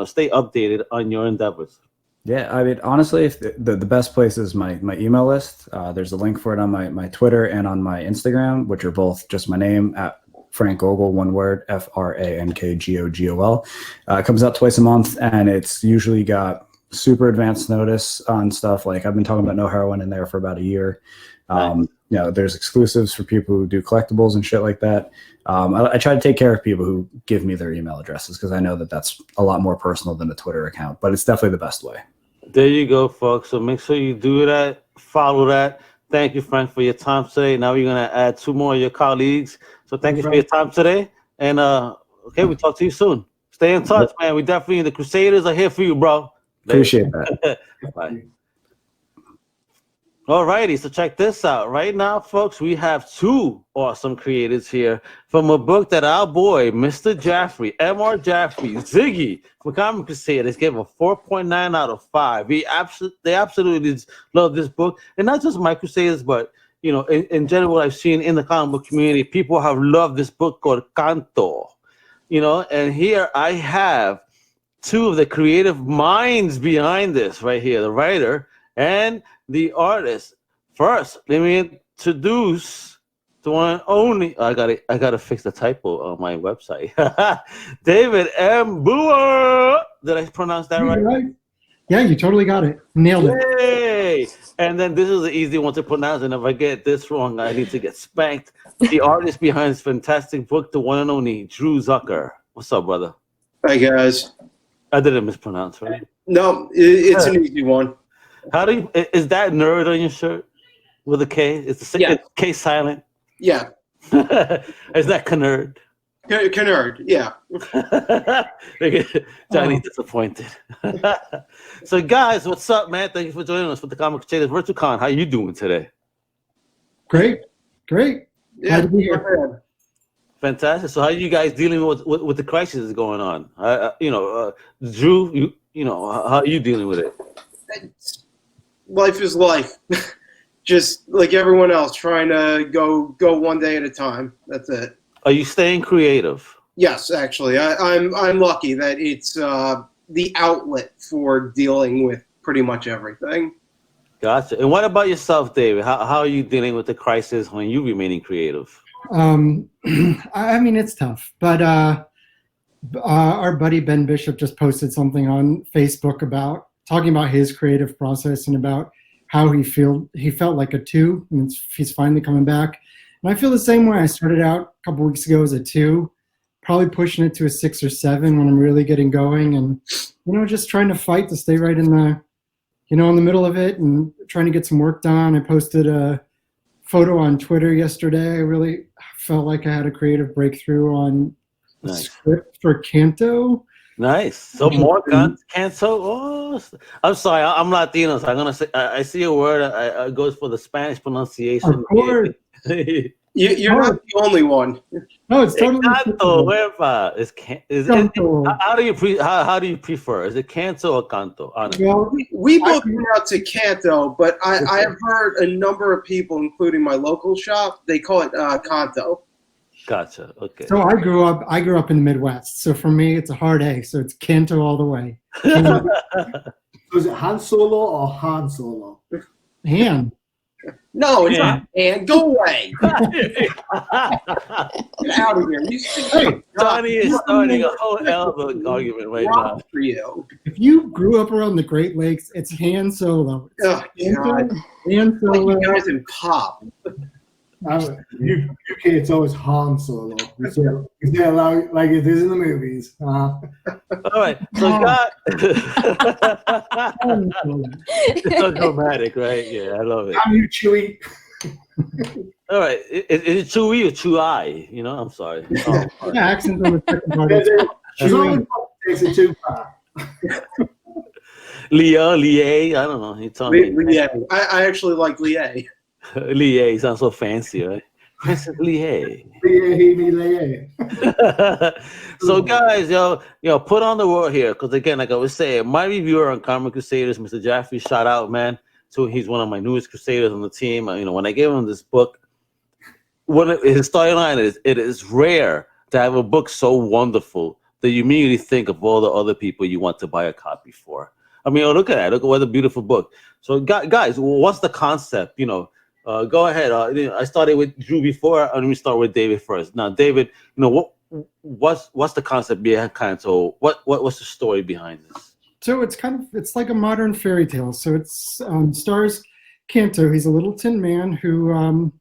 stay updated on your endeavors. Yeah, I mean, honestly, if the best place is my email list. There's a link for it on my Twitter and on my Instagram, which are both just my name at Frank Gogol, one word, FrankGogol. It comes out twice a month, and it's usually got super advanced notice on stuff. I've been talking about No Heroin in there for about a year. There's exclusives for people who do collectibles and shit like that. I try to take care of people who give me their email addresses because I know that that's a lot more personal than a Twitter account, but it's definitely the best way. There you go, folks. So make sure you do that, follow that. Thank you, Frank, for your time today. Now we're going to add 2 more of your colleagues. So thank you for your time today. And we'll talk to you soon. Stay in touch, man. We definitely, the Crusaders are here for you, bro. Appreciate that. Bye. Alrighty, so check this out. Right now, folks, we have two awesome creators here from a book that our boy, Mr. Jaffrey, M.R. Jaffrey, Ziggy from Comic Crusaders gave a 4.9 out of 5. They absolutely love this book, and not just my Crusaders, but you know, in general, what I've seen in the comic book community, people have loved this book called Canto. You know, and here I have two of the creative minds behind this right here, the writer and the artist. First, let me introduce the one and only. I gotta fix the typo on my website. David M. Boer. Did I pronounce that right? Yeah, you totally got it. Nailed it. Yay! And then this is the easy one to pronounce, and if I get this wrong, I need to get spanked. The artist behind this fantastic book, the one and only Drew Zucker. What's up, brother? Hi, guys. I didn't mispronounce, right? No, it's an easy one. How do you, is that nerd on your shirt with a K? It's it's K silent. Yeah. Is that Canerd? Canerd, yeah. Johnny's disappointed. So, guys, what's up, man? Thank you for joining us for the Comic Crusaders Virtual Con. How you doing today? Great. Glad to be here. Fantastic. So, how are you guys dealing with the crisis that's going on? Drew, you know, how are you dealing with it? Life is life. Just like everyone else, trying to go one day at a time. That's it. Are you staying creative? Yes, actually, I'm lucky that it's the outlet for dealing with pretty much everything. Gotcha. And what about yourself, David? How are you dealing with the crisis when you remaining creative? I mean, it's tough, but our buddy Ben Bishop just posted something on Facebook about talking about his creative process and about how he felt like a 2, and he's finally coming back. And I feel the same way. I started out a couple weeks ago as a 2, probably pushing it to a 6 or 7 when I'm really getting going, and just trying to fight to stay right in the, in the middle of it and trying to get some work done. I posted a photo on Twitter yesterday. I really felt like I had a creative breakthrough on the script for Canto. Nice. So more Canto. Oh, I'm sorry. I'm Latino, so I'm gonna say I see a word. It goes for the Spanish pronunciation. Of course. You're not the only one. No, it's totally. Canto. How do you prefer? Is it Canto or Canto? Honestly. Well, we both pronounce it Canto, but I have heard a number of people, including my local shop, they call it Canto. Gotcha. Okay. So I grew up in the Midwest. So for me, it's a hard A. So it's Canto all the way. So is it Han Solo or Han Solo? Han. No, it's not. And go away. Get out of here. Hey, Johnny is starting a whole elbow argument right now. For you. If you grew up around the Great Lakes, it's Han Solo. Oh, God. Han Solo. You guys in pop. UK, it's always Han Solo. You say it like it is in the movies. All right, so it's so dramatic, right? Yeah, I love it. I'm you, Chewie. All right, is it Chewie or Chewie? I'm sorry. Yeah, accent on the second part. Takes it too far. Lie, I don't know. He told me. I actually like Lie. Lie sounds so fancy, right? Lie. So, guys, put on the word here, because again, like I was saying, my reviewer on Comic Crusaders, Mr. Jaffrey, shout out, man. So he's one of my newest Crusaders on the team. When I gave him this book, his storyline it is rare to have a book so wonderful that you immediately think of all the other people you want to buy a copy for. I mean, look at that. Look at what a beautiful book. So, guys, what's the concept? Go ahead. I started with Drew before. Let me start with David first. Now, David, what's the concept behind Canto? What's the story behind this? So it's like a modern fairy tale. So it's stars Canto. He's a little tin man who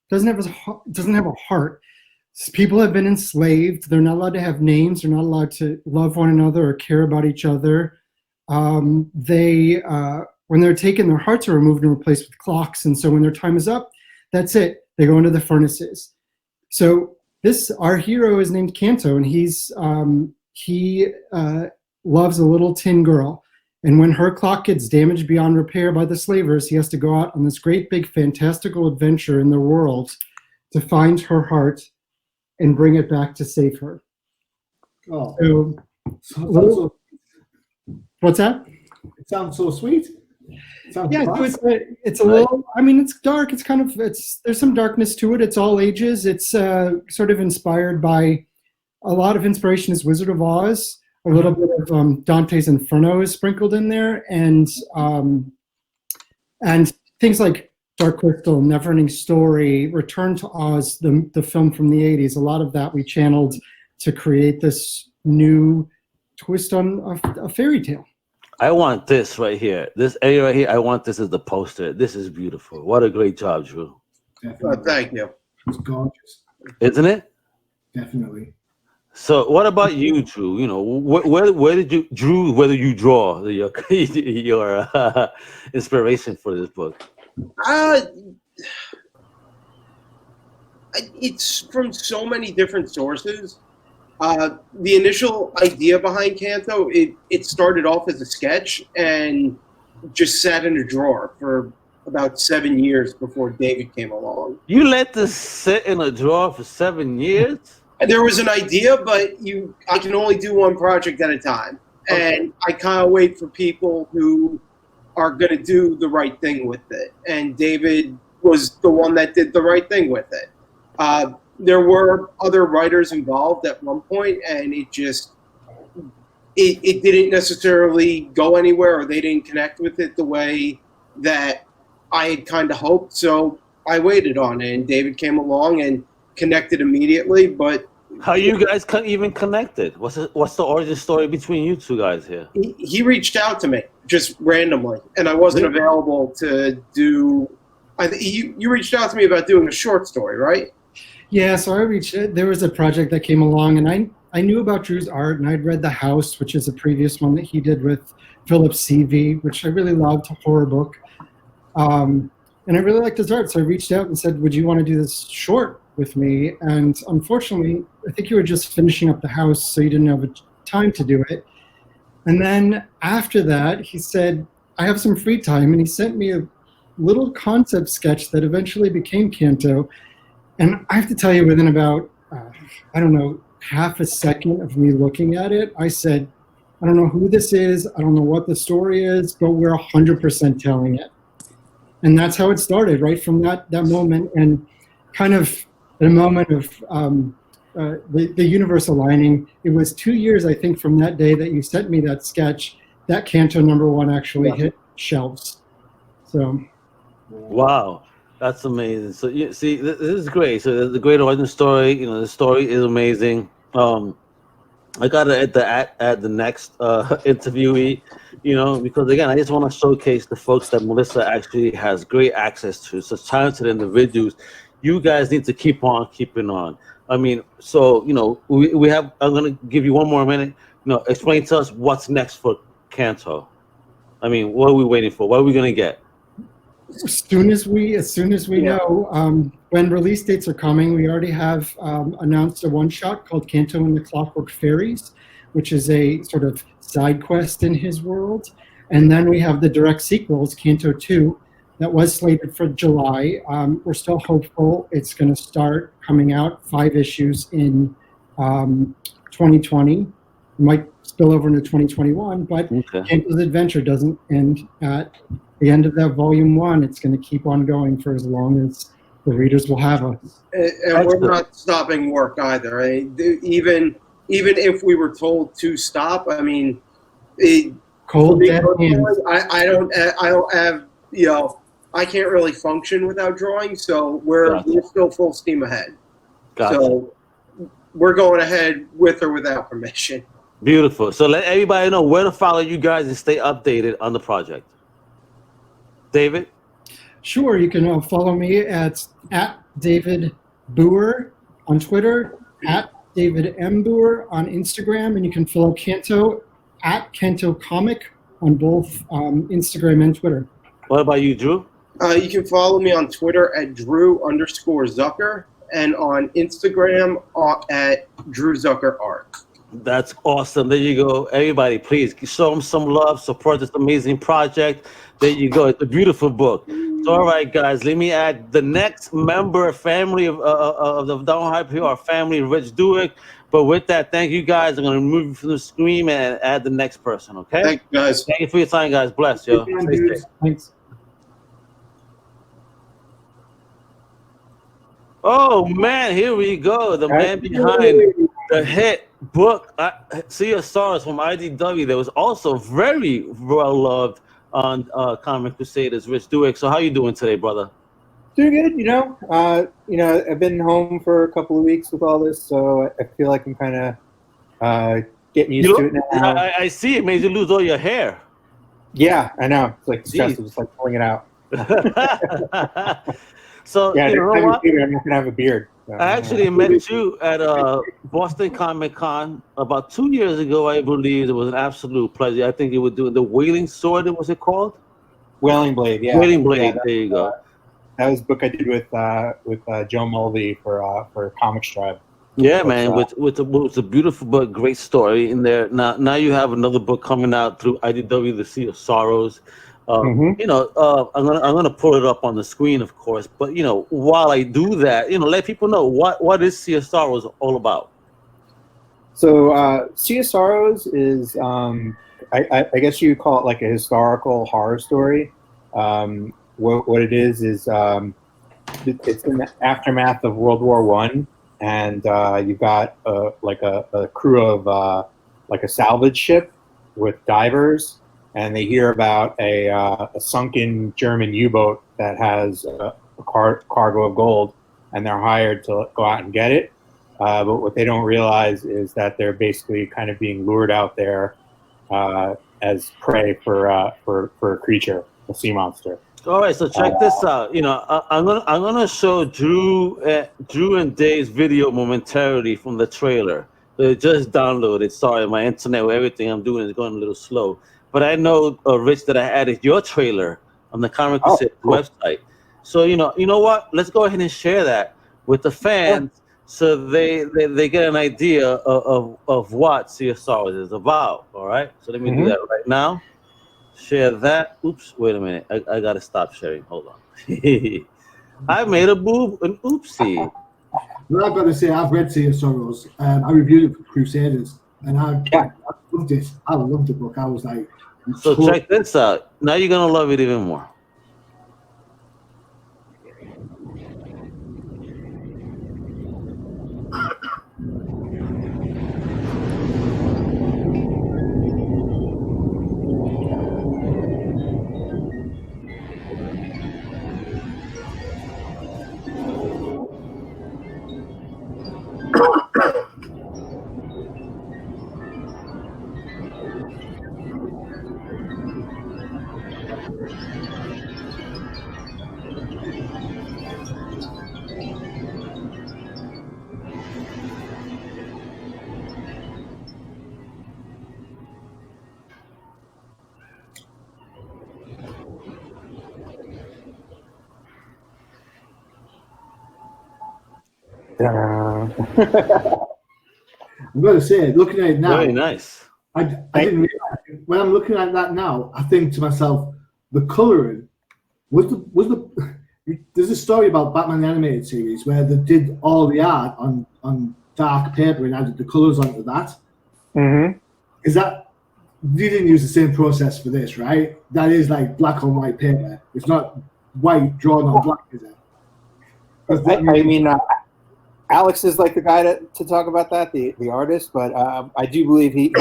doesn't have a heart. People have been enslaved. They're not allowed to have names. They're not allowed to love one another or care about each other. When they're taken, their hearts are removed and replaced with clocks. And so when their time is up, that's it. They go into the furnaces. So our hero is named Canto, and he loves a little tin girl. And when her clock gets damaged beyond repair by the slavers, he has to go out on this great big fantastical adventure in the world to find her heart and bring it back to save her. Oh, What's that? It sounds so sweet. Yeah, so it's a little. I mean, it's dark. It's kind of there's some darkness to it. It's all ages. It's sort of inspired by a lot of inspiration is Wizard of Oz. A little bit of Dante's Inferno is sprinkled in there, and things like Dark Crystal, Neverending Story, Return to Oz, the film from the 80s. A lot of that we channeled to create this new twist on a fairy tale. I want this right here. This area right here, I want this as the poster. This is beautiful. What a great job, Drew. Thank you. It's gorgeous. Isn't it? Definitely. So what about you, Drew? You know, where did you, Drew, where do you draw your inspiration for this book? It's from so many different sources. The initial idea behind Canto, it started off as a sketch and just sat in a drawer for about 7 years before David came along. You let this sit in a drawer for 7 years? And there was an idea, but I can only do one project at a time. Okay. And I kind of wait for people who are going to do the right thing with it. And David was the one that did the right thing with it. There were other writers involved at one point, and it didn't necessarily go anywhere, or they didn't connect with it the way that I had kind of hoped. So I waited on it, and David came along and connected immediately. But how you guys even connected? What's the origin story between you two guys here? He reached out to me just randomly, and I wasn't available to do. You reached out to me about doing a short story, right? Yeah, so there was a project that came along, and I knew about Drew's art, and I'd read The House, which is a previous one that he did with Philip CV, which I really loved, a horror book. And I really liked his art, so I reached out and said, would you want to do this short with me? And unfortunately, I think you were just finishing up The House, so you didn't have time to do it. And then after that, he said, I have some free time, and he sent me a little concept sketch that eventually became Canto. And I have to tell you, within about, half a second of me looking at it, I said, I don't know who this is, I don't know what the story is, but we're 100% telling it. And that's how it started, right from that moment. And kind of at a moment of the universe aligning, it was 2 years, I think, from that day that you sent me that sketch, that Canto #1 actually hit shelves. So. Wow. That's amazing. So you see, this is great. So there's a great origin story. You know, the story is amazing. I got to add the next interviewee. You know, because again, I just want to showcase the folks that Melissa actually has great access to. Such talented individuals. You guys need to keep on keeping on. I mean, so you know, we have. I'm gonna give you one more minute. You know, explain to us what's next for Canto. I mean, what are we waiting for? What are we gonna get? As soon as we know when release dates are coming, we already have announced a one-shot called Canto and the Clockwork Fairies, which is a sort of side quest in his world. And then we have the direct sequels, Canto 2, that was slated for July. We're still hopeful it's going to start coming out 5 issues in 2020. It might spill over into 2021, but Canto's adventure doesn't end at the end of that volume 1. It's going to keep on going for as long as the readers will have us. And we're not stopping work either. I mean, even if we were told to stop, I mean, cold dead hands. I don't have, you know, I can't really function without drawing, so we're still full steam ahead. So we're going ahead with or without permission. Beautiful. So let everybody know where to follow you guys and stay updated on the project. David? Sure, you can follow me at David Boer on Twitter, at David M. Boer on Instagram, and you can follow Canto at Canto Comic on both Instagram and Twitter. What about you, Drew? You can follow me on Twitter at Drew_Zucker and on Instagram at Drew Zucker Art. That's awesome. There you go. Everybody, please show them some love. Support this amazing project. There you go. It's a beautiful book. So, all right, guys, let me add the next member family of the Down Hype here, our family, Rich Duick. But with that, thank you guys. I'm going to remove you from the screen and add the next person, okay? Thank you, guys. Thank you for your time, guys. Bless you. Thanks. Oh, man, here we go. The man behind the hit book, CSRs from IDW, that was also very well loved on Comic Crusaders, Rich Duick. So how you doing today, brother? Doing good, I've been home for a couple of weeks with all this, so I feel like I'm kind of getting used to it now. I see it made you lose all your hair. Yeah, I know. It's like stressful, just like pulling it out. So yeah, you know what? I'm not gonna have a beard. So. I actually met you at Boston Comic Con about 2 years ago, I believe. It was an absolute pleasure. I think you were doing the Wailing Sword. What was it called? Wailing Blade. Yeah. Wailing Blade. Yeah, there you go. That was a book I did with Joe Mulvey for Comics Tribe. Yeah, man. With a beautiful book, great story in there. Now you have another book coming out through IDW, The Sea of Sorrows. I'm gonna pull it up on the screen, of course. But while I do that, let people know what is Sea of Sorrows all about. So Sea of Sorrows is, I guess you call it like a historical horror story. What it is it's in the aftermath of World War I, and you've got a crew of like a salvage ship with divers. And they hear about a sunken German U-boat that has a cargo of gold, and they're hired to go out and get it. But what they don't realize is that they're basically kind of being lured out there as prey for a creature, a sea monster. All right, so check this out. I'm gonna show Drew and Dave's video momentarily from the trailer. They just downloaded. Sorry, my internet with everything I'm doing is going a little slow. But I know, Rich, that I added your trailer on the Comic Crusaders website. So you know what? Let's go ahead and share that with the fans, so they get an idea of what Sea of Sorrows is about. All right. So let me do that right now. Share that. Oops. Wait a minute. I gotta stop sharing. Hold on. I made an oopsie. Well, I've got to say, I've read Sea of Sorrows. I reviewed it for Crusaders, and I loved it. I loved the book. I was like, so check this out. Now you're gonna love it even more. I'm going to say, looking at it now, very nice. I didn't realize, when I'm looking at that now, I think to myself, the coloring was the. There's a story about Batman the Animated Series where they did all the art on dark paper and added the colors onto that. Mm-hmm. Is that you didn't use the same process for this, right? That is like black on white paper. It's not white drawn on black, is it? I mean, Alex is like the guy to talk about that, the artist. But I do believe he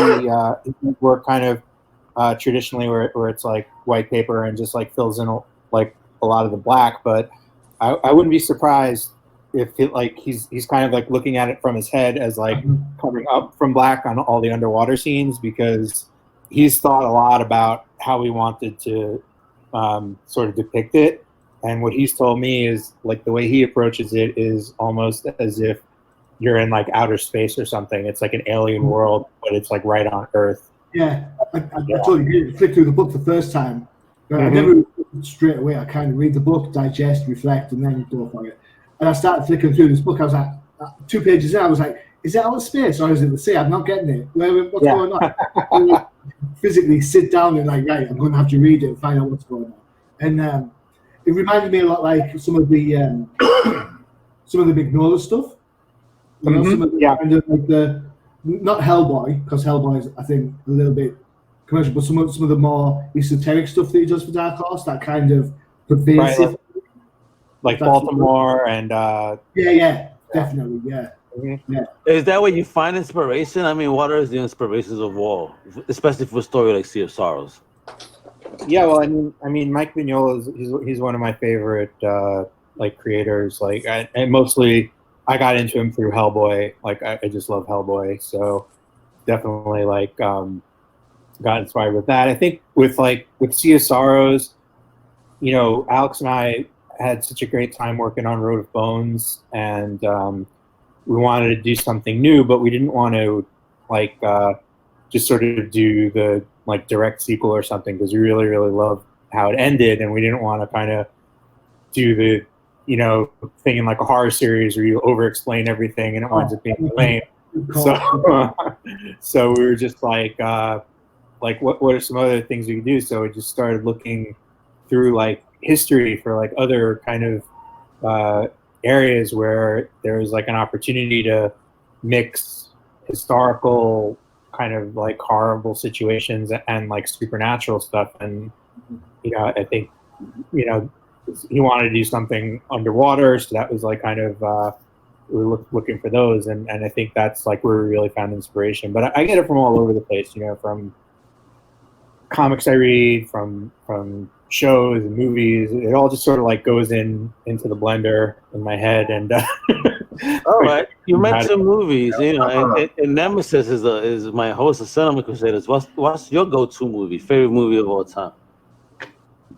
worked kind of traditionally where it's like white paper and just like fills in like a lot of the black. But I wouldn't be surprised if he's kind of like looking at it from his head as like coming up from black on all the underwater scenes, because he's thought a lot about how he wanted to sort of depict it. And what he's told me is like the way he approaches it is almost as if you're in like outer space or something. It's like an alien world, but it's like right on Earth. Yeah, I told you, flick through the book the first time. But I never straight away. I kind of read the book, digest, reflect, and then go for it. And I started flicking through this book. I was like, 2 pages in, I was like, is it outer space or is it the sea? I'm not getting it. What's going on? Physically sit down and like, right, I'm going to have to read it and find out what's going on. And it reminded me a lot like some of the Big Nola stuff. You know, some of the kind of like the not Hellboy, because Hellboy is I think a little bit commercial, but some of the more esoteric stuff that he does for Dark Horse, that kind of pervasive, like Baltimore and definitely, yeah. Is that where you find inspiration? I mean, what are the inspirations of Wall, especially for a story like Sea of Sorrows? Yeah, well, I mean, Mike Mignola he's one of my favorite like creators. Like, and mostly I got into him through Hellboy. Like, I just love Hellboy, so definitely like got inspired with that. I think with Sea of Sorrows, you know, Alex and I had such a great time working on Road of Bones, and we wanted to do something new, but we didn't want to like just sort of do the like direct sequel or something, because we really, really loved how it ended, and we didn't want to kind of do the, you know, thing in like a horror series where you over-explain everything and it winds up being lame. So we were just like what are some other things we could do? So we just started looking through like history for like other kind of areas where there was like an opportunity to mix historical kind of like horrible situations and like supernatural stuff. And, you know, I think, you know, he wanted to do something underwater, so that was like kind of we were looking for those, and I think that's like where we really found inspiration. But I get it from all over the place, you know, from comics I read, from shows and movies. It all just sort of like goes into the blender in my head. And all right, you mentioned movies, you know, and Nemesis is my host of Cinema Crusaders. What's your go-to movie, favorite movie of all time?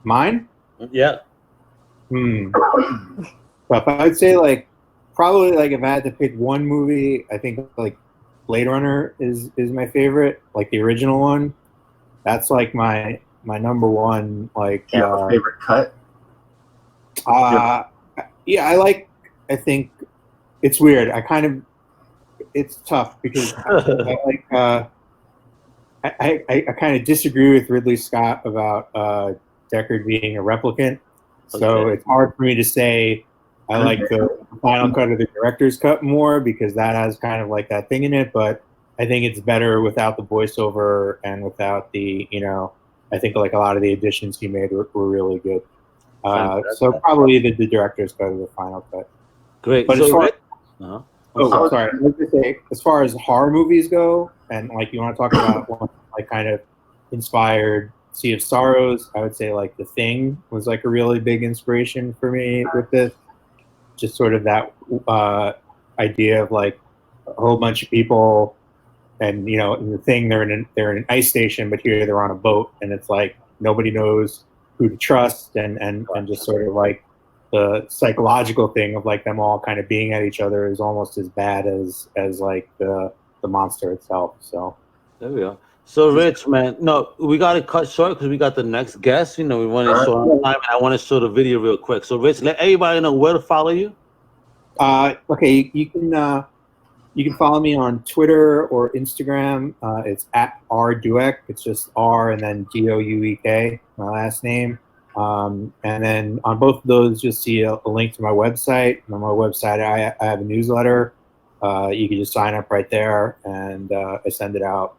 Mine? Yeah. But I'd say like probably like if I had to pick one movie, I think like Blade Runner is my favorite, like the original one. That's like my number one. Like do you have a favorite cut? Yeah, I think it's weird. It's tough because I kind of disagree with Ridley Scott about Deckard being a replicant. So it's hard for me to say I like the final cut of the director's cut more, because that has kind of like that thing in it. But I think it's better without the voiceover and without the, you know, I think like a lot of the additions he made were really good. So probably the director's cut of the final cut. Great. But so sorry. I was gonna say, as far as horror movies go, and like you want to talk about one like kind of inspired Sea of Sorrows, I would say like The Thing was like a really big inspiration for me with this. Just sort of that idea of like a whole bunch of people, and you know, in The Thing they're in an ice station, but here they're on a boat, and it's like nobody knows who to trust, and just sort of like the psychological thing of like them all kind of being at each other is almost as bad as like the monster itself. So there we go. So Rich, man, no, we got to cut short because we got the next guest. You know, we want to show on time, and I want to show the video real quick. So Rich, let everybody know where to follow you. Okay, you can follow me on Twitter or Instagram. It's at rduek. It's just R and then DOUEK, my last name. And then on both of those, you'll see a link to my website. And on my website, I have a newsletter. You can just sign up right there, and I send it out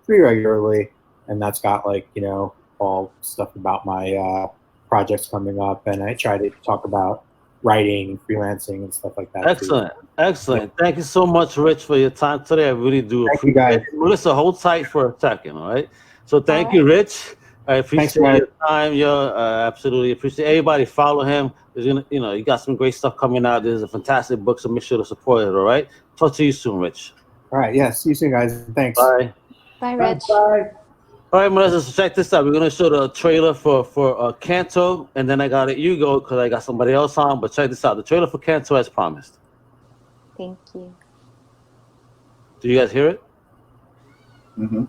pretty regularly. And that's got like, you know, all stuff about my projects coming up. And I try to talk about writing and freelancing and stuff like that. Excellent. Excellent. Yeah. Thank you so much, Rich, for your time today. I really do appreciate you guys. it. Melissa, hold tight for a second, all right? So thank you, Rich. I appreciate your time. Absolutely appreciate it. Everybody follow him. There's gonna, you know, you got some great stuff coming out. There's a fantastic book, so make sure to support it, all right? Talk to you soon, Rich. All right. Yeah. See you soon, guys. Thanks. Bye. Bye, Rich. Bye. All right, Melissa, so check this out. We're going to show the trailer for Canto, and then I got to let you go because I got somebody else on. But check this out. The trailer for Canto as promised. Thank you. Do you guys hear it? Mm-hmm.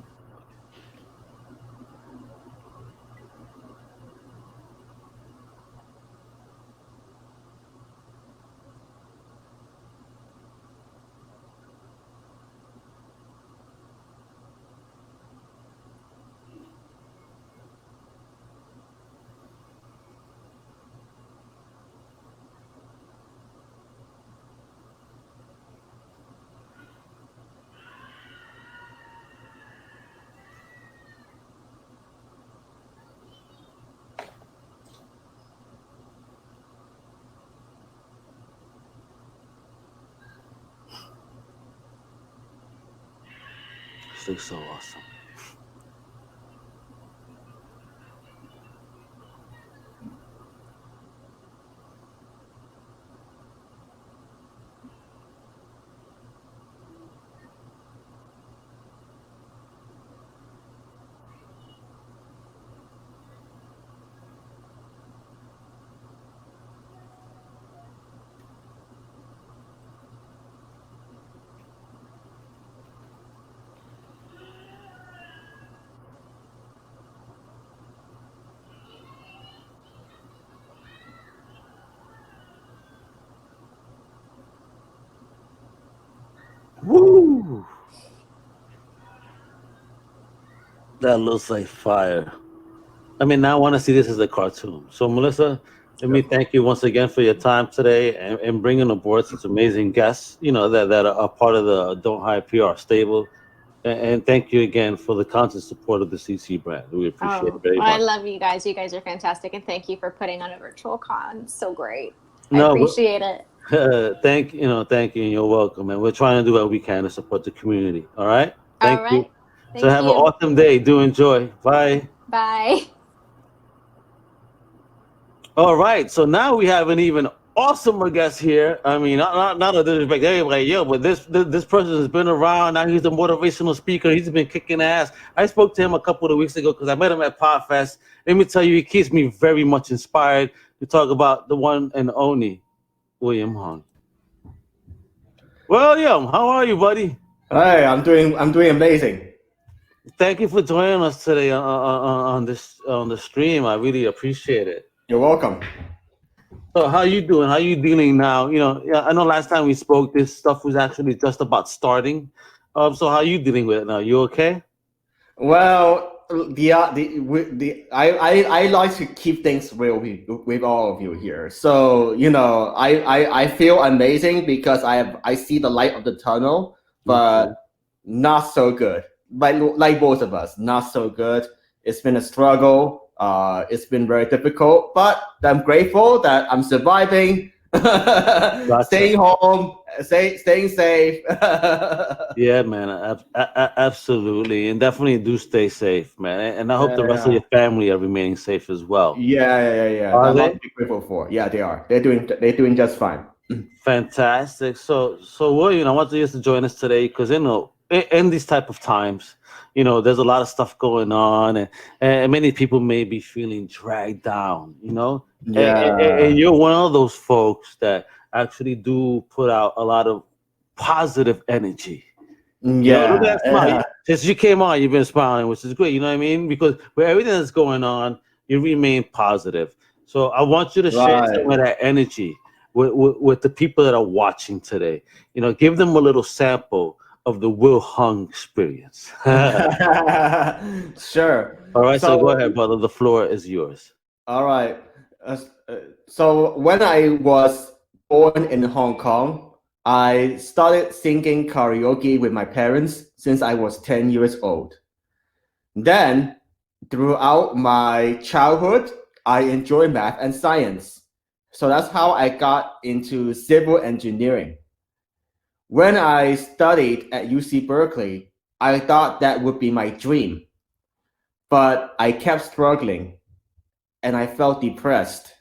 This looks so awesome. Woo! That looks like fire. I mean, now I want to see this as a cartoon. So, Melissa, let me thank you once again for your time today and bringing aboard such amazing guests, that are part of the Don't Hide PR stable. And thank you again for the constant support of the CC brand. We appreciate it very much. I love you guys. You guys are fantastic. And thank you for putting on a virtual con. So great. I No, appreciate it. thank you, and you're welcome. And we're trying to do what we can to support the community. All right? Thank you. Thank So have you. an awesome day. Do enjoy. Bye. Bye. All right. So now we have an even awesomer guest here. I mean, not a disrespect to everybody, but this person has been around. Now he's a motivational speaker. He's been kicking ass. I spoke to him a couple of weeks ago because I met him at PodFest. Let me tell you, he keeps me very much inspired to talk about the one and only William Hung. William, how are you, buddy? Hi, I'm doing amazing. Thank you for joining us today on the stream. I really appreciate it. You're welcome. So how you doing? How you dealing now? I know last time we spoke, this stuff was actually just about starting. So how you dealing with it now? You okay? Well, I like to keep things real with all of you here. So I feel amazing because I see the light of the tunnel, but not so good. Like both of us, not so good. It's been a struggle. It's been very difficult, but I'm grateful that I'm surviving, staying home, staying safe. Yeah, man, absolutely, and definitely do stay safe, man. And I hope the rest of your family are remaining safe as well. Yeah. Are I'm they? be grateful for. Yeah, they are. They're doing just fine. Fantastic. So William, I want you to join us today because in these type of times, there's a lot of stuff going on, and many people may be feeling dragged down, and you're one of those folks that actually do put out a lot of positive energy. Look at that smile. Since you came on, you've been smiling, which is great. You know what I mean? Because with everything that's going on, you remain positive. So I want you to share some of that energy with the people that are watching today. Give them a little sample of the Will Hung experience. Sure. All right, so go ahead, brother. The floor is yours. All right. So when I was born in Hong Kong, I started singing karaoke with my parents since I was 10 years old. Then, throughout my childhood, I enjoyed math and science. So that's how I got into civil engineering. When I studied at UC Berkeley, I thought that would be my dream. But I kept struggling and I felt depressed.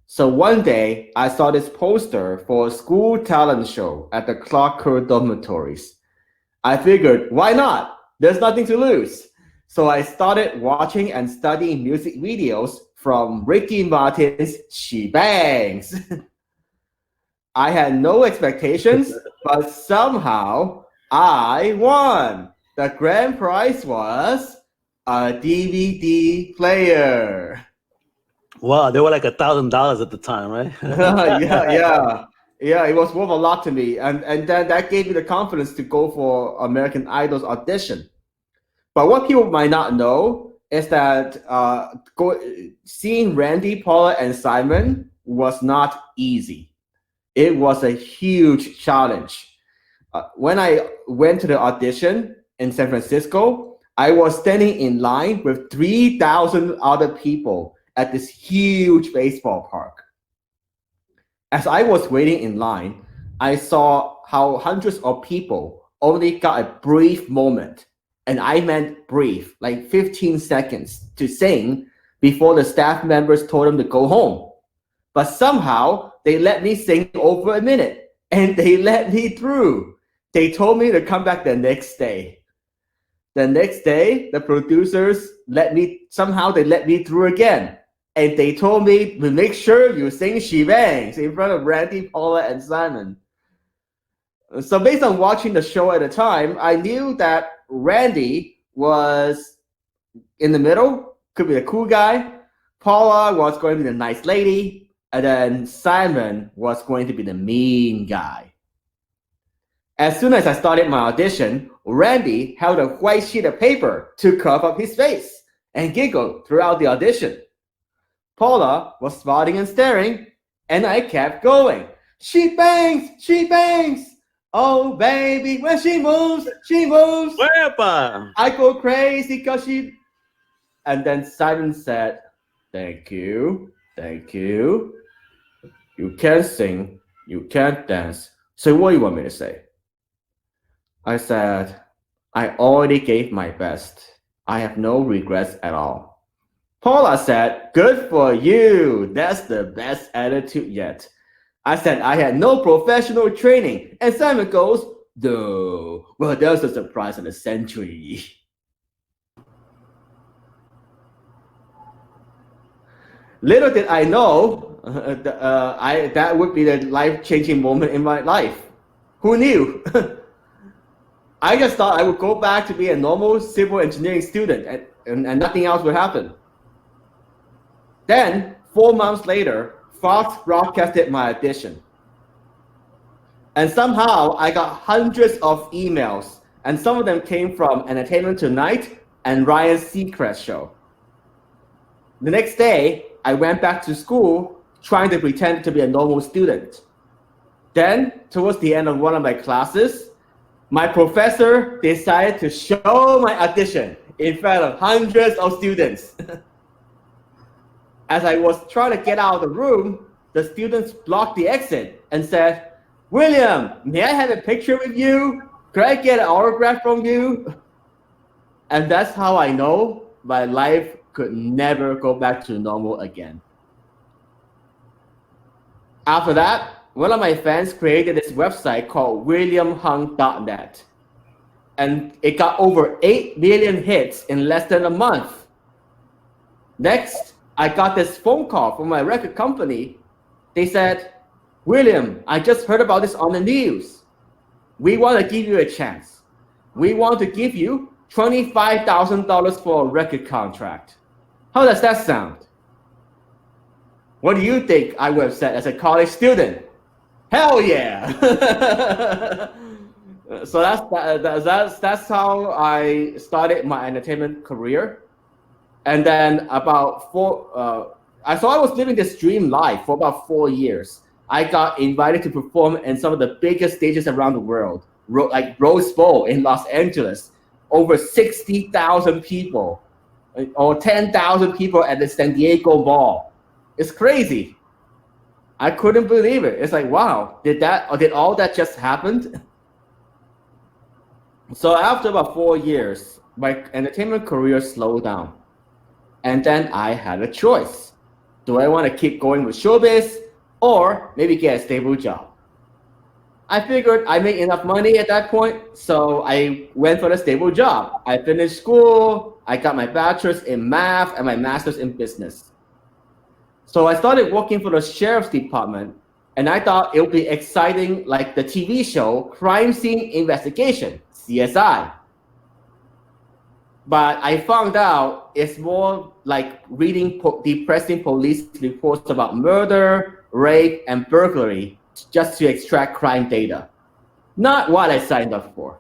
So one day, I saw this poster for a school talent show at the Clark Kerr dormitories. I figured, why not? There's nothing to lose. So I started watching and studying music videos from Ricky Martin's She Bangs. I had no expectations, but somehow I won. The grand prize was a DVD player. Wow, they were like $1,000 at the time, right? Yeah, it was worth a lot to me. And then that gave me the confidence to go for American Idol's audition. But what people might not know is that seeing Randy, Paula, and Simon was not easy. It was a huge challenge. When I went to the audition in San Francisco, I was standing in line with 3,000 other people at this huge baseball park. As I was waiting in line, I saw how hundreds of people only got a brief moment And I meant brief, like 15 seconds to sing before the staff members told them to go home. But somehow they let me sing over a minute and they let me through. They told me to come back the next day. The next day, the producers let me through again. And they told me to make sure you sing She Bangs in front of Randy, Paula, and Simon. So based on watching the show at the time, I knew that Randy was in the middle, could be the cool guy. Paula was going to be the nice lady. And then Simon was going to be the mean guy. As soon as I started my audition, Randy held a white sheet of paper to cover up his face and giggled throughout the audition. Paula was smiling and staring, and I kept going. She bangs, she bangs. Oh, baby, when she moves, she moves. Whereupon I go crazy because she... And then Simon said, thank you, thank you. You can't sing, you can't dance. So what do you want me to say? I said, I already gave my best. I have no regrets at all. Paula said, good for you. That's the best attitude yet. I said, I had no professional training. And Simon goes, no. Well, that was a surprise of the century. Little did I know that would be the life-changing moment in my life. Who knew? I just thought I would go back to be a normal civil engineering student and nothing else would happen. Then, 4 months later, Fox broadcasted my audition. And somehow I got hundreds of emails, and some of them came from Entertainment Tonight and Ryan Seacrest show. The next day, I went back to school trying to pretend to be a normal student. Then, towards the end of one of my classes, my professor decided to show my audition in front of hundreds of students. As I was trying to get out of the room, the students blocked the exit and said, William, may I have a picture with you? Could I get an autograph from you? And that's how I know my life could never go back to normal again. After that, one of my fans created this website called WilliamHung.net. And it got over 8 million hits in less than a month. Next, I got this phone call from my record company. They said, William, I just heard about this on the news. We want to give you a chance. We want to give you $25,000 for a record contract. How does that sound? What do you think I would have said as a college student? Hell yeah! So that's how I started my entertainment career. And then I was living this dream life for about 4 years. I got invited to perform in some of the biggest stages around the world, like Rose Bowl in Los Angeles, over 60,000 people, or 10,000 people at the San Diego Mall. It's crazy. I couldn't believe it. It's like, wow, did all that just happen? So after about 4 years, my entertainment career slowed down. And then I had a choice. Do I want to keep going with showbiz or maybe get a stable job? I figured I made enough money at that point, so I went for a stable job. I finished school, I got my bachelor's in math and my master's in business. So I started working for the sheriff's department, and I thought it would be exciting like the TV show Crime Scene Investigation, CSI. But I found out it's more like reading depressing police reports about murder, rape, and burglary just to extract crime data. Not what I signed up for.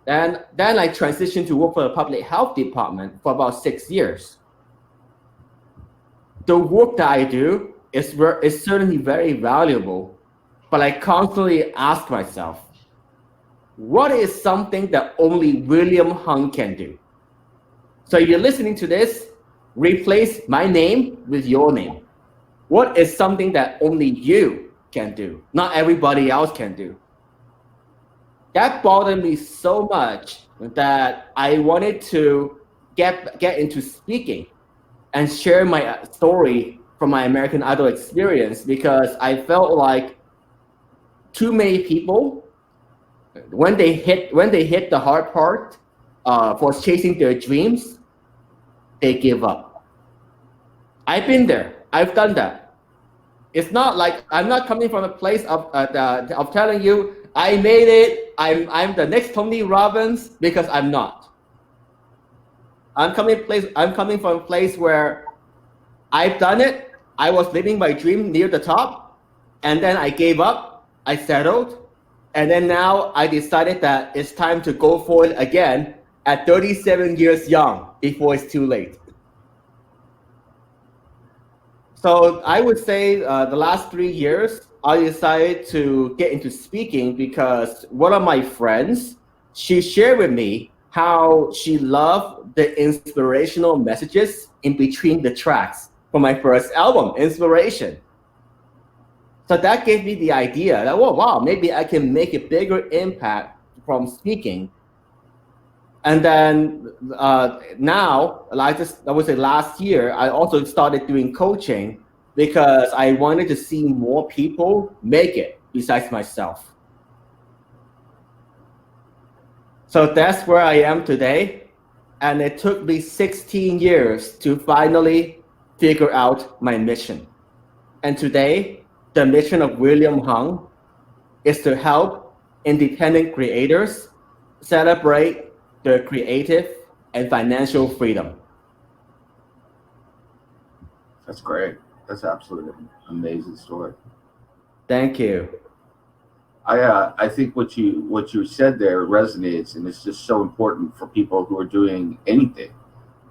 And then I transitioned to work for the public health department for about 6 years. The work that I do is certainly very valuable, but I constantly ask myself, what is something that only William Hung can do? So if you're listening to this, replace my name with your name. What is something that only you can do, not everybody else can do? That bothered me so much that I wanted to get into speaking and share my story from my American Idol experience, because I felt like too many people, when they hit the hard part for chasing their dreams, they give up. I've been there. I've done that. It's not like I'm not coming from a place of telling you I made it. I'm the next Tony Robbins, because I'm not. I'm coming from a place where I've done it. I was living my dream near the top, and then I gave up. I settled, and then now I decided that it's time to go for it again at 37 years young before it's too late. So I would say the last 3 years, I decided to get into speaking because one of my friends, she shared with me how she loved the inspirational messages in between the tracks for my first album, Inspiration. So that gave me the idea that, oh, wow, maybe I can make a bigger impact from speaking. And then now, I would say last year, I also started doing coaching because I wanted to see more people make it besides myself. So that's where I am today. And it took me 16 years to finally figure out my mission. And today, the mission of William Hung is to help independent creators celebrate their creative and financial freedom. That's great. That's absolutely amazing story. Thank you. I think what you said there resonates, and it's just so important for people who are doing anything.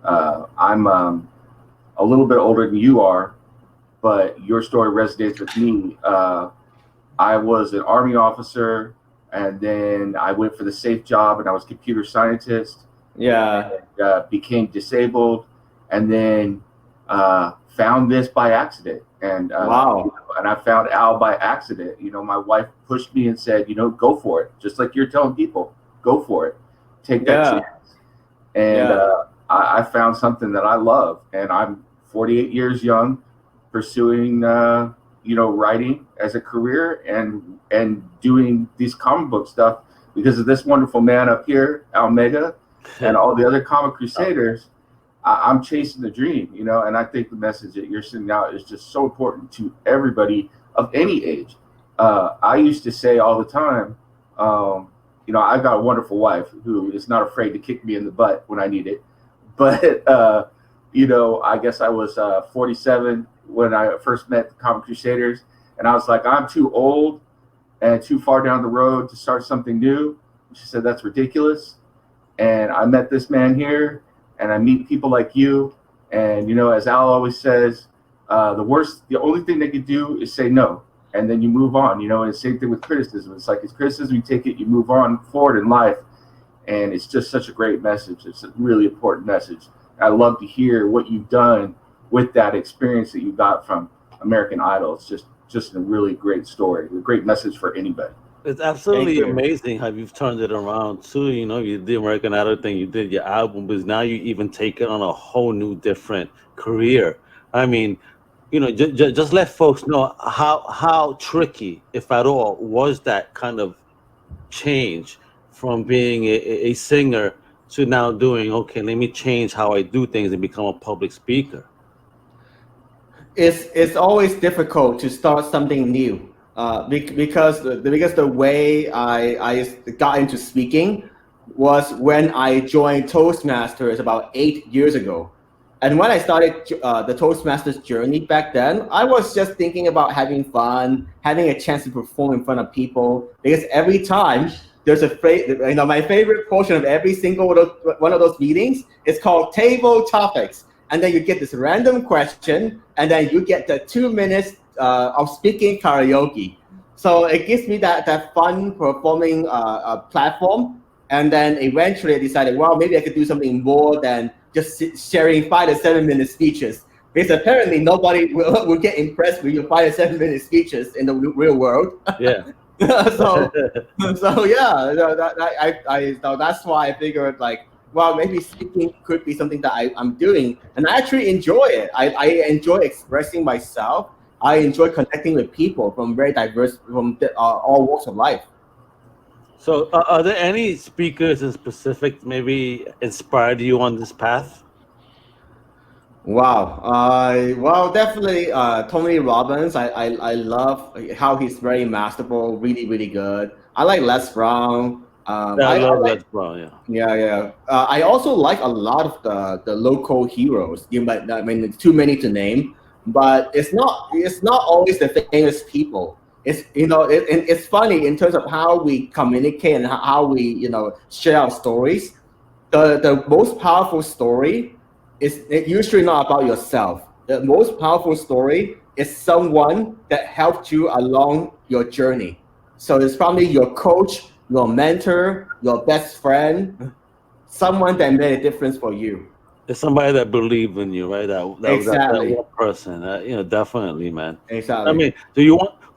I'm a little bit older than you are, but your story resonates with me. I was an Army officer, and then I went for the safe job, and I was a computer scientist. Yeah. And, became disabled, and then found this by accident. And wow. You know, and I found Al by accident. You know, my wife pushed me and said, you know, go for it. Just like you're telling people, go for it. Take that chance. And I found something that I love, and I'm 48 years young, pursuing you know, writing as a career and doing these comic book stuff because of this wonderful man up here, Almega, and all the other comic crusaders. I'm chasing the dream, you know, and I think the message that you're sending out is just so important to everybody of any age. I used to say all the time, you know, I've got a wonderful wife who is not afraid to kick me in the butt when I need it. But, you know, I guess I was 47 when I first met the Comic Crusaders, and I was like, I'm too old and too far down the road to start something new. She said, that's ridiculous. And I met this man here, and I meet people like you. And, you know, as Al always says, the only thing they could do is say no, and then you move on, you know. And the same thing with criticism. It's like, it's criticism, you take it, you move on forward in life. And it's just such a great message. It's a really important message. I love to hear what you've done with that experience that you got from American Idol. It's just a really great story, a great message for anybody. It's absolutely amazing how you've turned it around too. You know, you did American Idol thing, you did your album, but now you even take it on a whole new different career. I mean, you know, just let folks know how tricky, if at all, was that kind of change from being a singer to now doing, okay, let me change how I do things and become a public speaker. It's always difficult to start something new. Because the way I got into speaking was when I joined Toastmasters about 8 years ago. And when I started the Toastmasters journey back then, I was just thinking about having fun, having a chance to perform in front of people. Because every time there's a phrase, you know, my favorite portion of every single one of those meetings is called table topics. And then you get this random question, and then you get the 2 minutes of speaking karaoke. So it gives me that fun performing platform. And then eventually I decided, well, maybe I could do something more than just sharing 5 to 7 minute speeches. Because apparently nobody will get impressed with your 5 to 7 minute speeches in the real world. Yeah. so yeah, so that's why I figured like, well, maybe speaking could be something that I'm doing, and I actually enjoy it. I enjoy expressing myself. I enjoy connecting with people from very diverse, from all walks of life. So, are there any speakers in specific maybe inspired you on this path? Wow. Well, definitely Tony Robbins. I love how he's very masterful, really, really good. I like Les Brown. I love Les Brown, Yeah. I also like a lot of the local heroes. I mean, it's too many to name, but it's not always the famous people. It's it's funny in terms of how we communicate and how we share our stories. The most powerful story is usually not about yourself. The most powerful story is someone that helped you along your journey. So it's probably your coach, your mentor, your best friend, someone that made a difference for you. There's somebody that believed in you, right? Exactly. That one person, definitely, man. Exactly. I mean,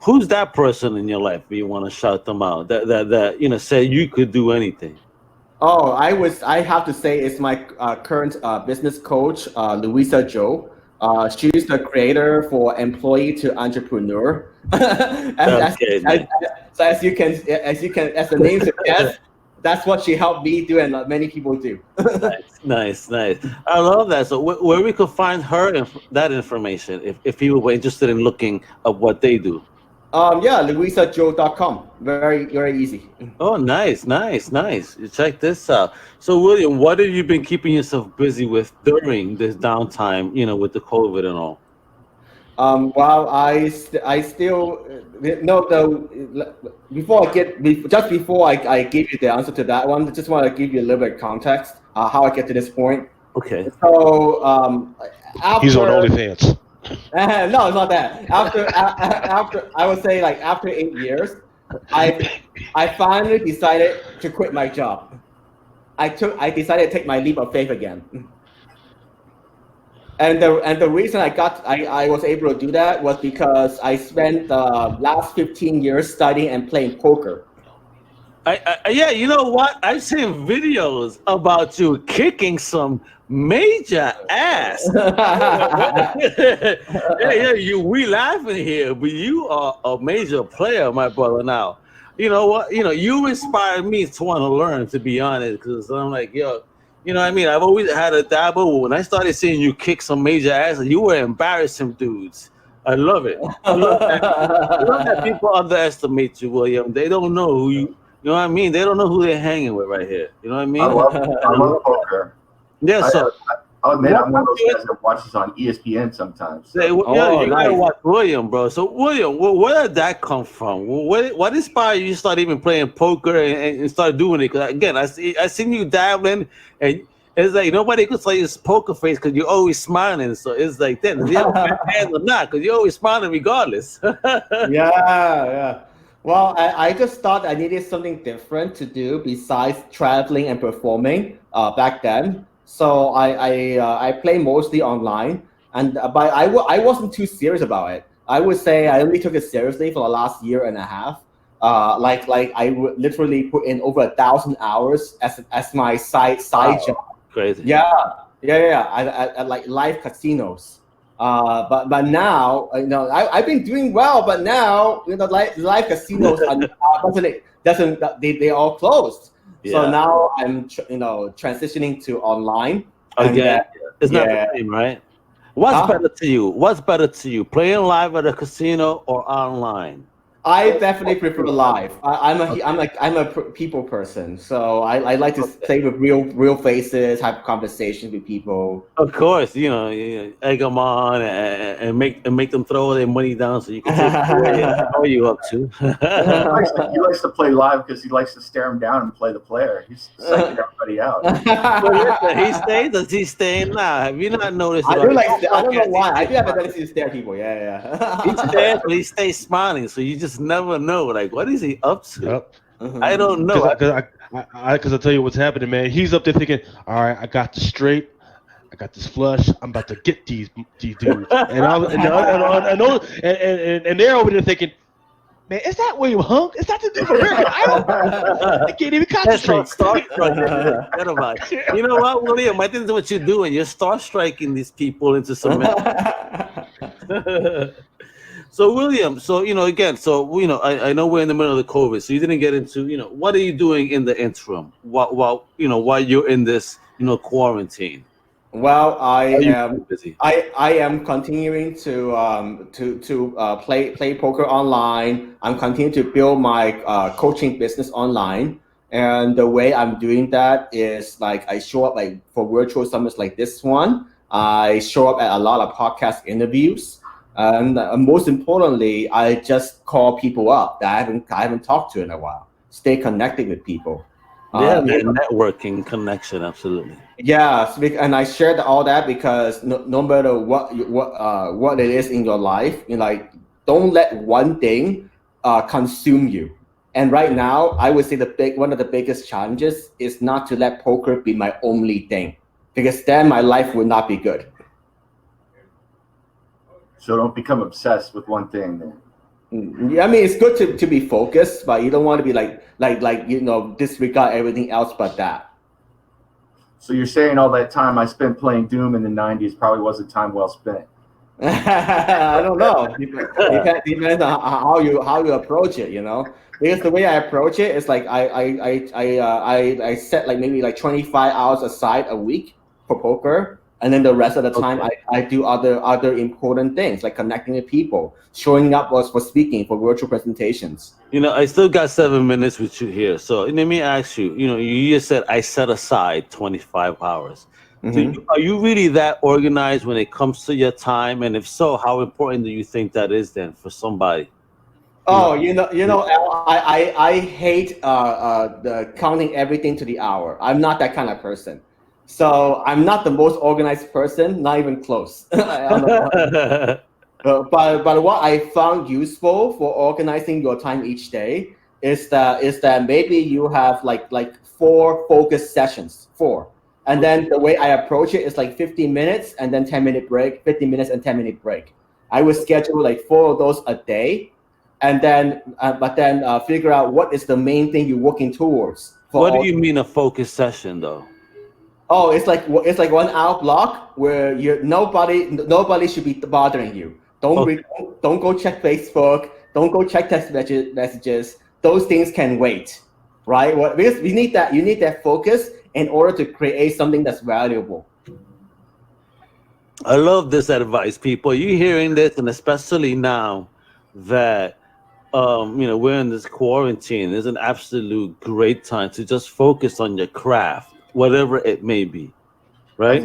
who's that person in your life? Do you want to shout them out? That said you could do anything. Oh, I have to say it's my current business coach, Louisa Jo. She's the creator for Employee to Entrepreneur. As the name suggests, that's what she helped me do and many people do. Nice. I love that. So where we could find that information if people were interested in looking at what they do. LouisaJo.com. Very, very easy. Oh, nice. You check this out. So, William, what have you been keeping yourself busy with during this downtime, with the COVID and all? Well, I still before I give you the answer to that one, I just want to give you a little bit of context how I get to this point. Okay. So he's on OnlyFans. No, it's not that. After I would say like after 8 years, I finally decided to quit my job. I decided to take my leap of faith again. And the reason I was able to do that was because I spent the last 15 years studying and playing poker. Yeah, you know what? I've seen videos about you kicking some major ass. We laughing here, but you are a major player, my brother. Now, you know what? You inspired me to want to learn, to be honest, because I'm like, yo, what I mean? I've always had a dabble. When I started seeing you kick some major ass, you were embarrassing dudes. I love it. I love that people underestimate you, William. They don't know who you know what I mean? They don't know who they're hanging with right here. You know what I mean? I love poker. Yeah, so I'll admit I'm one of those guys that watches on ESPN sometimes. So. you gotta watch William, bro. So William, where did that come from? What inspired you to start even playing poker and start doing it? Because again, I seen you dabbling, and it's like nobody could say it's poker face because you're always smiling. So it's like that. You have a hand or not, because you're always smiling regardless. Yeah. Well, I just thought I needed something different to do besides traveling and performing back then. So I play mostly online, but I wasn't too serious about it. I would say I only took it seriously for the last year and a half. Like I would literally put in over 1,000 hours as my side job. Crazy. Yeah. I like live casinos. But now I've been doing well, but now live casinos they all closed. Yeah. So now I'm transitioning to online. Again, it's not the same, right? What's better to you? What's better to you, playing live at a casino or online? I definitely prefer live. I'm a people person, so I like to play with real faces, have conversations with people. Of course, egg them on and make them throw their money down so you can take what you up to. He likes to play live because he likes to stare him down and play the player. He's psyching everybody out. Does he stay now? Have you not noticed? I don't know why. I do have a tendency to stare people. Yeah. He stares, but he stays smiling, so you just never know, like, what is he up to? Yep. I don't know. Because I'll tell you what's happening, man. He's up there thinking, all right, I got this straight, I got this flush, I'm about to get these dudes. And they're over there thinking, man, is that William Hung? Is that the dude from American Idol? I can't even concentrate. Forget about it. You know what, William? I think that's what you're doing. You're star-striking these people into submission. So, William, so, again, I know we're in the middle of the COVID, so you didn't get into, what are you doing in the interim while you're in this, quarantine? Well, I am continuing to play poker online. I'm continuing to build my coaching business online, and the way I'm doing that is like I show up like for virtual summits like this one. I show up at a lot of podcast interviews, and most importantly, I just call people up that I haven't talked to in a while. Stay connected with people. Yeah, networking connection, absolutely. Yeah, and I shared all that because no matter what it is in your life, don't let one thing consume you. And right now, I would say one of the biggest challenges is not to let poker be my only thing, because then my life would not be good. So don't become obsessed with one thing then. Yeah, I mean, it's good to be focused, but you don't want to be disregard everything else but that. So you're saying all that time I spent playing Doom in the 90s probably wasn't time well spent. I don't know. Depends on how you approach it, Because the way I approach it is like I set like maybe like 25 hours aside a week for poker. And then the rest of the time, I do other important things like connecting with people, showing up for speaking, for virtual presentations. I still got 7 minutes with you here. So let me ask you, you just said I set aside 25 hours. Mm-hmm. So are you really that organized when it comes to your time? And if so, how important do you think that is then for somebody? Oh, Al, I hate the counting everything to the hour. I'm not that kind of person. So I'm not the most organized person, not even close. But what I found useful for organizing your time each day is that maybe you have like 4 focus sessions, 4. And then the way I approach it is like 15 minutes and then 10-minute break, 15 minutes and 10-minute break. I would schedule like 4 of those a day, and then figure out what is the main thing you're working towards. What do you mean a focus session though? Oh, it's like 1 hour block where nobody should be bothering you. Don't go check Facebook. Don't go check text messages. Those things can wait, right? Because you need that focus in order to create something that's valuable. I love this advice, people. You hearing this, and especially now that we're in this quarantine, it's an absolute great time to just focus on your craft, whatever it may be, right?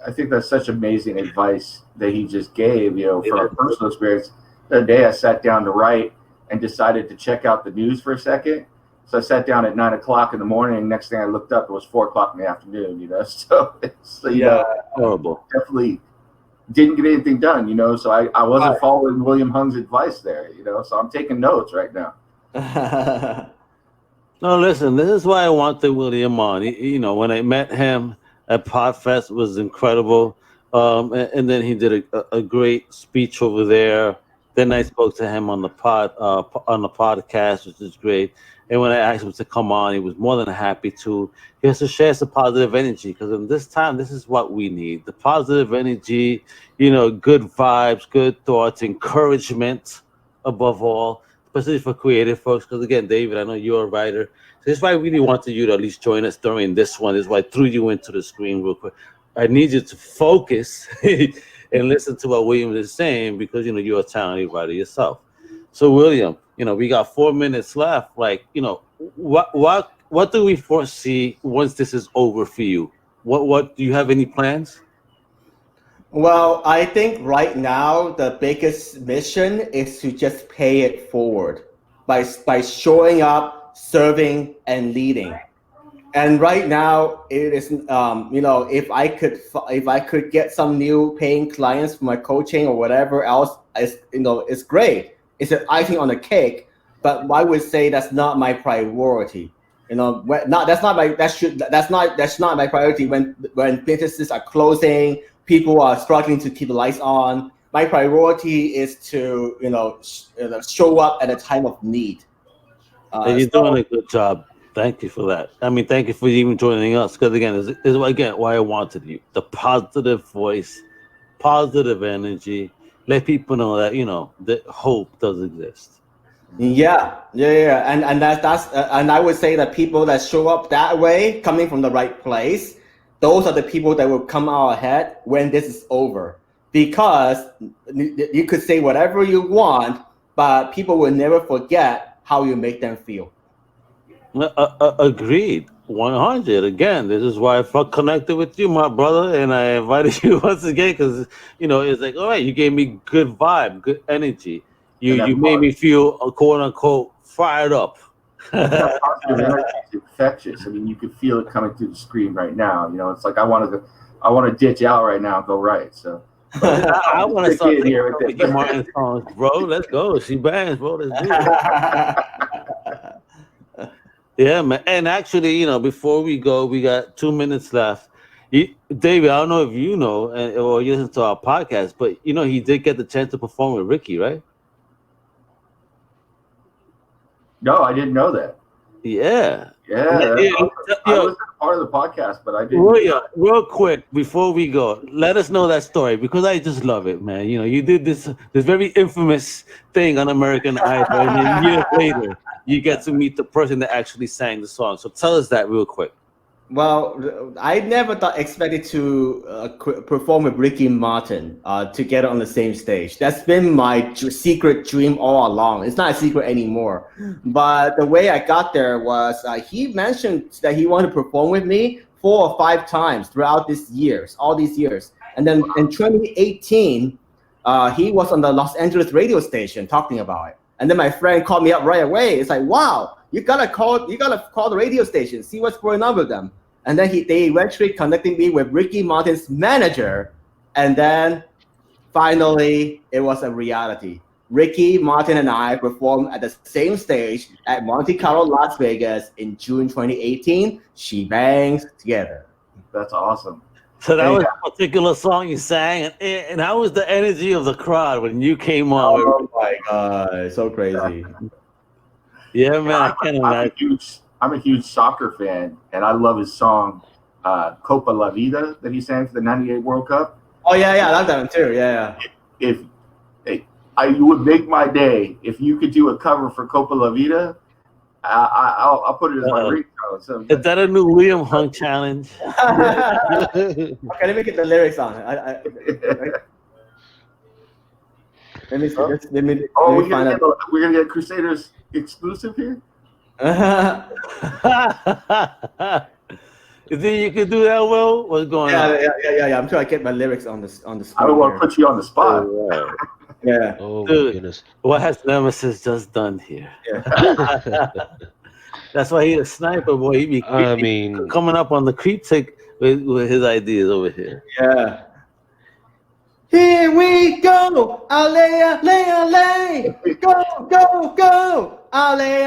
I think that's such amazing advice that he just gave, from a personal experience. The other day I sat down to write and decided to check out the news for a second. So I sat down at 9 o'clock in the morning. Next thing I looked up, it was 4 o'clock in the afternoon, So it's horrible. Definitely didn't get anything done, So I wasn't following William Hung's advice there, So I'm taking notes right now. No, listen, this is why I wanted William on. When I met him at Podfest, it was incredible. And then he did a great speech over there. Then I spoke to him on the podcast, which is great. And when I asked him to come on, he was more than happy to. He has to share some positive energy, because in this time, this is what we need. The positive energy, good vibes, good thoughts, encouragement above all, especially for creative folks. Because again, David, I know you're a writer. So this is why I really wanted you to at least join us during this one. This is why I threw you into the screen real quick. I need you to focus and listen to what William is saying, because you're a talented writer yourself. So William, we got 4 minutes left. Like, what do we foresee once this is over for you? What do you have any plans? Well, I think right now the biggest mission is to just pay it forward by showing up, serving, and leading. And right now, it is if I could get some new paying clients for my coaching or whatever else, it's great. It's an icing on the cake, but I would say that's not my priority. That's not my priority when businesses are closing, people are struggling to keep the lights on. my priority is to show up at a time of need. And you're doing a good job. Thank you for that. I mean, thank you for even joining us. Because again, is again why I wanted you. The positive voice, positive energy. Let people know that that hope does exist. Yeah, and that's and I would say that people that show up that way, coming from the right place, those are the people that will come out ahead when this is over. Because you could say whatever you want, but people will never forget how you make them feel. Agreed, 100. Again, this is why I felt connected with you, my brother, and I invited you once again because it's like, all right, you gave me good vibe, good energy. You made me feel quote unquote fired up. It's infectious. I mean, you could feel it coming through the screen right now. It's like I want to ditch out right now and go right. So I want to start here with your Martin songs, bro. Let's go. She bangs, bro. Let's do it. Yeah, man. And actually, before we go, we got 2 minutes left. David, I don't know if you know or you listen to our podcast, but he did get the chance to perform with Ricky, right? No, I didn't know that. Yeah. Yeah. I wasn't part of the podcast, but I did. Real quick before we go, let us know that story because I just love it, man. You did this very infamous thing on American Idol, and then years later, you get to meet the person that actually sang the song. So tell us that real quick. Well, I never expected to perform with Ricky Martin together on the same stage. That's been my secret dream all along. It's not a secret anymore. But the way I got there was he mentioned that he wanted to perform with me 4 or 5 times throughout all these years. And then in 2018, he was on the Los Angeles radio station talking about it. And then my friend called me up right away. It's like, wow, you gotta call the radio station, see what's going on with them. And then they eventually connected me with Ricky Martin's manager. And then finally it was a reality. Ricky Martin and I performed at the same stage at Monte Carlo, Las Vegas in June 2018. She bangs together. That's awesome. So that was a particular song you sang, and how was the energy of the crowd when you came on? Oh my God, so crazy. Yeah, man, I can't imagine. I'm a huge soccer fan, and I love his song Copa La Vida that he sang for the 98 World Cup. Oh, yeah, I love that one too, yeah. If I would make my day if you could do a cover for Copa La Vida. I'll put it as my ringtone. So. Is that a new William Hung challenge? Okay, let me get the lyrics on it. Let me find out. We're gonna get Crusaders exclusive here. You think you could do that, Will? What's going on? Yeah. I'm trying to get my lyrics on the screen. I don't want to put you on the spot. Yeah. Oh Dude, my goodness. What has Nemesis just done here? Yeah. That's why he's a sniper, boy. He be coming up on the creep tick with his ideas over here. Yeah. Here we go, ale, go, ale.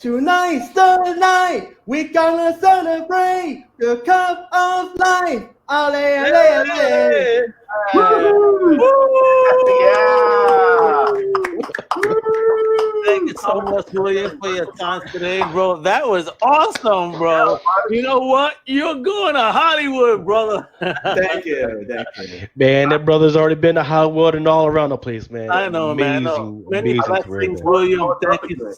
Tonight's the night, we gonna celebrate the cup of life, ale. Thank you so much, William, for your time today, bro. That was awesome, bro. You know what? You're going to Hollywood, brother. Thank you. Man, that brother's already been to Hollywood and all around the place, man. I know, man. Many blessings, William. Thank you.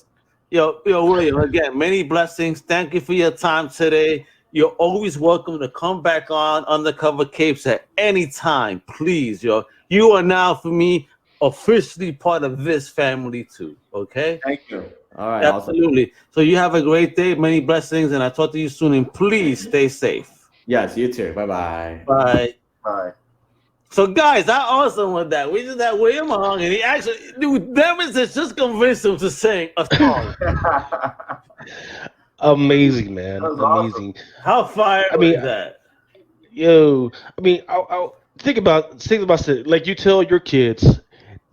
Yo, William, again, many blessings. Thank you for your time today. You're always welcome to come back on Undercover Capes at any time, please, yo. You are now, for me, officially part of this family too, okay? Thank you. All right. Absolutely. Awesome. So you have a great day, many blessings, and I'll talk to you soon, and please stay safe. Yes, you too. Bye-bye. Bye. So guys, how awesome was that? We just had William Hung, and he actually, dude, Daemons just convinced him to sing a song. Amazing, man. Amazing. Awesome. How fire was that? Yo, I'll think about it. Like, you tell your kids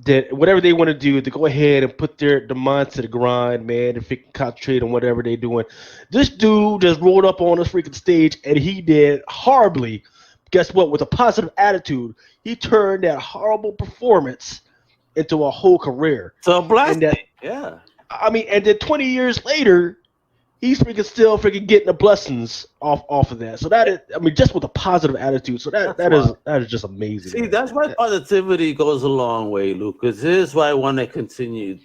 that whatever they want to do, to go ahead and put their minds to the grind, man, if they can concentrate on whatever they're doing. This dude just rolled up on this freaking stage, and he did horribly guess what? With a positive attitude, he turned that horrible performance into a whole career. So yeah. I mean, and then 20 years later, he's still getting the blessings off of that. So that is, I mean, just with a positive attitude. So that is just amazing. See, that's why positivity goes a long way, Lucas. This is why I want to continue,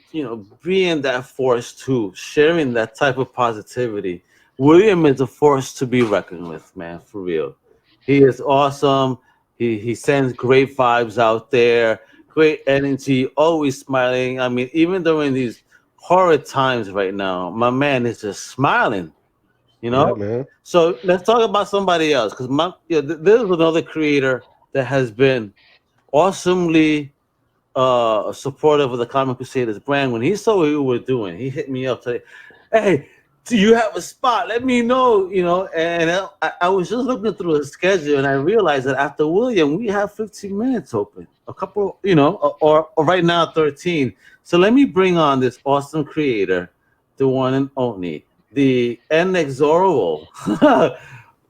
being that force too, sharing that type of positivity. William is a force to be reckoned with, man, for real. He is awesome. He sends great vibes out there, great energy, always smiling. I mean, even during these horrid times right now, my man is just smiling, Yeah, man. So let's talk about somebody else, because there's another creator that has been awesomely supportive of the Comic Crusaders brand. When he saw what we were doing, he hit me up today. Hey, do you have a spot? Let me know, And I was just looking through the schedule, and I realized that after William, we have 15 minutes open. A couple, or right now 13. So let me bring on this awesome creator, the one and only, the inexorable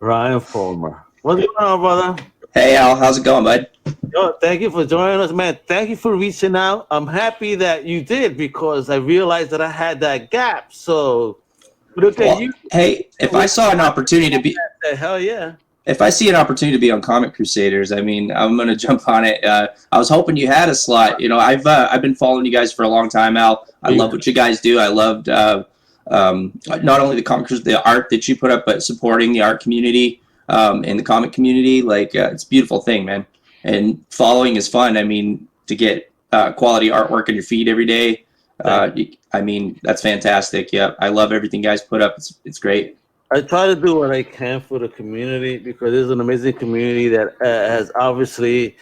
Ryan Fulmer. What's going on, brother? Hey, Al, how's it going, bud? Yo, thank you for joining us, man. Thank you for reaching out. I'm happy that you did, because I realized that I had that gap. So look at you. Hey, if I saw an opportunity to be, hell yeah. If I see an opportunity to be on Comic Crusaders, I mean, I'm gonna jump on it. I was hoping you had a slot. I've been following you guys for a long time, Al. I love what you guys do. I loved not only the comic, the art that you put up, but supporting the art community and the comic community. It's a beautiful thing, man. And following is fun. I mean, to get quality artwork on your feed every day. I mean, that's fantastic. Yeah, I love everything you guys put up. It's great. I try to do what I can for the community, because there's an amazing community that has obviously,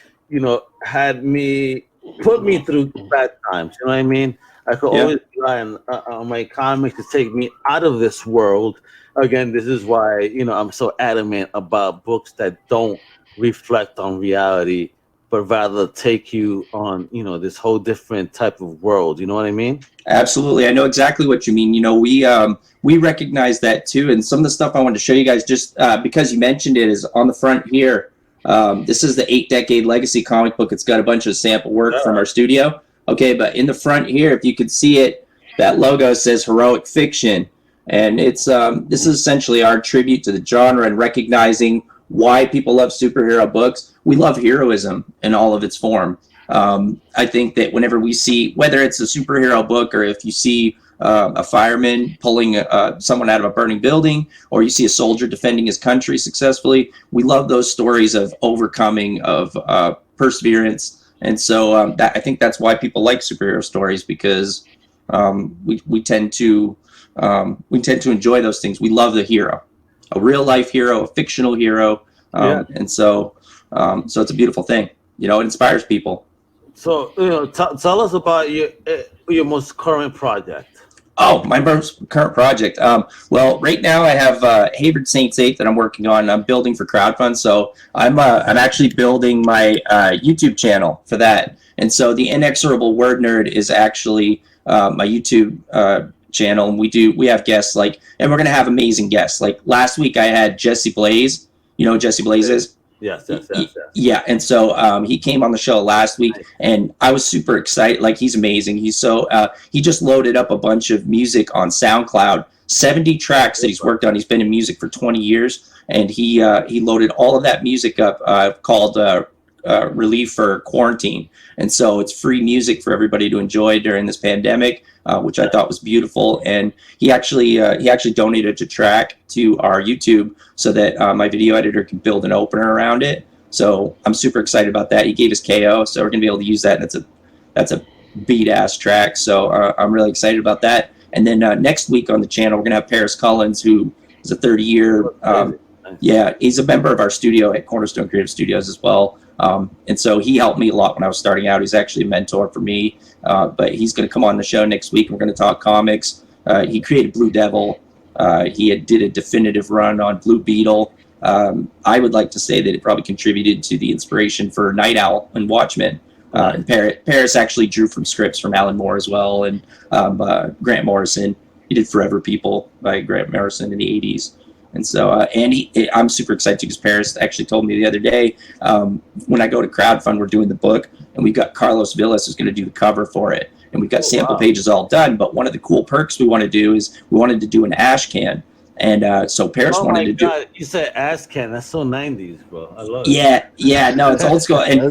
had me, put me through bad times. You know what I mean? I could always rely on my comics to take me out of this world. Again, this is why, I'm so adamant about books that don't reflect on reality, but rather take you on, this whole different type of world. You know what I mean? Absolutely. I know exactly what you mean. We recognize that too. And some of the stuff I wanted to show you guys, just because you mentioned it, is on the front here. This is the 8-decade legacy comic book. It's got a bunch of sample work from our studio. Okay, but in the front here, if you could see it, that logo says Heroic Fiction. And it's this is essentially our tribute to the genre and recognizing why people love superhero books. We love heroism in all of its form. I think that whenever we see, whether it's a superhero book, or if you see a fireman pulling someone out of a burning building, or you see a soldier defending his country successfully, we love those stories of overcoming, of perseverance. And so I think that's why people like superhero stories, because we tend to enjoy those things. We love the hero, a real life hero, a fictional hero, and so it's a beautiful thing. It inspires people. So, tell us about your most current project. Oh, my most current project. Well, right now I have Hayward Saints 8 that I'm working on. I'm building for crowdfund, so I'm actually building my YouTube channel for that. And so the Inexorable Word Nerd is actually my YouTube channel, and we have guests, and we're gonna have amazing guests. Like last week I had Jesse Blaze. You know who Jesse Blaze is? Yes. Yeah, and so he came on the show last week, and I was super excited. He's amazing. He's so he just loaded up a bunch of music on SoundCloud, 70 tracks that he's worked on. He's been in music for 20 years, and he loaded all of that music up called Relief for Quarantine. And so it's free music for everybody to enjoy during this pandemic, which I thought was beautiful. And he actually donated a track to our YouTube so that my video editor can build an opener around it. So I'm super excited about that. He gave us KO, so we're gonna be able to use that. And that's a beat ass track. So I'm really excited about that. And then next week on the channel, we're gonna have Paris Cullins, who is a 30-year. He's a member of our studio at Cornerstone Creative Studios as well. And so he helped me a lot when I was starting out. He's actually a mentor for me, but he's going to come on the show next week. We're going to talk comics. He created Blue Devil. He did a definitive run on Blue Beetle. I would like to say that it probably contributed to the inspiration for Night Owl and Watchmen. And Paris actually drew from scripts from Alan Moore as well, and Grant Morrison. He did Forever People by Grant Morrison in the 80s. And so, I'm super excited because Paris actually told me the other day, when I go to crowdfund, we're doing the book, and we've got Carlos Villas who's going to do the cover for it. And we've got sample pages all done. But one of the cool perks we want to do is we wanted to do an ash can. And so Paris wanted to do. You said ash can. That's so 90s, bro. I love it. No, it's old school. And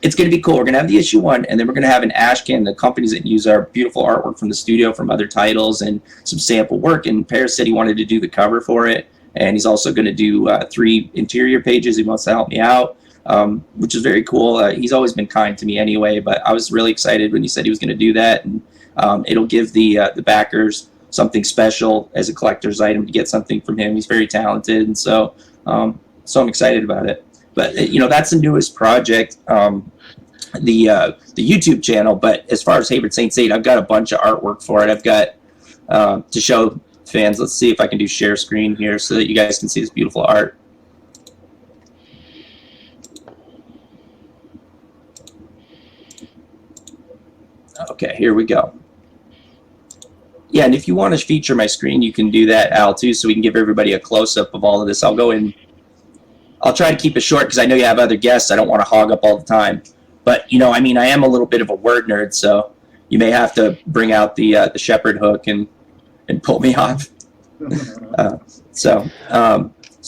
it's going to be cool. We're going to have the issue 1, and then we're going to have an ash can. The companies that use our beautiful artwork from the studio, from other titles, and some sample work. And Paris said he wanted to do the cover for it. And he's also going to do 3 interior pages. He wants to help me out, which is very cool. He's always been kind to me anyway, but I was really excited when he said he was going to do that. And it'll give the backers something special as a collector's item to get something from him. He's very talented. And so I'm excited about it. But, that's the newest project, the YouTube channel. But as far as Hayward Saints 8, I've got a bunch of artwork for it. I've got to show fans. Let's see if I can do share screen here so that you guys can see this beautiful art. Okay, here we go. Yeah, and if you want to feature my screen, you can do that, Al, too, so we can give everybody a close-up of all of this. I'll go in. I'll try to keep it short because I know you have other guests. I don't want to hog up all the time. But, I am a little bit of a word nerd, so you may have to bring out the shepherd hook and pull me off. So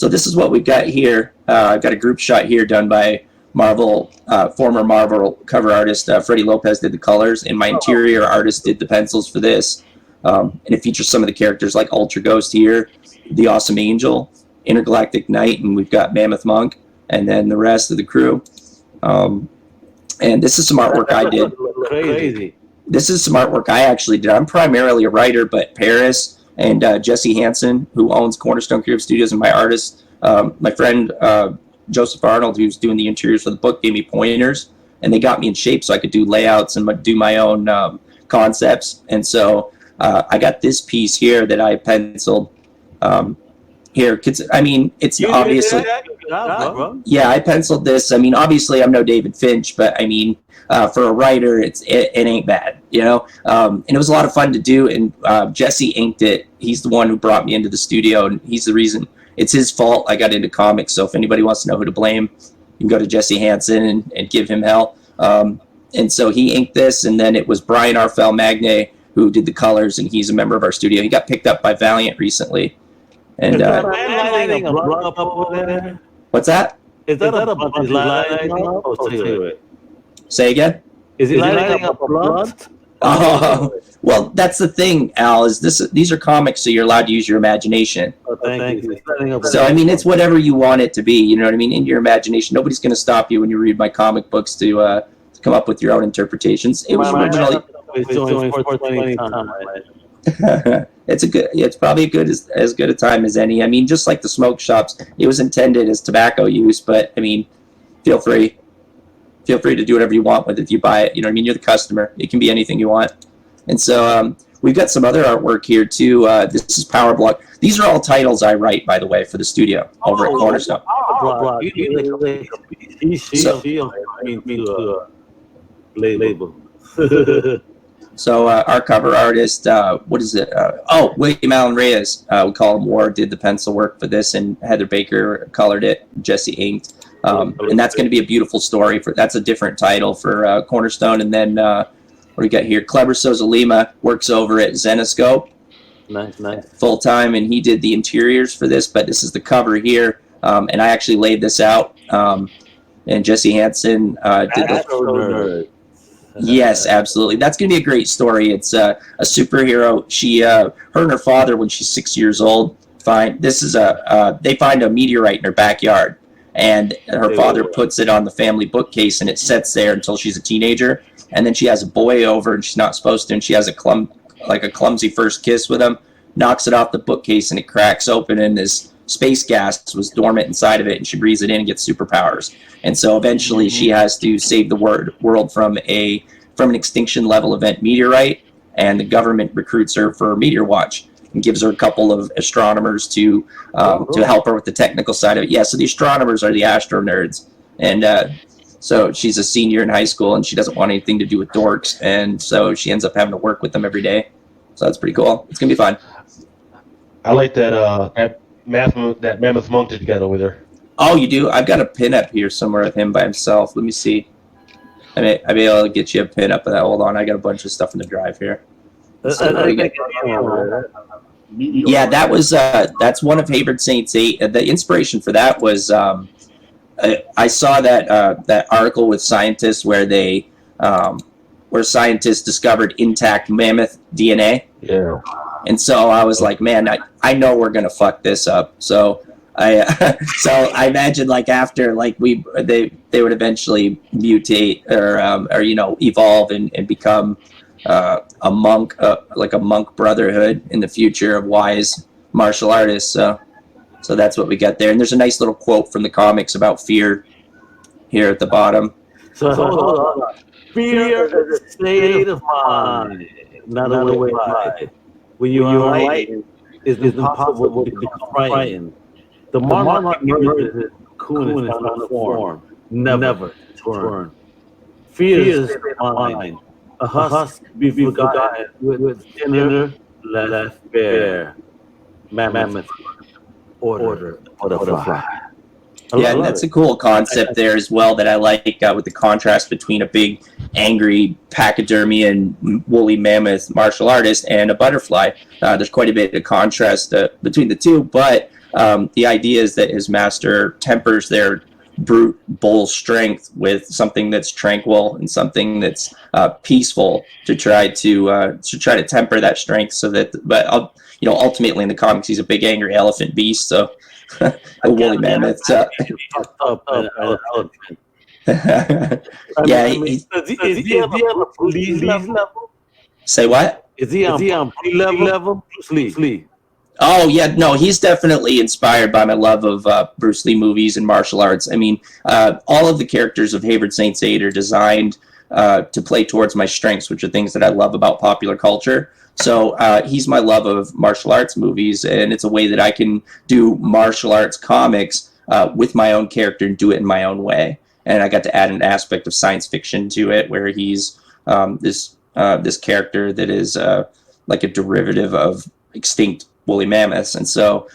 this is what we've got here. I've got a group shot here done by Marvel, former Marvel cover artist Freddie Lopez did the colors, and my interior artist did the pencils for this. And it features some of the characters like Ultra Ghost here, the Awesome Angel, Intergalactic Knight, and we've got Mammoth Monk, and then the rest of the crew. And this is some artwork I did. Crazy. This is some artwork I actually did. I'm primarily a writer, but Paris and Jesse Hansen, who owns Cornerstone Creative Studios, and my artist, my friend Joseph Arnold, who's doing the interiors for the book, gave me pointers, and they got me in shape so I could do layouts and do my own concepts. And so I got this piece here that I penciled here. It's obviously... Yeah, I penciled this. Obviously, I'm no David Finch, but for a writer, it ain't bad, And it was a lot of fun to do. And Jesse inked it. He's the one who brought me into the studio, and he's the reason. It's his fault I got into comics. So if anybody wants to know who to blame, you can go to Jesse Hansen and give him hell. And so he inked this, and then it was Brian Arfel Magne who did the colors, and he's a member of our studio. He got picked up by Valiant recently. And what's that? Is that a blood? Say again? Is he lighting up blood? Oh, well, that's the thing, Al. These are comics, so you're allowed to use your imagination. Thank you. So it's whatever you want it to be. You know what I mean? In your imagination, nobody's going to stop you when you read my comic books to come up with your own interpretations. It was originally. It's probably as good a time as any. Just like the smoke shops, it was intended as tobacco use, but feel free to do whatever you want with it if you buy it. You're the customer. It can be anything you want. And so we've got some other artwork here too. This is Power Block. These are all titles I write, by the way, for the studio over at Cornerstone. So our cover artist, what is it? William Allen Reyes, we call him War, did the pencil work for this, and Heather Baker colored it. Jesse inked. And that's going to be a beautiful story. That's a different title for Cornerstone. And then what do we got here? Kleber Souza Lima works over at Zenoscope. Nice. Full time, and he did the interiors for this, but this is the cover here. And I actually laid this out. And Jesse Hansen did the... Yes, absolutely. That's going to be a great story. It's a superhero. She, her and her father, when she's 6 years old, they find a meteorite in her backyard, and her father puts it on the family bookcase, and it sits there until she's a teenager. And then she has a boy over, and she's not supposed to, and she has a clumsy first kiss with him, knocks it off the bookcase, and it cracks open, and this space gas was dormant inside of it, and she breathes it in and gets superpowers. And so eventually she has to save the world from an extinction level event meteorite, and the government recruits her for Meteor Watch and gives her a couple of astronomers to help her with the technical side of it. Yeah, so the astronomers are the astro nerds. And so she's a senior in high school, and she doesn't want anything to do with dorks, and so she ends up having to work with them every day. So that's pretty cool. It's going to be fun. I like that mammoth monk that you got over there. Oh, you do? I've got a pin-up here somewhere of him by himself. Let me see. I may be able to get you a pin-up of that. Hold on, I got a bunch of stuff in the drive here. Yeah, that was that's one of Hayward Saints 8. The inspiration for that was I saw that article with scientists where scientists discovered intact mammoth DNA. Yeah. And so I was like, man, I know we're gonna fuck this up. So I imagine like after like they would eventually mutate or evolve and become a monk, like a monk brotherhood in the future of wise martial artists. So that's what we got there. And there's a nice little quote from the comics about fear here at the bottom. So hold on. Fear is a state of mind, not a way of life. When you are enlightened, it's impossible to become frightened. The monarch emerges cocoon in final form, never turn. Fear is a state of mind. A husk be forgotten with dinner left bare. Mammoth order butterfly. Yeah, and that's a cool concept there as well that I like with the contrast between a big, angry pachydermian woolly mammoth martial artist and a butterfly. There's quite a bit of contrast between the two, but the idea is that his master tempers their brute bull strength with something that's tranquil and something that's peaceful to try to temper that strength. So that, but ultimately in the comics, he's a big angry elephant beast. So a woolly mammoth. Yeah. Is he on the police level? Say what? Is he on police level? Bruce Lee. Oh yeah, no, he's definitely inspired by my love of Bruce Lee movies and martial arts. I mean, all of the characters of Hayward Saints 8 are designed to play towards my strengths, which are things that I love about popular culture. So he's my love of martial arts movies, and it's a way that I can do martial arts comics with my own character and do it in my own way. And I got to add an aspect of science fiction to it, where he's this character that is like a derivative of extinct woolly mammoths, and so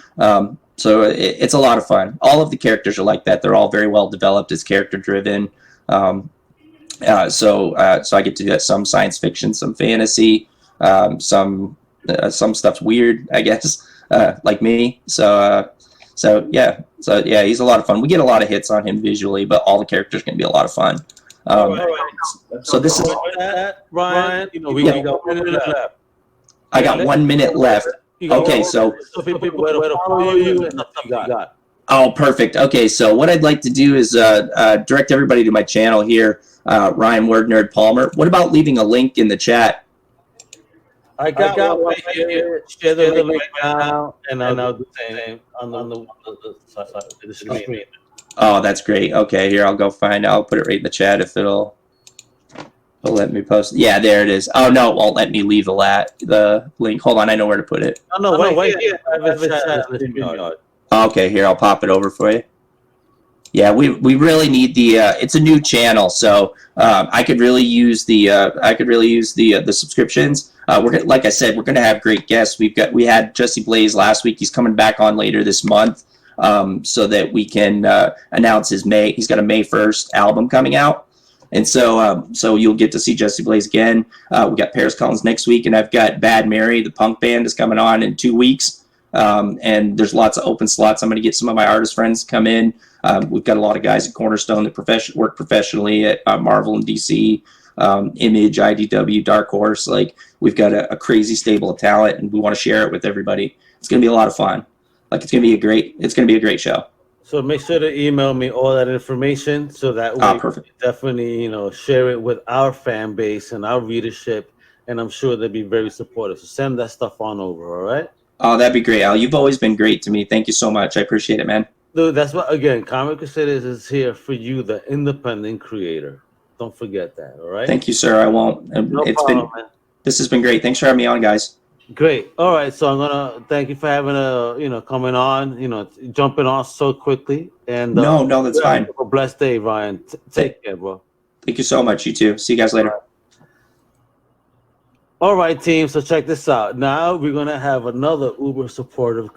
it's a lot of fun. All of the characters are like that. They're all very well developed. It's character driven. So I get to do that. Some science fiction, some fantasy. Some stuff's weird, I guess, like me. So yeah, he's a lot of fun. We get a lot of hits on him visually, but all the characters can be a lot of fun. So this is Ryan. We got 1 minute left. I got 1 minute left. Okay, so oh, perfect. Okay, so what I'd like to do is direct everybody to my channel here, Ryan Word Nerd Palmer. What about leaving a link in the chat? I got one right here. Share the link now, and I'll do the same on the screen. Oh, that's great. Okay, here, I'll go find it. I'll put it right in the chat if it'll let me post. Yeah, there it is. Oh, no, it won't let me leave the link. Hold on, I know where to put it. Oh, no, wait here. Okay, here, I'll pop it over for you. Yeah, we really need the it's a new channel, so I could really use the subscriptions. Like I said, we're gonna have great guests. We had Jesse Blaze last week. He's coming back on later this month, so that we can announce his he's got a May 1st album coming out. And so you'll get to see Jesse Blaze again. We got Paris Collins next week, and I've got Bad Mary, the punk band, is coming on in 2 weeks. And there's lots of open slots. I'm going to get some of my artist friends to come in. We've got a lot of guys at Cornerstone that work professionally at Marvel and DC, Image, IDW, Dark Horse. Like, we've got a crazy stable of talent, and we want to share it with everybody. It's going to be a lot of fun. Like, it's going to be a great show. So make sure to email me all that information so that we can definitely, share it with our fan base and our readership, and I'm sure they'll be very supportive. So send that stuff on over, all right? Oh, that'd be great, Al. You've always been great to me. Thank you so much. I appreciate it, man. Dude, that's what, again, Comic Crusaders is here for you, the independent creator. Don't forget that, all right? Thank you, sir. I won't. No problem, man. This has been great. Thanks for having me on, guys. Great. All right, so I'm gonna thank you for having coming on, jumping on so quickly. And no, that's fine. Have a blessed day, Ryan. Take care, bro. Thank you so much. You too. See you guys later. All right, team. So check this out. Now we're gonna have another uber supportive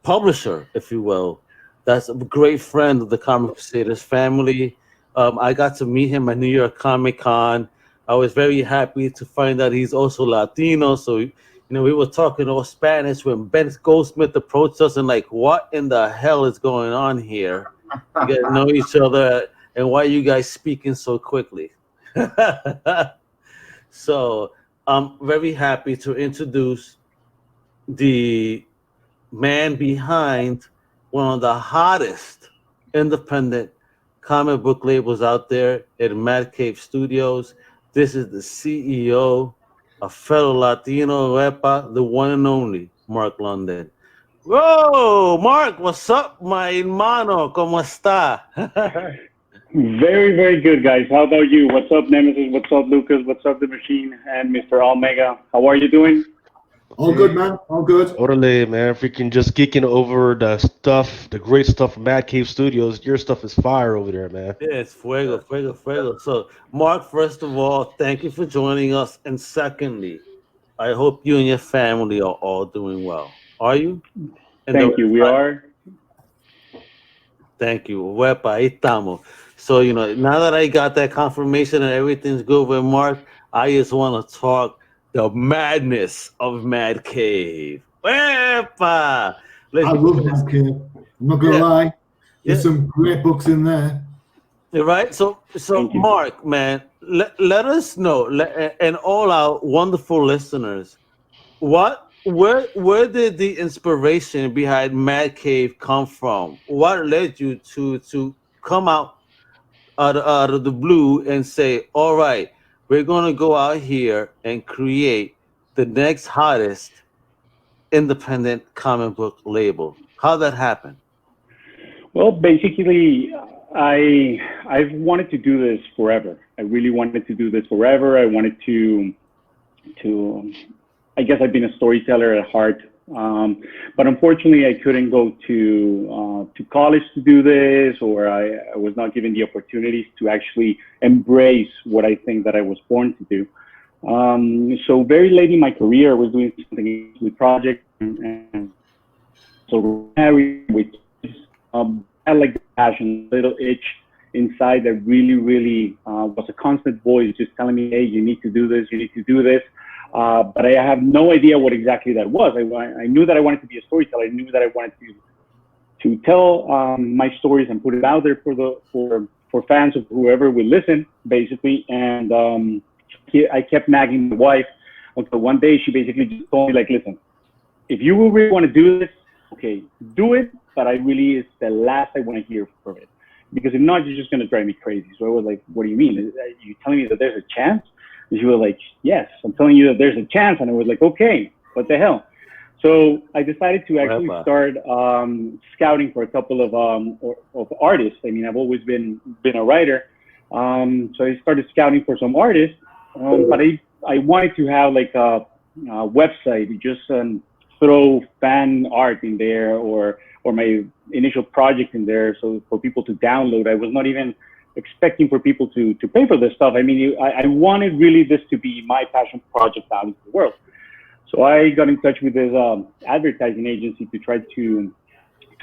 publisher, if you will. That's a great friend of the Comic Crusaders family. I got to meet him at New York Comic Con. I was very happy to find out he's also Latino. So, you know, we were talking all Spanish when Ben Goldsmith approached us and like, what in the hell is going on here? You guys know each other, and why are you guys speaking so quickly? So I'm very happy to introduce the man behind one of the hottest independent comic book labels out there at Mad Cave Studios. This is the CEO, a fellow Latino repa, the one and only Mark London. Whoa, Mark, what's up, my hermano? ¿Cómo está? Very, very good, guys. How about you? What's up, Nemesis? What's up, Lucas? What's up, The Machine? And Mr. Omega. How are you doing? All good, man. All good. Orale, man. Freaking just geeking over the stuff, the great stuff from Mad Cave Studios. Your stuff is fire over there, man. Yeah, it's fuego, fuego, fuego. So, Mark, first of all, thank you for joining us. And secondly, I hope you and your family are all doing well. Are you? Thank you. We are. Thank you. Wepa, ahí estamos. So, you know, now that I got that confirmation and everything's good with Mark, I just want to talk the madness of Mad Cave. Wepa! I love Mad Cave. I'm not going to lie. There's some great books in there. Right? So Mark, man, let us know, and all our wonderful listeners, where did the inspiration behind Mad Cave come from? What led you to come out of the blue and say, all right, we're going to go out here and create the next hottest independent comic book label? How'd that happen? Well, basically, I've wanted to do this forever. I really wanted to do this forever. I wanted to I guess I've been a storyteller at heart, but unfortunately I couldn't go to college to do this, or I was not given the opportunities to actually embrace what I think that I was born to do. So very late in my career, I was doing something with projects, and so which had like the passion, little itch inside that really was a constant voice just telling me, hey, you need to do this, you need to do this. But I have no idea what exactly that was. I knew that I wanted to be a storyteller. I knew that I wanted to tell my stories and put it out there for fans of whoever will listen, basically. And I kept nagging my wife until one day she basically just told me, like, listen, if you really want to do this, okay, do it. But it's the last I want to hear from it, because if not, you're just going to drive me crazy. So I was like, what do you mean? Are you telling me that there's a chance? And she was like, yes, I'm telling you that there's a chance. And I was like, okay, what the hell? So I decided to actually start scouting for a couple of artists. I mean, I've always been a writer. So I started scouting for some artists, but I wanted to have like a website, just throw fan art in there or my initial project in there, so for people to download. I was not even expecting for people to pay for this stuff. I mean, I wanted really this to be my passion project out into the world. So I got in touch with this advertising agency to try to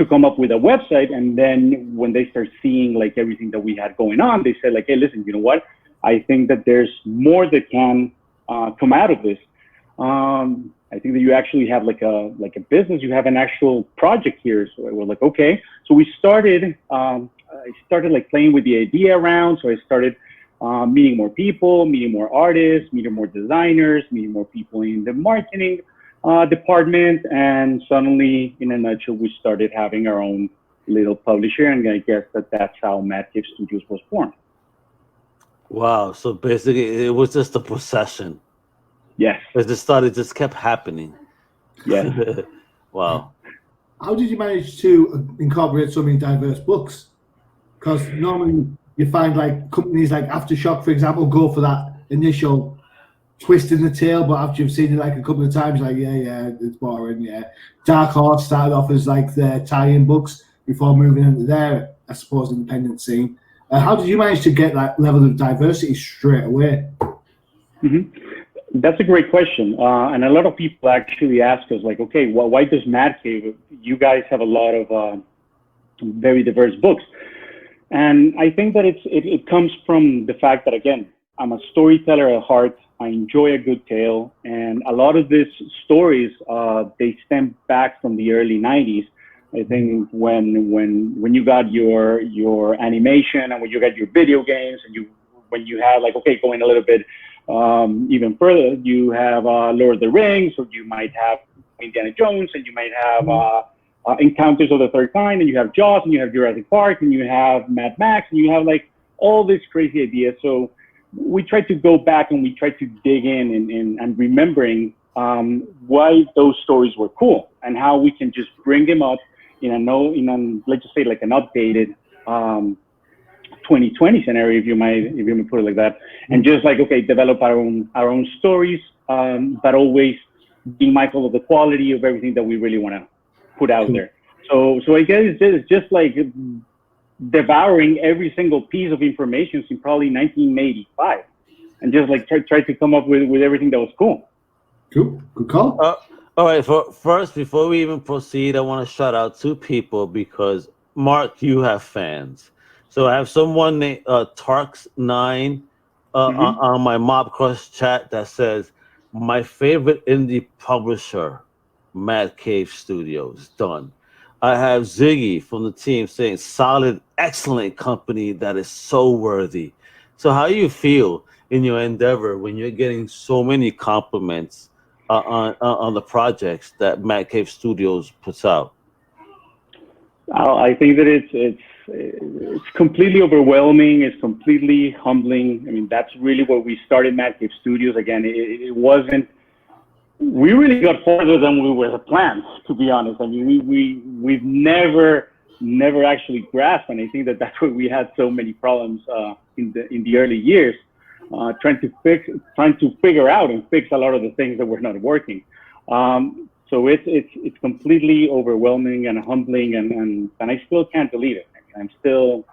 come up with a website. And then when they start seeing like everything that we had going on, they said like, hey, listen, you know what? I think that there's more that can come out of this. I think that you actually have like a business, you have an actual project here. So I was like, okay. So we started, I started like playing with the idea around. So I started meeting more people, meeting more artists, meeting more designers, meeting more people in the marketing department. And suddenly, in a nutshell, we started having our own little publisher. And I guess that's how Mad Cave Studios was born. Wow. So basically, it was just a procession. Yes. As it just kept happening. Yeah. Wow. How did you manage to incorporate so many diverse books? Because normally you find like companies like Aftershock, for example, go for that initial twist in the tail, but after you've seen it like a couple of times, like, yeah, it's boring, yeah. Dark Horse started off as like their tie-in books before moving into their, I suppose, independent scene. How did you manage to get that level of diversity straight away? Mm-hmm. That's a great question. And a lot of people actually ask us, like, okay, well, why does Mad Cave? You guys have a lot of very diverse books. And I think that it comes from the fact that, again, I'm a storyteller at heart. I enjoy a good tale. And a lot of these stories, they stem back from the early 90s. I think when you got your animation and when you got your video games and when you had, like, okay, going a little bit even further, you have Lord of the Rings, or you might have Indiana Jones, and you might have Encounters of the Third Kind, and you have Jaws, and you have Jurassic Park, and you have Mad Max, and you have, like, all these crazy ideas. So we try to go back and we try to dig in and remembering why those stories were cool and how we can just bring them up in a let's just say like an updated 2020 scenario, if you might put it like that, and just like, okay, develop our own stories, but always being mindful of the quality of everything that we really want to put out there. So I guess it's just like devouring every single piece of information since probably 1985, and just like try to come up with everything that was cool. Cool, good call. All right, first, before we even proceed, I want to shout out two people because, Mark, you have fans. So I have someone named Tarks9 on my Mob Crush chat that says, my favorite indie publisher, Mad Cave Studios, done. I have Ziggy from the team saying, solid, excellent company that is so worthy. So how do you feel in your endeavor when you're getting so many compliments on the projects that Mad Cave Studios puts out? I think that it's completely overwhelming. It's completely humbling. I mean, that's really where we started Mad Cave Studios. Again, it wasn't. We really got farther than we were planned, to be honest. I mean, we've never actually grasped, and I think that's why we had so many problems in the early years, trying to figure out and fix a lot of the things that were not working. So it's completely overwhelming and humbling, and I still can't believe it. I still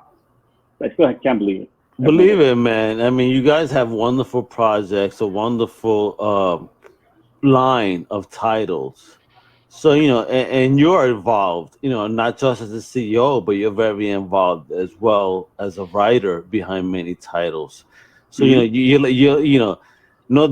can't believe it. Believe it, man. I mean, you guys have wonderful projects, a wonderful line of titles. So, and you're involved, not just as a CEO, but you're very involved as well as a writer behind many titles. So, no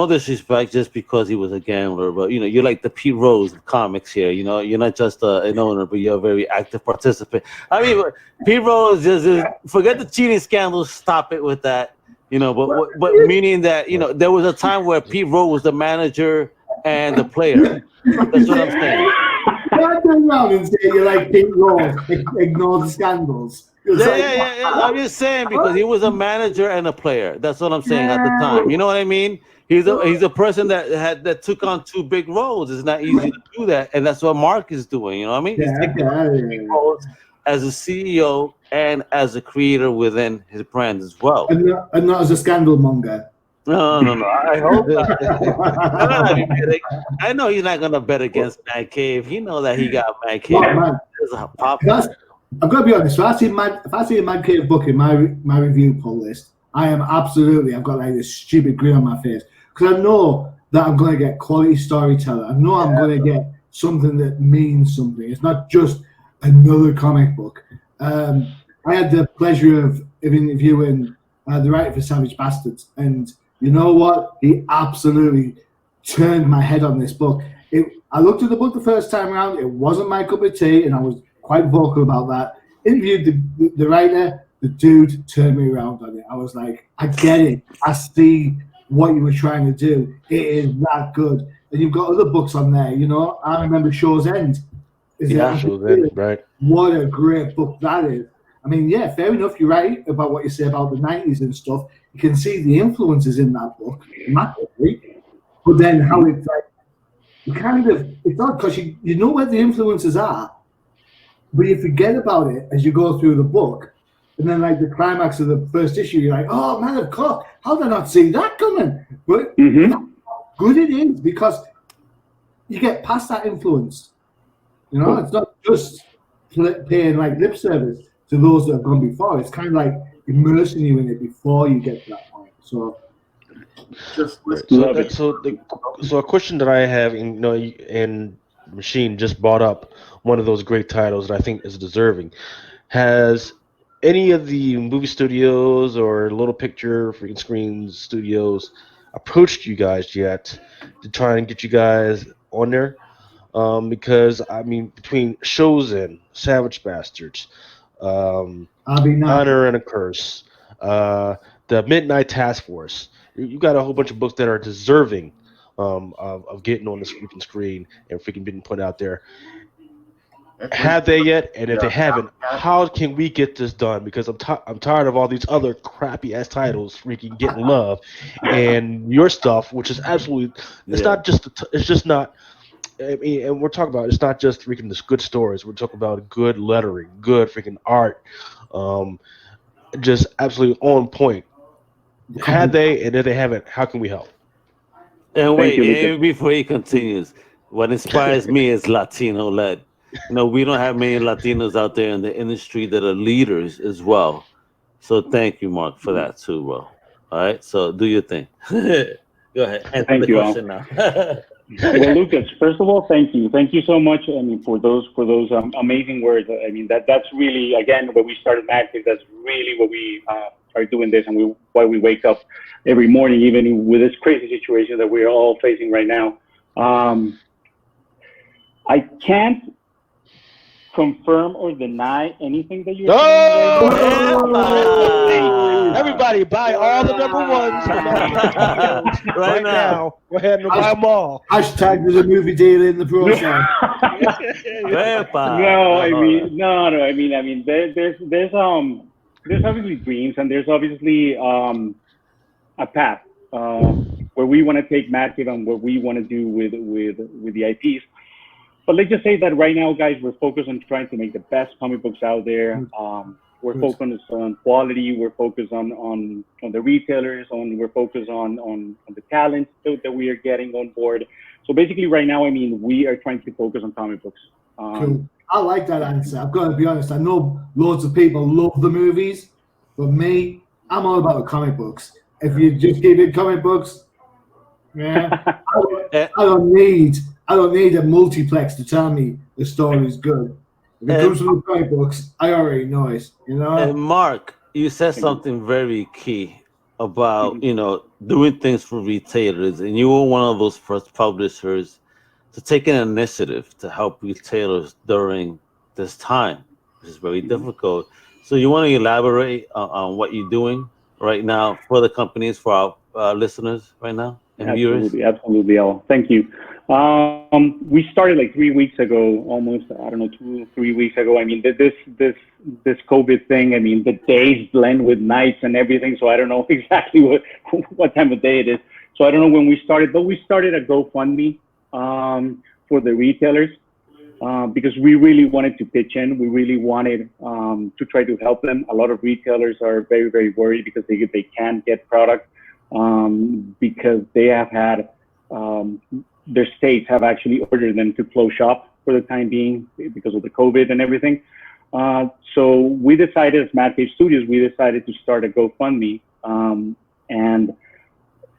disrespect just because he was a gambler, but you're like the Pete Rose of comics here. You're not just an owner, but you're a very active participant. I mean, Pete Rose just forget the cheating scandals. Stop it with that. But meaning that there was a time where Pete Rose was the manager and the player. That's what I'm saying. Don't turn around and say you like Pete Rose. Ignore the scandals. Yeah. I'm just saying because he was a manager and a player. That's what I'm saying at the time. You know what I mean? He's a person that took on two big roles. It's not easy to do that, and that's what Mark is doing. You know what I mean? He's taking big roles as a CEO and as a creator within his brand as well. And not as a scandal monger. No. I hope not. I know he's not gonna bet against Mad Cave. He know that he got Mad Cave. I've got to be honest. If I see a Mad Cave book in my review pull list, I've got like this stupid grin on my face because I know that I'm going to get quality storyteller. I know I'm going to get something that means something. It's not just another comic book. I had the pleasure of interviewing the writer for Savage Bastards, and you know what? He absolutely turned my head on this book. I looked at the book the first time around. It wasn't my cup of tea, and I was quite vocal about that. Interviewed the writer. The dude turned me around on it. I was like, I get it. I see what you were trying to do. It is that good. And you've got other books on there. I remember Shaw's End. Shaw's End, right? What a great book that is. I mean, yeah, fair enough. You're right about what you say about the 90s and stuff. You can see the influences in that book, massively. But then how it's like, it's odd because you know where the influences are, but you forget about it as you go through the book. And then, like, the climax of the first issue, you're like, oh, man, of course. How did I not see that coming? But how good it is because you get past that influence. It's not just paying, like, lip service to those that have gone before. It's kind of like immersing you in it before you get to that point. So, Just So a question that I have, and Machine just brought up one of those great titles that I think is deserving. Has any of the movie studios or Little Picture freaking screen studios approached you guys yet to try and get you guys on there? Because I mean, between Chosen, Savage Bastards, Honor and a Curse, the Midnight Task Force, you got a whole bunch of books that are deserving of getting on this freaking screen and freaking being put out there. Have they yet? And if they haven't, how can we get this done? Because I'm tired of all these other crappy ass titles freaking getting love, and your stuff, which is absolutely, it's not just, it's just not. I mean, and we're talking about, it's not just freaking this good stories. We're talking about good lettering, good freaking art, just absolutely on point. Had they, and if they haven't, how can we help? And wait, before he continues, what inspires me is Latino led. We don't have many Latinos out there in the industry that are leaders as well. So thank you, Mark, for that too, bro. All right, so do your thing. Go ahead. Answer Thank the you, question now. Well, Lucas, first of all, thank you so much. I mean, for those amazing words. I mean, that's really, again, when we started Active, that's really what we are doing this, and why we wake up every morning, even with this crazy situation that we're all facing right now. I can't confirm or deny anything that you're saying. Everybody buy all the number ones right now. Go ahead and buy them all. Hashtag there's a movie deal in the process. There's obviously dreams, and there's obviously a path where we want to take Massive and what we want to do with the IPs. But let's just say that right now, guys, we're focused on trying to make the best comic books out there. We're focused on quality. We're focused on the retailers. We're focused on the talent that we are getting on board. So basically, right now, I mean, we are trying to focus on comic books. Cool. I like that answer. I've got to be honest. I know loads of people love the movies, but me, I'm all about the comic books. If you just keep it comic books, I don't need a multiplex to tell me the story is good. If it comes from the comic books, I already know it. And Mark, you said something very key about doing things for retailers, and you were one of those first publishers to take an initiative to help retailers during this time, which is very difficult. So you want to elaborate on what you're doing right now for the companies, for our listeners right now and viewers? Absolutely, Al. Thank you. We started like 3 weeks ago, almost, 2-3 weeks ago. I mean, this COVID thing, I mean, the days blend with nights and everything. So I don't know exactly what time of day it is. So I don't know when we started, but we started a GoFundMe for the retailers because we really wanted to pitch in. We really wanted to try to help them. A lot of retailers are very, very worried because they can't get product because they have had their states have actually ordered them to close shop for the time being because of the COVID and everything. So we decided, as Mad Cave Studios, we decided to start a GoFundMe and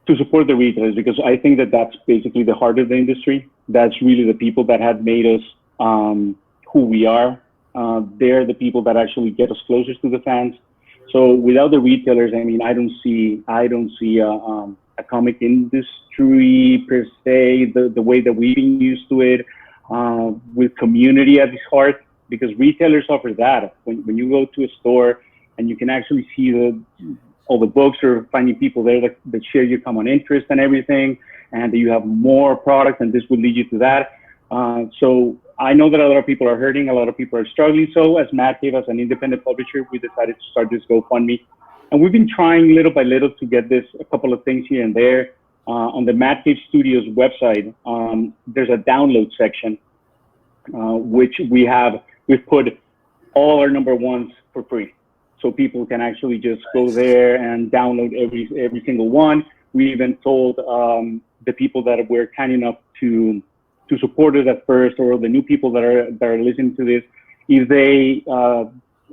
to support the retailers, because I think that that's basically the heart of the industry. That's really the people that have made us who we are. They're the people that actually get us closer to the fans. So without the retailers, I mean, I don't see a comic industry per se, the way that we've been used to it, with community at its heart, because retailers offer that. When you go to a store and you can actually see all the books, or finding people there that share your common interest and everything, and that you have more products, and this will lead you to that. So I know that a lot of people are hurting, a lot of people are struggling. So as Matt gave us an independent publisher, we decided to start this GoFundMe. And we've been trying little by little to get this, a couple of things here and there. On the Mad Cave Studios website, there's a download section, which we've put all our number ones for free. So people can actually just go there and download every single one. We even told the people that were kind enough to support us at first, or the new people that are listening to this,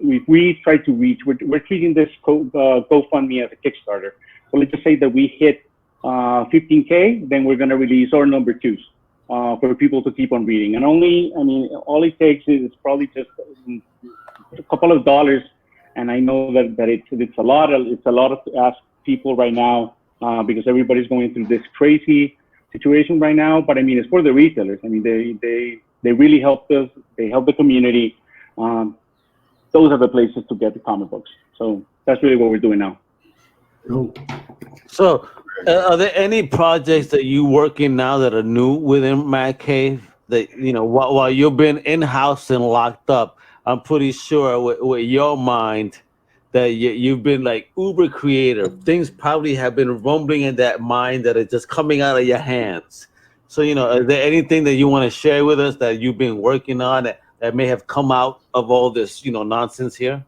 if we try to reach, we're treating this GoFundMe as a Kickstarter. So let's just say that we hit 15K, then we're going to release our number 2s for people to keep on reading. And all it takes is probably just a couple of dollars. And I know that it's a lot to ask people right now because everybody's going through this crazy situation right now. But it's for the retailers. They really helped us. They help the community. Those are the places to get the comic books. So that's really what we're doing now. So, are there any projects that you working now that are new within Mad Cave that while you've been in house and locked up? I'm pretty sure with your mind that you've been like uber creative. Things probably have been rumbling in that mind that are just coming out of your hands. So, is there anything that you want to share with us that you've been working on that may have come out of all this, nonsense here?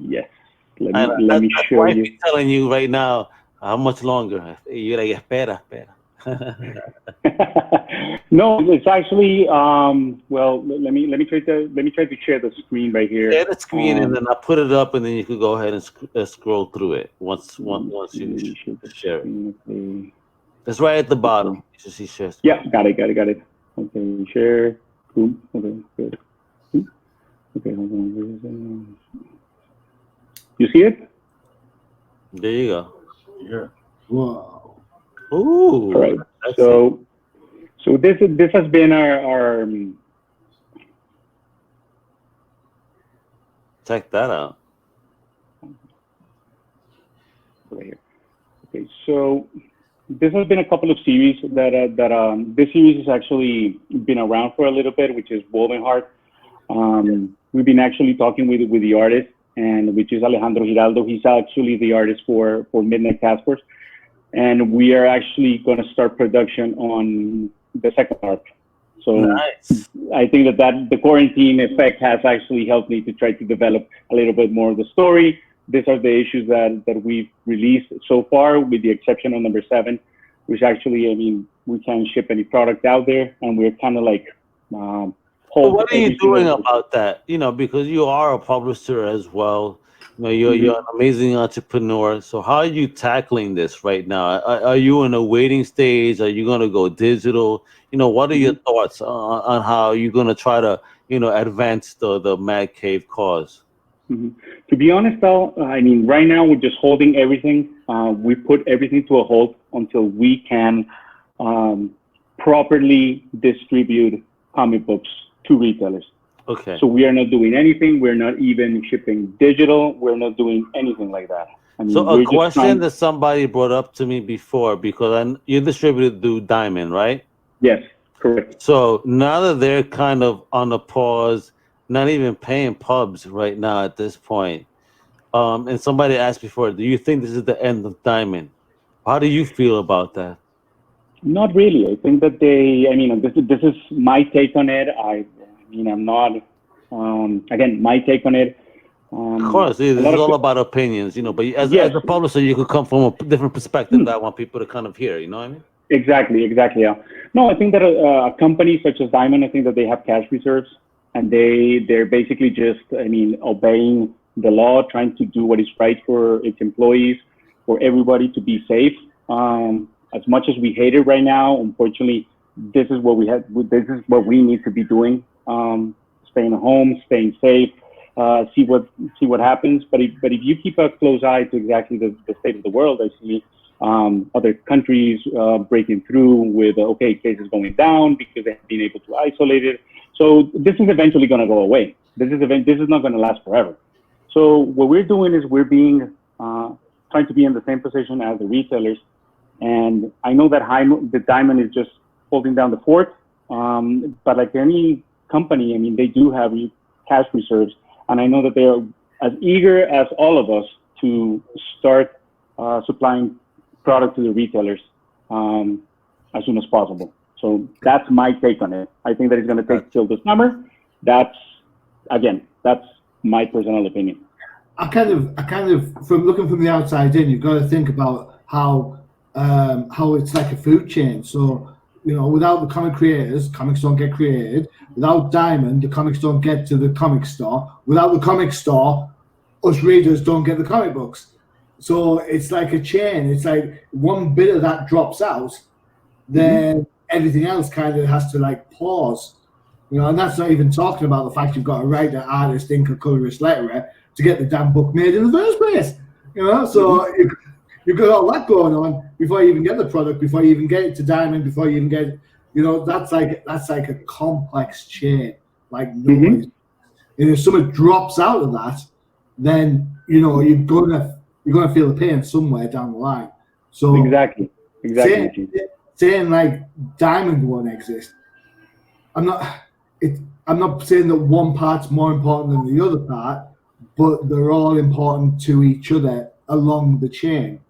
Yes. Let me show you. I'm telling you right now, how much longer? You're like, espera. No, it's actually well. Let me try to share the screen right here. Share the screen, and then I put it up, and then you could go ahead and scroll through it once you share it. It's right at the bottom. You should see share. Yeah, got it. Okay, share. Boom. Okay, good. Okay, hold on. You see it? There you go. Yeah. Wow. Ooh. All right. So this has been our check that out. Right here. Okay, so this has been a couple of series that this series has actually been around for a little bit, which is Woven Heart. We've been actually talking with the artist, and which is Alejandro Giraldo. He's actually the artist for Midnight Task Force. And we are actually going to start production on the second arc. So nice. I think that the quarantine effect has actually helped me to try to develop a little bit more of the story. These are the issues that we've released so far, with the exception of number 7, which actually, we can't ship any product out there, and we're kind of like what are you doing about that? Because you are a publisher as well. You're an amazing entrepreneur. So how are you tackling this right now? Are you in a waiting stage? Are you going to go digital? What are your thoughts on how you're going to try to, advance the Mad Cave cause? To be honest, though, right now we're just holding everything. We put everything to a hold until we can properly distribute comic books to retailers. Okay. So we are not doing anything. We're not even shipping digital. We're not doing anything like that. So a question that somebody brought up to me before, because you distributed through Diamond, right? Yes, correct. So now that they're kind of on a pause, not even paying pubs right now at this point, and somebody asked before, do you think this is the end of Diamond? How do you feel about that? Not really. I think that this is my take on it. I'm not, again, my take on it. Of course, it's all about opinions, but as a publisher, you could come from a different perspective that I want people to kind of hear, you know what I mean? Exactly, yeah. No, I think that a company such as Diamond, I think that they have cash reserves, and they're basically just, obeying the law, trying to do what is right for its employees, for everybody to be safe. As much as we hate it right now, unfortunately, this is what we need to be doing. Staying home, staying safe, see what happens. But if you keep a close eye to exactly the state of the world, I see other countries breaking through with cases going down because they have been able to isolate it. So this is eventually going to go away. This is not going to last forever. So what we're doing is we're trying to be in the same position as the retailers. And I know that the Diamond is just holding down the fort, but like any company, they do have cash reserves, and I know that they are as eager as all of us to start supplying product to the retailers as soon as possible. So that's my take on it. I think that it's going to take till the summer. That's my personal opinion. I kind of, from looking from the outside in, you've got to think about how it's like a food chain. So, without the comic creators, comics don't get created. Without Diamond, the comics don't get to the comic store. Without the comic store, us readers don't get the comic books. So it's like a chain. It's like one bit of that drops out, then everything else kind of has to like pause. You know, and that's not even talking about the fact you've got to write the artist, inker, colorist, letterer to get the damn book made in the first place. You know, so you've got all that going on before you even get the product, before you even get it to Diamond, before you even get, you know, that's like a complex chain. Like nobody's. And if something drops out of that, then you know you're gonna feel the pain somewhere down the line. So exactly. Saying like Diamond won't exist. I'm not saying that one part's more important than the other part, but they're all important to each other along the chain,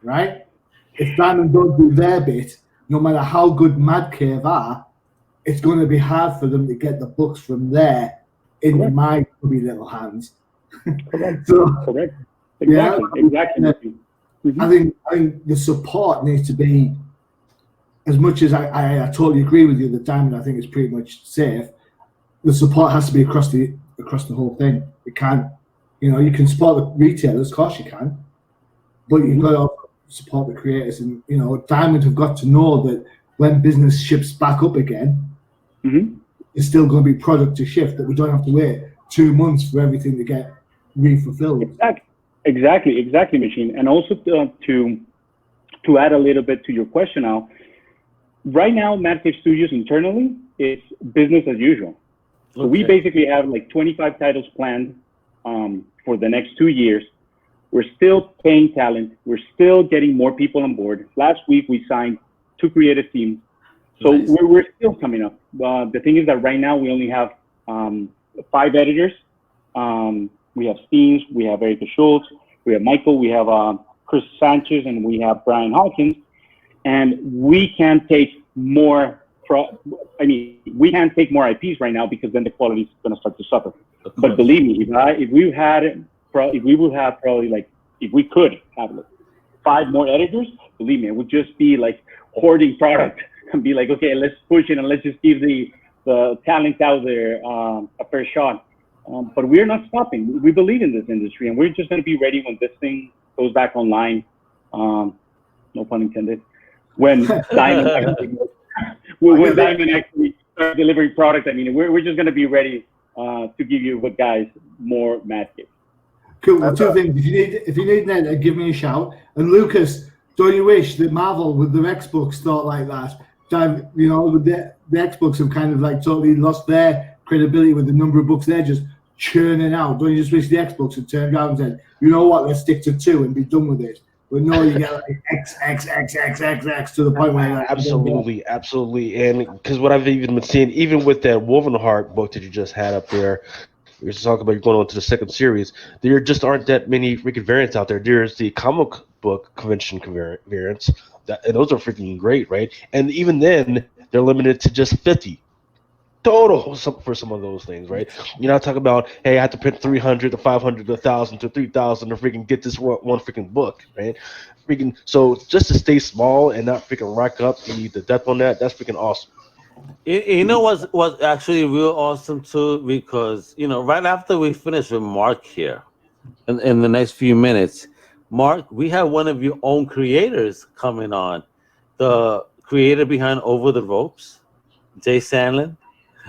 right? If Diamond don't do their bit, no matter how good Mad Cave are, it's going to be hard for them to get the books from there into my chubby little hands. Correct. Exactly. Exactly. I think the support needs to be, as much as I totally agree with you that Diamond I think is pretty much safe. The support has to be across the whole thing. It can't, you know, you can support the retailers, of course you can, but you've got to also support the creators. And you know, Diamond have got to know that when business ships back up again, it's still going to be product to shift. That we don't have to wait 2 months for everything to get re-fulfilled. Exactly, Machine. And also to add a little bit to your question now, right now, Mad Cave Studios internally, it's business as usual. So we basically have like 25 titles planned for the next 2 years. We're still paying talent. We're still getting more people on board. Last week, we signed 2 creative teams. So we're still coming up. The thing is that right now, we only have 5 editors. We have Steens, we have Erica Schultz, we have Michael, we have Chris Sanchez, and we have Brian Hawkins. And we can't take more. We can't take more IPs right now because then the quality is going to start to suffer. But believe me, if we could have like 5 more editors, believe me, it would just be like hoarding product and be like, okay, let's push it and let's just give the talent out there a fair shot. But we're not stopping. We believe in this industry, and we're just going to be ready when this thing goes back online. No pun intended. When Diamond actually starts delivering product, I mean, we're just going to be ready to give you guys more Mad Cave. Cool. Well, 2 things. If you need an editor, give me a shout. And Lucas, don't you wish that Marvel with their X-Books thought like that? You know, with the X-Books have kind of like totally lost their credibility with the number of books they're just churning out. Don't you just wish the X-Books had turned around and said, you know what, let's stick to 2 and be done with it? But no, you get like X to the point where like, absolutely. And because what I've even been seeing, even with that Wovenheart book that you just had up there, you're talking about you're going on to the 2nd series, there just aren't that many freaking variants out there. There's the comic book convention variants, and those are freaking great, right? And even then, they're limited to just 50 total for some of those things, right? You're not talking about, hey, I have to print 300 to 500 to 1,000 to 3,000 to freaking get this one freaking book, right? Freaking, so just to stay small and not freaking rack up the depth on that's freaking awesome. You know what's actually real awesome too, because you know right after we finish with Mark here, in the next few minutes, Mark, we have one of your own creators coming on, the creator behind Over the Ropes, Jay Sandlin.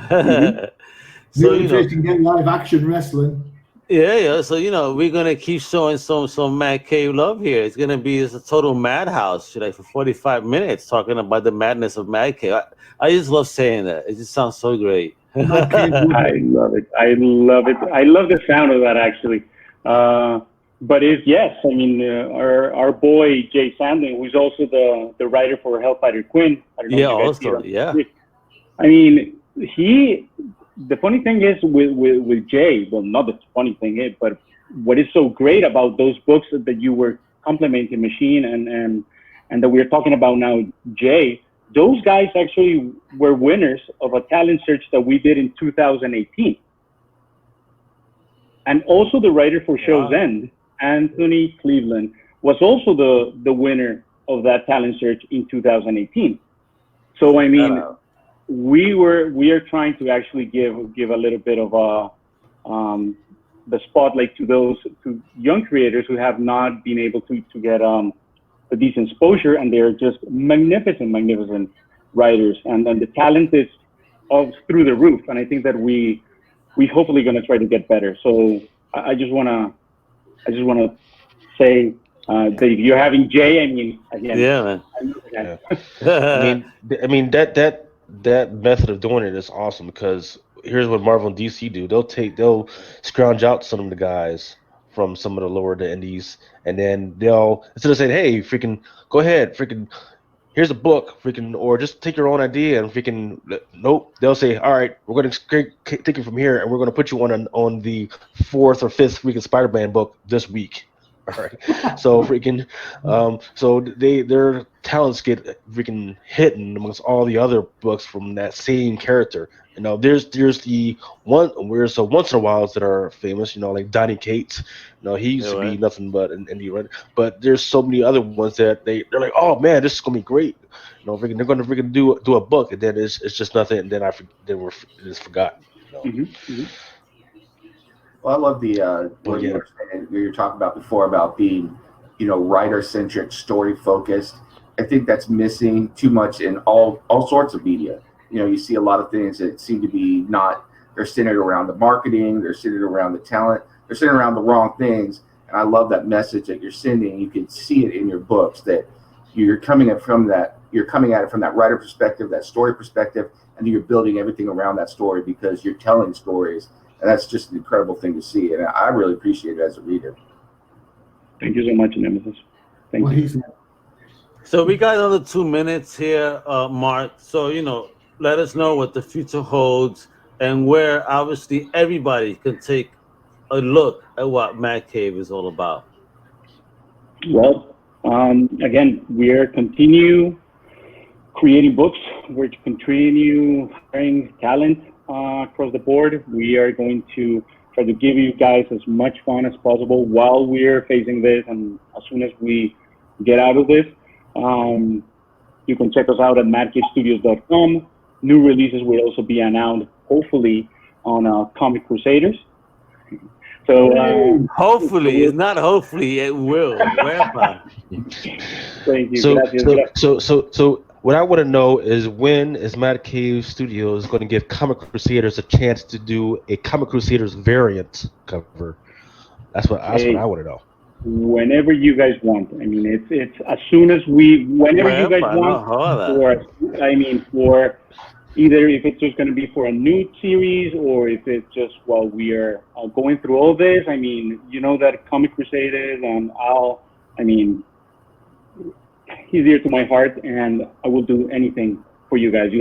So you know, can get live action wrestling. Yeah. So you know, we're gonna keep showing some Mad Cave love here. It's gonna be a total madhouse, like for 45 minutes, talking about the madness of Mad Cave. I just love saying that. It just sounds so great. I love it. I love the sound of that actually. But yes, I mean, our boy Jay Sandlin, who's also the writer for Hellfighter Quinn. I don't know I mean, the funny thing is with Jay, well, not the funny thing is, but what is so great about those books that you were complimenting, Machine, and that we're talking about now, Jay, those guys actually were winners of a talent search that we did in 2018. And also the writer for Show's End, Anthony Cleveland, was also the winner of that talent search in 2018. So, I mean, we are trying to actually give a little bit of the spotlight to young creators who have not been able to get a decent exposure, and they're just magnificent writers, and the talent is through the roof. And I think that we hopefully going to try to get better. So I just want to say that if you're having Jay, I mean, again, yeah, man. I mean that method of doing it is awesome, because here's what Marvel and DC do. They'll scrounge out some of the guys from some of the lower the indies, and then they'll, instead of saying, hey, freaking go ahead, freaking here's a book, freaking, or just take your own idea and freaking, nope, they'll say, all right, we're going to take it from here, and we're going to put you on the 4th or 5th freaking Spider-Man book this week. All right, so freaking, so their talents get freaking hidden amongst all the other books from that same character. You know, there's the one where so once in a while that are famous. You know, like Donny Cates. You know, he used to be nothing but an indie writer. But there's so many other ones that they're like, oh man, this is gonna be great. You know, freaking, they're gonna freaking do a book, and then it's just nothing, and then it's forgotten. You know? Well, I love the what you were talking about before about being, you know, writer-centric, story-focused. I think that's missing too much in all sorts of media. You know, you see a lot of things that seem to be they're centered around the marketing, they're centered around the talent, they're centered around the wrong things. And I love that message that you're sending. You can see it in your books that you're coming at it from that writer perspective, that story perspective, and you're building everything around that story because you're telling stories. And that's just an incredible thing to see. And I really appreciate it as a reader. Thank you so much, Nemesis. Thank you. So we got another 2 minutes here, Mark. So, you know, let us know what the future holds and where obviously everybody can take a look at what Mad Cave is all about. Well, again, we're continue creating books. We're to continue hiring talent across the board. We are going to try to give you guys as much fun as possible while we're facing this, and as soon as we get out of this, you can check us out at madcavestudios.com. New releases will also be announced, hopefully, on Comic Crusaders. So hopefully, it's not hopefully, it will. Thank you. So what I want to know is, when is Mad Cave Studios going to give Comic Crusaders a chance to do a Comic Crusaders variant cover? That's what I want to know. Whenever you guys want. I mean, it's as soon as whenever you guys want. For either if it's just going to be for a new series, or if it's just while we are going through all this. I mean, you know that Comic Crusaders and he's dear to my heart, and I will do anything for you guys. You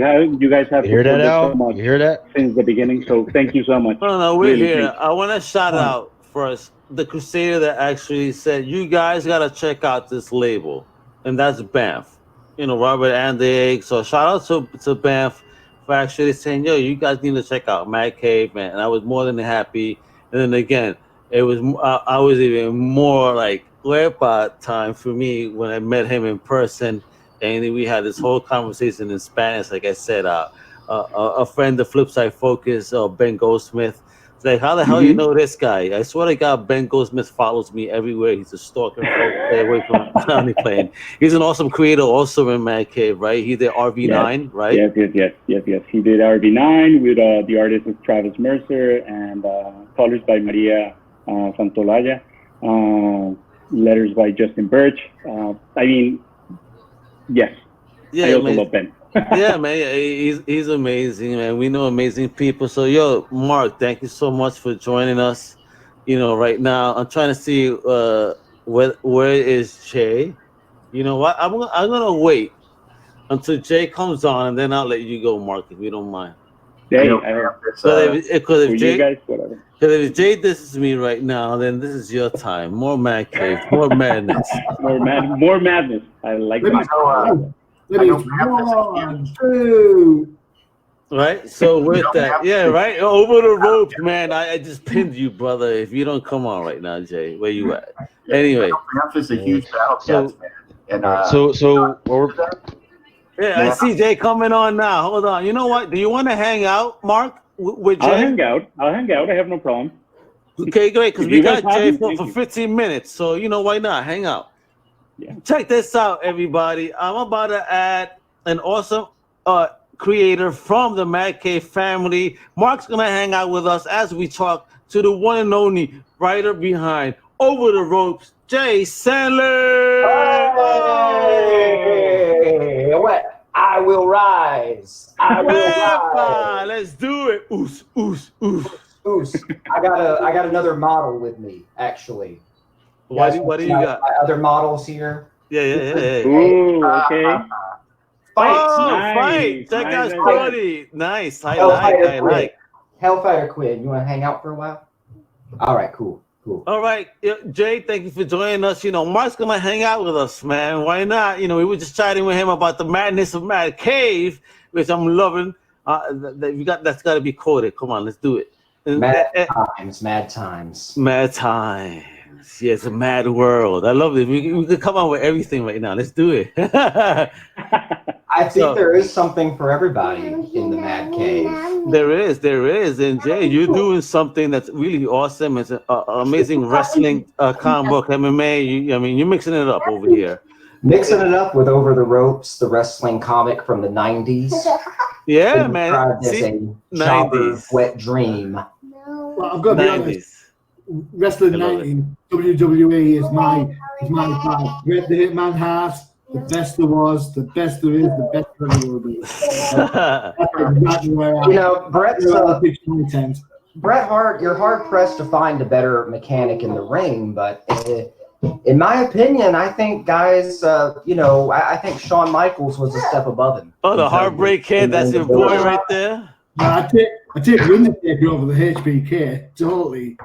guys have hear that, Al? So much you hear that? Since the beginning. So thank you so much. No, we're really here. I want to shout out first the Crusader that actually said, you guys got to check out this label, and that's Banff. You know, Robert and the Egg. So shout out to Banff for actually saying, yo, you guys need to check out Mad Cave, man. And I was more than happy. And then again, it was I was even more like Huerpa time for me when I met him in person, and we had this whole conversation in Spanish. Like I said, a friend of Flipside Focus, Ben Goldsmith, it's like, how the hell you know this guy? I swear to God, Ben Goldsmith follows me everywhere. He's a stalker. Stay away from County Plane. He's an awesome creator, also in Mad Cave, right? He did RV9, right? Yes. He did RV9 with the artist is Travis Mercer, and colors by Maria Santolaya. Letters by Justin Birch. Yes. Yeah, I also love Ben. Yeah, man, he's amazing, man. We know amazing people. So, yo, Mark, thank you so much for joining us. You know, right now, I'm trying to see where is Jay. You know what? I'm gonna wait until Jay comes on, and then I'll let you go, Mark, if you don't mind. If Jay disses me right now, then this is your time. More Mad Cave, more madness. more madness. I like that. One, two. Right? So with that, yeah, right? Over the ropes, man. I just pinned you, brother. If you don't come on right now, Jay, where you at? Anyway. Banff is a huge battle cats, man. And I see Jay coming on now. Hold on. You know what? Do you want to hang out, Mark, with Jay? I'll hang out. I have no problem. Okay, great, because If we you guys got Jay haven't, for thank you. 15 minutes. So, why not? Hang out. Yeah. Check this out, everybody. I'm about to add an awesome creator from the Mad Cave family. Mark's going to hang out with us as we talk to the one and only writer behind Over the Ropes, Jay Sandlin. Hey, what? I will rise. I will rise. Let's do it. Oos, oos, oos. Oos. I got another model with me, actually. What do you got? My other models here. Yeah. Ooh, okay. Fight. Check out Scotty. Nice. I like. Hellfire Quinn, you want to hang out for a while? All right, cool. All right, Jay, thank you for joining us. Mark's gonna hang out with us, man. Why not? We were just chatting with him about the madness of Mad Cave, which I'm loving. That's got to be quoted. Come on, let's do it. Mad times. Yeah, it's a mad world. I love it. We could come on with everything right now. Let's do it. I think there is something for everybody in the Mad Cave. There is. And Jay, you're doing something that's really awesome. It's an amazing wrestling comic book, MMA. You're mixing it up over here. Mixing it up with Over the Ropes, the wrestling comic from the 90s. Yeah, man. This a 90s wet dream. Well, I've got to be honest. Wrestling 90s, WWE is my part. Bret the Hitman Hart, the best there was, the best there is, the best there ever will be. That's exactly where Bret Hart, you're hard pressed to find a better mechanic in the ring, but in my opinion, I think guys, I think Shawn Michaels was a step above him. Oh, the Heartbreak Kid, that's your boy right there. I take the Undertaker over the HBK, totally.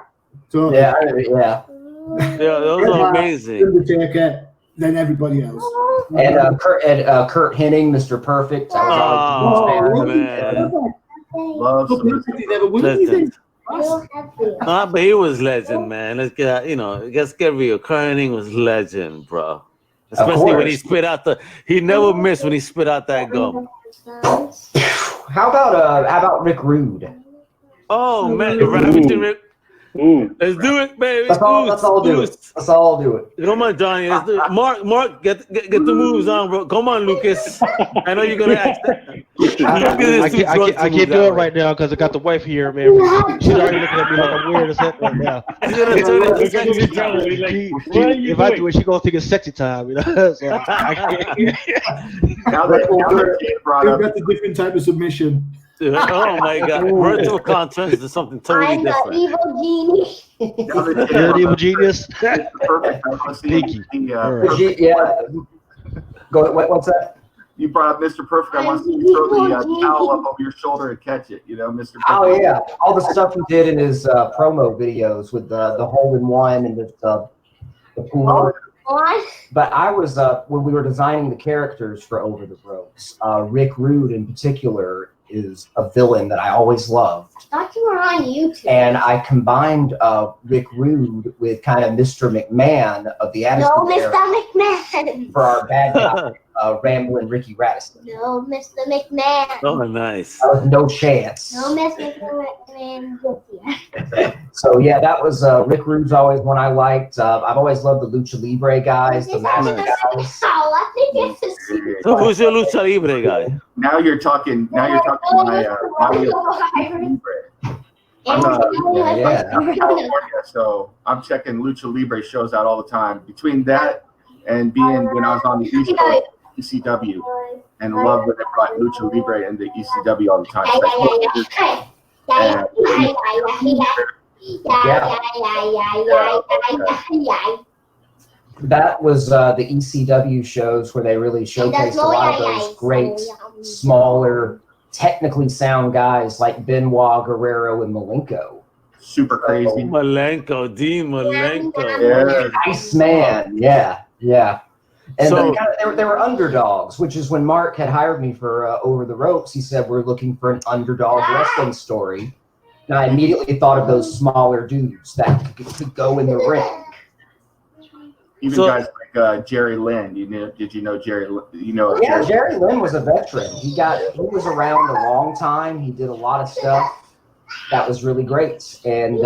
Yeah. Those are amazing. Undertaker, then everybody else. And Kurt Hennig, Mr. Perfect. I was man. But he was legend, man. Let's get real. Kurt Hennig was legend, bro. Especially when he spit out he never missed when he spit out that gum. How about Rick Rude? Oh man, Ravishing Rick. Ooh. Let's do it, baby. Let's all do it. Come on, Johnny. Let's do it. Mark, get the moves on, bro. Come on, Lucas. I know you're gonna ask that. I can't do it right now because I got the wife here, man. She's already looking at me like I'm weird as heck right now. If I do it, she's gonna think it's sexy time, So I can't. Now that's a different type of submission. Oh my God! Virtual conference is something totally different. Evil genius. You're an evil genius. Thank you. Go. What's that? You brought up Mr. Perfect. I want to see you throw the towel up over your shoulder and catch it. Mr. Perfect. Oh yeah, all the stuff he did in his promo videos with the hole-in-one and the pool. But I was when we were designing the characters for Over the Ropes, Rick Rude in particular is a villain that I always loved. I thought you were on YouTube. And I combined Rick Rude with kind of Mr. McMahon of the Addison Mr. McMahon. for our bad guy, Ramblin' Ricky Radisson. No, Mr. McMahon. Oh, nice. No chance. No, Mr. McMahon. So yeah, that was Rick Rude's always one I liked. I've always loved the Lucha Libre guys, the mask guys. Oh, I think it's a secret. So who's your Lucha Libre guy? Now you're talking my I'm from California, so I'm checking Lucha Libre shows out all the time. Between that and being when I was on the East Coast, ECW, and love when they brought Lucha Libre and the ECW all the time. That was the ECW shows where they really showcased a lot of those great, smaller, technically sound guys like Benoit, Guerrero, and Malenko. Super crazy. Malenko, Dean Malenko. Yeah. Iceman, yeah. And they were underdogs, which is when Mark had hired me for Over the Ropes. He said, we're looking for an underdog wrestling story. And I immediately thought of those smaller dudes that could go in the ring. Even guys like Jerry Lynn. Did you know Jerry? Yeah, Jerry Lynn was a veteran. He was around a long time. He did a lot of stuff. that was really great, and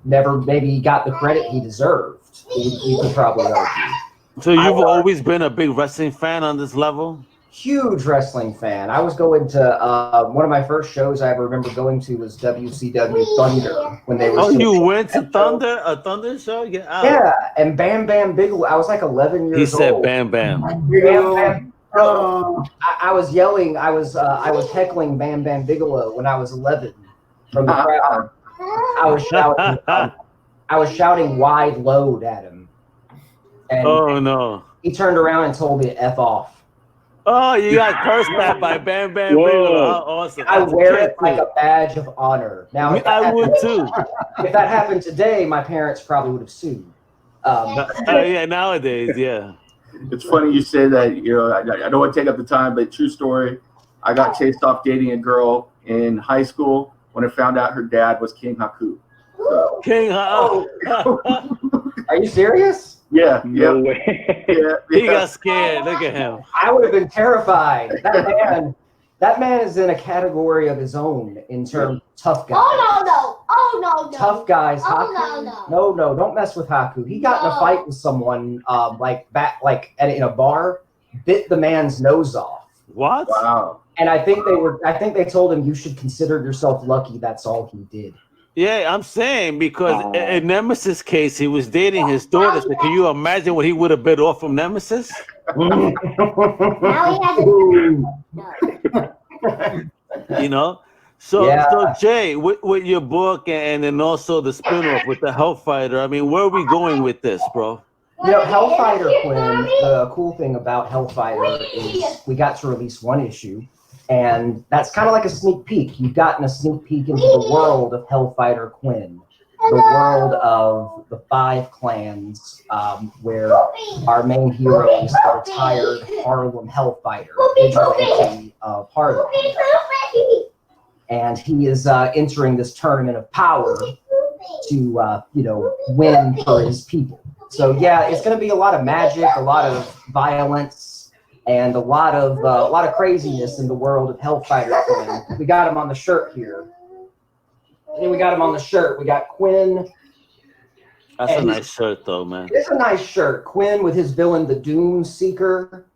never maybe got the credit he deserved. You could probably argue. So you've always been a big wrestling fan on this level? Huge wrestling fan. I was going to one of my first shows I ever remember going to was WCW Thunder when they were. Oh, you went to Thunder, a Thunder show? Yeah, and Bam Bam Bigelow. I was like 11 years old. He said Bam Bam. Bam Bam. I was yelling. I was heckling Bam Bam Bigelow when I was 11 from the crowd. I was shouting. I was shouting wide load at him. And oh no! He turned around and told me to F off. Oh, you got cursed at by Bam Bam Bigelow. Awesome. I wear it like a badge of honor. Now, I would too. If that happened today, my parents probably would have sued. Yeah, nowadays, yeah. It's funny you say that. You know, I don't want to take up the time, but true story. I got chased off dating a girl in high school when I found out her dad was King Haku. So. King Haku. Are you serious? Yeah. No yeah. way. Yeah. He got scared. Look at him. I would have been terrified. That man is in a category of his own in terms of tough guys. Oh no. Tough guys. Oh, Haku. No, don't mess with Haku. He got in a fight with someone in a bar, bit the man's nose off. What? Wow. And I think they told him you should consider yourself lucky that's all he did. Yeah, I'm saying because in Nemesis' case, he was dating his daughters. But can you imagine what he would have bit off from Nemesis? Now he has You know? So Jay, with your book and then also the spin-off with the Hellfighter, I mean, where are we going with this, bro? You know, Hellfighter, Quinn, the cool thing about Hellfighter is we got to release one issue, and that's kind of like a sneak peek. You've gotten a sneak peek into the world of Hellfighter Quinn, the world of the 5 clans, where our main hero is a retired Harlem Hellfighter, vigilante of Harlem. And he is entering this tournament of power to, win for his people. So yeah, it's going to be a lot of magic, a lot of violence, and a lot of craziness in the world of Hellfighter Quinn. We got him on the shirt here. And we got him on the shirt. We got Quinn. That's a nice shirt, though, man. It's a nice shirt. Quinn with his villain, the Doom Seeker.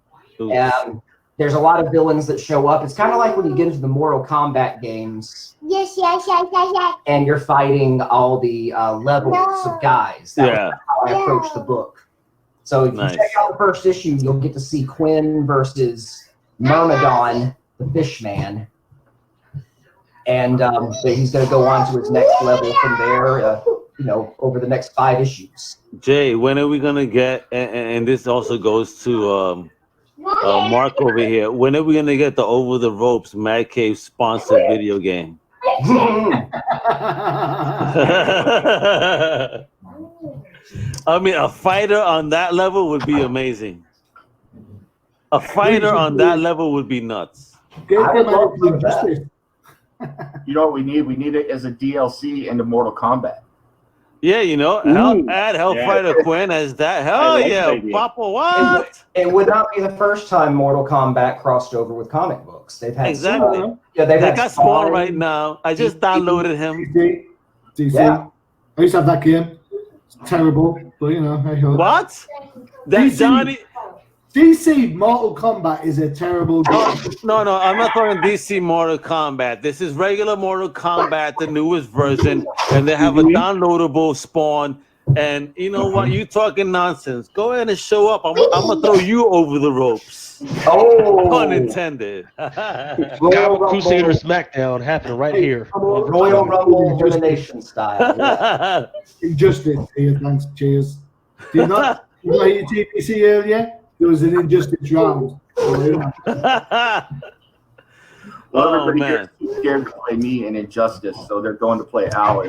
There's a lot of villains that show up. It's kind of like when you get into the Mortal Kombat games. Yes. And you're fighting all the levels of guys. That's how I approach the book. So if you check out the first issue, you'll get to see Quinn versus Myrmidon, the Fishman. And he's going to go on to his next level from there, over the next 5 issues. Jay, when are we going to get, and this also goes to Mark over here, when are we going to get the Over the Ropes Mad Cave sponsored video game? I mean, a fighter on that level would be amazing. A fighter on that level would be nuts. You know what we need? We need it as a DLC into Mortal Kombat. Yeah, add Hellfighter Quinn as that. Hell yeah, Papa, what? It would not be the first time Mortal Kombat crossed over with comic books. They've had exactly. They got Spawn right now. I just downloaded him. DC. Yeah. I used to have that game. It's terrible, but I hope. What? That Johnny. DC Mortal Kombat is a terrible game. No, I'm not talking DC Mortal Kombat. This is regular Mortal Kombat, the newest version, and they have a downloadable Spawn. And you know what? You talking nonsense. Go ahead and show up. I'm gonna throw you over the ropes. Oh, pun intended. Crusaders SmackDown happening right here. Royal Rumble elimination style. Yeah. He just did. Thanks. Cheers. Did you not hear your TDC earlier? There was an injustice round. Well, everybody gets scared to play me in Injustice, so they're going to play Al.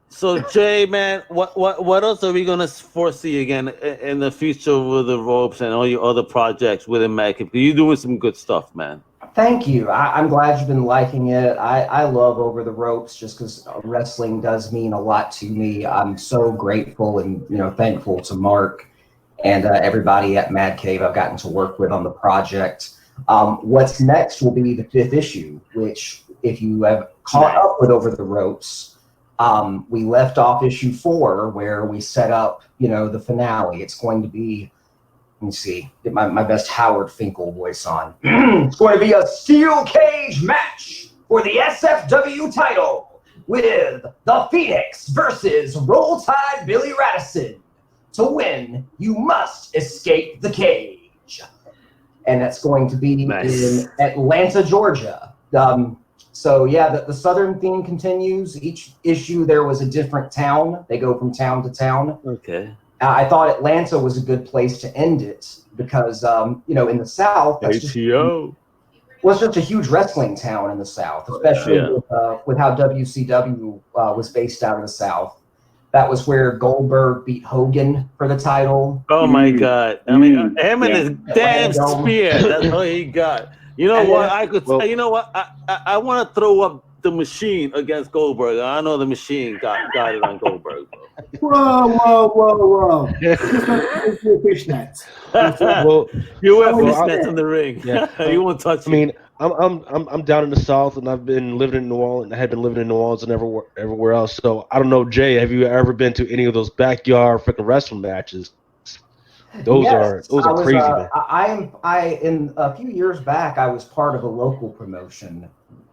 So Jay, man, what else are we gonna foresee again in the future with the ropes and all your other projects within Mac? You're doing some good stuff, man. Thank you. I'm glad you've been liking it. I love Over the Ropes just because wrestling does mean a lot to me. I'm so grateful and thankful to Mark and everybody at Mad Cave I've gotten to work with on the project. What's next will be the 5th issue, which if you have caught up with Over the Ropes, we left off issue 4 where we set up, the finale. It's going to be, let me see, get my best Howard Finkel voice on. It's going to be a steel cage match for the SFW title with the Phoenix versus Roll Tide Billy Radisson. To win, you must escape the cage. And that's going to be in Atlanta, Georgia. So yeah, the Southern theme continues. Each issue there was a different town. They go from town to town. Okay. I thought Atlanta was a good place to end it because, in the South, that's just a huge wrestling town in the South, especially with how WCW was based out of the South. That was where Goldberg beat Hogan for the title. Oh my God! I mean, him and his damn spear. That's all he got. You know what? You know what? I want to throw up the Machine against Goldberg. I know the Machine got it on Goldberg. Whoa! Fishnets. Well, you wear fishnets in the ring. Yeah. You won't touch me. I mean, I'm down in the South, and I've been living in New Orleans. I had been living in New Orleans and everywhere else. So I don't know, Jay. Have you ever been to any of those backyard freaking wrestling matches? Those are crazy, man. I in a few years back, I was part of a local promotion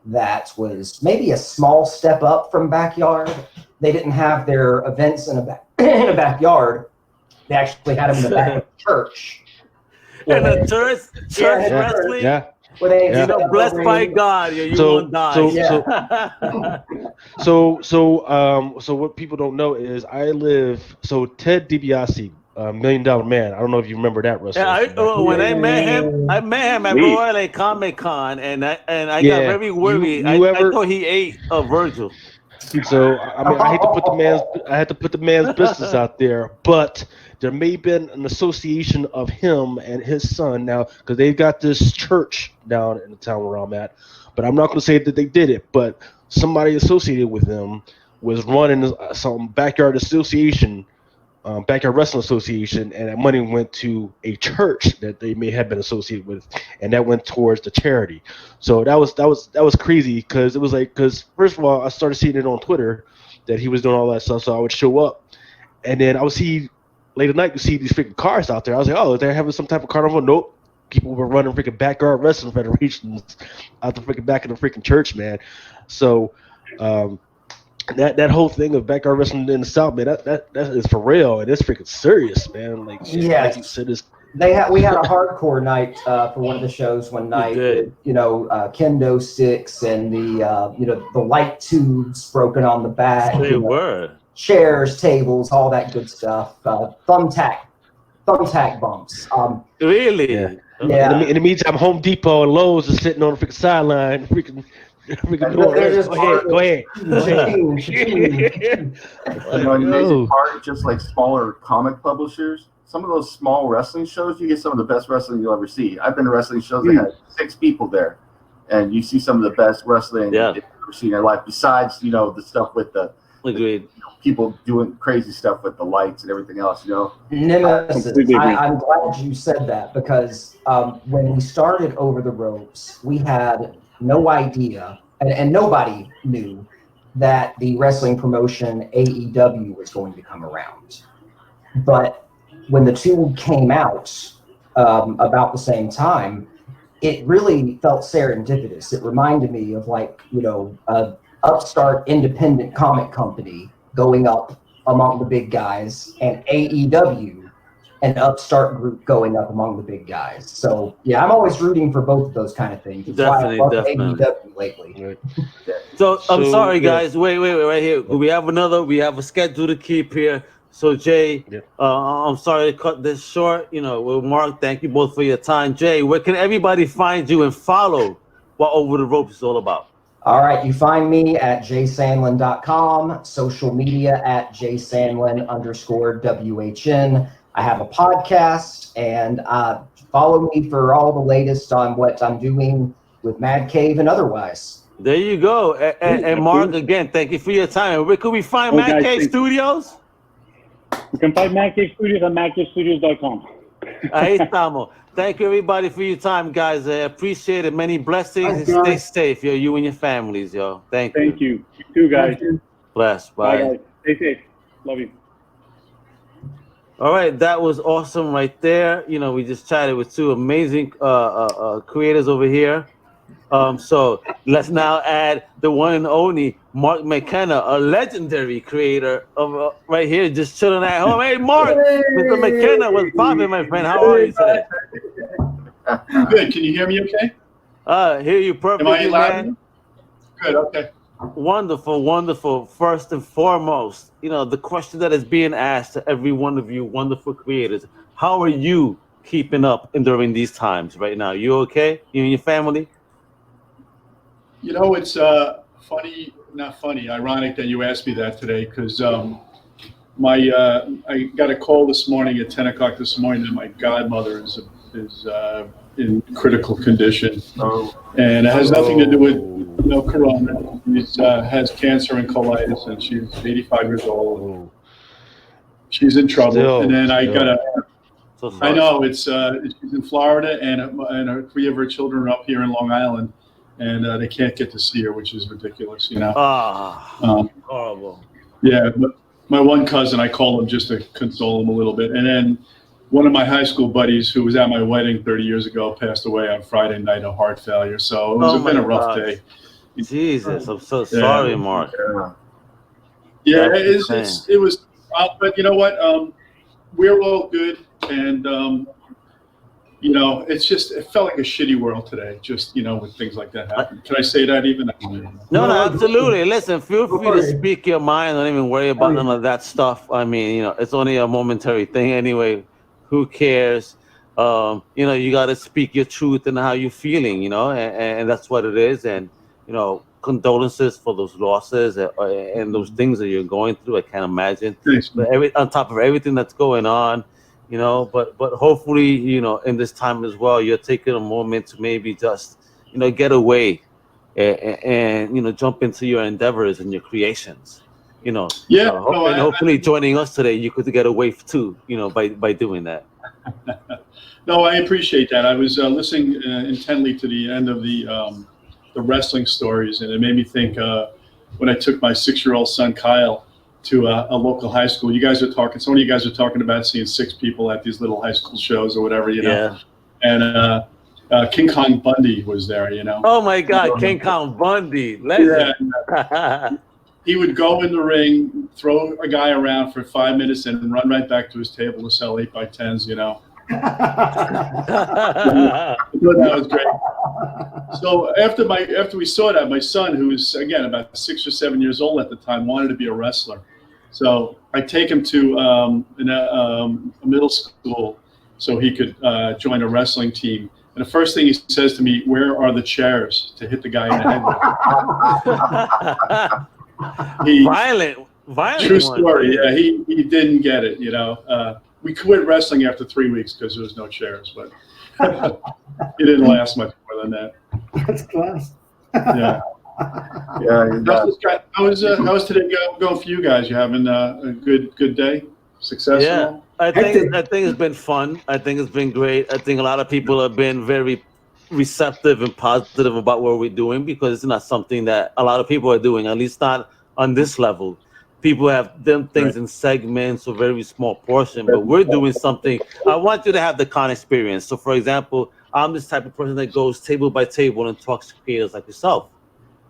that was maybe a small step up from backyard. They didn't have their events in a backyard. They actually had them in the back of the church. And the church wrestling. Yeah. Blessed by God, you won't die. So what people don't know is Ted DiBiase, $1 Million Man. I don't know if you remember that wrestler. When I met him at Royal LA Comic Con, and I got very worried. I thought he ate a Virgil. So I hate to put the man's business out there, but there may have been an association of him and his son now because they've got this church down in the town where I'm at. But I'm not going to say that they did it, but somebody associated with them was running some backyard association, backyard wrestling association, and that money went to a church that they may have been associated with, and that went towards the charity. So that was crazy because first of all, I started seeing it on Twitter that he was doing all that stuff, so I would show up, and then I would see late at night you see these freaking cars out there. I was like, oh, they're having some type of carnival. Nope. People were running freaking backyard wrestling federations out the freaking back of the freaking church, man. So that whole thing of backyard wrestling in the South, man, that is for real, and it's freaking serious, man. Like you said, we had a hardcore night for one of the shows one night. Kendo sticks and the light tubes broken on the back. They were chairs, tables, all that good stuff. Thumbtack bumps. Really? Yeah. In the meantime, Home Depot and Lowe's are sitting on the freaking sideline, freaking door. Go ahead. The amazing part, just like smaller comic publishers, some of those small wrestling shows, you get some of the best wrestling you'll ever see. I've been to wrestling shows that had 6 people there, and you see some of the best wrestling you've ever seen in your life. Besides, the stuff with the people doing crazy stuff with the lights and everything else. Nemesis, I'm glad you said that because when we started Over the Ropes, we had no idea, and nobody knew that the wrestling promotion AEW was going to come around. But when the two came out about the same time, it really felt serendipitous. It reminded me of a upstart independent comic company going up among the big guys, and AEW, an upstart group going up among the big guys. So yeah, I'm always rooting for both of those kind of things. That's definitely. why I love AEW lately. So I'm sorry, guys. Wait, right here. We have a schedule to keep here. So Jay, I'm sorry to cut this short. Mark, thank you both for your time. Jay, where can everybody find you and follow what Over the Ropes is all about? All right, you find me at jsandlin.com, social media at jsandlin_WHN. I have a podcast, and follow me for all the latest on what I'm doing with Mad Cave and otherwise. There you go. And Mark, again, thank you for your time. Where can we find Mad Cave Studios? You can find Mad Cave Studios at madcavestudios.com. Ahí estamos. Thank you, everybody, for your time, guys. I appreciate it. Many blessings. Thanks, And stay guys. safe, yo. You and your families, yo. Thank you. Thank you. You too, guys. Bless. Bye, Bye. guys. Stay safe. Love you. All right, that was awesome right there. You know, we just chatted with two amazing creators over here. So let's now add the one and only Mark McKenna, a legendary creator of right here, just chilling at home. Hey, Mark, Mr. McKenna, what's poppin', my friend? How are you today? Good. Can you hear me okay? Hear you perfectly, Am I loud? man. Good. Okay. Wonderful, wonderful. First and foremost, you know, the question that is being asked to every one of you wonderful creators, how are you keeping up during these times right now? You okay? You and your family? You know, it's funny, not funny, ironic that you asked me that today, because I got a call this morning at 10 o'clock this morning that my godmother is in critical condition. And it has nothing to do with corona. She has cancer and colitis, and she's 85 years old. She's in trouble. And then I got I know, she's in Florida, and 3 of her children are up here in Long Island, and they can't get to see her, which is ridiculous, you know. Horrible. Yeah, but my one cousin, I called him just to console him a little bit. And then one of my high school buddies who was at my wedding 30 years ago passed away on Friday night of heart failure. So it was been a rough day. Jesus, I'm so sorry, Mark. Yeah, it was, but you know what? We're all good. And, you know, it felt like a shitty world today, just, you know, with things like that happen. Can I say that even? No, absolutely. Listen, feel free to speak your mind. Don't even worry about none of that stuff. I mean, you know, it's only a momentary thing anyway. Who cares? You know, you got to speak your truth and how you're feeling, you know, and that's what it is. And, you know, condolences for those losses and those things that you're going through. I can't imagine. But on top of everything that's going on, you know, but hopefully, you know, in this time as well, you're taking a moment to maybe just, you know, get away and you know, jump into your endeavors and your creations, you know. Yeah. And hopefully joining us today, you could get away too, you know, by doing that. No, I appreciate that. I was listening intently to the end of the wrestling stories, and it made me think when I took my 6-year-old son, Kyle, to a local high school. You guys are talking, some of you guys are talking about seeing 6 people at these little high school shows or whatever, you know. And King Kong Bundy was there, you know. Oh my God, King Kong Bundy, legend. Yeah. He would go in the ring, throw a guy around for 5 minutes, and run right back to his table to sell 8x10s, you know. That was great. So after we saw that, my son, who was again about 6 or 7 years old at the time, wanted to be a wrestler. So I take him to a middle school so he could join a wrestling team. And the first thing he says to me, "Where are the chairs to hit the guy in the head with?" Violent. True story. Yeah, he didn't get it. You know, we quit wrestling after 3 weeks because there was no chairs, but it didn't last much more than that. That's class. Yeah. How was today going for you guys? You having a good day? Successful? Yeah, I think it's been fun. I think it's been great. I think a lot of people have been very receptive and positive about what we're doing, because it's not something that a lot of people are doing, at least not on this level. People have done things in segments, a very small portion, but we're doing something. I want you to have the con experience. So, for example, I'm this type of person that goes table by table and talks to creators like yourself.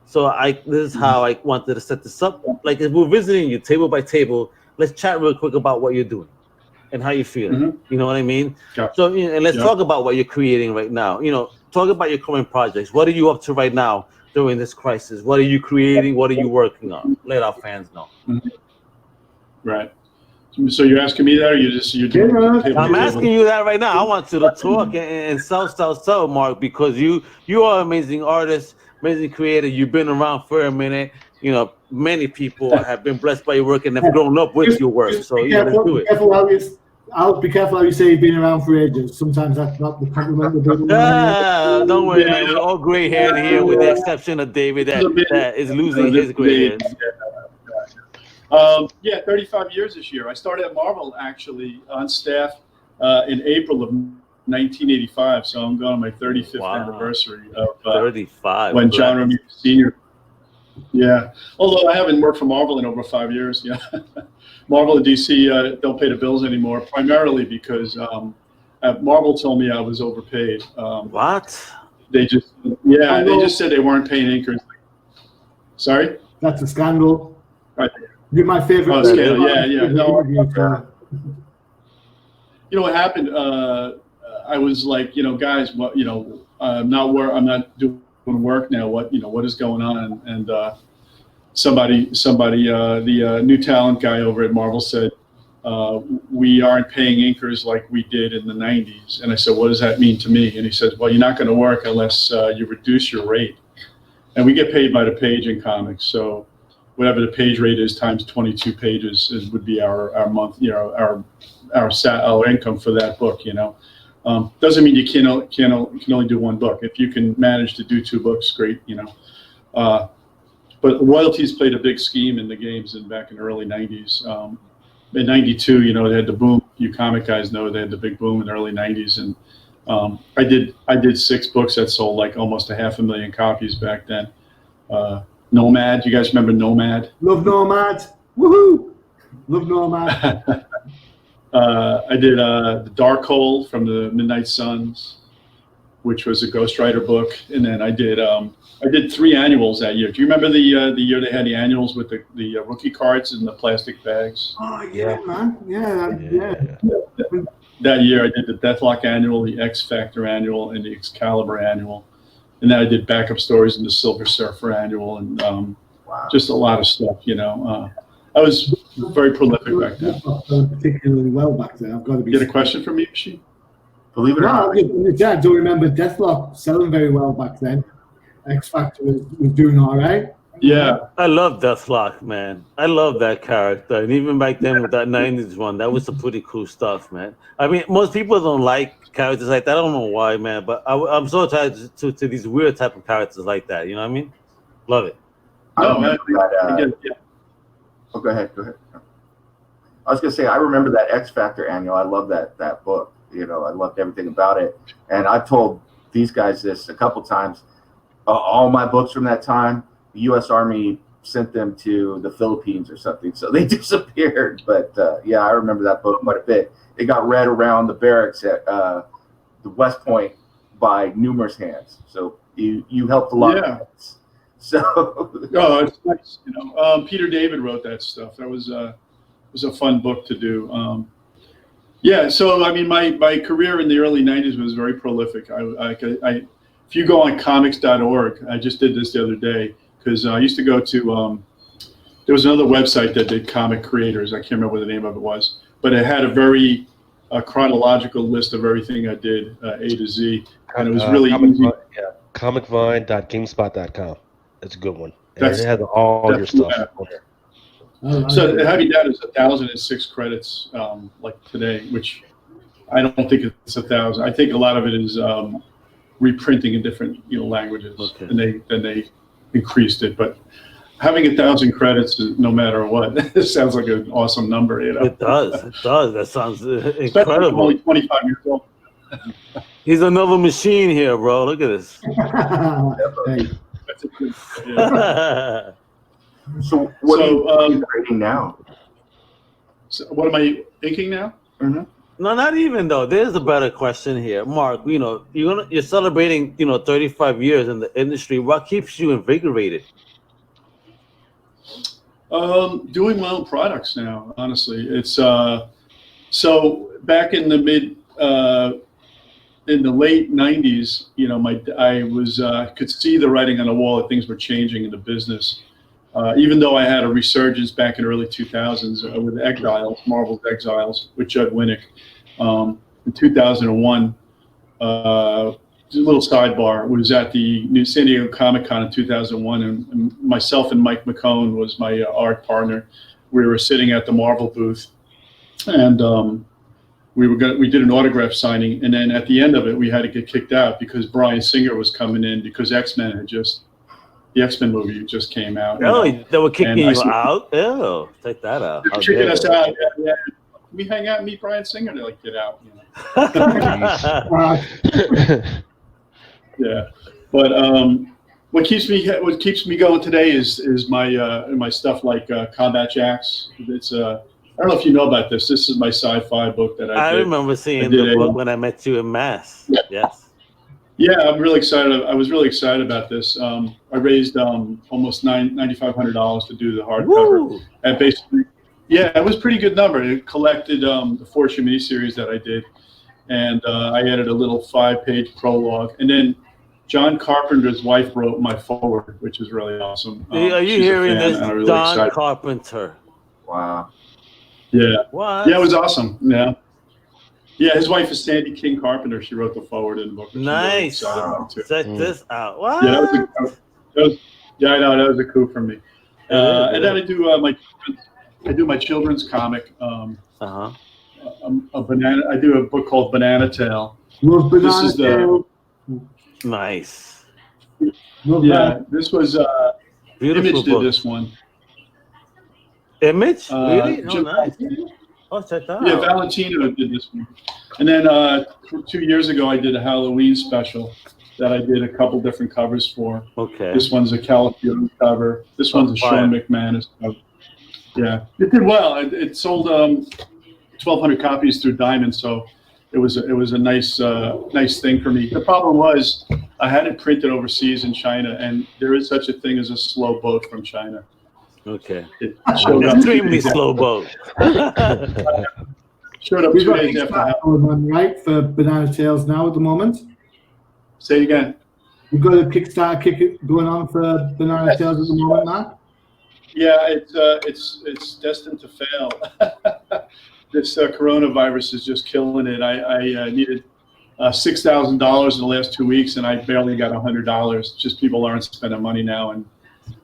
So this is how I wanted to set this up. Like, if we're visiting you table by table, let's chat real quick about what you're doing and how you feel. You know what I mean? Yeah. So, you know, and let's talk about what you're creating right now. You know, talk about your current projects. What are you up to right now during this crisis? What are you creating? What are you working on? Let our fans know. Right. So you're asking me that, or you're doing? I'm asking you that right now. I want you to talk and sell, Mark, because you are an amazing artist, amazing creator. You've been around for a minute. You know, many people have been blessed by your work and have grown up with your work. So yeah, let's do it. I'll be careful how you say you've been around for ages. Sometimes that's not the compliment. Don't worry, man. We're all gray haired here, with the exception of David that is losing his gray hairs. 35 years this year. I started at Marvel actually on staff in April of 1985, so I'm going on my 35th anniversary of 35. when John Romita Sr. Yeah, although I haven't worked for Marvel in over 5 years. Yeah, Marvel and DC don't pay the bills anymore, primarily because Marvel told me I was overpaid. What? They just they just said they weren't paying inkers. Sorry? That's a scandal. Right. You're my favorite. Oh, scandal. Yeah. No, you know what happened? I was like, guys, what, I'm not doing work now. What is going on? And somebody, the new talent guy over at Marvel said, we aren't paying inkers like we did in the 90s. And I said, what does that mean to me? And he says, well, you're not going to work unless you reduce your rate. And we get paid by the page in comics. So whatever the page rate is times 22 pages would be our month, our income for that book, Doesn't mean you can only do one book. If you can manage to do 2 books, great, But royalties played a big scheme in the games back in the early 90s. In 92, they had the boom. You comic guys know they had the big boom in the early 90s. And I did 6 books that sold like almost 500,000 copies back then. Nomad, you guys remember Nomad? Love Nomad. Woohoo! Love Nomad. I did The Dark Hole from the Midnight Suns, which was a Ghost Rider book, and then I did 3 annuals that year. Do you remember the year they had the annuals with the rookie cards in the plastic bags? Oh yeah, man. Yeah. That year I did the Deathlock annual, the X Factor annual, and the Excalibur annual, and then I did backup stories in the Silver Surfer annual, and just a lot of stuff. I was very prolific back then. Particularly well back then. I've got to be. You get a question from me, Michi? Believe it or not. I don't remember Deathlock selling very well back then. X Factor was doing all right. Yeah. I love Deathlock, man. I love that character. And even back then with that 90s one, that was some pretty cool stuff, man. I mean, most people don't like characters like that. I don't know why, man, but I'm so attached to these weird type of characters like that. You know what I mean? Love it. No, man. Oh, go ahead. I was gonna say I remember that X Factor annual. I love that book. I loved everything about it. And I've told these guys this a couple times. All my books from that time, the U.S. Army sent them to the Philippines or something, so they disappeared. But I remember that book quite a bit. It got read around the barracks at the West Point by numerous hands. So you helped a lot. Yeah. So it's nice. Peter David wrote that stuff. That was a fun book to do. So I mean, my career in the early 90s was very prolific. If you go on comics.org, I just did this the other day because I used to go to there was another website that did comic creators. I can't remember what the name of it was, but it had a very chronological list of everything I did, A to Z, and it was really easy. Comicvine.gamespot.com. That's a good one. And That's- it has all your that's stuff the- on there. So having that is 1,006 credits, like today, which I don't think it's 1,000. I think a lot of it is reprinting in different languages, and they increased it. But having 1,000 credits, no matter what, it sounds like an awesome number. It does. That sounds Especially incredible. I'm only 25 years old. He's another machine here, bro. Look at this. That's a good, yeah. So what are you creating now? So what am I thinking now? Mm-hmm. No, not even though. There's a better question here, Mark. You're celebrating 35 years in the industry. What keeps you invigorated? Doing my own products now. Honestly, it's so back in the in the late 90s. I could see the writing on the wall that things were changing in the business. Even though I had a resurgence back in early 2000s with Exiles, Marvel's Exiles, with Judd Winnick. In 2001, just a little sidebar, was at the New San Diego Comic-Con in 2001, and myself and Mike McCone was my art partner. We were sitting at the Marvel booth, and we did an autograph signing, and then at the end of it, we had to get kicked out because Bryan Singer was coming in because the X-Men movie just came out. Oh, they were kicking And I you said, out? Oh, take that out. They're How kicking dare us they. out. Yeah. we hang out and meet Bryan Singer. They're like, get out. You know? Yeah, but what keeps me going today is my stuff like Combat Jacks. It's I don't know if you know about this. This is my sci-fi book that I did. remember seeing the book when I met you in Mass. Yes. Yeah, I'm really excited. I was really excited about this. I raised almost $9,500 to do the hardcover, and basically, yeah, it was a pretty good number. It collected the 4-issue miniseries that I did, and I added a little 5-page prologue, and then John Carpenter's wife wrote my forward, which is really awesome. Are you hearing this, really John Carpenter? Wow. Yeah. What? Yeah, it was awesome. Yeah. Yeah, his wife is Sandy King Carpenter. She wrote the forward in the book. Nice. Really Check this out. What? Yeah, that was I know that was a coup for me. And then I do my children's comic. A banana. I do a book called Banana Tale. This is nice. Yeah, this was Beautiful Image book. did this one. Image? Really? Oh, Jim- nice. Oh, check that Yeah, out. Valentino did this one. And then 2 years ago, I did a Halloween special that I did a couple different covers for. Okay. This one's a California cover. This one's a fire. Sean McManus cover. Yeah, it did well. It sold 1,200 copies through Daemons, so it was a nice thing for me. The problem was I had it printed overseas in China, and there is such a thing as a slow boat from China. Okay. It showed up Extremely slow boat. Showed up We've 2 got days after. Kickstarter going on, right, for Banana Tales now at the moment. Say it again. We've got a Kickstarter going on for Banana Tales at the moment, Matt. Yeah, it's destined to fail. This coronavirus is just killing it. I needed $6,000 in the last 2 weeks, and I barely got $100. Just people aren't spending money now, and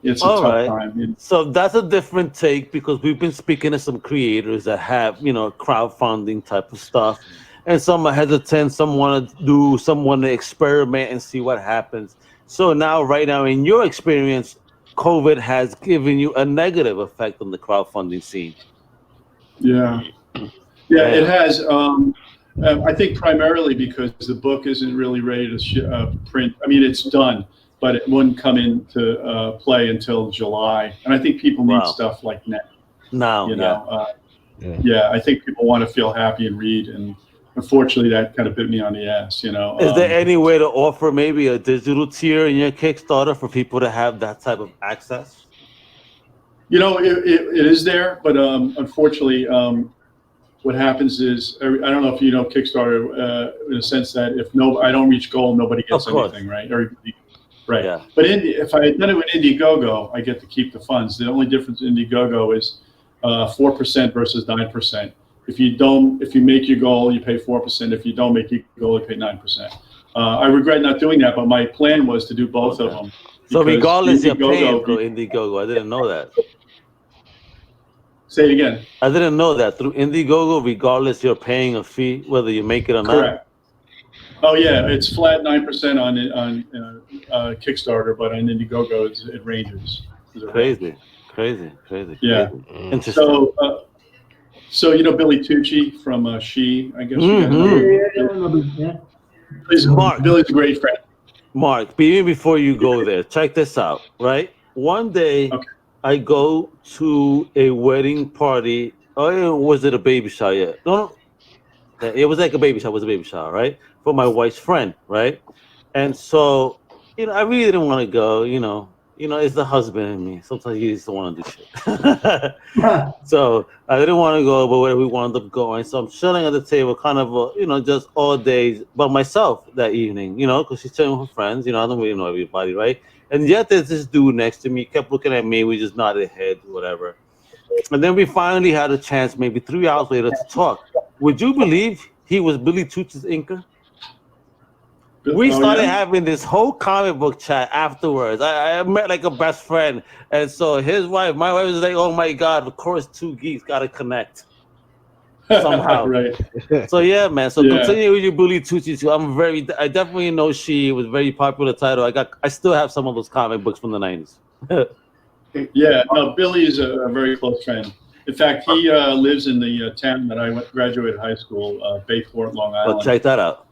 it's a All tough right. time. So that's a different take because we've been speaking to some creators that have, crowdfunding type of stuff. And some are hesitant, some want to experiment and see what happens. So right now, in your experience, COVID has given you a negative effect on the crowdfunding scene. Yeah, it has. I think primarily because the book isn't really ready to print. I mean, it's done, but it wouldn't come into play until July. And I think people need stuff like now. Yeah, I think people want to feel happy and read, and unfortunately, that kind of bit me on the ass. Is there any way to offer maybe a digital tier in your Kickstarter for people to have that type of access? It is there, but unfortunately, what happens is I don't know if you know Kickstarter in a sense that if I don't reach goal, nobody gets anything, right? Everybody, right. Yeah. But if I had done it with Indiegogo, I get to keep the funds. The only difference in Indiegogo is 4% versus 9%. If you make your goal, you pay 4%. If you don't make your goal, you pay 9%. I regret not doing that, but my plan was to do both of them. So regardless, you're paying Indiegogo, through Indiegogo. I didn't know that. Say it again. I didn't know that. Through Indiegogo, regardless, you're paying a fee, whether you make it or not. Correct. Oh yeah, it's flat 9% on Kickstarter, but on Indiegogo it ranges. Crazy. Yeah. Interesting. So Billy Tucci from She, I guess. Mark. Billy's a great friend. Mark, even before you go there, check this out, right? One day, I go to a wedding party. Oh, was it a baby shower? Yeah. No, it was like a baby shower. It was a baby shower, right? For my wife's friend, right? And so, I really didn't want to go, it's the husband in me. Sometimes you just don't want to do shit. So I didn't want to go, but we wound up going. So I'm chilling at the table, kind of, just all day by myself that evening, because she's chilling with her friends. I don't really know everybody, right? And yet there's this dude next to me, kept looking at me. We just nodded head, whatever. And then we finally had a chance, maybe 3 hours later, to talk. Would you believe he was Billy Tucci's inker? We started having this whole comic book chat afterwards. I met like a best friend. And so my wife was like, oh my God, of course, two geeks got to connect somehow. Right. So yeah, man. So continue with your Billy Tucci too. I definitely know She was very popular title. I still have some of those comic books from the 90s. Yeah, no, Billy is a very close friend. In fact, he lives in the town that I graduated high school, Bayport, Long Island. Well, check that out.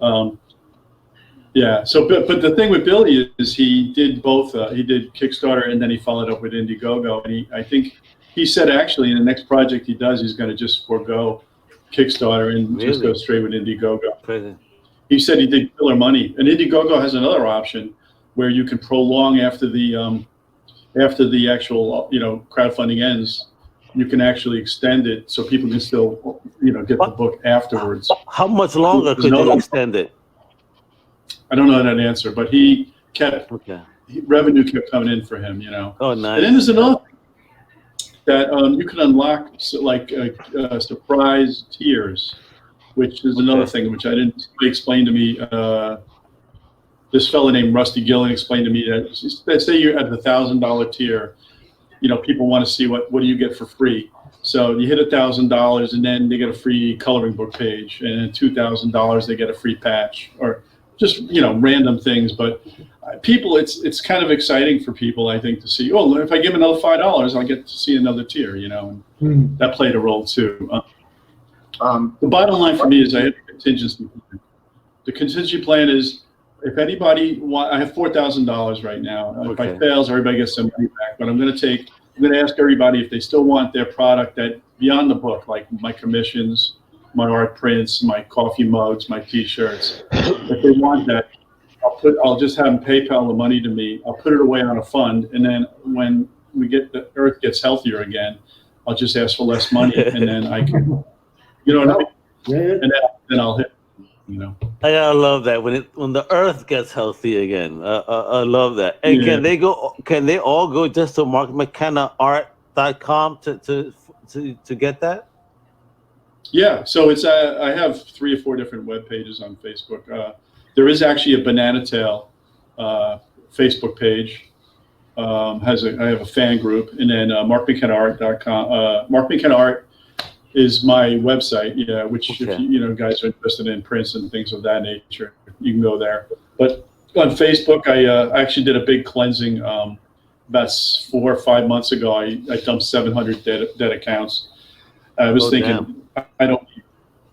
Yeah. So, but the thing with Billy is he did both. He did Kickstarter and then he followed up with Indiegogo. And I think he said actually in the next project he does, he's going to just forego Kickstarter and just go straight with Indiegogo. Crazy. He said he did killer money. And Indiegogo has another option where you can prolong after the actual crowdfunding ends. You can actually extend it so people can still get the book afterwards. How much longer could you extend it? I don't know that answer, but he kept revenue kept coming in for him. Oh, nice. And then there's another thing that you can unlock surprise tiers, which is another thing which I didn't explain to me. This fella named Rusty Gillen explained to me that let's say you're at the $1,000 tier, people want to see what do you get for free. So you hit $1,000 and then they get a free coloring book page, and then $2,000 they get a free patch, or just random things. But people, it's kind of exciting for people, I think, to see. Oh, if I give another $5, I'll get to see another tier. And that played a role too. The bottom line for me is I have a contingency plan. The contingency plan is if anybody I have $4,000 right now. If I fails, everybody gets some money back. But I'm going to ask everybody if they still want their product that beyond the book, like my commissions, my art prints, my coffee mugs, my T-shirts. If they want that, I'll just have them PayPal the money to me. I'll put it away on a fund, and then when the Earth gets healthier again, I'll just ask for less money, and then I can, what I mean? And then I'll hit. I love that when the Earth gets healthy again. I love that. And can they all go just to McKennaArt.com to get that? Yeah, so it's I have 3 or 4 different web pages on Facebook. There is actually a Banana Tail Facebook page. I have a fan group, and then MarkMcKennaArt.com. Mark McKenna Art is my website. Which if you guys are interested in prints and things of that nature, you can go there. But on Facebook, I actually did a big cleansing about 4 or 5 months ago. I dumped 700 dead accounts. I was thinking.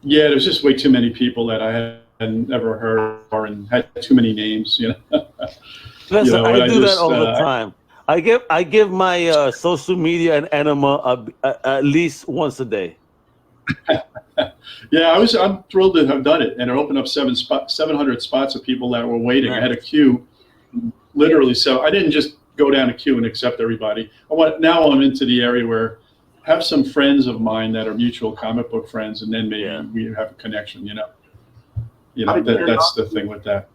There was just way too many people that I hadn't ever heard of and had too many names. Listen, I do that all the time. I give my social media an enema at least once a day. I'm thrilled to have done it, and it opened up 700 spots of people that were waiting. I had a queue, literally. So I didn't just go down a queue and accept everybody. Now I'm into the area where have some friends of mine that are mutual comic book friends, and then maybe we have a connection. That's the thing with that.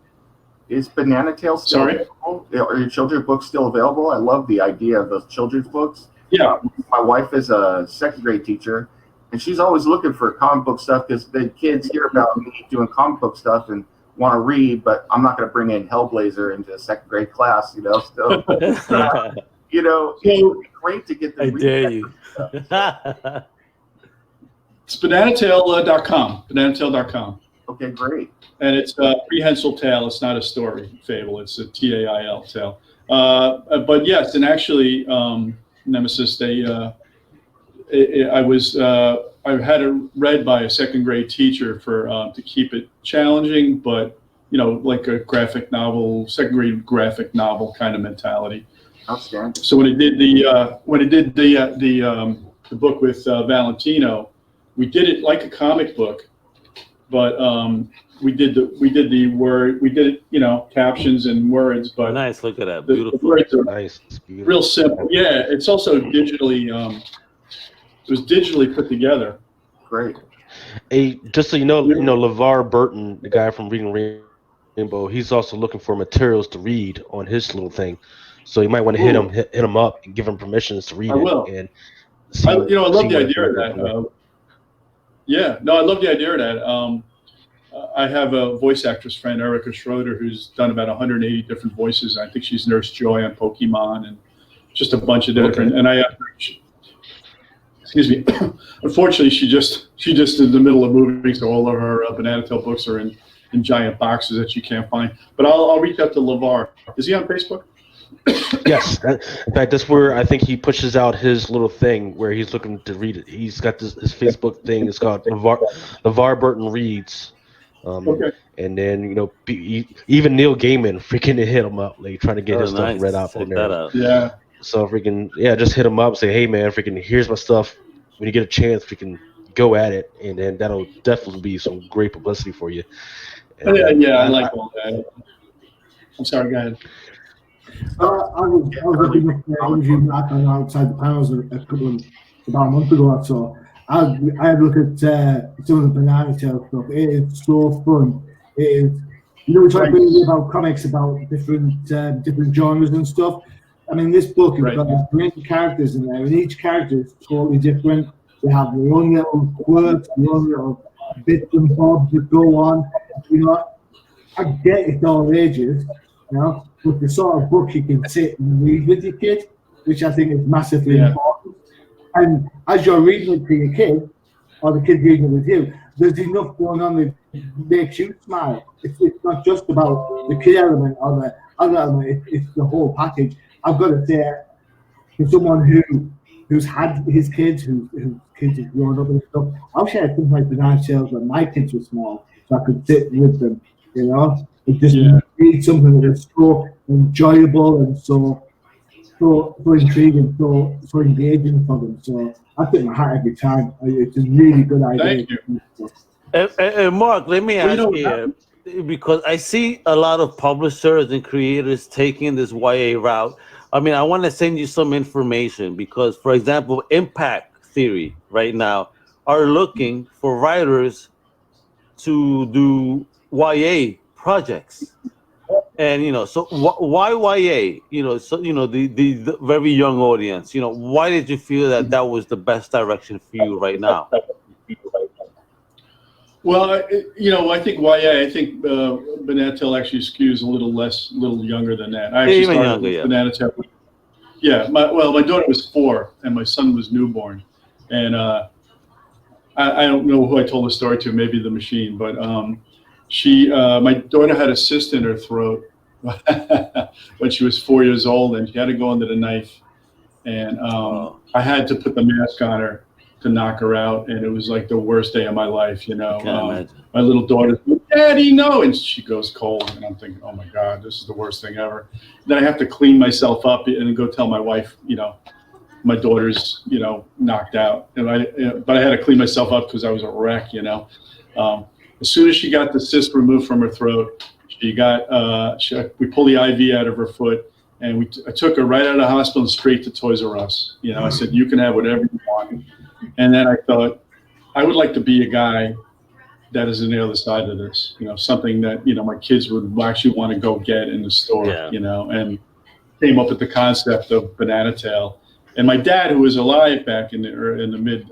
Is Banana Tail still available? Are your children's books still available? I love the idea of those children's books. Yeah. My wife is a second grade teacher, and she's always looking for comic book stuff because the kids hear about me doing comic book stuff and want to read, but I'm not going to bring in Hellblazer into a second grade class, So, it's great to get the. I dare you. It's bananatail.com. Bananatail.com. Okay, great. And it's a prehensile tale. It's not a story fable. It's a TAIL tale. But yes, and actually, Nemesis, I had it read by a second grade teacher to keep it challenging, but like a graphic novel, second grade graphic novel kind of mentality. Outstanding. So when I did the book with Valentino, we did it like a comic book, but we did captions and words. But nice, look at that, the beautiful. words are nice, beautiful. Real simple. Yeah, it's also digitally. It was digitally put together. Great. Hey, just so you know, LeVar Burton, the guy from Reading Rainbow, he's also looking for materials to read on his little thing. So you might want to hit him up and give him permissions to read I will. it. And I love the idea of that. I love the idea of that. I have a voice actress friend, Erica Schroeder, who's done about 180 different voices. I think she's Nurse Joy on Pokemon and just a bunch of different. And I excuse me. Unfortunately, she just in the middle of moving, so all of her Banana Tail books are in giant boxes that you can't find. But I'll reach out to LeVar. Is he on Facebook? Yes, in fact, that's where I think he pushes out his little thing where he's looking to read it. He's got his Facebook thing. It's called LeVar Burton Reads. Okay. And then even Neil Gaiman freaking hit him up, like trying to get his stuff read out on there. Yeah. So just hit him up, say, hey man, freaking here's my stuff. When you get a chance, freaking go at it, and then that'll definitely be some great publicity for you. And, I like all that. I'm sorry, go ahead. I was looking up interview Matt on outside the panels about a month ago or so. I had a look at some of the Banana Tail stuff. It is so fun. It is, we talk about comics, about different genres and stuff. I mean, this book has got these great characters in there, and each character is totally different. They have their own little quirks, their own little bits and bobs that go on. I get it's all ages, but the sort of book you can sit and read with your kid, which I think is massively important. And as you're reading it to your kid, or the kid reading it with you, there's enough going on that makes you smile. It's not just about the kid element or the other element, it's the whole package. I've got to say, for someone who's had his kids, whose kids have grown up and stuff, I wish I had something like Banana Tales when my kids were small, so I could sit with them, It just read something that is so enjoyable and so intriguing, so engaging for them. So I take my hat every time. It's a really good idea. Thank you. And Mark, let me ask you, because I see a lot of publishers and creators taking this YA route. I mean, I want to send you some information because, for example, Impact Theory right now are looking for writers to do YA projects. And so why YA? The very young audience. Why did you feel that was the best direction for you right now? Well, I think YA. I think Banana Tail actually skews a little younger than that. I actually started with Banana Tail. Yeah, my daughter was 4 and my son was newborn, and I don't know who I told the story to. Maybe the machine, but my daughter had a cyst in her throat when she was 4 years old, and she had to go under the knife, and I had to put the mask on her to knock her out, and it was like the worst day of my life. My little daughter, Daddy, no, and she goes cold, and I'm thinking, oh my God, this is the worst thing ever. Then I have to clean myself up and go tell my wife, my daughter's, knocked out, but I had to clean myself up because I was a wreck. As soon as she got the cyst removed from her throat, we pulled the IV out of her foot, and I took her right out of the hospital and straight to Toys R Us. I said, you can have whatever you want. And then I thought, I would like to be a guy that is on the other side of this, something that, my kids would actually want to go get in the store, and came up with the concept of Banana Tail. And my dad, who was alive back in the mid,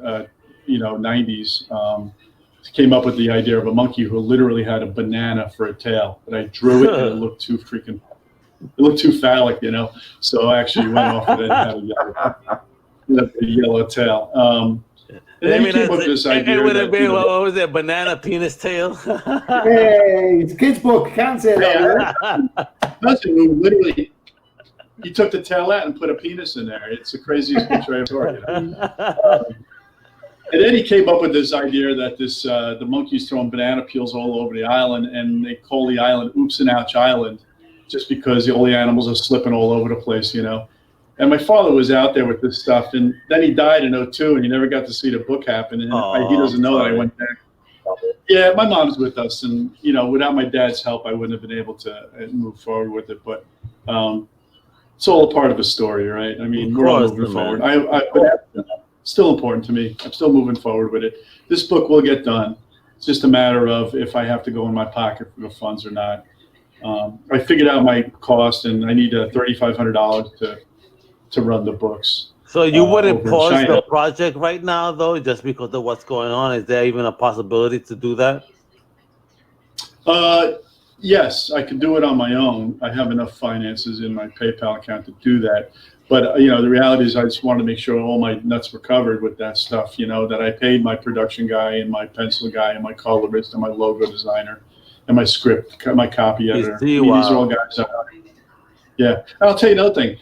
90s, came up with the idea of a monkey who literally had a banana for a tail, but I drew it and it looked too phallic, So I actually went off of it and had a yellow tail. And then he came up with this idea. What was that? Banana penis tail? Hey, it's a kid's book. Can't say that. Literally, he took the tail out and put a penis in there. It's the craziest picture I've heard. And then he came up with this idea that the monkeys throwing banana peels all over the island, and they call the island Oops and Ouch Island, just because all the animals are slipping all over the place, And my father was out there with this stuff, and then he died in 2002, and he never got to see the book happen. And he doesn't know that I went back. Yeah, my mom's with us, and without my dad's help, I wouldn't have been able to move forward with it. But it's all a part of a story, right? I mean, we're all moving forward. But still important to me. I'm still moving forward with it. This book will get done. It's just a matter of if I have to go in my pocket for the funds or not. I figured out my cost, and I need $3,500 to run the books. So you wouldn't pause the project right now, though, just because of what's going on? Is there even a possibility to do that? Yes, I can do it on my own. I have enough finances in my PayPal account to do that. But, the reality is I just wanted to make sure all my nuts were covered with that stuff, that I paid my production guy and my pencil guy and my colorist and my logo designer and my script, my copy editor. These are all guys. Yeah. And I'll tell you another thing.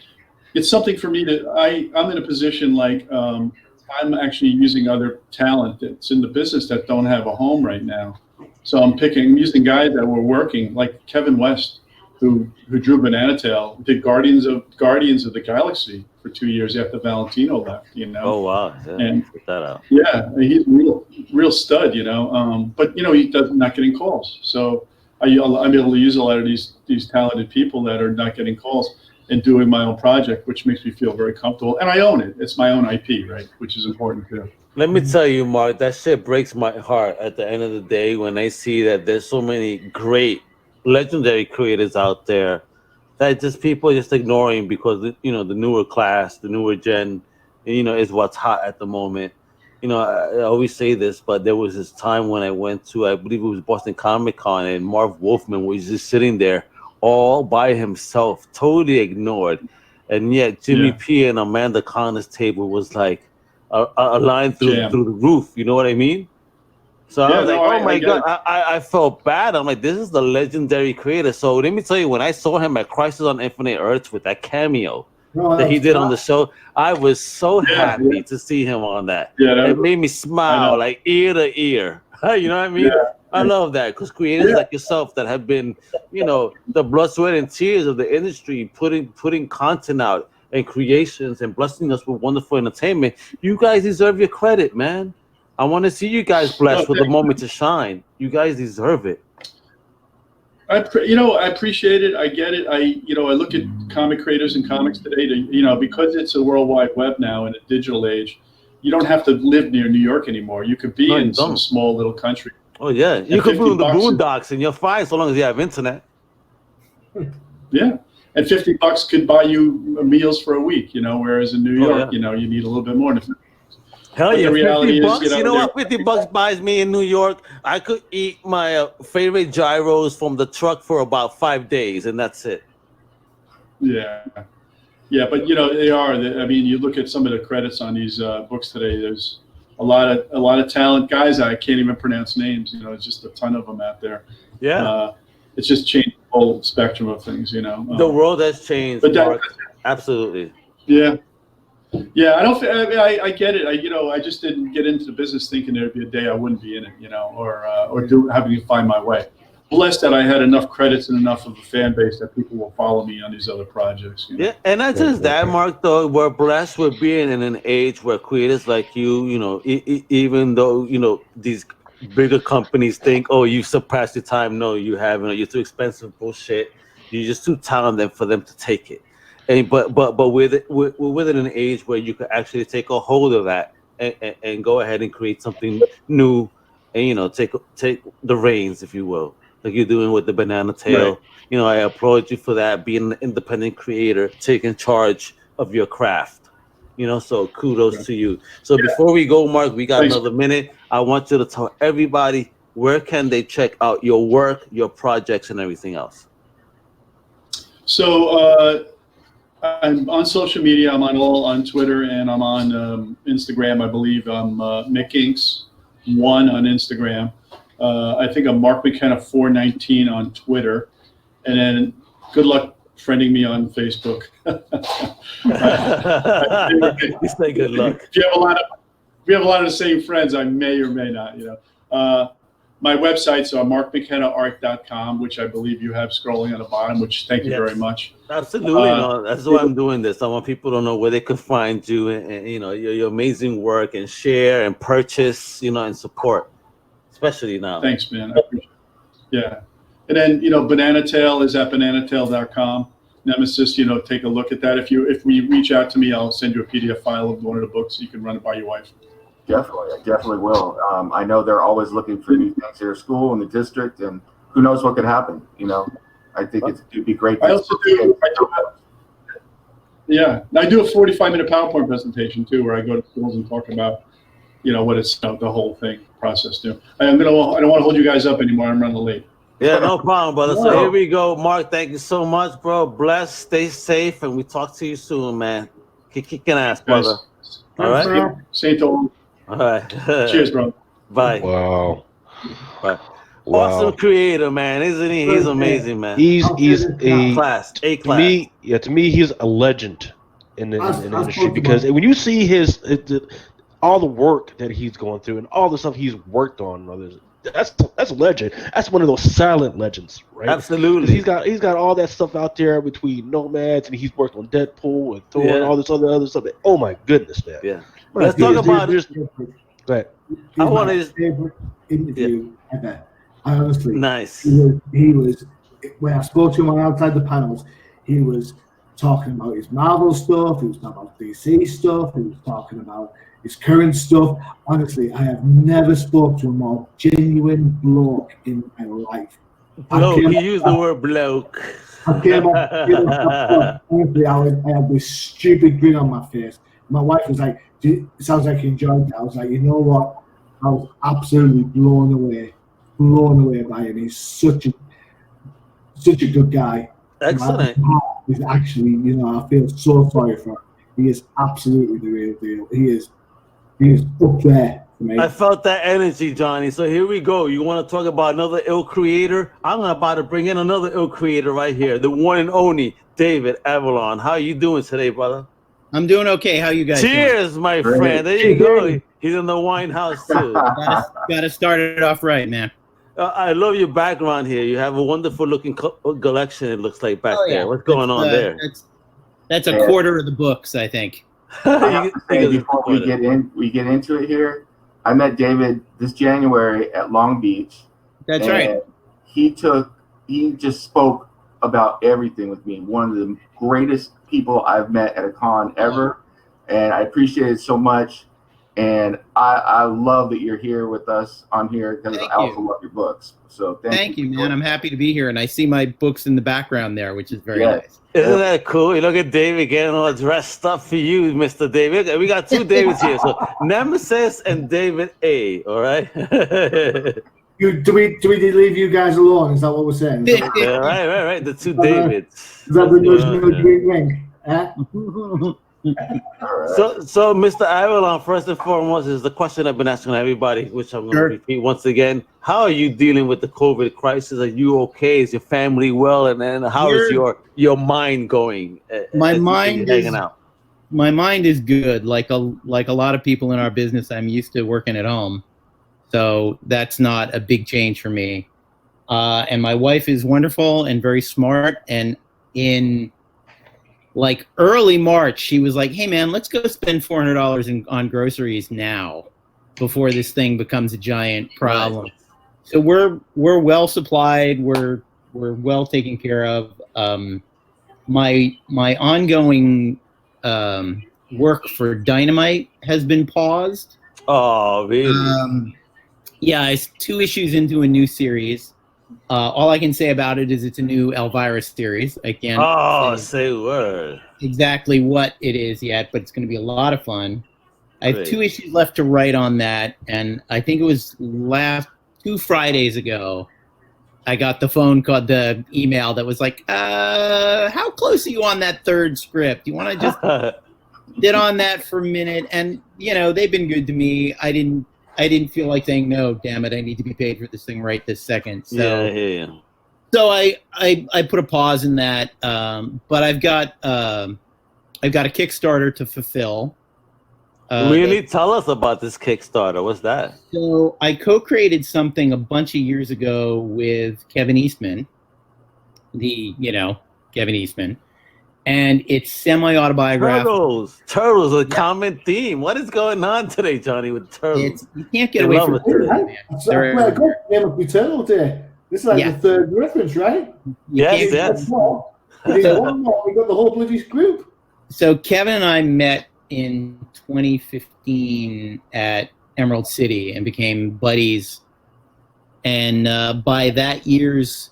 It's something for me to, I'm in a position like I'm actually using other talent that's in the business that don't have a home right now. So I'm using guys that were working, like Kevin West, who drew Banana Tail, did Guardians of the Galaxy for 2 years after Valentino left, you know. Oh, wow. Yeah, and check that out. Yeah, he's real stud, you know. But, you know, he does not getting calls. So I'm able to use a lot of these talented people that are not getting calls and doing my own project, which makes me feel very comfortable. And I own it. It's my own IP, right? Which is important too. Let me tell you, Mark, that shit breaks my heart at the end of the day when I see that there's so many great, legendary creators out there that just people are just ignoring because, you know, the newer class, the newer gen, you know, is what's hot at the moment. You know, I always say this, but there was this time when I went to, I believe it was Boston Comic Con, and Marv Wolfman was just sitting there all by himself, totally ignored. And yet Jimmy P and Amanda Connor's table was like a line through the roof. You know what I mean? So I was like, oh my God, I felt bad. I'm like, this is the legendary creator. So let me tell you, when I saw him at Crisis on Infinite Earths with that cameo that he did on the show, I was so happy to see him on that. It made me smile like ear to ear. You know what I mean? Yeah. I love that because creators like yourself that have been, you know, the blood, sweat, and tears of the industry, putting content out and creations and blessing us with wonderful entertainment. You guys deserve your credit, man. I want to see you guys blessed with a moment to shine. You guys deserve it. I appreciate it. I get it. I look at comic creators and comics today. Because it's a world wide web now in a digital age, you don't have to live near New York anymore. You could be in some small little country. Oh yeah, you could be in the boondocks and you're fine so long as you have internet. Yeah, and $50 could buy you meals for a week. You know, whereas in New York, you need a little bit more. Hell yeah, $50. Is, you know what $50 buys me in New York? I could eat my favorite gyros from the truck for about 5 days, and that's it. Yeah, but they are. I mean, you look at some of the credits on these books today. There's a lot of talent guys. I can't even pronounce names. It's just a ton of them out there. Yeah, it's just changed the whole spectrum of things. The world has changed. But Mark. Absolutely. Yeah. Yeah, I get it. I just didn't get into the business thinking there'd be a day I wouldn't be in it, or having to find my way. Blessed that I had enough credits and enough of a fan base that people will follow me on these other projects. Yeah, and not just that, Mark. Though we're blessed with being in an age where creators like you, even though these bigger companies think, oh, you surpassed your time. No, you haven't. You're too expensive. Bullshit. You're just too talented for them to take it. But we're within an age where you can actually take a hold of that and go ahead and create something new, and take the reins, if you will, like you're doing with the Banana Tail. Right. I applaud you for that, being an independent creator, taking charge of your craft. So kudos to you. So before we go, Mark, we got another minute. I want you to tell everybody where can they check out your work, your projects, and everything else. So. I'm on social media. I'm on Twitter and I'm on Instagram. I believe I'm McInks1 on Instagram. I think I'm Mark McKenna 419 on Twitter, and then good luck friending me on Facebook. You say good luck. If you have a lot of the same friends, I may or may not. My website's markmckennaart.com, which I believe you have scrolling on the bottom, which thank you very much. Absolutely. That's why I'm doing this. I want people to know where they can find you and your amazing work, and share and purchase, and support, especially now. Thanks, man. I appreciate it. Yeah. And then, Banana Tail is at bananatail.com. Nemesis, take a look at that. If we reach out to me, I'll send you a PDF file of one of the books so you can run it by your wife. Definitely, I definitely will. I know they're always looking for new things at their school and the district, and who knows what could happen. I think it'd be great. I do a 45-minute PowerPoint presentation too, where I go to schools and talk about, what it's the whole thing process too. I don't want to hold you guys up anymore. I'm running late. Yeah, no problem, brother. So here we go, Mark. Thank you so much, bro. Bless, stay safe, and we talk to you soon, man. Keep kicking ass, brother. All right. Saint all. All right. Cheers, bro. Bye. Wow. Bye. Awesome creator, man, isn't he? He's amazing, man. He's a class. To me, he's a legend in the industry, because when you see all the work that he's going through and all the stuff he's worked on, that's a legend. That's one of those silent legends, right? Absolutely. He's got all that stuff out there between Nomads, and he's worked on Deadpool and Thor and all this other stuff. Oh my goodness, man. Yeah. Let's talk about it. Go ahead. I want his favorite interview ever. I honestly, nice. He was when I spoke to him on outside the panels. He was talking about his Marvel stuff. He was talking about DC stuff. He was talking about his current stuff. Honestly, I have never spoke to a more genuine bloke in my life. Bloke. He used the word bloke. Honestly, I had this stupid grin on my face. My wife was like, "It sounds like you enjoyed it." I was like, "You know what? I was absolutely blown away by him. He's such a good guy." Excellent. He's actually, I feel so sorry for him. He is absolutely the real deal. He is up there for me. I felt that energy, Johnny. So here we go. You want to talk about another ill creator? I'm about to bring in another ill creator right here, the one and only David Avallone. How are you doing today, brother? I'm doing okay. How you guys Cheers, doing? my friend. There you go. He's in the wine house too. Got to start it off right, man. I love your background here. You have a wonderful looking collection, it looks like, back there. What's going on there? That's a quarter of the books, I think. Before we get into it here, I met David this January at Long Beach. That's right. He just spoke about everything with me. One of the greatest people I've met at a con ever, and I appreciate it so much. And I love that you're here with us on here, because I also love your books. So thank you, man. I'm happy to be here, and I see my books in the background there, which is very nice. Isn't that cool? You look at David getting all dressed up for you, Mr. David. We got two Davids here, so Nemesis and David A. All right. Do we leave you guys alone? Is that what we're saying? Yeah, right. The two Davids. Is that the green ring? So, Mr. Avallone, first and foremost, is the question I've been asking everybody, which I'm going to repeat once again. How are you dealing with the COVID crisis? Are you okay? Is your family well? And then how is your mind going? My mind hanging out. My mind is good. Like a lot of people in our business, I'm used to working at home, so that's not a big change for me. And my wife is wonderful and very smart. And in like early March, she was like, "Hey man, let's go spend $400 on groceries now, before this thing becomes a giant problem." Right. So we're well supplied. We're well taken care of. My ongoing work for Dynamite has been paused. Oh, really? Yeah, it's 2 issues into a new series. All I can say about it is it's a new Elvira series. I can't say a word. Exactly what it is yet, but it's going to be a lot of fun. I have 2 issues left to write on that, and I think it was 2 Fridays ago, I got the email that was like, how close are you on that 3rd script? You want to just sit on that for a minute? And, they've been good to me. I didn't feel like saying, no, damn it, I need to be paid for this thing right this second. So, yeah. So I put a pause in that, but I've got a Kickstarter to fulfill. Really? Tell us about this Kickstarter. What's that? So I co-created something a bunch of years ago with Kevin Eastman, Kevin Eastman, and it's semi-autobiographical. Turtles, a common theme. What is going on today, Johnny, with turtles? You can't get away from it. There must be Turtle Day. This is like the 3rd reference, right? Yes. We got the whole bloody group. So Kevin and I met in 2015 at Emerald City and became buddies. And by that year's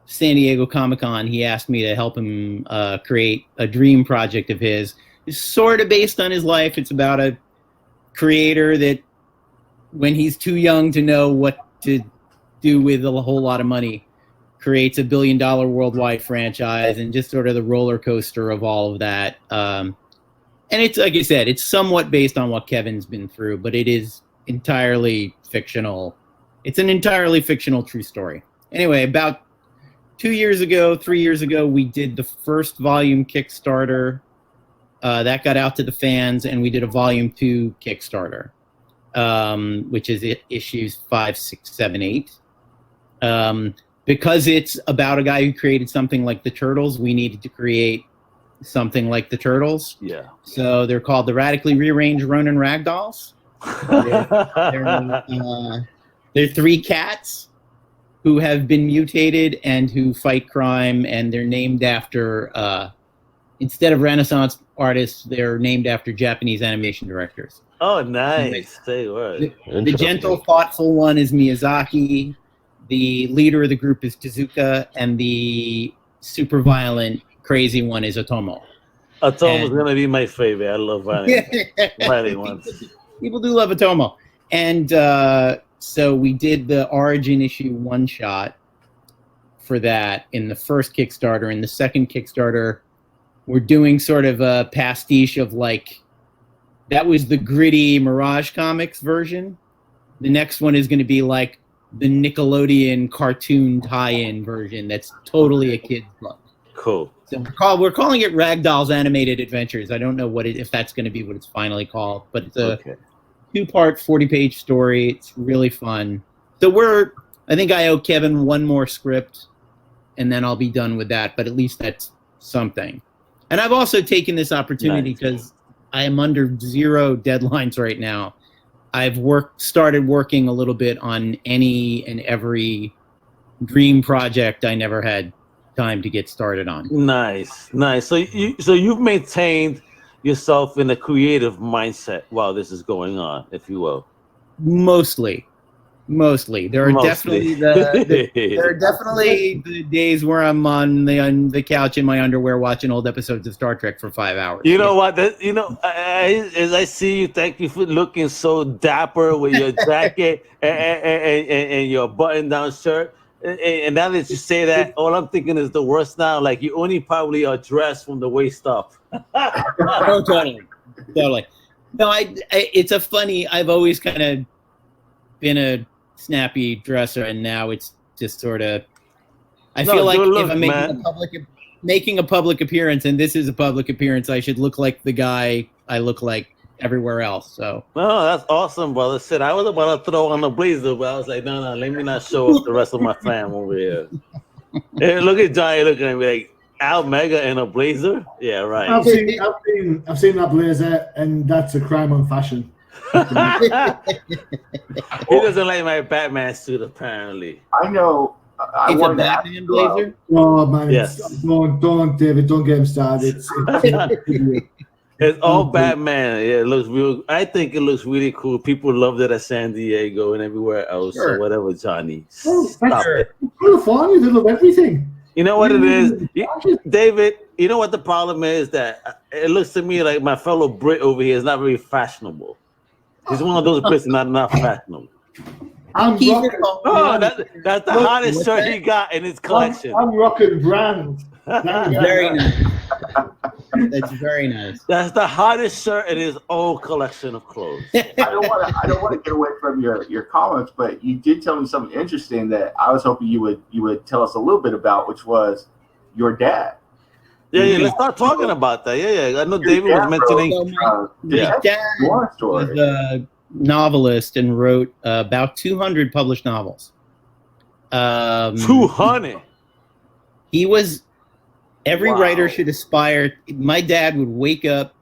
San Diego Comic-Con, he asked me to help him create a dream project of his. It's sort of based on his life. It's about a creator that, when he's too young to know what to do with a whole lot of money, creates $1 billion worldwide franchise, and just sort of the roller coaster of all of that. And it's, like I said, it's somewhat based on what Kevin's been through, but it is entirely fictional. It's an entirely fictional true story. Anyway, about 3 years ago, we did the first volume Kickstarter. That got out to the fans, and we did a volume 2 Kickstarter, which is issues 5, 6, 7, 8. Because it's about a guy who created something like the Turtles, we needed to create something like the Turtles. Yeah. So they're called the Radically Rearranged Ronin Ragdolls. They're 3 cats who have been mutated and who fight crime, and they're named after, instead of Renaissance artists, they're named after Japanese animation directors. Oh, nice. Say what. The gentle, thoughtful one is Miyazaki. The leader of the group is Tezuka, and the super violent, crazy one is Otomo. Otomo's gonna be my favorite. I love violent ones. People do love Otomo. And so we did the Origin issue one-shot for that in the first Kickstarter. In the second Kickstarter, we're doing sort of a pastiche of like, that was the gritty Mirage Comics version. The next one is going to be like the Nickelodeon cartoon tie-in version that's totally a kid's book. Cool. So we're calling it Ragdoll's Animated Adventures. I don't know if that's going to be what it's finally called, but it's a 2-part, 40-page story. It's really fun. So I think I owe Kevin one more script, and then I'll be done with that, but at least that's something. And I've also taken this opportunity because I am under 0 deadlines right now. I've started working a little bit on any and every dream project I never had time to get started on. Nice. So you've maintained yourself in a creative mindset while this is going on, if you will. Mostly. There are definitely the days where I'm on the couch in my underwear watching old episodes of Star Trek for 5 hours. You know what? As I see you, thank you for looking so dapper with your jacket and your button-down shirt. And now that you say that, all I'm thinking is the worst now. Like, you only probably are dressed from the waist up. Oh, totally. No, it's a funny. I've always kind of been a snappy dresser, and now it's just sort of. I feel like if I'm making a public appearance, and this is a public appearance, I should look like the guy I look like everywhere else. So. No, that's awesome, brother. Shit, I was about to throw on the blazer, but I was like, no, let me not show off the rest of my fam over here. Hey, look at Johnny looking at me like, Al Mega in a blazer? Yeah, right. I've seen that blazer, and that's a crime on fashion. He doesn't like my Batman suit, apparently. I know. I It's a wanted to Batman ask, blazer? Oh man, Yes. don't David, don't get him started. It's all Batman. Yeah, it looks real. I think it looks really cool. People loved it at San Diego and everywhere else. Sure. So whatever, Johnny. Oh, Stop it. California, they love everything. You know what it is, David? You know what the problem is? That it looks to me like my fellow Brit over here is not very fashionable. He's one of those Brits not fashionable. I'm rocking. Oh, that's the hottest shirt he got in his collection. I'm rocking brand. Very nice. That's very nice. That's the hottest shirt in his old collection of clothes. I don't want to get away from your comments, but you did tell me something interesting that I was hoping you would tell us a little bit about, which was your dad. Yeah, let's start talking about that. Yeah. I know David was mentioning. My dad was a novelist and wrote about 200 published novels. 200. He was. Every writer should aspire. My dad would wake up,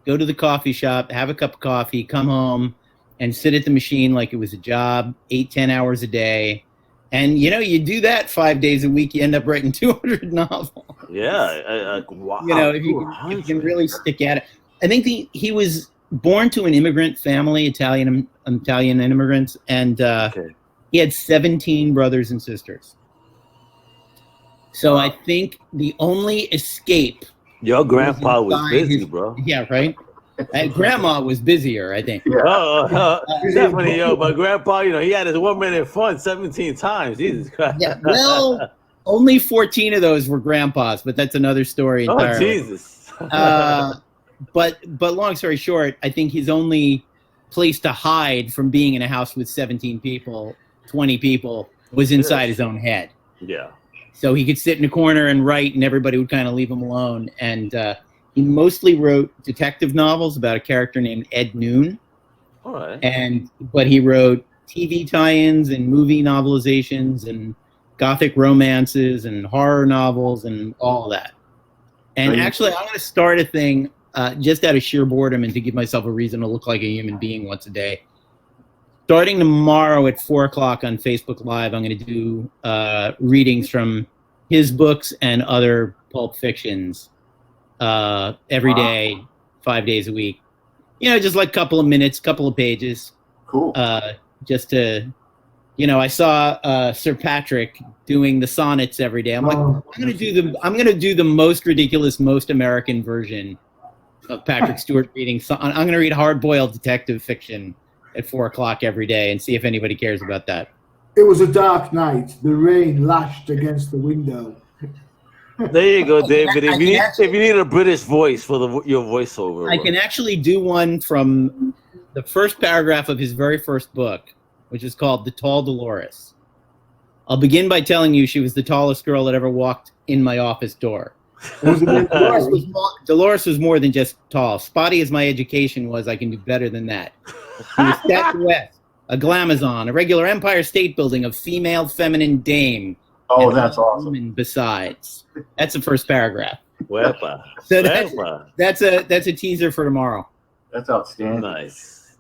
go to the coffee shop, have a cup of coffee, come home, and sit at the machine like it was a job, 8-10 hours a day. And, you do that 5 days a week, you end up writing 200 novels. Yeah. Wow. If you can really stick at it. I think he was born to an immigrant family, Italian immigrants, and he had 17 brothers and sisters. So I think the only escape. Your grandpa was busy, bro. Yeah, right. And grandma was busier, I think. Yeah. Definitely, my grandpa, he had his 1 minute fun 17 times. Jesus Christ. Yeah, well, only 14 of those were grandpas, but that's another story entirely. Oh, Jesus. But long story short, I think his only place to hide from being in a house with 17 people 20 people was inside his own head. Yeah. So he could sit in a corner and write, and everybody would kind of leave him alone. And he mostly wrote detective novels about a character named Ed Noon. All right. But he wrote TV tie-ins and movie novelizations and gothic romances and horror novels and all that. And actually, I'm going to start a thing just out of sheer boredom and to give myself a reason to look like a human being once a day. Starting tomorrow at 4 o'clock on Facebook Live, I'm going to do readings from his books and other pulp fictions every day, 5 days a week. You know, just like a couple of minutes, couple of pages. Cool. Just to, you know, I saw Sir Patrick doing the sonnets every day. I'm like, I'm gonna do the most ridiculous, most American version of Patrick Stewart reading. I'm gonna read hard-boiled detective fiction at 4 o'clock every day and see if anybody cares about that. It was a dark night. The rain lashed against the window. There you go, David. If you need a British voice for your voiceover, I can actually do one from the first paragraph of his very first book, which is called The Tall Dolores. I'll begin by telling you she was the tallest girl that ever walked in my office door. Dolores was more than just tall. Spotty as my education was, I can do better than that. She was statuesque, a glamazon, a regular Empire State Building of female feminine dame. Oh, that's awesome. Woman besides. That's the first paragraph. Wepa. So that's a teaser for tomorrow. That's outstanding. Nice.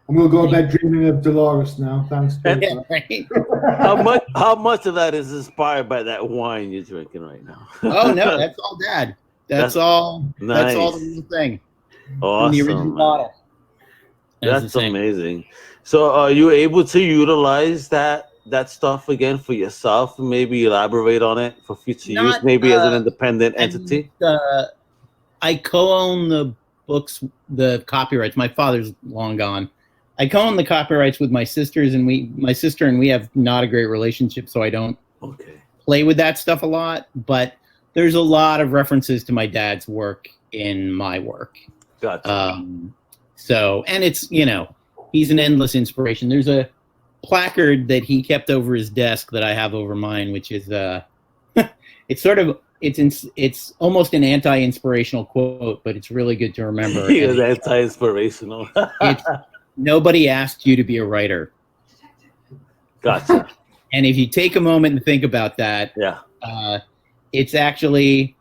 I'm gonna go to bed dreaming of Dolores now. Thanks. How much of that is inspired by that wine you're drinking right now? Oh no, that's all Dad. That's all. Nice. That's all the real thing. Awesome. The original bottle. That's amazing. So, are you able to utilize that stuff again for yourself? Maybe elaborate on it for future use. Maybe as an independent entity. I co-own the books, the copyrights. My father's long gone. I co-own the copyrights with my sisters, and my sister and we have not a great relationship, so I don't play with that stuff a lot. But there's a lot of references to my dad's work in my work. Gotcha. So, and it's, you know, he's an endless inspiration. There's a placard that he kept over his desk that I have over mine, which is it's almost an anti-inspirational quote, but it's really good to remember. He is anti-inspirational. Nobody asked you to be a writer. Gotcha. And if you take a moment and think about that, it's actually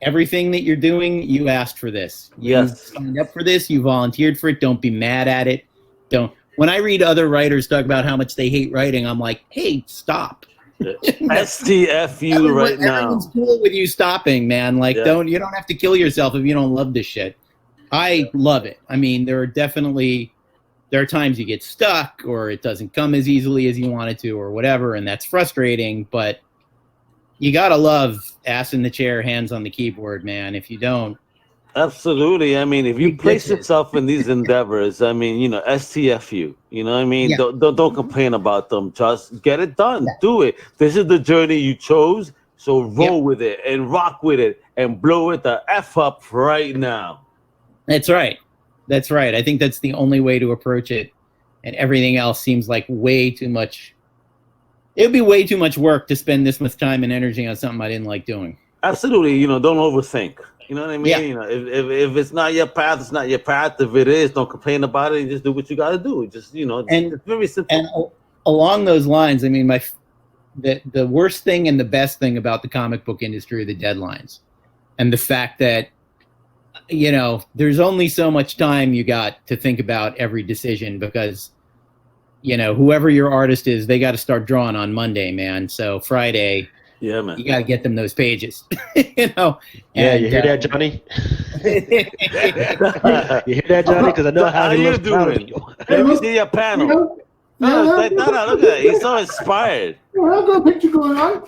everything that you're doing, you asked for this. You signed up for this, you volunteered for it. Don't be mad at it. When I read other writers talk about how much they hate writing, I'm like, hey, stop. STFU right now. Everyone's cool with you stopping, man. Like, you don't have to kill yourself if you don't love this shit. I love it. I mean, there are times you get stuck or it doesn't come as easily as you want it to or whatever, and that's frustrating, but you gotta love ass in the chair, hands on the keyboard, man. If you don't. Absolutely. I mean, if you place yourself in these endeavors, I mean, you know, STFU, you know what I mean? Yeah. Don't complain about them. Just get it done. Yeah. Do it. This is the journey you chose. So roll with it and rock with it and blow it the F up right now. That's right. That's right. I think that's the only way to approach it. And everything else seems like way too much. It would be way too much work to spend this much time and energy on something I didn't like doing. Absolutely. You know, don't overthink. You know what I mean? Yeah. You know, if it's not your path, it's not your path. If it is, don't complain about it and just do what you got to do. Just, you know, it's very simple. And along those lines, I mean, the worst thing and the best thing about the comic book industry are the deadlines. And the fact that, you know, there's only so much time you got to think about every decision because, you know, whoever your artist is, they got to start drawing on Monday, man. So Friday, yeah, man, you got to get them those pages, you know. Yeah, you hear that, Johnny? You hear that, Johnny? Because I know how he looks proud of you. Let me see your panel. Look at that. He's so inspired. I've got a picture going on.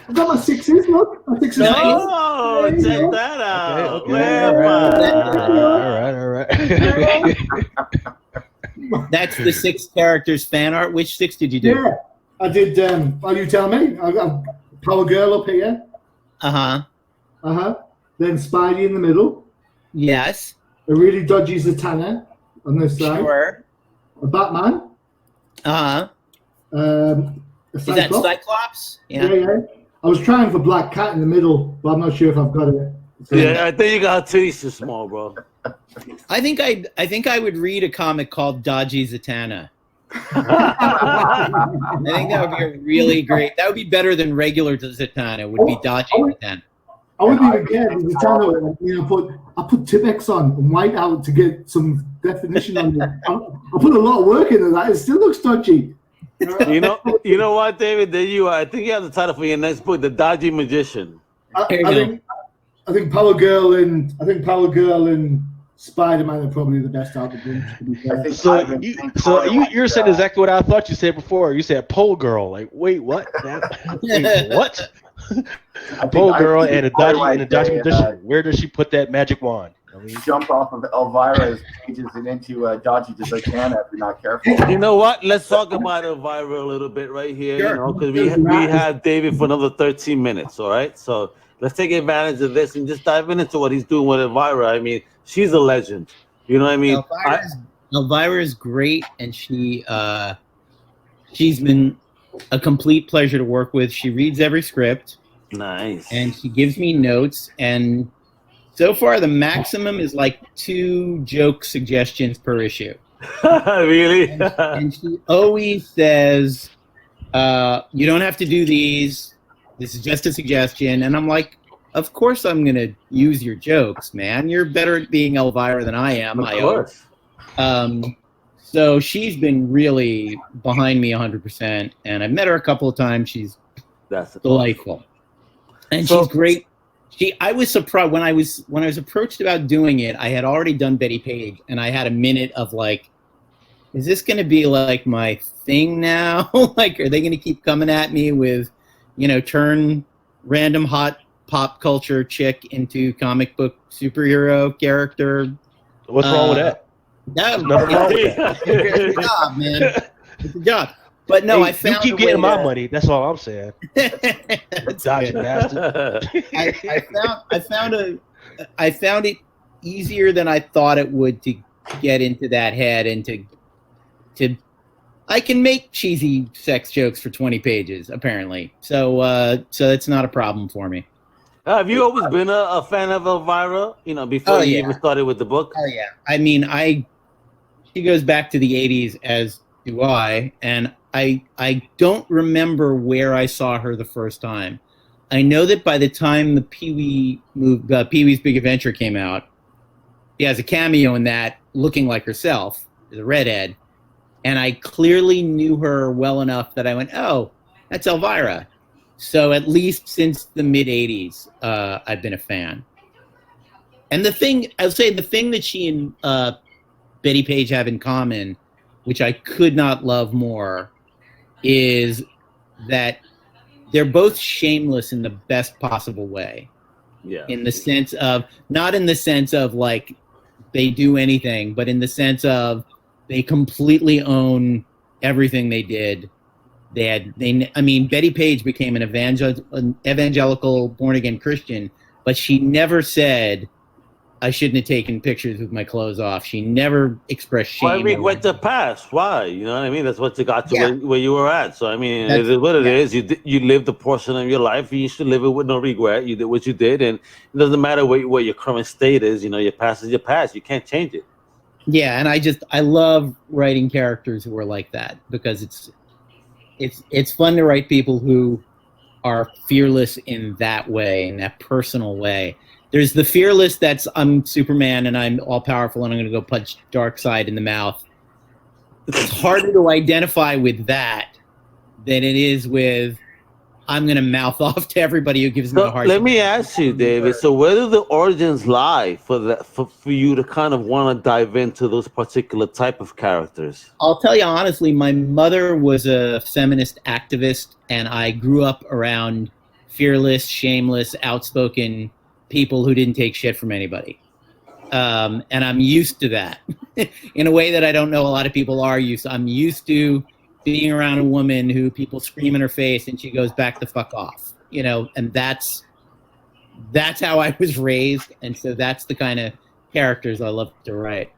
I've got my sixes. Look, my sixes. Oh, check that out. Okay. All right. That's the 6 characters fan art. Which 6 did you do? Yeah, I did. You tell me. I got Power Girl up here. Then Spidey in the middle. Yes. A really dodgy Zatanna on this side. Sure. A Batman. A Is that Cyclops? Cyclops? Yeah. I was trying for Black Cat in the middle, but I'm not sure if I've got it. Yeah, I think you got her titties too small, bro. I think I would read a comic called Dodgy Zatanna. I think that would be a really great. That would be better than regular Zatanna. Would be Dodgy Zatanna. I wouldn't even get Zatanna. I put Tipex on and white out to get some definition on it. I put a lot of work into that. It still looks dodgy. You know what, David? There you are. I think you have the title for your next book, The Dodgy Magician. I think Power Girl and Spider-Man are probably the best out of the bunch, to be fair. So you're saying exactly what I thought you said before. You said pole girl. Like, wait, what? Wait, what? Pole girl and a dodgy magician. Where does she put that magic wand? Jump off of Elvira's pages and into Dodgy Zatanna if you're not careful. You know what? Let's talk about Elvira a little bit right here, Sure. because we have David for another 13 minutes, all right? So let's take advantage of this and just dive into what he's doing with Elvira. I mean, she's a legend. You know what I mean? Elvira is great, and she's been a complete pleasure to work with. She reads every script. Nice. And she gives me notes, and so far the maximum is like 2 joke suggestions per issue. Really? And she always says, you don't have to do these. This is just a suggestion. And I'm like, of course I'm going to use your jokes, man. You're better at being Elvira than I am. Of course. So she's been really behind me 100%. And I've met her a couple of times. She's delightful. And she's great. I was surprised when I was approached about doing it. I had already done Betty Page, and I had a minute of like, is this going to be like my thing now? Like, are they going to keep coming at me with, turn random hot pop culture chick into comic book superhero character? What's wrong with that? No, nothing wrong with that. Good job, man. Good job. But no, hey, I found you keep getting my money. That's all I'm saying. Dodgy bastard. I found it easier than I thought it would to get into that head and to I can make cheesy sex jokes for 20 pages apparently. So it's not a problem for me. Have you always been a fan of Elvira? Before you even started with the book? Oh yeah. I mean, she goes back to the 80s, as do I, and I don't remember where I saw her the first time. I know that by the time the Pee-wee's Big Adventure came out, she has a cameo in that, looking like herself, as a redhead, and I clearly knew her well enough that I went, oh, that's Elvira. So at least since the mid-'80s, I've been a fan. And the thing that she and Betty Page have in common, which I could not love more, is that they're both shameless in the best possible way. Yeah. In the sense of, not in the sense of like they do anything, but in the sense of they completely own everything they did. Betty Page became an evangelical born-again Christian, but she never said, I shouldn't have taken pictures with my clothes off. She never expressed shame. Why regret the past? Why? You know what I mean? That's what you got to where you were at. So, it is what it is. You lived a portion of your life. You should live it with no regret. You did what you did. And it doesn't matter what your current state is. Your past is your past. You can't change it. Yeah, and I love writing characters who are like that, because it's fun to write people who are fearless in that way, in that personal way. There's the fearless that's, I'm Superman and I'm all powerful and I'm going to go punch Darkseid in the mouth. It's harder to identify with that than it is with, I'm going to mouth off to everybody who gives me a hard time. Let me ask you, David. So where do the origins lie for you to kind of want to dive into those particular type of characters? I'll tell you honestly, my mother was a feminist activist, and I grew up around fearless, shameless, outspoken people who didn't take shit from anybody. And I'm used to that in a way that I don't know a lot of people are used to. I'm used to being around a woman who people scream in her face and she goes back the fuck off, and that's how I was raised. And so that's the kind of characters I love to write.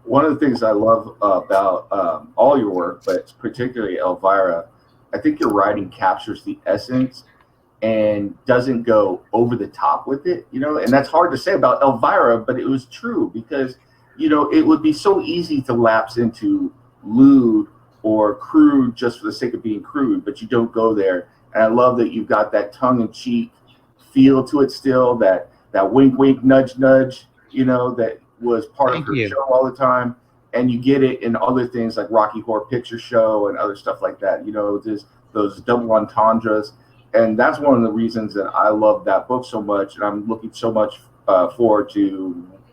one of the things I love about all your work, but particularly Elvira, I think your writing captures the essence and doesn't go over the top with it, you know, and that's hard to say about Elvira, but it was true because, you know, it would be so easy to lapse into lewd or crude just for the sake of being crude, but you don't go there. And I love that you've got that tongue-in-cheek feel to it still, that wink, wink, nudge, nudge, you know, that was part of her show all the time. And you get it in other things like Rocky Horror Picture Show and other stuff like that, you know, there's those double entendres. And that's one of the reasons that I love that book so much. And I'm looking so much forward to,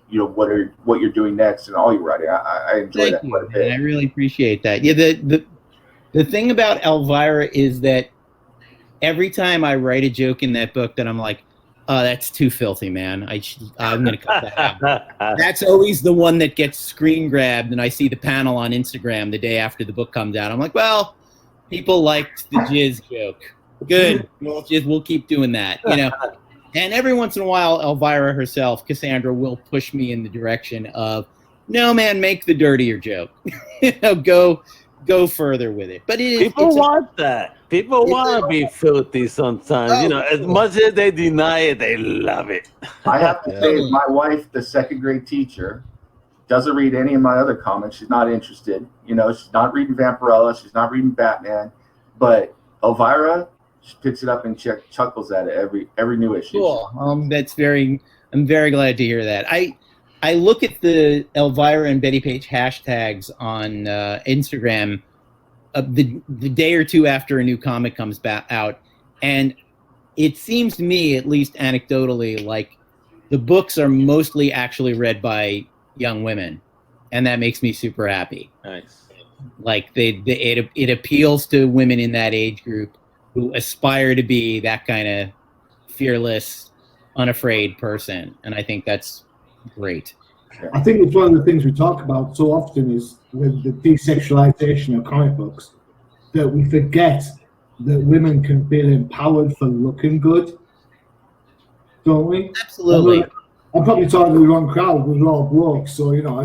you know, what you're doing next and all your writing. I enjoy that quite a bit. I really appreciate that. Yeah, the thing about Elvira is that every time I write a joke in that book that I'm like, oh, that's too filthy, man. I'm going to cut that out. That's always the one that gets screen grabbed, and I see the panel on Instagram the day after the book comes out. I'm like, well, people liked the jizz joke. Good. We'll keep doing that, you know. And every once in a while, Elvira herself, Cassandra, will push me in the direction of, no, man, make the dirtier joke. You know, go further with it. But people want that. People want to be filthy sometimes. You know, as much as they deny it, they love it. I have to say, my wife, the second grade teacher, doesn't read any of my other comics. She's not interested. You know, she's not reading Vampirella. She's not reading Batman. But Elvira, she picks it up and chuckles at it every new issue. Cool. I'm very glad to hear that. I look at the Elvira and Betty Page hashtags on Instagram the day or two after a new comic comes out, and it seems to me, at least anecdotally, like the books are mostly actually read by young women, and that makes me super happy. Nice. Like it appeals to women in that age group who aspire to be that kind of fearless, unafraid person, and I think that's great. I think it's one of the things we talk about so often is with the desexualization of comic books, that we forget that women can feel empowered for looking good, don't we? Absolutely. I'm probably talking to the wrong crowd. We're all blokes, so you know.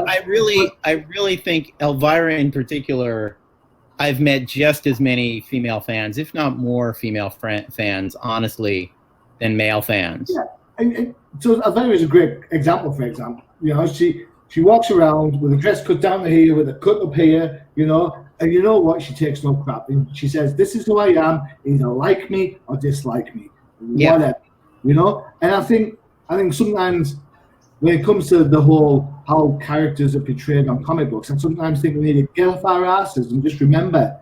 I really think Elvira in particular, I've met just as many female fans, if not more female fans, honestly, than male fans. Yeah. And so Elvira is a great example, for example. You know, she walks around with a dress cut down to here, with a cut up here, you know, and you know what? She takes no crap. And she says, this is who I am, either like me or dislike me. Whatever. You know? And I think sometimes when it comes to the whole how characters are portrayed on comic books, I sometimes think we need to get off our asses and just remember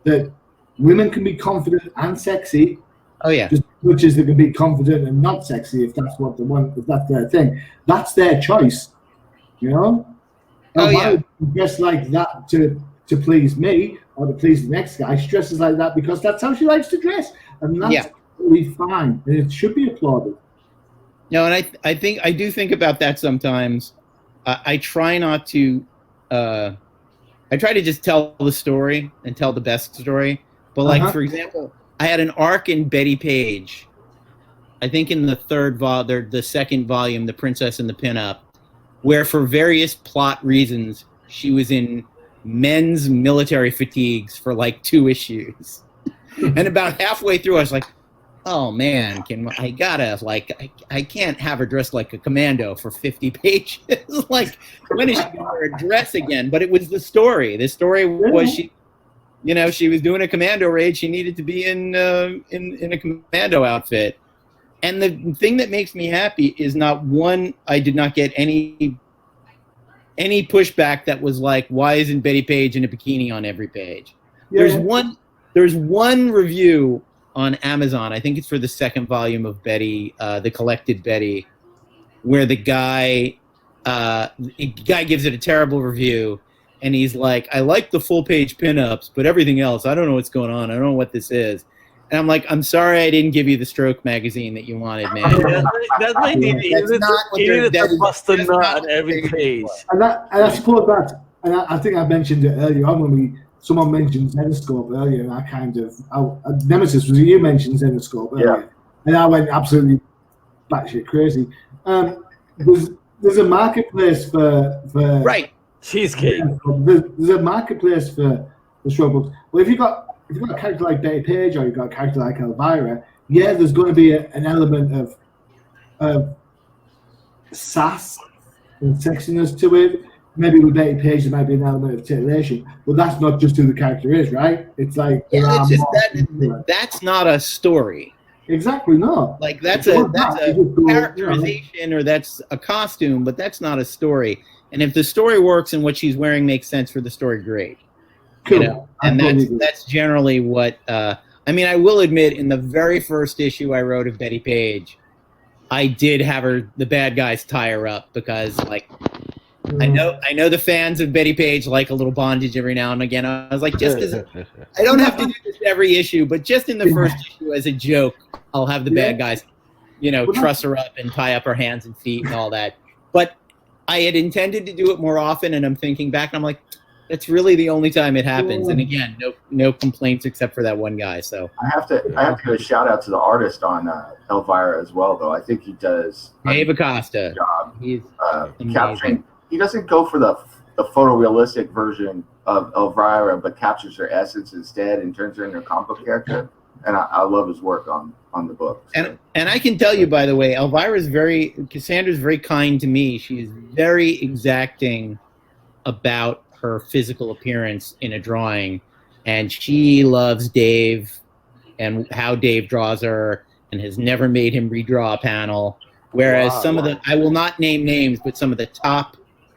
that women can be confident and sexy. Oh yeah. Just as much as they can be confident and not sexy, if that's what they want, if that's their thing. That's their choice. You know? Oh yeah. Dress like that to please me or to please the next guy. She dresses like that because that's how she likes to dress. And that's totally fine. And it should be applauded. No, and I think I do think about that sometimes. I try not to I try to just tell the story and tell the best story. But like for example, I had an arc in Betty Page, I think in the second volume, The Princess and the Pinup, where for various plot reasons, she was in men's military fatigues for like 2 issues. And about halfway through, I was like, oh man, I can't have her dressed like a commando for 50 pages. Like, when is she going to wear a dress again? But it was the story. The story was she was doing a commando raid. She needed to be in a commando outfit. And the thing that makes me happy is I did not get any pushback that was like, why isn't Betty Page in a bikini on every page? Yeah. There's one review on Amazon, I think it's for the second volume of Betty, the collected Betty, where the guy gives it a terrible review. And he's like, I like the full page pinups, but everything else, I don't know what's going on. I don't know what this is. And I'm like, I'm sorry I didn't give you the Stroke magazine that you wanted, man. That's what you needed to bust a nut on every page. And I suppose that, and I think I mentioned it earlier on when someone mentioned Zenoscope earlier, and I Nemesis, was it you mentioned Zenoscope earlier? Yeah. And I went absolutely batshit crazy. there's a marketplace for right cheesecake. There's a marketplace for the short books. Well, if you've got a character like Betty Page or you've got a character like Elvira, yeah, there's going to be an element of sass and sexiness to it. Maybe with Betty Page there might be an element of titillation, but that's not just who the character is, right? It's like it's just that's not a story. Exactly not. Like that's a characterization or that's a costume, but that's not a story. And if the story works and what she's wearing makes sense for the story, great. Cool. You know, and that's generally what. I mean, I will admit, in the very first issue I wrote of Betty Page, I did have the bad guys tie her up because, like, I know the fans of Betty Page like a little bondage every now and again. I was like, I don't have to do this every issue, but just in the first issue as a joke, I'll have the bad guys, truss her up and tie up her hands and feet and all that. But I had intended to do it more often, and I'm thinking back, and I'm like, that's really the only time it happens. And again, no complaints except for that one guy. So I have to give a shout out to the artist on Elvira as well, though. I think he does Dave Acosta. Job. He's capturing. He doesn't go for the photorealistic version of Elvira, but captures her essence instead and turns her into a comic book character. And I love his work on the book. So. And I can tell you, by the way, Cassandra's very kind to me. She's very exacting about her physical appearance in a drawing, and she loves Dave and how Dave draws her and has never made him redraw a panel. Whereas I will not name names, but some of the top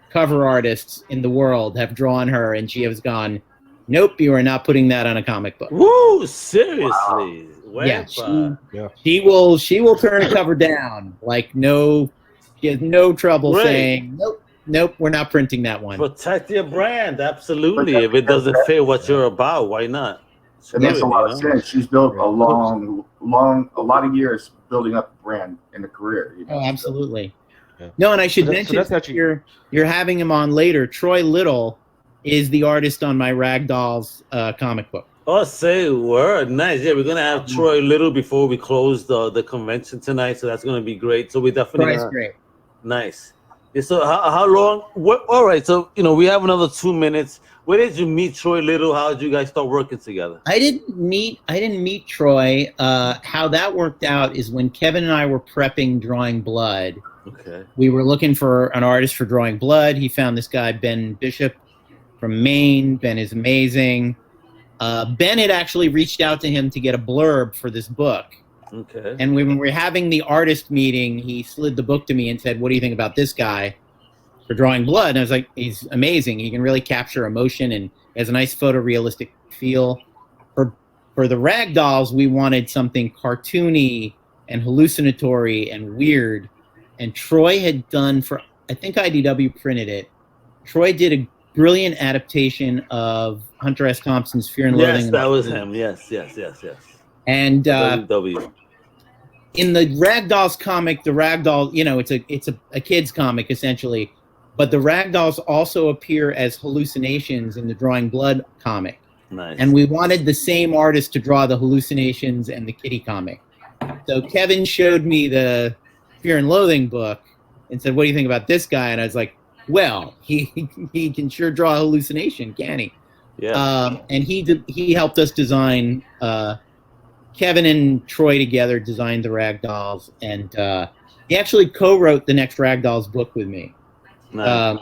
cover artists in the world have drawn her, and she has gone, nope, you are not putting that on a comic book. Woo, seriously? Wow. She will turn a cover down. Like she has no trouble saying, nope, we're not printing that one. Protect your brand, absolutely. If it doesn't fit what you're about, why not? It makes a lot of sense. She's built a lot of years building up a brand in a career. Oh, absolutely. No, and I should mention, you're having him on later. Troy Little is the artist on my Ragdolls comic book. Oh, say word. Nice. Yeah, we're going to have Troy Little before we close the convention tonight, so that's going to be great. So we definitely... Troy's great. Nice. Yeah, so how long... all right, so, we have another 2 minutes. Where did you meet Troy Little? How did you guys start working together? I didn't meet Troy. How that worked out is when Kevin and I were prepping Drawing Blood. Okay. We were looking for an artist for Drawing Blood. He found this guy, Ben Bishop, from Maine. Ben is amazing. Ben had actually reached out to him to get a blurb for this book. Okay. And when we were having the artist meeting, he slid the book to me and said, what do you think about this guy for Drawing Blood? And I was like, he's amazing. He can really capture emotion and has a nice photorealistic feel. For the Ragdolls, we wanted something cartoony and hallucinatory and weird. And Troy had done I think IDW printed it. Troy did a brilliant adaptation of Hunter S. Thompson's Fear and Loathing. Yes, that was him. Yes. And in the Ragdolls comic, the Ragdoll, it's a kid's comic essentially, but the Ragdolls also appear as hallucinations in the Drawing Blood comic. Nice. And we wanted the same artist to draw the hallucinations and the kitty comic. So Kevin showed me the Fear and Loathing book and said, what do you think about this guy? And I was like, well, he can sure draw a hallucination, can he? Yeah. And he helped us design, Kevin and Troy together designed the Ragdolls, and he actually co-wrote the next Ragdolls book with me. Nice.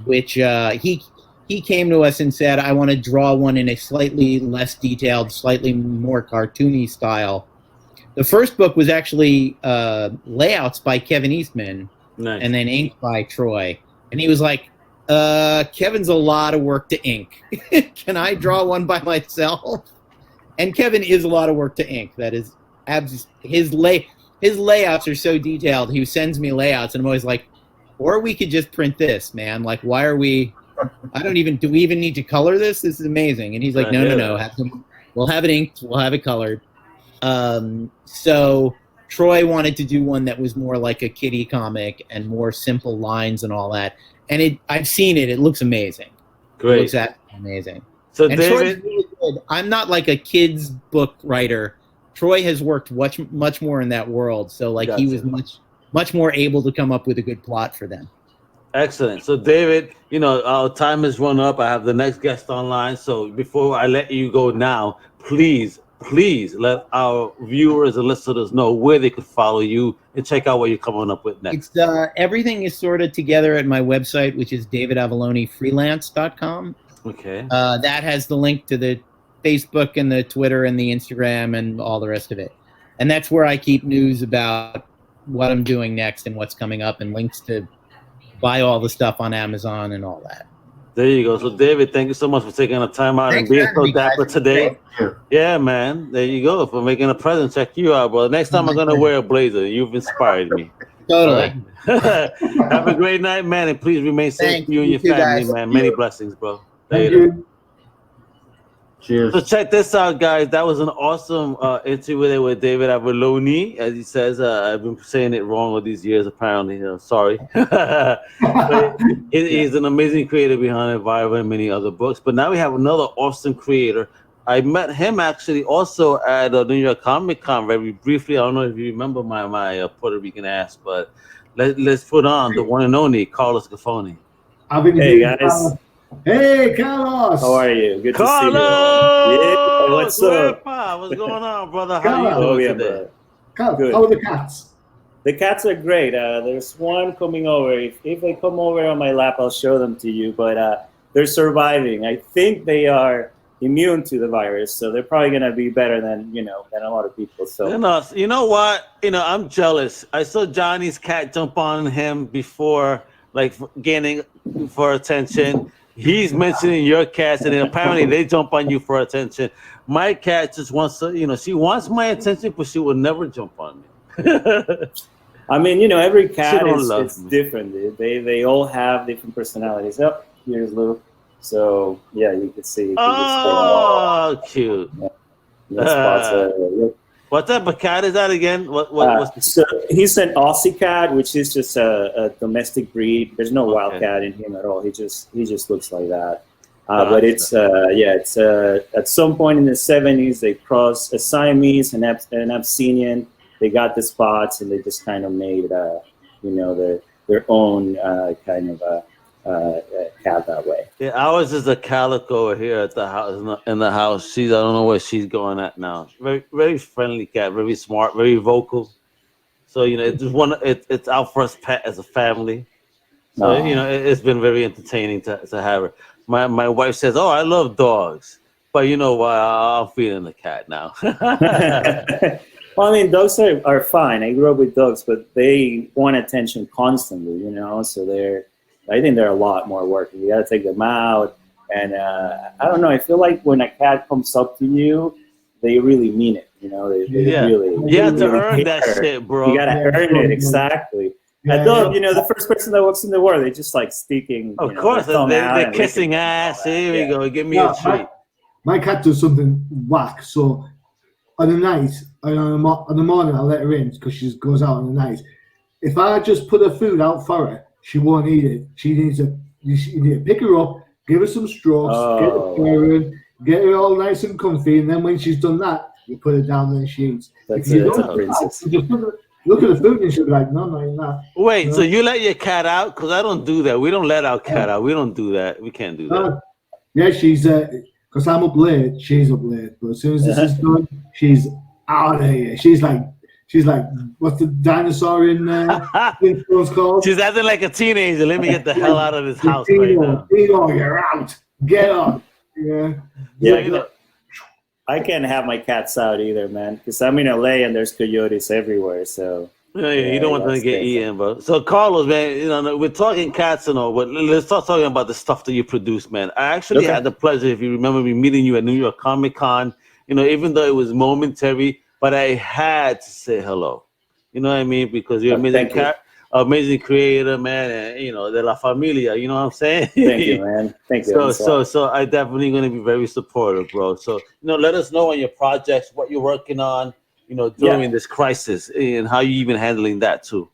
Which he came to us and said, I want to draw one in a slightly less detailed, slightly more cartoony style. The first book was actually layouts by Kevin Eastman, nice. And then ink by Troy. And he was like, Kevin's a lot of work to ink. Can I draw one by myself? And Kevin is a lot of work to ink. That is his layouts are so detailed. He sends me layouts, and I'm always like, or we could just print this, man. Like, why are we? Do we even need to color this? This is amazing. And he's like, no. We'll have it inked. We'll have it colored. So Troy wanted to do one that was more like a kiddie comic and more simple lines and all that. And I've seen it. It looks amazing. Great. It looks absolutely amazing. So and David, Troy's really good. I'm not like a kid's book writer. Troy has worked much more in that world. So like he was much more able to come up with a good plot for them. Excellent. So, David, our time has run up. I have the next guest online. So, before I let you go now, please let our viewers and listeners know where they could follow you and check out what you're coming up with next. It's everything is sort of together at my website, which is davidavallonefreelance.com. Okay. That has the link to the Facebook and the Twitter and the Instagram and all the rest of it. And that's where I keep news about what I'm doing next and what's coming up, and links to buy all the stuff on Amazon and all that. There you go. So, David, thank you so much for taking the time out and being so dapper today. Yeah, man. There you go. For making a present. Check you out, bro. Next time I'm going to wear a blazer. You've inspired me. Totally. Have a great night, man. And please remain safe, you and your family, man. Many blessings, bro. Thank you. Cheers. So check this out, guys. That was an awesome interview there with David Avallone. As he says, I've been saying it wrong all these years, apparently. Sorry. But he's an amazing creator behind Environment and many other books. But now we have another awesome creator. I met him actually also at New York Comic Con very briefly. I don't know if you remember my Puerto Rican ass, but let's put on the one and only Carlos Giffoni. Hey, guys. Hey, Carlos. How are you? Good Carlos! to see you. Yeah, what's up? What's going on, brother? How are you doing today? Carlos, Good. how are the cats? The cats are great. There's one coming over. If they come over on my lap, I'll show them to you. But they're surviving. I think they are immune to the virus, so they're probably gonna be better than a lot of people. So you know what? I'm jealous. I saw Johnny's cat jump on him before, like gaining for attention. He's mentioning your cats, and then apparently they jump on you for attention. My cat just wants to, she wants my attention, but she will never jump on me. I mean, every cat is different. They all have different personalities. Oh, here's Lou. So yeah, you can see. Oh, cute. What type of cat is that again? So he's an Aussie cat, which is just a domestic breed. There's no wild cat in him at all. He just looks like that. But it's at some point in the 70s they crossed a Siamese and an Abyssinian. They got the spots and they just kind of made their own kind of cat that way. Yeah, ours is a calico here at the house. In the house, I don't know where she's going at now. Very, very friendly cat, very smart, very vocal. So it's just it's our first pet as a family. So it's been very entertaining to have her. My wife says, "Oh, I love dogs," but you know what? I'm feeling the cat now. Well, I mean, dogs are fine. I grew up with dogs, but they want attention constantly. So I think they're a lot more work. You got to take them out. And I don't know. I feel like when a cat comes up to you, they really mean it. They really. You have to earn that shit, bro. You got to earn it. Exactly. A dog, the first person that walks in the world, they just like sticking. Of course, they're kissing ass. Here we go. Give me a treat. My cat does something whack. So on the night, on the morning, I let her in because she goes out on the night. If I just put her food out for her, she won't eat it. You need to pick her up, give her some strokes, get her purring, get her all nice and comfy, and then when she's done that, you put her down and she eats. That's a princess. Look at the food and she'll be like, no, not that. Wait, so you let your cat out? Because I don't do that. We don't let our cat out. We don't do that. We can't do that. Yeah, she's because I'm up late, she's up late. But as soon as this is done, she's out of here. She's like, what's the dinosaur in what's called? She's acting like a teenager. Let me get the hell out of this house right now. You're out. Get on. Yeah. I can't have my cats out either, man, because I'm in LA and there's coyotes everywhere. So you don't want them to get eaten, bro. So Carlos, man, we're talking cats and all, but let's start talking about the stuff that you produce, man. I actually had the pleasure, if you remember me, meeting you at New York Comic Con. Even though it was momentary, but I had to say hello. You know what I mean? Because you're amazing creator, man, and de la familia. You know what I'm saying? Thank you, man. Thank you. So I definitely going to be very supportive, bro. So let us know on your projects, what you're working on, during this crisis, and how you even handling that too.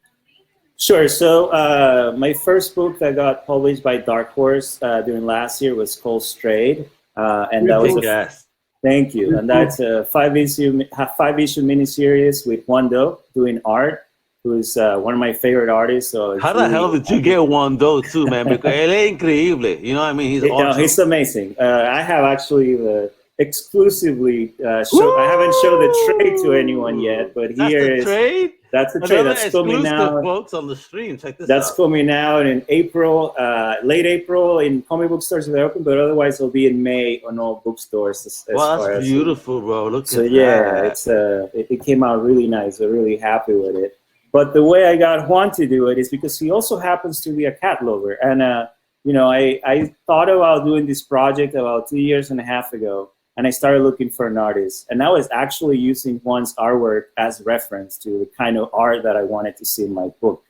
Sure. So my first book that got published by Dark Horse during last year was called Strayed, and that was thank you. And that's a 5-issue miniseries with Wando doing art. who's one of my favorite artists. So how the hell did you get one though, too, man? Because él es increíble. You know what I mean? He's awesome. He's amazing. I have actually exclusively show. I haven't showed the trade to anyone yet, but here is trade. That's the trade that's coming out. Folks on the stream, check this That's out. coming out in April, late April in comic book stores if they're open, but otherwise it'll be in May on all bookstores. Wow, that's beautiful, bro. Look so at yeah, that. it came out really nice. We're really happy with it. But the way I got Juan to do it is because he also happens to be a cat lover, and you know, I thought about doing this project about 2.5 years ago. And I started looking for an artist. And I was actually using Juan's artwork as reference to the kind of art that I wanted to see in my book.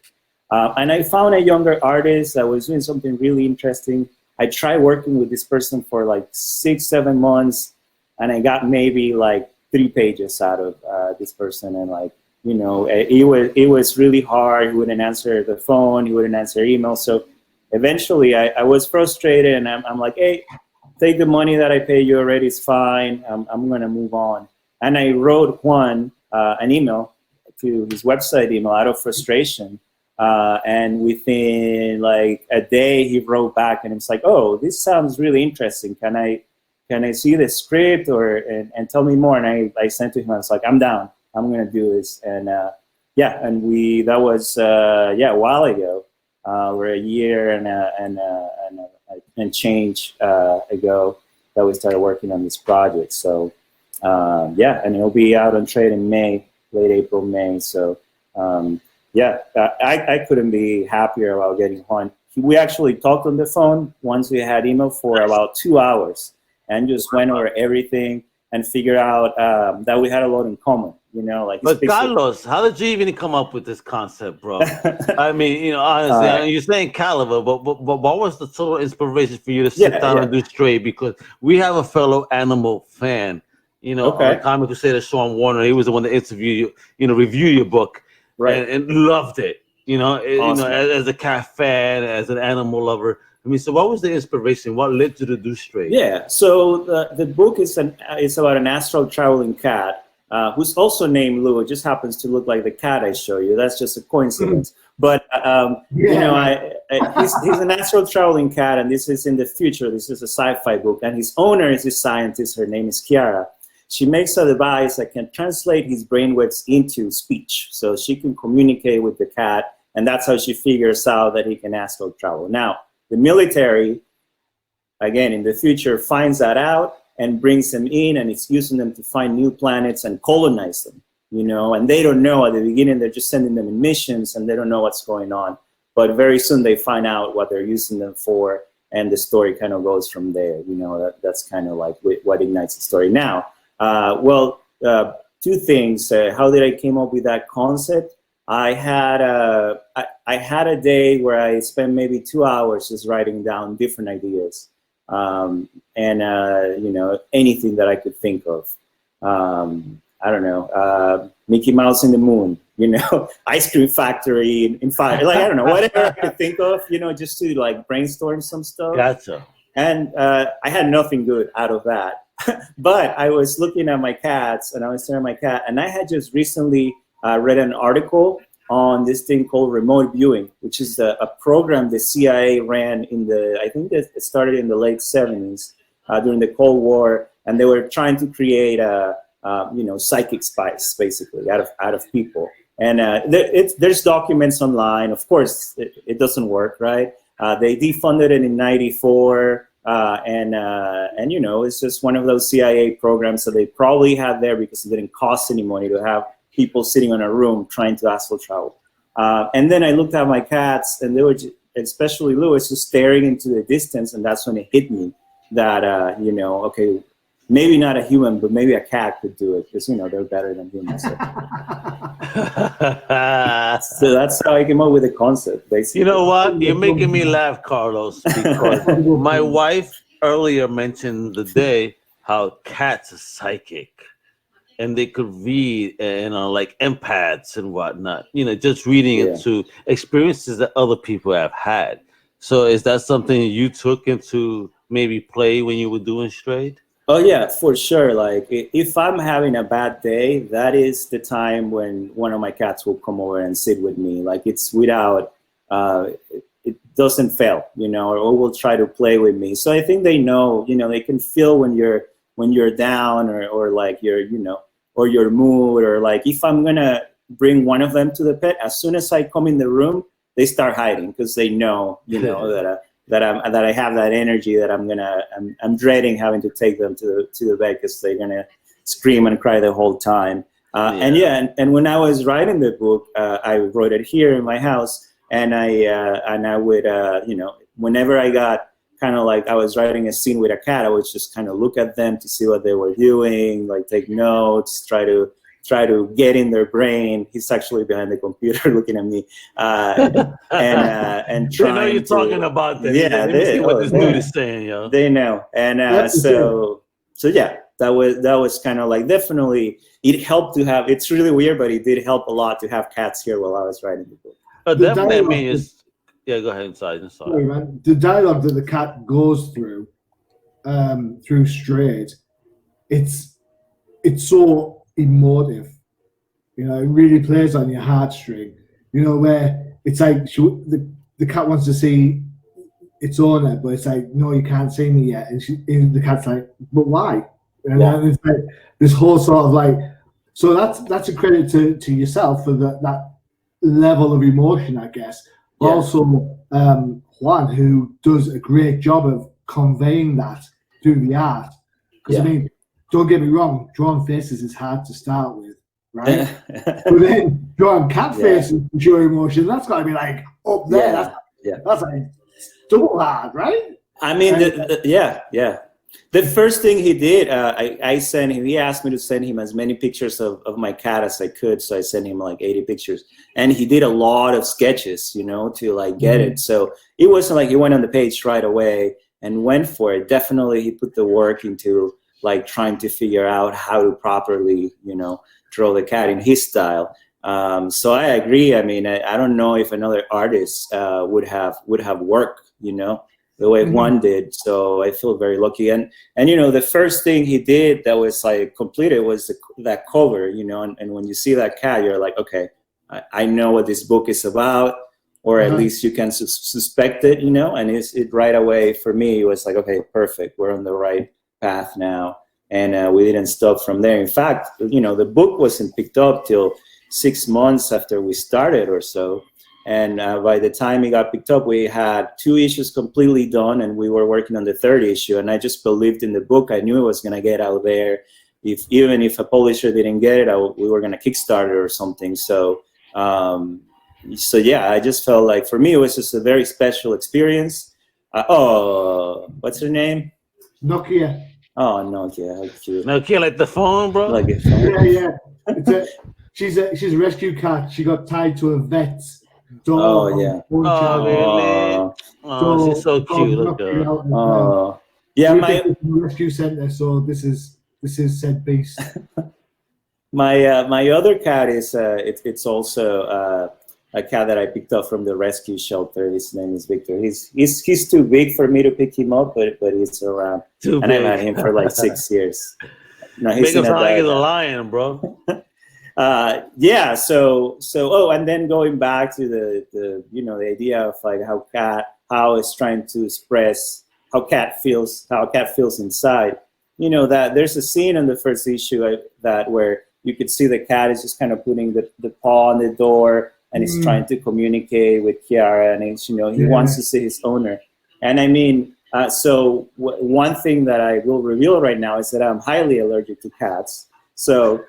And I found a younger artist that was doing something really interesting. I tried working with this person for like 6-7 months, and I got maybe like 3 pages out of this person. And like, you know, it was really hard. He wouldn't answer the phone. He wouldn't answer email. So eventually I was frustrated, and I'm like, hey, take the money that I pay you already, it's fine. I'm gonna move on. And I wrote Juan an email to his website email out of frustration. And within like a day, he wrote back and it's like, oh, this sounds really interesting. Can I see the script and tell me more? And I sent to him, I was like, I'm down, I'm gonna do this. And yeah, and that was a while ago. We're a year and change ago that we started working on this project. So yeah, and it'll be out on trade in May, late April, May. So yeah, I couldn't be happier about getting Juan. We actually talked on the phone once we had email for about 2 hours and just went over everything and figured out that we had a lot in common. You know, like. But Carlos, how did you even come up with this concept, bro? I mean, you know, honestly, I mean, you're saying Caliber, but what was the total inspiration for you to sit down and do Stray? Because we have a fellow animal fan, you know, on the Comic Crusaders show on Warner. He was the one that interviewed you, you know, review your book, and loved it. You know, awesome. You know, as a cat fan, as an animal lover. I mean, so what was the inspiration? What led you to do Stray? Yeah, so the book is about an astral traveling cat. Who's also named Lou. It just happens to look like the cat I show you. That's just a coincidence. But you know, he's an astral traveling cat, and this is in the future. This is a sci-fi book, and his owner is a scientist. Her name is Kiara. She makes a device that can translate his brainwaves into speech, so she can communicate with the cat, and that's how she figures out that he can astral travel. Now, the military, again, in the future, finds that out and brings them in, and it's using them to find new planets and colonize them, you know, and they don't know at the beginning, they're just sending them in missions and they don't know what's going on. But very soon they find out what they're using them for, and the story kind of goes from there, you know, that's kind of like what ignites the story. Now, well, 2 things. How did I came up with that concept? I had a day where I spent maybe 2 hours just writing down different ideas. You know, anything that I could think of. I don't know, Mickey Mouse in the Moon, you know, ice cream factory in fire, like, I don't know, whatever I could think of, you know, just to like brainstorm some stuff. Gotcha. And I had nothing good out of that. But I was looking at my cats, and I was staring at my cat, and I had just recently read an article on this thing called remote viewing, which is a program the CIA ran I think it started in the late 70s during the Cold War, and they were trying to create you know, psychic spies basically out of people. And there's documents online. Of course, it doesn't work, right? They defunded it in '94, and you know, it's just one of those CIA programs that they probably had there because it didn't cost any money to have people sitting in a room trying to astral travel. And then I looked at my cats, and they were, especially Louis, just staring into the distance, and that's when it hit me that, you know, okay, maybe not a human, but maybe a cat could do it, because, you know, they're better than humans. So. So that's how I came up with the concept, basically. You know what? You're making me laugh, Carlos, because my wife earlier mentioned the day how cats are psychic. And they could read, you know, like empaths and whatnot, you know, just reading into experiences that other people have had. So is that something you took into maybe play when you were doing Strayed? Oh yeah, for sure. Like if I'm having a bad day, that is the time when one of my cats will come over and sit with me. Like it's without, it doesn't fail, you know, or will try to play with me. So I think they know, you know, they can feel when you're down or like you're, you know, or your mood, or like if I'm gonna bring one of them to the pet, as soon as I come in the room, they start hiding because they know, you know, that I have that energy that I'm dreading having to take them to the vet because they're gonna scream and cry the whole time. And when I was writing the book, I wrote it here in my house, and I would you know, whenever I got kind of like I was writing a scene with a cat, I would just kind of look at them to see what they were doing, like take notes, try to get in their brain. He's actually behind the computer looking at me, and trying. They know you're talking about them. Yeah, they see what this dude is saying, yo. They know, and so yeah, that was kind of like definitely it helped to have. It's really weird, but it did help a lot to have cats here while I was writing the book. Definitely, I mean, yeah. Go ahead, sorry. Sorry, man. The dialogue that the cat goes through Strayed, it's so emotive. You know, it really plays on your heartstring. You know, where it's like the cat wants to see its owner, but it's like, no, you can't see me yet. And the cat's like, but why? And then it's like this whole sort of like, so that's a credit to yourself for that level of emotion, I guess. Yeah. Also, Juan, who does a great job of conveying that through the art. Because I mean, don't get me wrong, drawing faces is hard to start with, right? But then drawing cat faces to show emotion, that's got to be like up there. That's like double hard, right? I mean, the first thing he did, I sent him. He asked me to send him as many pictures of my cat as I could, so I sent him like 80 pictures, and he did a lot of sketches, you know, to like get it. So it wasn't like he went on the page right away and went for it. Definitely, he put the work into like trying to figure out how to properly, you know, draw the cat in his style. So I agree. I mean, I don't know if another artist would have worked, you know, the way Juan did. So I feel very lucky. And you know, the first thing he did that was like completed was that cover, you know, and when you see that cat, you're like, okay, I know what this book is about, or at least you can suspect it, you know, and it right away for me, it was like, okay, perfect. We're on the right path now. And we didn't stop from there. In fact, you know, the book wasn't picked up till 6 months after we started or so. And by the time it got picked up, we had 2 issues completely done, and we were working on the 3rd issue. And I just believed in the book. I knew it was going to get out there. Even if a publisher didn't get it, we were going to Kickstarter or something. So yeah, I just felt like for me, it was just a very special experience. What's her name? Nokia. Oh, Nokia, how cute. Nokia, like the phone, bro? Like a phone. Yeah. She's a rescue cat. She got tied to a vet's door. Oh, yeah. Oh, really? Oh, she's so cute. Look at her. Oh. Yeah, my rescue center. So this is said beast. My other cat is it's also a cat that I picked up from the rescue shelter. His name is Victor. He's too big for me to pick him up, but he's around. And I've had him for like 6 years. No, he's make him sound like he's a lion, bro. Yeah. So and then going back to the you know, the idea of like how it's trying to express how a cat feels inside. You know, that there's a scene in the first issue where you could see the cat is just kind of putting the paw on the door, and he's trying to communicate with Kiara, and it's, you know, he wants to see his owner. And I mean, so one thing that I will reveal right now is that I'm highly allergic to cats. So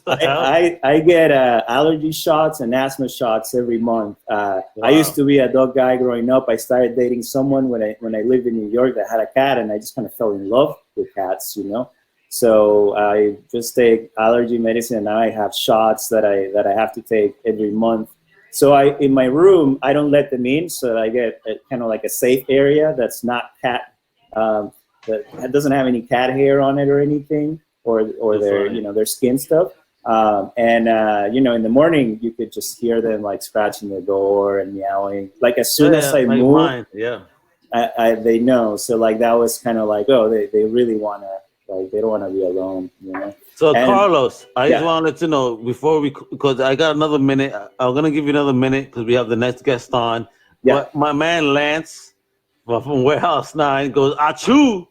I get allergy shots and asthma shots every month. Wow. I used to be a dog guy growing up. I started dating someone when I lived in New York that had a cat, and I just kind of fell in love with cats, you know. So I just take allergy medicine, and now I have shots that I have to take every month. So in my room, I don't let them in, so I get kind of like a safe area that's not cat, that doesn't have any cat hair on it or anything, or their, you know, their skin stuff. You know, in the morning, you could just hear them like scratching the door and meowing. Like as soon as I move, they know. So like that was kind of like, oh, they really want to Like they don't want to be alone, you know. So And- Carlos, I just yeah. wanted to know before because I got another minute. I'm gonna give you another minute because we have the next guest on. Yeah. But my man Lance from Warehouse 9 goes, achoo,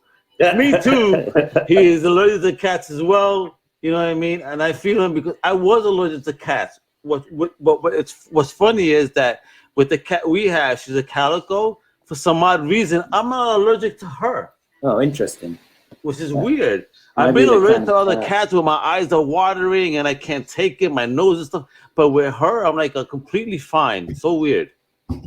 me too. He is allergic to cats as well. You know what I mean? And I feel him because I was allergic to cats. But what's funny is that with the cat we have, she's a calico. For some odd reason, I'm not allergic to her. Oh, interesting. Which is weird. Might I've be been the allergic kind to of other cat. cats where my eyes are watering and I can't take it, my nose and stuff. But with her, I'm like completely fine. So weird.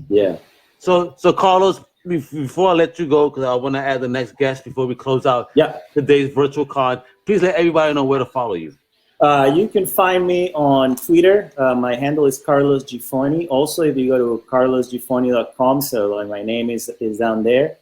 Yeah. So Carlos, before I let you go, because I want to add the next guest before we close out today's virtual con, please let everybody know where to follow you. You can find me on Twitter. My handle is Carlos Giffoni. Also, if you go to carlosgiffoni.com, so like my name is down there.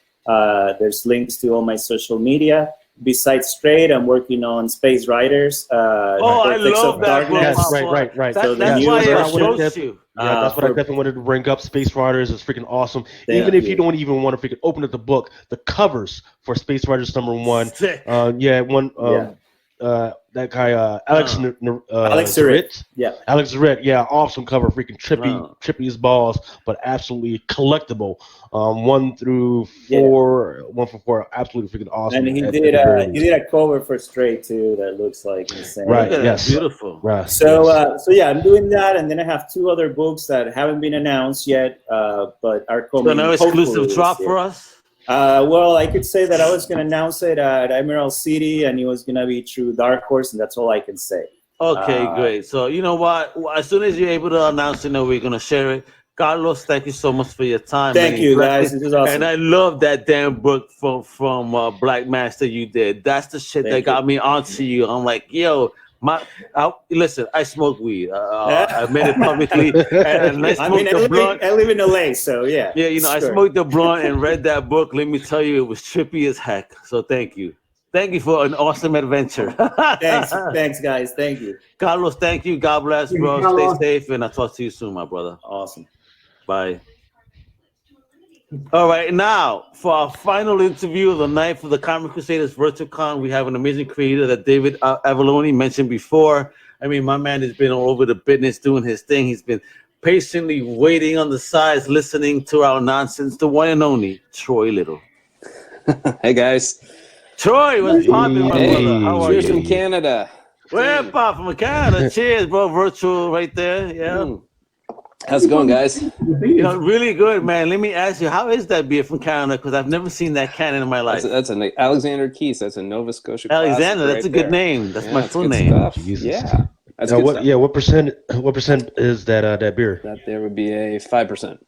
There's links to all my social media. Besides Straight, I'm working on Space Riders. I Vortex love of that book. Darkness. Right. So the That's new why I version- approached you. Yeah, that's what I for- definitely wanted to bring up. Space Riders is freaking awesome. Thank Even if you. you don't even want to freaking open up the book, the covers for Space Riders #1. Sick. That guy Alex Alex Zarret. Yeah. Alex Zarret, yeah, awesome cover, freaking trippy as balls, but absolutely collectible. 1 through 4, 1 from 4, absolutely freaking awesome. And he at did the very least. a cover for Straight too that looks like insane. Right, yes. Beautiful. Right. So yeah, I'm doing that, and then I have 2 other books that haven't been announced yet, but are coming. So no exclusive hopefully drop this for year. us? Well, I could say that I was going to announce it at Emerald City, and it was going to be through Dark Horse, and that's all I can say. Okay, great. So you know what? As soon as you're able to announce it, we're gonna share it. Carlos, thank you so much for your time. Thank you, guys. This is awesome. And I love that damn book from Black Master you did. That's the shit that got me onto you. I'm like, yo, listen, I smoke weed. I admit it publicly. And I smoked the blunt. I live in LA, so yeah. Yeah, I sure. smoked the blunt and read that book. Let me tell you, it was trippy as heck. So thank you. Thank you for an awesome adventure. Thanks, guys. Thank you. Carlos, thank you. God bless, bro. Carlos. Stay safe, and I'll talk to you soon, my brother. Awesome. Bye. All right, now for our final interview of the night for the Comic Crusaders Virtual Con, we have an amazing creator that David Avallone mentioned before. I mean, my man has been all over the business doing his thing. He's been patiently waiting on the sides, listening to our nonsense. The one and only Troy Little. Hey guys. Troy, what's poppin', my brother? How are Cheers you? from Canada. Where pop from Canada? Cheers, bro. Virtual right there. Yeah. How's it going, guys? Really good, man. Let me ask you, how is that beer from Canada? Because I've never seen that can in my life. That's an Alexander Keys. That's a Nova Scotia. classic Alexander, that's right a good there. name. That's my it's full good name. stuff. Jesus. Yeah. That's Now, good what? stuff. Yeah, what percent is that beer? That there would be a 5%.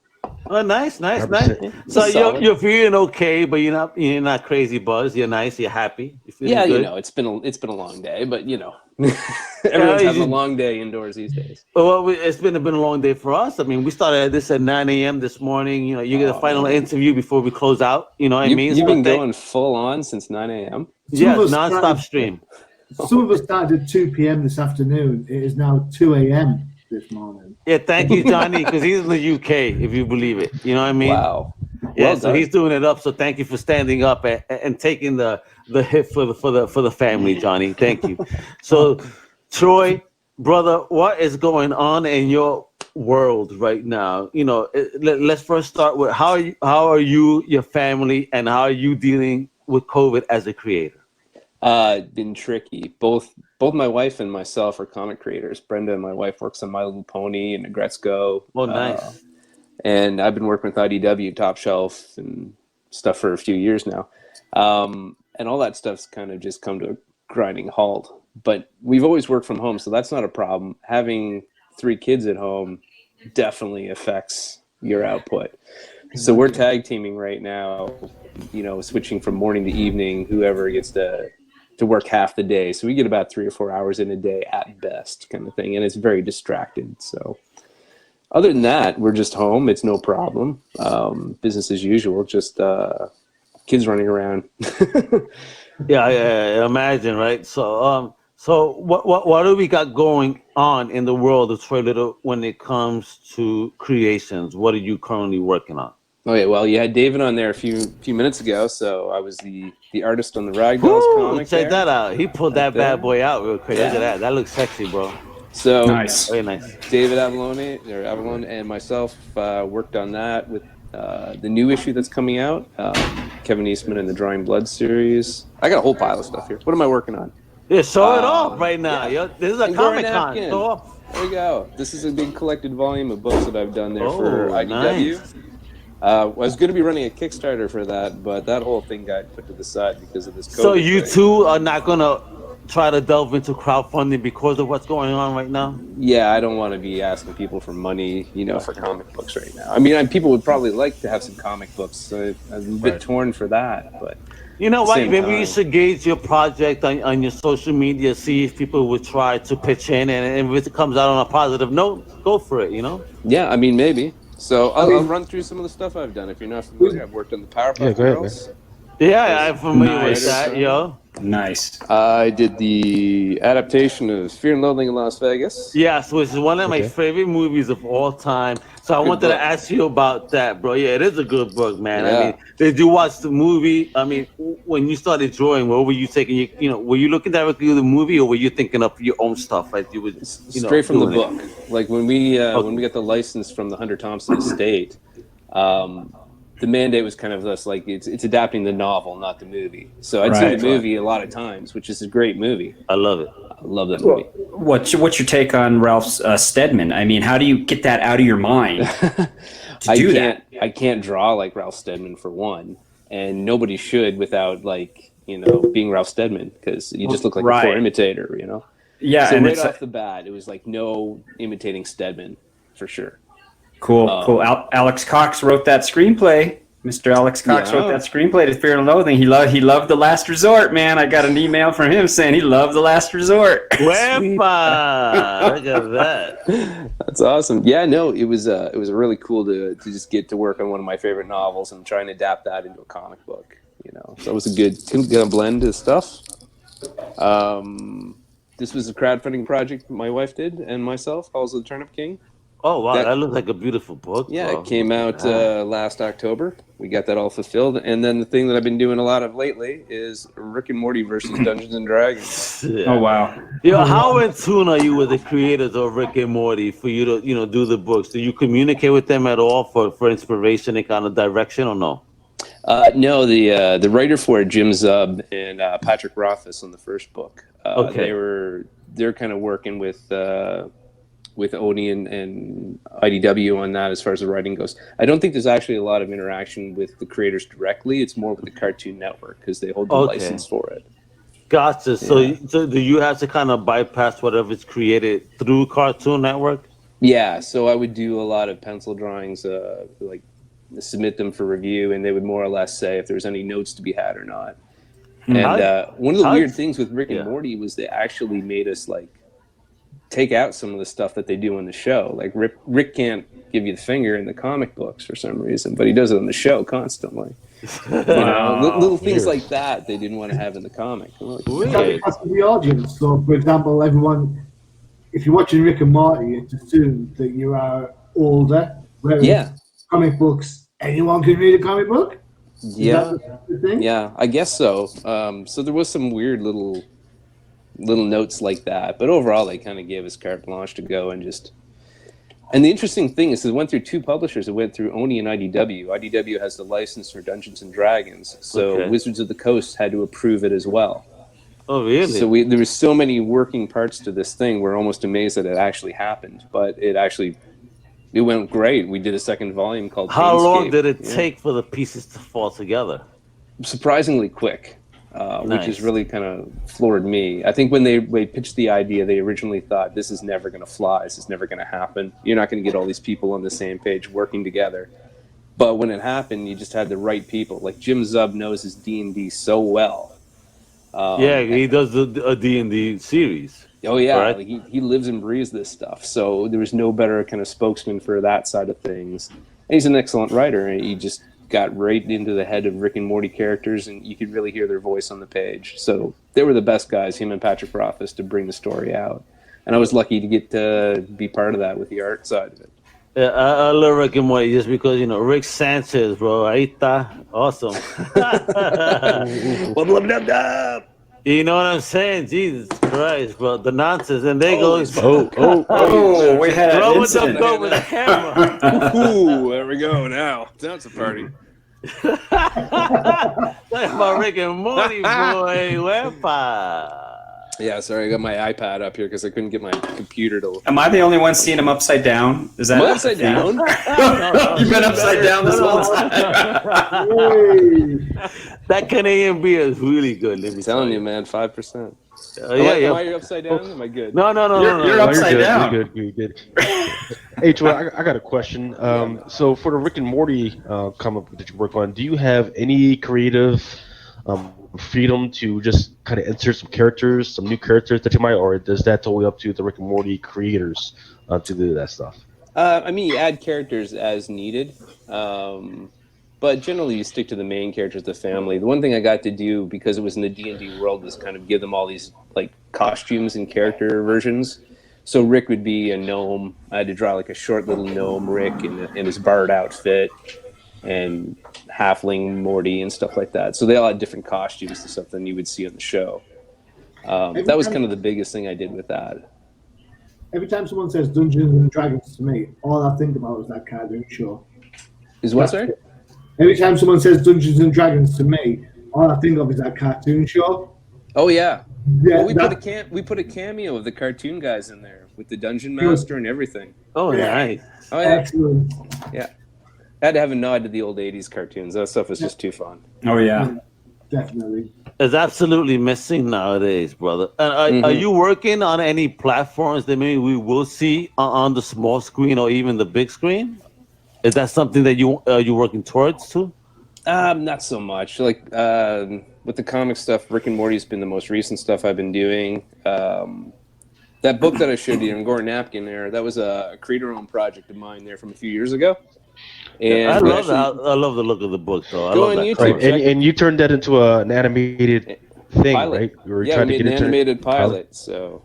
Oh, nice. 5%. So Solid. you're feeling okay, but you're not crazy buzz. You're nice. You're happy. You're feeling Yeah, good? it's been a long day, but everyone's having a long day indoors these days. Well, it's been a long day for us. I mean, we started this at 9 a.m. this morning. You get a final interview before we close out. You know what I mean? You've been going full on since 9 a.m. Yes, non-stop stream. Some of us started at 2 p.m. this afternoon. It is now 2 a.m. this morning. Yeah, thank you, Johnny, because he's in the UK, if you believe it. You know what I mean? Wow. Yeah, Well so done. he's doing it up. So thank you for standing up and taking the hit for the family, Johnny. Thank you. So, Troy, brother, what is going on in your world right now? Let's first start with how are you, your family, and how are you dealing with COVID as a creator? Been tricky. Both my wife and myself are comic creators. Brenda, my wife, works on My Little Pony and Agretzko. Oh, nice. And I've been working with IDW, Top Shelf, and stuff for a few years now. And all that stuff's kind of just come to a grinding halt. But we've always worked from home, so that's not a problem. Having 3 kids at home definitely affects your output. So we're tag teaming right now, switching from morning to evening, whoever gets to work half the day. So we get about 3 or 4 hours in a day at best, kind of thing. And it's very distracted. So other than that, we're just home. It's no problem. Business as usual, just kids running around. Yeah, I imagine, right? So what do we got going on in the world of Troy Little when it comes to creations? What are you currently working on? Okay, well, you had David on there a few minutes ago, so I was the artist on the Ragdolls comic. Check there. that out. He pulled that bad boy out real quick. Look Yeah. at that. That looks sexy, bro. So Very nice. David Avallone and myself worked on that with the new issue that's coming out. Kevin Eastman and the Drawing Blood series. I got a whole pile of stuff here. What am I working on? Yeah, show it off right now. Yeah. Yo, this is a Angora Comic Con. napkin. Show off. There we go. This is a big collected volume of books that I've done there for Oh, IDW. nice. I was going to be running a Kickstarter for that, but that whole thing got put to the side because of this COVID So you thing. two are not gonna try to delve into crowdfunding because of what's going on right now? Yeah, I don't want to be asking people for money, for comic books right now. I mean, people would probably like to have some comic books, so I'm a bit torn for that, but... You know what? Same Maybe time. you should gauge your project on your social media, see if people would try to pitch in, and if it comes out on a positive note, go for it, Yeah, I mean, maybe. So I'll run through some of the stuff I've done. If you're not familiar, I've worked on the Powerpuff Girls. Yeah, I'm familiar with that, yo. Nice. I did the adaptation of Fear and Loathing in Las Vegas. Yes, which is one of my Okay. favorite movies of all time. So I Good wanted book. to ask you about that, bro. Yeah, it is a good book, man. I Yeah. mean, did you watch the movie? I mean, when you started drawing, what were you taking? Were you looking directly at the movie, or were you thinking of your own stuff as you was, Straight from the doing book. it? Like when we got the license from the Hunter Thompson estate, the mandate was kind of this, like it's adapting the novel, not the movie. So I'd seen Right. the movie a lot of times, which is a great movie. I love it. I love that movie. What's your take on Ralph Steadman? I mean, how do you get that out of your mind to do that? I can't draw like Ralph Steadman for one, and nobody should without being Ralph Steadman, because you just look like a poor Right. imitator, Yeah, So and right it's off the bat, it was like no imitating Steadman for sure. cool. Alex Cox wrote that screenplay. Mr. Alex Cox Yeah. wrote that screenplay to Fear and Loathing. He loved The Last Resort, man. I got an email from him saying he loved The Last Resort. Wepa! Look at that. That's awesome. Yeah, no, it was really cool to just get to work on one of my favorite novels and try and adapt that into a comic book. So it was a good blend of stuff. This was a crowdfunding project my wife did and myself, Halls of the Turnip King. Oh wow, that looks like a beautiful book. Yeah, bro. it came out last October. We got that all fulfilled. And then the thing that I've been doing a lot of lately is Rick and Morty versus Dungeons and Dragons. Yeah. Oh wow. Yo, how in tune are you with the creators of Rick and Morty for you to do the books? Do you communicate with them at all for inspiration and kind of direction, or no? No, the writer for it, Jim Zub and Patrick Rothfuss on the first book. Okay. They're kind of working with Oni and IDW on that as far as the writing goes. I don't think there's actually a lot of interaction with the creators directly. It's more with the Cartoon Network because they hold the Okay. license for it. Gotcha. So do you have to kind of bypass whatever's created through Cartoon Network? Yeah, so I would do a lot of pencil drawings, like submit them for review, and they would more or less say if there was any notes to be had or not. And one of the weird things with Rick and Morty was they actually made us take out some of the stuff that they do on the show. Like Rick can't give you the finger in the comic books for some reason, but he does it on the show constantly. Little things like that they didn't want to have in the comic. That's the audience. So, for example, everyone, if you're watching Rick and Morty, it's assumed that you are older. Whereas comic books, anyone can read a comic book. Yeah, the thing? yeah, I guess so. So there was some weird little notes like that, but overall they kind of gave us carte blanche to go and just. And the interesting thing is, it went through two publishers. It went through Oni and IDW. IDW has the license for Dungeons and Dragons, so Wizards of the Coast had to approve it as well. Oh, really? So there was so many working parts to this thing. We're almost amazed that it actually happened, but it went great. We did a second volume called. How long Planescape. did it take for the pieces to fall together? Surprisingly quick. Which has really kind of floored me. I think when they pitched the idea, they originally thought, this is never going to fly. This is never going to happen. You're not going to get all these people on the same page working together. But when it happened, you just had the right people. Like Jim Zub knows his D&D so well. He does a D&D series. Oh, yeah. Right? Like he lives and breathes this stuff. So there was no better kind of spokesman for that side of things. And he's an excellent writer. And he just got right into the head of Rick and Morty characters, and you could really hear their voice on the page. So they were the best guys, him and Patrick Rothfuss, to bring the story out. And I was lucky to get to be part of that with the art side of it. Yeah, I love Rick and Morty just because, you know, Rick Sanchez, bro. Ahí está. Awesome. You know what I'm saying? Jesus Christ, bro. The nonsense. And there goes. We had an throwing incident. the boat with the camera. Ooh, there we go now. That's a party. Talking about Rick and Morty, boy. Wepa. Yeah, sorry, I got my iPad up here because I couldn't get my computer to. Am I the only one seeing him upside down? Is that Am I upside down? You've been upside down this whole time. That Canadian beer is really good. Let me telling you, man, 5%. Yeah. Am I upside down? Am I good? No. You're upside down. You're good. Hey, Joel, I got a question. So for the Rick and Morty comic book that you work on, do you have any creative freedom to just kind of insert some characters, some new characters that you might, or is that totally up to the Rick and Morty creators to do that stuff? I mean, you add characters as needed, but generally you stick to the main characters, the family. The one thing I got to do, because it was in the D&D world, was kind of give them all these like costumes and character versions. So Rick would be a gnome. I had to draw like a short little gnome Rick in his bard outfit, and halfling Morty and stuff like that. So they all had different costumes to stuff than you would see on the show. That was kind of the biggest thing I did with that. Every time someone says Dungeons and Dragons to me, all I think about is that cartoon show. Is what, sorry? Every time someone says Dungeons and Dragons to me, all I think of is that cartoon show. Oh yeah. Yeah, well, we put a cameo of the cartoon guys in there with the dungeon master and everything. Oh, nice. Oh yeah. Excellent. Yeah. I had to have a nod to the old 80s cartoons. That stuff was just too fun. Oh, yeah. Definitely. It's absolutely missing nowadays, brother. And are you working on any platforms that maybe we will see on the small screen or even the big screen? Is that something that you're working towards too? Not so much. Like with the comic stuff, Rick and Morty's been the most recent stuff I've been doing. That book that I showed you, Gore Napkin there, that was a creator-owned project of mine there from a few years ago. And I love I love the look of the book, though. I Go love on that. YouTube. cover. And you turned that into an animated thing, pilot. right? You were Yeah, trying we to made get an into animated pilot. So,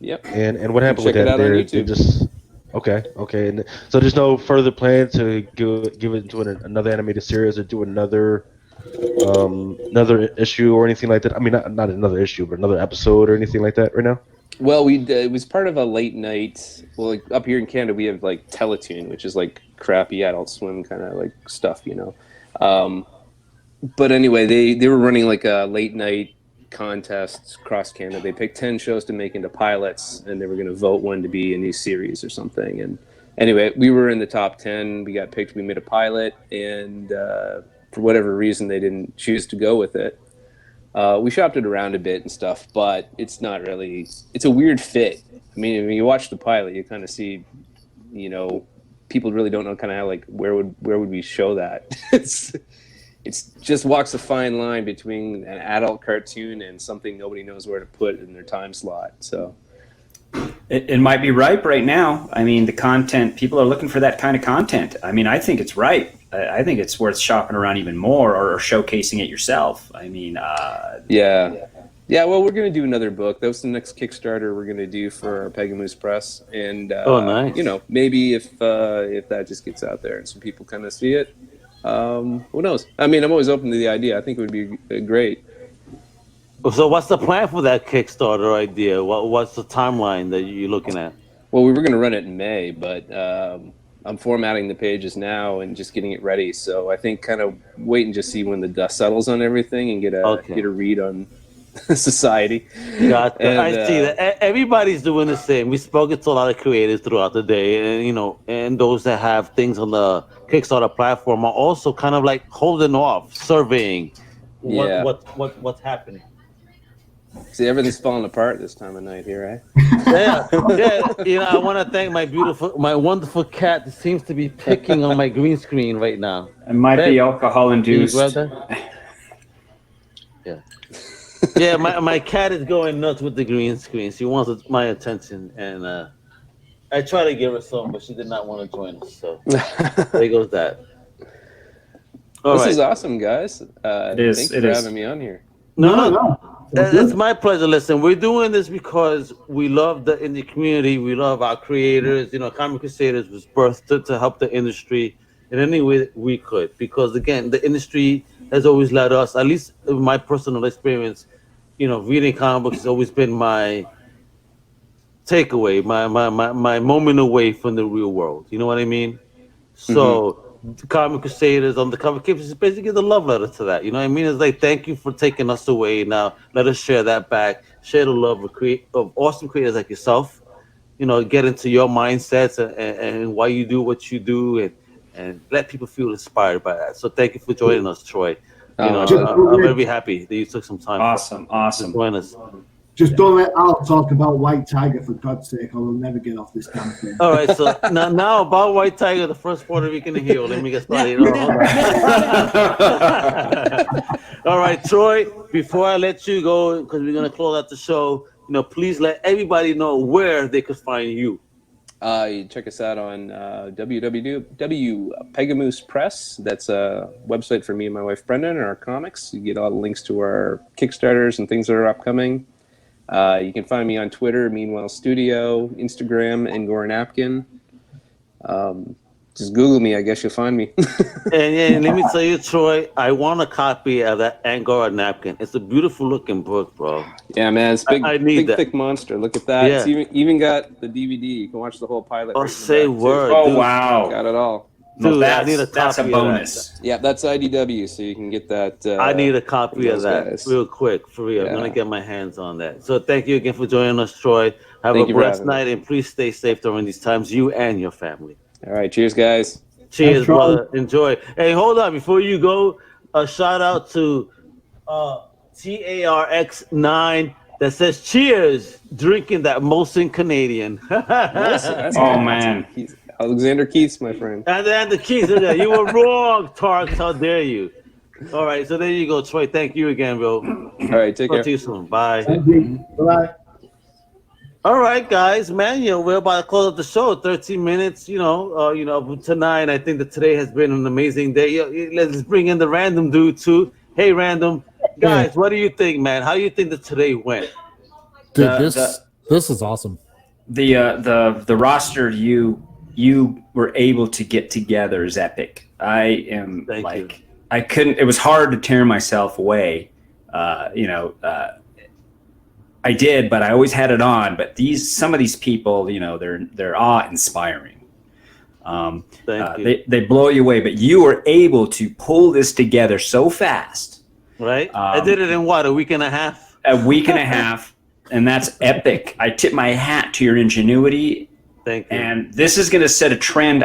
yep. And what happened with Check it that? out on They YouTube. just okay. And so there's no further plan to give it into another animated series or do another issue or anything like that. I mean, not another issue, but another episode or anything like that right now. Well, it was part of a late night. Well, like up here in Canada, we have like Teletoon, which is like crappy Adult Swim kind of like stuff, you know. But anyway, they were running like a late night contest across Canada. They picked 10 shows to make into pilots, and they were going to vote one to be a new series or something. And anyway, we were in the top 10. We got picked. We made a pilot, and for whatever reason, they didn't choose to go with it. We shopped it around a bit and stuff, but it's not really. It's a weird fit. I mean, when you watch the pilot, you kind of see, you know, people really don't know kind of how like where would we show that. It's just walks a fine line between an adult cartoon and something nobody knows where to put in their time slot. So it might be ripe right now. I mean, the content, people are looking for that kind of content. I mean, I think it's ripe. I think it's worth shopping around even more or showcasing it yourself. I mean, yeah. Well, we're gonna do another book. That was the next Kickstarter we're gonna do for our Pegamoose Press, and nice. You know, maybe if that just gets out there and some people kind of see it, who knows? I mean, I'm always open to the idea. I think it would be great. So, what's the plan for that Kickstarter idea? What's the timeline that you're looking at? Well, we were gonna run it in May, but I'm formatting the pages now and just getting it ready. So I think kind of wait and just see when the dust settles on everything and get a read on society. Gotcha. And, I see that everybody's doing the same. We spoke to a lot of creators throughout the day, and you know, and those that have things on the Kickstarter platform are also kind of like holding off, surveying what's happening. See, everything's falling apart this time of night here, eh? Yeah. You know, I want to thank my wonderful cat that seems to be picking on my green screen right now. it might be alcohol induced. Yeah, my cat is going nuts with the green screen. She wants my attention, and I try to give her some, but she did not want to join us. So there goes that. This is awesome, guys. It is. Thanks for having me on here. No. It's my pleasure. Listen, we're doing this because we love the indie community. We love our creators. You know, Comic Crusaders was birthed to help the industry in any way we could. Because again, the industry has always led us, at least in my personal experience, you know, reading comic books has always been my takeaway, my moment away from the real world. You know what I mean? So the Comic Crusaders on the cover keeps is basically the love letter to that. You know what I mean? It's like, thank you for taking us away. Now let us share that back. Share the love of awesome creators like yourself. You know, get into your mindsets and why you do what you do, and let people feel inspired by that. So thank you for joining us, Troy. You know, I'm very happy that you took some time. Awesome. To join us. Just don't let Al talk about White Tiger, for God's sake, or we'll never get off this damn thing. All right, so now about White Tiger, the first Puerto Rican to heal. Let me get started. All right, Troy, before I let you go, because we're going to close out the show, you know, please let everybody know where they could find you. You check us out on www.pegamoose Press. That's a website for me and my wife Brenda and our comics. You get all the links to our Kickstarters and things that are upcoming. You can find me on Twitter, Meanwhile Studio, Instagram, Angora Napkin. Just Google me, I guess you'll find me. and let me tell you, Troy, I want a copy of that Angora Napkin. It's a beautiful looking book, bro. Yeah, man, it's big, I need that. thick monster. Look at that. Yeah. It's even got the DVD. You can watch the whole pilot. Oh, right in the say back, too. word. Oh, dude. wow. Got it all. Dude, Well, I need a that's a copy of bonus. that. Yeah, that's IDW, so you can get that. I need a copy of those that guys. real quick, for real. I'm Yeah. going to get my hands on that. So thank you again for joining us, Troy. Have Thank a you for blessed having me. night, and please stay safe during these times, you and your family. All right, cheers, guys. Cheers, Thanks, Troy. brother. Enjoy. Hey, hold on. Before you go, a shout out to TARX9 that says cheers, drinking that Molson Canadian. That's Oh, man. Alexander Keith's, my friend. And then the keys. You were wrong, Tarks. How dare you? All right, so there you go, Troy. Thank you again, bro. All right, take Talk care. to you soon. Bye. Thank you. Bye. All right, guys, man. You know, we're about to close up the show. 13 minutes. Tonight. I think that today has been an amazing day. Let's bring in the random dude too. Hey, random guys, what do you think, man? How do you think that today went? Dude, this is awesome. The roster you were able to get together is epic. I am I couldn't. It was hard to tear myself away. I did, but I always had it on. But some of these people, you know, they're awe-inspiring. They blow you away. But you were able to pull this together so fast. Right? I did it in what, a week and a half? A week and a half, and that's epic. I tip my hat to your ingenuity. Thank you. And this is going to set a trend.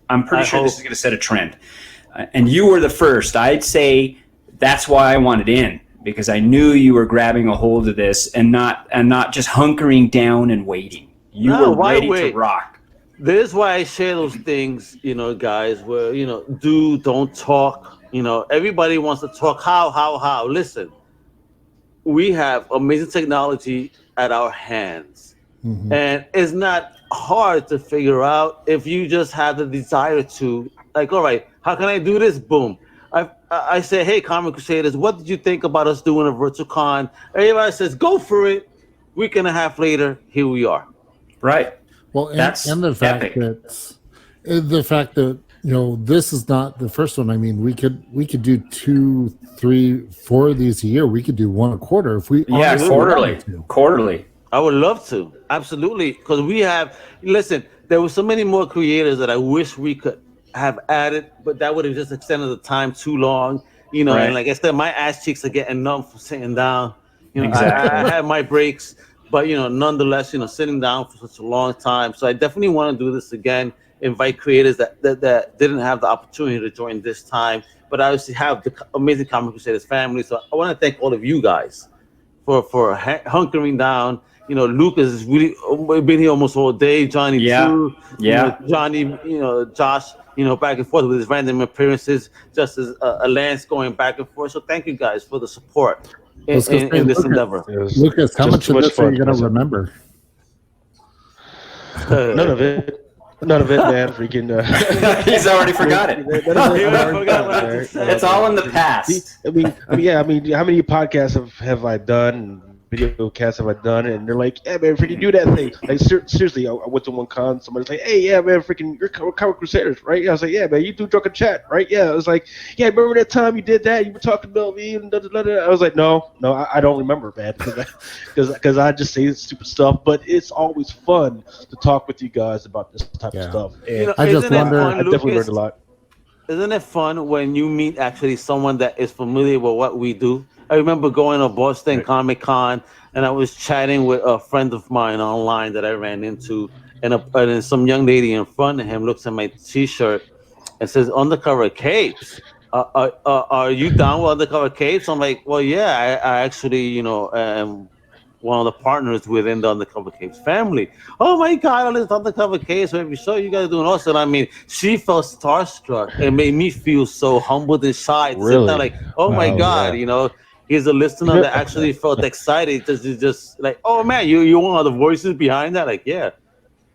I'm pretty sure this is going to set a trend. And you were the first. I'd say that's why I wanted in, because I knew you were grabbing a hold of this and not just hunkering down and waiting. You were ready to rock. This is why I share those things, you know, guys, where, you know, don't talk. You know, everybody wants to talk. How? Listen, we have amazing technology at our hands. Mm-hmm. And it's not hard to figure out if you just have the desire to, like, all right, how can I do this? Boom. I say, hey, Comic Crusaders, what did you think about us doing a virtual con? Everybody says, go for it. Week and a half later, here we are. Right. Well, and the fact that you know, this is not the first one. I mean, we could do 2, 3, 4 of these a year. We could do one a quarter if we. Yeah, quarterly. I would love to, absolutely, because we have. Listen, there were so many more creators that I wish we could have added, but that would have just extended the time too long. You know, and like I said, my ass cheeks are getting numb from sitting down. You know, exactly. I had my breaks, but you know, nonetheless, you know, sitting down for such a long time. So I definitely want to do this again. Invite creators that didn't have the opportunity to join this time, but I obviously have the amazing Comic Crusaders family. So I want to thank all of you guys for hunkering down. You know, Lucas has really been here almost all day. Johnny too. Yeah. You know, Johnny, you know, Josh, you know, back and forth with his random appearances, just as a Lance going back and forth. So thank you guys for the support in this endeavor. Lucas, how much of this are you going to remember? None of it. None of it, man. Freaking. He's already forgot it. It's all in the past. I mean, how many podcasts have I done? Video casts have I done? And they're like, yeah, man, freaking do that thing. Like, seriously, I went to one con. Somebody's like, hey, yeah, man, freaking, you're comic Crusaders, right? I was like, yeah, man, you do drunken chat, right? Yeah, I was like, yeah, remember that time you did that? You were talking about me and da da da da. I was like, no, I don't remember, man, because I just say stupid stuff. But it's always fun to talk with you guys about this type of stuff. And I just wonder. I definitely learned a lot. Isn't it fun when you meet actually someone that is familiar with what we do? I remember going to Boston Comic Con, and I was chatting with a friend of mine online that I ran into, and some young lady in front of him looks at my T-shirt and says, "Undercover Capes. Are you down with Undercover Capes?" I'm like, "Well, yeah, I actually, am one of the partners within the Undercover Capes family." Oh my God, all this Undercover Capes, every show you guys are doing awesome. I mean, she felt starstruck. It made me feel so humbled and shy. Really? Like, oh my God, here's a listener that actually felt excited. Just like, oh man, you're one of the voices behind that. Like, yeah.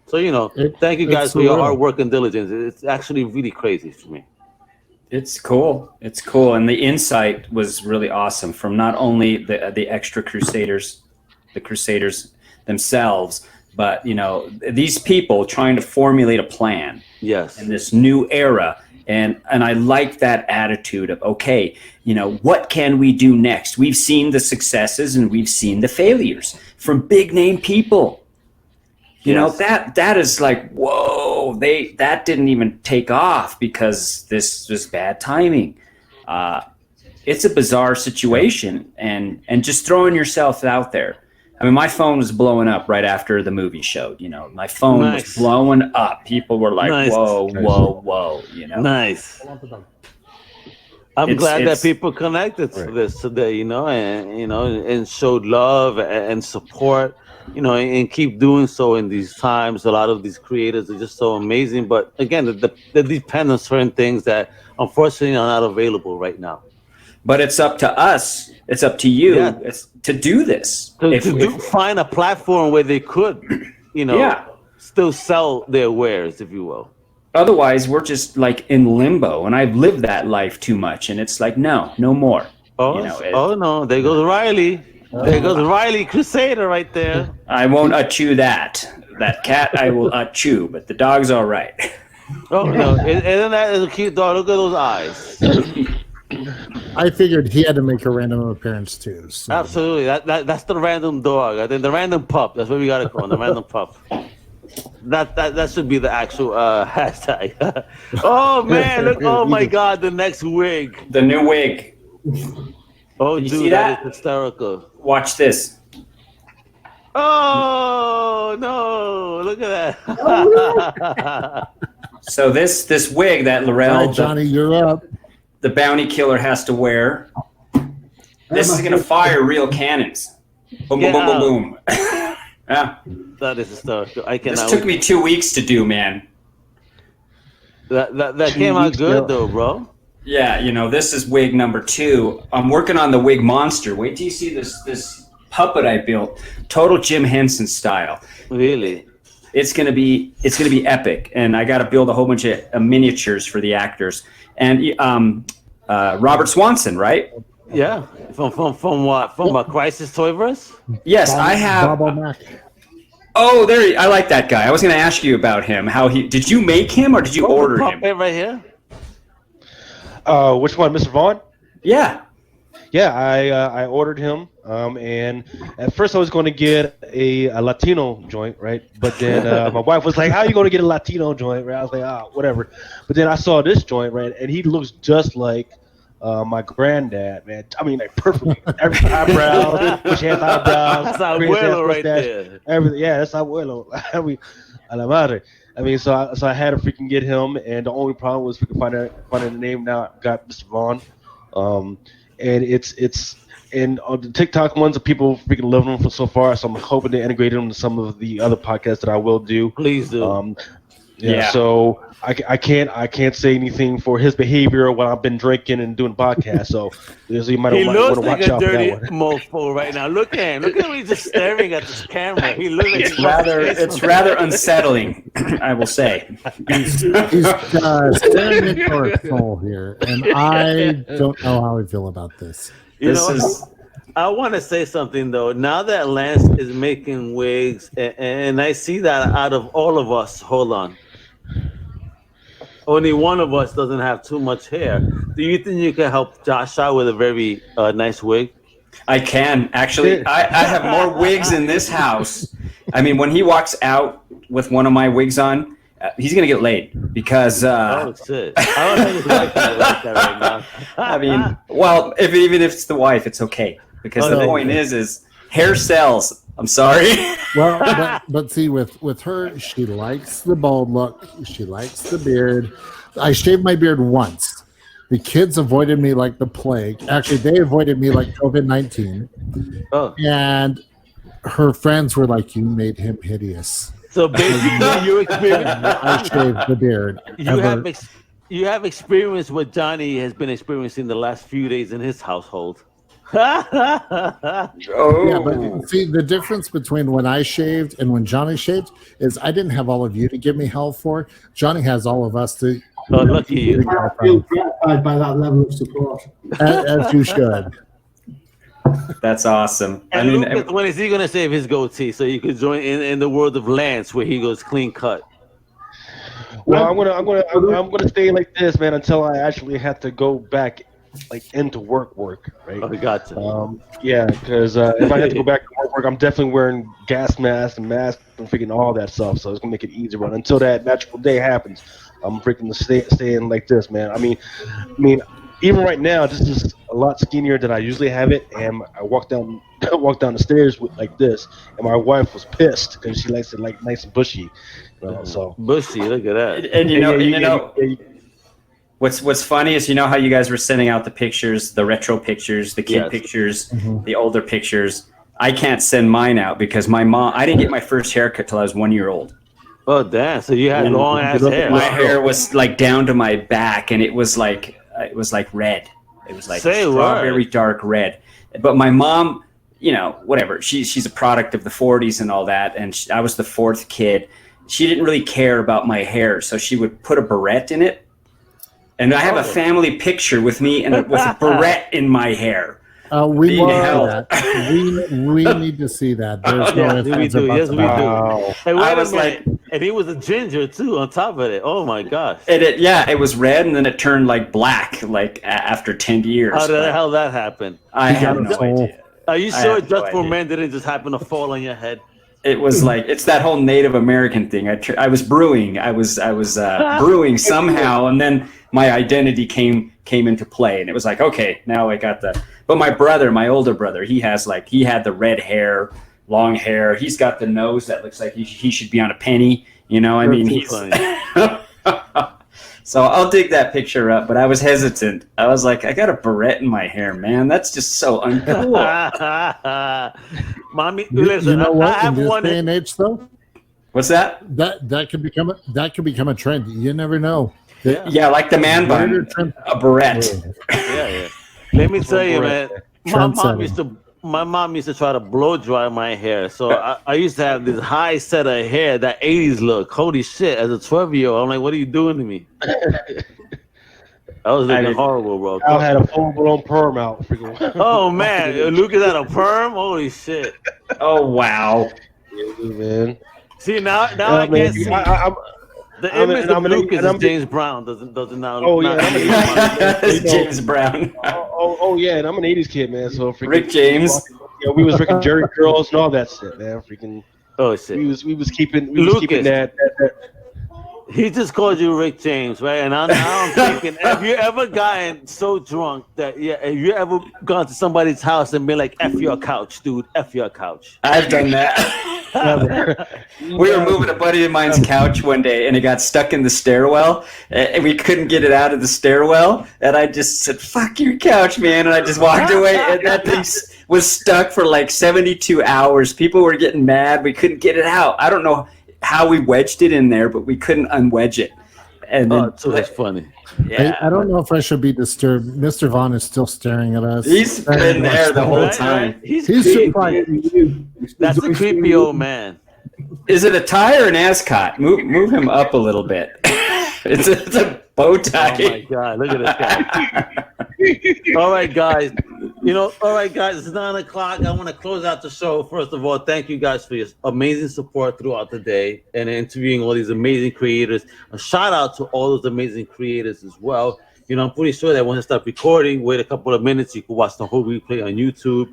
So thank you guys for your hard work and diligence. It's actually really crazy for me. It's cool. It's cool, and the insight was really awesome from not only the extra Crusaders, the Crusaders themselves, but these people trying to formulate a plan. Yes. In this new era. And I like that attitude of, okay, what can we do next? We've seen the successes and we've seen the failures from big name people. That is like, whoa, that didn't even take off because this was bad timing. It's a bizarre situation, and just throwing yourself out there. I mean, my phone was blowing up right after the movie showed. My phone was blowing up. People were like, "Whoa, whoa, whoa!" Nice. I'm glad that people connected to this today. And showed love and support. And keep doing so in these times. A lot of these creators are just so amazing. But again, they depend on certain things that unfortunately are not available right now. But it's up to us. It's up to you to do this. To find a platform where they could, still sell their wares, if you will. Otherwise, we're just like in limbo. And I've lived that life too much. And it's like, no more. Oh, no. There goes Riley. There goes Riley Crusader right there. I won't chew that. That cat I will chew, but the dog's all right. Oh, no. Isn't that a cute dog? Look at those eyes. I figured he had to make a random appearance too. So. Absolutely, that's the random dog. I think the random pup. That's what we gotta call him, the random pup. That should be the actual hashtag. Oh man, look! Oh my God, the next wig. The new wig. Oh, you dude, see that is hysterical. Watch this. Oh no! Look at that. So this wig that Laurel, all right, Johnny, you're up. The bounty killer has to wear. This is gonna fire real cannons. Boom, boom, boom, boom, boom. Yeah. That is hysterical. This took me 2 weeks to do, man. That came out good though, bro. Yeah, this is wig number 2. I'm working on the wig monster. Wait till you see this puppet I built, total Jim Henson style. Really? It's gonna be epic, and I got to build a whole bunch of miniatures for the actors. And Robert Swanson, right? Yeah. From what? From a Crisis Toyverse? Yes, I have. Oh, I like that guy. I was going to ask you about him. Did you make him or did you order him? Right here. Which one, Mr. Vaughn? Yeah. Yeah, I ordered him, and at first I was going to get a Latino joint, right? But then my wife was like, "How are you going to get a Latino joint?" Right? I was like, whatever. But then I saw this joint, right, and he looks just like my granddad, man. I mean, like perfectly. Every eyebrows, which has eyebrows. That's abuelo right there. Everything, yeah, that's abuelo. I mean, a la madre. I mean, so I had to freaking get him, and the only problem was freaking finding the name. Now I got Mr. Vaughn. And it's and on the TikTok ones, people freaking love them for so far. So I'm hoping to integrate them to some of the other podcasts that I will do. Please do. Yeah. So I can't say anything for his behavior while I've been drinking and doing podcasts. So you might He want looks to like watch a out for dirty that one. mofo right now. Look at him. Look at him. He's just staring at this camera. He looks like It's rather unsettling, I will say. He's staring into our soul here, and I don't know how I feel about this. I want to say something though. Now that Lance is making wigs, and I see that out of all of us, hold on, only one of us doesn't have too much hair. Do you think you can help Josh out with a very nice wig? I can actually. I have more wigs in this house. I mean, when he walks out with one of my wigs on, he's gonna get laid because. Oh shit! I don't think like that right now. I mean, well, even if it's the wife, it's okay because the point is hair sells. I'm sorry. Well, but see, with her, she likes the bald look. She likes the beard. I shaved my beard once. The kids avoided me like the plague. Actually, they avoided me like COVID-19. Oh. And her friends were like, "You made him hideous." So basically, you experience. I shaved the beard. You have experience what Johnny has been experiencing the last few days in his household. Yeah, but see, the difference between when I shaved and when Johnny shaved is I didn't have all of you to give me hell for. Johnny has all of us to. Oh, lucky you. I feel gratified by that level of support. As you should. That's awesome. And Lucas, when is he going to save his goatee so you could join in the world of Lance where he goes clean cut? Well, I'm gonna stay like this, man, until I actually have to go back like into work, right? Oh, gotcha. Yeah, because if I have to go back to work, I'm definitely wearing gas masks and freaking all that stuff. So it's gonna make it easier. But until that magical day happens, I'm freaking staying like this, man. I mean, even right now, this is a lot skinnier than I usually have it, and I walk down the stairs like this, and my wife was pissed because she likes it like nice and bushy. So bushy, look at that. And you know. What's funny is how you guys were sending out the pictures, the retro pictures, the kid pictures, the older pictures. I can't send mine out because I didn't get my first haircut till I was 1 year old. Oh damn! So you had long ass hair. My hair was like down to my back, and it was like red. It was like strawberry dark red. But my mom, whatever. She's a product of the 40s and all that, and I was the fourth kid. She didn't really care about my hair, so she would put a barrette in it. And I have a family picture with me and with a barrette in my hair. We need that. We need to see that. There's no we do. Yes, we do. Wow. Hey, I was like, and he was a ginger too. On top of it, oh my gosh! It was red, and then it turned like black, like after 10 years. How the hell that happened? I have no idea. Are you sure Just for Men didn't just happen to fall on your head? It was like it's that whole Native American thing. I was brewing. I was brewing somehow, and then my identity came into play, and it was like, okay, now I got the. But my older brother, he had the red hair, long hair. He's got the nose that looks like he should be on a penny. I mean, he's. So I'll dig that picture up, but I was hesitant. I was like, I got a barrette in my hair, man. That's just so uncool. Mommy, listen, you know what? I have in this one day and age, though. What's that? That could become a trend. You never know. Yeah, like the man bun, a barrette. Yeah. Let me tell you, man. My mom used to try to blow dry my hair, so I used to have this high set of hair, that 80s look. Holy shit! As a 12-year-old, I'm like, "What are you doing to me?" I was looking horrible, bro. I had a full-blown perm out. Oh man, Lucas had a perm. Holy shit! Oh wow. Yeah, man. See now I can't see. The image of Lucas is James Brown. Doesn't now. Oh yeah, James Brown. Oh yeah, and I'm an '80s kid, man. So Rick James. Yeah, we was freaking Jerry curls and all that shit, man. Freaking. Oh shit. We was keeping that. He just called you Rick James, right? And I'm thinking, have you ever gotten so drunk that have you ever gone to somebody's house and been like, "F your couch, dude, F your couch"? I've done that. We were moving a buddy of mine's couch one day, and it got stuck in the stairwell, and we couldn't get it out of the stairwell. And I just said, "Fuck your couch, man!" And I just walked away, and that thing was stuck for like 72 hours. People were getting mad. We couldn't get it out. I don't know. how we wedged it in there, but we couldn't unwedge it. And then, so that's funny. Yeah, I don't know if I should be disturbed. Mr. Vaughn is still staring at us. He's been there the whole time. He's surprised. That's a creepy old man. Is it a tie or an ascot? Move him up a little bit. It's a bow tie. Oh my God! Look at this guy. All right, guys. It's 9:00. I want to close out the show. First of all, thank you guys for your amazing support throughout the day and interviewing all these amazing creators. A shout out to all those amazing creators as well. I'm pretty sure that once I start recording, wait a couple of minutes, you can watch the whole replay on YouTube.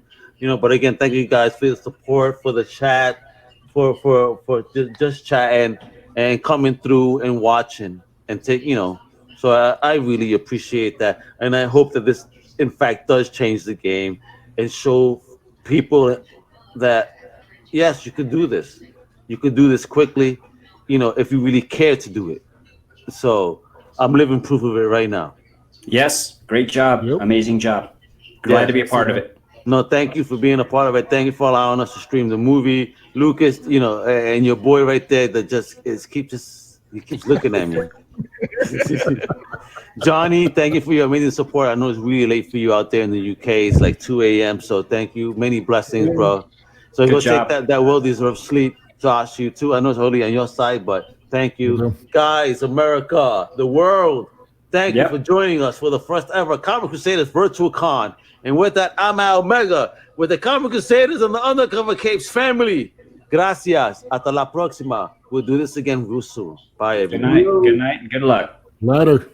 But again, thank you guys for the support, for the chat, for just chatting and coming through and watching and So I really appreciate that, and I hope that this, in fact, does change the game and show people that yes, you could do this. You could do this quickly, if you really care to do it. So I'm living proof of it right now. Yes, great job, amazing job. Glad to be a part of it. No, thank you for being a part of it. Thank you for allowing us to stream the movie, Lucas. And your boy right there that keeps looking at me. Johnny, thank you for your amazing support. I know it's really late for you out there in the UK. It's like 2 a.m. So thank you. Many blessings, bro. So go take that well-deserved sleep. Josh, you too. I know it's only on your side, but thank you. Guys, America, the world, thank you for joining us for the first ever Comic Crusaders Virtual Con. And with that, I'm Al Mega with the Comic Crusaders and the Undercover Capes family. Gracias. Hasta la próxima. We'll do this again real soon. Bye, everyone. Good night. Good night. Good luck. Later.